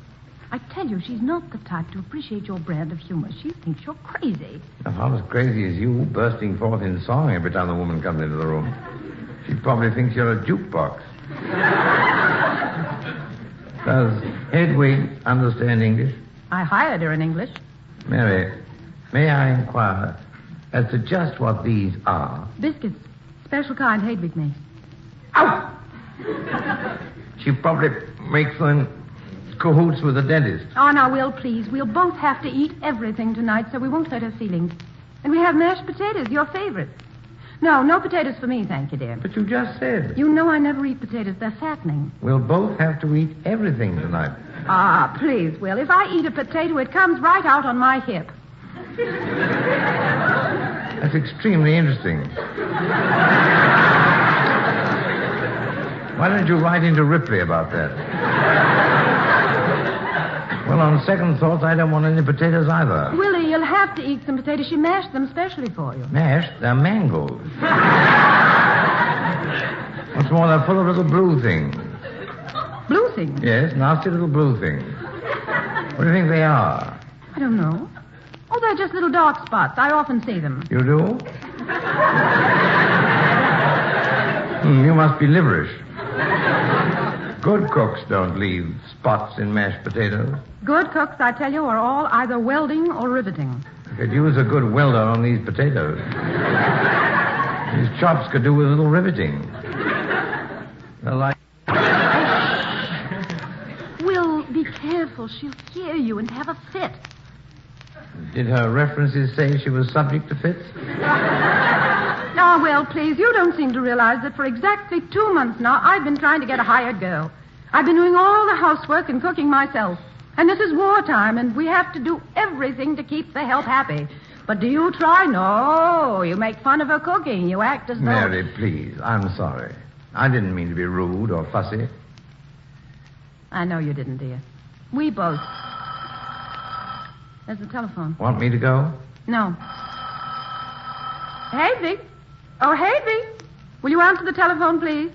Speaker 16: I tell you, she's not the type to appreciate your brand of humor. She thinks you're crazy.
Speaker 13: If I was crazy as you, bursting forth in song every time the woman comes into the room, she probably thinks you're a jukebox. Does Hedwig understand English?
Speaker 16: I hired her in English.
Speaker 13: Mary, may I inquire as to just what these are?
Speaker 16: Biscuits. Special kind Hedwig makes.
Speaker 13: Ow! She probably makes them in cahoots with the dentist.
Speaker 16: Oh, now, Will, please. We'll both have to eat everything tonight, so we won't hurt her feelings. And we have mashed potatoes, your favorite. No potatoes for me, thank you, dear.
Speaker 13: But you just said.
Speaker 16: You know I never eat potatoes. They're fattening.
Speaker 13: We'll both have to eat everything tonight.
Speaker 16: Ah, please, Will. If I eat a potato, it comes right out on my hip.
Speaker 13: That's extremely interesting. Why don't you write into Ripley about that? Well, on second thoughts, I don't want any potatoes either.
Speaker 16: Willie, you'll have to eat some potatoes. She mashed them specially for you.
Speaker 13: Mashed? They're mangled. What's more, they're full of little blue things.
Speaker 16: Blue things?
Speaker 13: Yes, nasty little blue things. What do you think they are?
Speaker 16: I don't know. Oh, they're just little dark spots. I often see them.
Speaker 13: You do? You must be liverish. Good cooks don't leave spots in mashed potatoes.
Speaker 16: Good cooks, I tell you, are all either welding or riveting.
Speaker 13: I could use a good welder on these potatoes. These chops could do with a little riveting. They're like...
Speaker 16: Will, be careful. She'll hear you and have a fit.
Speaker 13: Did her references say she was subject to fits?
Speaker 16: Oh, well, please, you don't seem to realize that for exactly 2 months now, I've been trying to get a hired girl. I've been doing all the housework and cooking myself. And this is wartime, and we have to do everything to keep the help happy. But do you try? No. You make fun of her cooking. You act as though...
Speaker 13: Mary, please, I'm sorry. I didn't mean to be rude or fussy.
Speaker 16: I know you didn't, dear. We both. There's the telephone.
Speaker 13: Want me to go?
Speaker 16: No. Hedwig? Oh, Hedwig. Will you answer the telephone, please?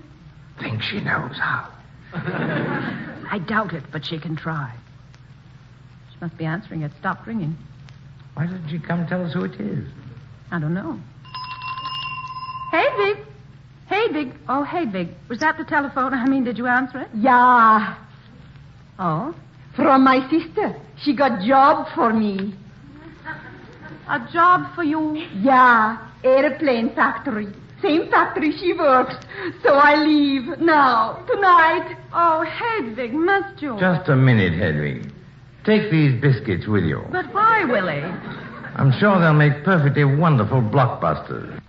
Speaker 13: Think she knows how.
Speaker 16: I doubt it, but she can try. She must be answering it. Stopped ringing.
Speaker 13: Why didn't she come tell us who it is?
Speaker 16: I don't know. Hedwig. Hedwig. Oh, Hedwig. Was that the telephone? I mean, did you answer it?
Speaker 3: Yeah.
Speaker 16: Oh?
Speaker 3: From my sister. She got job for me.
Speaker 16: A job for you?
Speaker 3: Yeah. Airplane factory. Same factory she works. So I leave now, tonight.
Speaker 16: Oh, Hedwig, must you?
Speaker 13: Just a minute, Hedwig. Take these biscuits with you.
Speaker 16: But why, Willie?
Speaker 13: I'm sure they'll make perfectly wonderful blockbusters.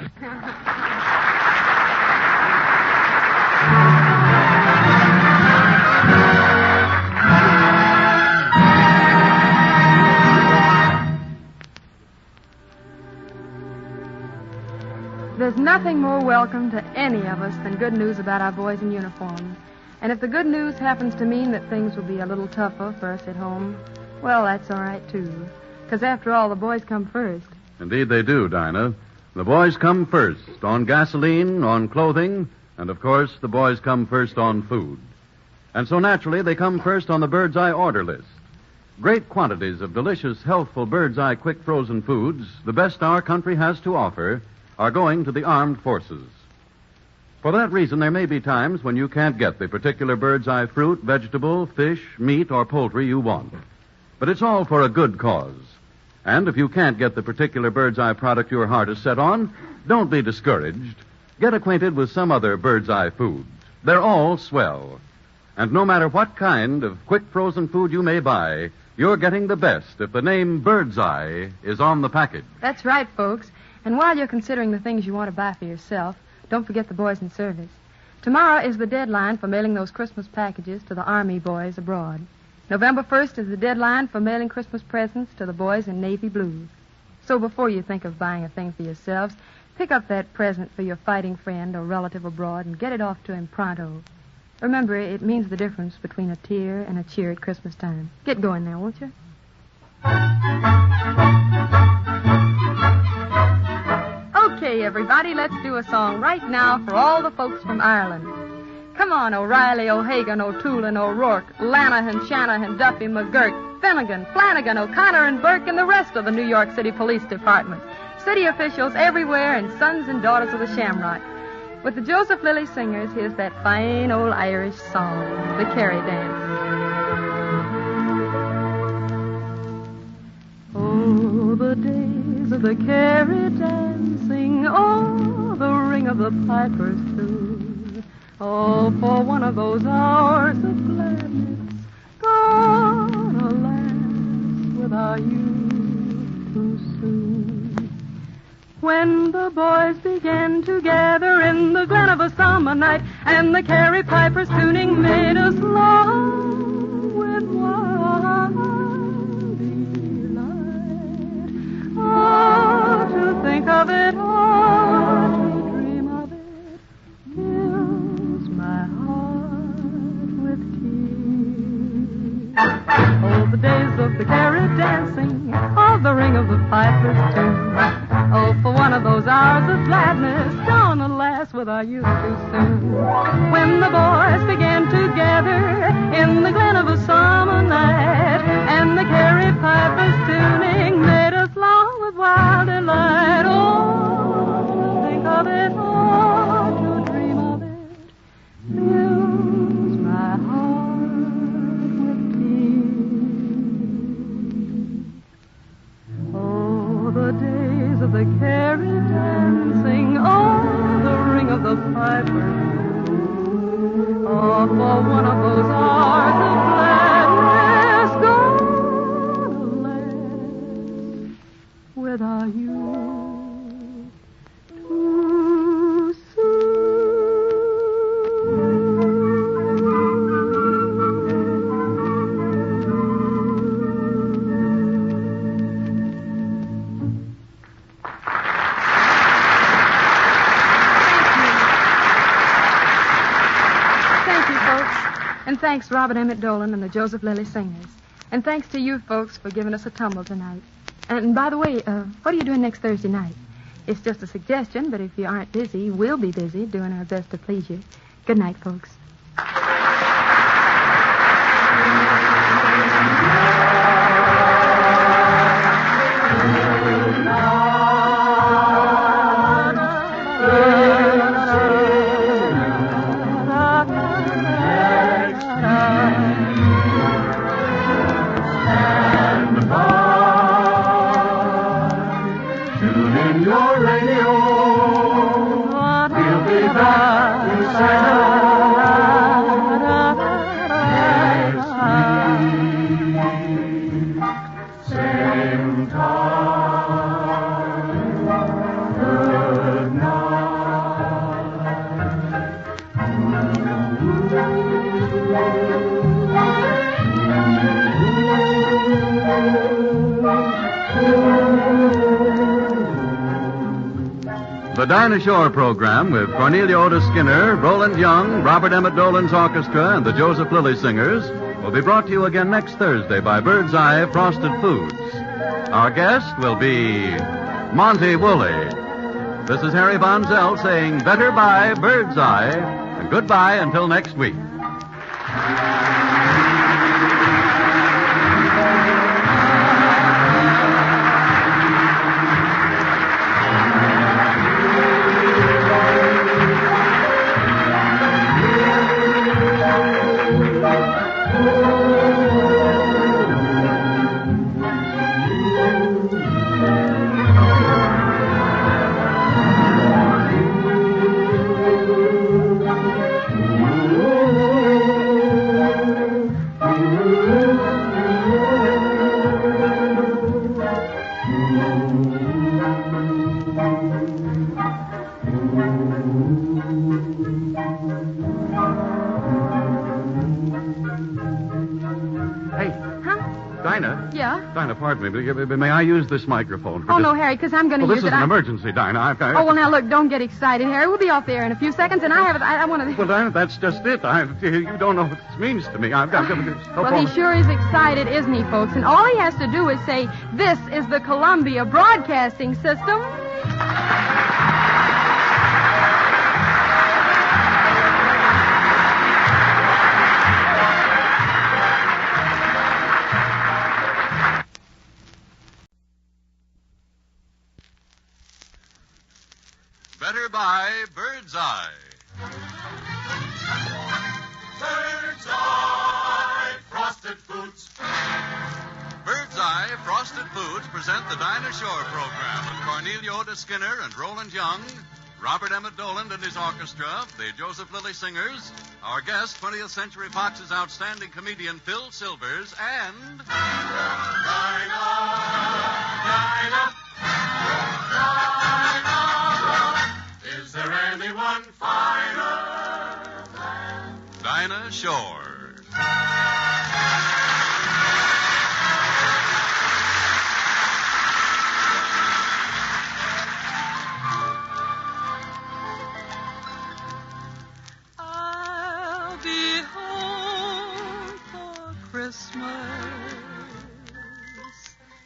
Speaker 22: There's nothing more welcome to any of us than good news about our boys in uniform. And if the good news happens to mean that things will be a little tougher for us at home, well, that's all right, too. Because after all, the boys come first.
Speaker 5: Indeed they do, Dinah. The boys come first on gasoline, on clothing, and of course the boys come first on food. And so naturally they come first on the Bird's Eye order list. Great quantities of delicious, healthful Bird's Eye quick frozen foods, the best our country has to offer, are going to the armed forces. For that reason, there may be times when you can't get the particular Bird's Eye fruit, vegetable, fish, meat, or poultry you want. But it's all for a good cause. And if you can't get the particular Bird's Eye product your heart is set on, don't be discouraged. Get acquainted with some other Bird's Eye foods. They're all swell. And no matter what kind of quick frozen food you may buy, you're getting the best if the name Bird's Eye is on the package.
Speaker 22: That's right, folks. And while you're considering the things you want to buy for yourself, don't forget the boys in service. Tomorrow is the deadline for mailing those Christmas packages to the Army boys abroad. November 1st is the deadline for mailing Christmas presents to the boys in navy blue. So before you think of buying a thing for yourselves, pick up that present for your fighting friend or relative abroad and get it off to him pronto. Remember, it means the difference between a tear and a cheer at Christmas time. Get going now, won't you? Okay, everybody, let's do a song right now for all the folks from Ireland. Come on, O'Reilly, O'Hagan, O'Toole, O'Rourke, Lanahan, Shanahan, Duffy, McGurk, Finnegan, Flanagan, O'Connor, and Burke, and the rest of the New York City Police Department. City officials everywhere and sons and daughters of the Shamrock. With the Joseph Lilly Singers, here's that fine old Irish song, The Kerry Dance. Oh, the days of the Kerry dancing, oh, the ring of the pipers too. Oh, for one of those hours of gladness, gone, alas, without you too soon. When the boys began to gather in the glen of a summer night, and the Kerry pipers tuning made us long with wild delight. Oh, to think of it, oh, to dream of it, fills my heart with tears. Oh, the days of the Kerry dancing, oh, the ring of the pipers too. Oh, for one of those
Speaker 2: those hours of gladness gonna last with our youth too soon. When the boys began to gather in the glen of a summer night, and the carry pipers tuning made us long with wild delight. Oh, think of it, oh, to dream of it fills my heart with tears. Oh, the days of the carry dancing, oh, the ring of the piper. Oh, for one of those hours of gladness gonna last with our youth too
Speaker 22: And thanks, Robert Emmett Dolan and the Joseph Lilly Singers. And thanks to you folks for giving us a tumble tonight. And by the way, what are you doing next Thursday night? It's just a suggestion, but if you aren't busy, we'll be busy doing our best to please you. Good night, folks.
Speaker 8: The Dinah Shore program with Cornelia Otis Skinner, Roland Young, Robert Emmett Dolan's orchestra, and the Joseph Lilly Singers will be brought to you again next Thursday by Bird's Eye Frosted Foods. Our guest will be Monty Woolley. This is Harry Von Zell saying better bye, Bird's Eye, and goodbye until next week. Dinah, pardon me, but may I use this microphone?
Speaker 22: Oh, no, Harry, because I'm going to use it.
Speaker 8: This is an emergency, Dinah.
Speaker 22: Oh, well, now, look, don't get excited, Harry. We'll be off the air in a few seconds, and I want to...
Speaker 8: Well, Dinah, that's just it. You don't know what this means to me.
Speaker 22: Well, he sure is excited, isn't he, folks? And all he has to do is say, this is the Columbia Broadcasting System.
Speaker 8: Better buy Bird's Eye.
Speaker 7: Bird's Eye Frosted Foods.
Speaker 8: Bird's Eye Frosted Foods present the Dinah Shore program with Cornelia Otis Skinner and Roland Young, Robert Emmett Dolan and his orchestra, the Joseph Lilly Singers, our guest, 20th Century Fox's outstanding comedian Phil Silvers, and...
Speaker 7: Dinah! Is there anyone finer than
Speaker 8: Dinah Shore?
Speaker 2: I'll be home for Christmas.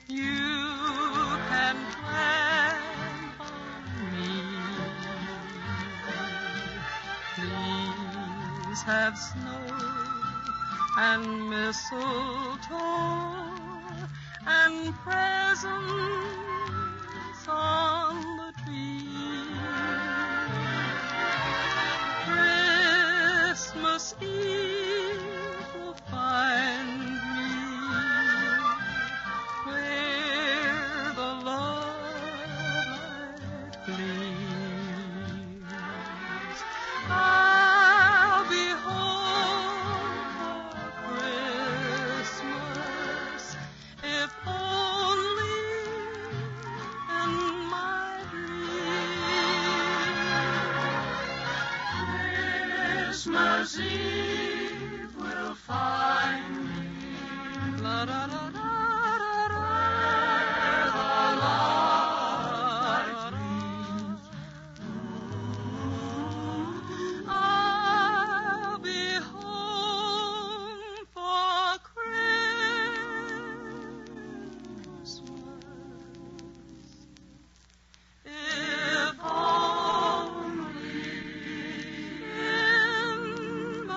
Speaker 2: You can plan on have snow and mistletoe and presents on the tree. Christmas Eve will find me where the love gleams. I'll be home for Christmas, if only in my dream. Christmas Eve will find me. La da da da da da. Where the light gleams. I'll be home for Christmas, if only in my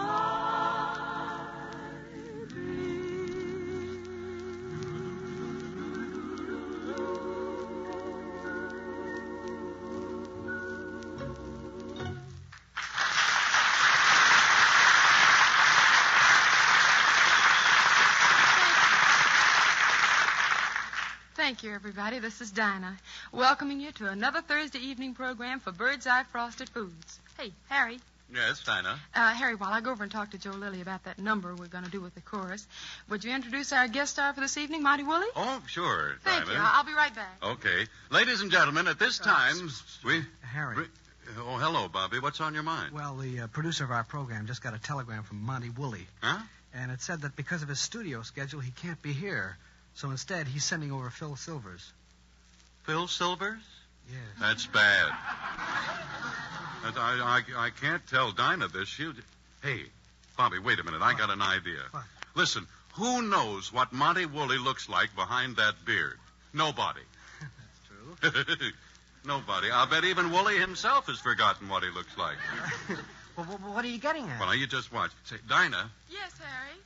Speaker 2: Thank you, everybody. This is Dinah, welcoming you to another Thursday evening program for Bird's Eye Frosted Foods. Hey, Harry.
Speaker 5: Yes, Dinah.
Speaker 2: Harry, while I go over and talk to Joe Lilly about that number we're going to do with the chorus, would you introduce our guest star for this evening, Monty Woolley?
Speaker 5: Oh, sure,
Speaker 2: Thank
Speaker 5: Dinah.
Speaker 2: you. I'll be right back.
Speaker 5: Okay. Ladies and gentlemen, at this time, we...
Speaker 4: Harry.
Speaker 5: Oh, hello, Bobby. What's on your mind?
Speaker 4: Well, the producer of our program just got a telegram from Monty Woolley.
Speaker 5: Huh?
Speaker 4: And it said that because of his studio schedule, he can't be here. So instead, he's sending over Phil Silvers.
Speaker 5: Phil Silvers?
Speaker 4: Yes.
Speaker 5: That's bad. I can't tell Dinah this. Hey, Bobby, wait a minute. I got an idea.
Speaker 4: What?
Speaker 5: Listen, who knows what Monty Woolley looks like behind that beard? Nobody.
Speaker 4: That's true.
Speaker 5: Nobody. I'll bet even Woolley himself has forgotten what he looks like.
Speaker 4: Well, what are you getting at?
Speaker 5: Well, now, you just watch. Say, Dinah,
Speaker 2: Yes, Harry.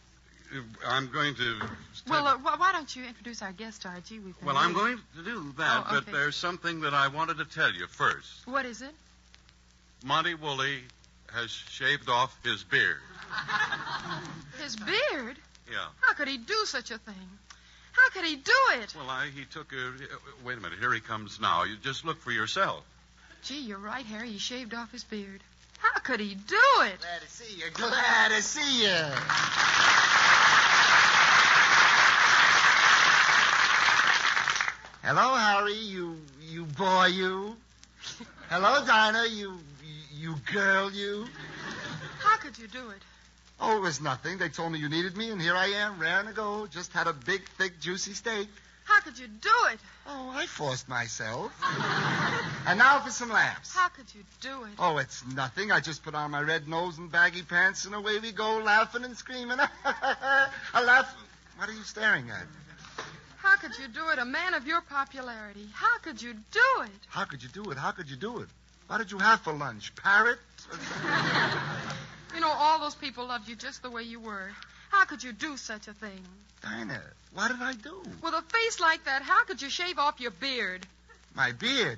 Speaker 5: I'm going to...
Speaker 2: Well, why don't you introduce our guest star, Gee? We've been
Speaker 5: Well, I'm
Speaker 2: waiting.
Speaker 5: going to do that,
Speaker 2: Oh, okay.
Speaker 5: but there's something that I wanted to tell you first.
Speaker 2: What is it?
Speaker 5: Monty Woolley has shaved off his beard.
Speaker 2: His beard?
Speaker 5: Yeah.
Speaker 2: How could he do such a thing? How could he do it?
Speaker 5: Well, he took a... Wait a minute. Here he comes now. You just look for yourself.
Speaker 2: Gee, you're right, Harry. He shaved off his beard. How could he do it?
Speaker 12: Glad to see you. Glad to see you. Hello, Harry. You boy, you. Hello, Dinah. You girl, you.
Speaker 2: How could you do it?
Speaker 12: Oh, it was nothing. They told me you needed me, and here I am, raring to go. Just had a big, thick, juicy steak.
Speaker 2: How could you do it?
Speaker 12: Oh, I forced myself. And now for some laughs.
Speaker 2: How could you do it?
Speaker 12: Oh, it's nothing. I just put on my red nose and baggy pants, and away we go, laughing and screaming. I laugh. What are you staring at?
Speaker 2: How could you do it, a man of your popularity? How could you do it?
Speaker 12: How could you do it? How could you do it? What did you have for lunch? Parrot?
Speaker 2: You know, all those people loved you just the way you were. How could you do such a thing?
Speaker 12: Dinah, what did I do?
Speaker 2: With a face like that, how could you shave off your beard?
Speaker 12: My beard.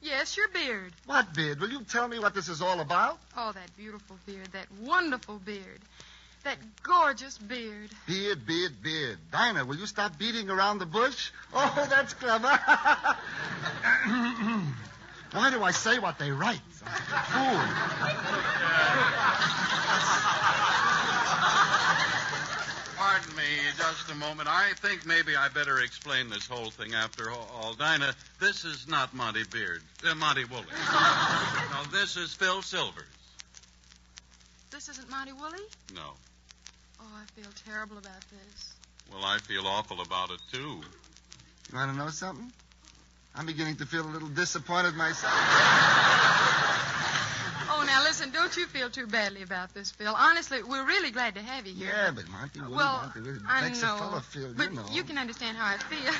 Speaker 2: Yes, your beard.
Speaker 12: What beard? Will you tell me what this is all about?
Speaker 2: Oh, that beautiful beard, that wonderful beard, that gorgeous beard.
Speaker 12: Beard, beard, beard. Dinah, will you stop beating around the bush? Oh, that's clever. Why do I say what they write? Fool.
Speaker 5: Pardon me just a moment. I think maybe I better explain this whole thing after all. Dinah, this is not Monty Woolley. No, this is Phil Silvers.
Speaker 2: This isn't Monty Woolley?
Speaker 5: No.
Speaker 2: Oh, I feel terrible about this.
Speaker 5: Well, I feel awful about it, too.
Speaker 12: You want to know something? I'm beginning to feel a little disappointed myself.
Speaker 2: Oh, now listen, don't you feel too badly about this, Phil. Honestly, we're really glad to have you here.
Speaker 12: Yeah, but Monty Woolley,
Speaker 2: Well,
Speaker 12: Monty Woolley
Speaker 2: I
Speaker 12: makes
Speaker 2: know,
Speaker 12: a fella feel,
Speaker 2: but
Speaker 12: you know.
Speaker 2: you can understand how I feel.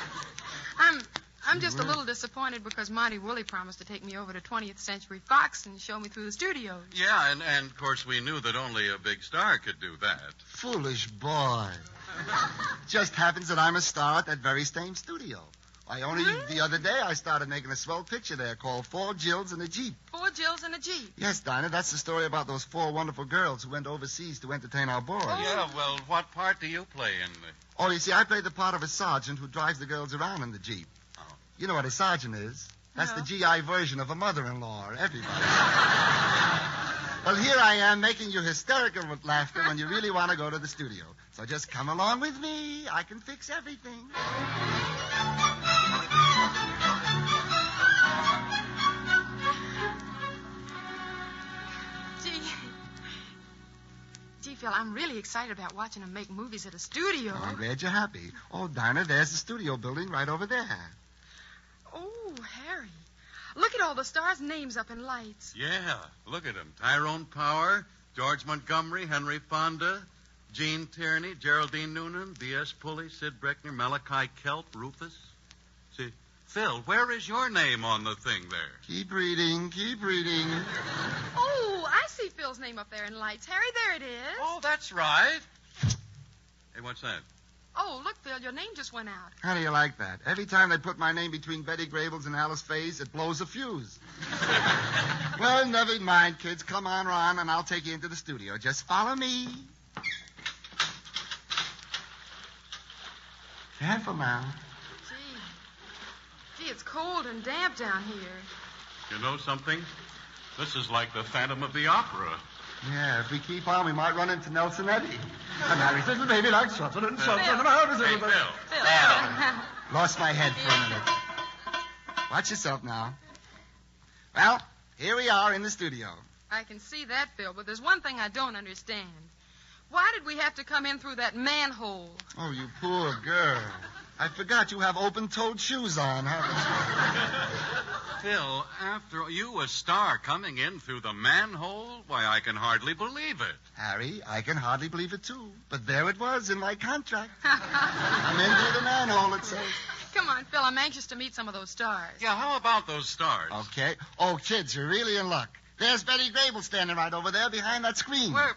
Speaker 14: I'm just a little disappointed because Monty Woolley promised to take me over to 20th Century Fox and show me through the studios.
Speaker 5: Yeah, and of course we knew that only a big star could do that.
Speaker 12: Foolish boy. Just happens that I'm a star at that very same studio. The other day I started making a swell picture there called 4 Jills in a Jeep.
Speaker 14: 4 Jills in a Jeep?
Speaker 12: Yes, Dinah, that's the story about those 4 wonderful girls who went overseas to entertain our boys.
Speaker 5: Oh. Yeah, well, what part do you play in the...
Speaker 12: Oh, you see, I play the part of a sergeant who drives the girls around in the Jeep. Oh. You know what a sergeant is? That's the GI version of a mother-in-law, or everybody. Well, here I am making you hysterical with laughter when you really want to go to the studio. So just come along with me. I can fix everything.
Speaker 14: Gee, Phil, I'm really excited about watching them make movies at a studio.
Speaker 12: Oh, I'm glad you're happy. Oh, Dinah, there's the studio building right over there.
Speaker 14: Oh, Harry. Look at all the stars' names up in lights.
Speaker 5: Yeah, look at them. Tyrone Power, George Montgomery, Henry Fonda, Gene Tierney, Geraldine Noonan, B.S. Pulley, Sid Breckner, Malachi Kelp, Rufus. See, Phil, where is your name on the thing there?
Speaker 12: Keep reading, keep reading.
Speaker 14: Oh, I see Phil's name up there in lights. Harry, there it is.
Speaker 5: Oh, that's right. Hey, what's that?
Speaker 14: Oh, look, Phil, your name just went out.
Speaker 12: How do you like that? Every time they put my name between Betty Grable's and Alice Faye's, it blows a fuse. Well, never mind, kids. Come on, Ron, and I'll take you into the studio. Just follow me. Careful now.
Speaker 14: Gee, it's cold and damp down here.
Speaker 5: You know something? This is like the Phantom of the Opera.
Speaker 12: Yeah, if we keep on, we might run into Nelson Eddy. And Harry's little baby like something and something.
Speaker 5: Hey, Phil.
Speaker 12: Lost my head for a minute. Watch yourself now. Well, here we are in the studio.
Speaker 14: I can see that, Phil, but there's one thing I don't understand. Why did we have to come in through that manhole?
Speaker 12: Oh, you poor girl. I forgot you have open-toed shoes on, haven't you?
Speaker 5: Phil, after all, you a star coming in through the manhole? Why, I can hardly believe it.
Speaker 12: Harry, I can hardly believe it, too. But there it was in my contract. I'm in through the manhole, it says.
Speaker 14: Come on, Phil, I'm anxious to meet some of those stars.
Speaker 5: Yeah, how about those stars?
Speaker 12: Okay. Oh, kids, you're really in luck. There's Betty Grable standing right over there behind that screen.
Speaker 5: Where?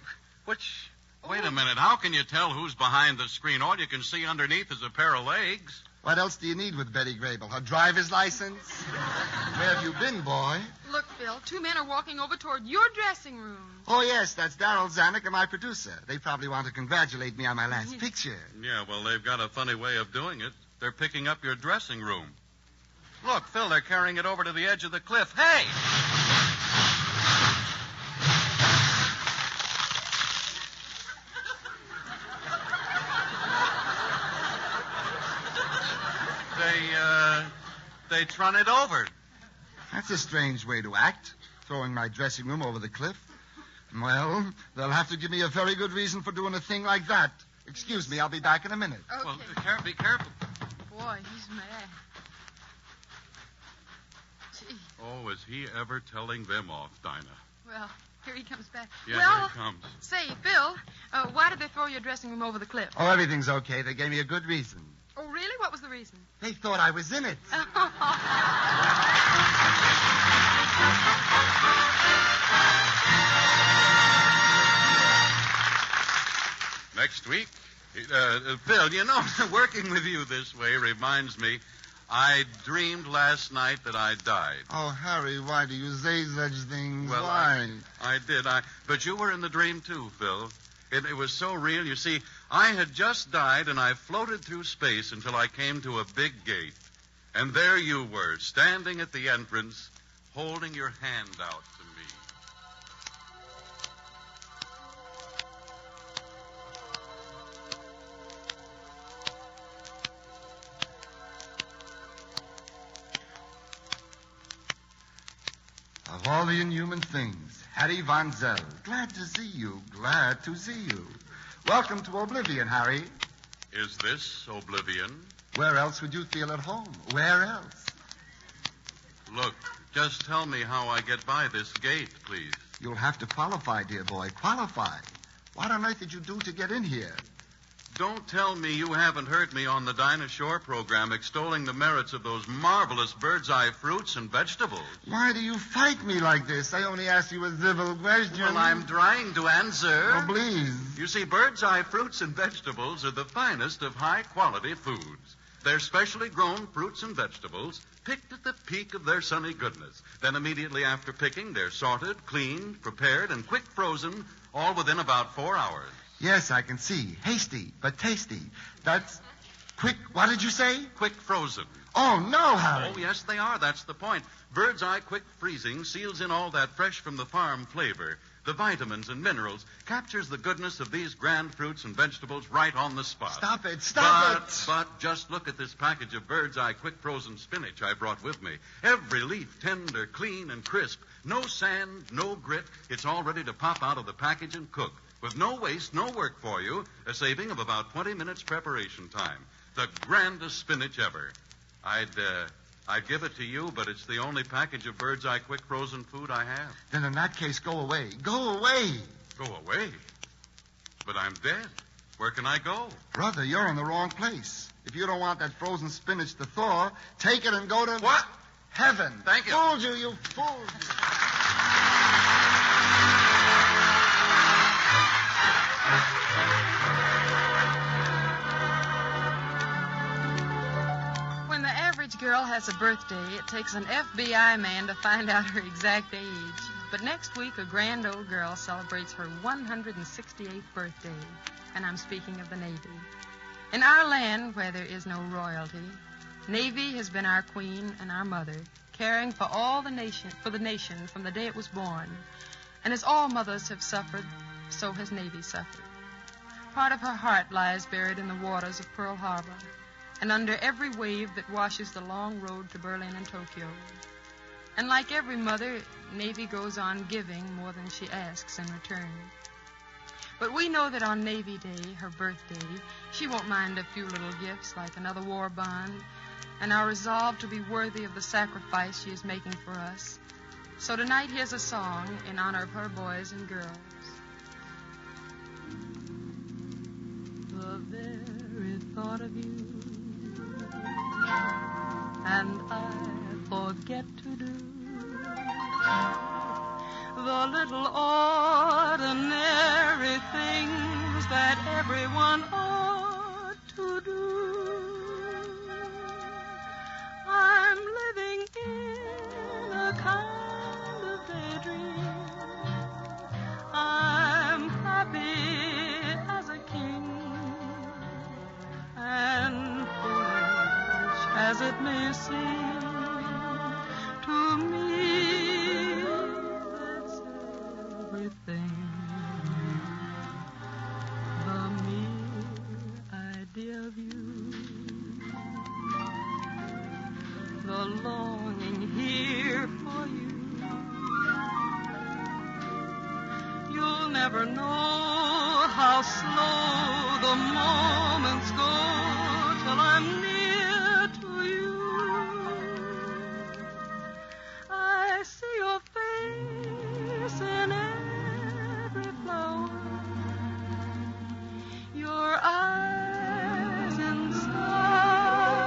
Speaker 5: Wait a minute. How can you tell who's behind the screen? All you can see underneath is a pair of legs.
Speaker 12: What else do you need with Betty Grable? Her driver's license? Where have you been, boy?
Speaker 14: Look, Phil, 2 men are walking over toward your dressing room.
Speaker 12: Oh, yes, that's Darryl Zanuck and my producer. They probably want to congratulate me on my last picture.
Speaker 5: Yeah, well, they've got a funny way of doing it. They're picking up your dressing room. Look, Phil, they're carrying it over to the edge of the cliff. Hey! They trun it over.
Speaker 12: That's a strange way to act, throwing my dressing room over the cliff. Well, they'll have to give me a very good reason for doing a thing like that. Excuse me, I'll be back in a minute.
Speaker 14: Okay.
Speaker 5: Well, be careful.
Speaker 14: Boy, he's mad. Gee.
Speaker 5: Oh, is he ever telling them off, Dinah?
Speaker 14: Well, here he comes back.
Speaker 5: Yeah,
Speaker 14: well,
Speaker 5: here he comes.
Speaker 14: Say, Phil, why did they throw your dressing room over the cliff?
Speaker 12: Oh, everything's okay. They gave me a good reason.
Speaker 14: Oh, really? What was the reason?
Speaker 12: They thought I was in it.
Speaker 5: Next week, Phil, you know, working with you this way reminds me, I dreamed last night that I died.
Speaker 12: Oh, Harry, why do you say such things?
Speaker 5: Well,
Speaker 12: why?
Speaker 5: I did. But you were in the dream, too, Phil. It was so real. You see, I had just died, and I floated through space until I came to a big gate. And there you were, standing at the entrance, holding your hand out to me.
Speaker 12: Of all the inhuman things, Harry Von Zell. Glad to see you. Glad to see you. Welcome to Oblivion, Harry.
Speaker 5: Is this Oblivion?
Speaker 12: Where else would you feel at home? Where else?
Speaker 5: Look, just tell me how I get by this gate, please.
Speaker 12: You'll have to qualify, dear boy. Qualify. What on earth did you do to get in here?
Speaker 5: Don't tell me you haven't heard me on the Dinah Shore program extolling the merits of those marvelous bird's eye fruits and vegetables.
Speaker 13: Why do you fight me like this? I only asked you a civil question.
Speaker 5: Well, I'm trying to answer.
Speaker 13: Oh, please.
Speaker 5: You see, bird's eye fruits and vegetables are the finest of high-quality foods. They're specially grown fruits and vegetables, picked at the peak of their sunny goodness. Then immediately after picking, they're sorted, cleaned, prepared, and quick frozen, all within about 4 hours.
Speaker 13: Yes, I can see. Hasty, but tasty. That's quick. What did you say?
Speaker 5: Quick frozen.
Speaker 13: Oh, no, Harry.
Speaker 5: Oh, yes, they are. That's the point. Bird's eye quick freezing seals in all that fresh from the farm flavor. The vitamins and minerals captures the goodness of these grand fruits and vegetables right on the spot.
Speaker 13: Stop it. Stop it.
Speaker 5: But just look at this package of Bird's Eye quick frozen spinach I brought with me. Every leaf tender, clean, and crisp. No sand, no grit. It's all ready to pop out of the package and cook. With no waste, no work for you. A saving of about 20 minutes preparation time. The grandest spinach ever. I'd give it to you, but it's the only package of Bird's Eye quick frozen food I have.
Speaker 13: Then in that case, go away. Go away.
Speaker 5: Go away? But I'm dead. Where can I go?
Speaker 13: Brother, you're in the wrong place. If you don't want that frozen spinach to thaw, take it and go to...
Speaker 5: What?
Speaker 13: Heaven.
Speaker 5: Thank you.
Speaker 13: Fooled you, you fooled you.
Speaker 14: When the average girl has a birthday, it takes an FBI man to find out her exact age. But next week, a grand old girl celebrates her 168th birthday. And I'm speaking of the Navy. In our land, where there is no royalty, Navy has been our queen and our mother, caring for the nation from the day it was born. And as all mothers have suffered, so has Navy suffered. Part of her heart lies buried in the waters of Pearl Harbor, and under every wave that washes the long road to Berlin and Tokyo. And like every mother, Navy goes on giving more than she asks in return. But we know that on Navy Day, her birthday, she won't mind a few little gifts like another war bond, and our resolve to be worthy of the sacrifice she is making for us. So tonight, here's a song in honor of her boys and girls. The very thought of you, and I forget to do the little ordinary things that everyone ought to do. I'm living in a kind of daydream. I'm happy as a king, and foolish as it may seem to me, that's everything. The mere idea of you, the longing here for you. You'll never know how slow the moments go till I'm near to you. I see your face in every flower, your eyes in stars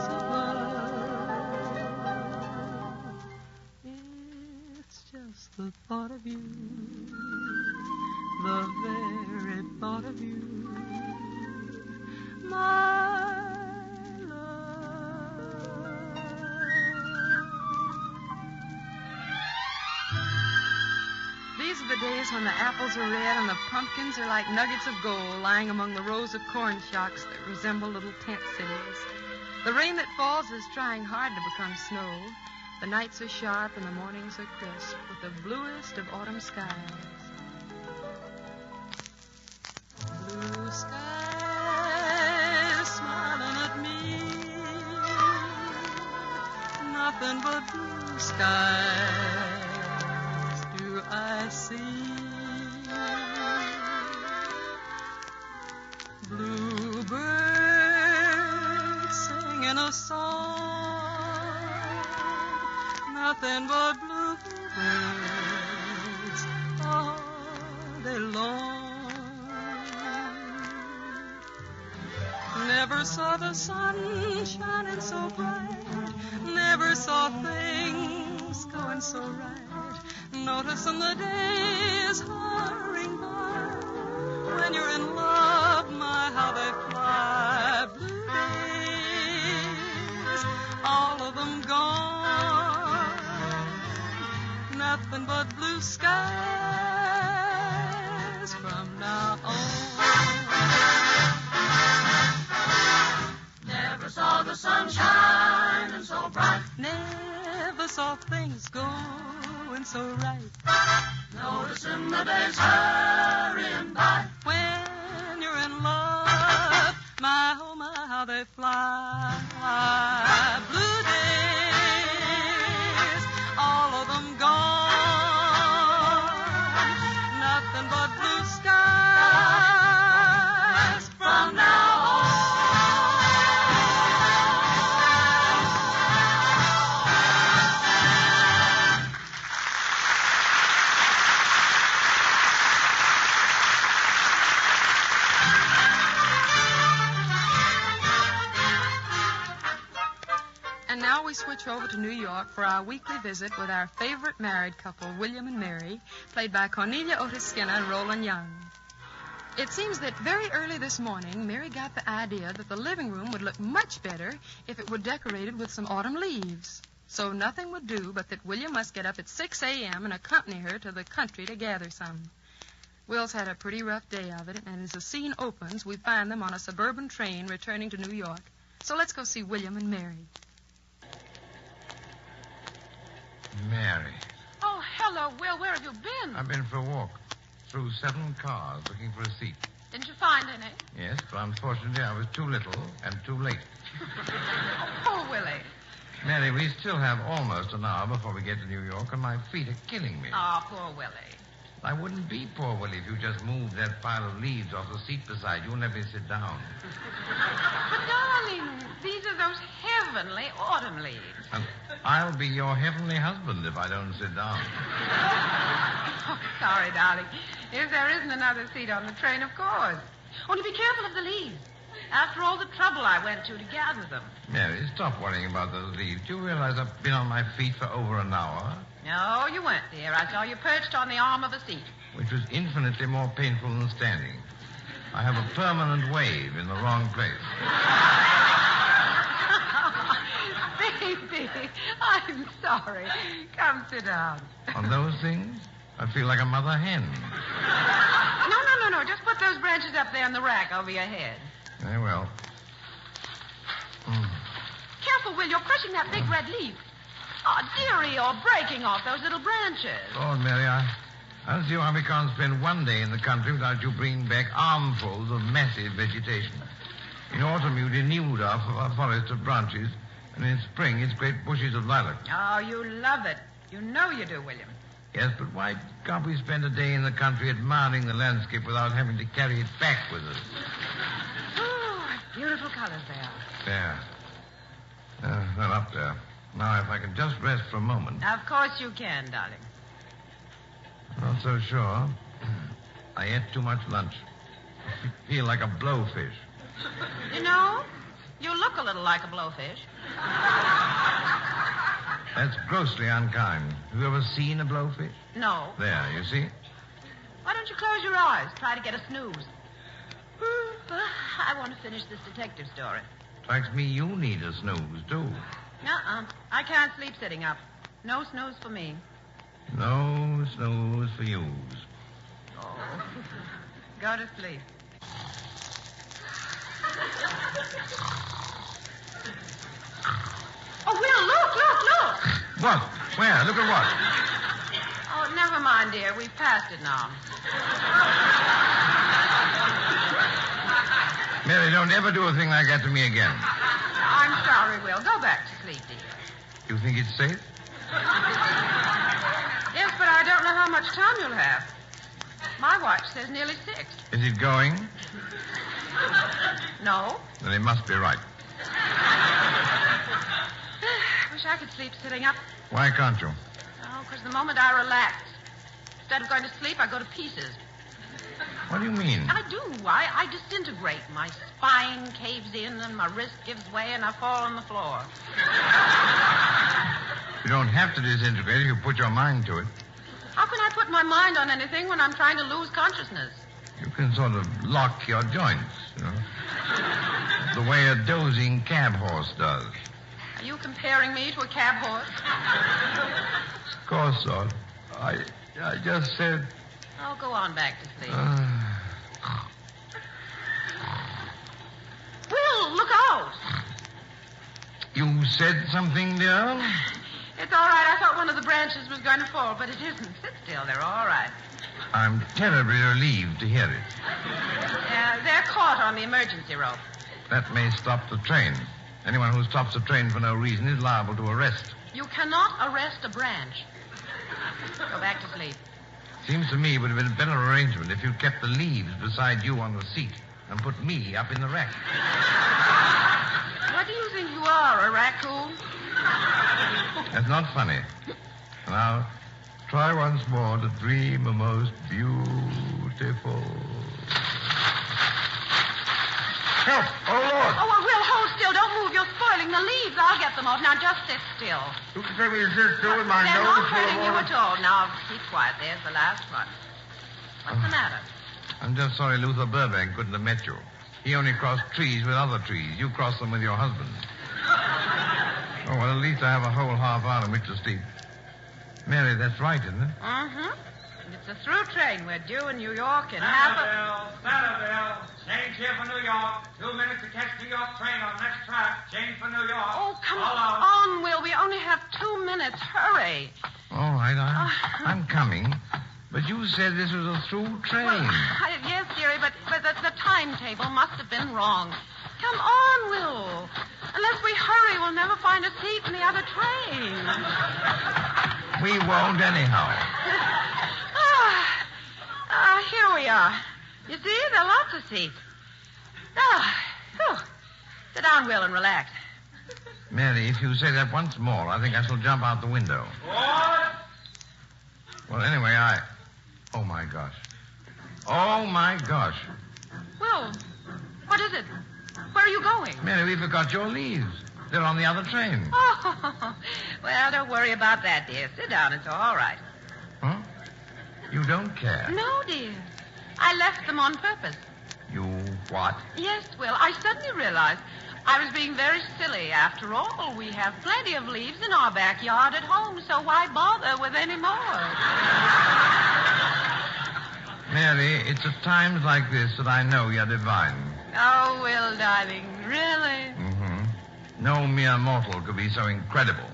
Speaker 14: above. It's just the thought of you, the very thought of you, my love. These are the days when the apples are red and the pumpkins are like nuggets of gold lying among the rows of corn shocks that resemble little tent cities. The rain that falls is trying hard to become snow. The nights are sharp and the mornings are crisp with the bluest of autumn skies. Blue skies smiling at me, nothing but blue skies do I see. Bluebirds singing a song, nothing but bluebirds all day long.
Speaker 2: Never saw the sun shining so bright. Never saw things going so right. Noticing the days hurrying by. When you're in love, my, how they fly. Blue days, all of them gone. Nothing but blue skies from now on. Never saw the sun shining so bright. Never saw things going so right. Noticing the days hurrying by. When you're in love, my, oh my, how they fly. Blue days, all of them gone. Nothing but blue skies from now on. And now we switch over to New York for our weekly visit with our favorite married couple, William and Mary, played by Cornelia Otis Skinner and Roland Young. It seems that very early this morning, Mary got the idea that the living room would look much better if it were decorated with some autumn leaves. So nothing would do but that William must get up at 6 a.m. and accompany her to the country to gather some. Will's had a pretty rough day of it, and as the scene opens, we find them on a suburban train returning to New York. So let's go see William and Mary.
Speaker 13: Mary,
Speaker 16: Oh, hello, Will. Where have you been?
Speaker 13: I've been for a walk through 7 cars looking for a seat.
Speaker 16: Didn't you find any?
Speaker 13: Yes, but unfortunately I was too little and too late.
Speaker 16: Oh, Willie.
Speaker 13: Mary, we still have almost an hour before we get to New York, and my feet are killing me.
Speaker 16: Oh, poor Willie.
Speaker 13: I wouldn't be poor Willie if you just moved that pile of leaves off the seat beside you and let me sit down.
Speaker 16: But, darling, these are those heavenly autumn leaves.
Speaker 13: And I'll be your heavenly husband if I don't sit down.
Speaker 16: Oh, sorry, darling. If there isn't another seat on the train, of course. Only be careful of the leaves. After all the trouble I went to gather them.
Speaker 13: Mary, stop worrying about those leaves. Do you realize I've been on my feet for over an hour?
Speaker 16: No, you weren't, dear. I saw you perched on the arm of a seat.
Speaker 13: Which was infinitely more painful than standing. I have a permanent wave in the wrong place.
Speaker 16: Baby, I'm sorry. Come sit down.
Speaker 13: On those things, I feel like a mother hen.
Speaker 16: No. Just put those branches up there in the rack over your head.
Speaker 13: Very well.
Speaker 16: Careful, Will. You're crushing that big red leaf. Oh, dearie, you're breaking off those little branches.
Speaker 13: Lord, Mary, I don't see why we can't spend one day in the country without you bringing back armfuls of massive vegetation. In autumn, you denuded our forest of branches, and in spring, it's great bushes of lilac.
Speaker 16: Oh, you love it. You know you do, William.
Speaker 13: Yes, but why can't we spend a day in the country admiring the landscape without having to carry it back with us?
Speaker 16: Oh, what beautiful colors they are.
Speaker 13: There. They're up there. Now, if I can just rest for a moment.
Speaker 16: Of course you can, darling.
Speaker 13: Not so sure. I ate too much lunch. I feel like a blowfish.
Speaker 16: You know, you look a little like a blowfish.
Speaker 13: That's grossly unkind. Have you ever seen a blowfish?
Speaker 16: No.
Speaker 13: There, you see?
Speaker 16: Why don't you close your eyes? Try to get a snooze. I want to finish this detective story.
Speaker 13: Strikes me you need a snooze, too.
Speaker 16: I can't sleep sitting up. No snooze for me.
Speaker 13: No snooze for yous.
Speaker 16: Oh. Go to sleep. Oh, Will, look.
Speaker 13: What? Where? Look at what?
Speaker 16: Oh, never mind, dear. We've passed it now.
Speaker 13: Mary, don't ever do a thing like that to me again.
Speaker 16: I'm sorry, Will. Go back to sleep, dear.
Speaker 13: You think it's safe?
Speaker 16: Yes, but I don't know how much time you'll have. My watch says nearly 6.
Speaker 13: Is it going?
Speaker 16: No.
Speaker 13: Then it must be right.
Speaker 16: Wish I could sleep sitting up.
Speaker 13: Why can't you?
Speaker 16: Oh, because the moment I relax, instead of going to sleep, I go to pieces.
Speaker 13: What do you mean?
Speaker 16: I do. I disintegrate. My spine caves in and my wrist gives way and I fall on the floor.
Speaker 13: You don't have to disintegrate if you put your mind to it.
Speaker 16: How can I put my mind on anything when I'm trying to lose consciousness?
Speaker 13: You can sort of lock your joints, you know. The way a dozing cab horse does.
Speaker 16: Are you comparing me to a cab horse?
Speaker 13: Of course not. I just said...
Speaker 16: Oh, go on back to sleep. Will, look out!
Speaker 13: You said something, dear?
Speaker 16: It's all right. I thought one of the branches was going to fall, but it isn't. Sit still. They're all right.
Speaker 13: I'm terribly relieved to hear it.
Speaker 16: They're caught on the emergency rope.
Speaker 13: That may stop the train. Anyone who stops a train for no reason is liable to arrest.
Speaker 16: You cannot arrest a branch. Go back to sleep.
Speaker 13: Seems to me it would have been a better arrangement if you'd kept the leaves beside you on the seat and put me up in the rack.
Speaker 16: What do you think you are, a raccoon?
Speaker 13: That's not funny. Now, try once more to dream a most beautiful... Help! Oh, Lord!
Speaker 16: Oh, well, Will, hold still. Don't move. You're spoiling the leaves. I'll get them off. Now, just sit still.
Speaker 13: You can say me to sit still with my
Speaker 16: They're
Speaker 13: nose
Speaker 16: not
Speaker 13: full of
Speaker 16: hurting you
Speaker 13: water.
Speaker 16: at all. Now, keep quiet. There's the last one. What's the matter?
Speaker 13: I'm just sorry Luther Burbank couldn't have met you. He only crossed trees with other trees. You crossed them with your husband. Oh, well, at least I have a whole half hour in which to sleep. Mary, that's right, isn't it?
Speaker 16: Mm-hmm. It's a through train. We're due in New York in half a...
Speaker 17: Centerville. Change here for New York. 2 minutes to catch New York train on next track. Change for New York.
Speaker 16: Oh, come on, Will. We only have 2 minutes. Hurry.
Speaker 13: All right, I'm coming. But you said this was a through train.
Speaker 16: Well, yes, dearie, but the timetable must have been wrong. Come on, Will. Unless we hurry, we'll never find a seat in the other train.
Speaker 13: We won't anyhow.
Speaker 16: Here we are. You see, there are lots of seats. Sit down, Will, and relax.
Speaker 13: Mary, if you say that once more, I think I shall jump out the window.
Speaker 17: What?
Speaker 13: Well, anyway, Oh, my gosh. Oh, my gosh.
Speaker 16: Will, what is it? Where are you going?
Speaker 13: Mary, we forgot your leaves. They're on the other train.
Speaker 16: Oh, well, don't worry about that, dear. Sit down. It's all right.
Speaker 13: Huh? You don't care?
Speaker 16: No, dear. I left them on purpose.
Speaker 13: You what?
Speaker 16: Yes, Will. I suddenly realized I was being very silly. After all, we have plenty of leaves in our backyard at home, so why bother with any more?
Speaker 13: Mary, it's at times like this that I know you're divine.
Speaker 16: Oh, Will, darling, really?
Speaker 13: Mm-hmm. No mere mortal could be so incredible.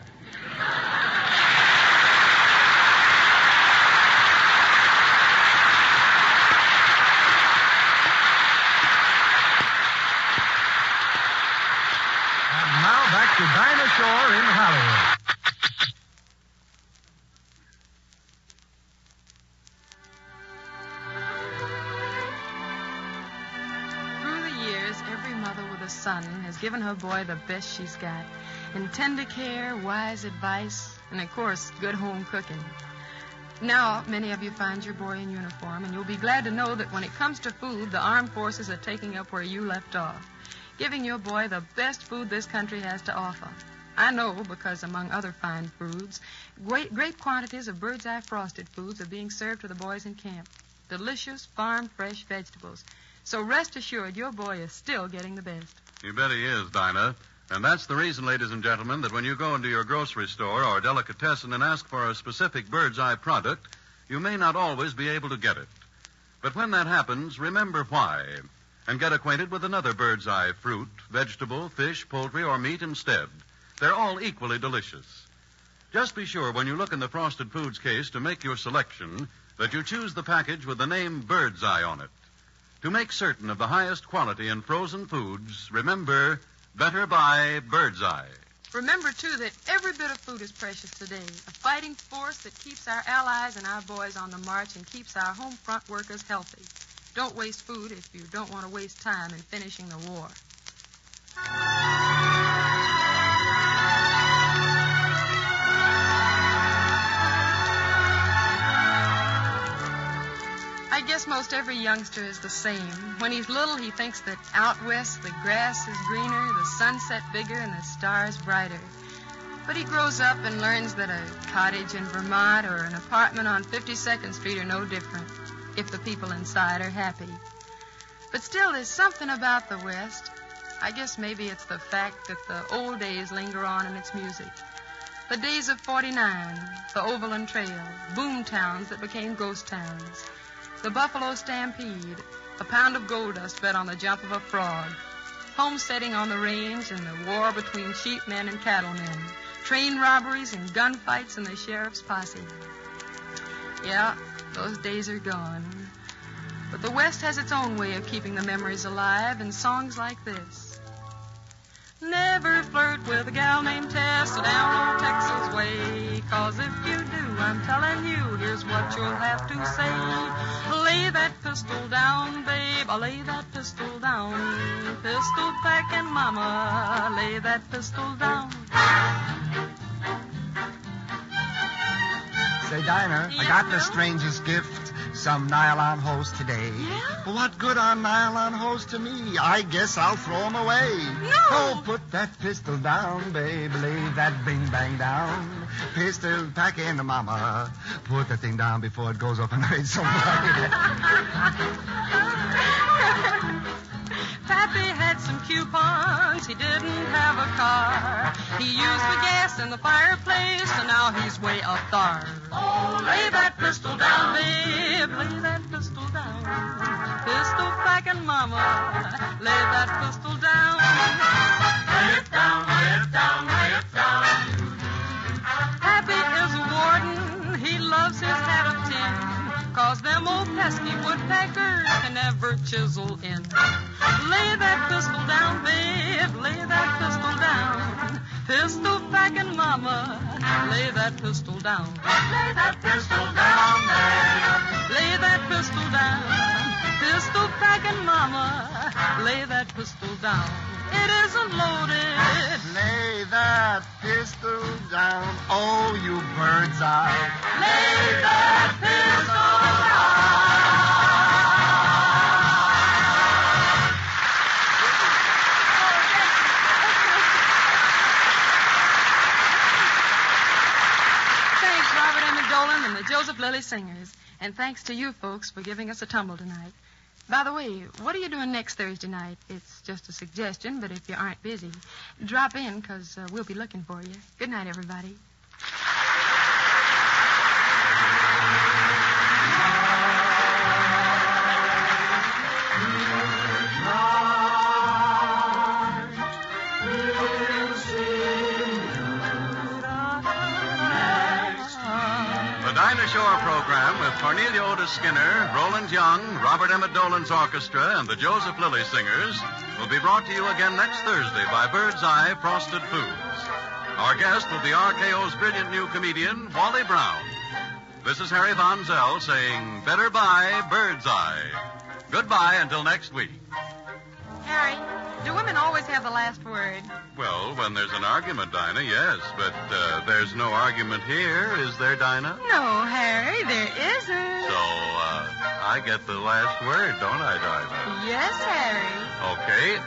Speaker 13: And now back to Dinah Shore in Hollywood.
Speaker 14: Son has given her boy the best she's got, in tender care, wise advice, and, of course, good home cooking. Now, many of you find your boy in uniform, and you'll be glad to know that when it comes to food, the armed forces are taking up where you left off, giving your boy the best food this country has to offer. I know because, among other fine foods, great quantities of bird's eye frosted foods are being served to the boys in camp. Delicious, farm-fresh vegetables. So rest assured, your boy is still getting the best.
Speaker 5: You bet he is, Dinah. And that's the reason, ladies and gentlemen, that when you go into your grocery store or delicatessen and ask for a specific bird's eye product, you may not always be able to get it. But when that happens, remember why, and get acquainted with another bird's eye fruit, vegetable, fish, poultry, or meat instead. They're all equally delicious. Just be sure when you look in the Frosted Foods case to make your selection that you choose the package with the name Bird's Eye on it. To make certain of the highest quality in frozen foods, remember, better buy Bird's Eye.
Speaker 14: Remember, too, that every bit of food is precious today, a fighting force that keeps our allies and our boys on the march and keeps our home front workers healthy. Don't waste food if you don't want to waste time in finishing the war. I guess guess most every youngster is the same. When he's little, he thinks that out west the grass is greener, the sunset bigger, and the stars brighter. But he grows up and learns that a cottage in Vermont or an apartment on 52nd Street are no different if the people inside are happy. But still, there's something about the West. I guess maybe it's the fact that the old days linger on in its music. The days of 49, the Overland Trail, boom towns that became ghost towns, the Buffalo Stampede, a pound of gold dust bet on the jump of a frog, homesteading on the range and the war between sheepmen and cattlemen, train robberies and gunfights in the sheriff's posse. Yeah, those days are gone. But the West has its own way of keeping the memories alive in songs like this. Never flirt with a gal named Tess down on Texas way, 'cause if you do, I'm telling you, here's what you'll have to say. Lay that pistol down, babe, lay that pistol down. Pistol packing mama, lay that pistol down.
Speaker 12: Say, Dinah, I got the strangest gift, some nylon hose today.
Speaker 14: Yeah?
Speaker 12: But what good are nylon hose to me? I guess I'll throw them away.
Speaker 14: No!
Speaker 12: Oh, put that pistol down, babe. Lay that bing-bang down. Pistol packing, mama. Put that thing down before it goes off and hurts somebody.
Speaker 14: Pappy had some coupons, he didn't have a car. He used the gas in the fireplace, and now he's way up there. Oh, lay that pistol down, babe, lay that pistol down. Pistol packing mama, lay that pistol down. Lay it down, lay it down, lay it down. Pappy is a warden, he loves his hat of tin, 'cause them old pesky woodpeckers can never chisel in. Lay that pistol down, babe, lay that pistol down. Pistol packing mama, lay that pistol down. Lay that pistol down, babe. Lay that pistol down. Pistol packing mama, lay that pistol down. It isn't loaded.
Speaker 12: Lay that pistol down, oh, you bird's eye.
Speaker 14: Lay that pistol down. And the Joseph Lilly Singers. And thanks to you folks for giving us a tumble tonight. By the way, what are you doing next Thursday night? It's just a suggestion, but if you aren't busy, drop in, because we'll be looking for you. Good night, everybody.
Speaker 8: Shore program with Cornelia Otis Skinner, Roland Young, Robert Emmett Dolan's orchestra, and the Joseph Lilly Singers will be brought to you again next Thursday by Bird's Eye Frosted Foods. Our guest will be RKO's brilliant new comedian, Wally Brown. This is Harry Von Zell saying, better buy Bird's Eye. Goodbye until next week.
Speaker 14: Harry, do women always have the last word?
Speaker 8: Well, when there's an argument, Dinah, yes. But there's no argument here, is there, Dinah?
Speaker 14: No, Harry, there isn't.
Speaker 8: So, I get the last word, don't I, Dinah?
Speaker 14: Yes, Harry.
Speaker 8: Okay.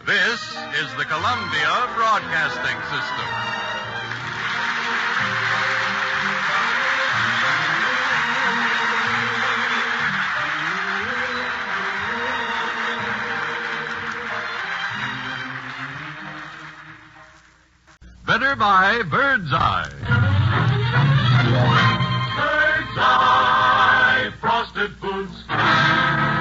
Speaker 8: This is the Columbia Broadcasting System. Better buy Bird's Eye.
Speaker 7: Bird's Eye Frosted Foods.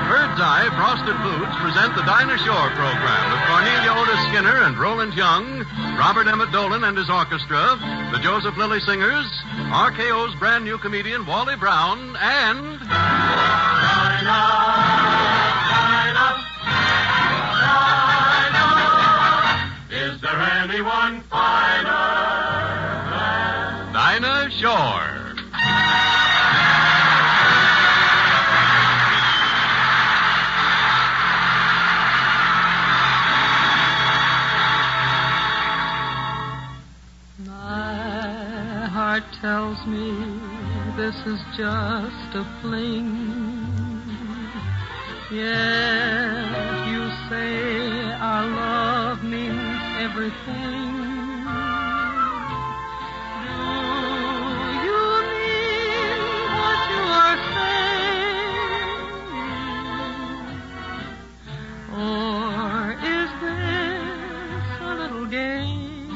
Speaker 8: Bird's Eye Frosted Foods present the Dinah Shore program with Cornelia Otis Skinner and Roland Young, Robert Emmett Dolan and his orchestra, the Joseph Lilly Singers, RKO's brand new comedian Wally Brown, and...
Speaker 7: Is there anyone finer than
Speaker 8: Dinah Shore?
Speaker 14: My heart tells me
Speaker 2: this is just a fling. Yet you say our love means everything. Do you mean what you are saying? Or is this a little game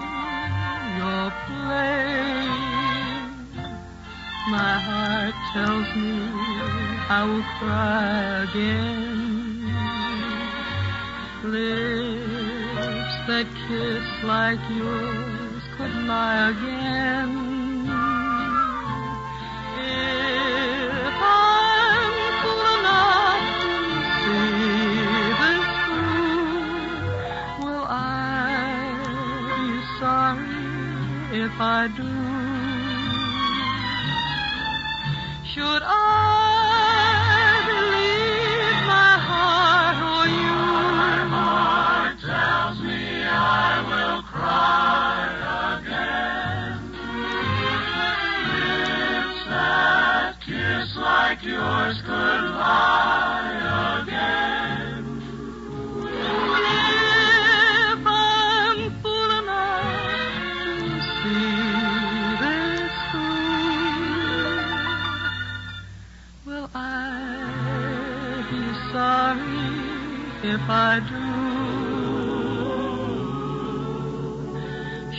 Speaker 2: you're playing? My heart tells me I will cry again. Lips that kiss like yours could lie again. If I'm fool enough to see this through, will I be sorry if I do? Should I believe my heart or you? My heart tells me I will cry again. Lips that kiss like yours could lie again. If I'm fool enough to see this through, will I be sorry if I do?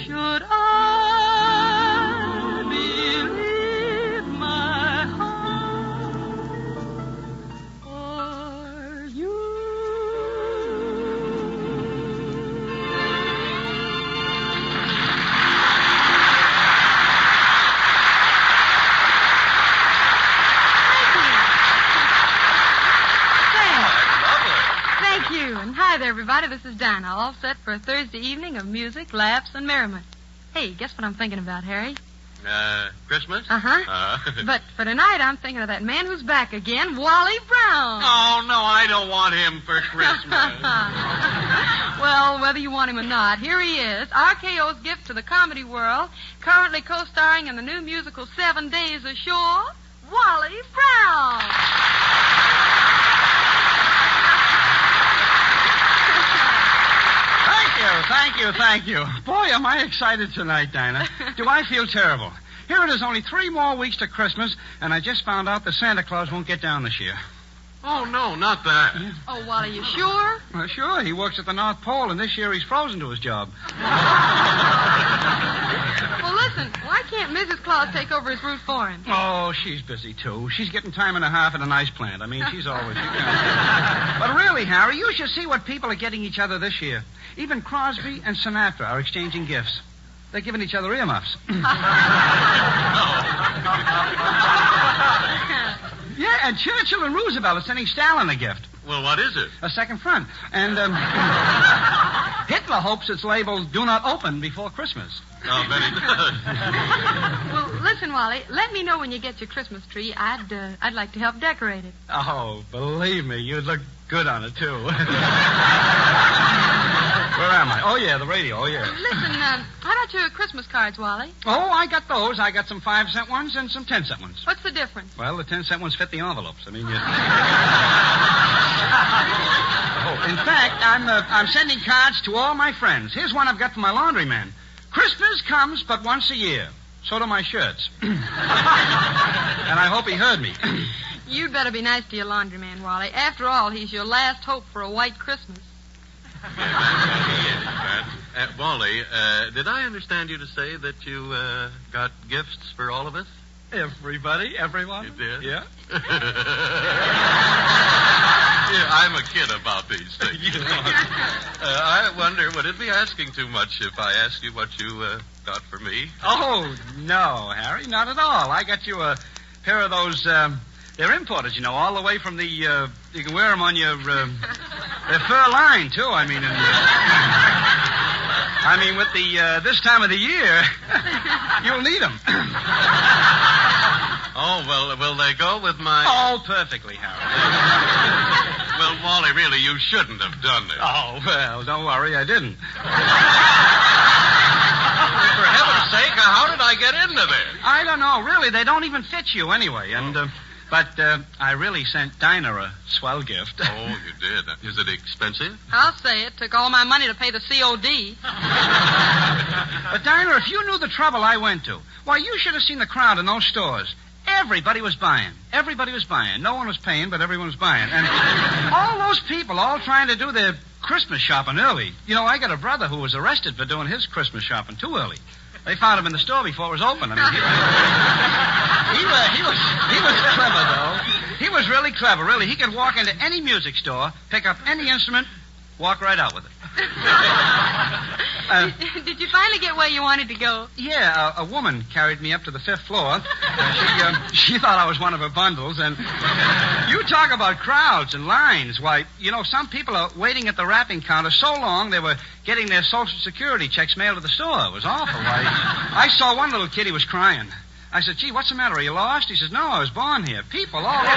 Speaker 2: Should I believe my heart or you?
Speaker 14: Thank you. And hi there, everybody. This is Dinah, all set for a Thursday evening of music, laughs, and merriment. Hey, guess what I'm thinking about, Harry?
Speaker 10: Christmas?
Speaker 14: Uh-huh. But for tonight, I'm thinking of that man who's back again, Wally Brown.
Speaker 10: Oh, no, I don't want him for Christmas.
Speaker 14: Well, whether you want him or not, here he is, RKO's gift to the comedy world, currently co-starring in the new musical 7 Days Ashore, Wally Brown.
Speaker 4: Thank you. Boy, am I excited tonight, Dinah. Do I feel terrible. Here it is, only 3 more weeks to Christmas, and I just found out that Santa Claus won't get down this year.
Speaker 10: Oh, no, not that.
Speaker 14: Yeah. Oh, Wally, you sure?
Speaker 4: Well, sure. He works at the North Pole, and this year he's frozen to his job.
Speaker 14: Well, listen, why can't Mrs. Claus take over his route for him?
Speaker 4: Oh, she's busy, too. She's getting time and a half at an ice plant. I mean, she's always... But really, Harry, you should see what people are getting each other this year. Even Crosby and Sinatra are exchanging gifts. They're giving each other earmuffs. Yeah, and Churchill and Roosevelt are sending Stalin a gift.
Speaker 10: Well, what is it?
Speaker 4: A second front. And Hitler hopes it's labeled "Do Not Open" before Christmas.
Speaker 10: Oh, bet he does.
Speaker 14: Well, listen, Wally, let me know when you get your Christmas tree. I'd like to help decorate it.
Speaker 4: Oh, believe me, you'd look good on it, too. Where am I? Oh, yeah, the radio. Oh, yeah.
Speaker 14: Listen, how about your Christmas cards, Wally?
Speaker 4: Oh, I got those. I got some 5-cent ones and some 10-cent ones.
Speaker 14: What's the difference?
Speaker 4: Well, the 10-cent ones fit the envelopes. I mean, you... In fact, I'm sending cards to all my friends. Here's one I've got from my laundryman. Christmas comes but once a year. So do my shirts. And I hope he heard me.
Speaker 14: You'd better be nice to your laundryman, Wally. After all, he's your last hope for a white Christmas.
Speaker 10: Wally, did I understand you to say that you got gifts for all of us?
Speaker 4: Everybody? Everyone?
Speaker 10: You did?
Speaker 4: Yeah.
Speaker 10: Yeah, I'm a kid about these things. I wonder, would it be asking too much if I asked you what you got for me?
Speaker 4: Oh, no, Harry, not at all. I got you a pair of those, they're imported, you know, all the way from the, you can wear them on your, they're fur lined, too, I mean, with the, this time of the year, you'll need them.
Speaker 10: Oh, well, will they go with my...
Speaker 4: Oh, perfectly, Harry.
Speaker 10: Well, Wally, really, you shouldn't have done it.
Speaker 4: Oh, well, don't worry, I didn't. For heaven's sake,
Speaker 10: how did I get into there?
Speaker 4: I don't know. Really, they don't even fit you anyway. But I really sent Dinah a swell gift.
Speaker 10: Oh, you did. Is it expensive?
Speaker 14: I'll say it. Took all my money to pay the COD.
Speaker 4: But Dinah, if you knew the trouble I went to, why, you should have seen the crowd in those stores. Everybody was buying. Everybody was buying. No one was paying, but everyone was buying. And all those people all trying to do their Christmas shopping early. You know, I got a brother who was arrested for doing his Christmas shopping too early. They found him in the store before it was open. I mean, he was clever, though. He was really clever, really. He could walk into any music store, pick up any instrument, walk right out with it.
Speaker 14: Did you finally get where you wanted to go?
Speaker 4: Yeah, a woman carried me up to the 5th floor. She thought I was one of her bundles, and you talk about crowds and lines. Why, you know, some people are waiting at the wrapping counter so long they were getting their Social Security checks mailed to the store. It was awful. I saw one little kid, he was crying. I said, gee, what's the matter? Are you lost? He says, no, I was born here. People all over.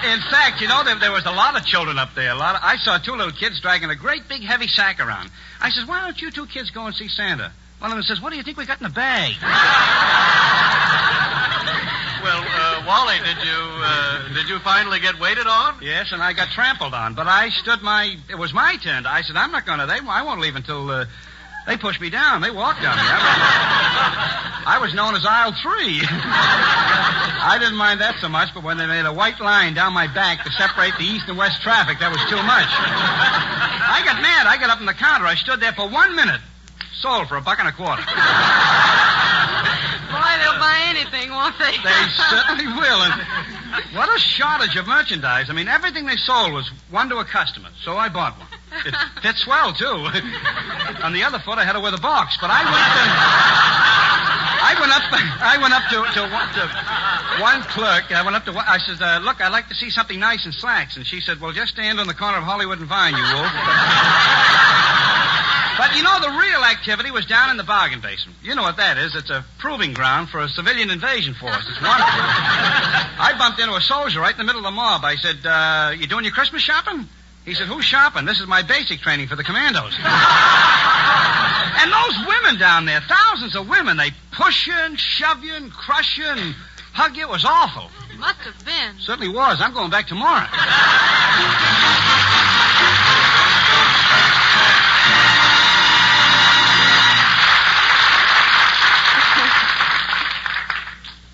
Speaker 4: In fact, you know, there was a lot of children up there. I saw 2 little kids dragging a great big heavy sack around. I says, why don't you 2 kids go and see Santa? One of them says, what do you think we got in the bag?
Speaker 10: Well, Wally, did you finally get waited on?
Speaker 4: Yes, and I got trampled on, but I stood it was my turn. I said, I'm not going to, I won't leave until, they pushed me down. They walked on me. I was known as aisle 3. I didn't mind that so much, but when they made a white line down my back to separate the east and west traffic, that was too much. I got mad. I got up on the counter. I stood there for 1 minute. Sold for $1.25.
Speaker 14: Boy, they'll buy anything, won't they?
Speaker 4: They certainly will. And what a shortage of merchandise. I mean, everything they sold was one to a customer, so I bought one. It fits well, too. On the other foot, I had to wear the box, but I went up to one clerk. I said, look, I'd like to see something nice in slacks. And she said, well, just stand on the corner of Hollywood and Vine, you wolf. But, you know, the real activity was down in the bargain basement. You know what that is. It's a proving ground for a civilian invasion force. It's wonderful. I bumped into a soldier right in the middle of the mob. I said, you doing your Christmas shopping? He said, who's shopping? This is my basic training for the commandos. And those women down there, thousands of women, they push you and shove you and crush you and hug you. It was awful.
Speaker 14: Must have been.
Speaker 4: Certainly was. I'm going back tomorrow.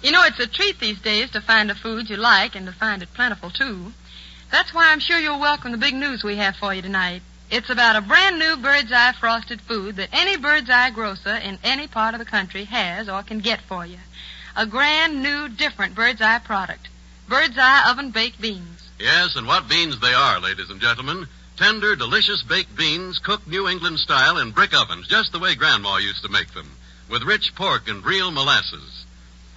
Speaker 14: You know, it's a treat these days to find a food you like and to find it plentiful, too. That's why I'm sure you'll welcome the big news we have for you tonight. It's about a brand new Bird's Eye frosted food that any Bird's Eye grocer in any part of the country has or can get for you. A grand new, different Bird's Eye product. Bird's Eye oven-baked beans.
Speaker 10: Yes, and what beans they are, ladies and gentlemen. Tender, delicious baked beans cooked New England style in brick ovens, just the way Grandma used to make them, with rich pork and real molasses.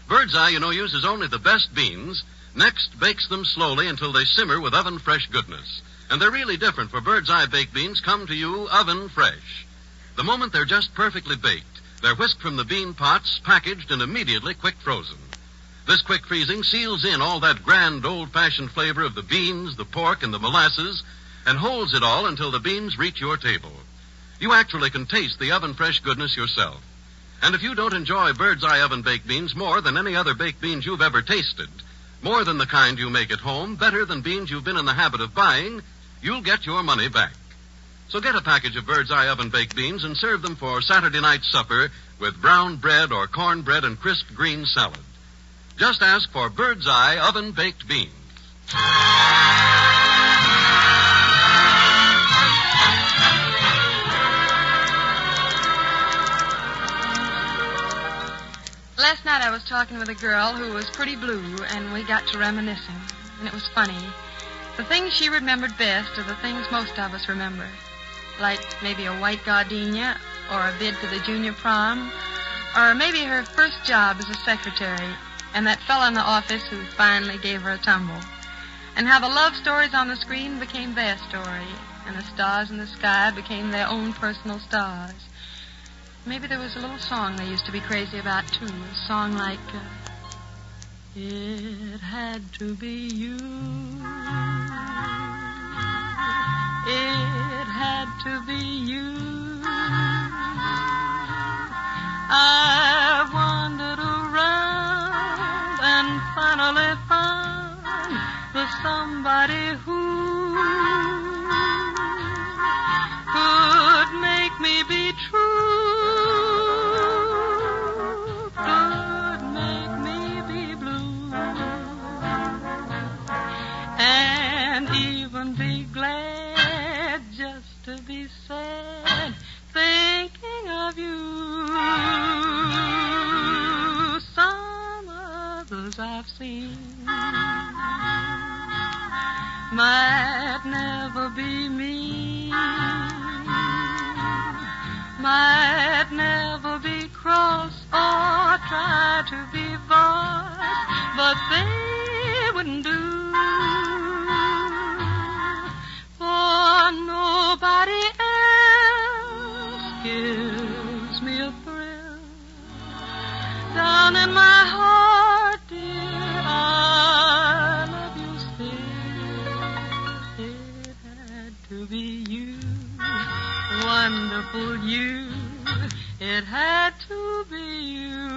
Speaker 10: Bird's Eye, you know, uses only the best beans, next bakes them slowly until they simmer with oven-fresh goodness. And they're really different, for Bird's Eye baked beans come to you oven-fresh. The moment they're just perfectly baked, they're whisked from the bean pots, packaged, and immediately quick-frozen. This quick freezing seals in all that grand old-fashioned flavor of the beans, the pork, and the molasses, and holds it all until the beans reach your table. You actually can taste the oven-fresh goodness yourself. And if you don't enjoy Bird's Eye oven-baked beans more than any other baked beans you've ever tasted, more than the kind you make at home, better than beans you've been in the habit of buying, you'll get your money back. So get a package of Bird's Eye oven-baked beans and serve them for Saturday night supper with brown bread or cornbread and crisp green salad. Just ask for Bird's Eye oven-baked beans.
Speaker 14: Last night I was talking with a girl who was pretty blue, and we got to reminiscing, and it was funny. The things she remembered best are the things most of us remember, like maybe a white gardenia, or a bid to the junior prom, or maybe her first job as a secretary, and that fellow in the office who finally gave her a tumble, and how the love stories on the screen became their story, and the stars in the sky became their own personal stars. Maybe there was a little song they used to be crazy about, too. A song like, It had to be you. It had to
Speaker 2: be glad just to be sad, thinking of you. Some others I've seen might never be me, might never be cross or try to be voice, but they wouldn't do. For nobody else gives me a thrill. Down in my heart, dear, I love you still. It had to be you, wonderful you. It had to be you.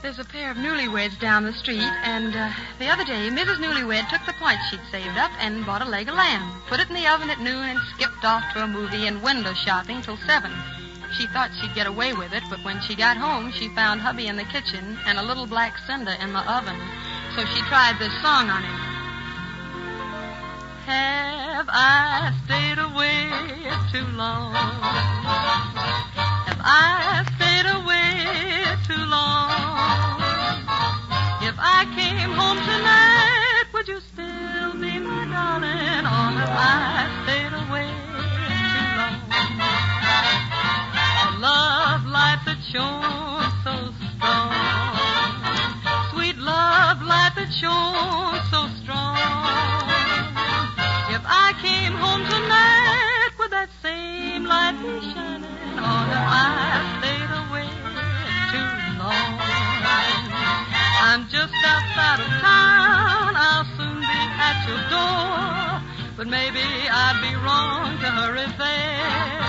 Speaker 14: There's a pair of newlyweds down the street, and the other day, Mrs. Newlywed took the points she'd saved up and bought a leg of lamb, put it in the oven at noon, and skipped off to a movie and window shopping till 7. She thought she'd get away with it, but when she got home, she found hubby in the kitchen and a little black cinder in the oven. So she tried this song on him. Have I stayed away too long? Have I stayed away too long? If I came home tonight, would you still be my darling? Or have I stayed away too long? A love light that shone so strong, sweet love light that shone so strong. If I came home tonight, would that same light be shining? Or have I stayed away too long? I'm just outside of town, I'll soon be at your door, but maybe I'd be wrong to hurry there.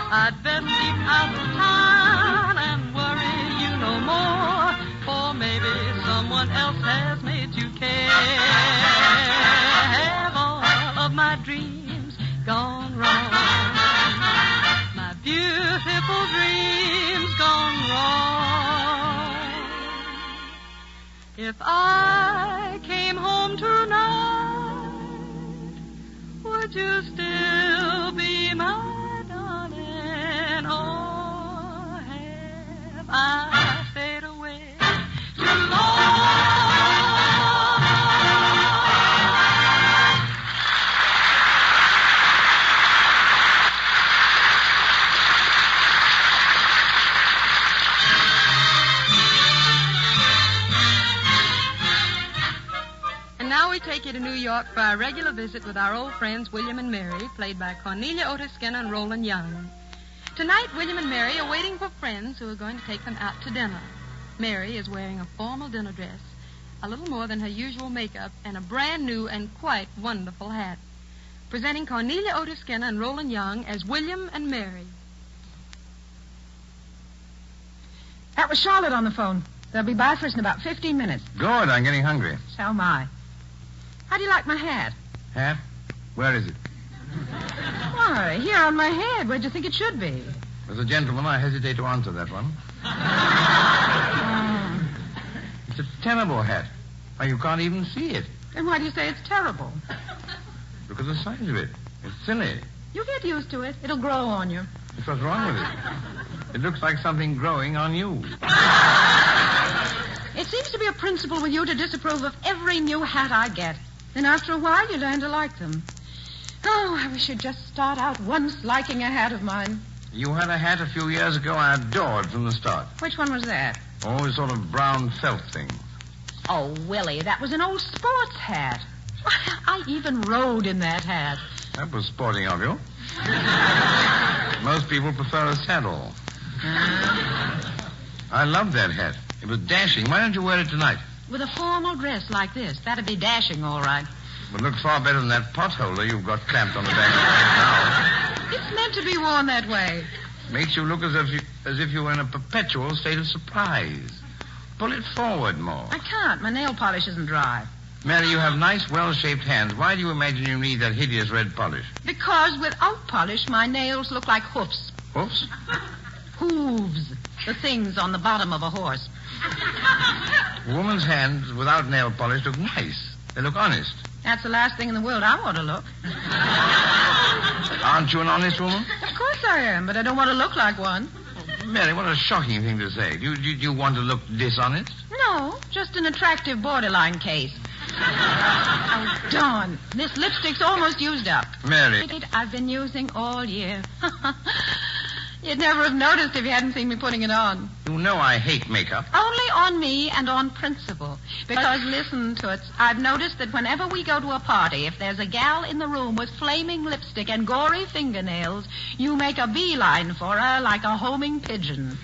Speaker 14: I'd better keep out of town and worry you no more, for maybe someone else has made you care. Have all of my dreams gone wrong? My beautiful dreams gone wrong? If I came home tonight, would you still be my darling? Or have I stayed away too long? And now we take you to New York for our regular visit with our old friends William and Mary, played by Cornelia Otis Skinner and Roland Young. Tonight, William and Mary are waiting for friends who are going to take them out to dinner. Mary is wearing a formal dinner dress, a little more than her usual makeup, and a brand new and quite wonderful hat. Presenting Cornelia Otis Skinner and Roland Young as William and Mary.
Speaker 16: That was Charlotte on the phone. They'll be by for us in about 15 minutes.
Speaker 13: Good. I'm getting hungry.
Speaker 16: So am I. How do you like my hat?
Speaker 13: Hat? Where is it?
Speaker 16: Why, here on my head. Where'd you think it should be?
Speaker 13: As a gentleman, I hesitate to answer that one. It's a terrible hat. Why, you can't even see it.
Speaker 16: Then why do you say it's terrible?
Speaker 13: Look at the size of it. It's silly.
Speaker 16: You get used to it. It'll grow on you.
Speaker 13: What's wrong with it? It looks like something growing on you.
Speaker 16: It seems to be a principle with you to disapprove of every new hat I get. Then after a while, you learn to like them. Oh, I wish you'd just start out once liking a hat of mine.
Speaker 13: You had a hat a few years ago I adored from the start.
Speaker 16: Which one was that?
Speaker 13: Oh, a sort of brown felt thing.
Speaker 16: Oh, Willie, that was an old sports hat. I even rode in that hat.
Speaker 13: That was sporting of you. Most people prefer a saddle. I love that hat. It was dashing. Why don't you wear it tonight?
Speaker 16: With a formal dress like this. That'd be dashing, all right.
Speaker 13: It would look far better than that potholder you've got clamped on the back of your head now.
Speaker 16: It's meant to be worn that way.
Speaker 13: Makes you look as if you were in a perpetual state of surprise. Pull it forward more.
Speaker 16: I can't. My nail polish isn't dry.
Speaker 13: Mary, you have nice, well-shaped hands. Why do you imagine you need that hideous red polish?
Speaker 16: Because without polish, my nails look like hoofs.
Speaker 13: Hoofs?
Speaker 16: Hooves. The things on the bottom of a horse.
Speaker 13: A woman's hands without nail polish look nice. They look honest.
Speaker 16: That's the last thing in the world I want to look.
Speaker 13: Aren't you an honest woman?
Speaker 16: Of course I am, but I don't want to look like one.
Speaker 13: Mary, what a shocking thing to say. Do you want to look dishonest?
Speaker 16: No, just an attractive borderline case. Oh, darn. This lipstick's almost used up.
Speaker 13: Mary.
Speaker 16: I've been using all year. You'd never have noticed if you hadn't seen me putting it on.
Speaker 13: You know I hate makeup.
Speaker 16: Only on me and on principle. Because, listen, Toots, I've noticed that whenever we go to a party, if there's a gal in the room with flaming lipstick and gory fingernails, you make a beeline for her like a homing pigeon.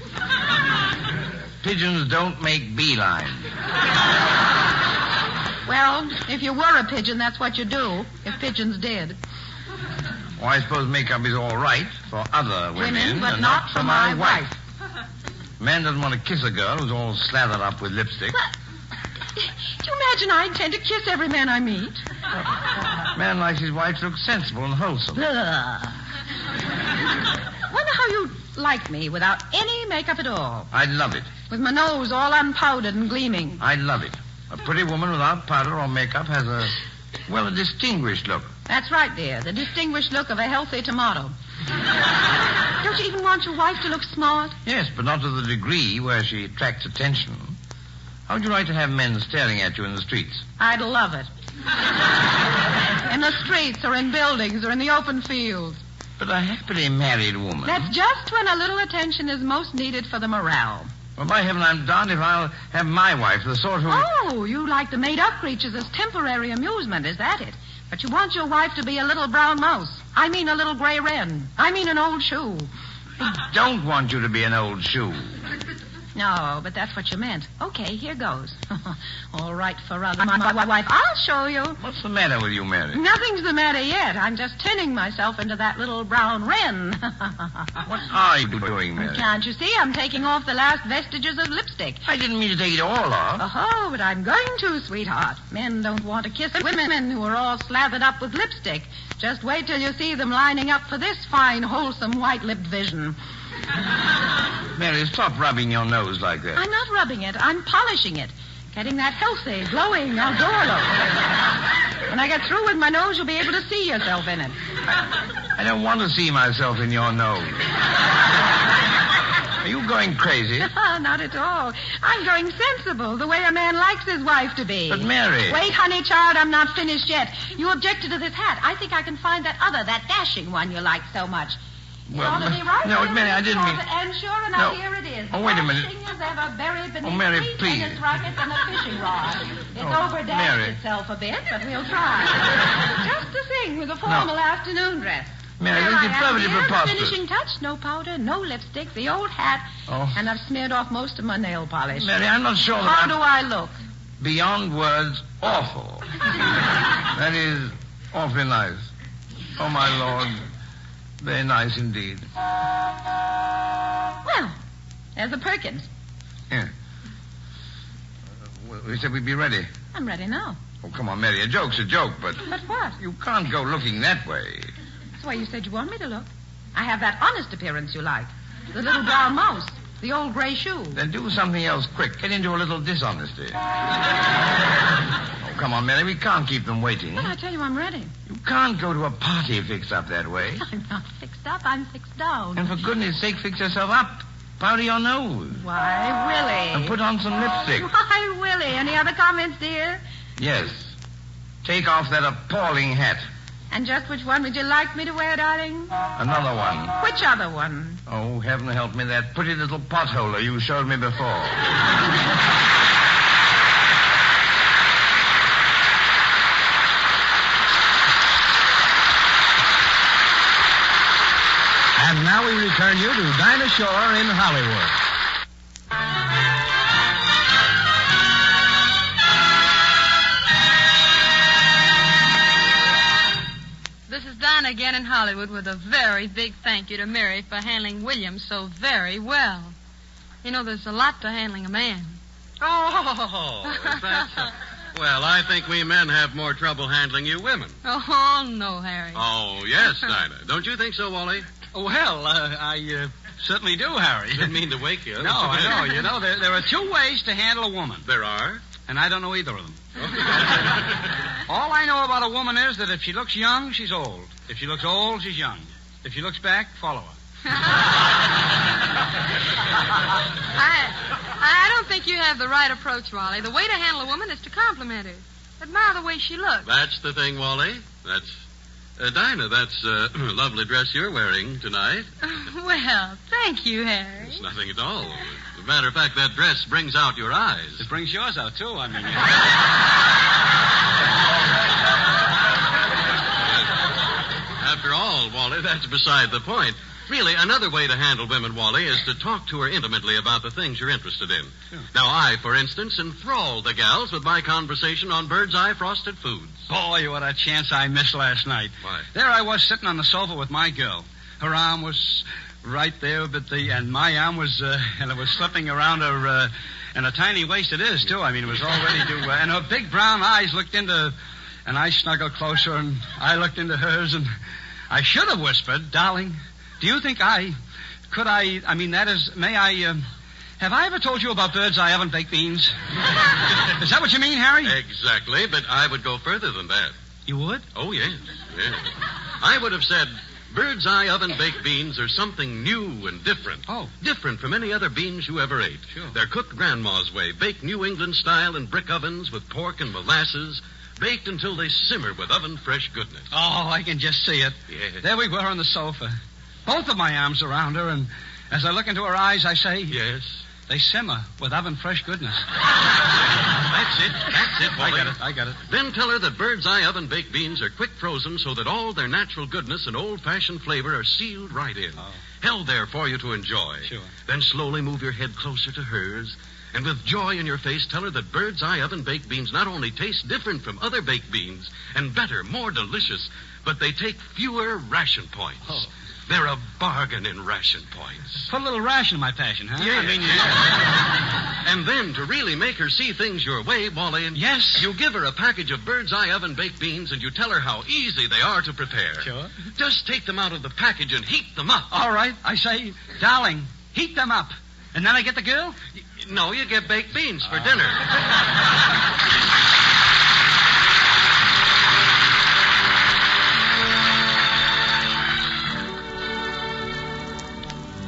Speaker 13: Pigeons don't make beelines.
Speaker 16: Well, if you were a pigeon, that's what you do, if pigeons did.
Speaker 13: Well, I suppose makeup is all right for other women
Speaker 16: but
Speaker 13: and
Speaker 16: not for my wife.
Speaker 13: A man doesn't want to kiss a girl who's all slathered up with lipstick.
Speaker 16: Do you imagine I intend to kiss every man I meet?
Speaker 13: A man likes his wife to look sensible and wholesome.
Speaker 16: Wonder how you like me without any makeup at all.
Speaker 13: I'd love it.
Speaker 16: With my nose all unpowdered and gleaming.
Speaker 13: I'd love it. A pretty woman without powder or makeup has a distinguished look.
Speaker 16: That's right, dear. The distinguished look of a healthy tomato. Don't you even want your wife to look smart?
Speaker 13: Yes, but not to the degree where she attracts attention. How would you like to have men staring at you in the streets?
Speaker 16: I'd love it. In the streets or in buildings or in the open fields.
Speaker 13: But a happily married woman...
Speaker 16: That's just when a little attention is most needed for the morale.
Speaker 13: Well, by heaven, I'm darned if I'll have my wife the sort who...
Speaker 16: Oh, you like the made-up creatures as temporary amusement, is that it? But you want your wife to be a little brown mouse. I mean a little gray wren. I mean an old shoe.
Speaker 13: I don't want you to be an old shoe.
Speaker 16: No, but that's what you meant. Okay, here goes. All right, for my wife. I'll show you.
Speaker 13: What's the matter with you, Mary?
Speaker 16: Nothing's the matter yet. I'm just turning myself into that little brown wren.
Speaker 13: What are you doing, Mary?
Speaker 16: Can't you see? I'm taking off the last vestiges of lipstick.
Speaker 13: I didn't mean to take it all off.
Speaker 16: Oh, but I'm going to, sweetheart. Men don't want to kiss women who are all slathered up with lipstick. Just wait till you see them lining up for this fine, wholesome, white-lipped vision.
Speaker 13: Mary, stop rubbing your nose like that.
Speaker 16: I'm not rubbing it. I'm polishing it. Getting that healthy, glowing outdoor look. When I get through with my nose, you'll be able to see yourself in it.
Speaker 13: I don't want to see myself in your nose. Are you going crazy?
Speaker 16: Not at all. I'm going sensible, the way a man likes his wife to be.
Speaker 13: But, Mary...
Speaker 16: Wait, honey, child, I'm not finished yet. You objected to this hat. I think I can find that dashing one you like so much.
Speaker 13: Well, no, Mary, I didn't mean...
Speaker 16: And sure enough, here it is.
Speaker 13: Oh, wait a minute.
Speaker 16: As ever buried beneath
Speaker 13: Mary,
Speaker 16: three
Speaker 13: please.
Speaker 16: tennis rackets and a fishing rod. It's overdashed
Speaker 13: Mary.
Speaker 16: itself a bit, but we'll try. Just the thing with a formal afternoon dress.
Speaker 13: Mary, this is perfectly preposterous.
Speaker 16: Finishing touch, no powder, no lipstick, the old hat, and I've smeared off most of my nail polish.
Speaker 13: Mary, I'm not sure
Speaker 16: How do I look?
Speaker 13: Beyond words, awful. That is awfully nice. Oh, my Lord. Very nice indeed.
Speaker 16: Well, there's the Perkins.
Speaker 13: Yeah. We said we'd be ready.
Speaker 16: I'm ready now.
Speaker 13: Oh, come on, Mary. A joke's a joke, but...
Speaker 16: But what?
Speaker 13: You can't go looking that way.
Speaker 16: That's why you said you want me to look. I have that honest appearance you like. The little brown mouse. The old gray shoe.
Speaker 13: Then do something else quick. Get into a little dishonesty. Oh, come on, Mary. We can't keep them waiting.
Speaker 16: But I tell you, I'm ready.
Speaker 13: You can't go to a party fixed up that way.
Speaker 16: I'm not fixed up. I'm fixed down.
Speaker 13: And for goodness sake, fix yourself up. Powder your nose.
Speaker 16: Why, Willie.
Speaker 13: And put on some lipstick.
Speaker 16: Why, Willie. Any other comments, dear?
Speaker 13: Yes. Take off that appalling hat.
Speaker 16: And just which one would you like me to wear, darling?
Speaker 13: Another one.
Speaker 16: Which other one?
Speaker 13: Oh, heaven help me, that pretty little potholer you showed me before.
Speaker 1: And now we return you to Dinah Shore in Hollywood.
Speaker 14: This is Dinah again in Hollywood with a very big thank you to Mary for handling William so very well. You know, there's a lot to handling a man.
Speaker 10: Oh, is that so? Well, I think we men have more trouble handling you women.
Speaker 14: Oh, no, Harry.
Speaker 10: Oh, yes, Dinah. Don't you think so, Wally?
Speaker 4: Well, I certainly do, Harry.
Speaker 10: Didn't mean to wake you.
Speaker 4: No, I know. You know, there are two ways to handle a woman.
Speaker 10: There are?
Speaker 4: And I don't know either of them. All I know about a woman is that if she looks young, she's old. If she looks old, she's young. If she looks back, follow her.
Speaker 14: I don't think you have the right approach, Wally. The way to handle a woman is to compliment her. Admire the way she looks.
Speaker 10: That's the thing, Wally. That's... Dinah, that's a lovely dress you're wearing tonight.
Speaker 14: Well, thank you, Harry.
Speaker 10: It's nothing at all. As a matter of fact, that dress brings out your eyes.
Speaker 4: It brings yours out, too. I mean...
Speaker 10: After all, Wally, that's beside the point. Really, another way to handle women, Wally, is to talk to her intimately about the things you're interested in.
Speaker 4: Sure.
Speaker 10: Now, I, for instance, enthralled the gals with my conversation on bird's eye frosted foods.
Speaker 4: Boy, what a chance I missed last night.
Speaker 10: Why?
Speaker 4: There I was sitting on the sofa with my girl. Her arm was right there, and my arm was, and it was slipping around her, and a tiny waist it is, too. I mean, it was all ready to, and her big brown eyes looked into, and I snuggled closer, and I looked into hers, and I should have whispered, darling, do you think have I ever told you about bird's eye oven baked beans? Is that what you mean, Harry?
Speaker 10: Exactly, but I would go further than that.
Speaker 4: You would?
Speaker 10: Oh, yes. I would have said, bird's eye oven baked beans are something new and different.
Speaker 4: Oh.
Speaker 10: Different from any other beans you ever ate.
Speaker 4: Sure.
Speaker 10: They're cooked Grandma's way, baked New England style in brick ovens with pork and molasses, baked until they simmer with oven-fresh goodness.
Speaker 4: Oh, I can just see it.
Speaker 10: Yeah.
Speaker 4: There we were on the sofa. Both of my arms around her, and as I look into her eyes, I say...
Speaker 10: Yes?
Speaker 4: They simmer with oven-fresh goodness.
Speaker 10: That's it, Wally.
Speaker 4: I got it.
Speaker 10: Then tell her that bird's eye oven-baked beans are quick frozen so that all their natural goodness and old-fashioned flavor are sealed right in.
Speaker 4: Oh.
Speaker 10: Held there for you to enjoy.
Speaker 4: Sure.
Speaker 10: Then slowly move your head closer to hers, and with joy in your face, tell her that bird's eye oven-baked beans not only taste different from other baked beans, and better, more delicious, but they take fewer ration points.
Speaker 4: Oh.
Speaker 10: They're a bargain in ration points.
Speaker 4: Put a little ration in my passion, huh?
Speaker 10: Yeah.
Speaker 4: I mean,
Speaker 10: And then, to really make her see things your way, Wally...
Speaker 4: Yes?
Speaker 10: You give her a package of bird's eye oven-baked beans, and you tell her how easy they are to prepare.
Speaker 4: Sure.
Speaker 10: Just take them out of the package and heat them up.
Speaker 4: All right. I say, darling, heat them up. And then I get the girl?
Speaker 10: No, you get baked beans for dinner.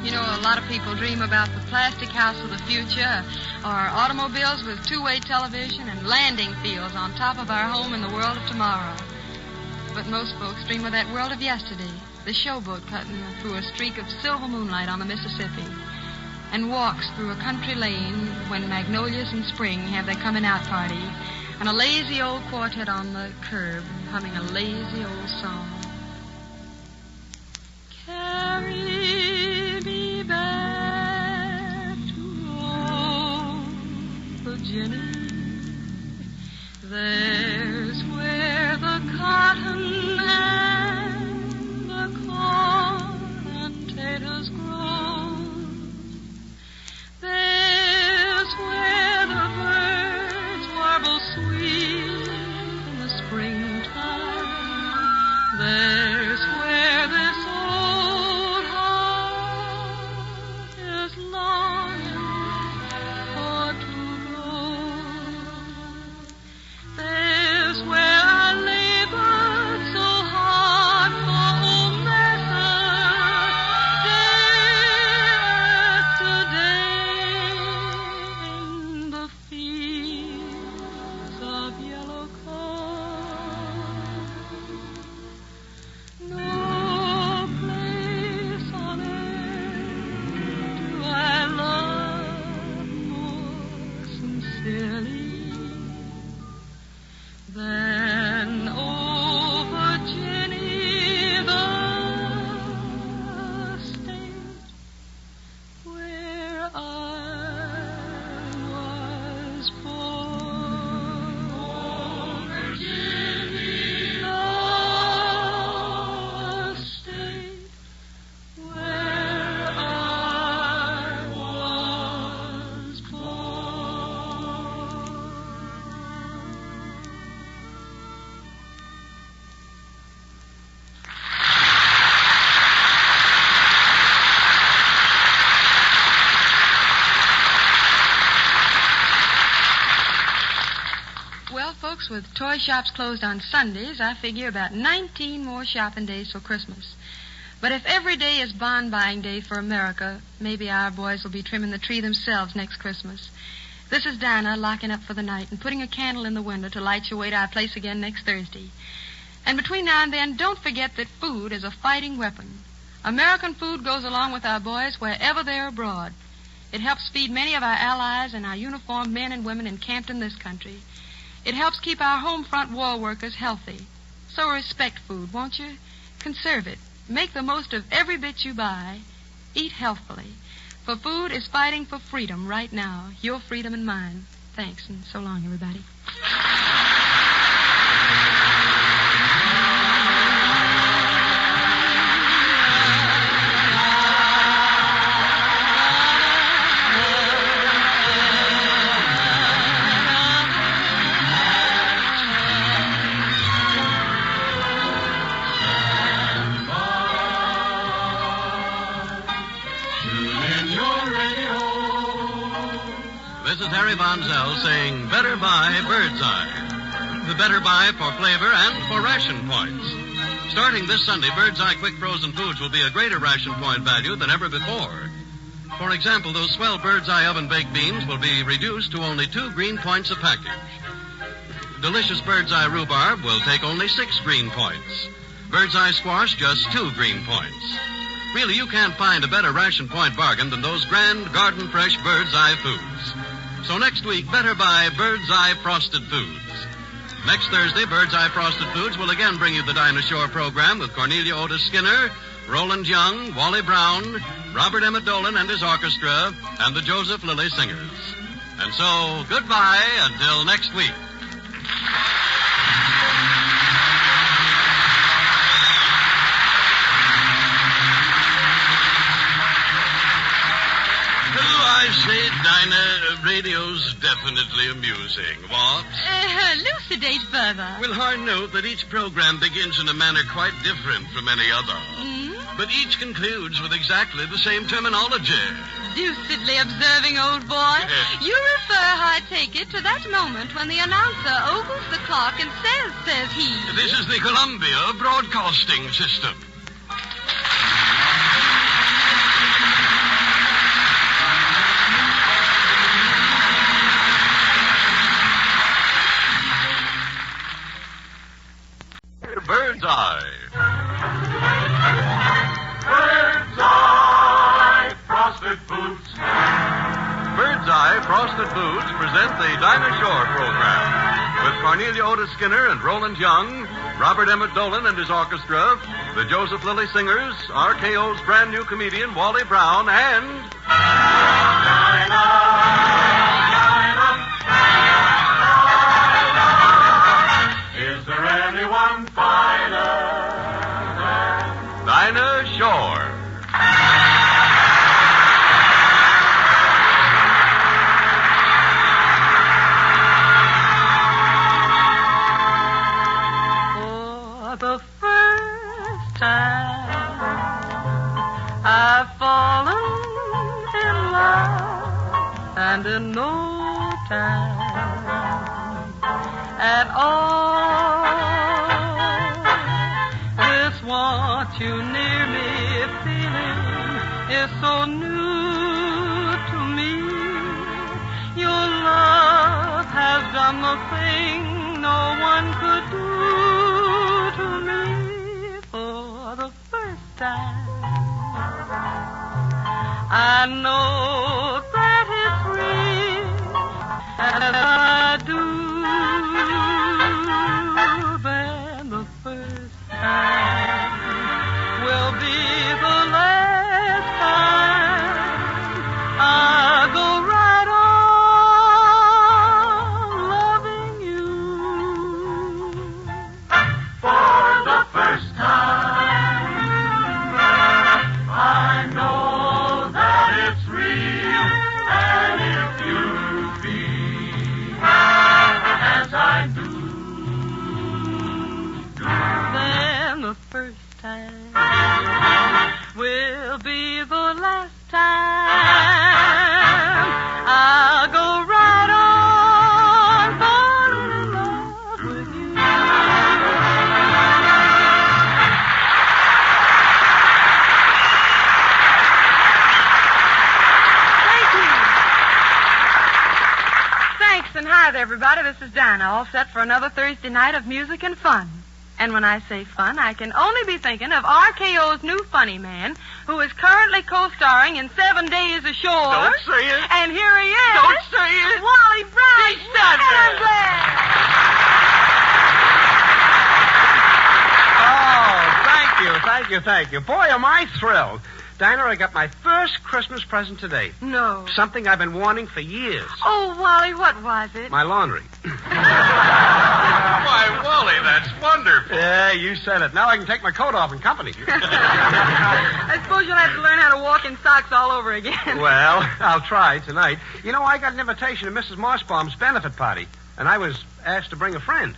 Speaker 14: You know, a lot of people dream about the plastic house of the future, or automobiles with two-way television and landing fields on top of our home in the world of tomorrow. But most folks dream of that world of yesterday, the showboat cutting through a streak of silver moonlight on the Mississippi, and walks through a country lane when magnolias in spring have their coming-out party, and a lazy old quartet on the curb humming a lazy old song. Carry me back to old Virginia. There's where the cotton and the corn and taters grow. There's where the birds warble sweet in the springtime. folks, with toy shops closed on Sundays, I figure about 19 more shopping days for Christmas. But if every day is bond buying day for America, maybe our boys will be trimming the tree themselves next Christmas. This is Dinah locking up for the night and putting a candle in the window to light your way to our place again next Thursday. And between now and then, don't forget that food is a fighting weapon. American food goes along with our boys wherever they're abroad. It helps feed many of our allies and our uniformed men and women encamped in this country. It helps keep our home front war workers healthy. So respect food, won't you? Conserve it. Make the most of every bit you buy. Eat healthfully. For food is fighting for freedom right now. Your freedom and mine. Thanks, and so long, everybody.
Speaker 10: This is Harry Von Zell saying better buy Bird's Eye. The better buy for flavor and for ration points. Starting this Sunday, Bird's Eye Quick Frozen Foods will be a greater ration point value than ever before. For example, those swell Bird's Eye oven-baked beans will be reduced to only 2 green points a package. Delicious Bird's Eye rhubarb will take only 6 green points. Bird's Eye squash, just 2 green points. Really, you can't find a better ration point bargain than those grand garden-fresh Bird's Eye foods. So next week, better buy Bird's Eye Frosted Foods. Next Thursday, Bird's Eye Frosted Foods will again bring you the Dinah Shore program with Cornelia Otis Skinner, Roland Young, Wally Brown, Robert Emmett Dolan and his orchestra, and the Joseph Lilly Singers. And so, goodbye until next week. I say, Dinah, radio's definitely amusing. What?
Speaker 14: Elucidate further.
Speaker 10: Well, hard note that each program begins in a manner quite different from any other. But each concludes with exactly the same terminology.
Speaker 14: Deucedly observing, old boy. You refer, I take it, to that moment when the announcer ogles the clock and says he.
Speaker 10: This is the Columbia Broadcasting System. Bird's Eye.
Speaker 7: Bird's Eye Frosted Foods.
Speaker 10: Bird's Eye Frosted Foods present the Dinah Shore program with Cornelia Otis Skinner and Roland Young, Robert Emmett Dolan and his orchestra, the Joseph Lilly Singers, RKO's brand new comedian Wally Brown, and
Speaker 7: Is there anyone finer than
Speaker 10: Dinah Shore?
Speaker 2: For the first time, I've fallen in love, and in no time at all, this want you near me feeling is so new to me. Your love has done the thing no one could do to me. For the first time, I know that it's real, and I do. Then the first time will be the last time. I'll go right on loving you.
Speaker 7: For the first time, I know that it's real, and if you feel
Speaker 14: Hi there, everybody. This is Dinah, all set for another Thursday night of music and fun. And when I say fun, I can only be thinking of RKO's new funny man, who is currently co-starring in 7 Days Ashore.
Speaker 18: Don't say it.
Speaker 14: And here he is.
Speaker 18: Don't say it.
Speaker 14: Wally Bright.
Speaker 18: He's not
Speaker 14: and I'm
Speaker 18: there.
Speaker 14: glad.
Speaker 4: Oh, thank you. Boy, am I thrilled. Dinah, I got my first Christmas present today.
Speaker 14: No.
Speaker 4: Something I've been wanting for years.
Speaker 14: Oh, Wally, what was it?
Speaker 4: My laundry.
Speaker 10: Why, Wally, that's wonderful.
Speaker 4: Yeah, you said it. Now I can take my coat off in company.
Speaker 14: I suppose you'll have to learn how to walk in socks all over again.
Speaker 4: Well, I'll try tonight. You know, I got an invitation to Mrs. Mossbaum's benefit party, and I was asked to bring a friend.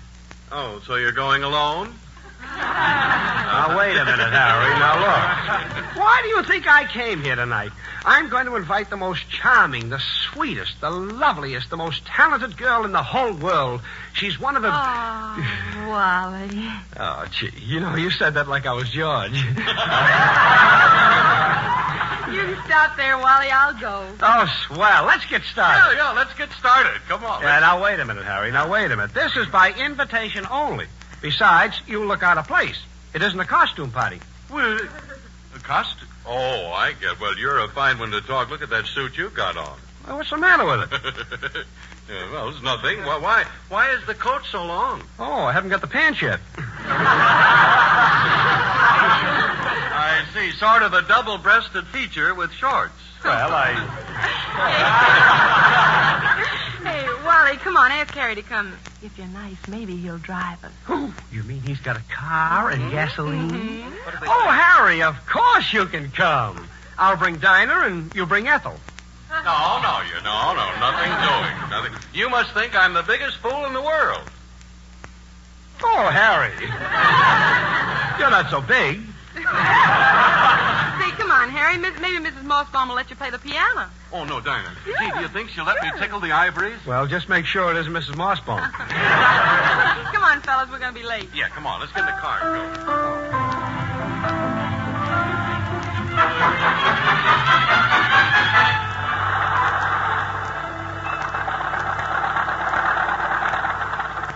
Speaker 10: Oh, so you're going alone?
Speaker 4: Now, wait a minute, Harry. Now, look. Why do you think I came here tonight? I'm going to invite the most charming, the sweetest, the loveliest, the most talented girl in the whole world. She's one of the...
Speaker 14: Oh, Wally.
Speaker 4: Oh, gee. You know, you said that like I was George.
Speaker 14: You can stop there, Wally. I'll go.
Speaker 4: Oh, swell. Let's get started.
Speaker 10: Yeah, let's get started. Come on.
Speaker 4: Yeah, now, wait a minute, Harry. Now, wait a minute. This is by invitation only. Besides, you look out of place. It isn't a costume party.
Speaker 10: Well, a costume? Oh, I get. Well, you're a fine one to talk. Look at that suit you got on.
Speaker 4: Well, what's the matter with it?
Speaker 10: Yeah, well, it's nothing. Why is the coat so long?
Speaker 4: Oh, I haven't got the pants yet.
Speaker 10: I see. Sort of a double-breasted feature with shorts.
Speaker 4: Well,
Speaker 14: Hey, Wally, come on. Ask Harry to come. If you're nice, maybe he'll drive us.
Speaker 4: Who? You mean he's got a car and gasoline?
Speaker 14: Mm-hmm.
Speaker 4: Oh, Harry, of course you can come. I'll bring Dinah and you bring Ethel.
Speaker 10: No, nothing doing. Nothing. You must think I'm the biggest fool in the world.
Speaker 4: Oh, Harry. You're not so big.
Speaker 14: See, come on, Harry. Maybe Mrs. Mossbaum will let you play the piano.
Speaker 10: Oh, no, Dinah. Gee, do you think she'll let me tickle the ivories?
Speaker 4: Well, just make sure it isn't Mrs. Mossbaum.
Speaker 14: Come on, fellas. We're going to be late.
Speaker 10: Yeah, come on. Let's get in the car. Go.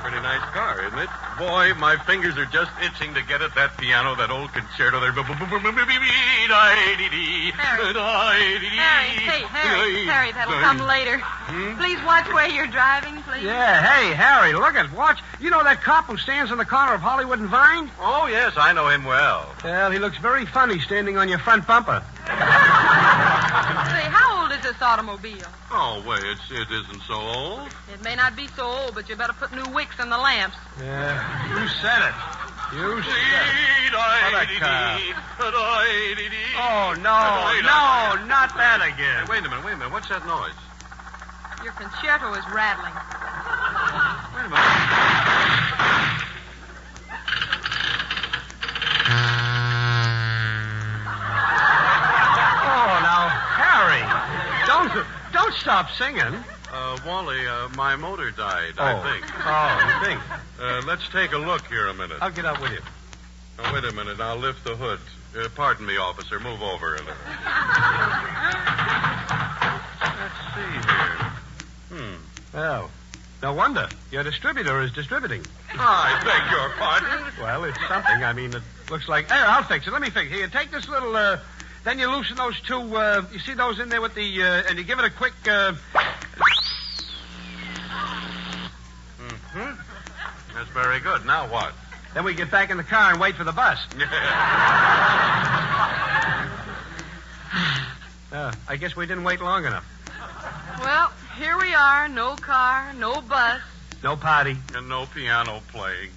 Speaker 10: Pretty nice car, isn't it? Boy, my fingers are just itching to get at that piano, that old concerto there.
Speaker 14: Harry, that'll come later. Please watch where you're driving, please.
Speaker 4: Yeah, hey, Harry, watch. You know that cop who stands on the corner of Hollywood and Vine?
Speaker 10: Oh, yes, I know him well.
Speaker 4: Well, he looks very funny standing on your front bumper.
Speaker 14: Say, how old is this automobile?
Speaker 10: Oh, wait, it isn't so old.
Speaker 14: It may not be so old, but you better put new wicks in the lamps.
Speaker 4: Yeah, you said it. You said it. What a car. Oh, no, not that again.
Speaker 10: Hey, wait a minute. What's that noise?
Speaker 14: Your concerto is rattling.
Speaker 10: Wait a minute.
Speaker 4: Oh, now, Harry, don't stop singing.
Speaker 10: Wally, my motor died, I think.
Speaker 4: Oh, you think?
Speaker 10: Let's take a look here a minute.
Speaker 4: I'll get out with you.
Speaker 10: Oh, wait a minute. I'll lift the hood. Pardon me, officer. Move over a little. Let's see here.
Speaker 4: Well, no wonder. Your distributor is distributing.
Speaker 10: I beg your pardon?
Speaker 4: Well, it's something. I mean, it looks like... Hey, I'll fix it. Let me fix it. Here, take this little... Then you loosen those two... you see those in there with the... and you give it a quick...
Speaker 10: That's very good. Now what?
Speaker 4: Then we get back in the car and wait for the bus. I guess we didn't wait long enough.
Speaker 14: Well, here we are. No car, no bus.
Speaker 4: No party.
Speaker 10: And no piano playing.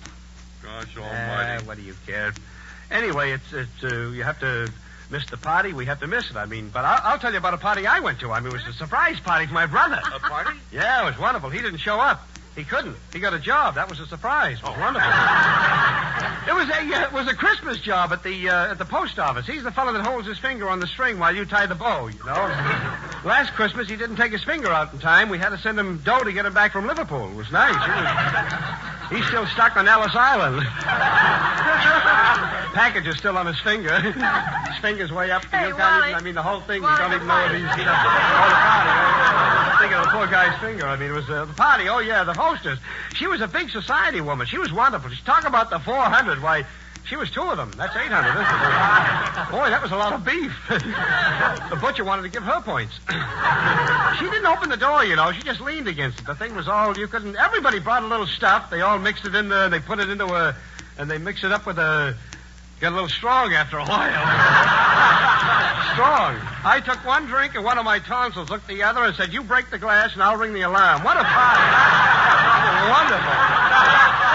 Speaker 10: Gosh almighty.
Speaker 4: What do you care? Anyway, it's you have to miss the party. We have to miss it. I mean, but I'll tell you about a party I went to. I mean, it was a surprise party for my brother.
Speaker 10: A party?
Speaker 4: Yeah, it was wonderful. He didn't show up. He couldn't. He got a job. That was a surprise. It was wonderful. It was a Christmas job at the post office. He's the fellow that holds his finger on the string while you tie the bow, you know. Last Christmas, he didn't take his finger out in time. We had to send him dough to get him back from Liverpool. It was nice. He's still stuck on Ellis Island. Package is still on his finger. His finger's way up.
Speaker 14: Hey,
Speaker 4: you can't
Speaker 14: Wally.
Speaker 4: even, I mean, the whole thing,
Speaker 14: Wally,
Speaker 4: you don't even know what he's... the party.
Speaker 18: thinking of the poor guy's finger. I mean, it was the party. Oh, yeah, the hostess. She was a big society woman. She was wonderful. She's talking about the 400. Why, she was 2 of them. That's 800, isn't it? Boy, that was a lot of beef. The butcher wanted to give her points. She didn't open the door, you know. She just leaned against it. The thing was all you couldn't... Everybody brought a little stuff. They all mixed it in there. They put it into a... And they mixed it up with a... Got a little strong after a while. Strong. I took one drink and one of my tonsils looked the other and said, "You break the glass and I'll ring the alarm." What a party. Wonderful.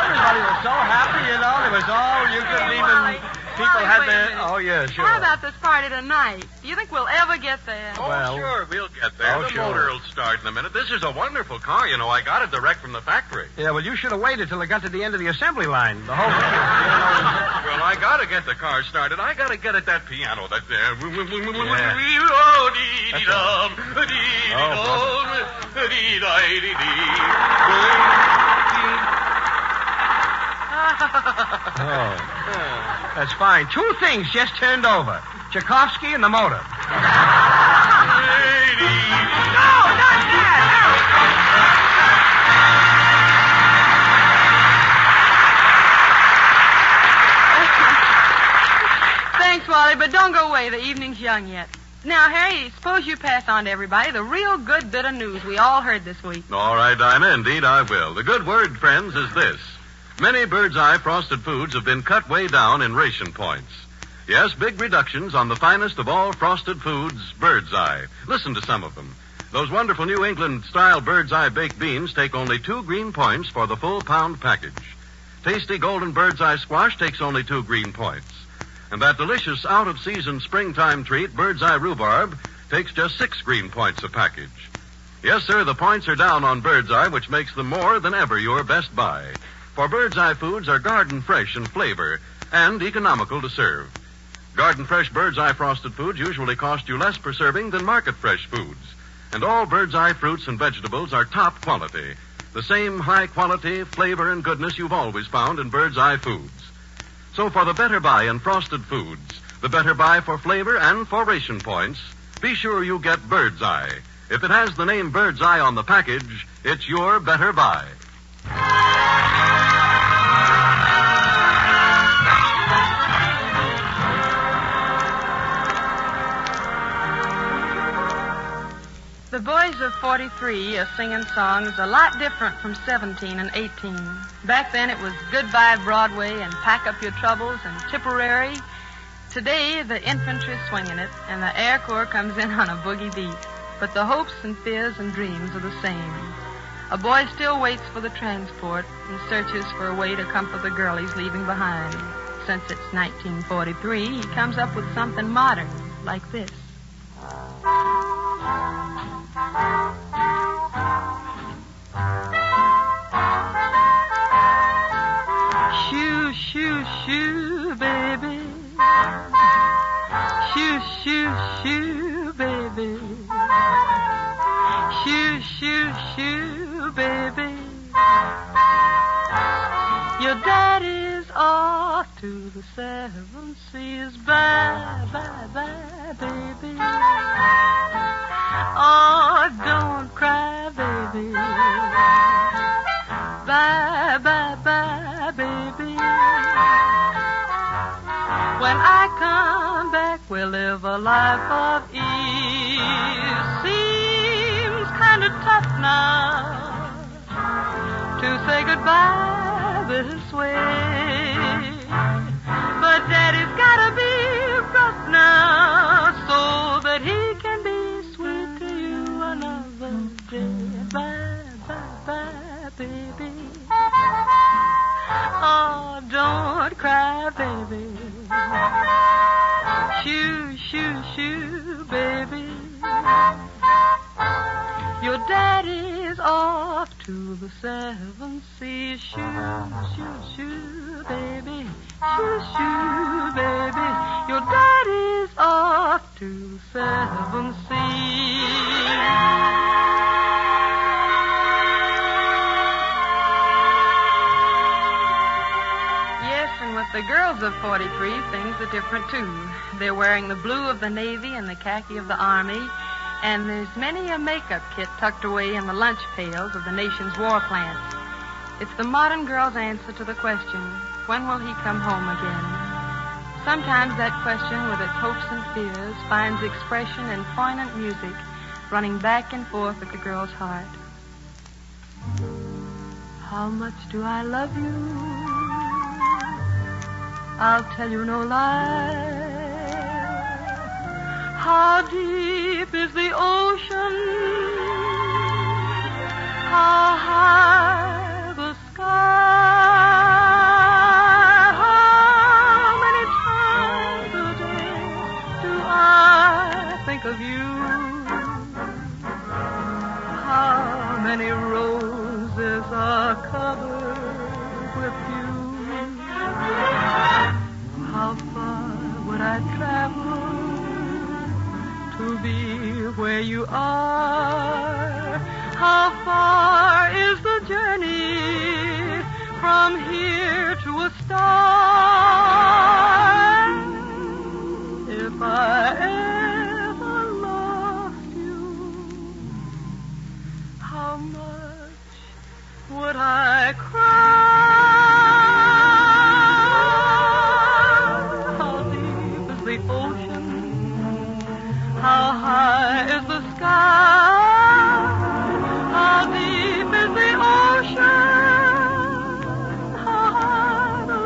Speaker 18: Everybody was so happy, you know. It was all you couldn't even... People had their... Oh, yeah, sure.
Speaker 14: How about this party tonight? Do you think we'll ever get there?
Speaker 10: Oh,
Speaker 18: Well-
Speaker 10: sure, we'll get there.
Speaker 18: Oh,
Speaker 10: The
Speaker 18: sure.
Speaker 10: motor will start in a minute. This is a wonderful car, you know. I got it direct from the factory.
Speaker 18: Yeah, well, you should have waited till it got to the end of the assembly line. The whole thing.
Speaker 10: Well, I got to get the car started. I got to get at that piano. That
Speaker 18: Oh. That's fine. 2 things just turned over. Tchaikovsky and the motor.
Speaker 14: No, not that. Thanks, Wally, but don't go away. The evening's young yet. Now, Harry, suppose you pass on to everybody the real good bit of news we all heard this week.
Speaker 10: All right, Dinah, indeed I will. The good word, friends, is this. Many Bird's Eye frosted foods have been cut way down in ration points. Yes, big reductions on the finest of all frosted foods, Bird's Eye. Listen to some of them. Those wonderful New England-style Bird's Eye baked beans take only 2 green points for the full pound package. Tasty golden Bird's Eye squash takes only 2 green points. And that delicious out-of-season springtime treat, Bird's Eye rhubarb, takes just 6 green points a package. Yes, sir, the points are down on Bird's Eye, which makes them more than ever your best buy. For Bird's Eye foods are garden fresh in flavor and economical to serve. Garden fresh Bird's Eye frosted foods usually cost you less per serving than market fresh foods. And all Bird's Eye fruits and vegetables are top quality. The same high quality, flavor, and goodness you've always found in Bird's Eye foods. So for the better buy in frosted foods, the better buy for flavor and for ration points, be sure you get Bird's Eye. If it has the name Bird's Eye on the package, it's your better buy.
Speaker 14: The boys of 43 are singing songs a lot different from 17 and 18. Back then it was Goodbye Broadway and Pack Up Your Troubles and Tipperary. Today the infantry's swinging it and the Air Corps comes in on a boogie beat. But the hopes and fears and dreams are the same. A boy still waits for the transport and searches for a way to comfort the girl he's leaving behind. Since it's 1943, he comes up with something modern like this. Shoo, shoo, shoo, baby. Shoo, shoo, shoo, baby. Shoo, shoo, shoo, baby. Your daddy's off to the 7 seas. Bye, bye, bye, baby. Oh, don't cry, baby. Bye, bye, bye, baby. When I come back, we'll live a life of ease. Seems kind of tough now to say goodbye this way. But Daddy's gotta be rough now so that he can be sweet to you another day. Bye, bye, bye, baby. Oh, don't cry, baby. Shoo, shoo, shoo, baby. Your daddy's off to the 7 seas. Shoo, shoo, shoo, baby. Shoo, shoo, baby. Your daddy's off to the 7 seas. With the girls of 43, things are different, too. They're wearing the blue of the Navy and the khaki of the Army. And there's many a makeup kit tucked away in the lunch pails of the nation's war plants. It's the modern girl's answer to the question, when will he come home again? Sometimes that question, with its hopes and fears, finds expression in poignant music running back and forth at the girl's heart. How much do I love you? I'll tell you no lie. How deep is the ocean? How high the sky? How many times a day do I think of you? How many roses are covered with you? How far would I travel to be where you are? How far is the journey from here to a star? If I ever lost you, how much would I cry? How deep is the ocean? How high is the sky? How deep is the ocean? How high the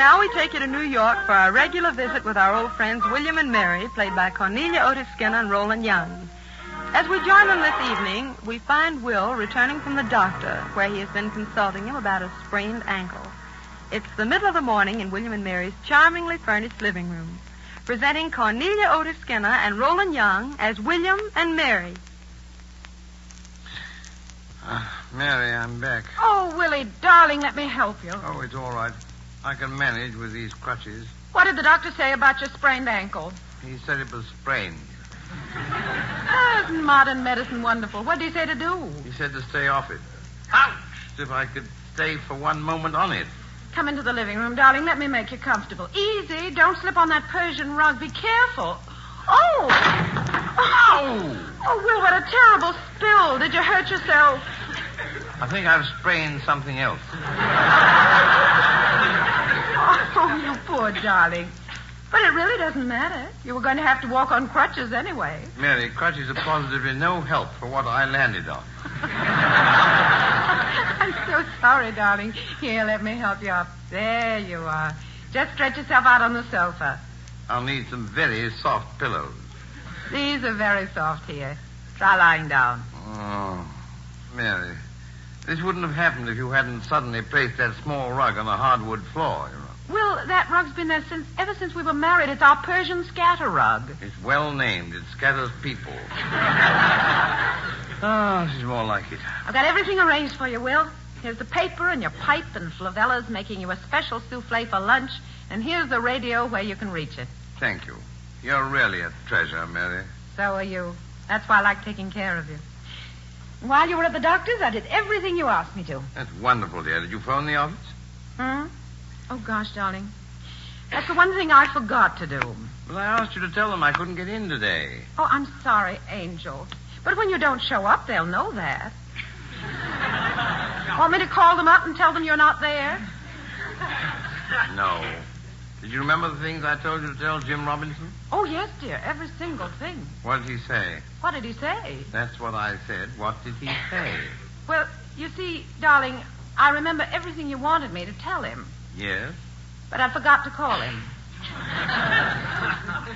Speaker 14: Now we take you to New York for our regular visit with our old friends William and Mary, played by Cornelia Otis Skinner and Roland Young. As we join them this evening, we find Will returning from the doctor, where he has been consulting him about a sprained ankle. It's the middle of the morning in William and Mary's charmingly furnished living room, presenting Cornelia Otis Skinner and Roland Young as William and Mary.
Speaker 13: Mary, I'm back.
Speaker 16: Oh, Willie, darling, let me help you.
Speaker 13: Oh, it's all right. I can manage with these crutches.
Speaker 16: What did the doctor say about your sprained ankle?
Speaker 13: He said it was sprained.
Speaker 16: Isn't modern medicine wonderful? What did he say to do?
Speaker 13: He said to stay off it. Ouch! If I could stay for one moment on it.
Speaker 16: Come into the living room, darling. Let me make you comfortable. Easy. Don't slip on that Persian rug. Be careful. Oh!
Speaker 13: Ow!
Speaker 16: Oh, Will, what a terrible spill. Did you hurt yourself?
Speaker 13: I think I've sprained something else.
Speaker 16: Oh, you poor darling. But it really doesn't matter. You were going to have to walk on crutches anyway.
Speaker 13: Mary, crutches are positively no help for what I landed on.
Speaker 16: I'm so sorry, darling. Here, let me help you up. There you are. Just stretch yourself out on the sofa.
Speaker 13: I'll need some very soft pillows.
Speaker 16: These are very soft here. Try lying down.
Speaker 13: Oh, Mary, this wouldn't have happened if you hadn't suddenly placed that small rug on the hardwood floor.
Speaker 16: Will, that rug's been there ever since we were married. It's our Persian scatter rug.
Speaker 13: It's well named. It scatters people. Oh, this is more like it.
Speaker 16: I've got everything arranged for you, Will. Here's the paper and your pipe and Flavella's making you a special souffle for lunch. And here's the radio where you can reach it.
Speaker 13: Thank you. You're really a treasure, Mary.
Speaker 16: So are you. That's why I like taking care of you. While you were at the doctor's, I did everything you asked me to.
Speaker 13: That's wonderful, dear. Did you phone the office?
Speaker 16: Oh, gosh, darling. That's the one thing I forgot to do.
Speaker 13: Well, I asked you to tell them I couldn't get in today.
Speaker 16: Oh, I'm sorry, Angel. But when you don't show up, they'll know that. Want me to call them up and tell them you're not there?
Speaker 13: No. Did you remember the things I told you to tell Jim Robinson?
Speaker 16: Oh, yes, dear. Every single thing.
Speaker 13: What did he say?
Speaker 16: What did he say?
Speaker 13: That's what I said. What did he say?
Speaker 16: Well, you see, darling, I remember everything you wanted me to tell him.
Speaker 13: Yes?
Speaker 16: But I forgot to call him.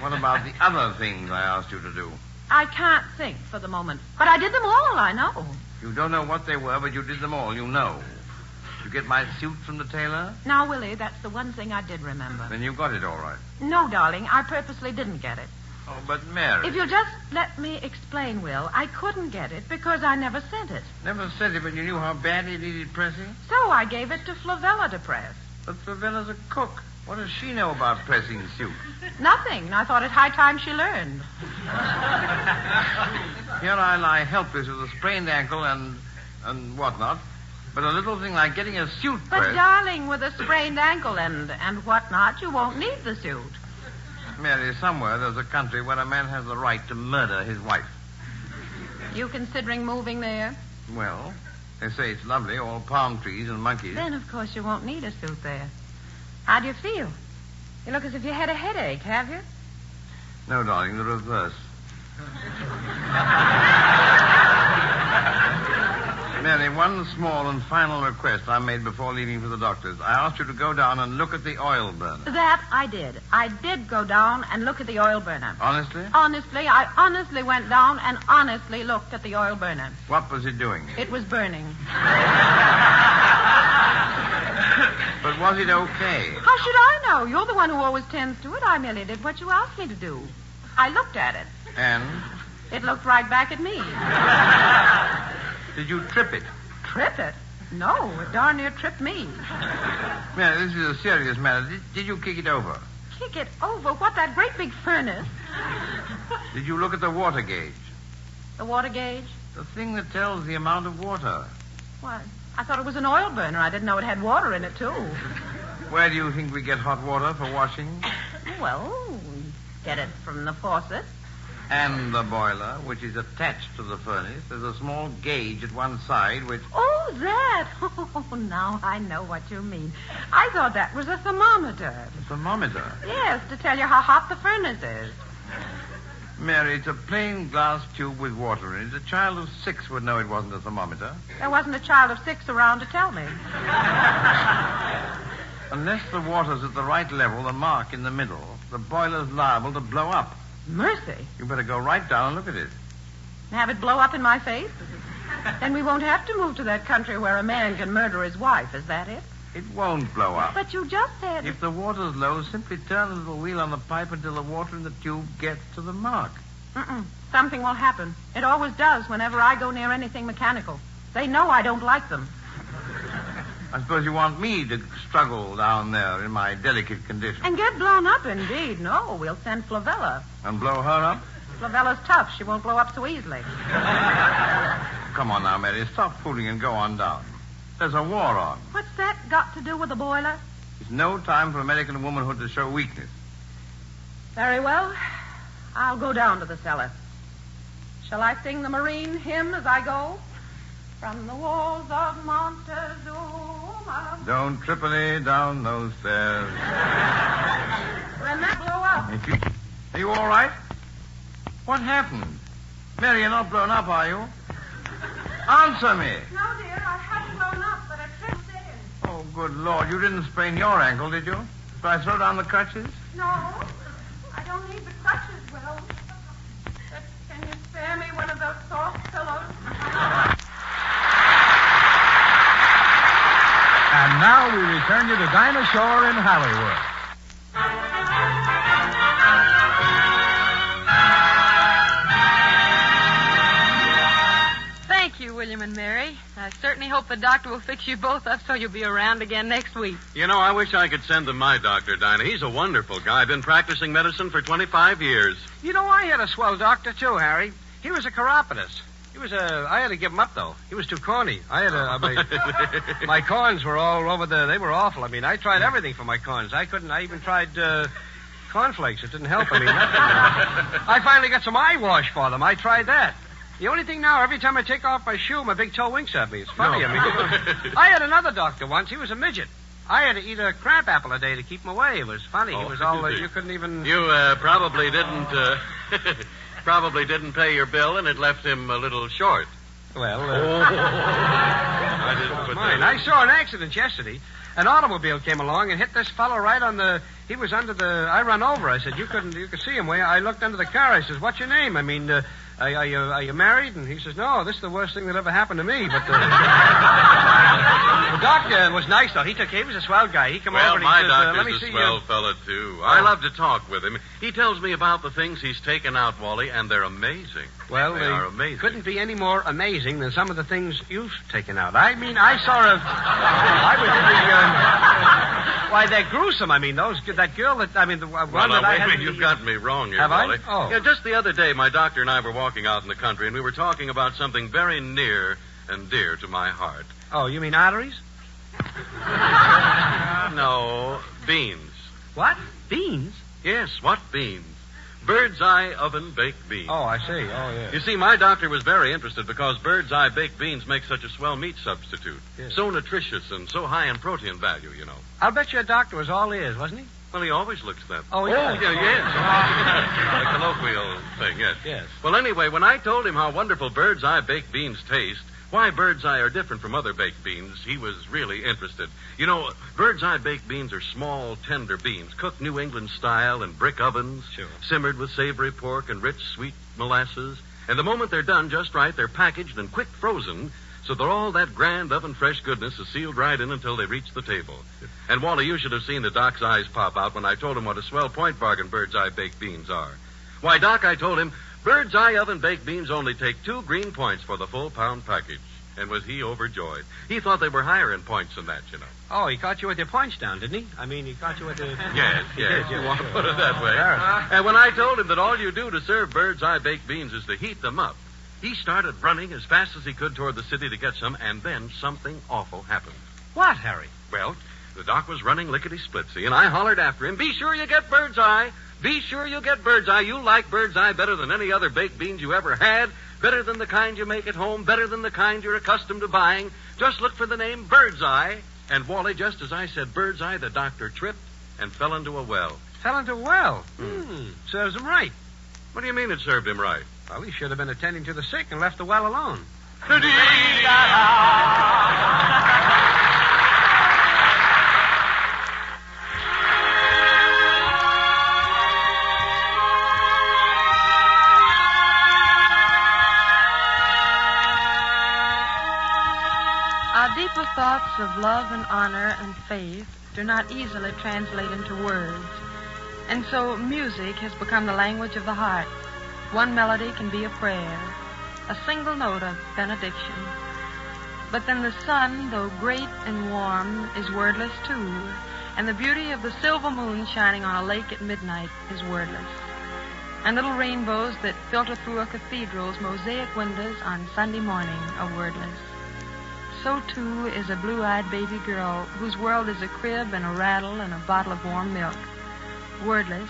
Speaker 13: What about the other things I asked you to do?
Speaker 16: I can't think for the moment. But I did them all, I know.
Speaker 13: You don't know what they were, but you did them all, you know. Did you get my suit from the tailor?
Speaker 16: Now, Willie, that's the one thing I did remember.
Speaker 13: Then you got it all right.
Speaker 16: No, darling, I purposely didn't get it.
Speaker 13: Oh, but Mary.
Speaker 16: If you'll just let me explain, Will, I couldn't get it because I never sent it.
Speaker 13: Never sent it, but you knew how badly it needed pressing?
Speaker 16: So I gave it to Flavella to press.
Speaker 13: But Flavella's a cook. What does she know about pressing suit?
Speaker 16: Nothing. I thought it high time she learned.
Speaker 13: Here I lie helpless with a sprained ankle and whatnot. But a little thing like getting a suit pressed.
Speaker 16: But, darling, with a sprained ankle and whatnot, you won't need the suit.
Speaker 13: Mary, somewhere there's a country where a man has the right to murder his wife.
Speaker 16: You considering moving there?
Speaker 13: Well, they say it's lovely, all palm trees and monkeys.
Speaker 16: Then, of course, you won't need a suit there. How do you feel? You look as if you had a headache, have you?
Speaker 13: No, darling, the reverse. Mary, one small and final request I made before leaving for the doctor's. I asked you to go down and look at the oil burner.
Speaker 16: That I did. I did go down and look at the oil burner.
Speaker 13: Honestly?
Speaker 16: Honestly, I honestly went down and honestly looked at the oil burner.
Speaker 13: What was it doing?
Speaker 16: It was burning.
Speaker 13: But was it okay?
Speaker 16: How should I know? You're the one who always tends to it. I merely did what you asked me to do. I looked at it.
Speaker 13: And?
Speaker 16: It looked right back at me.
Speaker 13: Did you trip it?
Speaker 16: Trip it? No, it darn near tripped me.
Speaker 13: Mary, this is a serious matter. Did you kick it over?
Speaker 16: Kick it over? What, that great big furnace?
Speaker 13: Did you look at the water gauge?
Speaker 16: The water gauge?
Speaker 13: The thing that tells the amount of water.
Speaker 16: What? I thought it was an oil burner. I didn't know it had water in it, too.
Speaker 13: Where do you think we get hot water for washing?
Speaker 16: Well, we get it from the faucet.
Speaker 13: And the boiler, which is attached to the furnace. There's a small gauge at one side which...
Speaker 16: Oh, that! Oh, now I know what you mean. I thought that was a thermometer.
Speaker 13: A thermometer?
Speaker 16: Yes, to tell you how hot the furnace is.
Speaker 13: Mary, it's a plain glass tube with water in it. A child of 6 would know it wasn't a thermometer.
Speaker 16: There wasn't a child of 6 around to tell me.
Speaker 13: Unless the water's at the right level, the mark in the middle, the boiler's liable to blow up.
Speaker 16: Mercy.
Speaker 13: You better go right down and look at it.
Speaker 16: Have it blow up in my face? Then we won't have to move to that country where a man can murder his wife. Is that it?
Speaker 13: It won't blow up.
Speaker 16: But you just said...
Speaker 13: If the water's low, simply turn the little wheel on the pipe until the water in the tube gets to the mark.
Speaker 16: Something will happen. It always does whenever I go near anything mechanical. They know I don't like them.
Speaker 13: I suppose you want me to struggle down there in my delicate condition.
Speaker 16: And get blown up, indeed. No, we'll send Flavella.
Speaker 13: And blow her up?
Speaker 16: Flavella's tough. She won't blow up so easily.
Speaker 13: Come on now, Mary. Stop fooling and go on down. There's a war on.
Speaker 16: What's that got to do with the boiler?
Speaker 13: It's no time for American womanhood to show weakness.
Speaker 16: Very well. I'll go down to the cellar. Shall I sing the Marine hymn as I go? From the walls of Montezuma.
Speaker 13: Don't Tripoli down those stairs.
Speaker 16: Remember, blow up.
Speaker 13: Are you all right? What happened? Mary, you're not blown up, are you? Answer me.
Speaker 16: No, dear, I haven't blown up, but I tripped in.
Speaker 13: Oh, good Lord. You didn't sprain your ankle, did you? Should I throw down the crutches?
Speaker 16: No, I don't need the crutches, Will. But can you spare me one of those soft pillows?
Speaker 6: And now we return you to Dinah Shore in Hollywood.
Speaker 14: Thank you, William and Mary. I certainly hope the doctor will fix you both up so you'll be around again next week.
Speaker 10: You know, I wish I could send them my doctor, Dinah. He's a wonderful guy. Been practicing medicine for 25 years.
Speaker 18: You know, I had a swell doctor, too, Harry. He was a chiropodist. I had to give him up, though. He was too corny. My corns were all over they were awful. I mean, I tried everything for my corns. I even tried, cornflakes. It didn't help. I mean, I finally got some eye wash for them. I tried that. The only thing now, every time I take off my shoe, my big toe winks at me. It's funny.
Speaker 10: No.
Speaker 18: I mean, I had another doctor once. He was a midget. I had to eat a crab apple a day to keep him away. It was funny. He was all, you couldn't even...
Speaker 10: You, probably didn't, probably didn't pay your bill, and it left him a little short.
Speaker 18: Well,
Speaker 10: I didn't put
Speaker 18: mine. I saw an accident yesterday. An automobile came along and hit this fellow right on the... He was under the... I run over. I said, you could see him. I looked under the car. I says, what's your name? I mean, are you married? And he says, no, this is the worst thing that ever happened to me. But Doc was nice, though. He was a swell guy. He came over
Speaker 10: Well,
Speaker 18: and
Speaker 10: my
Speaker 18: he says, let me
Speaker 10: doctor's
Speaker 18: see
Speaker 10: a swell fella, too. I love to talk with him. He tells me about the things he's taken out, Wally, and they're amazing.
Speaker 18: Well,
Speaker 10: they are amazing.
Speaker 18: Couldn't be any more amazing than some of the things you've taken out. I mean, I was in the, why, they're gruesome. I mean, that girl that, the one
Speaker 10: Well,
Speaker 18: that I
Speaker 10: wait a
Speaker 18: had...
Speaker 10: minute, you've got me wrong here,
Speaker 18: Have I?
Speaker 10: Wally.
Speaker 18: Oh.
Speaker 10: Yeah, just the other day, my doctor and I were walking out in the country, and we were talking about something very near and dear to my heart.
Speaker 18: Oh, you mean arteries?
Speaker 10: No, beans.
Speaker 18: What? Beans?
Speaker 10: Yes, what beans? Bird's eye oven baked beans.
Speaker 18: Oh, I see. Oh, yeah.
Speaker 10: You see, my doctor was very interested because bird's eye baked beans make such a swell meat substitute.
Speaker 18: Yes.
Speaker 10: So nutritious and so high in protein value, you know.
Speaker 18: I'll bet your doctor was all ears, wasn't he?
Speaker 10: Well, he always looks that.
Speaker 18: Oh, yeah.
Speaker 10: Yes. A colloquial thing, yes.
Speaker 18: Yes.
Speaker 10: Well, anyway, when I told him how wonderful bird's eye baked beans taste, why bird's eye are different from other baked beans, he was really interested. You know, bird's eye baked beans are small, tender beans, cooked New England style in brick ovens, simmered with savory pork and rich, sweet molasses. And the moment they're done just right, they're packaged and quick frozen, so that all that grand oven-fresh goodness is sealed right in until they reach the table. And, Wally, you should have seen the Doc's eyes pop out when I told him what a swell point bargain bird's eye baked beans are. Why, Doc, I told him, bird's eye oven baked beans only take 2 green points for the full pound package. And was he overjoyed? He thought they were higher in points than that, you know.
Speaker 18: Oh, he caught you with your points down, didn't he? I mean, he caught you with the...
Speaker 10: Yes, you want to put it that way. And when I told him that all you do to serve bird's eye baked beans is to heat them up, he started running as fast as he could toward the city to get some, and then something awful happened.
Speaker 18: What, Harry?
Speaker 10: Well, the Doc was running lickety-splitsy, and I hollered after him, be sure you get bird's eye. Be sure you get bird's eye. You like bird's eye better than any other baked beans you ever had, better than the kind you make at home, better than the kind you're accustomed to buying. Just look for the name Bird's Eye. And, Wally, just as I said Bird's Eye, the doctor tripped and fell into a well.
Speaker 18: Fell into a well? Serves him right.
Speaker 10: What do you mean it served him right?
Speaker 18: Well, he should have been attending to the sick and left the well alone.
Speaker 14: Our deeper thoughts of love and honor and faith do not easily translate into words. And so music has become the language of the heart. One melody can be a prayer, a single note of benediction. But then the sun, though great and warm, is wordless too, and the beauty of the silver moon shining on a lake at midnight is wordless. And little rainbows that filter through a cathedral's mosaic windows on Sunday morning are wordless. So, too, is a blue-eyed baby girl whose world is a crib and a rattle and a bottle of warm milk. Wordless,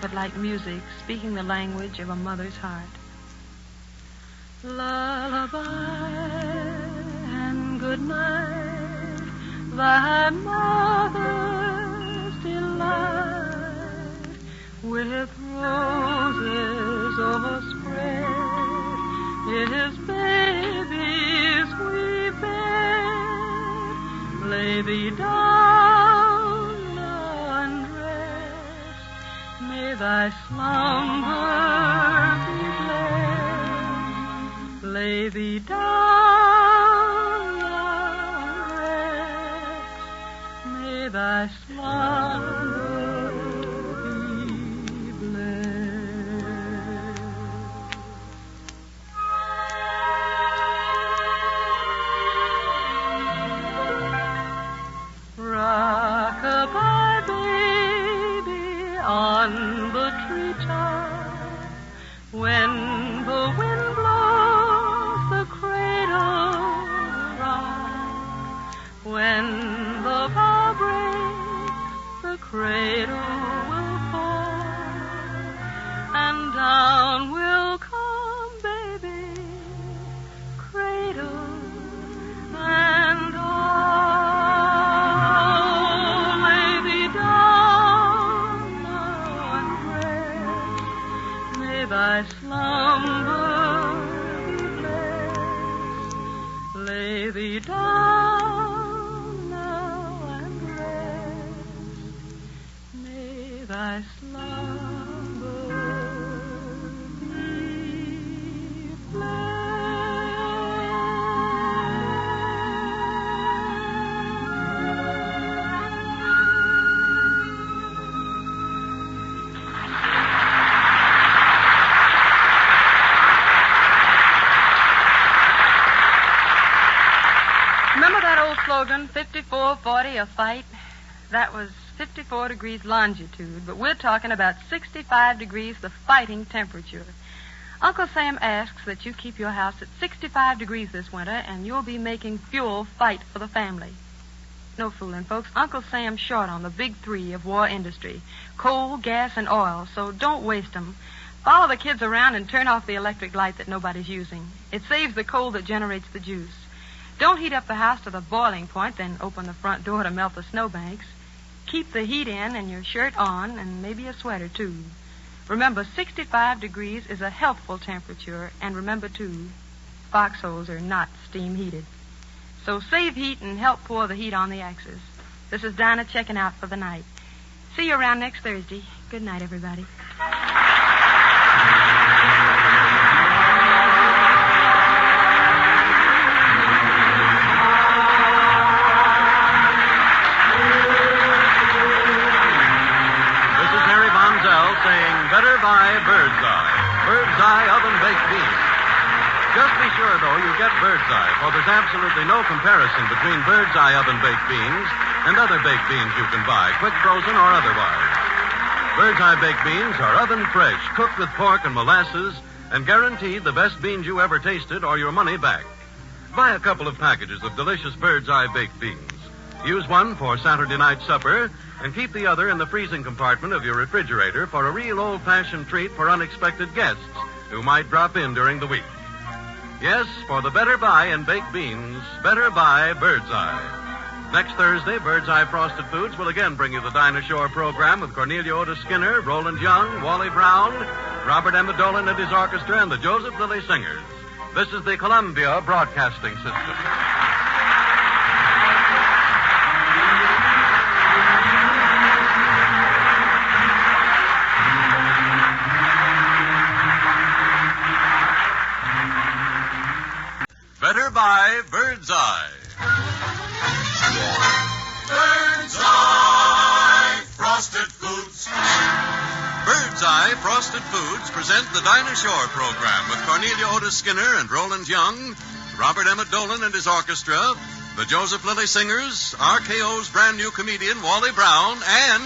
Speaker 14: but like music, speaking the language of a mother's heart. Lullaby and good night, thy mother's delight, with roses overspread, his baby's wee bed. Lay thee down undressed, may thy slumber be blessed. Lay thee down undressed, may thy slumber be blessed. Rock-a-bye, baby, on the treetop. When the wind blows, the cradle will rock. When the bough breaks, the cradle will fall. And down will come, baby, cradle and all. Lay thee down now and rest. May thy slumber be blessed. Lay thee down now and rest. May thy slumber be blessed. that old slogan, 54-40 a fight? That was 54 degrees longitude, but we're talking about 65 degrees the fighting temperature. Uncle Sam asks that you keep your house at 65 degrees this winter, and you'll be making fuel fight for the family. No fooling, folks. Uncle Sam's short on the big three of war industry: coal, gas, and oil, so don't waste them. Follow the kids around and turn off the electric light that nobody's using. It saves the coal that generates the juice. Don't heat up the house to the boiling point, then open the front door to melt the snowbanks. Keep the heat in and your shirt on, and maybe a sweater, too. Remember, 65 degrees is a healthful temperature, and remember, too, foxholes are not steam heated. So save heat and help pour the heat on the axes. This is Dinah checking out for the night. See you around next Thursday. Good night, everybody.
Speaker 10: Saying better buy Bird's Eye. Bird's Eye oven-baked beans. Just be sure, though, you get Bird's Eye, for there's absolutely no comparison between Bird's Eye oven-baked beans and other baked beans you can buy, quick frozen or otherwise. Bird's Eye baked beans are oven-fresh, cooked with pork and molasses, and guaranteed the best beans you ever tasted or your money back. Buy a couple of packages of delicious Bird's Eye baked beans. Use one for Saturday night supper, and keep the other in the freezing compartment of your refrigerator for a real old-fashioned treat for unexpected guests who might drop in during the week. Yes, for the better buy in baked beans, better buy Bird's Eye. Next Thursday, Bird's Eye Frosted Foods will again bring you the Dinah Shore program with Cornelia Otis Skinner, Roland Young, Wally Brown, Robert Emmett Dolan and his orchestra, and the Joseph Lilly Singers. This is the Columbia Broadcasting System. Better buy Bird's Eye.
Speaker 19: Bird's Eye Frosted Foods.
Speaker 10: Bird's Eye Frosted Foods present the Dinah Shore program with Cornelia Otis Skinner and Roland Young, Robert Emmett Dolan and his orchestra, the Joseph Lilly Singers, RKO's brand new comedian Wally Brown, and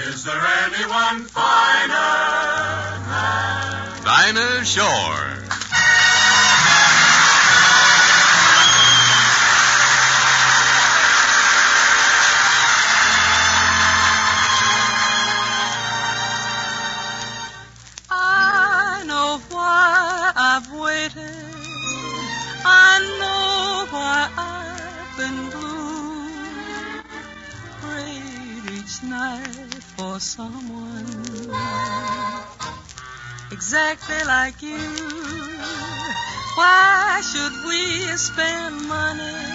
Speaker 19: Is there anyone finer than
Speaker 10: Dinah Shore?
Speaker 2: I know why I've waited. I know why I've been blue. Prayed each night for someone exactly like you. Why should we spend money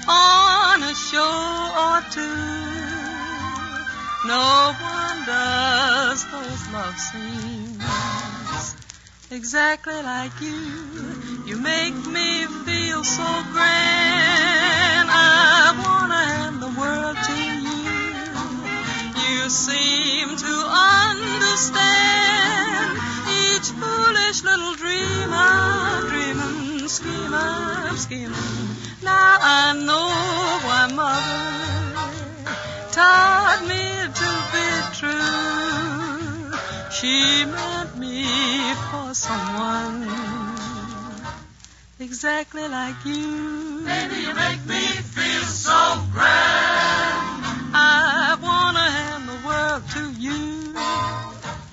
Speaker 2: on a show or two? No one does those love scenes exactly like you. You make me feel so grand. I wanna hand the world to you. You seem to understand each foolish little dream I'm dreaming, scheme I'm scheming. Now I know why Mother taught me to be true. She meant me for someone exactly like you.
Speaker 19: Baby, you make me feel so grand.
Speaker 2: I wanna hand the world to you.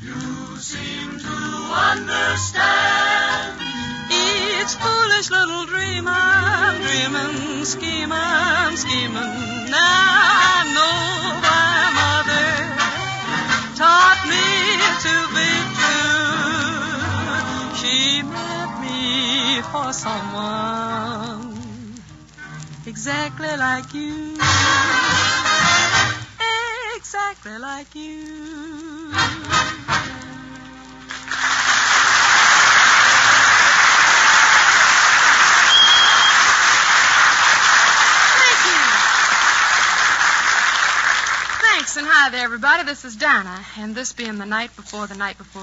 Speaker 19: You seem to understand
Speaker 2: each foolish little dream I'm dreaming, scheme I'm scheming. Now I know why Mother taught me to be true. She meant me for someone exactly like you. Exactly like you. Thanks, and hi there.
Speaker 14: everybody. This is Dinah. And this being the night before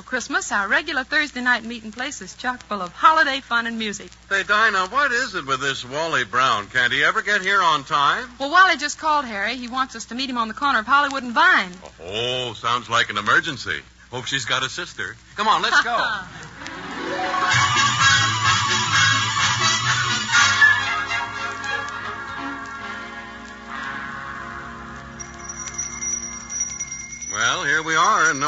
Speaker 14: Christmas, our regular Thursday night meeting place is chock full of holiday fun and music.
Speaker 10: Say, Dinah, what is it with this Wally Brown? Can't he ever get here on time?
Speaker 14: Well, Wally just called Harry. He wants us to meet him on the corner of Hollywood and Vine.
Speaker 10: Oh, sounds like an emergency. Hope she's got a sister. Come on, let's go. Well, here we are, and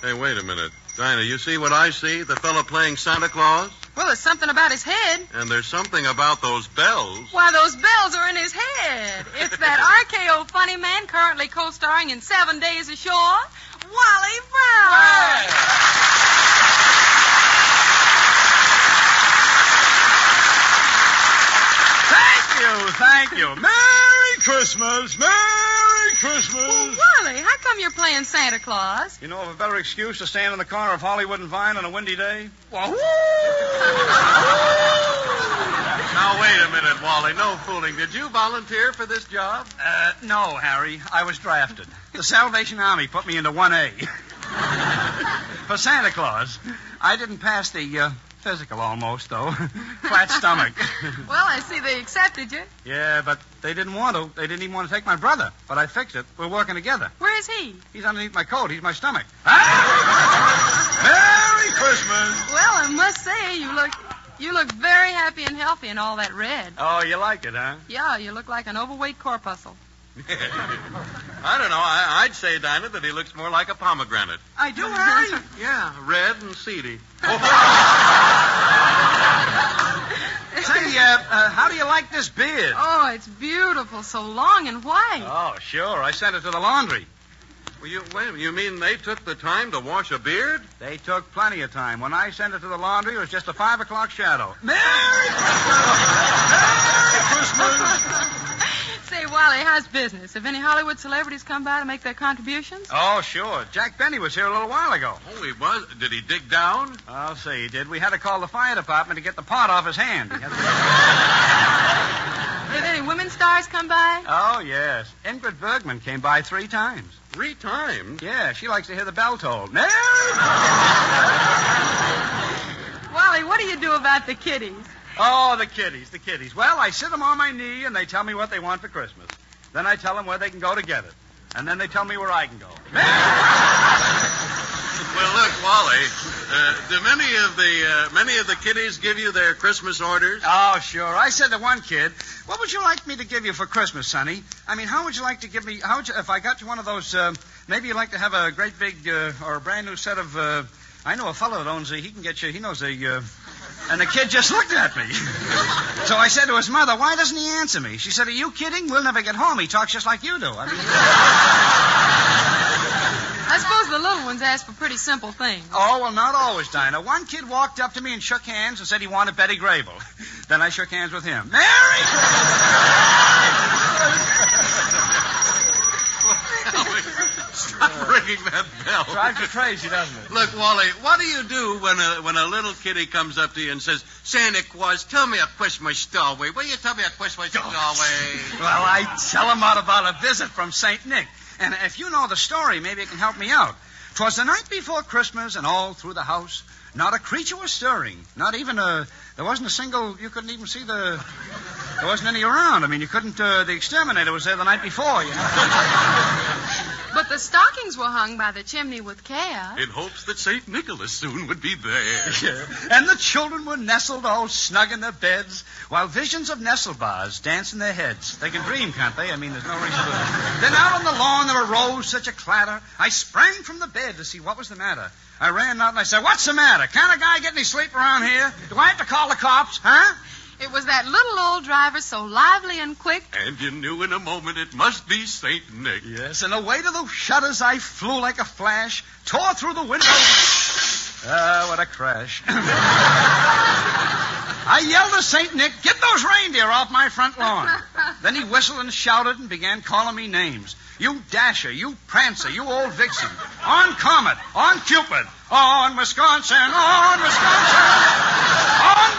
Speaker 10: Hey, wait a minute. Dinah, you see what I see? The fellow playing Santa Claus?
Speaker 14: Well, there's something about his head.
Speaker 10: And there's something about those bells.
Speaker 14: Why, those bells are in his head. It's that RKO funny man currently co-starring in 7 Days Ashore, Wally Brown.
Speaker 18: Thank you. Merry Christmas, Merry Christmas.
Speaker 14: Well, Wally, how come you're playing Santa Claus?
Speaker 18: You know of a better excuse to stand in the corner of Hollywood and Vine on a windy day? Well,
Speaker 10: Now, wait a minute, Wally. No fooling. Did you volunteer for this job?
Speaker 18: No, Harry. I was drafted. The Salvation Army put me into 1A. For Santa Claus. I didn't pass the physical almost, though. Flat stomach.
Speaker 14: Well, I see they accepted you.
Speaker 18: Yeah, but they didn't want to. They didn't even want to take my brother. But I fixed it. We're working together.
Speaker 14: Where is he?
Speaker 18: He's underneath my coat. He's my stomach. Merry Christmas.
Speaker 14: Well, I must say, you look very happy and healthy in all that red.
Speaker 18: Oh, you like it, huh?
Speaker 14: Yeah, you look like an overweight corpuscle.
Speaker 10: I don't know. I'd say, Dinah, that he looks more like a pomegranate.
Speaker 18: I do, Harry?
Speaker 10: Yeah, red and seedy.
Speaker 18: Say, how do you like this beard?
Speaker 14: Oh, it's beautiful. So long and white.
Speaker 18: Oh, sure. I sent it to the laundry.
Speaker 10: Well, you mean they took the time to wash a beard?
Speaker 18: They took plenty of time. When I sent it to the laundry, it was just a 5 o'clock shadow. Merry Christmas!
Speaker 14: Say, Wally, how's business? Have any Hollywood celebrities come by to make their contributions?
Speaker 18: Oh, sure. Jack Benny was here a little while ago.
Speaker 10: Oh, he was? Did he dig down?
Speaker 18: I'll say he did. We had to call the fire department to get the pot off his hand.
Speaker 14: Did any women stars come by?
Speaker 18: Oh, yes. Ingrid Bergman came by 3 times.
Speaker 10: 3 times?
Speaker 18: Yeah, she likes to hear the bell tolled. Merry
Speaker 14: Wally, what do you do about the kiddies?
Speaker 18: Oh, the kiddies. Well, I sit them on my knee, and they tell me what they want for Christmas. Then I tell them where they can go to get it. And then they tell me where I can go.
Speaker 10: Well, look, Wally, do many of the kiddies give you their Christmas orders?
Speaker 18: Oh, sure. I said to one kid, what would you like me to give you for Christmas, sonny? I mean, how would you like to give me, if I got you one of those, maybe you'd like to have a great big, or a brand new set of, I know a fellow that owns he can get you, he knows and the kid just looked at me. So I said to his mother, why doesn't he answer me? She said, are you kidding? We'll never get home. He talks just like you do. I
Speaker 14: suppose the little ones ask for pretty simple things.
Speaker 18: Oh, well, not always, Dinah. One kid walked up to me and shook hands and said he wanted Betty Grable. Then I shook hands with him. Merry
Speaker 10: Stop ringing that bell.
Speaker 18: Drives you crazy, doesn't it?
Speaker 10: Look, Wally, what do you do when a little kiddie comes up to you and says, Santa Claus, tell me a Christmas story. Will you tell me a Christmas story?
Speaker 18: Well, I tell him about a visit from St. Nick. And if you know the story, maybe it can help me out. 'Twas the night before Christmas, and all through the house, not a creature was stirring. Not even there wasn't a single, you couldn't even see there wasn't any around. I mean, you couldn't, the exterminator was there the night before, you know.
Speaker 14: But the stockings were hung by the chimney with care.
Speaker 10: In hopes that St. Nicholas soon would be there.
Speaker 18: Yeah. And the children were nestled all snug in their beds, while visions of nestle bars dance in their heads. They can dream, can't they? I mean, there's no reason to. Then out on the lawn there arose such a clatter. I sprang from the bed to see what was the matter. I ran out and I said, what's the matter? Can't a guy get any sleep around here? Do I have to call the cops, huh?
Speaker 14: It was that little old driver so lively and quick.
Speaker 10: And you knew in a moment it must be St. Nick.
Speaker 18: Yes, and away to those shutters I flew like a flash, tore through the window. What a crash. I yelled to St. Nick, get those reindeer off my front lawn. Then he whistled and shouted and began calling me names. You Dasher, you Prancer, you old Vixen. On Comet, on Cupid, on Wisconsin, on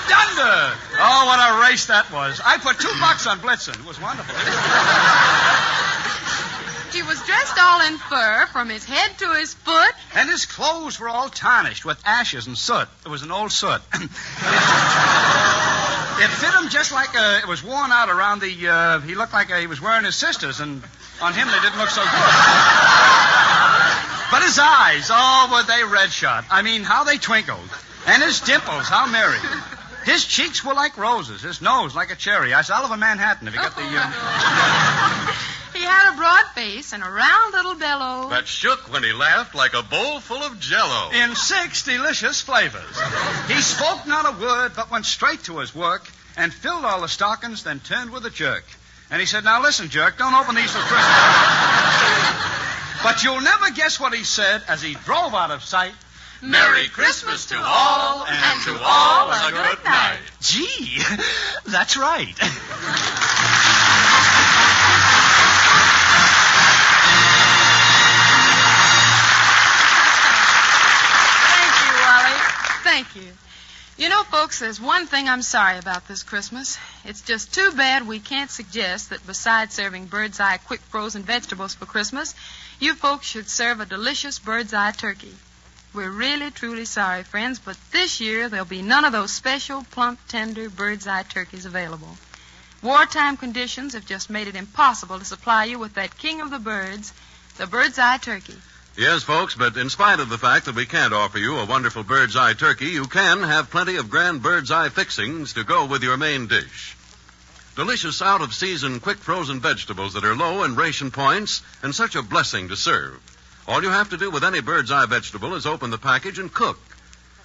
Speaker 18: Dunder. Oh, what a race that was. I put $2 on Blitzen. It was wonderful.
Speaker 14: Gee, He was dressed all in fur from his head to his foot.
Speaker 4: And his clothes were all tarnished with ashes and soot. It was an old soot. It fit him just like it was worn out around the... he looked like he was wearing his sister's, and on him they didn't look so good. But his eyes, oh, were they red shot. I mean, how they twinkled. And his dimples, how merry. His cheeks were like roses, his nose like a cherry. I said, Oliver Manhattan, if you got the...
Speaker 14: He had a broad face and a round little bellow.
Speaker 10: That shook when he laughed like a bowl full of Jell-O.
Speaker 4: In 6 delicious flavors. He spoke not a word, but went straight to his work and filled all the stockings, then turned with a jerk. And he said, now listen, jerk, don't open these for Christmas. But you'll never guess what he said as he drove out of sight.
Speaker 10: Merry Christmas to all, and to all a good night.
Speaker 4: Gee, that's right.
Speaker 14: Thank you. You know, folks, there's one thing I'm sorry about this Christmas. It's just too bad we can't suggest that besides serving bird's eye quick frozen vegetables for Christmas, you folks should serve a delicious bird's eye turkey. We're really, truly sorry, friends, but this year there'll be none of those special, plump, tender bird's eye turkeys available. Wartime conditions have just made it impossible to supply you with that king of the birds, the bird's eye turkey.
Speaker 10: Yes, folks, but in spite of the fact that we can't offer you a wonderful bird's eye turkey, you can have plenty of grand bird's eye fixings to go with your main dish. Delicious out-of-season, quick-frozen vegetables that are low in ration points and such a blessing to serve. All you have to do with any bird's eye vegetable is open the package and cook.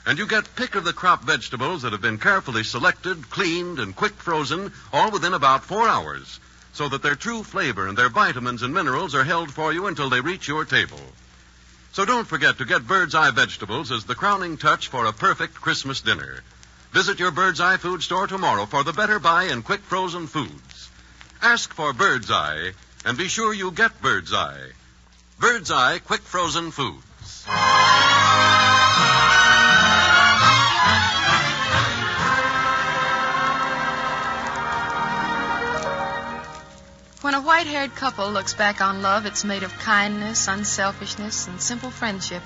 Speaker 10: And you get pick-of-the-crop vegetables that have been carefully selected, cleaned, and quick-frozen, all within about 4 hours, so that their true flavor and their vitamins and minerals are held for you until they reach your table. So don't forget to get bird's eye vegetables as the crowning touch for a perfect Christmas dinner. Visit your Bird's Eye food store tomorrow for the better buy in quick-frozen foods. Ask for Bird's Eye, and be sure you get Bird's Eye. Bird's Eye quick-frozen foods.
Speaker 14: When a white-haired couple looks back on love, it's made of kindness, unselfishness, and simple friendship.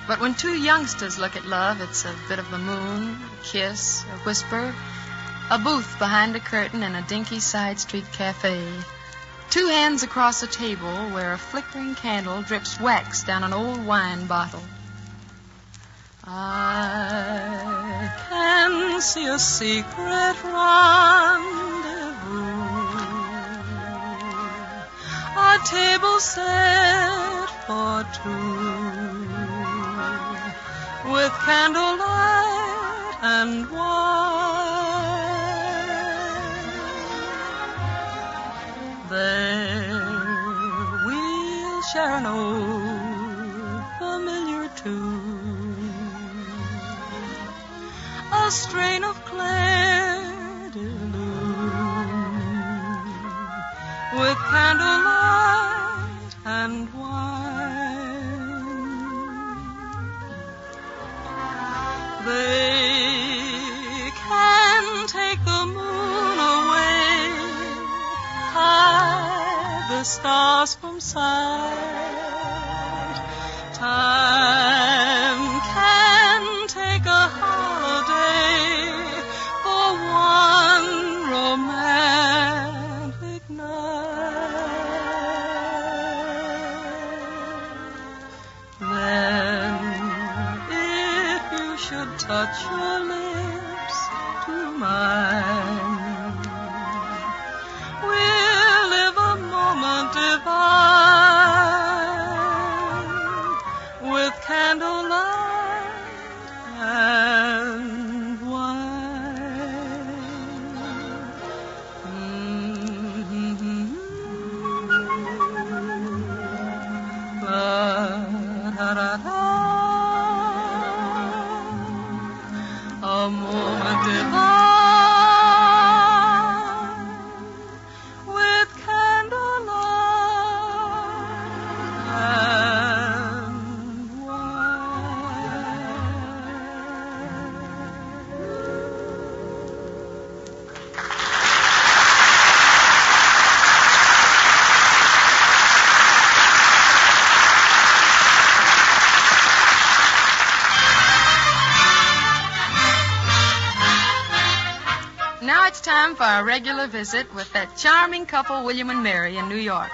Speaker 14: But when two youngsters look at love, it's a bit of the moon, a kiss, a whisper, a booth behind a curtain in a dinky side street cafe. Two hands across a table where a flickering candle drips wax down an old wine bottle. I can see a secret rendezvous, a table set for two, with candlelight and wine. There we'll share an old familiar tune, a strain of Clair de Lune, with candlelight and wine. They can take the moon away, hide the stars from sight. Time can take a holiday for one romantic night. Then, if you should touch your lips to mine, we'll live a moment divine, with candlelight and wine. Da-da-da-da. A moment divine. it's time for our regular visit with that charming couple, William and Mary, in New York.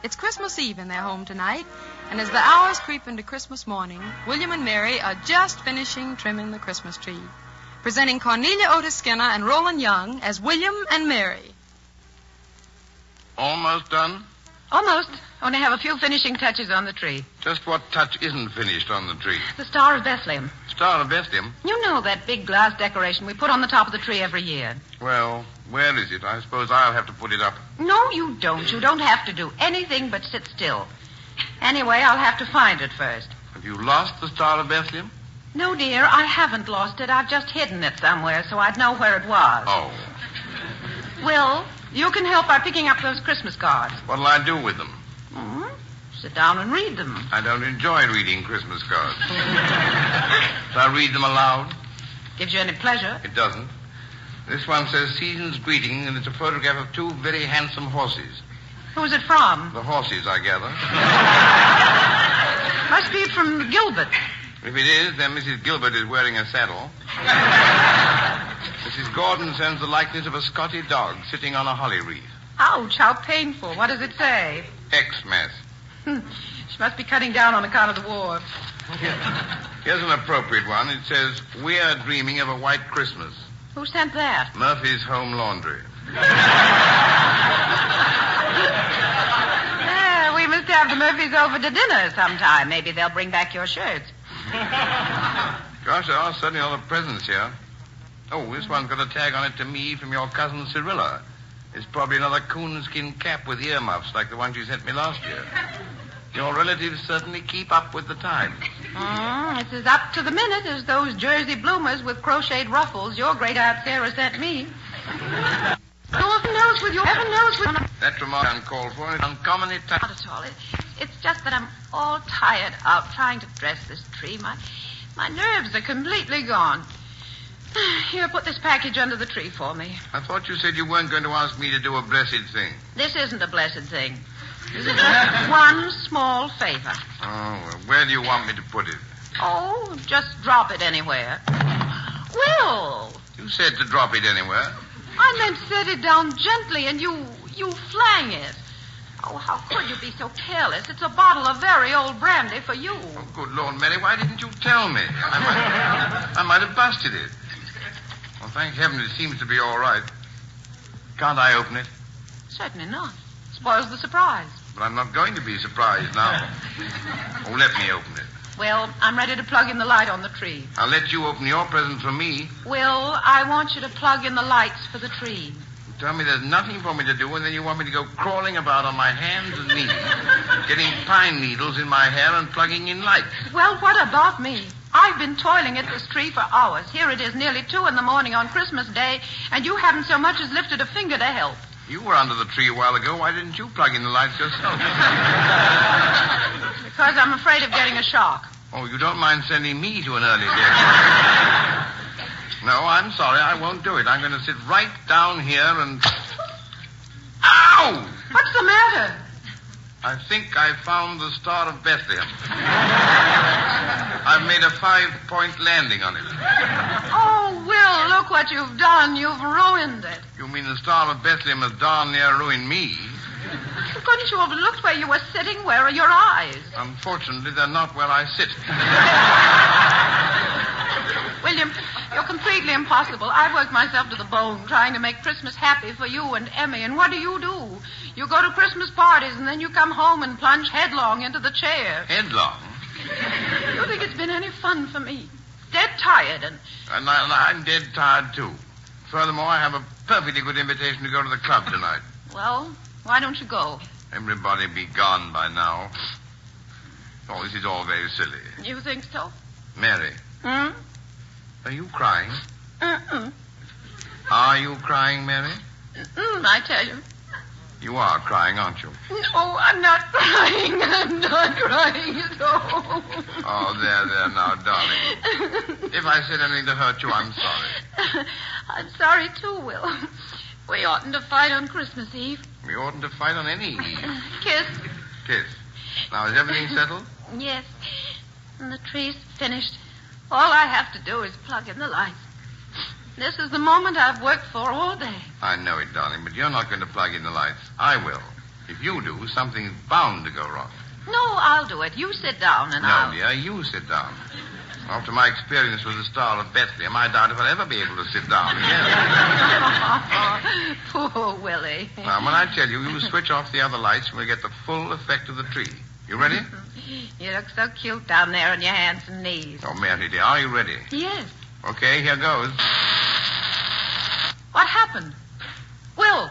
Speaker 14: It's Christmas Eve in their home tonight, and as the hours creep into Christmas morning, William and Mary are just finishing trimming the Christmas tree. Presenting Cornelia Otis Skinner and Roland Young as William and Mary.
Speaker 13: Almost done?
Speaker 16: Almost. Only have a few finishing touches on the tree.
Speaker 13: Just what touch isn't finished on the tree?
Speaker 16: The Star of Bethlehem.
Speaker 13: Star of Bethlehem?
Speaker 16: You know that big glass decoration we put on the top of the tree every year.
Speaker 13: Well, where is it? I suppose I'll have to put it up.
Speaker 16: No, you don't. You don't have to do anything but sit still. Anyway, I'll have to find it first.
Speaker 13: Have you lost the Star of Bethlehem?
Speaker 16: No, dear, I haven't lost it. I've just hidden it somewhere so I'd know where it was.
Speaker 13: Oh.
Speaker 16: Will, you can help by picking up those Christmas cards.
Speaker 13: What'll I do with them?
Speaker 16: Mm-hmm. Sit down and read them.
Speaker 13: I don't enjoy reading Christmas cards. Shall I read them aloud?
Speaker 16: Gives you any pleasure?
Speaker 13: It doesn't. This one says Season's Greeting, and it's a photograph of two very handsome horses.
Speaker 16: Who's it from?
Speaker 13: The horses, I gather.
Speaker 16: Must be from Gilbert.
Speaker 13: If it is, then Mrs. Gilbert is wearing a saddle. Mrs. Gordon sends the likeness of a Scotty dog sitting on a holly wreath.
Speaker 16: Ouch, how painful. What does it say?
Speaker 13: Xmas.
Speaker 16: She must be cutting down on account of the war.
Speaker 13: Here's an appropriate one. It says, We are dreaming of a white Christmas.
Speaker 16: Who sent that?
Speaker 13: Murphy's Home Laundry.
Speaker 16: We must have the Murphys over to dinner sometime. Maybe they'll bring back your shirts.
Speaker 13: Gosh, there are certainly all the presents here. Oh, this one's got a tag on it to me from your cousin Cyrilla. It's probably another coonskin cap with earmuffs like the one she sent me last year. Your relatives certainly keep up with the times.
Speaker 16: It's as up to the minute as those Jersey bloomers with crocheted ruffles your great aunt Sarah sent me. Heaven knows with your heaven knows with...
Speaker 13: That remark uncalled for and uncommonly tight.
Speaker 16: Not at all. It's just that I'm all tired out trying to dress this tree. My nerves are completely gone. Here, put this package under the tree for me.
Speaker 13: I thought you said you weren't going to ask me to do a blessed thing.
Speaker 16: This isn't a blessed thing. This is just one small favor.
Speaker 13: Oh, well, where do you want me to put it?
Speaker 16: Oh, just drop it anywhere. Will!
Speaker 13: You said to drop it anywhere.
Speaker 16: I meant set it down gently and you flang it. Oh, how could you be so careless? It's a bottle of very old brandy for you.
Speaker 13: Oh, good Lord, Mary, why didn't you tell me? I might have busted it. Well, thank heaven it seems to be all right. Can't I open it?
Speaker 16: Certainly not. Spoils the surprise.
Speaker 13: But I'm not going to be surprised now. Oh, let me open it.
Speaker 16: Well, I'm ready to plug in the light on the tree.
Speaker 13: I'll let you open your present for me.
Speaker 16: Will, I want you to plug in the lights for the tree.
Speaker 13: You tell me there's nothing for me to do, and then you want me to go crawling about on my hands and knees, getting pine needles in my hair and plugging in lights.
Speaker 16: Well, what about me? I've been toiling at this tree for hours. Here it is nearly 2 a.m. on Christmas Day, and you haven't so much as lifted a finger to help.
Speaker 13: You were under the tree a while ago. Why didn't you plug in the lights yourself?
Speaker 16: Because I'm afraid of getting a shock.
Speaker 13: Oh, you don't mind sending me to an early day? No, I'm sorry. I won't do it. I'm going to sit right down here and... Ow!
Speaker 16: What's the matter?
Speaker 13: I think I found the Star of Bethlehem. I've made a 5-point landing on it.
Speaker 16: Oh, Will, look what you've done. You've ruined it.
Speaker 13: You mean the Star of Bethlehem has darn near ruined me?
Speaker 16: Couldn't you have looked where you were sitting? Where are your eyes?
Speaker 13: Unfortunately, they're not where I sit.
Speaker 16: William, you're completely impossible. I've worked myself to the bone trying to make Christmas happy for you and Emmy, and what do? You go to Christmas parties, and then you come home and plunge headlong into the chair.
Speaker 13: Headlong?
Speaker 16: You think it's been any fun for me? Dead tired, and
Speaker 13: I'm dead tired, too. Furthermore, I have a perfectly good invitation to go to the club tonight.
Speaker 16: Well, why don't you go?
Speaker 13: Everybody be gone by now. Oh, this is all very silly.
Speaker 16: You think so?
Speaker 13: Mary.
Speaker 16: Hmm?
Speaker 13: Are you crying?
Speaker 16: Uh-uh.
Speaker 13: Are you crying, Mary?
Speaker 16: I tell you.
Speaker 13: You are crying, aren't you?
Speaker 16: No, I'm not crying. I'm not crying at all.
Speaker 13: Oh, there now, darling. If I said anything to hurt you, I'm sorry.
Speaker 16: I'm sorry, too, Will. We oughtn't to fight on Christmas Eve.
Speaker 13: We oughtn't to fight on any eve.
Speaker 16: Kiss.
Speaker 13: Kiss. Now, is everything settled?
Speaker 16: Yes. And the tree's finished. All I have to do is plug in the lights. This is the moment I've worked for all day.
Speaker 9: I know it, darling, but you're not going to plug in the lights. I will. If you do, something's bound to go wrong.
Speaker 16: No, I'll do it. You sit down and
Speaker 9: No, dear, you sit down. After my experience with the Star of Bethlehem, I doubt if I'll ever be able to sit down again.
Speaker 16: Poor Willie.
Speaker 9: Now, when I tell you, you switch off the other lights, we'll get the full effect of the tree. You ready?
Speaker 16: You look so cute down there on your hands and knees.
Speaker 9: Oh, Mary, dear, are you ready?
Speaker 16: Yes.
Speaker 9: Okay, here goes.
Speaker 16: What happened? Will,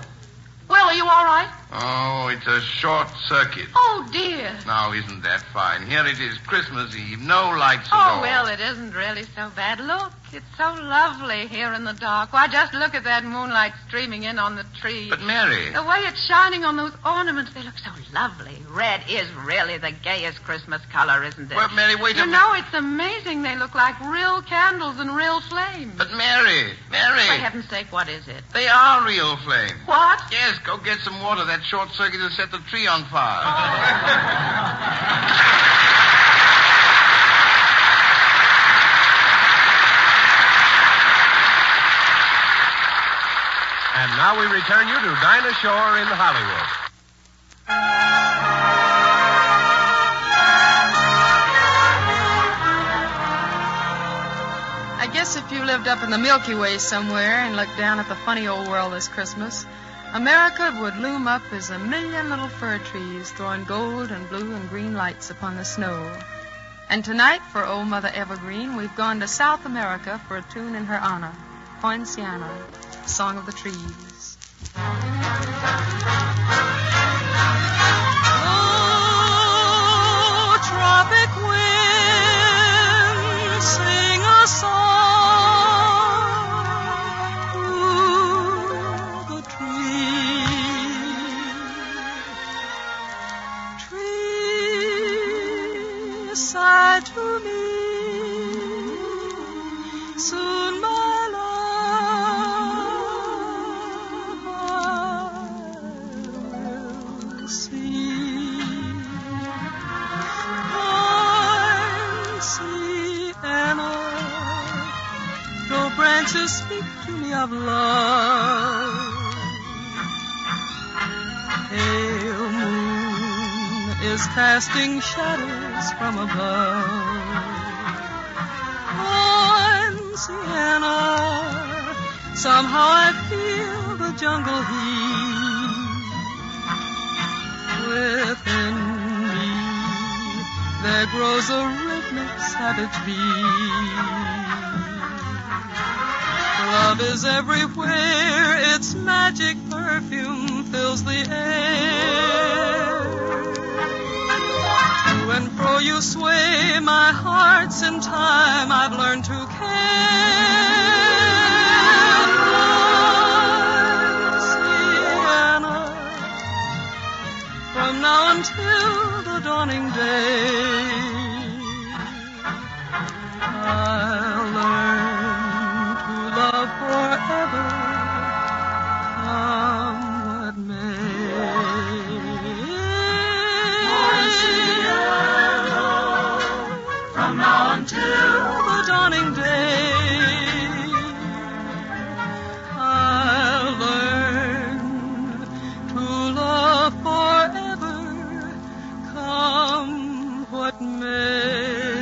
Speaker 16: are you all right?
Speaker 9: Oh, it's a short circuit.
Speaker 16: Oh, dear.
Speaker 9: Now, isn't that fine? Here it is, Christmas Eve, no lights at all.
Speaker 16: Oh, well, it isn't really so bad. Look, it's so lovely here in the dark. Why, just look at that moonlight streaming in on the tree.
Speaker 9: But, Mary...
Speaker 16: The way it's shining on those ornaments, they look so lovely. Red is really the gayest Christmas color, isn't it?
Speaker 9: Well, Mary, wait a minute.
Speaker 16: You know, it's amazing. They look like real candles and real flames.
Speaker 9: But, Mary...
Speaker 16: For heaven's sake, what is it?
Speaker 9: They are real flames.
Speaker 16: What?
Speaker 9: Yes, go get some water. That short circuit will set the tree on fire.
Speaker 23: And now we return you to Dinah Shore in Hollywood.
Speaker 14: I guess if you lived up in the Milky Way somewhere and looked down at the funny old world this Christmas, America would loom up as a million little fir trees throwing gold and blue and green lights upon the snow. And tonight, for Old Mother Evergreen, we've gone to South America for a tune in her honor, Poinciana, Song of the Trees. Oh, tropic wind, sing a song to the trees. Trees sigh to me, soon my love see. Poinciana, though branches speak to me of love. Pale moon is casting shadows from above. Poinciana, somehow I feel the jungle heat within me. There grows a rhythmic savage beat. Love is everywhere, its magic perfume fills the air. To and fro you sway, my heart's in time, I've learned to care. Poinciana, from now until the dawning day, I'll learn to love forever, come what may. Poinciana, from now until the dawning day, I'll learn to love forever, come what may.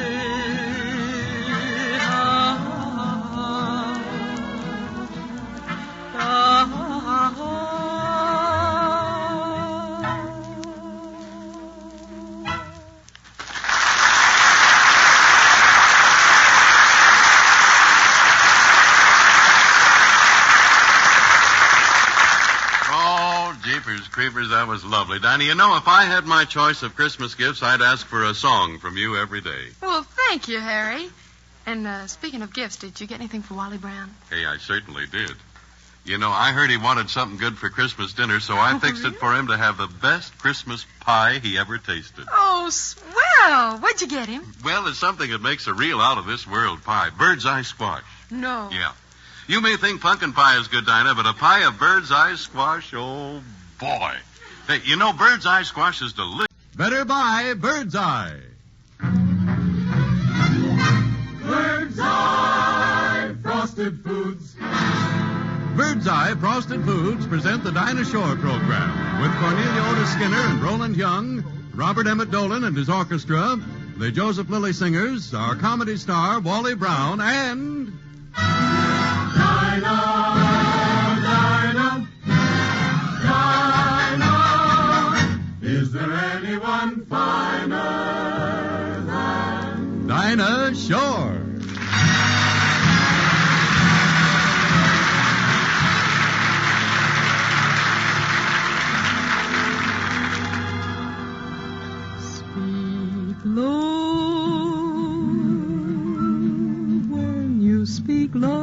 Speaker 10: Oh, jeepers creepers, that was lovely. Dinah, you know, if I had my choice of Christmas gifts, I'd ask for a song from you every day.
Speaker 14: Well, thank you, Harry. And speaking of gifts, did you get anything for Wally Brown?
Speaker 10: Hey, I certainly did. You know, I heard he wanted something good for Christmas dinner, so I fixed it for him to have the best Christmas pie he ever tasted.
Speaker 14: Oh, swell. What'd you get him?
Speaker 10: Well, it's something that makes a real out-of-this-world pie. Bird's eye squash.
Speaker 14: No.
Speaker 10: Yeah. You may think pumpkin pie is good, Dinah, but a pie of bird's eye squash, oh, boy. Hey, you know, bird's eye squash is delicious.
Speaker 23: Better buy Bird's Eye.
Speaker 7: Bird's Eye, frosted
Speaker 5: Frosted Foods. Birdseye Frosted Foods present the Dinah Shore program with Cornelia Otis Skinner and Roland Young, Robert Emmett Dolan and his orchestra, the Joseph Lilly Singers, our comedy star Wally Brown, and
Speaker 19: Dinah, Dinah, Dinah. Is there anyone finer than
Speaker 5: Dinah Shore?
Speaker 2: Speak love,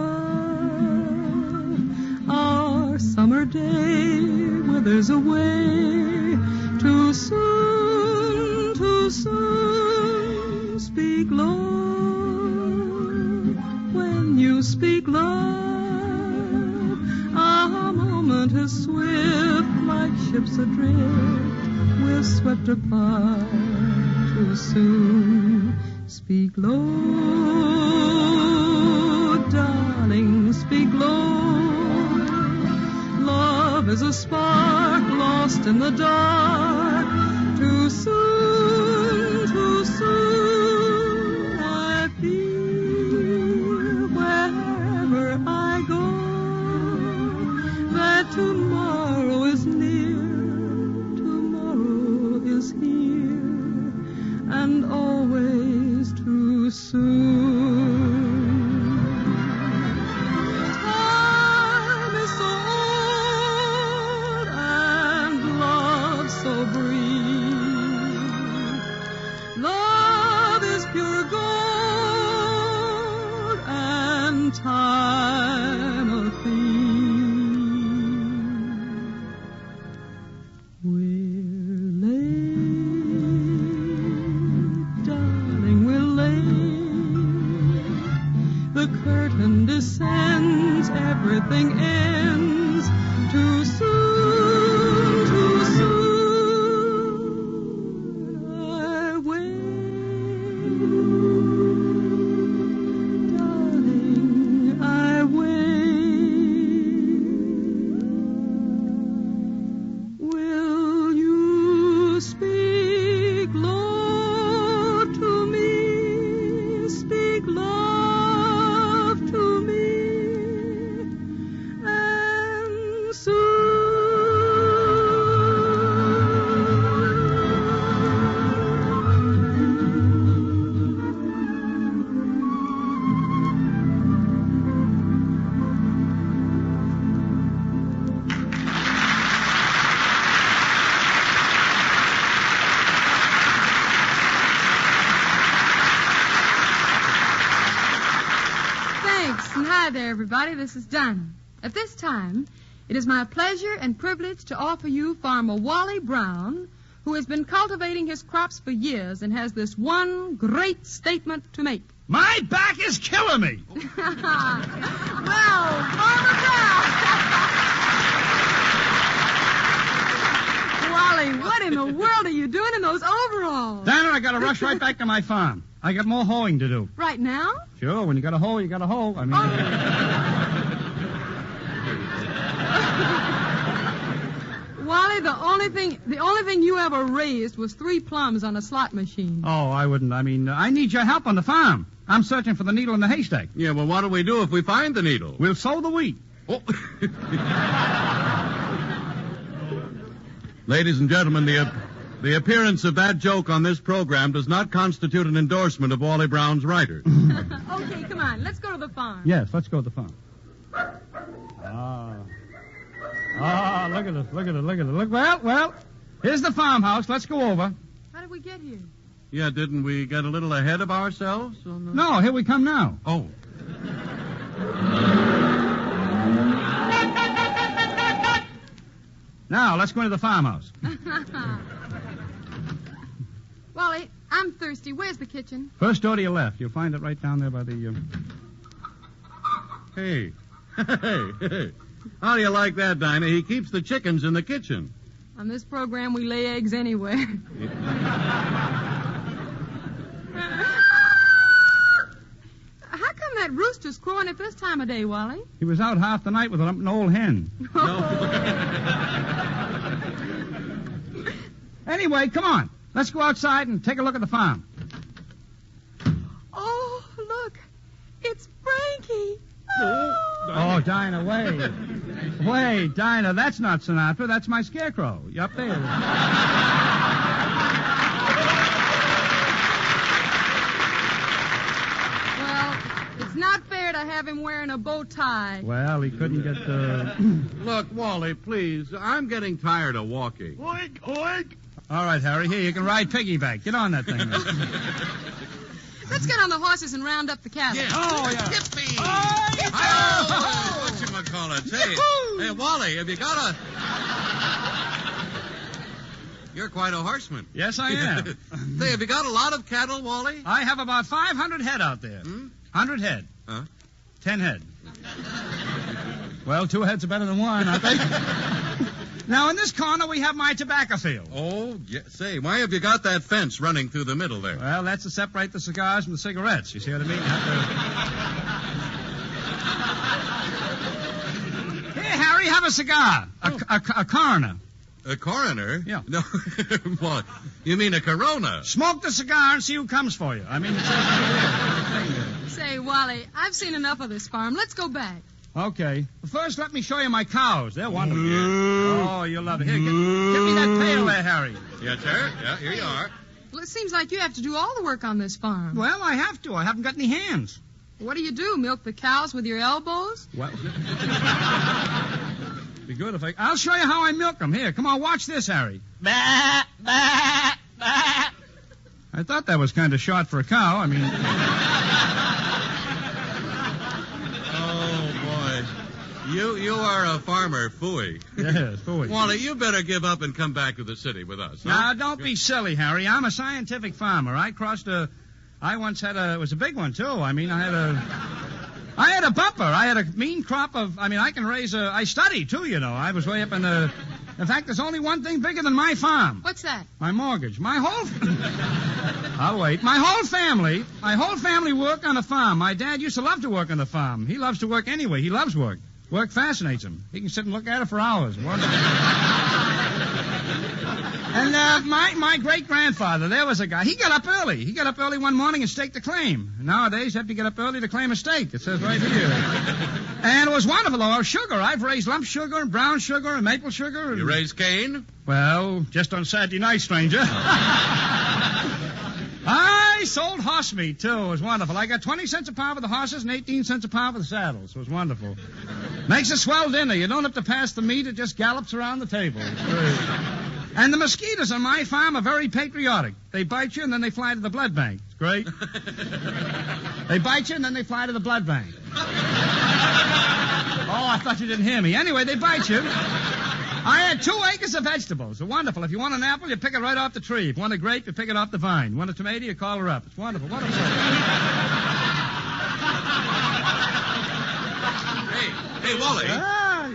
Speaker 2: our summer day withers away too soon, too soon. Speak love, when you speak love, our moment is swift like ships adrift. We're swept apart too soon. Speak low, darling, speak low. Love is a spark lost in the dark. Too soon, too soon. I feel wherever I go that tomorrow is near, tomorrow is here, and always too soon. Time is so old and love so brief. Love is pure gold and time a thief. We're late, darling, we're late. The curtain descends, everything ends. Too soon, too soon. I wait, darling, I wait. Will you speak low to me? Speak love to me, and Thanks, and hi there, everybody. This is Dinah. At this time, it is my pleasure and privilege to offer you Farmer Wally Brown, who has been cultivating his crops for years and has this one great statement to make.
Speaker 4: My back is killing me.
Speaker 2: Well, Farmer Brown. Wally, what in the world are you doing in those overalls?
Speaker 4: Dinah, I got to rush right back to my farm. I got more hoeing to do.
Speaker 2: Right now?
Speaker 4: Sure, when you got a hoe, you got a hoe. I mean...
Speaker 2: Wally, the only thing you ever raised was 3 plums on a slot machine.
Speaker 4: Oh, I wouldn't. I mean, I need your help on the farm. I'm searching for the needle in the haystack.
Speaker 5: Yeah, well, what do we do if we find the needle?
Speaker 4: We'll sow the wheat.
Speaker 5: Oh. Ladies and gentlemen, the appearance of that joke on this program does not constitute an endorsement of Wally Brown's writer.
Speaker 2: Okay, come on. Let's go to the farm.
Speaker 4: Yes, let's go to the farm. Look at it, look at it, look at it. Look, well, here's the farmhouse. Let's go over.
Speaker 2: How did we get here?
Speaker 5: Yeah, didn't we get a little ahead of ourselves?
Speaker 4: No, here we come now.
Speaker 5: Oh.
Speaker 4: Now, let's go into the farmhouse.
Speaker 2: Wally, I'm thirsty. Where's the kitchen?
Speaker 4: First door to your left. You'll find it right down there by the...
Speaker 5: Hey. Hey. How do you like that, Dinah? He keeps the chickens in the kitchen.
Speaker 2: On this program, we lay eggs anywhere. How come that
Speaker 14: that rooster's crowing at this time of day, Wally?
Speaker 1: He was out half the night with an old hen. Anyway, come on. Let's go outside and take a look at the farm.
Speaker 14: Oh, look. It's Frankie.
Speaker 1: Oh, Dinah, wait. Wait, Dinah, that's not Sinatra. That's my scarecrow. You up there?
Speaker 14: It's not fair to have him wearing a bow tie.
Speaker 1: Well, he couldn't get the...
Speaker 5: Look, Wally, please. I'm getting tired of walking.
Speaker 1: Oink, oink. All right, Harry, here, you can ride piggyback. Get on that thing.
Speaker 14: Let's get on the horses and round up the cattle.
Speaker 5: Yeah.
Speaker 1: Oh, yeah.
Speaker 5: Yippee!
Speaker 1: Oh,
Speaker 5: whatchamacallit? Hey, Wally, have you got a... You're quite a horseman.
Speaker 1: Yes, I am.
Speaker 5: Say, have you got a lot of cattle, Wally?
Speaker 1: I have about 500 head out there. 100 head.
Speaker 5: Huh?
Speaker 1: 10 head. Well, 2 heads are better than 1, I think. Now, in this corner, we have my tobacco field.
Speaker 5: Oh, yeah. Say, why have you got that fence running through the middle there?
Speaker 1: Well, that's to separate the cigars from the cigarettes. You see what I mean? Here, Harry, have a cigar. A coroner.
Speaker 5: A coroner?
Speaker 1: Yeah.
Speaker 5: No, what? You mean a Corona?
Speaker 1: Smoke the cigar and see who comes for you. I mean,
Speaker 14: Say, Wally, I've seen enough of this farm. Let's go back.
Speaker 1: Okay. First, let me show you my cows. They're wonderful. Oh, you'll love it. Here, give me that pail there, Harry.
Speaker 5: Yes, sir. Yeah, here you are.
Speaker 14: Well, it seems like you have to do all the work on this farm.
Speaker 1: Well, I have to. I haven't got any hands.
Speaker 14: What do? Milk the cows with your elbows?
Speaker 1: Well, be good if I'll show you how I milk them. Here, come on, watch this, Harry. Bah, bah, bah. I thought that was kind of short for a cow. I mean...
Speaker 5: Oh, boy. You are a farmer, phooey.
Speaker 1: Yes, phooey.
Speaker 5: Wally, you better give up and come back to the city with us. Huh?
Speaker 1: Now, don't be silly, Harry. I'm a scientific farmer. I once had it was a big one, too. I mean, I had a bumper. I had a mean crop of, I can raise I studied, too, you know. I was way up in the... In fact, there's only one thing bigger than my farm.
Speaker 14: What's that?
Speaker 1: My mortgage. I'll wait. My whole family worked on the farm. My dad used to love to work on the farm. He loves to work anyway. He loves work. Work fascinates him. He can sit and look at it for hours. And my great-grandfather, there was a guy. He got up early. He got up early one morning and staked a claim. Nowadays, you have to get up early to claim a stake. It says right here. And it was wonderful, though. Sugar. I've raised lump sugar and brown sugar and maple sugar.
Speaker 5: You raised cane?
Speaker 1: Well, just on Saturday night, stranger. I sold horse meat, too. It was wonderful. I got 20 cents a pound for the horses and 18 cents a pound for the saddles. It was wonderful. Makes a swell dinner. You don't have to pass the meat. It just gallops around the table. It's great. And the mosquitoes on my farm are very patriotic. They bite you, and then they fly to the blood bank. It's great. They bite you, and then they fly to the blood bank. Oh, I thought you didn't hear me. Anyway, they bite you. I had 2 acres of vegetables. They're wonderful. If you want an apple, you pick it right off the tree. If you want a grape, you pick it off the vine. You want a tomato, you call her up. It's wonderful. Wonderful.
Speaker 5: Hey, Wally.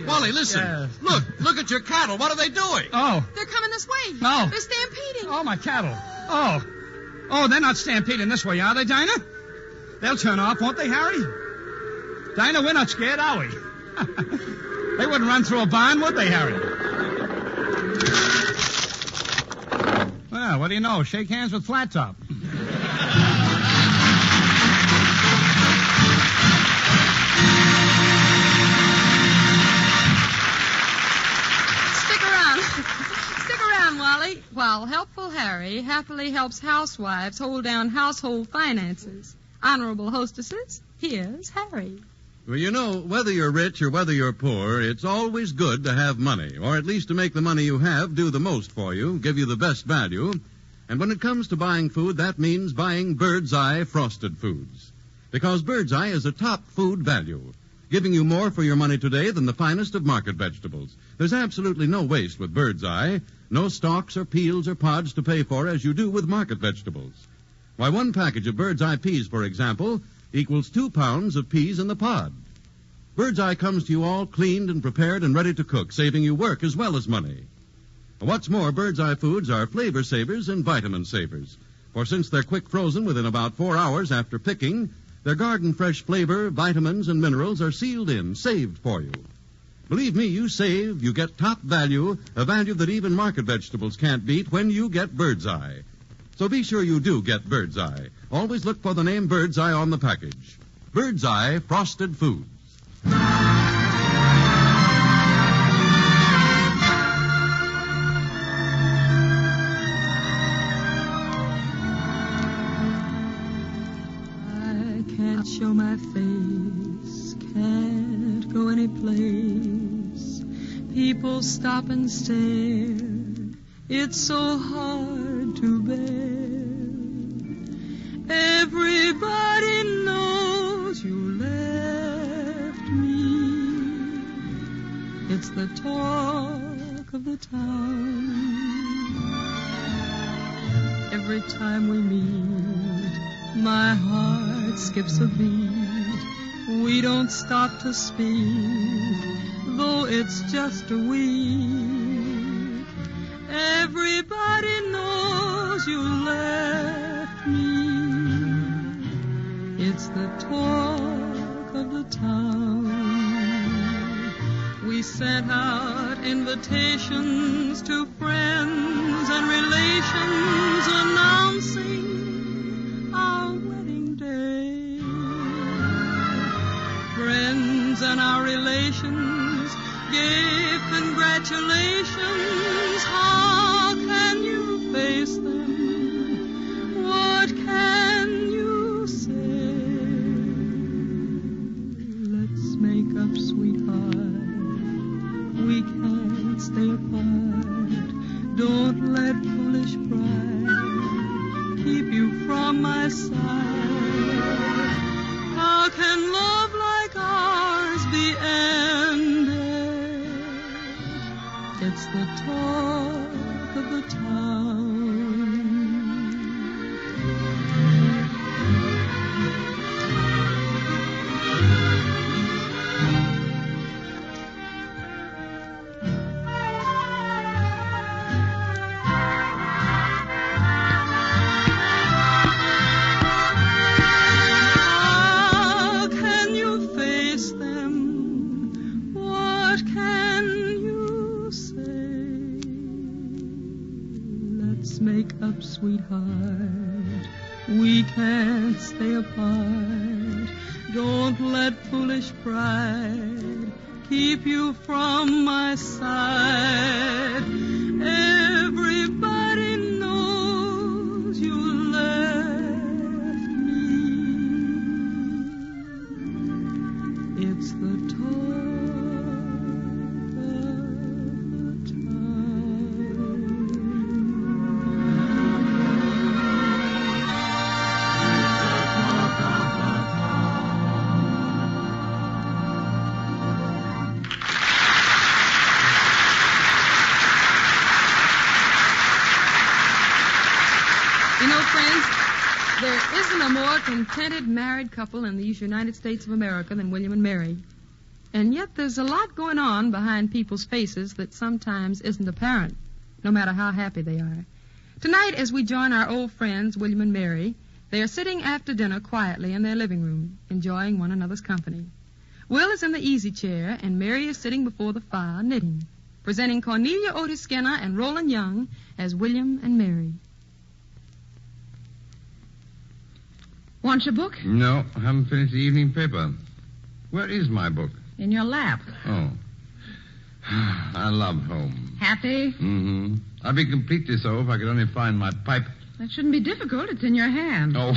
Speaker 5: Wally, listen. Look at your cattle. What are they doing?
Speaker 1: Oh.
Speaker 14: They're coming this way.
Speaker 1: No.
Speaker 14: They're stampeding.
Speaker 1: Oh, my cattle. Oh, they're not stampeding this way, are they, Dinah? They'll turn off, won't they, Harry? Dinah, we're not scared, are we? They wouldn't run through a barn, would they, Harry? Well, what do you know? Shake hands with Flat Top.
Speaker 14: Wally. While helpful Harry happily helps housewives hold down household finances. Honorable hostesses, here's Harry.
Speaker 5: Well, you know, whether you're rich or whether you're poor, it's always good to have money, or at least to make the money you have do the most for you, give you the best value. And when it comes to buying food, that means buying Bird's Eye frosted foods. Because Bird's Eye is a top food value, giving you more for your money today than the finest of market vegetables. There's absolutely no waste with Bird's Eye. No stalks or peels or pods to pay for as you do with market vegetables. Why, 1 package of Bird's Eye peas, for example, equals 2 pounds of peas in the pod. Bird's Eye comes to you all cleaned and prepared and ready to cook, saving you work as well as money. What's more, Bird's Eye foods are flavor savers and vitamin savers. For since they're quick frozen within about 4 hours after picking, Their garden fresh flavor, vitamins, and minerals are sealed in, saved for you. Believe me, you save, you get top value, a value that even market vegetables can't beat when you get Bird's Eye. So be sure you do get Bird's Eye. Always look for the name Bird's Eye on the package. Bird's Eye Frosted Foods.
Speaker 2: Show my face, can't go any place. People stop and stare, it's so hard to bear. Everybody knows you left me. It's the talk of the town. Every time we meet, my heart skips a beat. We don't stop to speak, though it's just a week. Everybody knows you left me. It's the talk of the town. We sent out invitations to friends and relations announcing our wedding day. Friends and our relations gave congratulations. How can you face them? What can you say? Let's make up, sweetheart. We can't stay apart. Don't let foolish pride keep you from my side. How can love like ours be ended? It's the talk of the town. Up, sweetheart, we can't stay apart. Don't let foolish pride keep you from my side. Everybody knows you left me. It's the talk. There isn't a more contented married couple in these United States of America than William and Mary. And yet there's a lot going on behind people's faces that sometimes isn't apparent, no matter how happy they are. Tonight, as we join our old friends, William and Mary, they are sitting after dinner quietly in their living room, enjoying one another's company. Will is in the easy chair, and Mary is sitting before the fire, knitting, presenting Cornelia Otis Skinner and Roland Young as William and Mary.
Speaker 13: Want your book?
Speaker 15: No, I haven't finished the evening paper. Where is my book?
Speaker 16: In your lap.
Speaker 15: Oh. I love home.
Speaker 16: Happy?
Speaker 15: Mm-hmm. I'd be completely so if I could only find my pipe.
Speaker 16: That shouldn't be difficult. It's in your hand.
Speaker 15: Oh.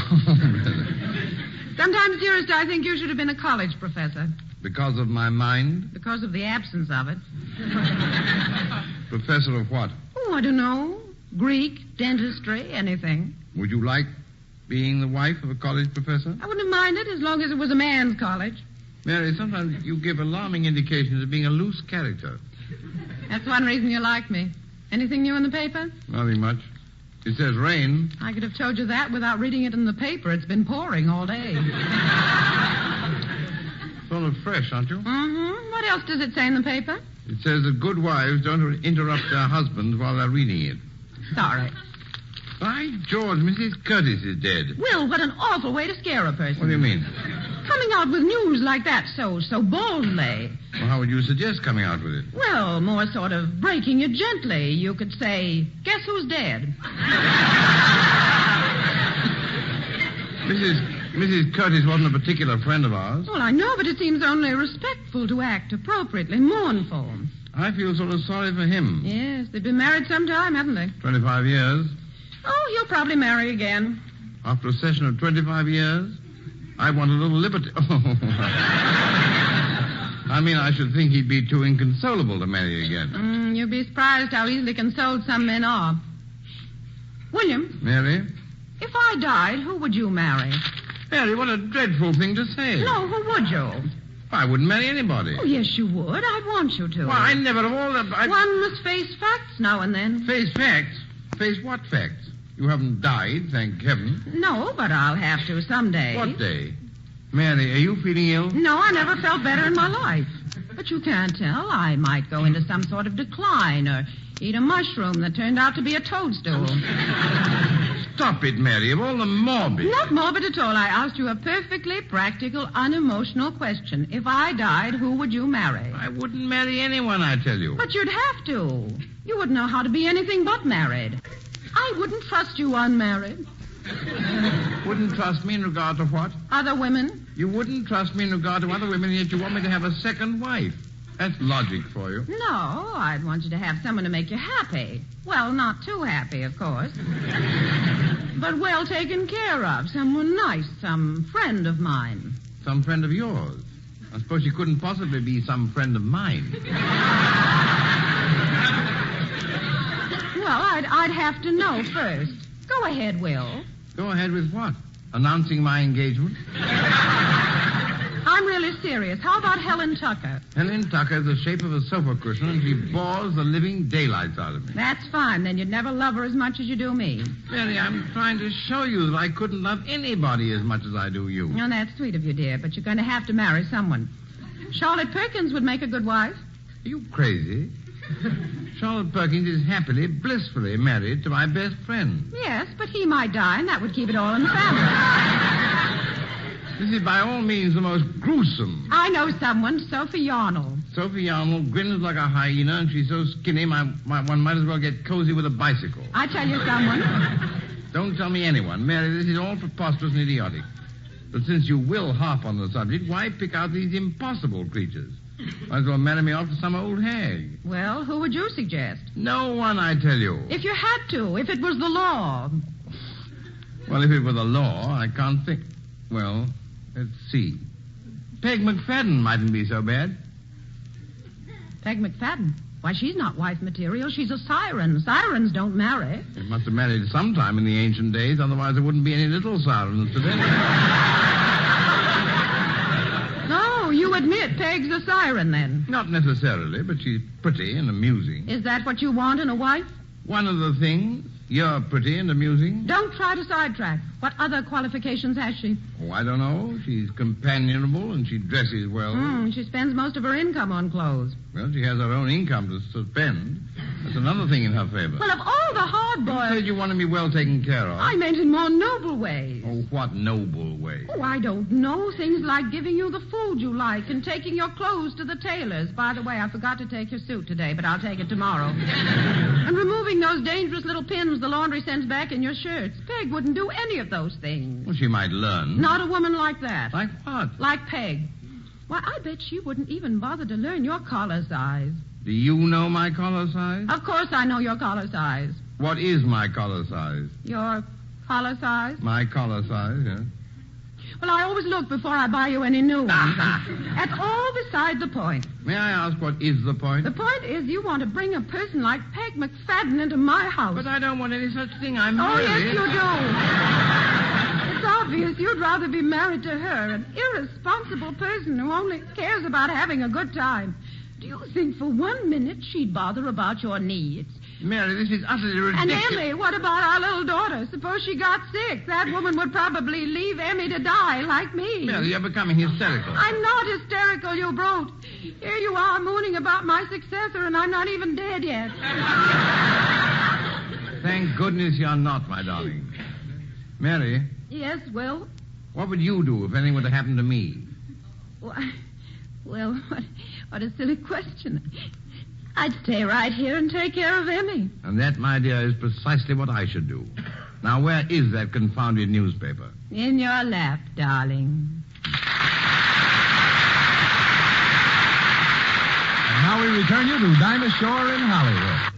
Speaker 16: Sometimes, dearest, I think you should have been a college professor.
Speaker 15: Because of my mind?
Speaker 16: Because of the absence of it.
Speaker 15: Professor of what?
Speaker 16: Oh, I don't know. Greek, dentistry, anything.
Speaker 15: Would you like being the wife of a college professor?
Speaker 16: I wouldn't have minded as long as it was a man's college.
Speaker 15: Mary, sometimes you give alarming indications of being a loose character.
Speaker 16: That's one reason you like me. Anything new in the paper?
Speaker 15: Nothing much. It says rain.
Speaker 16: I could have told you that without reading it in the paper. It's been pouring all day.
Speaker 15: Full of fresh, aren't you?
Speaker 16: Mm-hmm. What else does it say in the paper?
Speaker 15: It says that good wives don't interrupt their husbands while they're reading it.
Speaker 16: Sorry.
Speaker 15: By George, Mrs. Curtis is dead.
Speaker 16: Will, what an awful way to scare a person.
Speaker 15: What do you mean?
Speaker 16: Coming out with news like that so boldly.
Speaker 15: Well, how would you suggest coming out with it?
Speaker 16: Well, more sort of breaking it gently. You could say, guess who's dead?
Speaker 15: Mrs. Curtis wasn't a particular friend of ours.
Speaker 16: Well, I know, but it seems only respectful to act appropriately mournful.
Speaker 15: I feel sort of sorry for him.
Speaker 16: Yes, they've been married some time, haven't they?
Speaker 15: 25 years.
Speaker 16: Oh, he'll probably marry again.
Speaker 15: After a session of 25 years? I want a little liberty. I mean, I should think he'd be too inconsolable to marry again.
Speaker 16: You'd be surprised how easily consoled some men are. William?
Speaker 15: Mary?
Speaker 16: If I died, who would you marry?
Speaker 15: Mary, what a dreadful thing to say.
Speaker 16: No, who would you?
Speaker 15: I wouldn't marry anybody.
Speaker 16: Oh, yes, you would. I'd want you to.
Speaker 15: Well, I never of all the...
Speaker 16: One must face facts now and then.
Speaker 15: Face facts? Face what facts? You haven't died, thank heaven.
Speaker 16: No, but I'll have to someday.
Speaker 15: What day? Mary, are you feeling ill?
Speaker 16: No, I never felt better in my life. But you can't tell. I might go into some sort of decline or eat a mushroom that turned out to be a toadstool.
Speaker 15: Stop it, Mary. Of all the morbid...
Speaker 16: Not morbid at all. I asked you a perfectly practical, unemotional question. If I died, who would you marry?
Speaker 15: I wouldn't marry anyone, I tell you.
Speaker 16: But you'd have to. You wouldn't know how to be anything but married. I wouldn't trust you unmarried.
Speaker 15: Wouldn't trust me in regard to what?
Speaker 16: Other women.
Speaker 15: You wouldn't trust me in regard to other women, yet you want me to have a second wife. That's logic for you.
Speaker 16: No, I'd want you to have someone to make you happy. Well, not too happy, of course. But well taken care of. Someone nice, some friend of mine.
Speaker 15: Some friend of yours? I suppose you couldn't possibly be some friend of mine.
Speaker 16: Well, I'd have to know first. Go ahead, Will.
Speaker 15: Go ahead with what? Announcing my engagement?
Speaker 16: I'm really serious. How about Helen Tucker?
Speaker 15: Helen Tucker's the shape of a sofa cushion, and she bores the living daylights out of me.
Speaker 16: That's fine. Then you'd never love her as much as you do me.
Speaker 15: Mary, I'm trying to show you that I couldn't love anybody as much as I do you.
Speaker 16: Oh, that's sweet of you, dear, but you're going to have to marry someone. Charlotte Perkins would make a good wife.
Speaker 15: Are you crazy? Charlotte Perkins is happily, blissfully married to my best friend.
Speaker 16: Yes, but he might die, and that would keep it all in the family.
Speaker 15: This is by all means the most gruesome.
Speaker 16: I know someone, Sophie Yarnell.
Speaker 15: Sophie Yarnell grins like a hyena, and she's so skinny one might as well get cozy with a bicycle.
Speaker 16: I tell you someone.
Speaker 15: Don't tell me anyone. Mary, this is all preposterous and idiotic. But since you will harp on the subject, why pick out these impossible creatures? Might as well marry me off to some old hag.
Speaker 16: Well, who would you suggest?
Speaker 15: No one, I tell you.
Speaker 16: If you had to, if it was the law.
Speaker 15: Well, if it were the law, I can't think. Well, let's see. Peg McFadden mightn't be so bad.
Speaker 16: Peg McFadden? Why, she's not wife material. She's a siren. Sirens don't marry.
Speaker 15: They must have married sometime in the ancient days, otherwise there wouldn't be any little sirens today.
Speaker 16: No, you admit Peg's a siren, then?
Speaker 15: Not necessarily, but she's pretty and amusing.
Speaker 16: Is that what you want in a wife?
Speaker 15: One of the things. You're pretty and amusing.
Speaker 16: Don't try to sidetrack. What other qualifications has she?
Speaker 15: Oh, I don't know. She's companionable and she dresses well.
Speaker 16: She spends most of her income on clothes.
Speaker 15: Well, she has her own income to spend. That's another thing in her favor.
Speaker 16: Well, of all the hard-boiled...
Speaker 15: You said you wanted me well taken care of.
Speaker 16: I meant in more noble ways.
Speaker 15: Oh, what noble ways?
Speaker 16: Oh, I don't know. Things like giving you the food you like and taking your clothes to the tailor's. By the way, I forgot to take your suit today, but I'll take it tomorrow. And removing those dangerous little pins the laundry sends back in your shirts. Peg wouldn't do any of those things.
Speaker 15: Well, she might learn.
Speaker 16: Not a woman like that.
Speaker 15: Like what?
Speaker 16: Like Peg. Why, I bet she wouldn't even bother to learn your collar size.
Speaker 15: Do you know my collar size?
Speaker 16: Of course I know your collar size.
Speaker 15: What is my collar size?
Speaker 16: Your collar size?
Speaker 15: My collar size, yes.
Speaker 16: Well, I always look before I buy you any new ones. That's all beside the point.
Speaker 15: May I ask what is the point?
Speaker 16: The point is you want to bring a person like Peg McFadden into my house.
Speaker 15: But I don't want any such thing. I'm
Speaker 16: Oh,
Speaker 15: married.
Speaker 16: yes, you do. It's obvious you'd rather be married to her, an irresponsible person who only cares about having a good time. Do you think for 1 minute she'd bother about your needs?
Speaker 15: Mary, this is utterly ridiculous.
Speaker 16: And Emmy, what about our little daughter? Suppose she got sick. That woman would probably leave Emmy to die like me.
Speaker 15: Mary, you're becoming hysterical.
Speaker 16: I'm not hysterical, you brute. Here you are mooning about my successor, and I'm not even dead yet.
Speaker 15: Thank goodness you're not, my darling. Mary,
Speaker 16: Yes, Will?
Speaker 15: what would you do if anything were to happen to me?
Speaker 16: Why, well, what a silly question. I'd stay right here and take care of Emmy.
Speaker 15: And that, my dear, is precisely what I should do. Now, where is that confounded newspaper?
Speaker 16: In your lap, darling.
Speaker 6: And now we return you to Dinah Shore in Hollywood.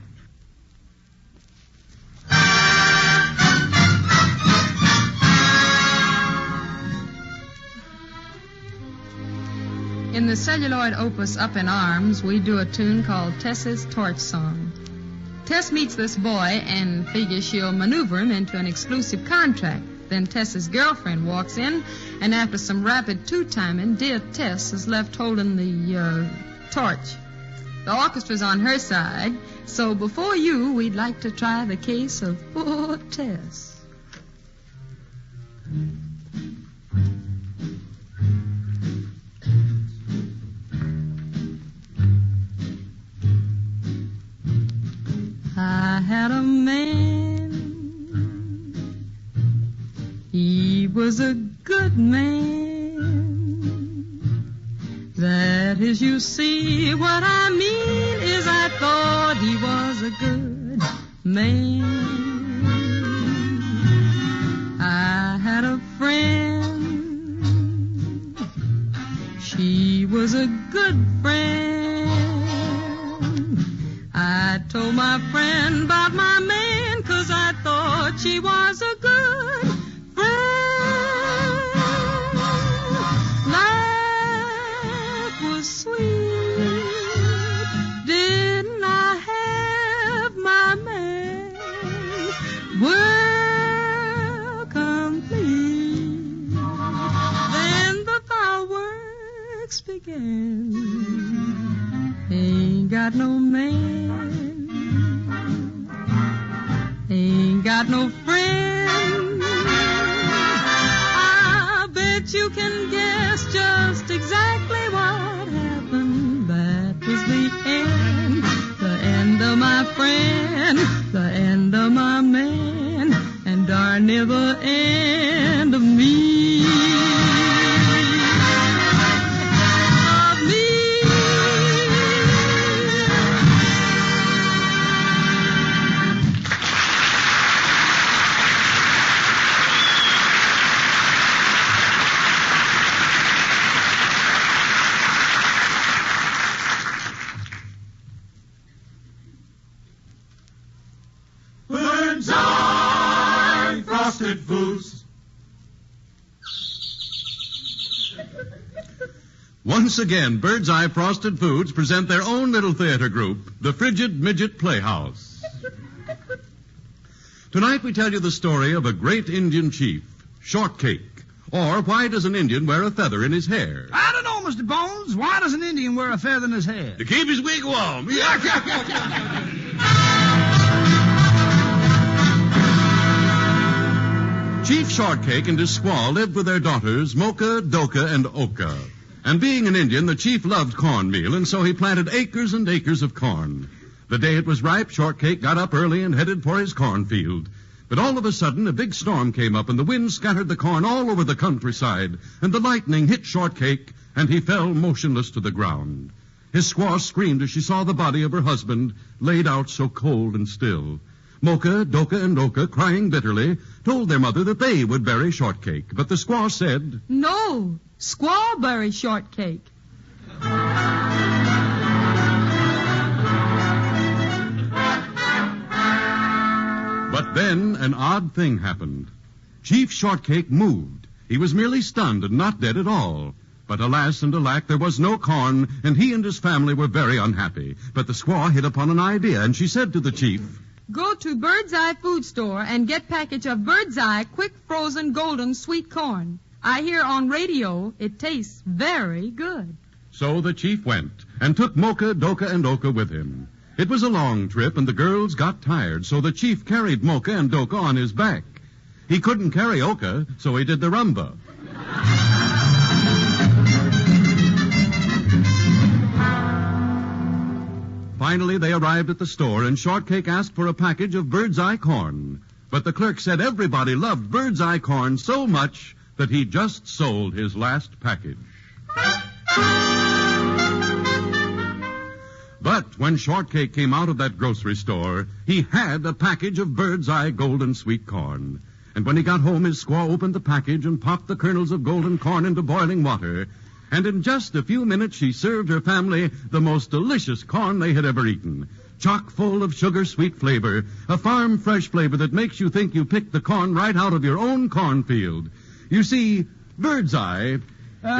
Speaker 14: In the celluloid opus Up in Arms, we do a tune called Tess's Torch Song. Tess meets this boy and figures she'll maneuver him into an exclusive contract. Then Tess's girlfriend walks in, and after some rapid two-timing, dear Tess is left holding the torch. The orchestra's on her side, so before you, we'd like to try the case of poor Tess. I had a man, he was a good man. That is, you see, what I mean is I thought he was a good man. I had a friend, she was a good friend. I told my friend about my man, 'cause I thought she was a good friend. Life was sweet, didn't I have my man? World complete, then the fireworks began. Ain't got no man, ain't got no friend. I bet you can guess just exactly what happened. That was the end of my friend, the end of my man, and darn near the end of me.
Speaker 5: Frosted Foods. Once again, Bird's Eye Frosted Foods present their own little theater group, the Frigid Midget Playhouse. Tonight we tell you the story of a great Indian chief, Shortcake. Or, why does an Indian wear a feather in his hair?
Speaker 11: I don't know, Mr. Bones. Why does an Indian wear a feather in his hair?
Speaker 5: To keep his wig warm. Chief Shortcake and his squaw lived with their daughters, Mocha, Doka, and Oka. And being an Indian, the chief loved cornmeal, and so he planted acres and acres of corn. The day it was ripe, Shortcake got up early and headed for his cornfield. But all of a sudden, a big storm came up, and the wind scattered the corn all over the countryside, and the lightning hit Shortcake, and he fell motionless to the ground. His squaw screamed as she saw the body of her husband laid out so cold and still. Mocha, Doka, and Oka, crying bitterly, told their mother that they would bury Shortcake. But the squaw said,
Speaker 14: No, squaw bury Shortcake.
Speaker 5: But then an odd thing happened. Chief Shortcake moved. He was merely stunned and not dead at all. But alas and alack, there was no corn, and he and his family were very unhappy. But the squaw hit upon an idea, and she said to the chief,
Speaker 14: Go to Bird's Eye Food Store and get package of Bird's Eye quick frozen golden sweet corn. I hear on radio it tastes very good.
Speaker 5: So the chief went and took Mocha, Doka, and Oka with him. It was a long trip, and the girls got tired, so the chief carried Mocha and Doka on his back. He couldn't carry Oka, so he did the rumba. Finally, they arrived at the store, and Shortcake asked for a package of bird's eye corn. But the clerk said everybody loved bird's eye corn so much that he just sold his last package. But when Shortcake came out of that grocery store, he had a package of bird's eye golden sweet corn. And when he got home, his squaw opened the package and popped the kernels of golden corn into boiling water. And in just a few minutes, she served her family the most delicious corn they had ever eaten. Chock full of sugar-sweet flavor, a farm-fresh flavor that makes you think you picked the corn right out of your own cornfield. You see, bird's eye...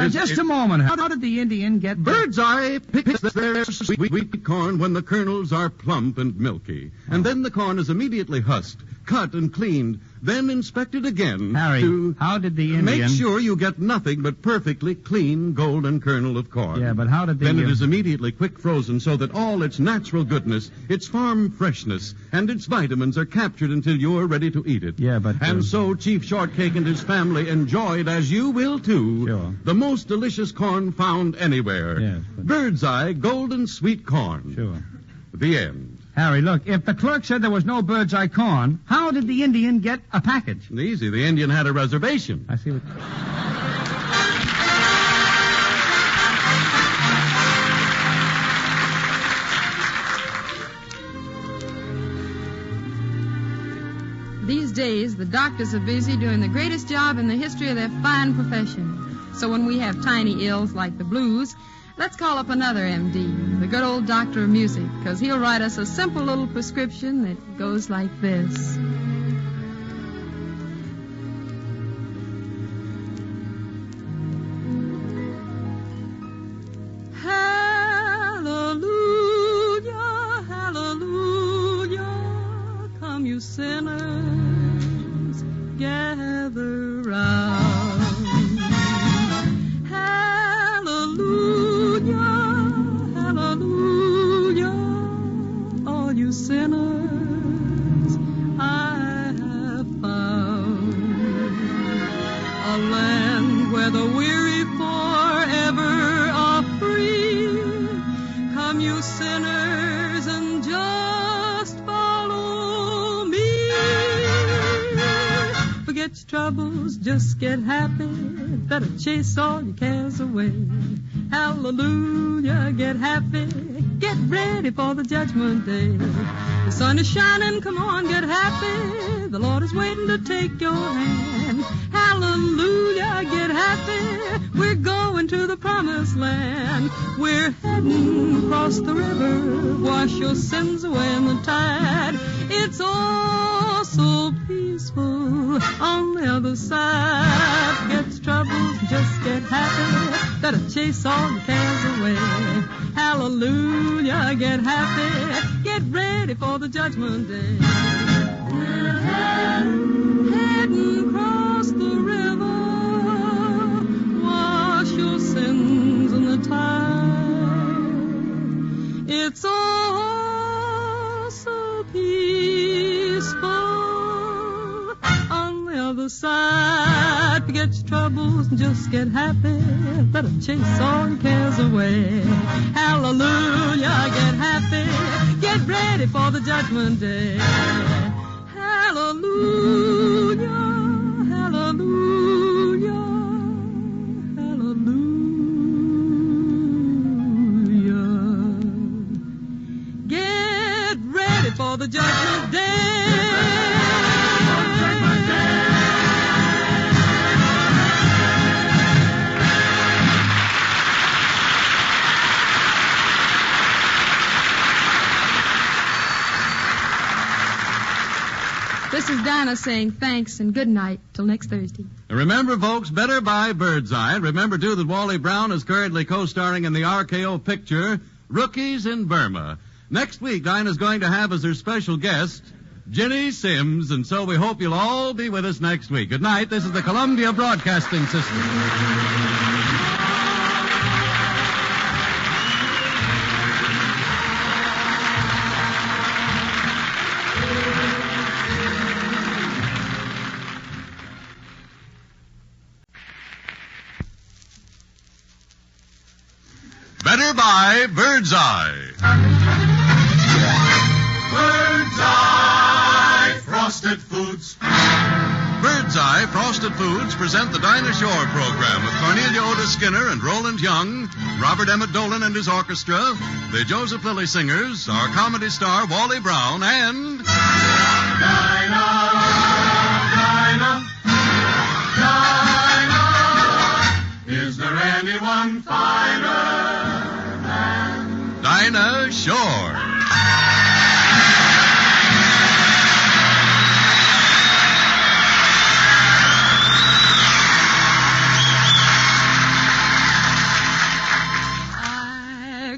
Speaker 11: Just a moment. How did the Indian get...
Speaker 5: Bird's eye picks their sweet corn when the kernels are plump and milky. And then the corn is immediately husked, cut and cleaned, then inspected again.
Speaker 11: Harry, how did the Indian...
Speaker 5: Make sure you get nothing but perfectly clean golden kernel of corn.
Speaker 11: Yeah, but how did the...
Speaker 5: Then it is immediately quick frozen so that all its natural goodness, its farm freshness, and its vitamins are captured until you're ready to eat it.
Speaker 11: Yeah, but...
Speaker 5: And so Chief Shortcake and his family enjoyed, as you will too,
Speaker 11: sure,
Speaker 5: the most delicious corn found anywhere.
Speaker 11: Yes, but...
Speaker 5: Bird's eye golden sweet corn.
Speaker 11: Sure.
Speaker 5: The end.
Speaker 11: Harry, look, if the clerk said there was no bird's eye corn, how did the Indian get a package?
Speaker 5: Easy. The Indian had a reservation.
Speaker 11: I see what...
Speaker 14: These days, the doctors are busy doing the greatest job in the history of their fine profession. So when we have tiny ills like the blues, let's call up another MD, the good old doctor of music, because he'll write us a simple little prescription that goes like this. Hallelujah, hallelujah, come you sinners, gather round. Sinners I have found a land where the weary forever are free. Come you sinners and just follow me. Forget your troubles, just get happy. Better chase all your cares away. Hallelujah, get happy. Get ready for the judgment day. The sun is shining, come on, get happy. The Lord is waiting to take your hand. Hallelujah, get happy. We're going to the promised land. We're heading across the river. Wash your sins away in the tide. It's all so peaceful on the other side. Forget your troubles, just get happy. Better chase all your cares away. Hallelujah, get happy. Get ready for the judgment day. We're heading across the river. Wash your sins in the tide. It's all so peaceful on the other side. Forget your troubles and just get happy. Better chase all your cares away. Hallelujah, get happy. Get ready for the judgment day. Hallelujah, hallelujah, hallelujah. Get ready for the judgment day. This is Dinah saying thanks and good night till next Thursday.
Speaker 5: Remember, folks, better buy Bird's Eye. Remember, too, that Wally Brown is currently co-starring in the RKO picture Rookies in Burma. Next week, Dinah's going to have as her special guest Ginny Sims, and so we hope you'll all be with us next week. Good night. This is the Columbia Broadcasting System. Better buy Bird's Eye.
Speaker 10: Birdseye Frosted Foods present the Dinah Shore program with Cornelia Otis Skinner and Roland Young, Robert Emmett Dolan and his orchestra, the Joseph Lilly Singers, our comedy star Wally Brown, and...
Speaker 19: Dinah, Dinah, Dinah, is there anyone finer than
Speaker 10: Dinah Shore?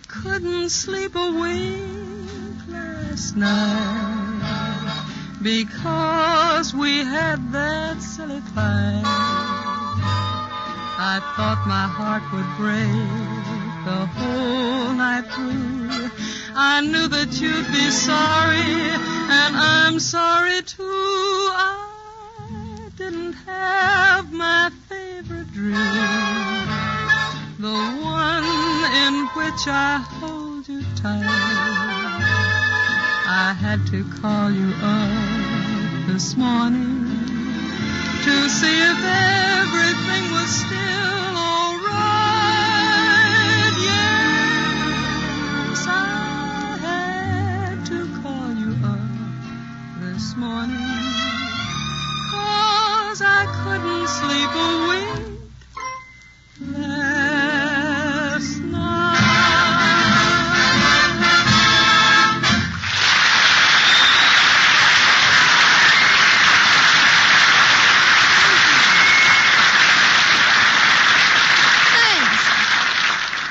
Speaker 2: Couldn't sleep a wink last night because we had that silly fight. I thought my heart would break the whole night through. I knew that you'd be sorry, and I'm sorry too. I didn't have my favorite dream, the one in which I hold you tight. I had to call you up this morning to see if everything was still all right. Yes, I had to call you up this morning, 'cause I couldn't sleep a wink last night.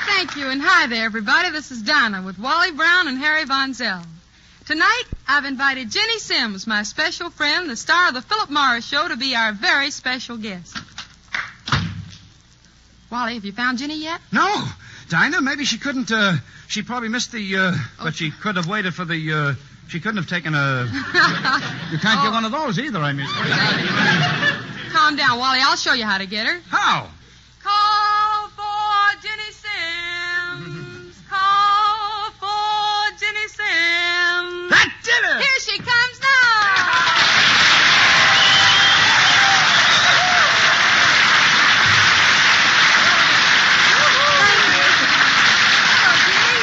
Speaker 2: Thank you, and hi there, everybody. This is Dinah with Wally Brown and Harry Von Zell. Tonight, I've invited Jenny Sims, my special friend, the star of the Philip Morris Show, to be our very special guest. Wally, have you found Jenny yet?
Speaker 11: No. Dinah, maybe she couldn't, she probably missed the, but she could have waited for the, she couldn't have taken a, you can't get one of those either, I mean.
Speaker 2: Calm down, Wally. I'll show you how to get her.
Speaker 11: How?
Speaker 2: Call for Jenny Sims. Call for Jenny Sims.
Speaker 11: That did it!
Speaker 2: Here she comes now.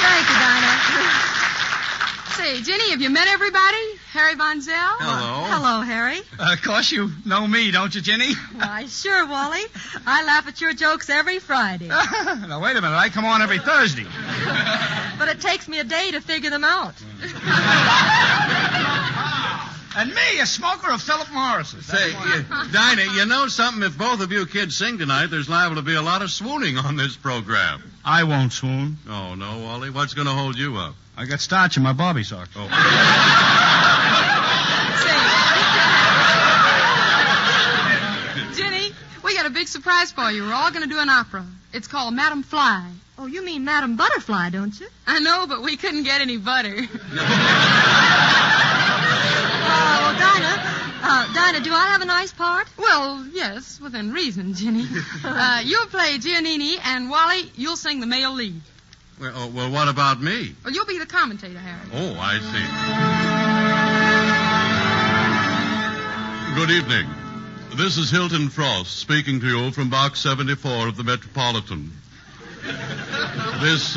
Speaker 2: Thank you, Dinah. Say, Jenny, have you met everybody? Harry Von Zell?
Speaker 11: Hello.
Speaker 2: Hello, Harry.
Speaker 11: Of course you know me, don't you, Jenny?
Speaker 2: Why, sure, Wally. I laugh at your jokes every Friday.
Speaker 11: Now, wait a minute. I come on every Thursday.
Speaker 2: But it takes me a day to figure them out.
Speaker 11: And me, a smoker of Philip Morris's.
Speaker 5: Say, Dinah, you know something? If both of you kids sing tonight, there's liable to be a lot of swooning on this program.
Speaker 11: I won't swoon.
Speaker 5: Oh, no, Wally? What's going to hold you up?
Speaker 11: I got starch in my bobby sock.
Speaker 5: Oh.
Speaker 2: Jenny, we got a big surprise for you. We're all going to do an opera. It's called Madam Fly. Oh, you mean Madam Butterfly, don't you? I know, but we couldn't get any butter.
Speaker 22: Well, Dinah, do I have a nice part?
Speaker 2: Well, yes, within reason, Jenny. You'll play Giannini, and Wally, you'll sing the male lead.
Speaker 5: Well, what about me?
Speaker 2: Well, you'll be the commentator, Harry.
Speaker 5: Oh, I see. Good evening. This is Hilton Frost speaking to you from Box 74 of the Metropolitan. This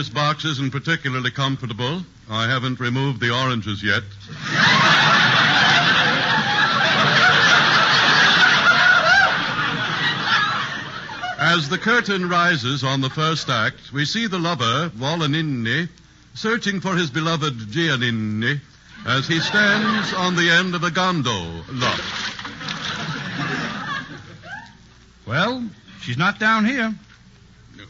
Speaker 5: box isn't particularly comfortable. I haven't removed the oranges yet. As the curtain rises on the first act, we see the lover, Volanini, searching for his beloved Giannini as he stands on the end of a gondola.
Speaker 11: Well, she's not down here.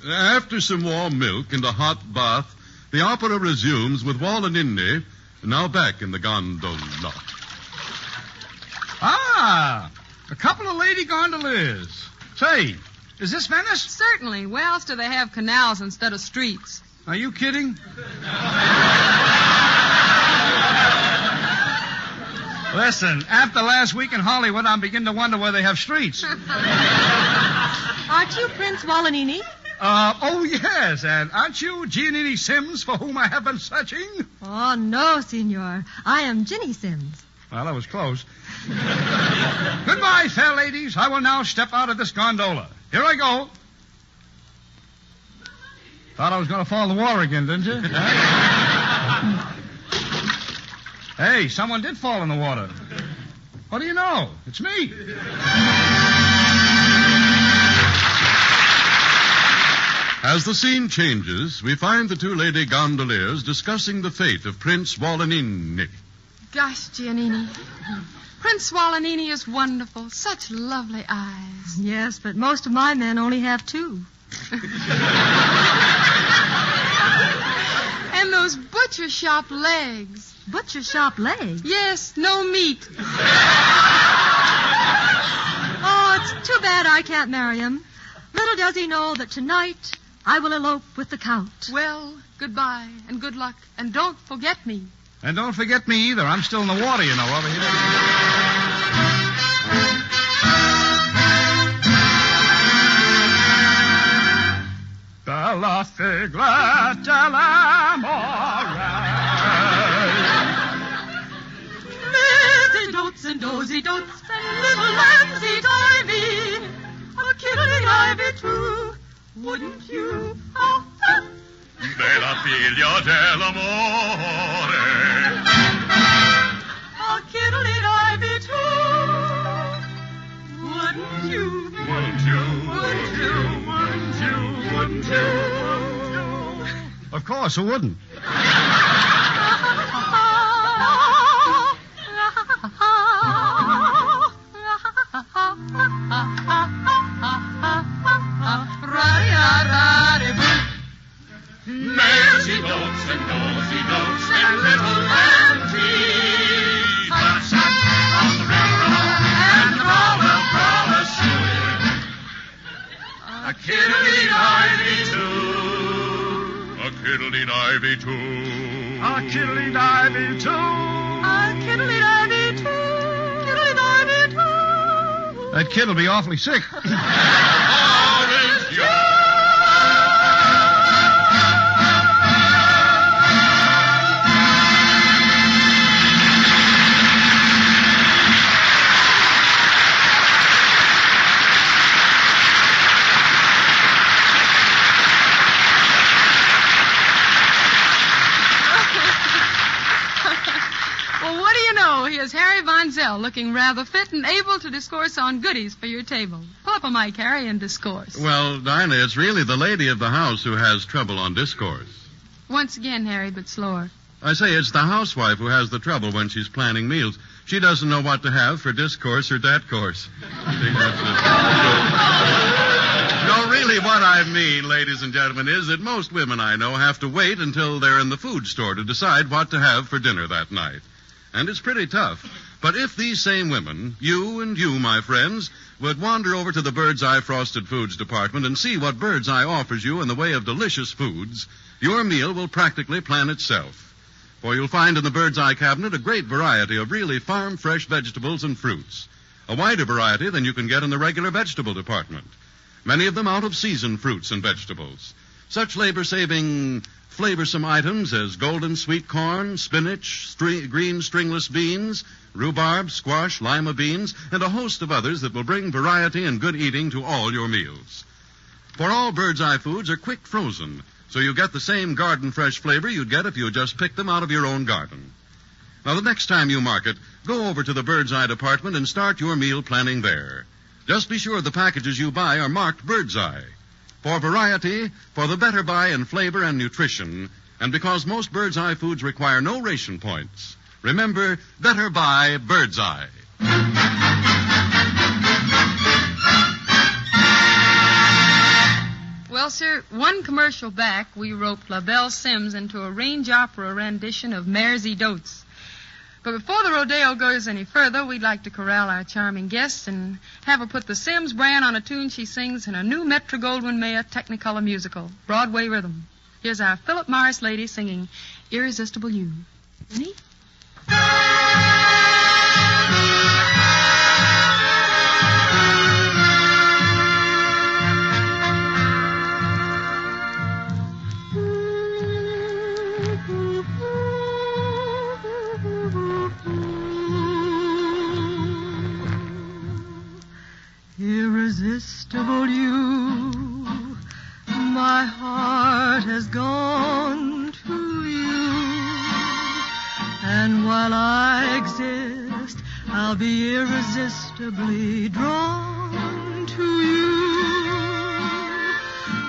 Speaker 5: After some warm milk and a hot bath, the opera resumes with Volanini now back in the gondola.
Speaker 11: Ah, a couple of lady gondoliers. Say, is this Venice?
Speaker 2: Certainly. Where else do they have canals instead of streets?
Speaker 11: Are you kidding? Listen, after last week in Hollywood, I'm beginning to wonder where they have streets.
Speaker 22: Aren't you Prince Volanini?
Speaker 11: Oh, yes. And aren't you Giannini Sims, for whom I have been searching?
Speaker 22: Oh, no, senor. I am Jenny Sims.
Speaker 11: Well, that was close. Goodbye, fair ladies. I will now step out of this gondola. Here I go. Thought I was going to fall in the water again, didn't you? Hey, someone did fall in the water. What do you know? It's me.
Speaker 5: As the scene changes, we find the two lady gondoliers discussing the fate of Prince Wallenini.
Speaker 14: Gosh, Giannini. Prince Wallenini is wonderful. Such lovely eyes.
Speaker 3: Yes, but most of my men only have two.
Speaker 14: And those butcher shop legs.
Speaker 3: Butcher shop legs?
Speaker 14: Yes, no meat.
Speaker 3: Oh, it's too bad I can't marry him. Little does he know that tonight I will elope with the Count.
Speaker 14: Well, goodbye and good luck. And don't forget me.
Speaker 11: And don't forget me either. I'm still in the water, you know, over here. Della figla dell'amore.
Speaker 3: Lizzie dotes and dozy dotes and little lambs eat ivy. A kiddly ivy too, wouldn't you? Oh, oh.
Speaker 19: Bella figlia dell'amore.
Speaker 3: A kiddly ivy too, wouldn't you?
Speaker 19: Wouldn't you?
Speaker 3: Wouldn't you?
Speaker 19: Wouldn't you? Wouldn't you?
Speaker 11: Of course, who wouldn't?
Speaker 19: Mercy goats and nosy goats and little lambs shot on the railroad and crawler shooting. A kiddly ivy too. A kiddly ivy too.
Speaker 11: A kiddly ivy too.
Speaker 3: A kiddly ivy too. Kiddly ivy too.
Speaker 11: That kid'll be awfully sick.
Speaker 19: Orange juice.
Speaker 14: Here's Harry Von Zell, looking rather fit and able to discourse on goodies for your table. Pull up a mic, Harry, and discourse.
Speaker 5: Well, Dinah, it's really the lady of the house who has trouble on discourse.
Speaker 14: Once again, Harry, but slower.
Speaker 5: I say it's the housewife who has the trouble when she's planning meals. She doesn't know what to have for discourse or dat course. No, really what I mean, ladies and gentlemen, is that most women I know have to wait until they're in the food store to decide what to have for dinner that night. And it's pretty tough. But if these same women, you and you, my friends, would wander over to the Bird's Eye Frosted Foods department and see what Bird's Eye offers you in the way of delicious foods, your meal will practically plan itself. For you'll find in the Bird's Eye cabinet a great variety of really farm-fresh vegetables and fruits. A wider variety than you can get in the regular vegetable department. Many of them out-of-season fruits and vegetables. Such labor-saving, flavorsome items as golden sweet corn, spinach, green stringless beans, rhubarb, squash, lima beans, and a host of others that will bring variety and good eating to all your meals. For all Bird's Eye foods are quick frozen, so you get the same garden-fresh flavor you'd get if you just picked them out of your own garden. Now, the next time you market, go over to the Bird's Eye department and start your meal planning there. Just be sure the packages you buy are marked Bird's Eye. For variety, for the better buy in flavor and nutrition, and because most Bird's Eye foods require no ration points, remember, better buy Bird's Eye.
Speaker 14: Well, sir, one commercial back, we roped LaBelle Sims into a range opera rendition of Mersey Dotes. But before the rodeo goes any further, we'd like to corral our charming guest and have her put the Sims brand on a tune she sings in her new Metro-Goldwyn-Mayer Technicolor musical, Broadway Rhythm. Here's our Philip Morris lady singing Irresistible You. Ready?
Speaker 2: heart has gone to you. And while I exist, I'll be irresistibly drawn to you.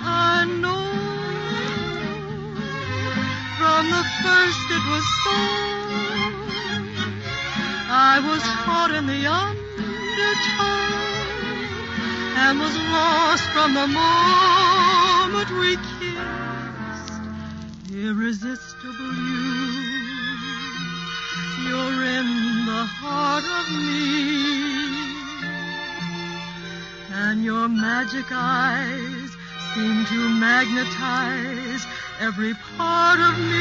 Speaker 2: I know from the first it was so. I was caught in the undertow and was lost from the moment we kissed. Irresistible you're in the heart of me, and your magic eyes seem to magnetize every part of me.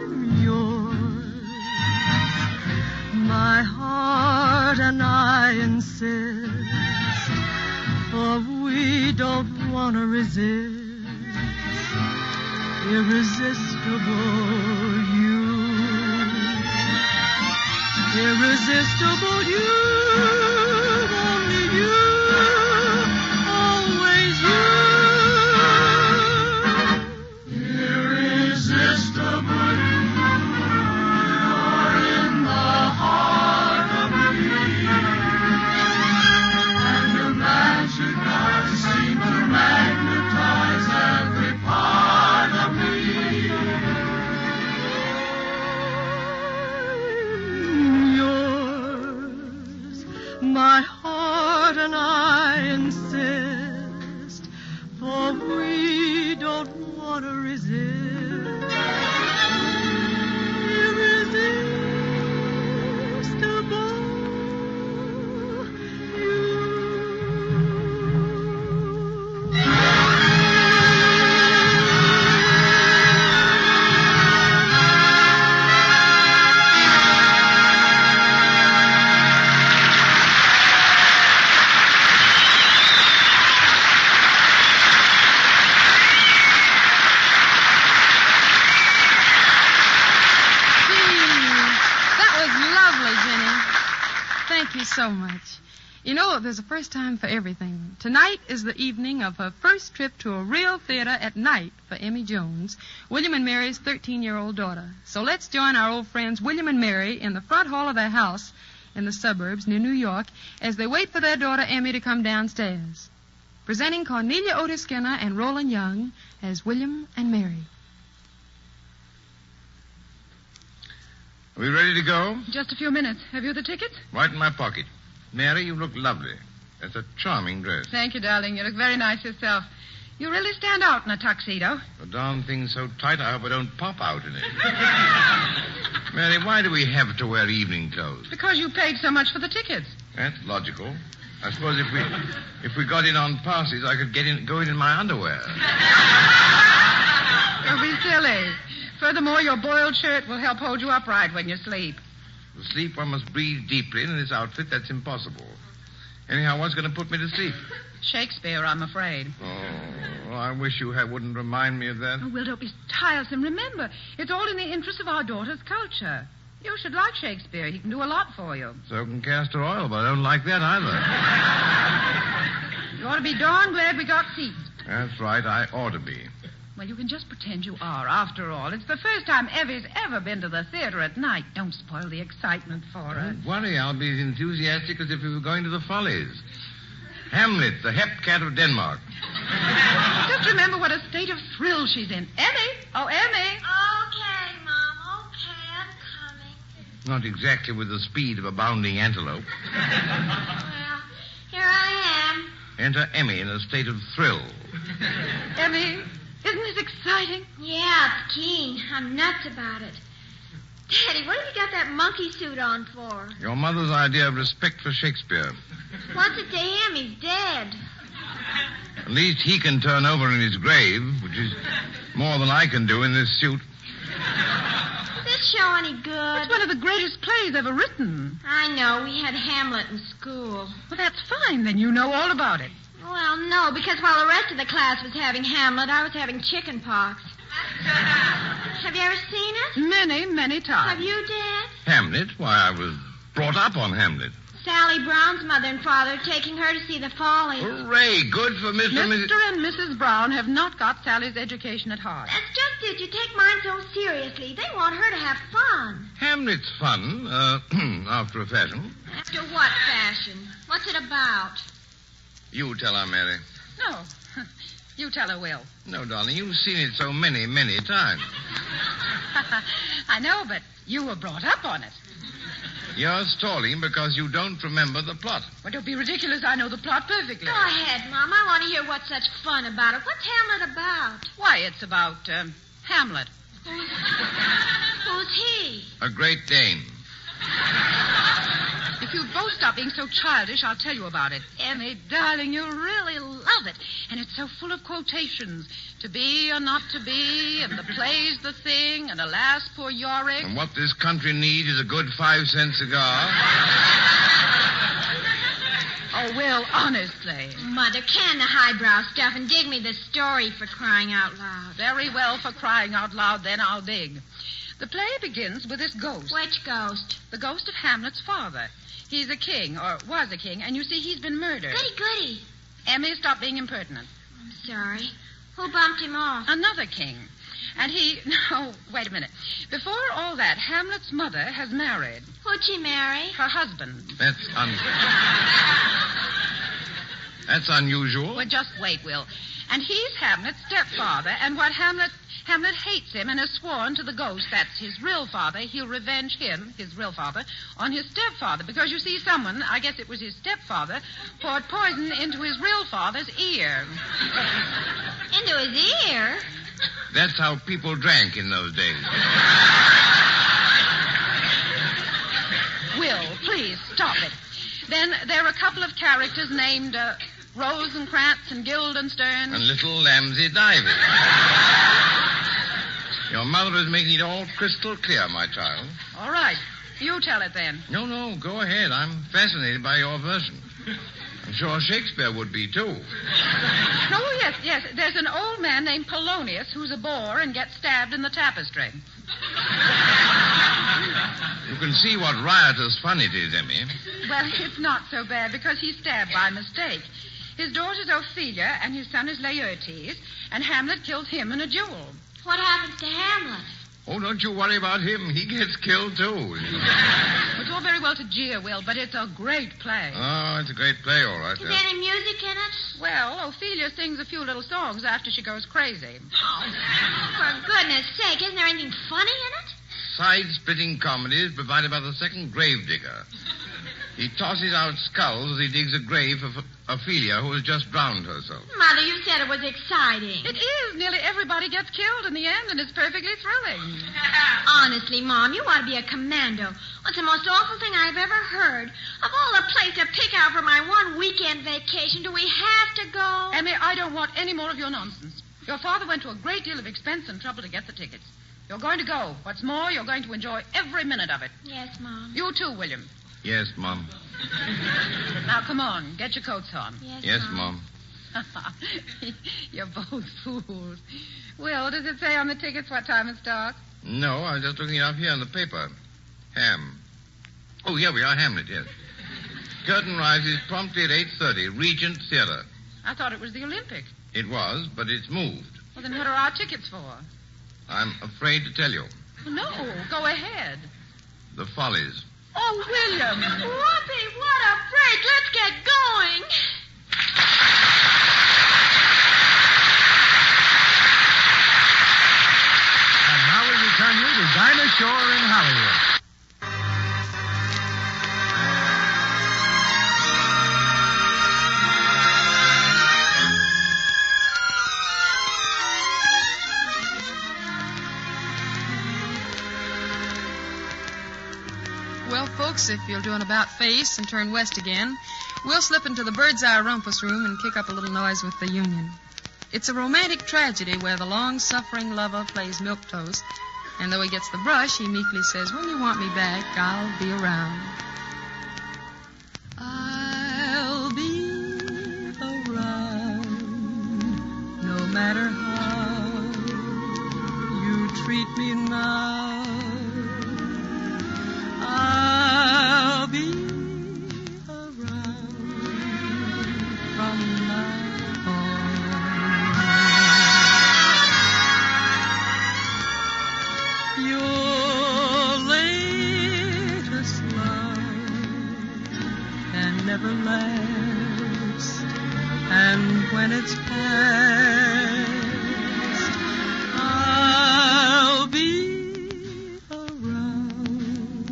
Speaker 2: I'm yours, my heart and I insist, for we don't want to resist. Irresistible you. Irresistible you. Only you. Always you. Irresistible you. You're in the heart of me. And your magic eyes seem to magnetize every part of me. Yours, my heart and I insist, for we don't want to resist. Irresistible so much. You know, there's a first time for everything. Tonight is the evening of her first trip to a real theater at night for Emmy Jones, William and Mary's 13-year-old daughter. So let's join our old friends William and Mary in the front hall of their house in the suburbs near New York as they wait for their daughter Emmy to come downstairs. Presenting Cornelia Otis Skinner and Roland Young as William and Mary.
Speaker 15: Are we ready to go?
Speaker 16: Just a few minutes. Have you the tickets?
Speaker 15: Right in my pocket. Mary, you look lovely. That's a charming dress.
Speaker 16: Thank you, darling. You look very nice yourself. You really stand out in a tuxedo.
Speaker 15: The darn thing's so tight, I hope I don't pop out in it. Mary, why do we have to wear evening clothes?
Speaker 16: Because you paid so much for the tickets.
Speaker 15: That's logical. I suppose if we got in on passes, I could go in my underwear.
Speaker 16: Don't be silly. Furthermore, your boiled shirt will help hold you upright when you sleep.
Speaker 15: To sleep, one must breathe deeply, and in this outfit, that's impossible. Anyhow, what's going to put me to sleep?
Speaker 16: Shakespeare, I'm afraid.
Speaker 15: Oh, I wish you wouldn't remind me of that.
Speaker 16: Oh, well, don't be tiresome. Remember, it's all in the interest of our daughter's culture. You should like Shakespeare. He can do a lot for you.
Speaker 15: So can castor oil, but I don't like that either.
Speaker 16: You ought to be darn glad we got seats.
Speaker 15: That's right, I ought to be.
Speaker 16: Well, you can just pretend you are. After all, it's the first time Evie's ever been to the theater at night. Don't spoil the excitement for her.
Speaker 15: Don't worry, I'll be as enthusiastic as if we were going to the Follies. Hamlet, the hep cat of Denmark.
Speaker 16: Just remember what a state of thrill she's in. Emmy! Oh, Emmy!
Speaker 17: Okay, Mom. Okay, I'm coming.
Speaker 15: Not exactly with the speed of a bounding antelope.
Speaker 17: Well, here I am.
Speaker 15: Enter Emmy in a state of thrill.
Speaker 16: Emmy, isn't this exciting?
Speaker 17: Yeah, it's keen. I'm nuts about it. Daddy, what have you got that monkey suit on for?
Speaker 15: Your mother's idea of respect for Shakespeare.
Speaker 17: What's it to him? He's dead.
Speaker 15: At least he can turn over in his grave, which is more than I can do in this suit.
Speaker 17: Is this show any good?
Speaker 16: It's one of the greatest plays ever written.
Speaker 17: I know. We had Hamlet in school.
Speaker 16: Well, that's fine. Then you know all about it.
Speaker 17: Well, no, because while the rest of the class was having Hamlet, I was having chicken pox. Have you ever seen it?
Speaker 16: Many, many times.
Speaker 17: Have you, Dad?
Speaker 15: Hamlet? Why, I was brought up on Hamlet.
Speaker 17: Sally Brown's mother and father are taking her to see the Follies.
Speaker 13: Hooray, good for Mr. and Mrs.
Speaker 16: Mr. and Mrs. Brown have not got Sally's education at heart.
Speaker 17: That's just it. You take mine so seriously. They want her to have fun.
Speaker 13: Hamlet's fun, after a fashion.
Speaker 17: After what fashion? What's it about?
Speaker 13: You tell her, Mary.
Speaker 16: No. You tell her, Will.
Speaker 13: No, darling, you've seen it so many, many times.
Speaker 16: I know, but you were brought up on it.
Speaker 13: You're stalling because you don't remember the plot.
Speaker 16: Well, don't be ridiculous. I know the plot perfectly.
Speaker 17: Go ahead, Mom. I want to hear what's such fun about it. What's Hamlet about?
Speaker 16: Why, it's about, Hamlet.
Speaker 17: Who's he?
Speaker 13: A Great Dane.
Speaker 16: If you'd both stop being so childish, I'll tell you about it. Emmy, darling, you really love it. And it's so full of quotations. To be or not to be, and the play's the thing, and alas, poor Yorick.
Speaker 13: And what this country needs is a good 5-cent cigar.
Speaker 16: Oh, Will, honestly.
Speaker 17: Mother, can the highbrow stuff and dig me the story for crying out loud.
Speaker 16: Very well, for crying out loud, then I'll dig. The play begins with this ghost.
Speaker 17: Which ghost?
Speaker 16: The ghost of Hamlet's father. He's a king, or was a king, and you see he's been murdered.
Speaker 17: Goody.
Speaker 16: Emmy, stop being impertinent.
Speaker 17: I'm sorry. Who bumped him off?
Speaker 16: Another king. And he... No, wait a minute. Before all that, Hamlet's mother has married.
Speaker 17: Who'd she marry?
Speaker 16: Her husband.
Speaker 13: That's unusual.
Speaker 16: Well, just wait, Will. And he's Hamlet's stepfather, and what Hamlet hates him and has sworn to the ghost that's his real father. He'll revenge him, his real father, on his stepfather. Because, you see, someone, I guess it was his stepfather, poured poison into his real father's ear.
Speaker 17: Into his ear?
Speaker 13: That's how people drank in those days.
Speaker 16: Will, please, stop it. Then there are a couple of characters named Rosencrantz and Guildenstern.
Speaker 13: And little Lamsey Divey. Your mother is making it all crystal clear, my child.
Speaker 16: All right. You tell it then.
Speaker 13: No, go ahead. I'm fascinated by your version. I'm sure Shakespeare would be, too.
Speaker 16: Oh, yes. There's an old man named Polonius who's a bore and gets stabbed in the tapestry.
Speaker 13: You can see what riotous fun it is, Emmy.
Speaker 16: Well, it's not so bad because he's stabbed by mistake. His daughter's Ophelia and his son is Laertes, and Hamlet killed him in a duel.
Speaker 17: What happens to Hamlet?
Speaker 13: Oh, don't you worry about him. He gets killed, too.
Speaker 16: It's all very well to jeer, Will, but it's a great play.
Speaker 13: Oh, it's a great play, all right.
Speaker 17: Is there any music in it?
Speaker 16: Well, Ophelia sings a few little songs after she goes crazy.
Speaker 17: Oh, for goodness sake, isn't there anything funny in it?
Speaker 13: Side-splitting comedies provided by the second gravedigger. He tosses out skulls as he digs a grave for Ophelia, who has just drowned herself.
Speaker 17: Mother, you said it was exciting.
Speaker 16: It is. Nearly everybody gets killed in the end, and it's perfectly thrilling.
Speaker 17: Honestly, Mom, you ought to be a commando. What's the most awful thing I've ever heard? Of all the places to pick out for my one weekend vacation, do we have to go?
Speaker 16: Emmy, I don't want any more of your nonsense. Your father went to a great deal of expense and trouble to get the tickets. You're going to go. What's more, you're going to enjoy every minute of it.
Speaker 17: Yes, Mom.
Speaker 16: You too, William.
Speaker 13: Yes, Mom.
Speaker 16: Now, come on. Get your coats on.
Speaker 13: Yes, Mom.
Speaker 16: You're both fools. Will, does it say on the tickets what time it starts?
Speaker 13: No, I was just looking it up here in the paper. Oh, here we are, Hamlet, yes. Curtain rises promptly at 8:30, Regent Theatre.
Speaker 16: I thought it was the Olympic.
Speaker 13: It was, but it's moved.
Speaker 16: Well, then what are our tickets for?
Speaker 13: I'm afraid to tell you.
Speaker 16: No, go ahead.
Speaker 13: The Follies.
Speaker 16: Oh, William.
Speaker 17: Whoopee, what a break. Let's get going.
Speaker 11: And now we return you to Dinah Shore in Hollywood.
Speaker 14: Well, folks, if you'll do an about-face and turn west again, we'll slip into the bird's-eye rumpus room and kick up a little noise with the Union. It's a romantic tragedy where the long-suffering lover plays milquetoast, and though he gets the brush, he meekly says, when you want me back, I'll be around. I'll be around, no matter how you treat me now. I'll be
Speaker 3: I'll be around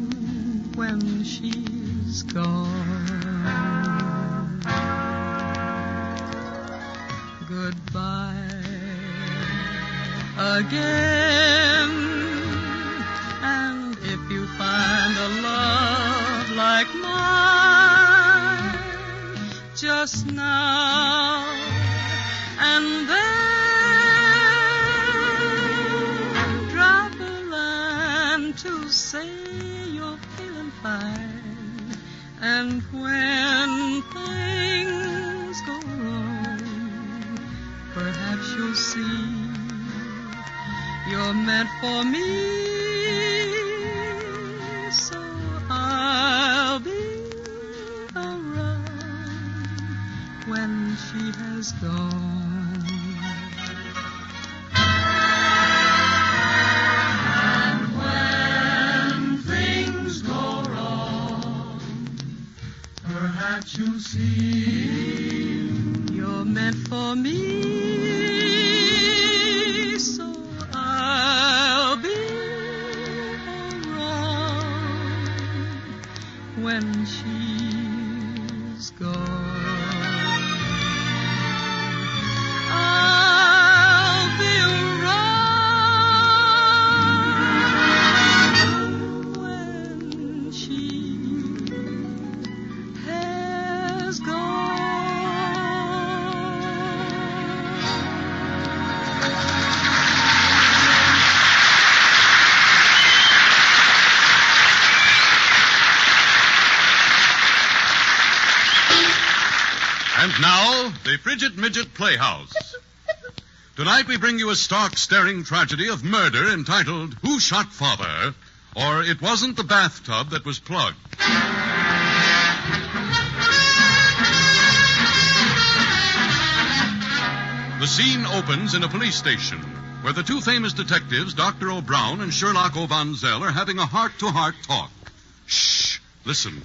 Speaker 3: when she's gone. Goodbye again. And if you find a love like mine, just now and then drop a line to say you're feeling fine. And when things go wrong, perhaps you'll see you're meant for me. So I'll be around when she has gone. And when things go wrong, perhaps you'll see you're meant for me. So I'll be around when she's gone. I'll be around when she has gone.
Speaker 12: And now, the Frigid Midget Playhouse. Tonight we bring you a stark, staring tragedy of murder entitled Who Shot Father? Or It Wasn't the Bathtub That Was Plugged. The scene opens in a police station, where the two famous detectives, Dr. O'Brown and Sherlock O'Vanzel, are having a heart-to-heart talk. Shh! Listen.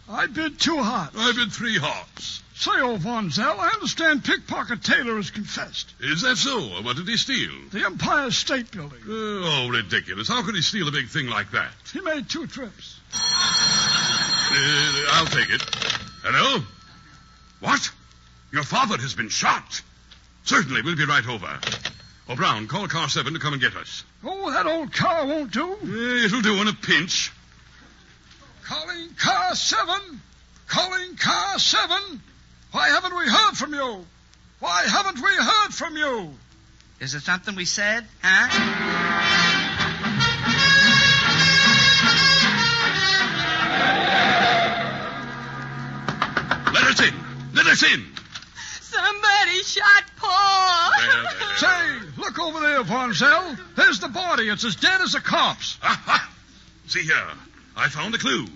Speaker 20: I bid 2 hearts.
Speaker 12: I bid 3 hearts.
Speaker 20: Say, O'Vanzel, I understand Pickpocket Taylor has confessed.
Speaker 12: Is that so? What did he steal?
Speaker 20: The Empire State Building.
Speaker 12: Oh, ridiculous. How could he steal a big thing like that?
Speaker 20: He made 2 trips.
Speaker 12: I'll take it. Hello? What? Your father has been shot. Certainly, we'll be right over. O'Brown, call car 7 to come and get us.
Speaker 20: Oh, that old car won't do.
Speaker 12: It'll do in a pinch.
Speaker 20: Calling car 7. Calling car 7. Why haven't we heard from you? Why haven't we heard from you?
Speaker 21: Is it something we said, huh?
Speaker 12: Let us in. Let us in.
Speaker 2: Somebody shot Paul.
Speaker 12: There.
Speaker 20: Say, look over there, Vanzel. There's the body. It's as dead as a corpse.
Speaker 12: Aha! See here. I found a clue.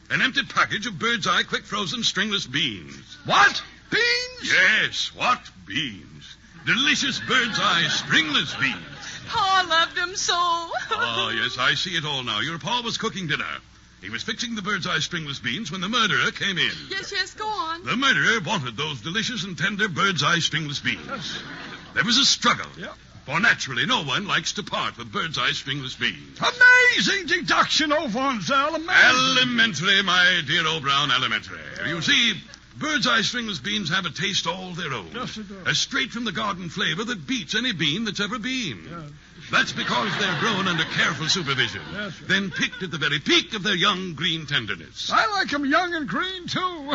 Speaker 12: An empty package of bird's eye quick frozen stringless beans.
Speaker 20: What? Beans?
Speaker 12: Yes, what beans? Delicious bird's eye stringless beans.
Speaker 2: Paul loved him so.
Speaker 12: Oh, yes, I see it all now. Your pa was cooking dinner. He was fixing the bird's eye stringless beans when the murderer came in.
Speaker 2: Yes, go on.
Speaker 12: The murderer wanted those delicious and tender bird's eye stringless beans.
Speaker 20: Yes.
Speaker 12: There was a struggle.
Speaker 20: Yep.
Speaker 12: For naturally, no one likes to part with bird's eye stringless beans.
Speaker 20: Amazing deduction, Vanzel. Amazing.
Speaker 12: Elementary, my dear O'Brown, elementary. You see, bird's eye stringless beans have a taste all their own.
Speaker 20: Yes, it does.
Speaker 12: A straight from the garden flavor that beats any bean that's ever been.
Speaker 20: Yes.
Speaker 12: That's because they're grown under careful supervision.
Speaker 20: Yes, sir.
Speaker 12: Then picked at the very peak of their young green tenderness.
Speaker 20: I like 'em young and green, too.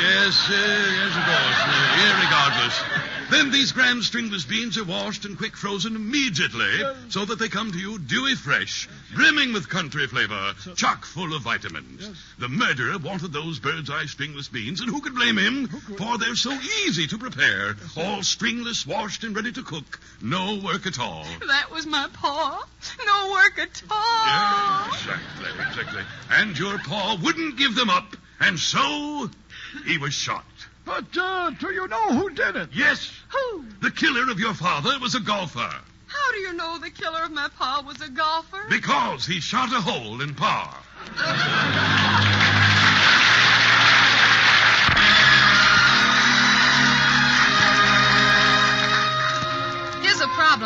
Speaker 12: Yes, of course. Irregardless. Then these grand stringless beans are washed and quick frozen immediately so that they come to you dewy fresh, brimming with country flavor, chock full of vitamins.
Speaker 20: Yes.
Speaker 12: The murderer wanted those bird's eye stringless beans, and who could blame him? For they're so easy to prepare. All stringless, washed, and ready to cook. No work at all.
Speaker 2: That was my paw. No work at all.
Speaker 12: Yeah, exactly. And your paw wouldn't give them up, and so he was shot.
Speaker 20: But, do you know who did it?
Speaker 12: Yes.
Speaker 2: Who?
Speaker 12: The killer of your father was a golfer.
Speaker 2: How do you know the killer of my pa was a golfer?
Speaker 12: Because he shot a hole in par.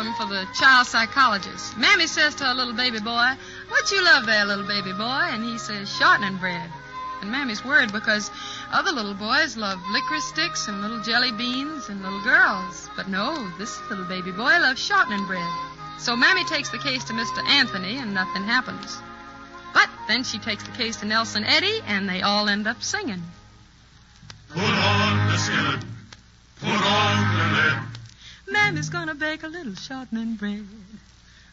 Speaker 14: them for the child psychologist. Mammy says to her little baby boy, "What you love there, little baby boy?" And he says, "Shortening bread." And Mammy's worried because other little boys love licorice sticks and little jelly beans and little girls. But no, this little baby boy loves shortening bread. So Mammy takes the case to Mr. Anthony, and nothing happens. But then she takes the case to Nelson Eddy, and they all end up singing.
Speaker 19: Put on the skillet, put on the lid.
Speaker 14: Mammy's gonna bake a little shortening bread.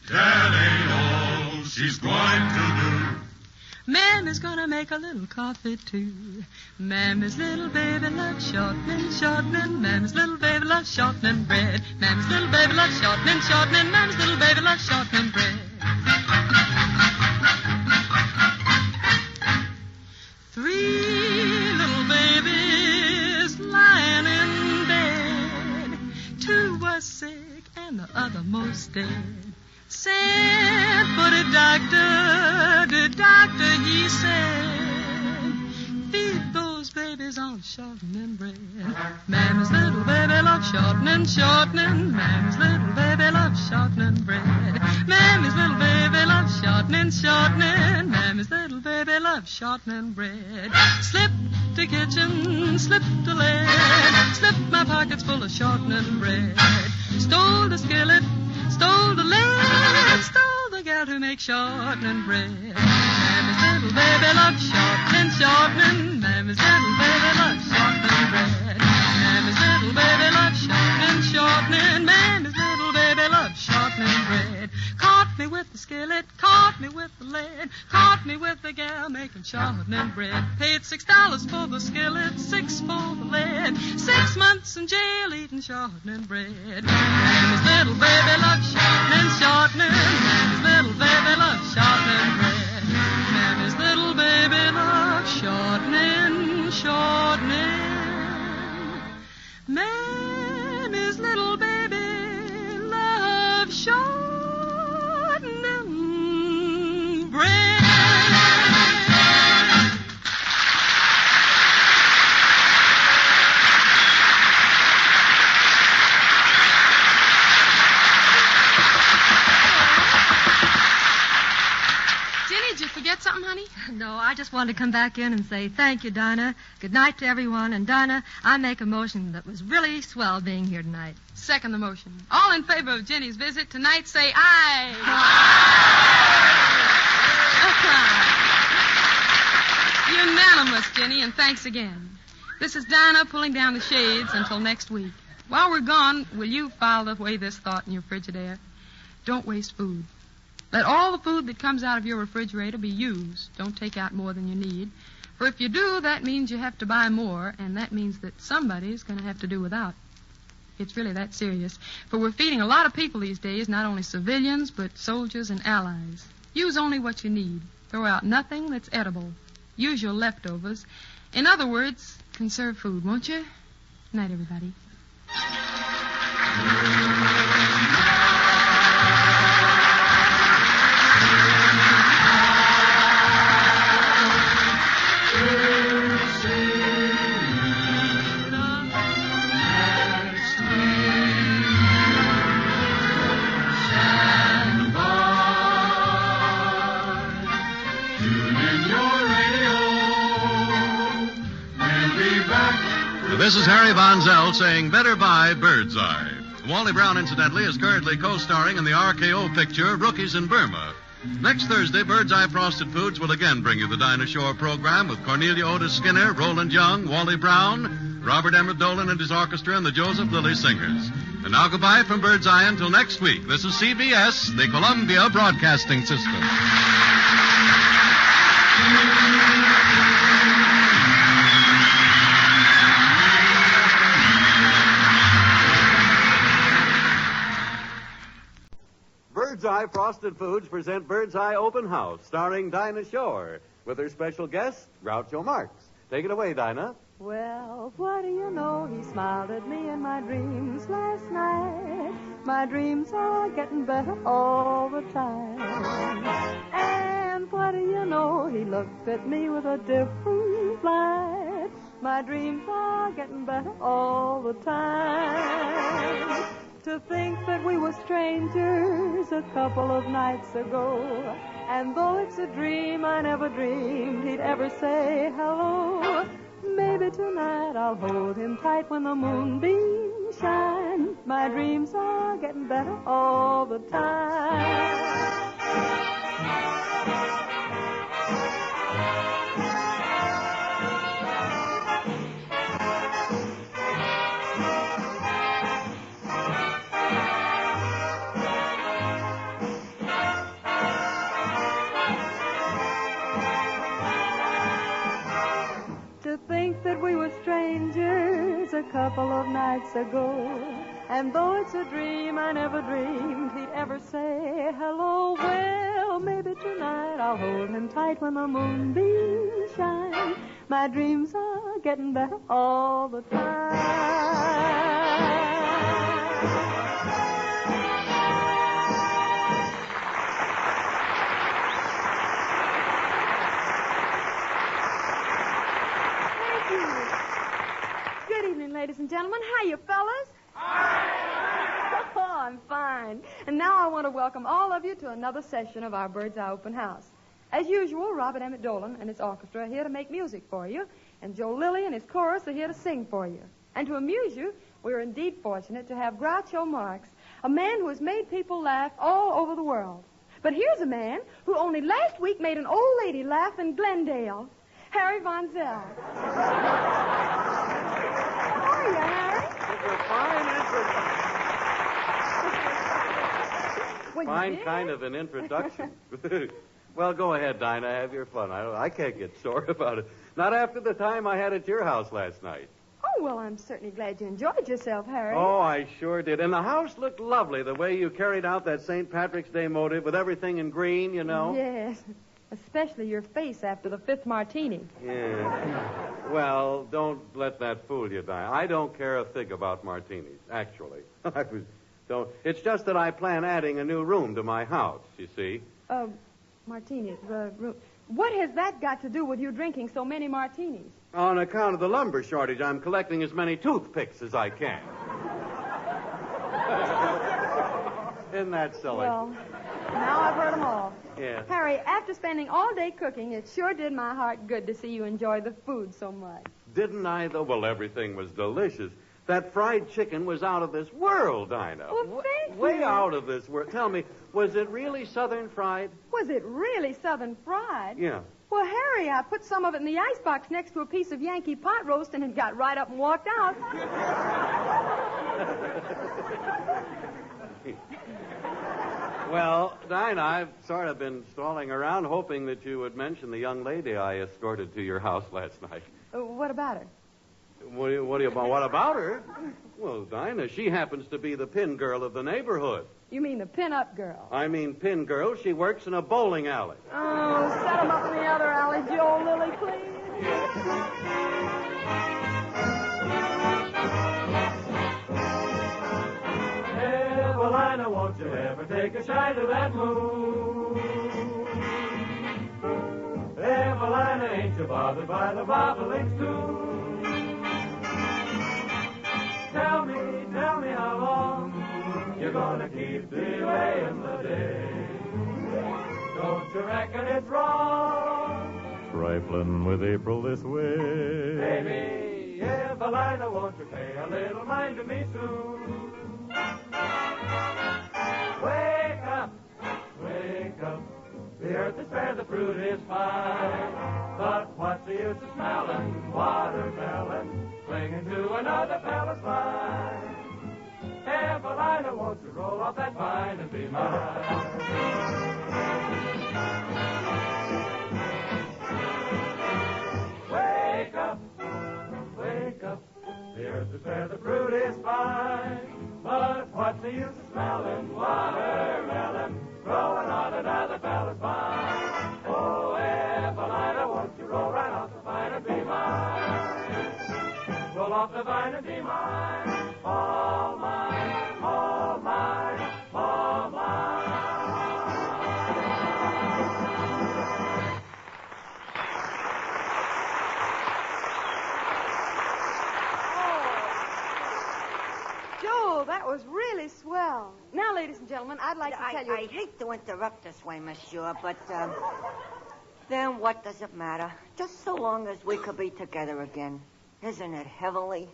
Speaker 19: That ain't all she's going to do.
Speaker 14: Mammy's gonna make a little coffee, too. Mammy's little baby loves shortening, shortening. Mammy's little baby loves shortening bread. Mammy's little baby loves shortening, shortening. Mammy's little baby loves shortening bread. 3 little babies lying in bed. 2 was sick and the other most dead. Sent for the doctor, he said, feed those babies on shortening bread. Mammy's little baby loves shortening, shortening. Mammy's little baby loves shortening bread. Mammy's little baby loves shortening, shortening. Mammy's little baby loves shortening bread. Slipped the kitchen, slipped the lead, slipped my pockets full of shortening bread. Stole the skillet, stole the lead, stole the gal who makes shortening bread. Mammy's little baby loves shortening, shortening. Mammy's little baby loves shortening bread. Mammy's little baby loves shortening, shortening. Mammy's little baby loves shortening bread. Caught me with the skillet, caught me with the lead, caught me with the gal making shortening bread. Paid $6 for the skillet, 6 for the lead. 6 months in jail eating shortening bread. Mammy's little baby loves shortening, shortening. Mammy's little baby loves shortening bread. Mammy's little baby loves shortening, shortening. Mammy's little baby loves shortening bread. Did you forget something, honey?
Speaker 8: No, I just wanted to come back in and say thank you, Dinah. Good night to everyone. And, Dinah, I make a motion that was really swell being here tonight.
Speaker 14: Second the motion. All in favor of Jenny's visit tonight, say aye. Aye. Unanimous, Jenny, and thanks again. This is Dinah pulling down the shades until next week. While we're gone, will you file away this thought in your Frigidaire? Don't waste food. Let all the food that comes out of your refrigerator be used. Don't take out more than you need. For if you do, that means you have to buy more, and that means that somebody's going to have to do without. It's really that serious. For we're feeding a lot of people these days, not only civilians, but soldiers and allies. Use only what you need. Throw out nothing that's edible. Use your leftovers. In other words, conserve food, won't you? Good night, everybody.
Speaker 12: This is Harry Von Zell saying better buy Bird's Eye. Wally Brown, incidentally, is currently co-starring in the RKO picture Rookies in Burma. Next Thursday, Bird's Eye Frosted Foods will again bring you the Dinah Shore program with Cornelia Otis Skinner, Roland Young, Wally Brown, Robert Emmett Dolan and his orchestra, and the Joseph Lilly Singers. And now goodbye from Bird's Eye until next week. This is CBS, the Columbia Broadcasting System.
Speaker 23: Bird's Eye Frosted Foods present Bird's Eye Open House, starring Dinah Shore, with her special guest, Groucho Marx. Take it away, Dinah.
Speaker 2: Well, what do you know? He smiled at me in my dreams last night. My dreams are getting better all the time. And what do you know? He looked at me with a different light. My dreams are getting better all the time. To think that we were strangers a couple of nights ago. And though it's a dream, I never dreamed he'd ever say hello. Maybe tonight I'll hold him tight when the moonbeams shine. My dreams are getting better all the time. To think that we were strangers a couple of nights ago. And though it's a dream, I never dreamed he'd ever say hello. Well, maybe tonight I'll hold him tight when the moonbeams shine. My dreams are getting better all the time.
Speaker 22: Good evening, ladies and gentlemen. How you fellas? Oh, I'm fine. And now I want to welcome all of you to another session of our Bird's Eye Open House. As usual, Robert Emmett Dolan and his orchestra are here to make music for you, and Joe Lilly and his chorus are here to sing for you. And to amuse you, we're indeed fortunate to have Groucho Marx, a man who has made people laugh all over the world. But here's a man who only last week made an old lady laugh in Glendale, Harry Von Zell. How are you, Harry?
Speaker 23: Fine kind of an introduction. Well, go ahead, Dinah. Have your fun. I can't get sore about it. Not after the time I had at your house last night.
Speaker 22: Oh, well, I'm certainly glad you enjoyed yourself, Harry.
Speaker 23: Oh, I sure did. And the house looked lovely, the way you carried out that St. Patrick's Day motive with everything in green, you know.
Speaker 22: Yes, especially your face after the fifth martini.
Speaker 23: Yeah. Well, don't let that fool you, Dinah. I don't care a fig about martinis, actually. It's just that I plan adding a new room to my house, you see.
Speaker 22: Martinis, what has that got to do with you drinking so many martinis?
Speaker 23: On account of the lumber shortage, I'm collecting as many toothpicks as I can. Isn't that silly?
Speaker 22: Well, now I've heard them all.
Speaker 23: Yeah.
Speaker 22: Harry, after spending all day cooking, it sure did my heart good to see you enjoy the food so much.
Speaker 23: Didn't I, though? Well, everything was delicious. That fried chicken was out of this world, Dinah.
Speaker 22: Well, thank you.
Speaker 23: Way out of this world. Tell me, was it really southern fried?
Speaker 22: Was it really southern fried?
Speaker 23: Yeah.
Speaker 22: Well, Harry, I put some of it in the icebox next to a piece of Yankee pot roast and it got right up and walked out.
Speaker 23: Well, Dinah, I've sort of been stalling around hoping that you would mention the young lady I escorted to your house last night.
Speaker 22: What about her?
Speaker 23: What about her? Well, Dinah, she happens to be the pin girl of the neighborhood.
Speaker 22: You mean the pin-up girl?
Speaker 23: I mean pin girl. She works in a bowling alley.
Speaker 22: Oh, set him up in the other alley, Joe Lilly, please.
Speaker 7: Evelina, won't you ever take a shine of that moon? Evelina, ain't you bothered by the bobolinks too? Tell me how long you're gonna keep delaying the day. Don't you reckon it's wrong?
Speaker 9: Trifling with April this way.
Speaker 7: Baby, Evelina, won't you pay a little mind to me soon? Wake up, wake up. The earth is fair, the fruit is fine. But what's the use of smelling watermelon, clinging to another fella's line? Evelina, won't you roll off that vine and be mine? Wake up, wake up. The earth is fair, the fruit is fine. But what's the use of smelling watermelon, growing on another fella's vine? Oh, Evelina, won't you roll right off the vine and be mine? Roll off the vine and be mine. All mine, all mine, all mine.
Speaker 22: Joe, that was really swell. Now, ladies and gentlemen, I'd like to tell you...
Speaker 1: I hate to interrupt this way, monsieur, but, then what does it matter? Just so long as we could be together again. Isn't it heavenly?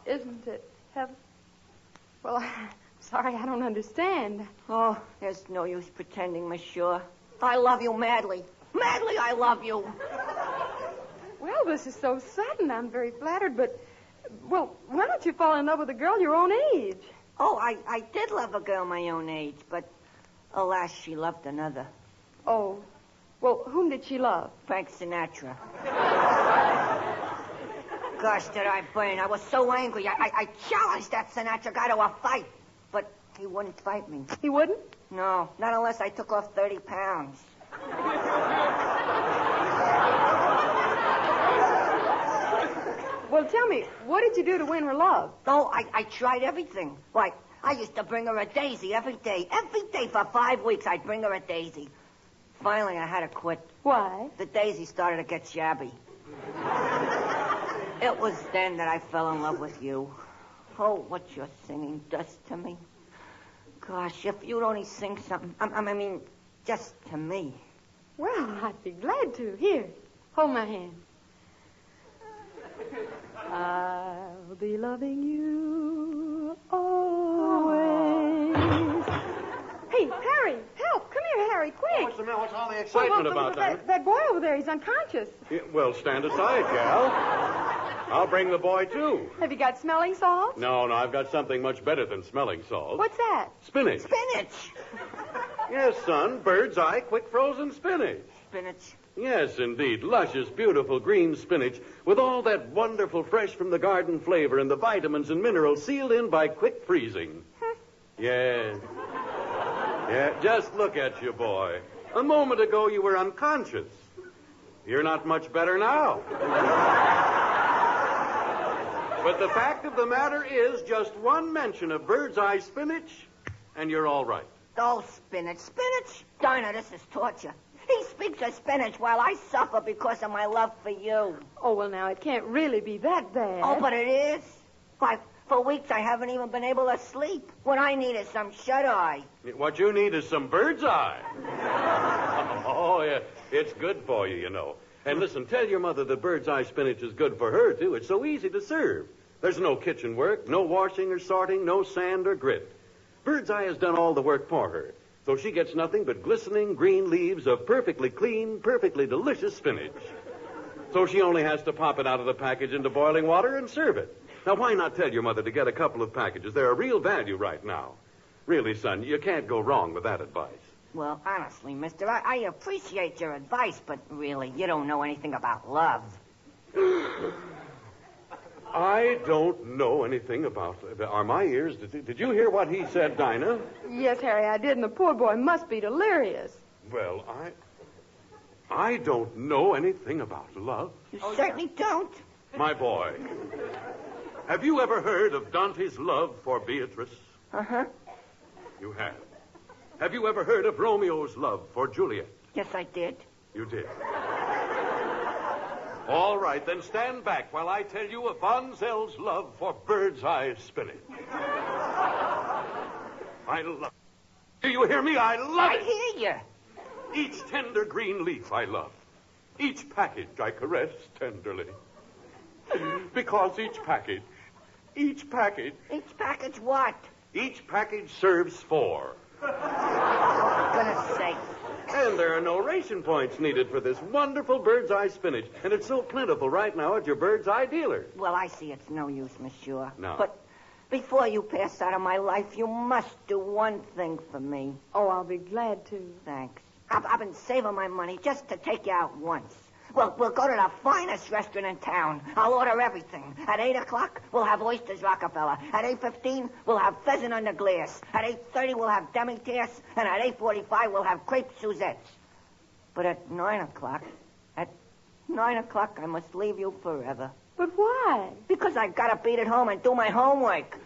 Speaker 22: Isn't it heaven? Well, I'm sorry, I don't understand.
Speaker 1: Oh, there's no use pretending, monsieur. I love you madly. Madly, I love you.
Speaker 22: Well, this is so sudden. I'm very flattered, but... Well, why don't you fall in love with a girl your own age?
Speaker 1: Oh, I did love a girl my own age, but alas, she loved another.
Speaker 22: Oh. Well, whom did she love?
Speaker 1: Frank Sinatra. Gosh, did I burn. I was so angry. I challenged that Sinatra guy to a fight, but he wouldn't fight me.
Speaker 22: He wouldn't?
Speaker 1: No, not unless I took off 30 pounds.
Speaker 22: Well, tell me, what did you do to win her love?
Speaker 1: Oh, I tried everything. Why, I used to bring her a daisy every day. Every day for 5 weeks, I'd bring her a daisy. Finally, I had to quit.
Speaker 22: Why?
Speaker 1: The daisy started to get shabby. It was then that I fell in love with you. Oh, what your singing does to me. Gosh, if you'd only sing something, I mean, just to me.
Speaker 22: Well, I'd be glad to. Here, hold my hand. I'll be loving you always. Hey, Harry, help. Come here, Harry, quick.
Speaker 23: What's the matter? What's all the excitement about, Dinah?
Speaker 22: That boy over there, he's unconscious.
Speaker 23: Yeah, well, stand aside, gal. I'll bring the boy, too.
Speaker 22: Have you got smelling salts?
Speaker 23: No, I've got something much better than smelling salts.
Speaker 22: What's that?
Speaker 23: Spinach.
Speaker 1: Spinach.
Speaker 23: Yes, son, bird's eye, quick frozen spinach.
Speaker 1: Spinach.
Speaker 23: Yes, indeed. Luscious, beautiful green spinach with all that wonderful fresh from the garden flavor and the vitamins and minerals sealed in by quick freezing. Yes. Yeah, just look at you, boy. A moment ago you were unconscious. You're not much better now. But the fact of the matter is just one mention of bird's eye spinach, and you're all right.
Speaker 1: Oh, spinach. Spinach? Dinah, this is torture. He speaks of spinach while I suffer because of my love for you.
Speaker 22: Oh, well, now, it can't really be that bad.
Speaker 1: Oh, but it is. Why, for weeks I haven't even been able to sleep. What I need is some shut-eye.
Speaker 23: What you need is some bird's eye. Oh, yeah. It's good for you, you know. And listen, tell your mother that bird's eye spinach is good for her, too. It's so easy to serve. There's no kitchen work, no washing or sorting, no sand or grit. Bird's eye has done all the work for her. So she gets nothing but glistening green leaves of perfectly clean, perfectly delicious spinach. So she only has to pop it out of the package into boiling water and serve it. Now, why not tell your mother to get a couple of packages? They're a real value right now. Really, son, you can't go wrong with that advice.
Speaker 1: Well, honestly, mister, I appreciate your advice, but really, you don't know anything about love.
Speaker 23: I don't know anything about... Are my ears... Did you hear what he said, Dinah?
Speaker 22: Yes, Harry, I did, and the poor boy must be delirious.
Speaker 23: Well, I don't know anything about love.
Speaker 1: You certainly don't.
Speaker 23: My boy, have you ever heard of Dante's love for Beatrice?
Speaker 1: Uh-huh.
Speaker 23: You have. Have you ever heard of Romeo's love for Juliet?
Speaker 1: Yes, I did.
Speaker 23: You did. All right, then stand back while I tell you of Von Zell's love for bird's eye spinach. I love it. Do you hear me? I love it.
Speaker 1: I hear you.
Speaker 23: Each tender green leaf I love. Each package I caress tenderly. Because each package...
Speaker 1: Each package what?
Speaker 23: Each package serves 4.
Speaker 1: For goodness sake.
Speaker 23: And there are no ration points needed for this wonderful bird's eye spinach. And it's so plentiful right now at your bird's eye dealer.
Speaker 1: Well, I see it's no use, monsieur.
Speaker 23: No.
Speaker 1: But before you pass out of my life, you must do one thing for me.
Speaker 22: Oh, I'll be glad to.
Speaker 1: Thanks. I've been saving my money just to take you out once. We'll go to the finest restaurant in town. I'll order everything. At 8 o'clock, we'll have oysters Rockefeller. At 8:15, we'll have pheasant under glass. At 8:30, we'll have demi-tasse. And at 8:45, we'll have crepe Suzettes. But at 9 o'clock, I must leave you forever.
Speaker 22: But why?
Speaker 1: Because I've got to be at home and do my homework.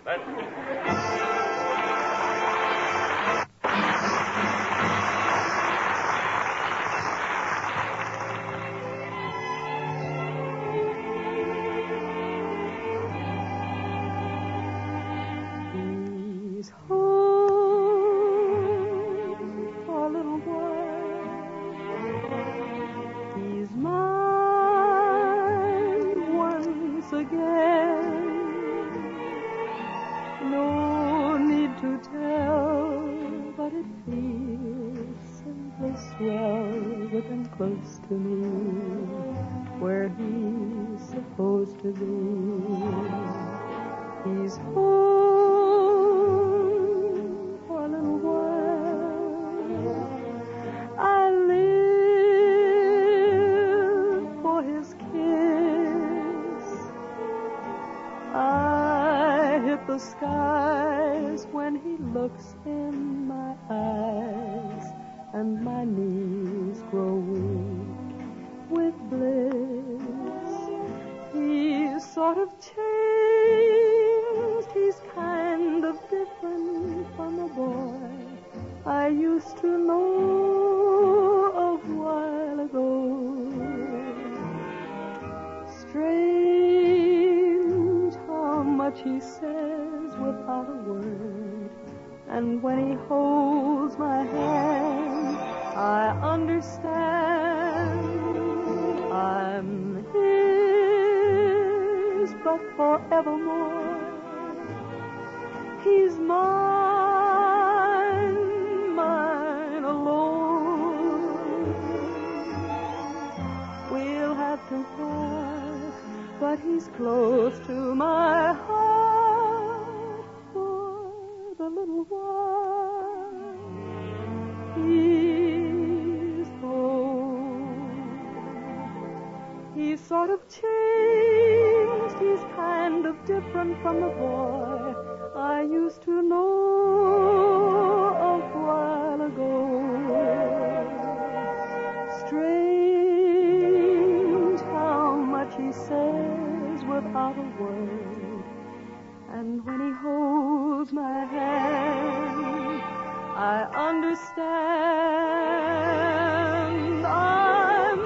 Speaker 2: to me where he's supposed to be. He's home for a little while. I live for his kiss. I hit the skies when he looks in my eyes, and my knees grow weak with bliss. He's sort of changed. He's kind of different from the boy I used to know a while ago. Strange how much he says without a word, and when he holds my hand, I understand. I'm his, but forevermore. He's mine, mine alone. We'll have to part, but he's close to my heart for the little while. He's home. He's sort of changed. He's kind of different from the boy I used to know a while ago. Strange how much he says without a word, and when he holds my hand, I understand. I'm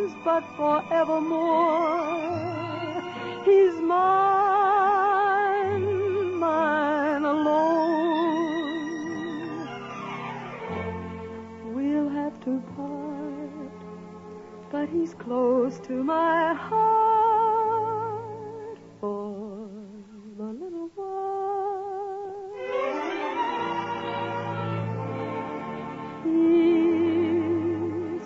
Speaker 2: his, but forevermore. He's mine, mine alone. We'll have to part, but he's close to my heart for the little while. He's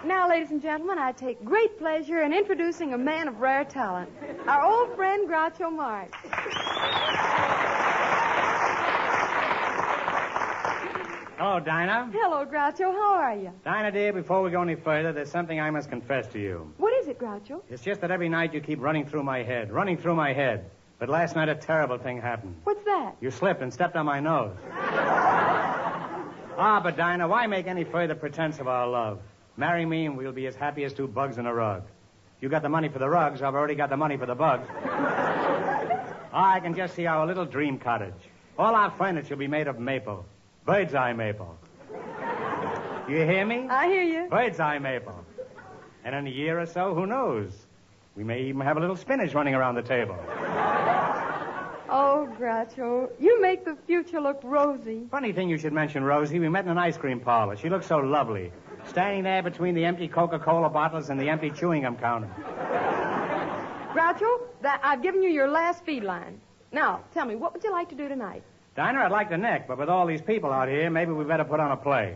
Speaker 22: Now, ladies and gentlemen, I take great pleasure in introducing a man of rare talent, our old friend Groucho Marx.
Speaker 4: Hello, Dinah.
Speaker 22: Hello, Groucho. How are you?
Speaker 4: Dinah, dear, before we go any further, there's something I must confess to you.
Speaker 22: What is it, Groucho?
Speaker 4: It's just that every night you keep running through my head. But last night a terrible thing happened.
Speaker 22: What's that?
Speaker 4: You slipped and stepped on my nose. But Dinah, why make any further pretense of our love? Marry me and we'll be as happy as two bugs in a rug. You got the money for the rugs, I've already got the money for the bugs. I can just see our little dream cottage. All our furniture will be made of maple. Bird's eye maple. You hear me?
Speaker 22: I hear you.
Speaker 4: Bird's eye maple. And in a year or so, who knows? We may even have a little spinach running around the table.
Speaker 22: Oh, Groucho, you make the future look rosy.
Speaker 4: Funny thing you should mention Rosie. We met in an ice cream parlor. She looked so lovely. Standing there between the empty Coca-Cola bottles and the empty chewing gum counter.
Speaker 22: Groucho, I've given you your last feed line. Now, tell me, what would you like to do tonight?
Speaker 4: Dinah, I'd like to neck, but with all these people out here, maybe we better put on a play.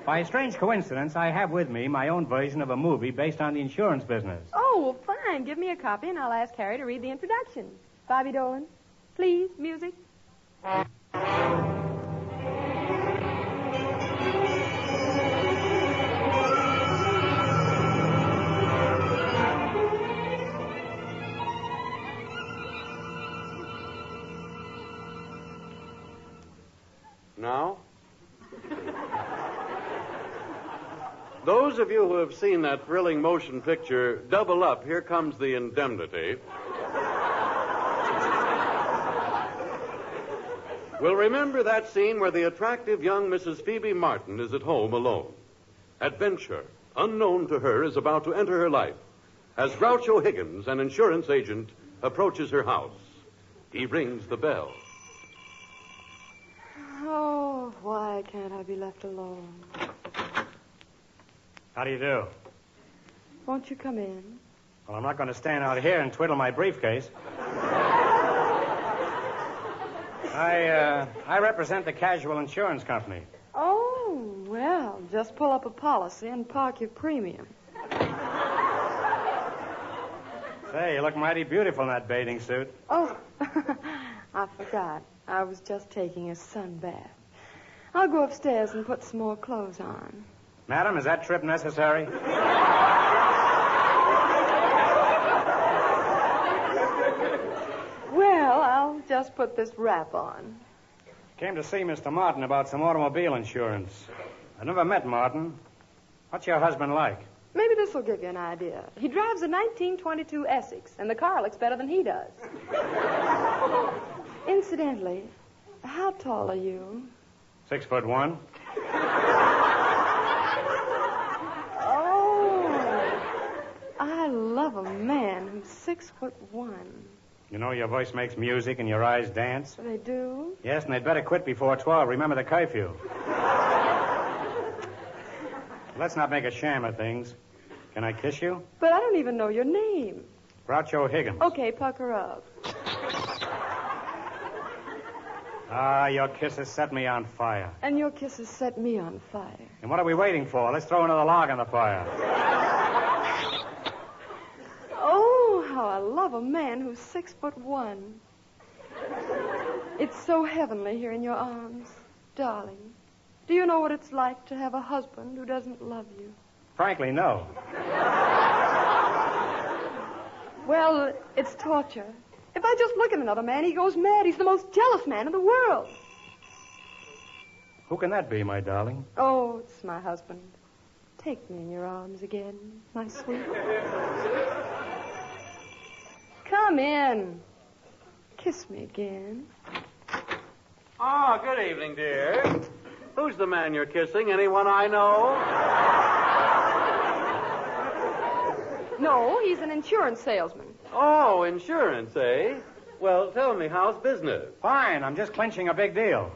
Speaker 4: By a strange coincidence, I have with me my own version of a movie based on the insurance business.
Speaker 22: Oh, well, fine. Give me a copy, and I'll ask Harry to read the introduction. Bobby Dolan, please, music.
Speaker 5: Now? Those of you who have seen that thrilling motion picture, Double Up, Here Comes the Indemnity, will remember that scene where the attractive young Mrs. Phoebe Martin is at home alone. Adventure, unknown to her, is about to enter her life as Groucho Higgins, an insurance agent, approaches her house. He rings the bell.
Speaker 22: Oh, why can't I be left alone?
Speaker 4: How do you do?
Speaker 22: Won't you come in?
Speaker 4: Well, I'm not going to stand out here and twiddle my briefcase. I represent the Casual Insurance Company.
Speaker 22: Oh, well, just pull up a policy and park your premium.
Speaker 4: Say, you look mighty beautiful in that bathing suit.
Speaker 22: Oh, I forgot. I was just taking a sun bath. I'll go upstairs and put some more clothes on.
Speaker 4: Madam, is that trip necessary?
Speaker 22: Well, I'll just put this wrap on.
Speaker 4: Came to see Mr. Martin about some automobile insurance. I never met Martin. What's your husband like?
Speaker 22: Maybe this will give you an idea. He drives a 1922 Essex, and the car looks better than he does. Incidentally, how tall are you?
Speaker 4: 6'1".
Speaker 22: Oh, I love a man who's 6'1".
Speaker 4: You know your voice makes music and your eyes dance?
Speaker 22: They do?
Speaker 4: Yes, and they'd better quit before 12. Remember the curfew. Let's not make a sham of things. Can I kiss you?
Speaker 22: But I don't even know your name.
Speaker 4: Groucho Higgins.
Speaker 22: Okay, pucker up.
Speaker 4: Ah, your kisses set me on fire.
Speaker 22: And your kisses set me on fire.
Speaker 4: And what are we waiting for? Let's throw another log on the fire.
Speaker 22: Oh, how I love a man who's 6'1". It's so heavenly here in your arms. Darling, do you know what it's like to have a husband who doesn't love you?
Speaker 4: Frankly, no.
Speaker 22: Well, it's torture. If I just look at another man, he goes mad. He's the most jealous man in the world.
Speaker 4: Who can that be, my darling?
Speaker 22: Oh, it's my husband. Take me in your arms again, my sweet. Come in. Kiss me again.
Speaker 6: Oh, good evening, dear. Who's the man you're kissing? Anyone I know?
Speaker 22: No, he's an insurance salesman.
Speaker 6: Oh, insurance, eh? Well, tell me, how's business?
Speaker 4: Fine. I'm just clinching a big deal.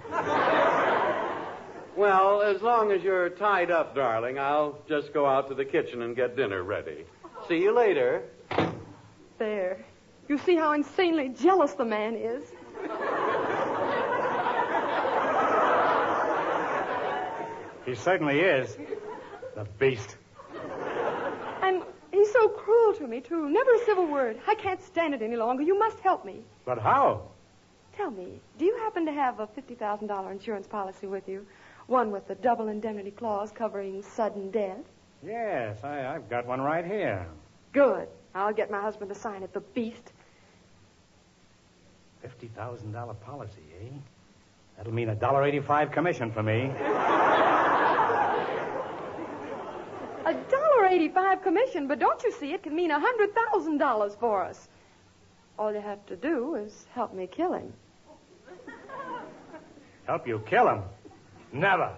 Speaker 6: Well, as long as you're tied up, darling, I'll just go out to the kitchen and get dinner ready. See you later.
Speaker 22: There. You see how insanely jealous the man is?
Speaker 4: He certainly is. The beast.
Speaker 22: And he's so cruel to me, too. Never a civil word. I can't stand it any longer. You must help me.
Speaker 4: But how?
Speaker 22: Tell me, do you happen to have a $50,000 insurance policy with you? One with the double indemnity clause covering sudden death?
Speaker 4: Yes, I've got one right here.
Speaker 22: Good. I'll get my husband to sign it, the beast.
Speaker 4: $50,000 policy, eh? That'll mean $1.85 commission for me.
Speaker 22: $1.85 commission, but don't you see, it can mean $100,000 for us. All you have to do is help me kill him.
Speaker 4: Help you kill him? Never.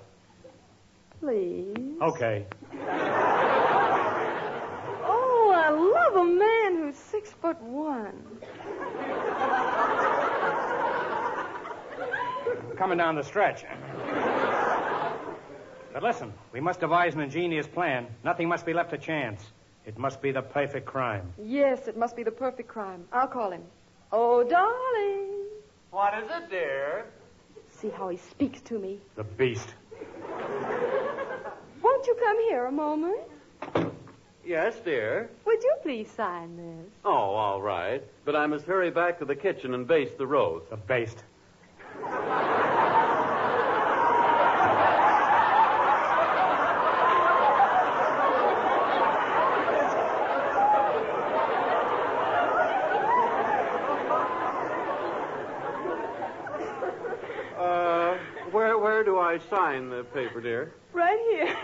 Speaker 22: Please.
Speaker 4: Okay.
Speaker 22: Oh, I love a man who's 6'1".
Speaker 4: Coming down the stretch. But listen, we must devise an ingenious plan. Nothing must be left to chance. It must be the perfect crime.
Speaker 22: Yes, it must be the perfect crime. I'll call him. Oh, darling.
Speaker 6: What is it, dear?
Speaker 22: See how he speaks to me.
Speaker 4: The beast.
Speaker 22: Won't you come here a moment?
Speaker 6: Yes, dear.
Speaker 22: Would you please sign this?
Speaker 6: Oh, all right. But I must hurry back to the kitchen and baste the roast.
Speaker 4: The baste.
Speaker 6: Where do I sign the paper, dear?
Speaker 22: Right here.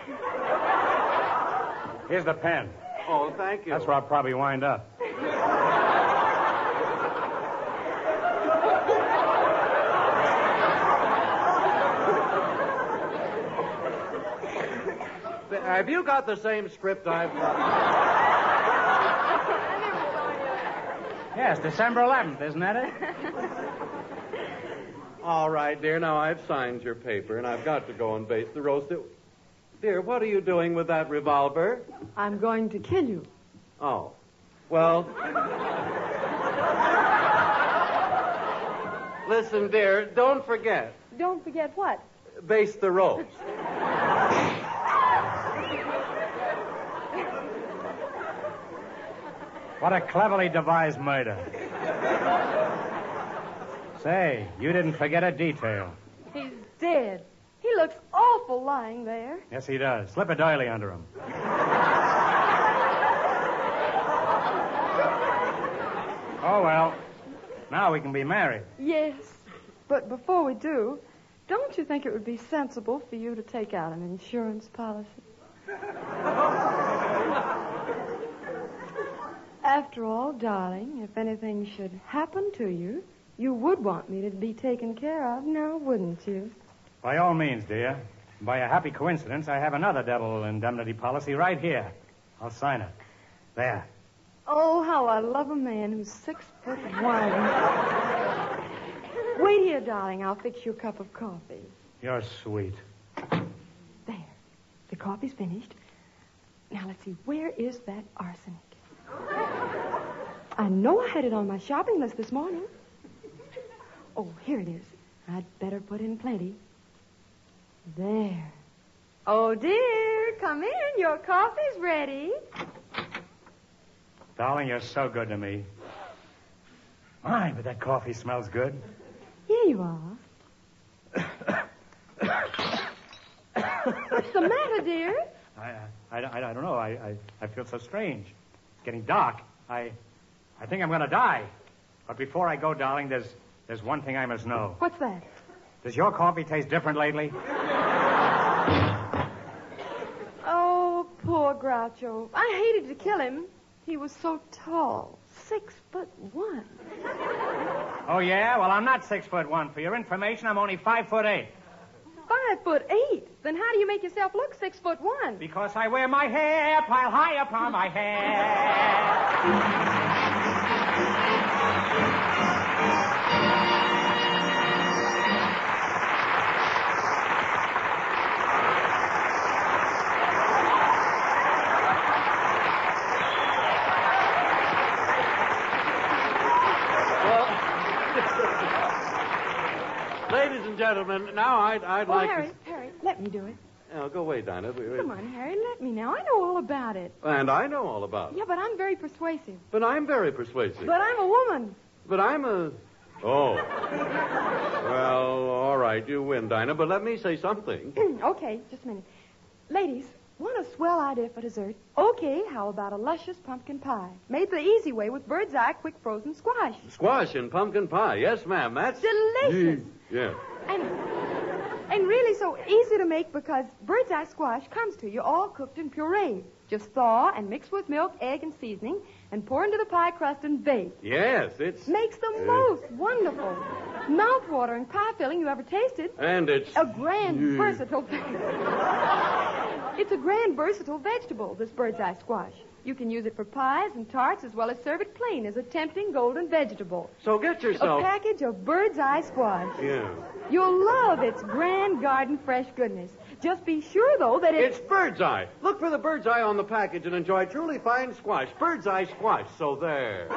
Speaker 4: Here's the pen.
Speaker 6: Oh, thank you.
Speaker 4: That's where I'll probably wind up.
Speaker 6: Have you got the same script I've got?
Speaker 4: Yes, December 11th, isn't that it?
Speaker 6: All right, dear. Now, I've signed your paper, and I've got to go and baste the roast. Dear, what are you doing with that revolver?
Speaker 22: I'm going to kill you.
Speaker 6: Oh. Well... Listen, dear, don't forget.
Speaker 22: Don't forget what?
Speaker 6: Baste the roast.
Speaker 4: What a cleverly devised murder. Say, you didn't forget a detail.
Speaker 22: He's dead. He looks awful lying there.
Speaker 4: Yes, he does. Slip a doily under him. Oh, well. Now we can be married.
Speaker 22: Yes. But before we do, don't you think it would be sensible for you to take out an insurance policy? After all, darling, if anything should happen to you, you would want me to be taken care of now, wouldn't you?
Speaker 4: By all means, dear. By a happy coincidence, I have another dental indemnity policy right here. I'll sign it. There.
Speaker 22: Oh, how I love a man who's 6'1". Wait here, darling. I'll fix you a cup of coffee.
Speaker 4: You're sweet.
Speaker 22: There. The coffee's finished. Now, let's see. Where is that arsenic? I know I had it on my shopping list this morning. Oh, here it is. I'd better put in plenty. There. Oh, dear, come in. Your coffee's ready.
Speaker 4: Darling, you're so good to me. My, but that coffee smells good.
Speaker 22: Here you are. What's the matter, dear?
Speaker 4: I don't know. I feel so strange. It's getting dark. I think I'm going to die. But before I go, darling, there's one thing I must know.
Speaker 22: What's that?
Speaker 4: Does your coffee taste different lately?
Speaker 22: Oh, poor Groucho. I hated to kill him. He was so tall. 6'1".
Speaker 4: Oh, yeah? Well, I'm not 6'1". For your information, I'm only 5'8".
Speaker 22: 5'8"? Then how do you make yourself look 6'1"?
Speaker 4: Because I wear my hair piled high upon my head.
Speaker 6: Ladies and gentlemen, now I'd like
Speaker 22: Harry, let me do it.
Speaker 6: Oh, go away, Dinah.
Speaker 22: Come on, Harry, let me now. I know all about it.
Speaker 6: And I know all about it.
Speaker 22: Yeah, but I'm very persuasive.
Speaker 6: But I'm very persuasive.
Speaker 22: But I'm a woman.
Speaker 6: But I'm a... Oh. Well, all right, you win, Dinah, but let me say something.
Speaker 22: Okay, just a minute. Ladies, want a swell idea for dessert? Okay, how about a luscious pumpkin pie? Made the easy way with bird's eye quick frozen squash.
Speaker 6: Squash and pumpkin pie. Yes, ma'am, that's...
Speaker 22: Delicious.
Speaker 6: Yeah.
Speaker 22: And really so easy to make because bird's eye squash comes to you all cooked and pureed. Just thaw and mix with milk, egg, and seasoning, and pour into the pie crust and bake.
Speaker 6: Yes, it's...
Speaker 22: Makes the most wonderful, mouth-watering pie filling you ever tasted.
Speaker 6: And it's...
Speaker 22: A grand, versatile... It's a grand, versatile vegetable, this bird's eye squash. You can use it for pies and tarts as well as serve it plain as a tempting golden vegetable.
Speaker 6: So get yourself...
Speaker 22: A package of bird's eye squash.
Speaker 6: Yeah.
Speaker 22: You'll love its grand garden fresh goodness. Just be sure, though, that
Speaker 6: It's bird's eye. Look for the bird's eye on the package and enjoy truly fine squash. Bird's eye squash. So there.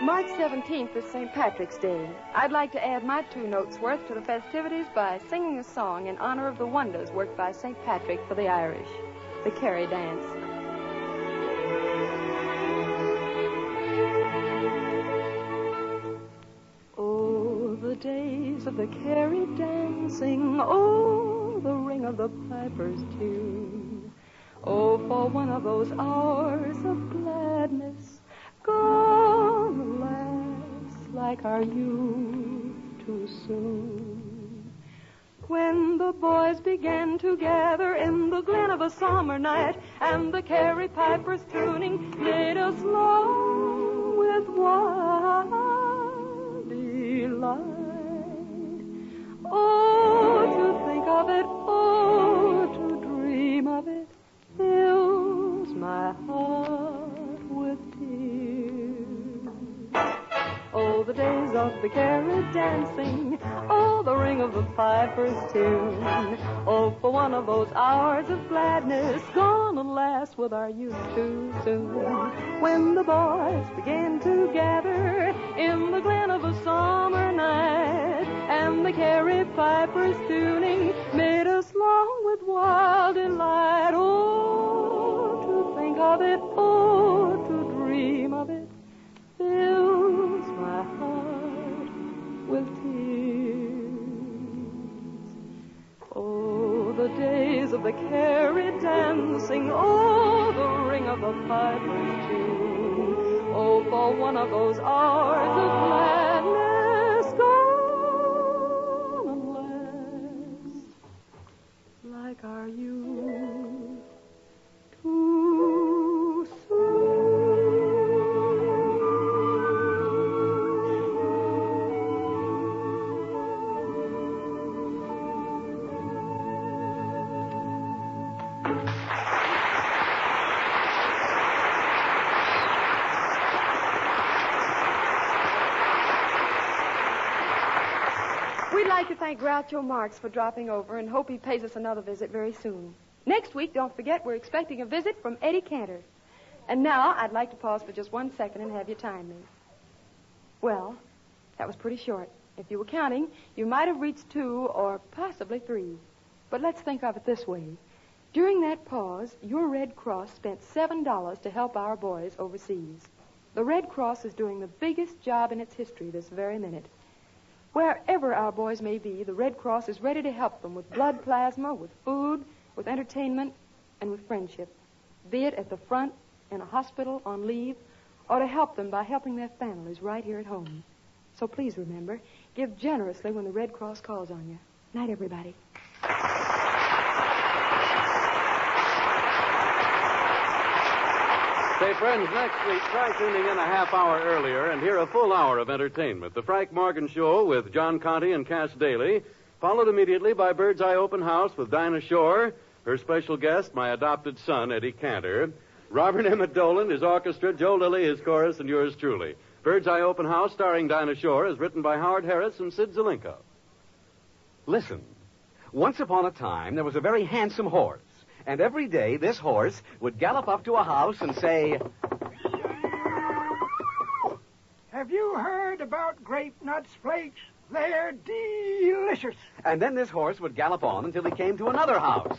Speaker 22: March 17th is St. Patrick's Day. I'd like to add my 2 notes worth to the festivities by singing a song in honor of the wonders worked by St. Patrick for the Irish, the Kerry dance. Oh, the days of the Kerry dancing, oh, the ring of the piper's tune. Oh, for one of those hours of gladness gone, alas, like our youth too soon. When the boys began to gather in the glen of a summer night, and the Kerry pipers tuning made us long with wild delight. Oh, to think of it, oh, to dream of it,
Speaker 2: the days of the carrot dancing. Oh, the ring of the piper's tune. Oh, for one of those hours of gladness, gone and last with our youth too soon. When the boys began to gather in the glen of a summer night, and the carrot piper's tuning made us long with wild delight. Oh, to think of it, oh, to dream of it, fills my heart with tears. Oh, the days of the carrot dancing, oh, the ring of the piper's tune. Oh, for one of those hours of gladness, gone and last, like our youth, too soon. We'd like to thank Groucho Marx for dropping over and hope he pays us another visit very soon. Next week, don't forget, we're expecting a visit from Eddie Cantor. And now, I'd like to pause for just 1 second and have you time me. Well, that was pretty short. If you were counting, you might have reached 2 or possibly 3. But let's think of it this way. During that pause, your Red Cross spent $7 to help our boys overseas. The Red Cross is doing the biggest job in its history this very minute. Wherever our boys may be, the Red Cross is ready to help them with blood plasma, with food, with entertainment, and with friendship, be it at the front, in a hospital, on leave, or to help them by helping their families right here at home. So please remember, give generously when the Red Cross calls on you. Night, everybody.
Speaker 6: Say, friends, next week, try tuning in a half hour earlier and hear a full hour of entertainment. The Frank Morgan Show with John Conte and Cass Daly, followed immediately by Bird's Eye Open House with Dinah Shore, her special guest, my adopted son, Eddie Cantor, Robert Emmett Dolan, his orchestra, Joe Lilly, his chorus, and yours truly. Bird's Eye Open House, starring Dinah Shore, is written by Howard Harris and Sid Zelinka.
Speaker 10: Listen. Once upon a time, there was a very handsome horse. And every day, this horse would gallop up to a house and say,
Speaker 15: "Have you heard about grape nuts flakes? They're delicious."
Speaker 10: And then this horse would gallop on until he came to another house.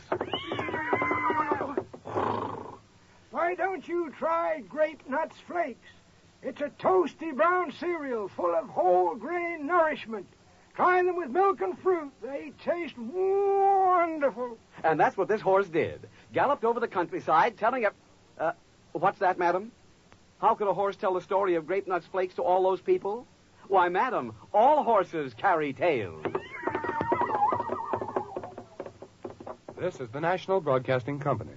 Speaker 15: Why don't you try grape nuts flakes? It's a toasty brown cereal full of whole grain nourishment. Try them with milk and fruit. They taste wonderful.
Speaker 10: And that's what this horse did. Galloped over the countryside telling what's that, madam? How could a horse tell the story of grape nuts flakes to all those people? Why, madam, all horses carry tails.
Speaker 18: This is the National Broadcasting Company.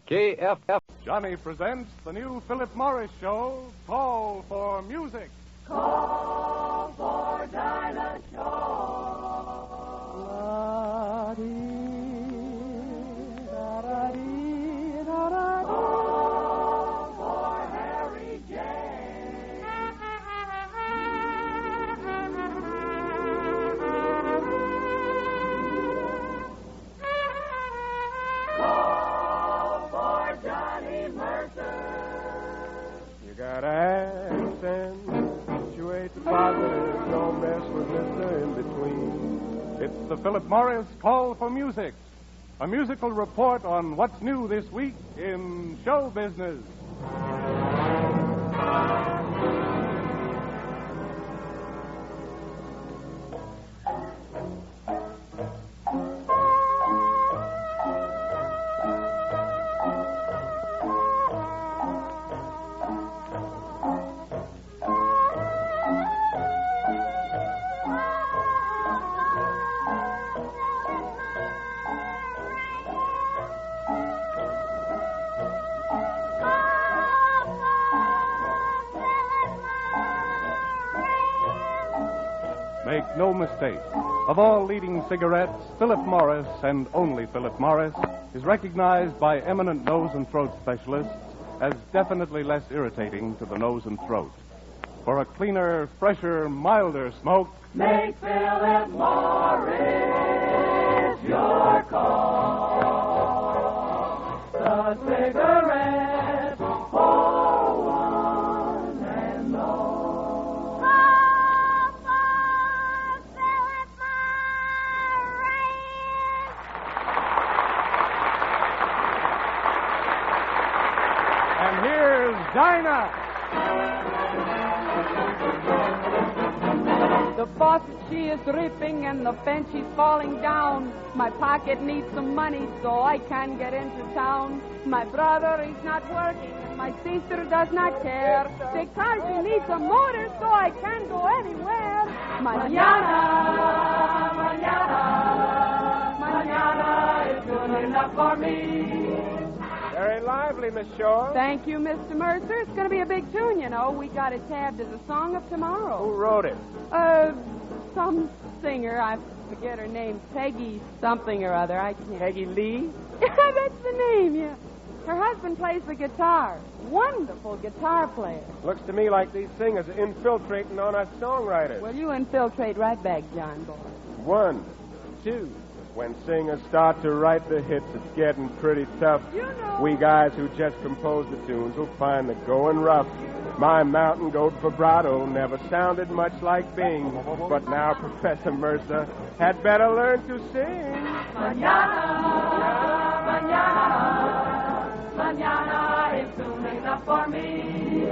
Speaker 18: KFF. Johnny presents the new Philip Morris show, Call for Music.
Speaker 7: Call for Dinah Call for Harry James. Call for Johnny Mercer.
Speaker 18: You got accent, situate the positive, don't mess with Mr. In Between. It's the Philip Morris Call for Music, a musical report on what's new this week in show business. Make no mistake. Of all leading cigarettes, Philip Morris, and only Philip Morris, is recognized by eminent nose and throat specialists as definitely less irritating to the nose and throat. for a cleaner, fresher, milder smoke.
Speaker 7: Make Philip Morris your call. The cigarette for one and all.
Speaker 18: And here's Dinah.
Speaker 2: The faucet, she is dripping, and the bench is falling down. My pocket needs some money, so I can get into town. My brother is not working, and my sister does not care, because she needs a motor, so I can go anywhere. Manana, manana, manana is good enough for me.
Speaker 18: Very lively, Miss Shaw.
Speaker 2: Thank you, Mr. Mercer. It's going to be a big tune, you know. We got it tabbed as a song of tomorrow.
Speaker 18: Who wrote it?
Speaker 2: Some singer. I forget her name. Peggy something or other. I can't.
Speaker 18: Peggy Lee?
Speaker 2: That's the name, yeah. Her husband plays the guitar. Wonderful guitar player.
Speaker 18: Looks to me like these singers are infiltrating on us songwriters.
Speaker 2: Well, you infiltrate right back, John boy.
Speaker 18: 1, 2. When singers start to write the hits, it's getting pretty tough.
Speaker 2: You know.
Speaker 18: We guys who just compose the tunes will find the going rough. My mountain goat vibrato never sounded much like Bing, but now Professor Mercer had better learn to sing.
Speaker 7: Manana, manana, manana is soon enough for me.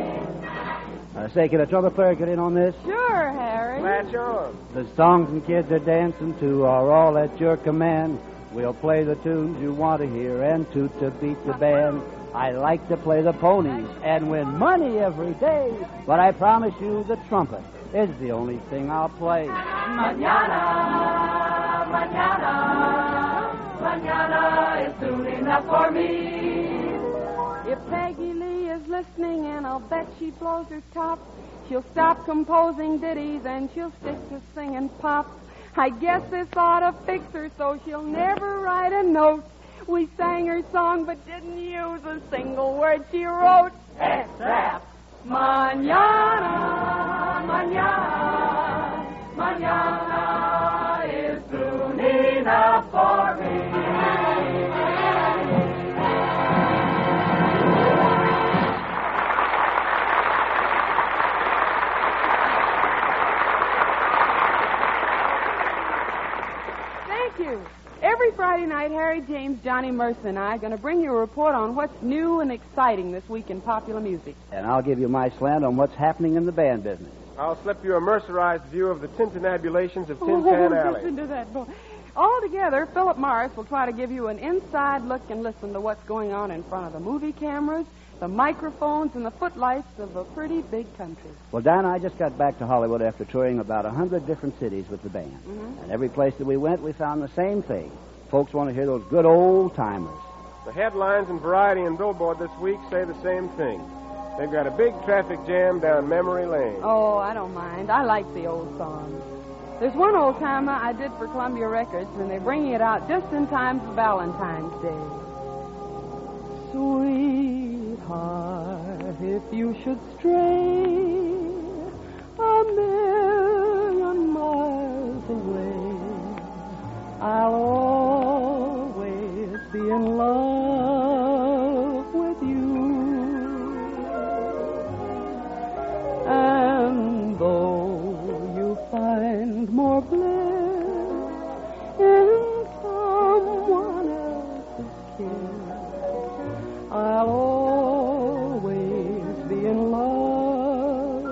Speaker 13: Say, can a trumpet player get in on this?
Speaker 2: Sure, Harry.
Speaker 18: Latch on.
Speaker 13: The songs and kids are dancing to are all at your command. We'll play the tunes you want to hear and toot to beat the band. I like to play the ponies and win money every day, but I promise you the trumpet is the only thing I'll play.
Speaker 7: Manana, manana, manana is soon enough for me.
Speaker 2: If Peggy Lee is listening, and I'll bet she blows her top, she'll stop composing ditties and she'll stick to singing pop. I guess this ought to fix her so she'll never write a note. We sang her song but didn't use a single word she wrote. Except Manana, manana, manana is soon enough for me. Thank you. Every Friday night, Harry, James, Johnny Mercer, and I are going to bring you a report on what's new and exciting this week in popular music.
Speaker 13: And I'll give you my slant on what's happening in the band business.
Speaker 18: I'll slip you a mercerized view of the tintinabulations of Tin Pan Alley.
Speaker 2: Listen to that boy. Altogether, Philip Morris will try to give you an inside look and listen to what's going on in front of the movie cameras, the microphones, and the footlights of a pretty big country.
Speaker 13: Well, Dinah, I just got back to Hollywood after touring about 100 different cities with the band.
Speaker 2: Mm-hmm.
Speaker 13: And every place that we went, we found the same thing. Folks want to hear those good old timers.
Speaker 18: The headlines in Variety and Billboard this week say the same thing. They've got a big traffic jam down memory lane.
Speaker 2: Oh, I don't mind. I like the old songs. There's one old timer I did for Columbia Records, and they're bringing it out just in time for Valentine's Day. Sweetheart, if you should stray a million miles away, I'll always be in love with you. And though you find more bliss in someone else's kiss, I'll always be in love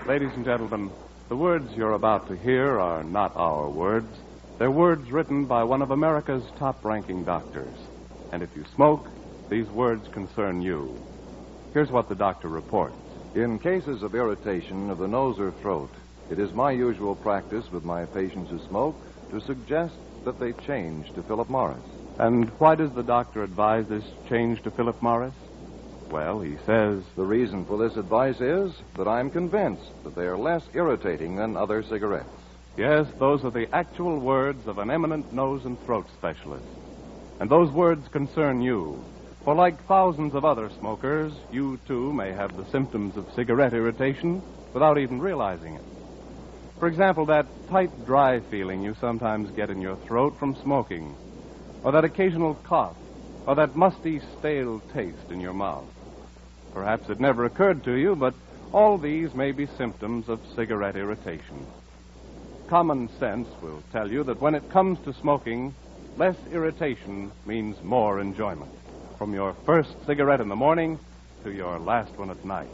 Speaker 18: Ladies and gentlemen, the words you're about to hear are not our words. They're words written by one of America's top-ranking doctors. And if you smoke, these words concern you. Here's what the doctor reports.
Speaker 11: In cases of irritation of the nose or throat, it is my usual practice with my patients who smoke to suggest that they change to Philip Morris.
Speaker 18: And why does the doctor advise this change to Philip Morris? Well, he says...
Speaker 11: The reason for this advice is that I'm convinced that they are less irritating than other cigarettes.
Speaker 18: Yes, those are the actual words of an eminent nose and throat specialist. And those words concern you. For like thousands of other smokers, you too may have the symptoms of cigarette irritation without even realizing it. For example, that tight, dry feeling you sometimes get in your throat from smoking, or that occasional cough, or that musty, stale taste in your mouth. Perhaps it never occurred to you, but all these may be symptoms of cigarette irritation. Common sense will tell you that when it comes to smoking, less irritation means more enjoyment. From your first cigarette in the morning to your last one at night.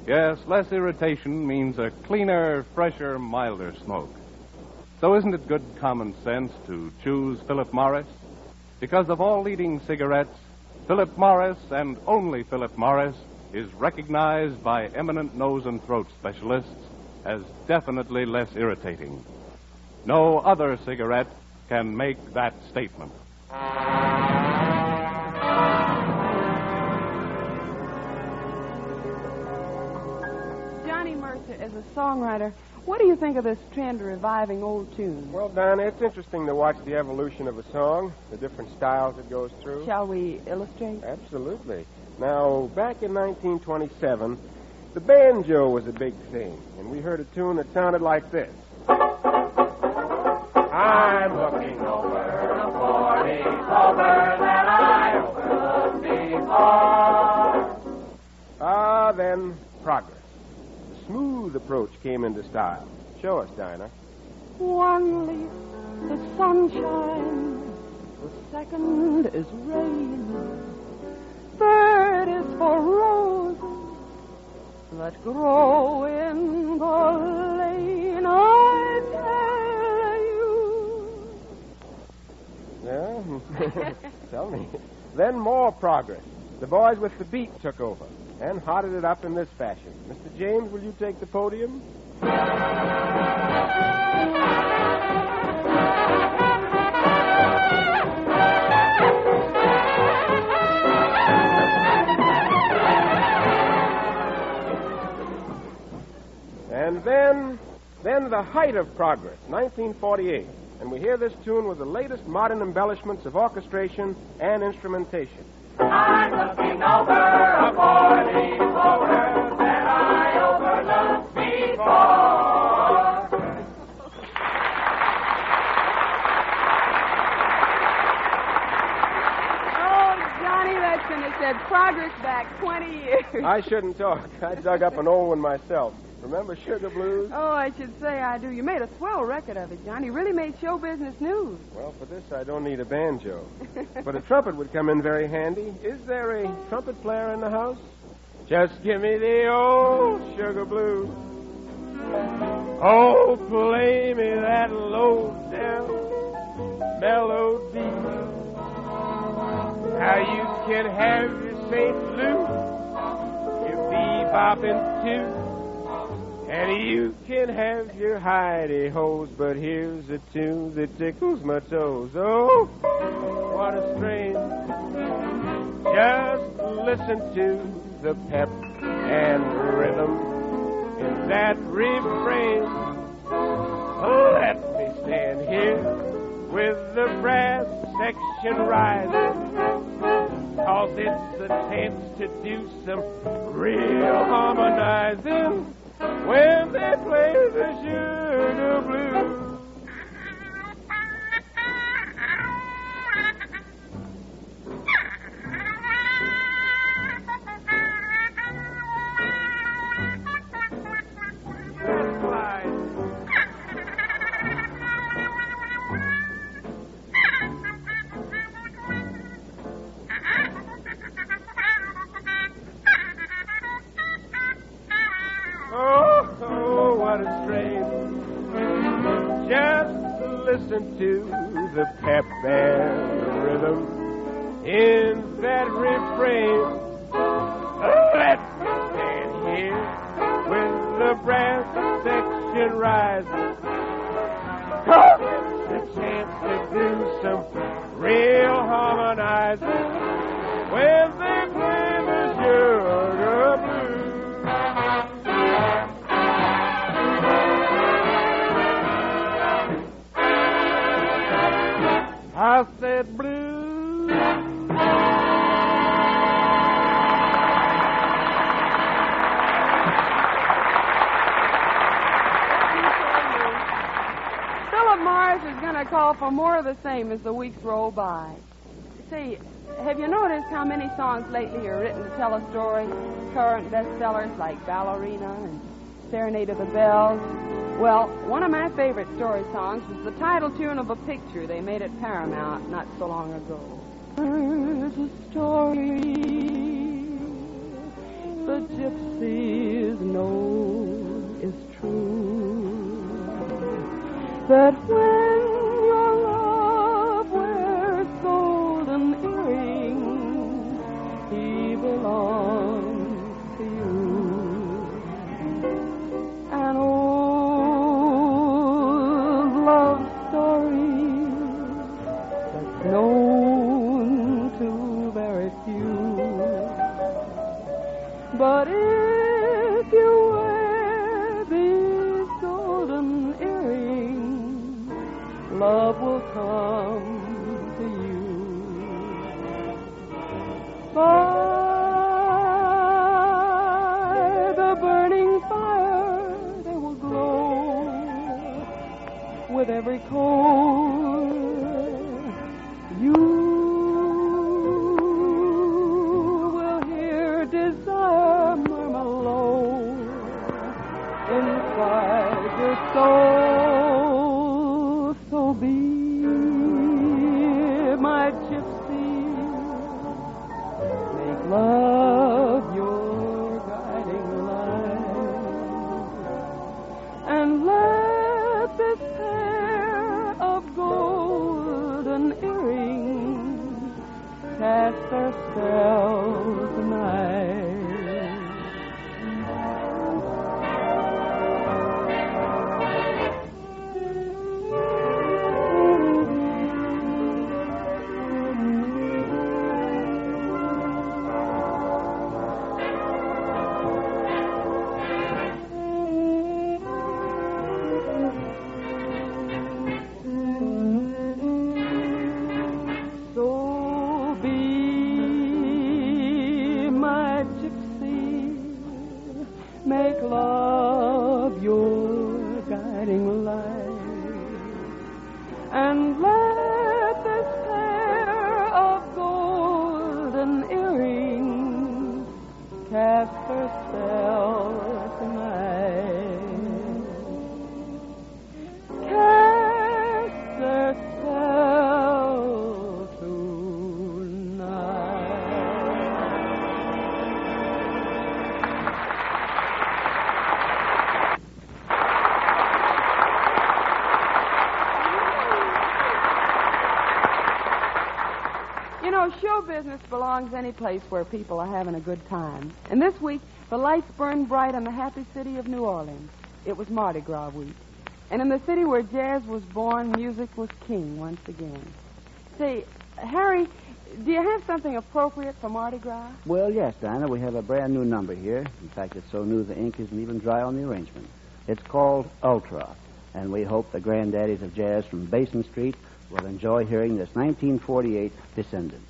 Speaker 18: Yes, less irritation means a cleaner, fresher, milder smoke. So isn't it good common sense to choose Philip Morris? Because of all leading cigarettes, Philip Morris, and only Philip Morris, is recognized by eminent nose and throat specialists as definitely less irritating. No other cigarette can make that statement.
Speaker 14: Johnny Mercer, as a songwriter, what do you think of this trend of reviving old tunes?
Speaker 16: Well, Dinah, it's interesting to watch the evolution of a song, the different styles it goes through.
Speaker 14: Shall we illustrate?
Speaker 16: Absolutely. Now, back in 1927, the banjo was a big thing, and we heard a tune that sounded like this. I'm looking over a 40 over that I overlooked before. Then progress. Smooth approach came into style. Show us, Dinah.
Speaker 22: One leaf is sunshine, the second is rain, third is for roses that grow in the lane. I tell you.
Speaker 16: Yeah? Tell me. Then more progress. The boys with the beat took over and hotted it up in this fashion. Mr. James, will you take the podium? And then the height of progress, 1948. And we hear this tune with the latest modern embellishments of orchestration and instrumentation.
Speaker 7: I'm looking over a 40 over that I overlooked before.
Speaker 14: Oh, Johnny, that's going to set progress back 20 years.
Speaker 16: I shouldn't talk. I dug up an old one myself. Remember Sugar Blues?
Speaker 14: Oh, I should say I do. You made a swell record of it, Johnny. You really made show business news.
Speaker 16: Well, for this, I don't need a banjo. But a trumpet would come in very handy. Is there a trumpet player in the house? Just give me the old sugar blues. Oh, play me that low down melody. How you can have your St. Louis, your bebopping too, and you can have your hidey-hoes, but here's a tune that tickles my toes. Oh, what a strain. Just listen to the pep and rhythm in that refrain. Let me stand here with the brass section rising, 'cause it's a chance to do some real harmonizing when they play the sugar blues. Oh, what a strain. Just listen to the pep and the rhythm in that refrain. Let me stand here with the brass section rising, 'cause it's a chance to do some real harmonizing when they play the sugar blues. I said blue.
Speaker 14: Philip Morris is going to call for more of the same as the weeks roll by. See, have you noticed how many songs lately are written to tell a story? Current bestsellers like Ballerina and Serenade of the Bells. Well, one of my favorite story songs was the title tune of a picture they made at Paramount not so long ago. There's a story the gypsies know is true, that when your love wears golden earrings, he belongs to you. And love story that's known to very few. But if you wear these golden earrings, love will come to you. By the burning fire they will glow with every coal. You will hear desire murmur low inside your soul. So be my gypsy, make love your guiding light, and let this pair of golden earrings cast their spell tonight.
Speaker 22: business belongs any place where people are having a good time. And this week, the lights burned bright on the happy city of New Orleans. It was Mardi Gras week. And in the city where jazz was born, music was king once again. Say, Harry, do you have something appropriate for Mardi Gras?
Speaker 13: Well, yes, Dinah. We have a brand new number here. In fact, it's so new the ink isn't even dry on the arrangement. It's called Ultra. And we hope the granddaddies of jazz from Basin Street will enjoy hearing this 1948 Descendant.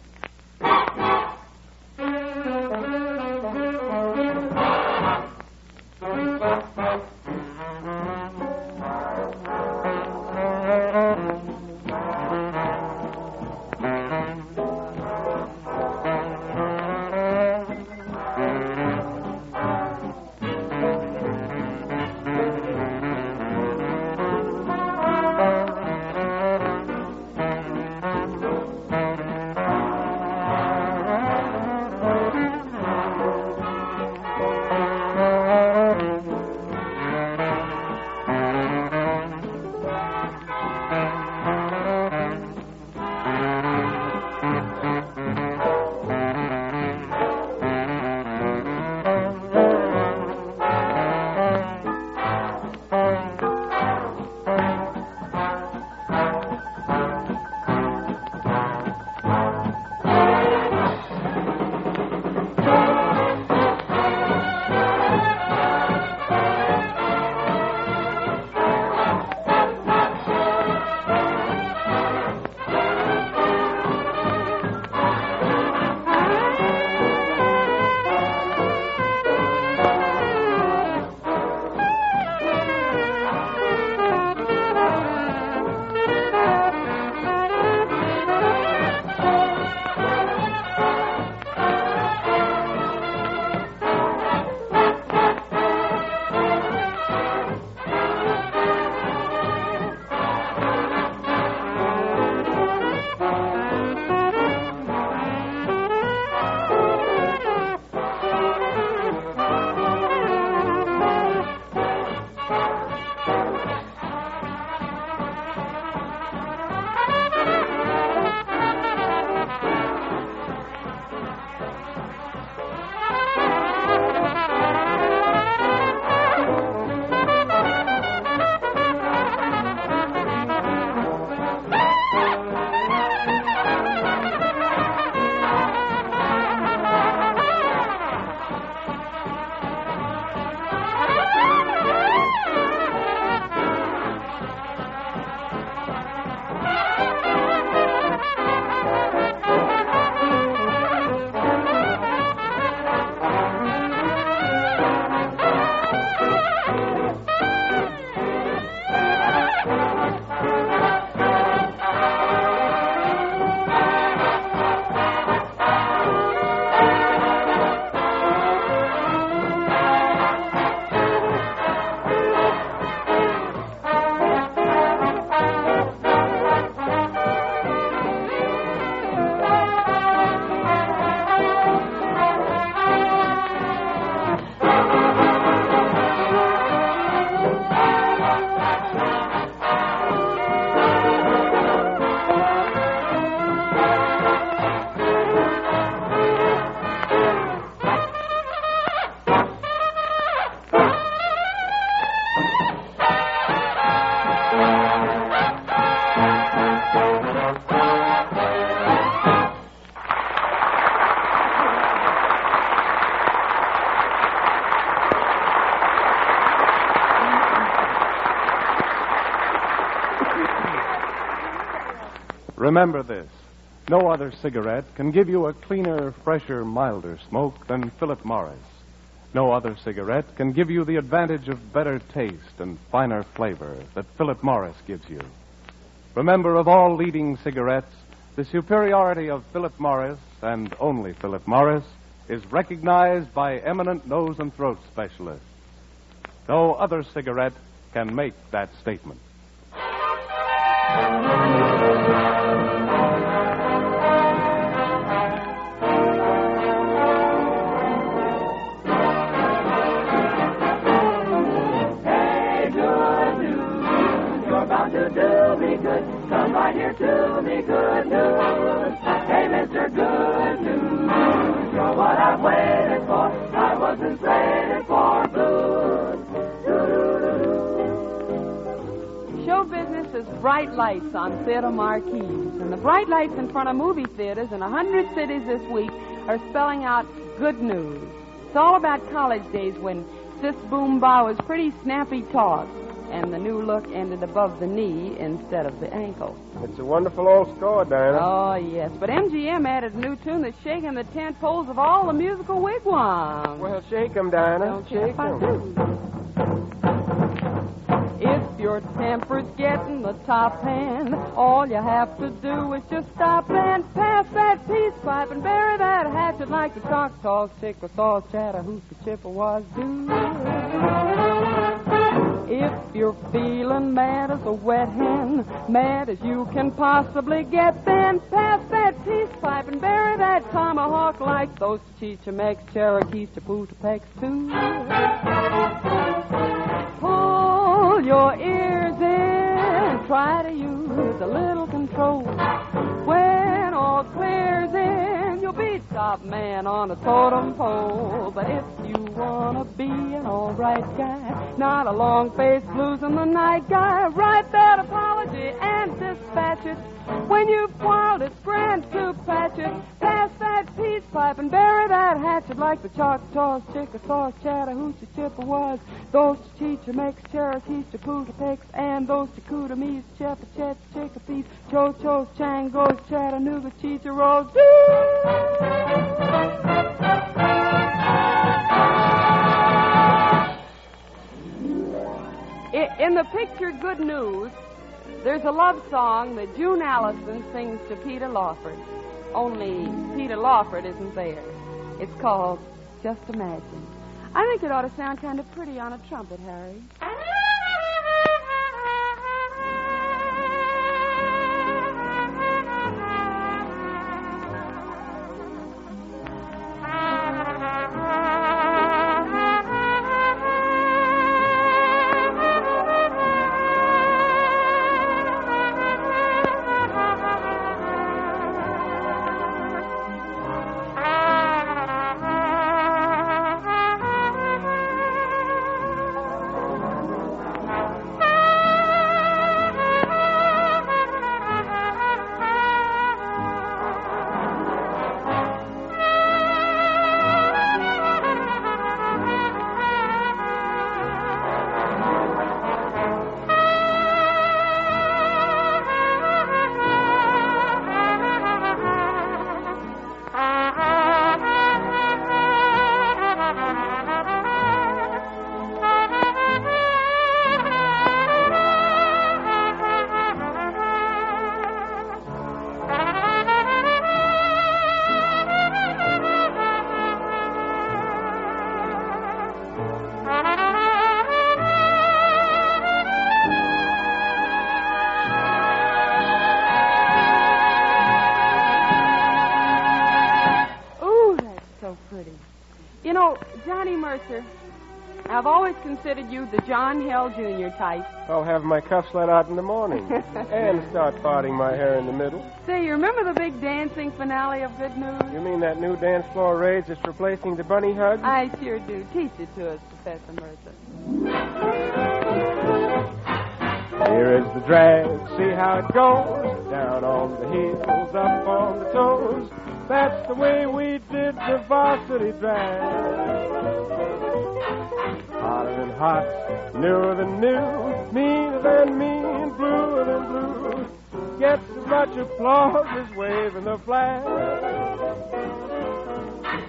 Speaker 18: Remember this. No other cigarette can give you a cleaner, fresher, milder smoke than Philip Morris. No other cigarette can give you the advantage of better taste and finer flavor that Philip Morris gives you. Remember, of all leading cigarettes, the superiority of Philip Morris, and only Philip Morris, is recognized by eminent nose and throat specialists. No other cigarette can make that statement.
Speaker 7: To me, good news. Hey, Mr. Good
Speaker 22: there's bright lights on theater marquees. And the bright lights in front of movie theaters in 100 cities this week are spelling out good news. It's all about college days when Sis Boom Ba was pretty snappy talk, and the new look ended above the knee instead of the ankle.
Speaker 16: It's a wonderful old score, Dinah.
Speaker 22: Oh, yes. But MGM added a new tune that's shaking the tent poles of all the musical wigwams.
Speaker 16: Well, shake 'em, Dinah.
Speaker 22: Don't
Speaker 16: Shake 'em.
Speaker 22: If your temper's getting the top hand, all you have to do is just stop and pass that peace pipe and bury that hatchet like the Choctaws, Chickasaws, Chattahoochee, Chippewas do. If you're feeling mad as a wet hen, mad as you can possibly get, then pass that peace pipe and bury that tomahawk like those Chechemex, Cherokees, Chapultepec too. Pull your ears in, try to use a little control. When all clears in, you'll be top man on a totem pole. But if you wanna be an all-right guy, not a long-faced blues in the night guy, write that apology and dispatch it. When you've quarreled, it's grand to patch it. Pass that peace pipe and bury that hatchet like the Choctaws, Chickasaws, Chattahoochee, Chippewas, those Chechemex, Cherokees, Chapultepecs, and those Chicoutamis, Chepachet, Chickapees, Chochos, Changos, Chattanooga, Chicheros. In the picture Good News, there's a love song that June Allison sings to Peter Lawford. Only Peter Lawford isn't there. It's called Just Imagine. I think it ought to sound kind of pretty on a trumpet, Harry. I've always considered you the John Hell Jr. type.
Speaker 16: I'll have my cuffs let out in the morning and start parting my hair in the middle.
Speaker 22: Say, you remember the big dancing finale of Good News?
Speaker 16: You mean that new dance floor rage that's replacing the bunny hug?
Speaker 22: I sure do. Teach it to us, Professor Mercer.
Speaker 16: Here is the drag. See how it goes. Down on the heels, up on the toes. That's the way we did the varsity drag. Hotter than hot, newer than new, meaner than mean, bluer than blue. Gets as much applause as waving the flag.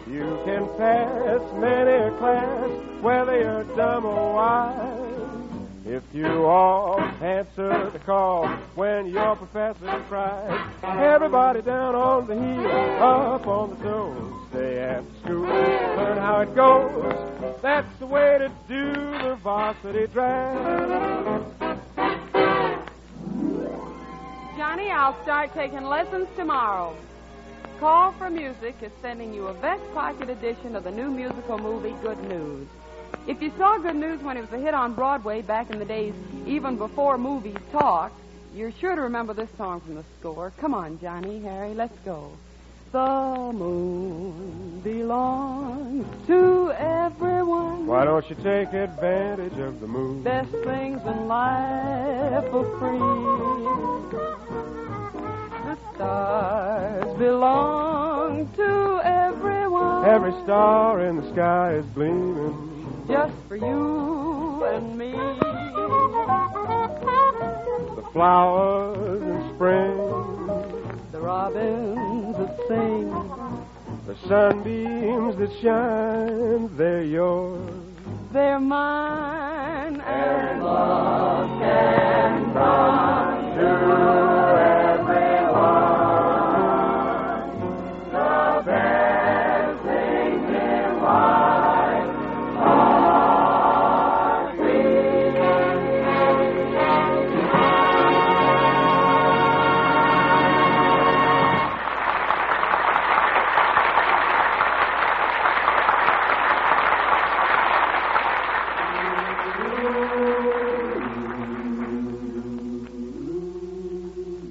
Speaker 16: You can pass many a class, whether you're dumb or wise, if you all answer the call when your professor cries. Everybody down on the heel, up on the toes. Stay after school, learn how it goes. That's the way to do the varsity drag.
Speaker 22: Johnny, I'll start taking lessons tomorrow. Call for Music is sending you a vest pocket edition of the new musical movie Good News. If you saw Good News when it was a hit on Broadway back in the days even before movies talked, you're sure to remember this song from the score. Come on, Johnny, Harry, let's go.
Speaker 2: the moon belongs to everyone.
Speaker 18: Why don't you take advantage of the moon?
Speaker 2: Best things in life for free. The stars belong to everyone.
Speaker 18: Every star in the sky is gleaming
Speaker 2: just for you and me.
Speaker 18: The flowers in spring,
Speaker 2: the robins that sing,
Speaker 18: the sunbeams that shine, they're yours,
Speaker 2: they're mine,
Speaker 7: and love can come to everyone. The best things in life are free.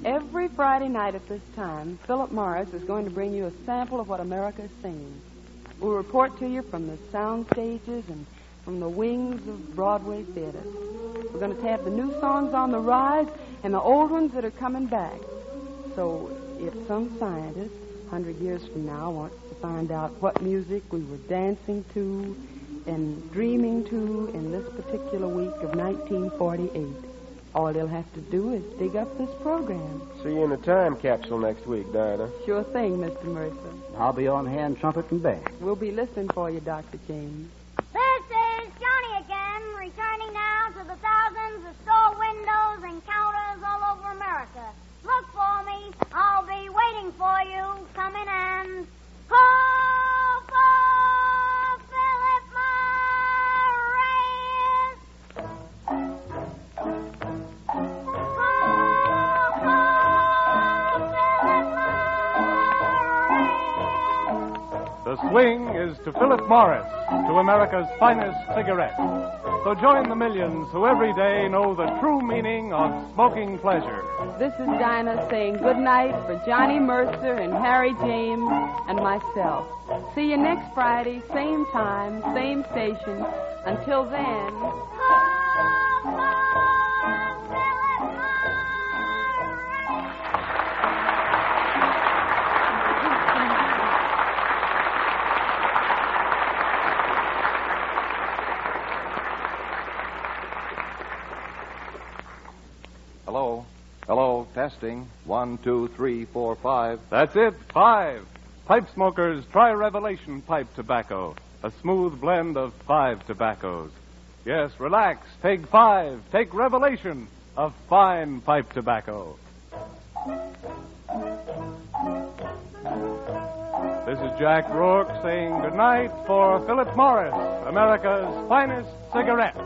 Speaker 2: Every Friday night at this time, Philip Morris is going to bring you a sample of what America is singing. We'll report to you from the sound stages and from the wings of Broadway theater. We're going to have the new songs on the rise and the old ones that are coming back. So if some scientist, 100 years from now, wants to find out what music we were dancing to and dreaming to in this particular week of 1948, all he'll have to do is dig up this program.
Speaker 18: See you in a time capsule next week, Dinah.
Speaker 2: Sure thing, Mr. Mercer.
Speaker 13: I'll be on hand, trumpet and band.
Speaker 2: We'll be listening for you, Dr. James.
Speaker 3: This is Johnny again, returning now to the thousands of store windows and counters all over America. Look for me. I'll be waiting for you. Come in and call for Philip Morris.
Speaker 18: The swing is to Philip Morris, to America's finest cigarette. So join the millions who every day know the true meaning of smoking pleasure.
Speaker 2: This is Dinah saying good night for Johnny Mercer and Harry James and myself. See you next Friday, same time, same station. Until then...
Speaker 11: Hello? Hello, testing. 1, 2, 3, 4, 5.
Speaker 18: That's it, 5. Pipe smokers, try Revelation pipe tobacco. A smooth blend of 5 tobaccos. Yes, relax. Take 5. Take Revelation of fine pipe tobacco. This is Jack Rourke saying goodnight for Philip Morris, America's finest cigarette.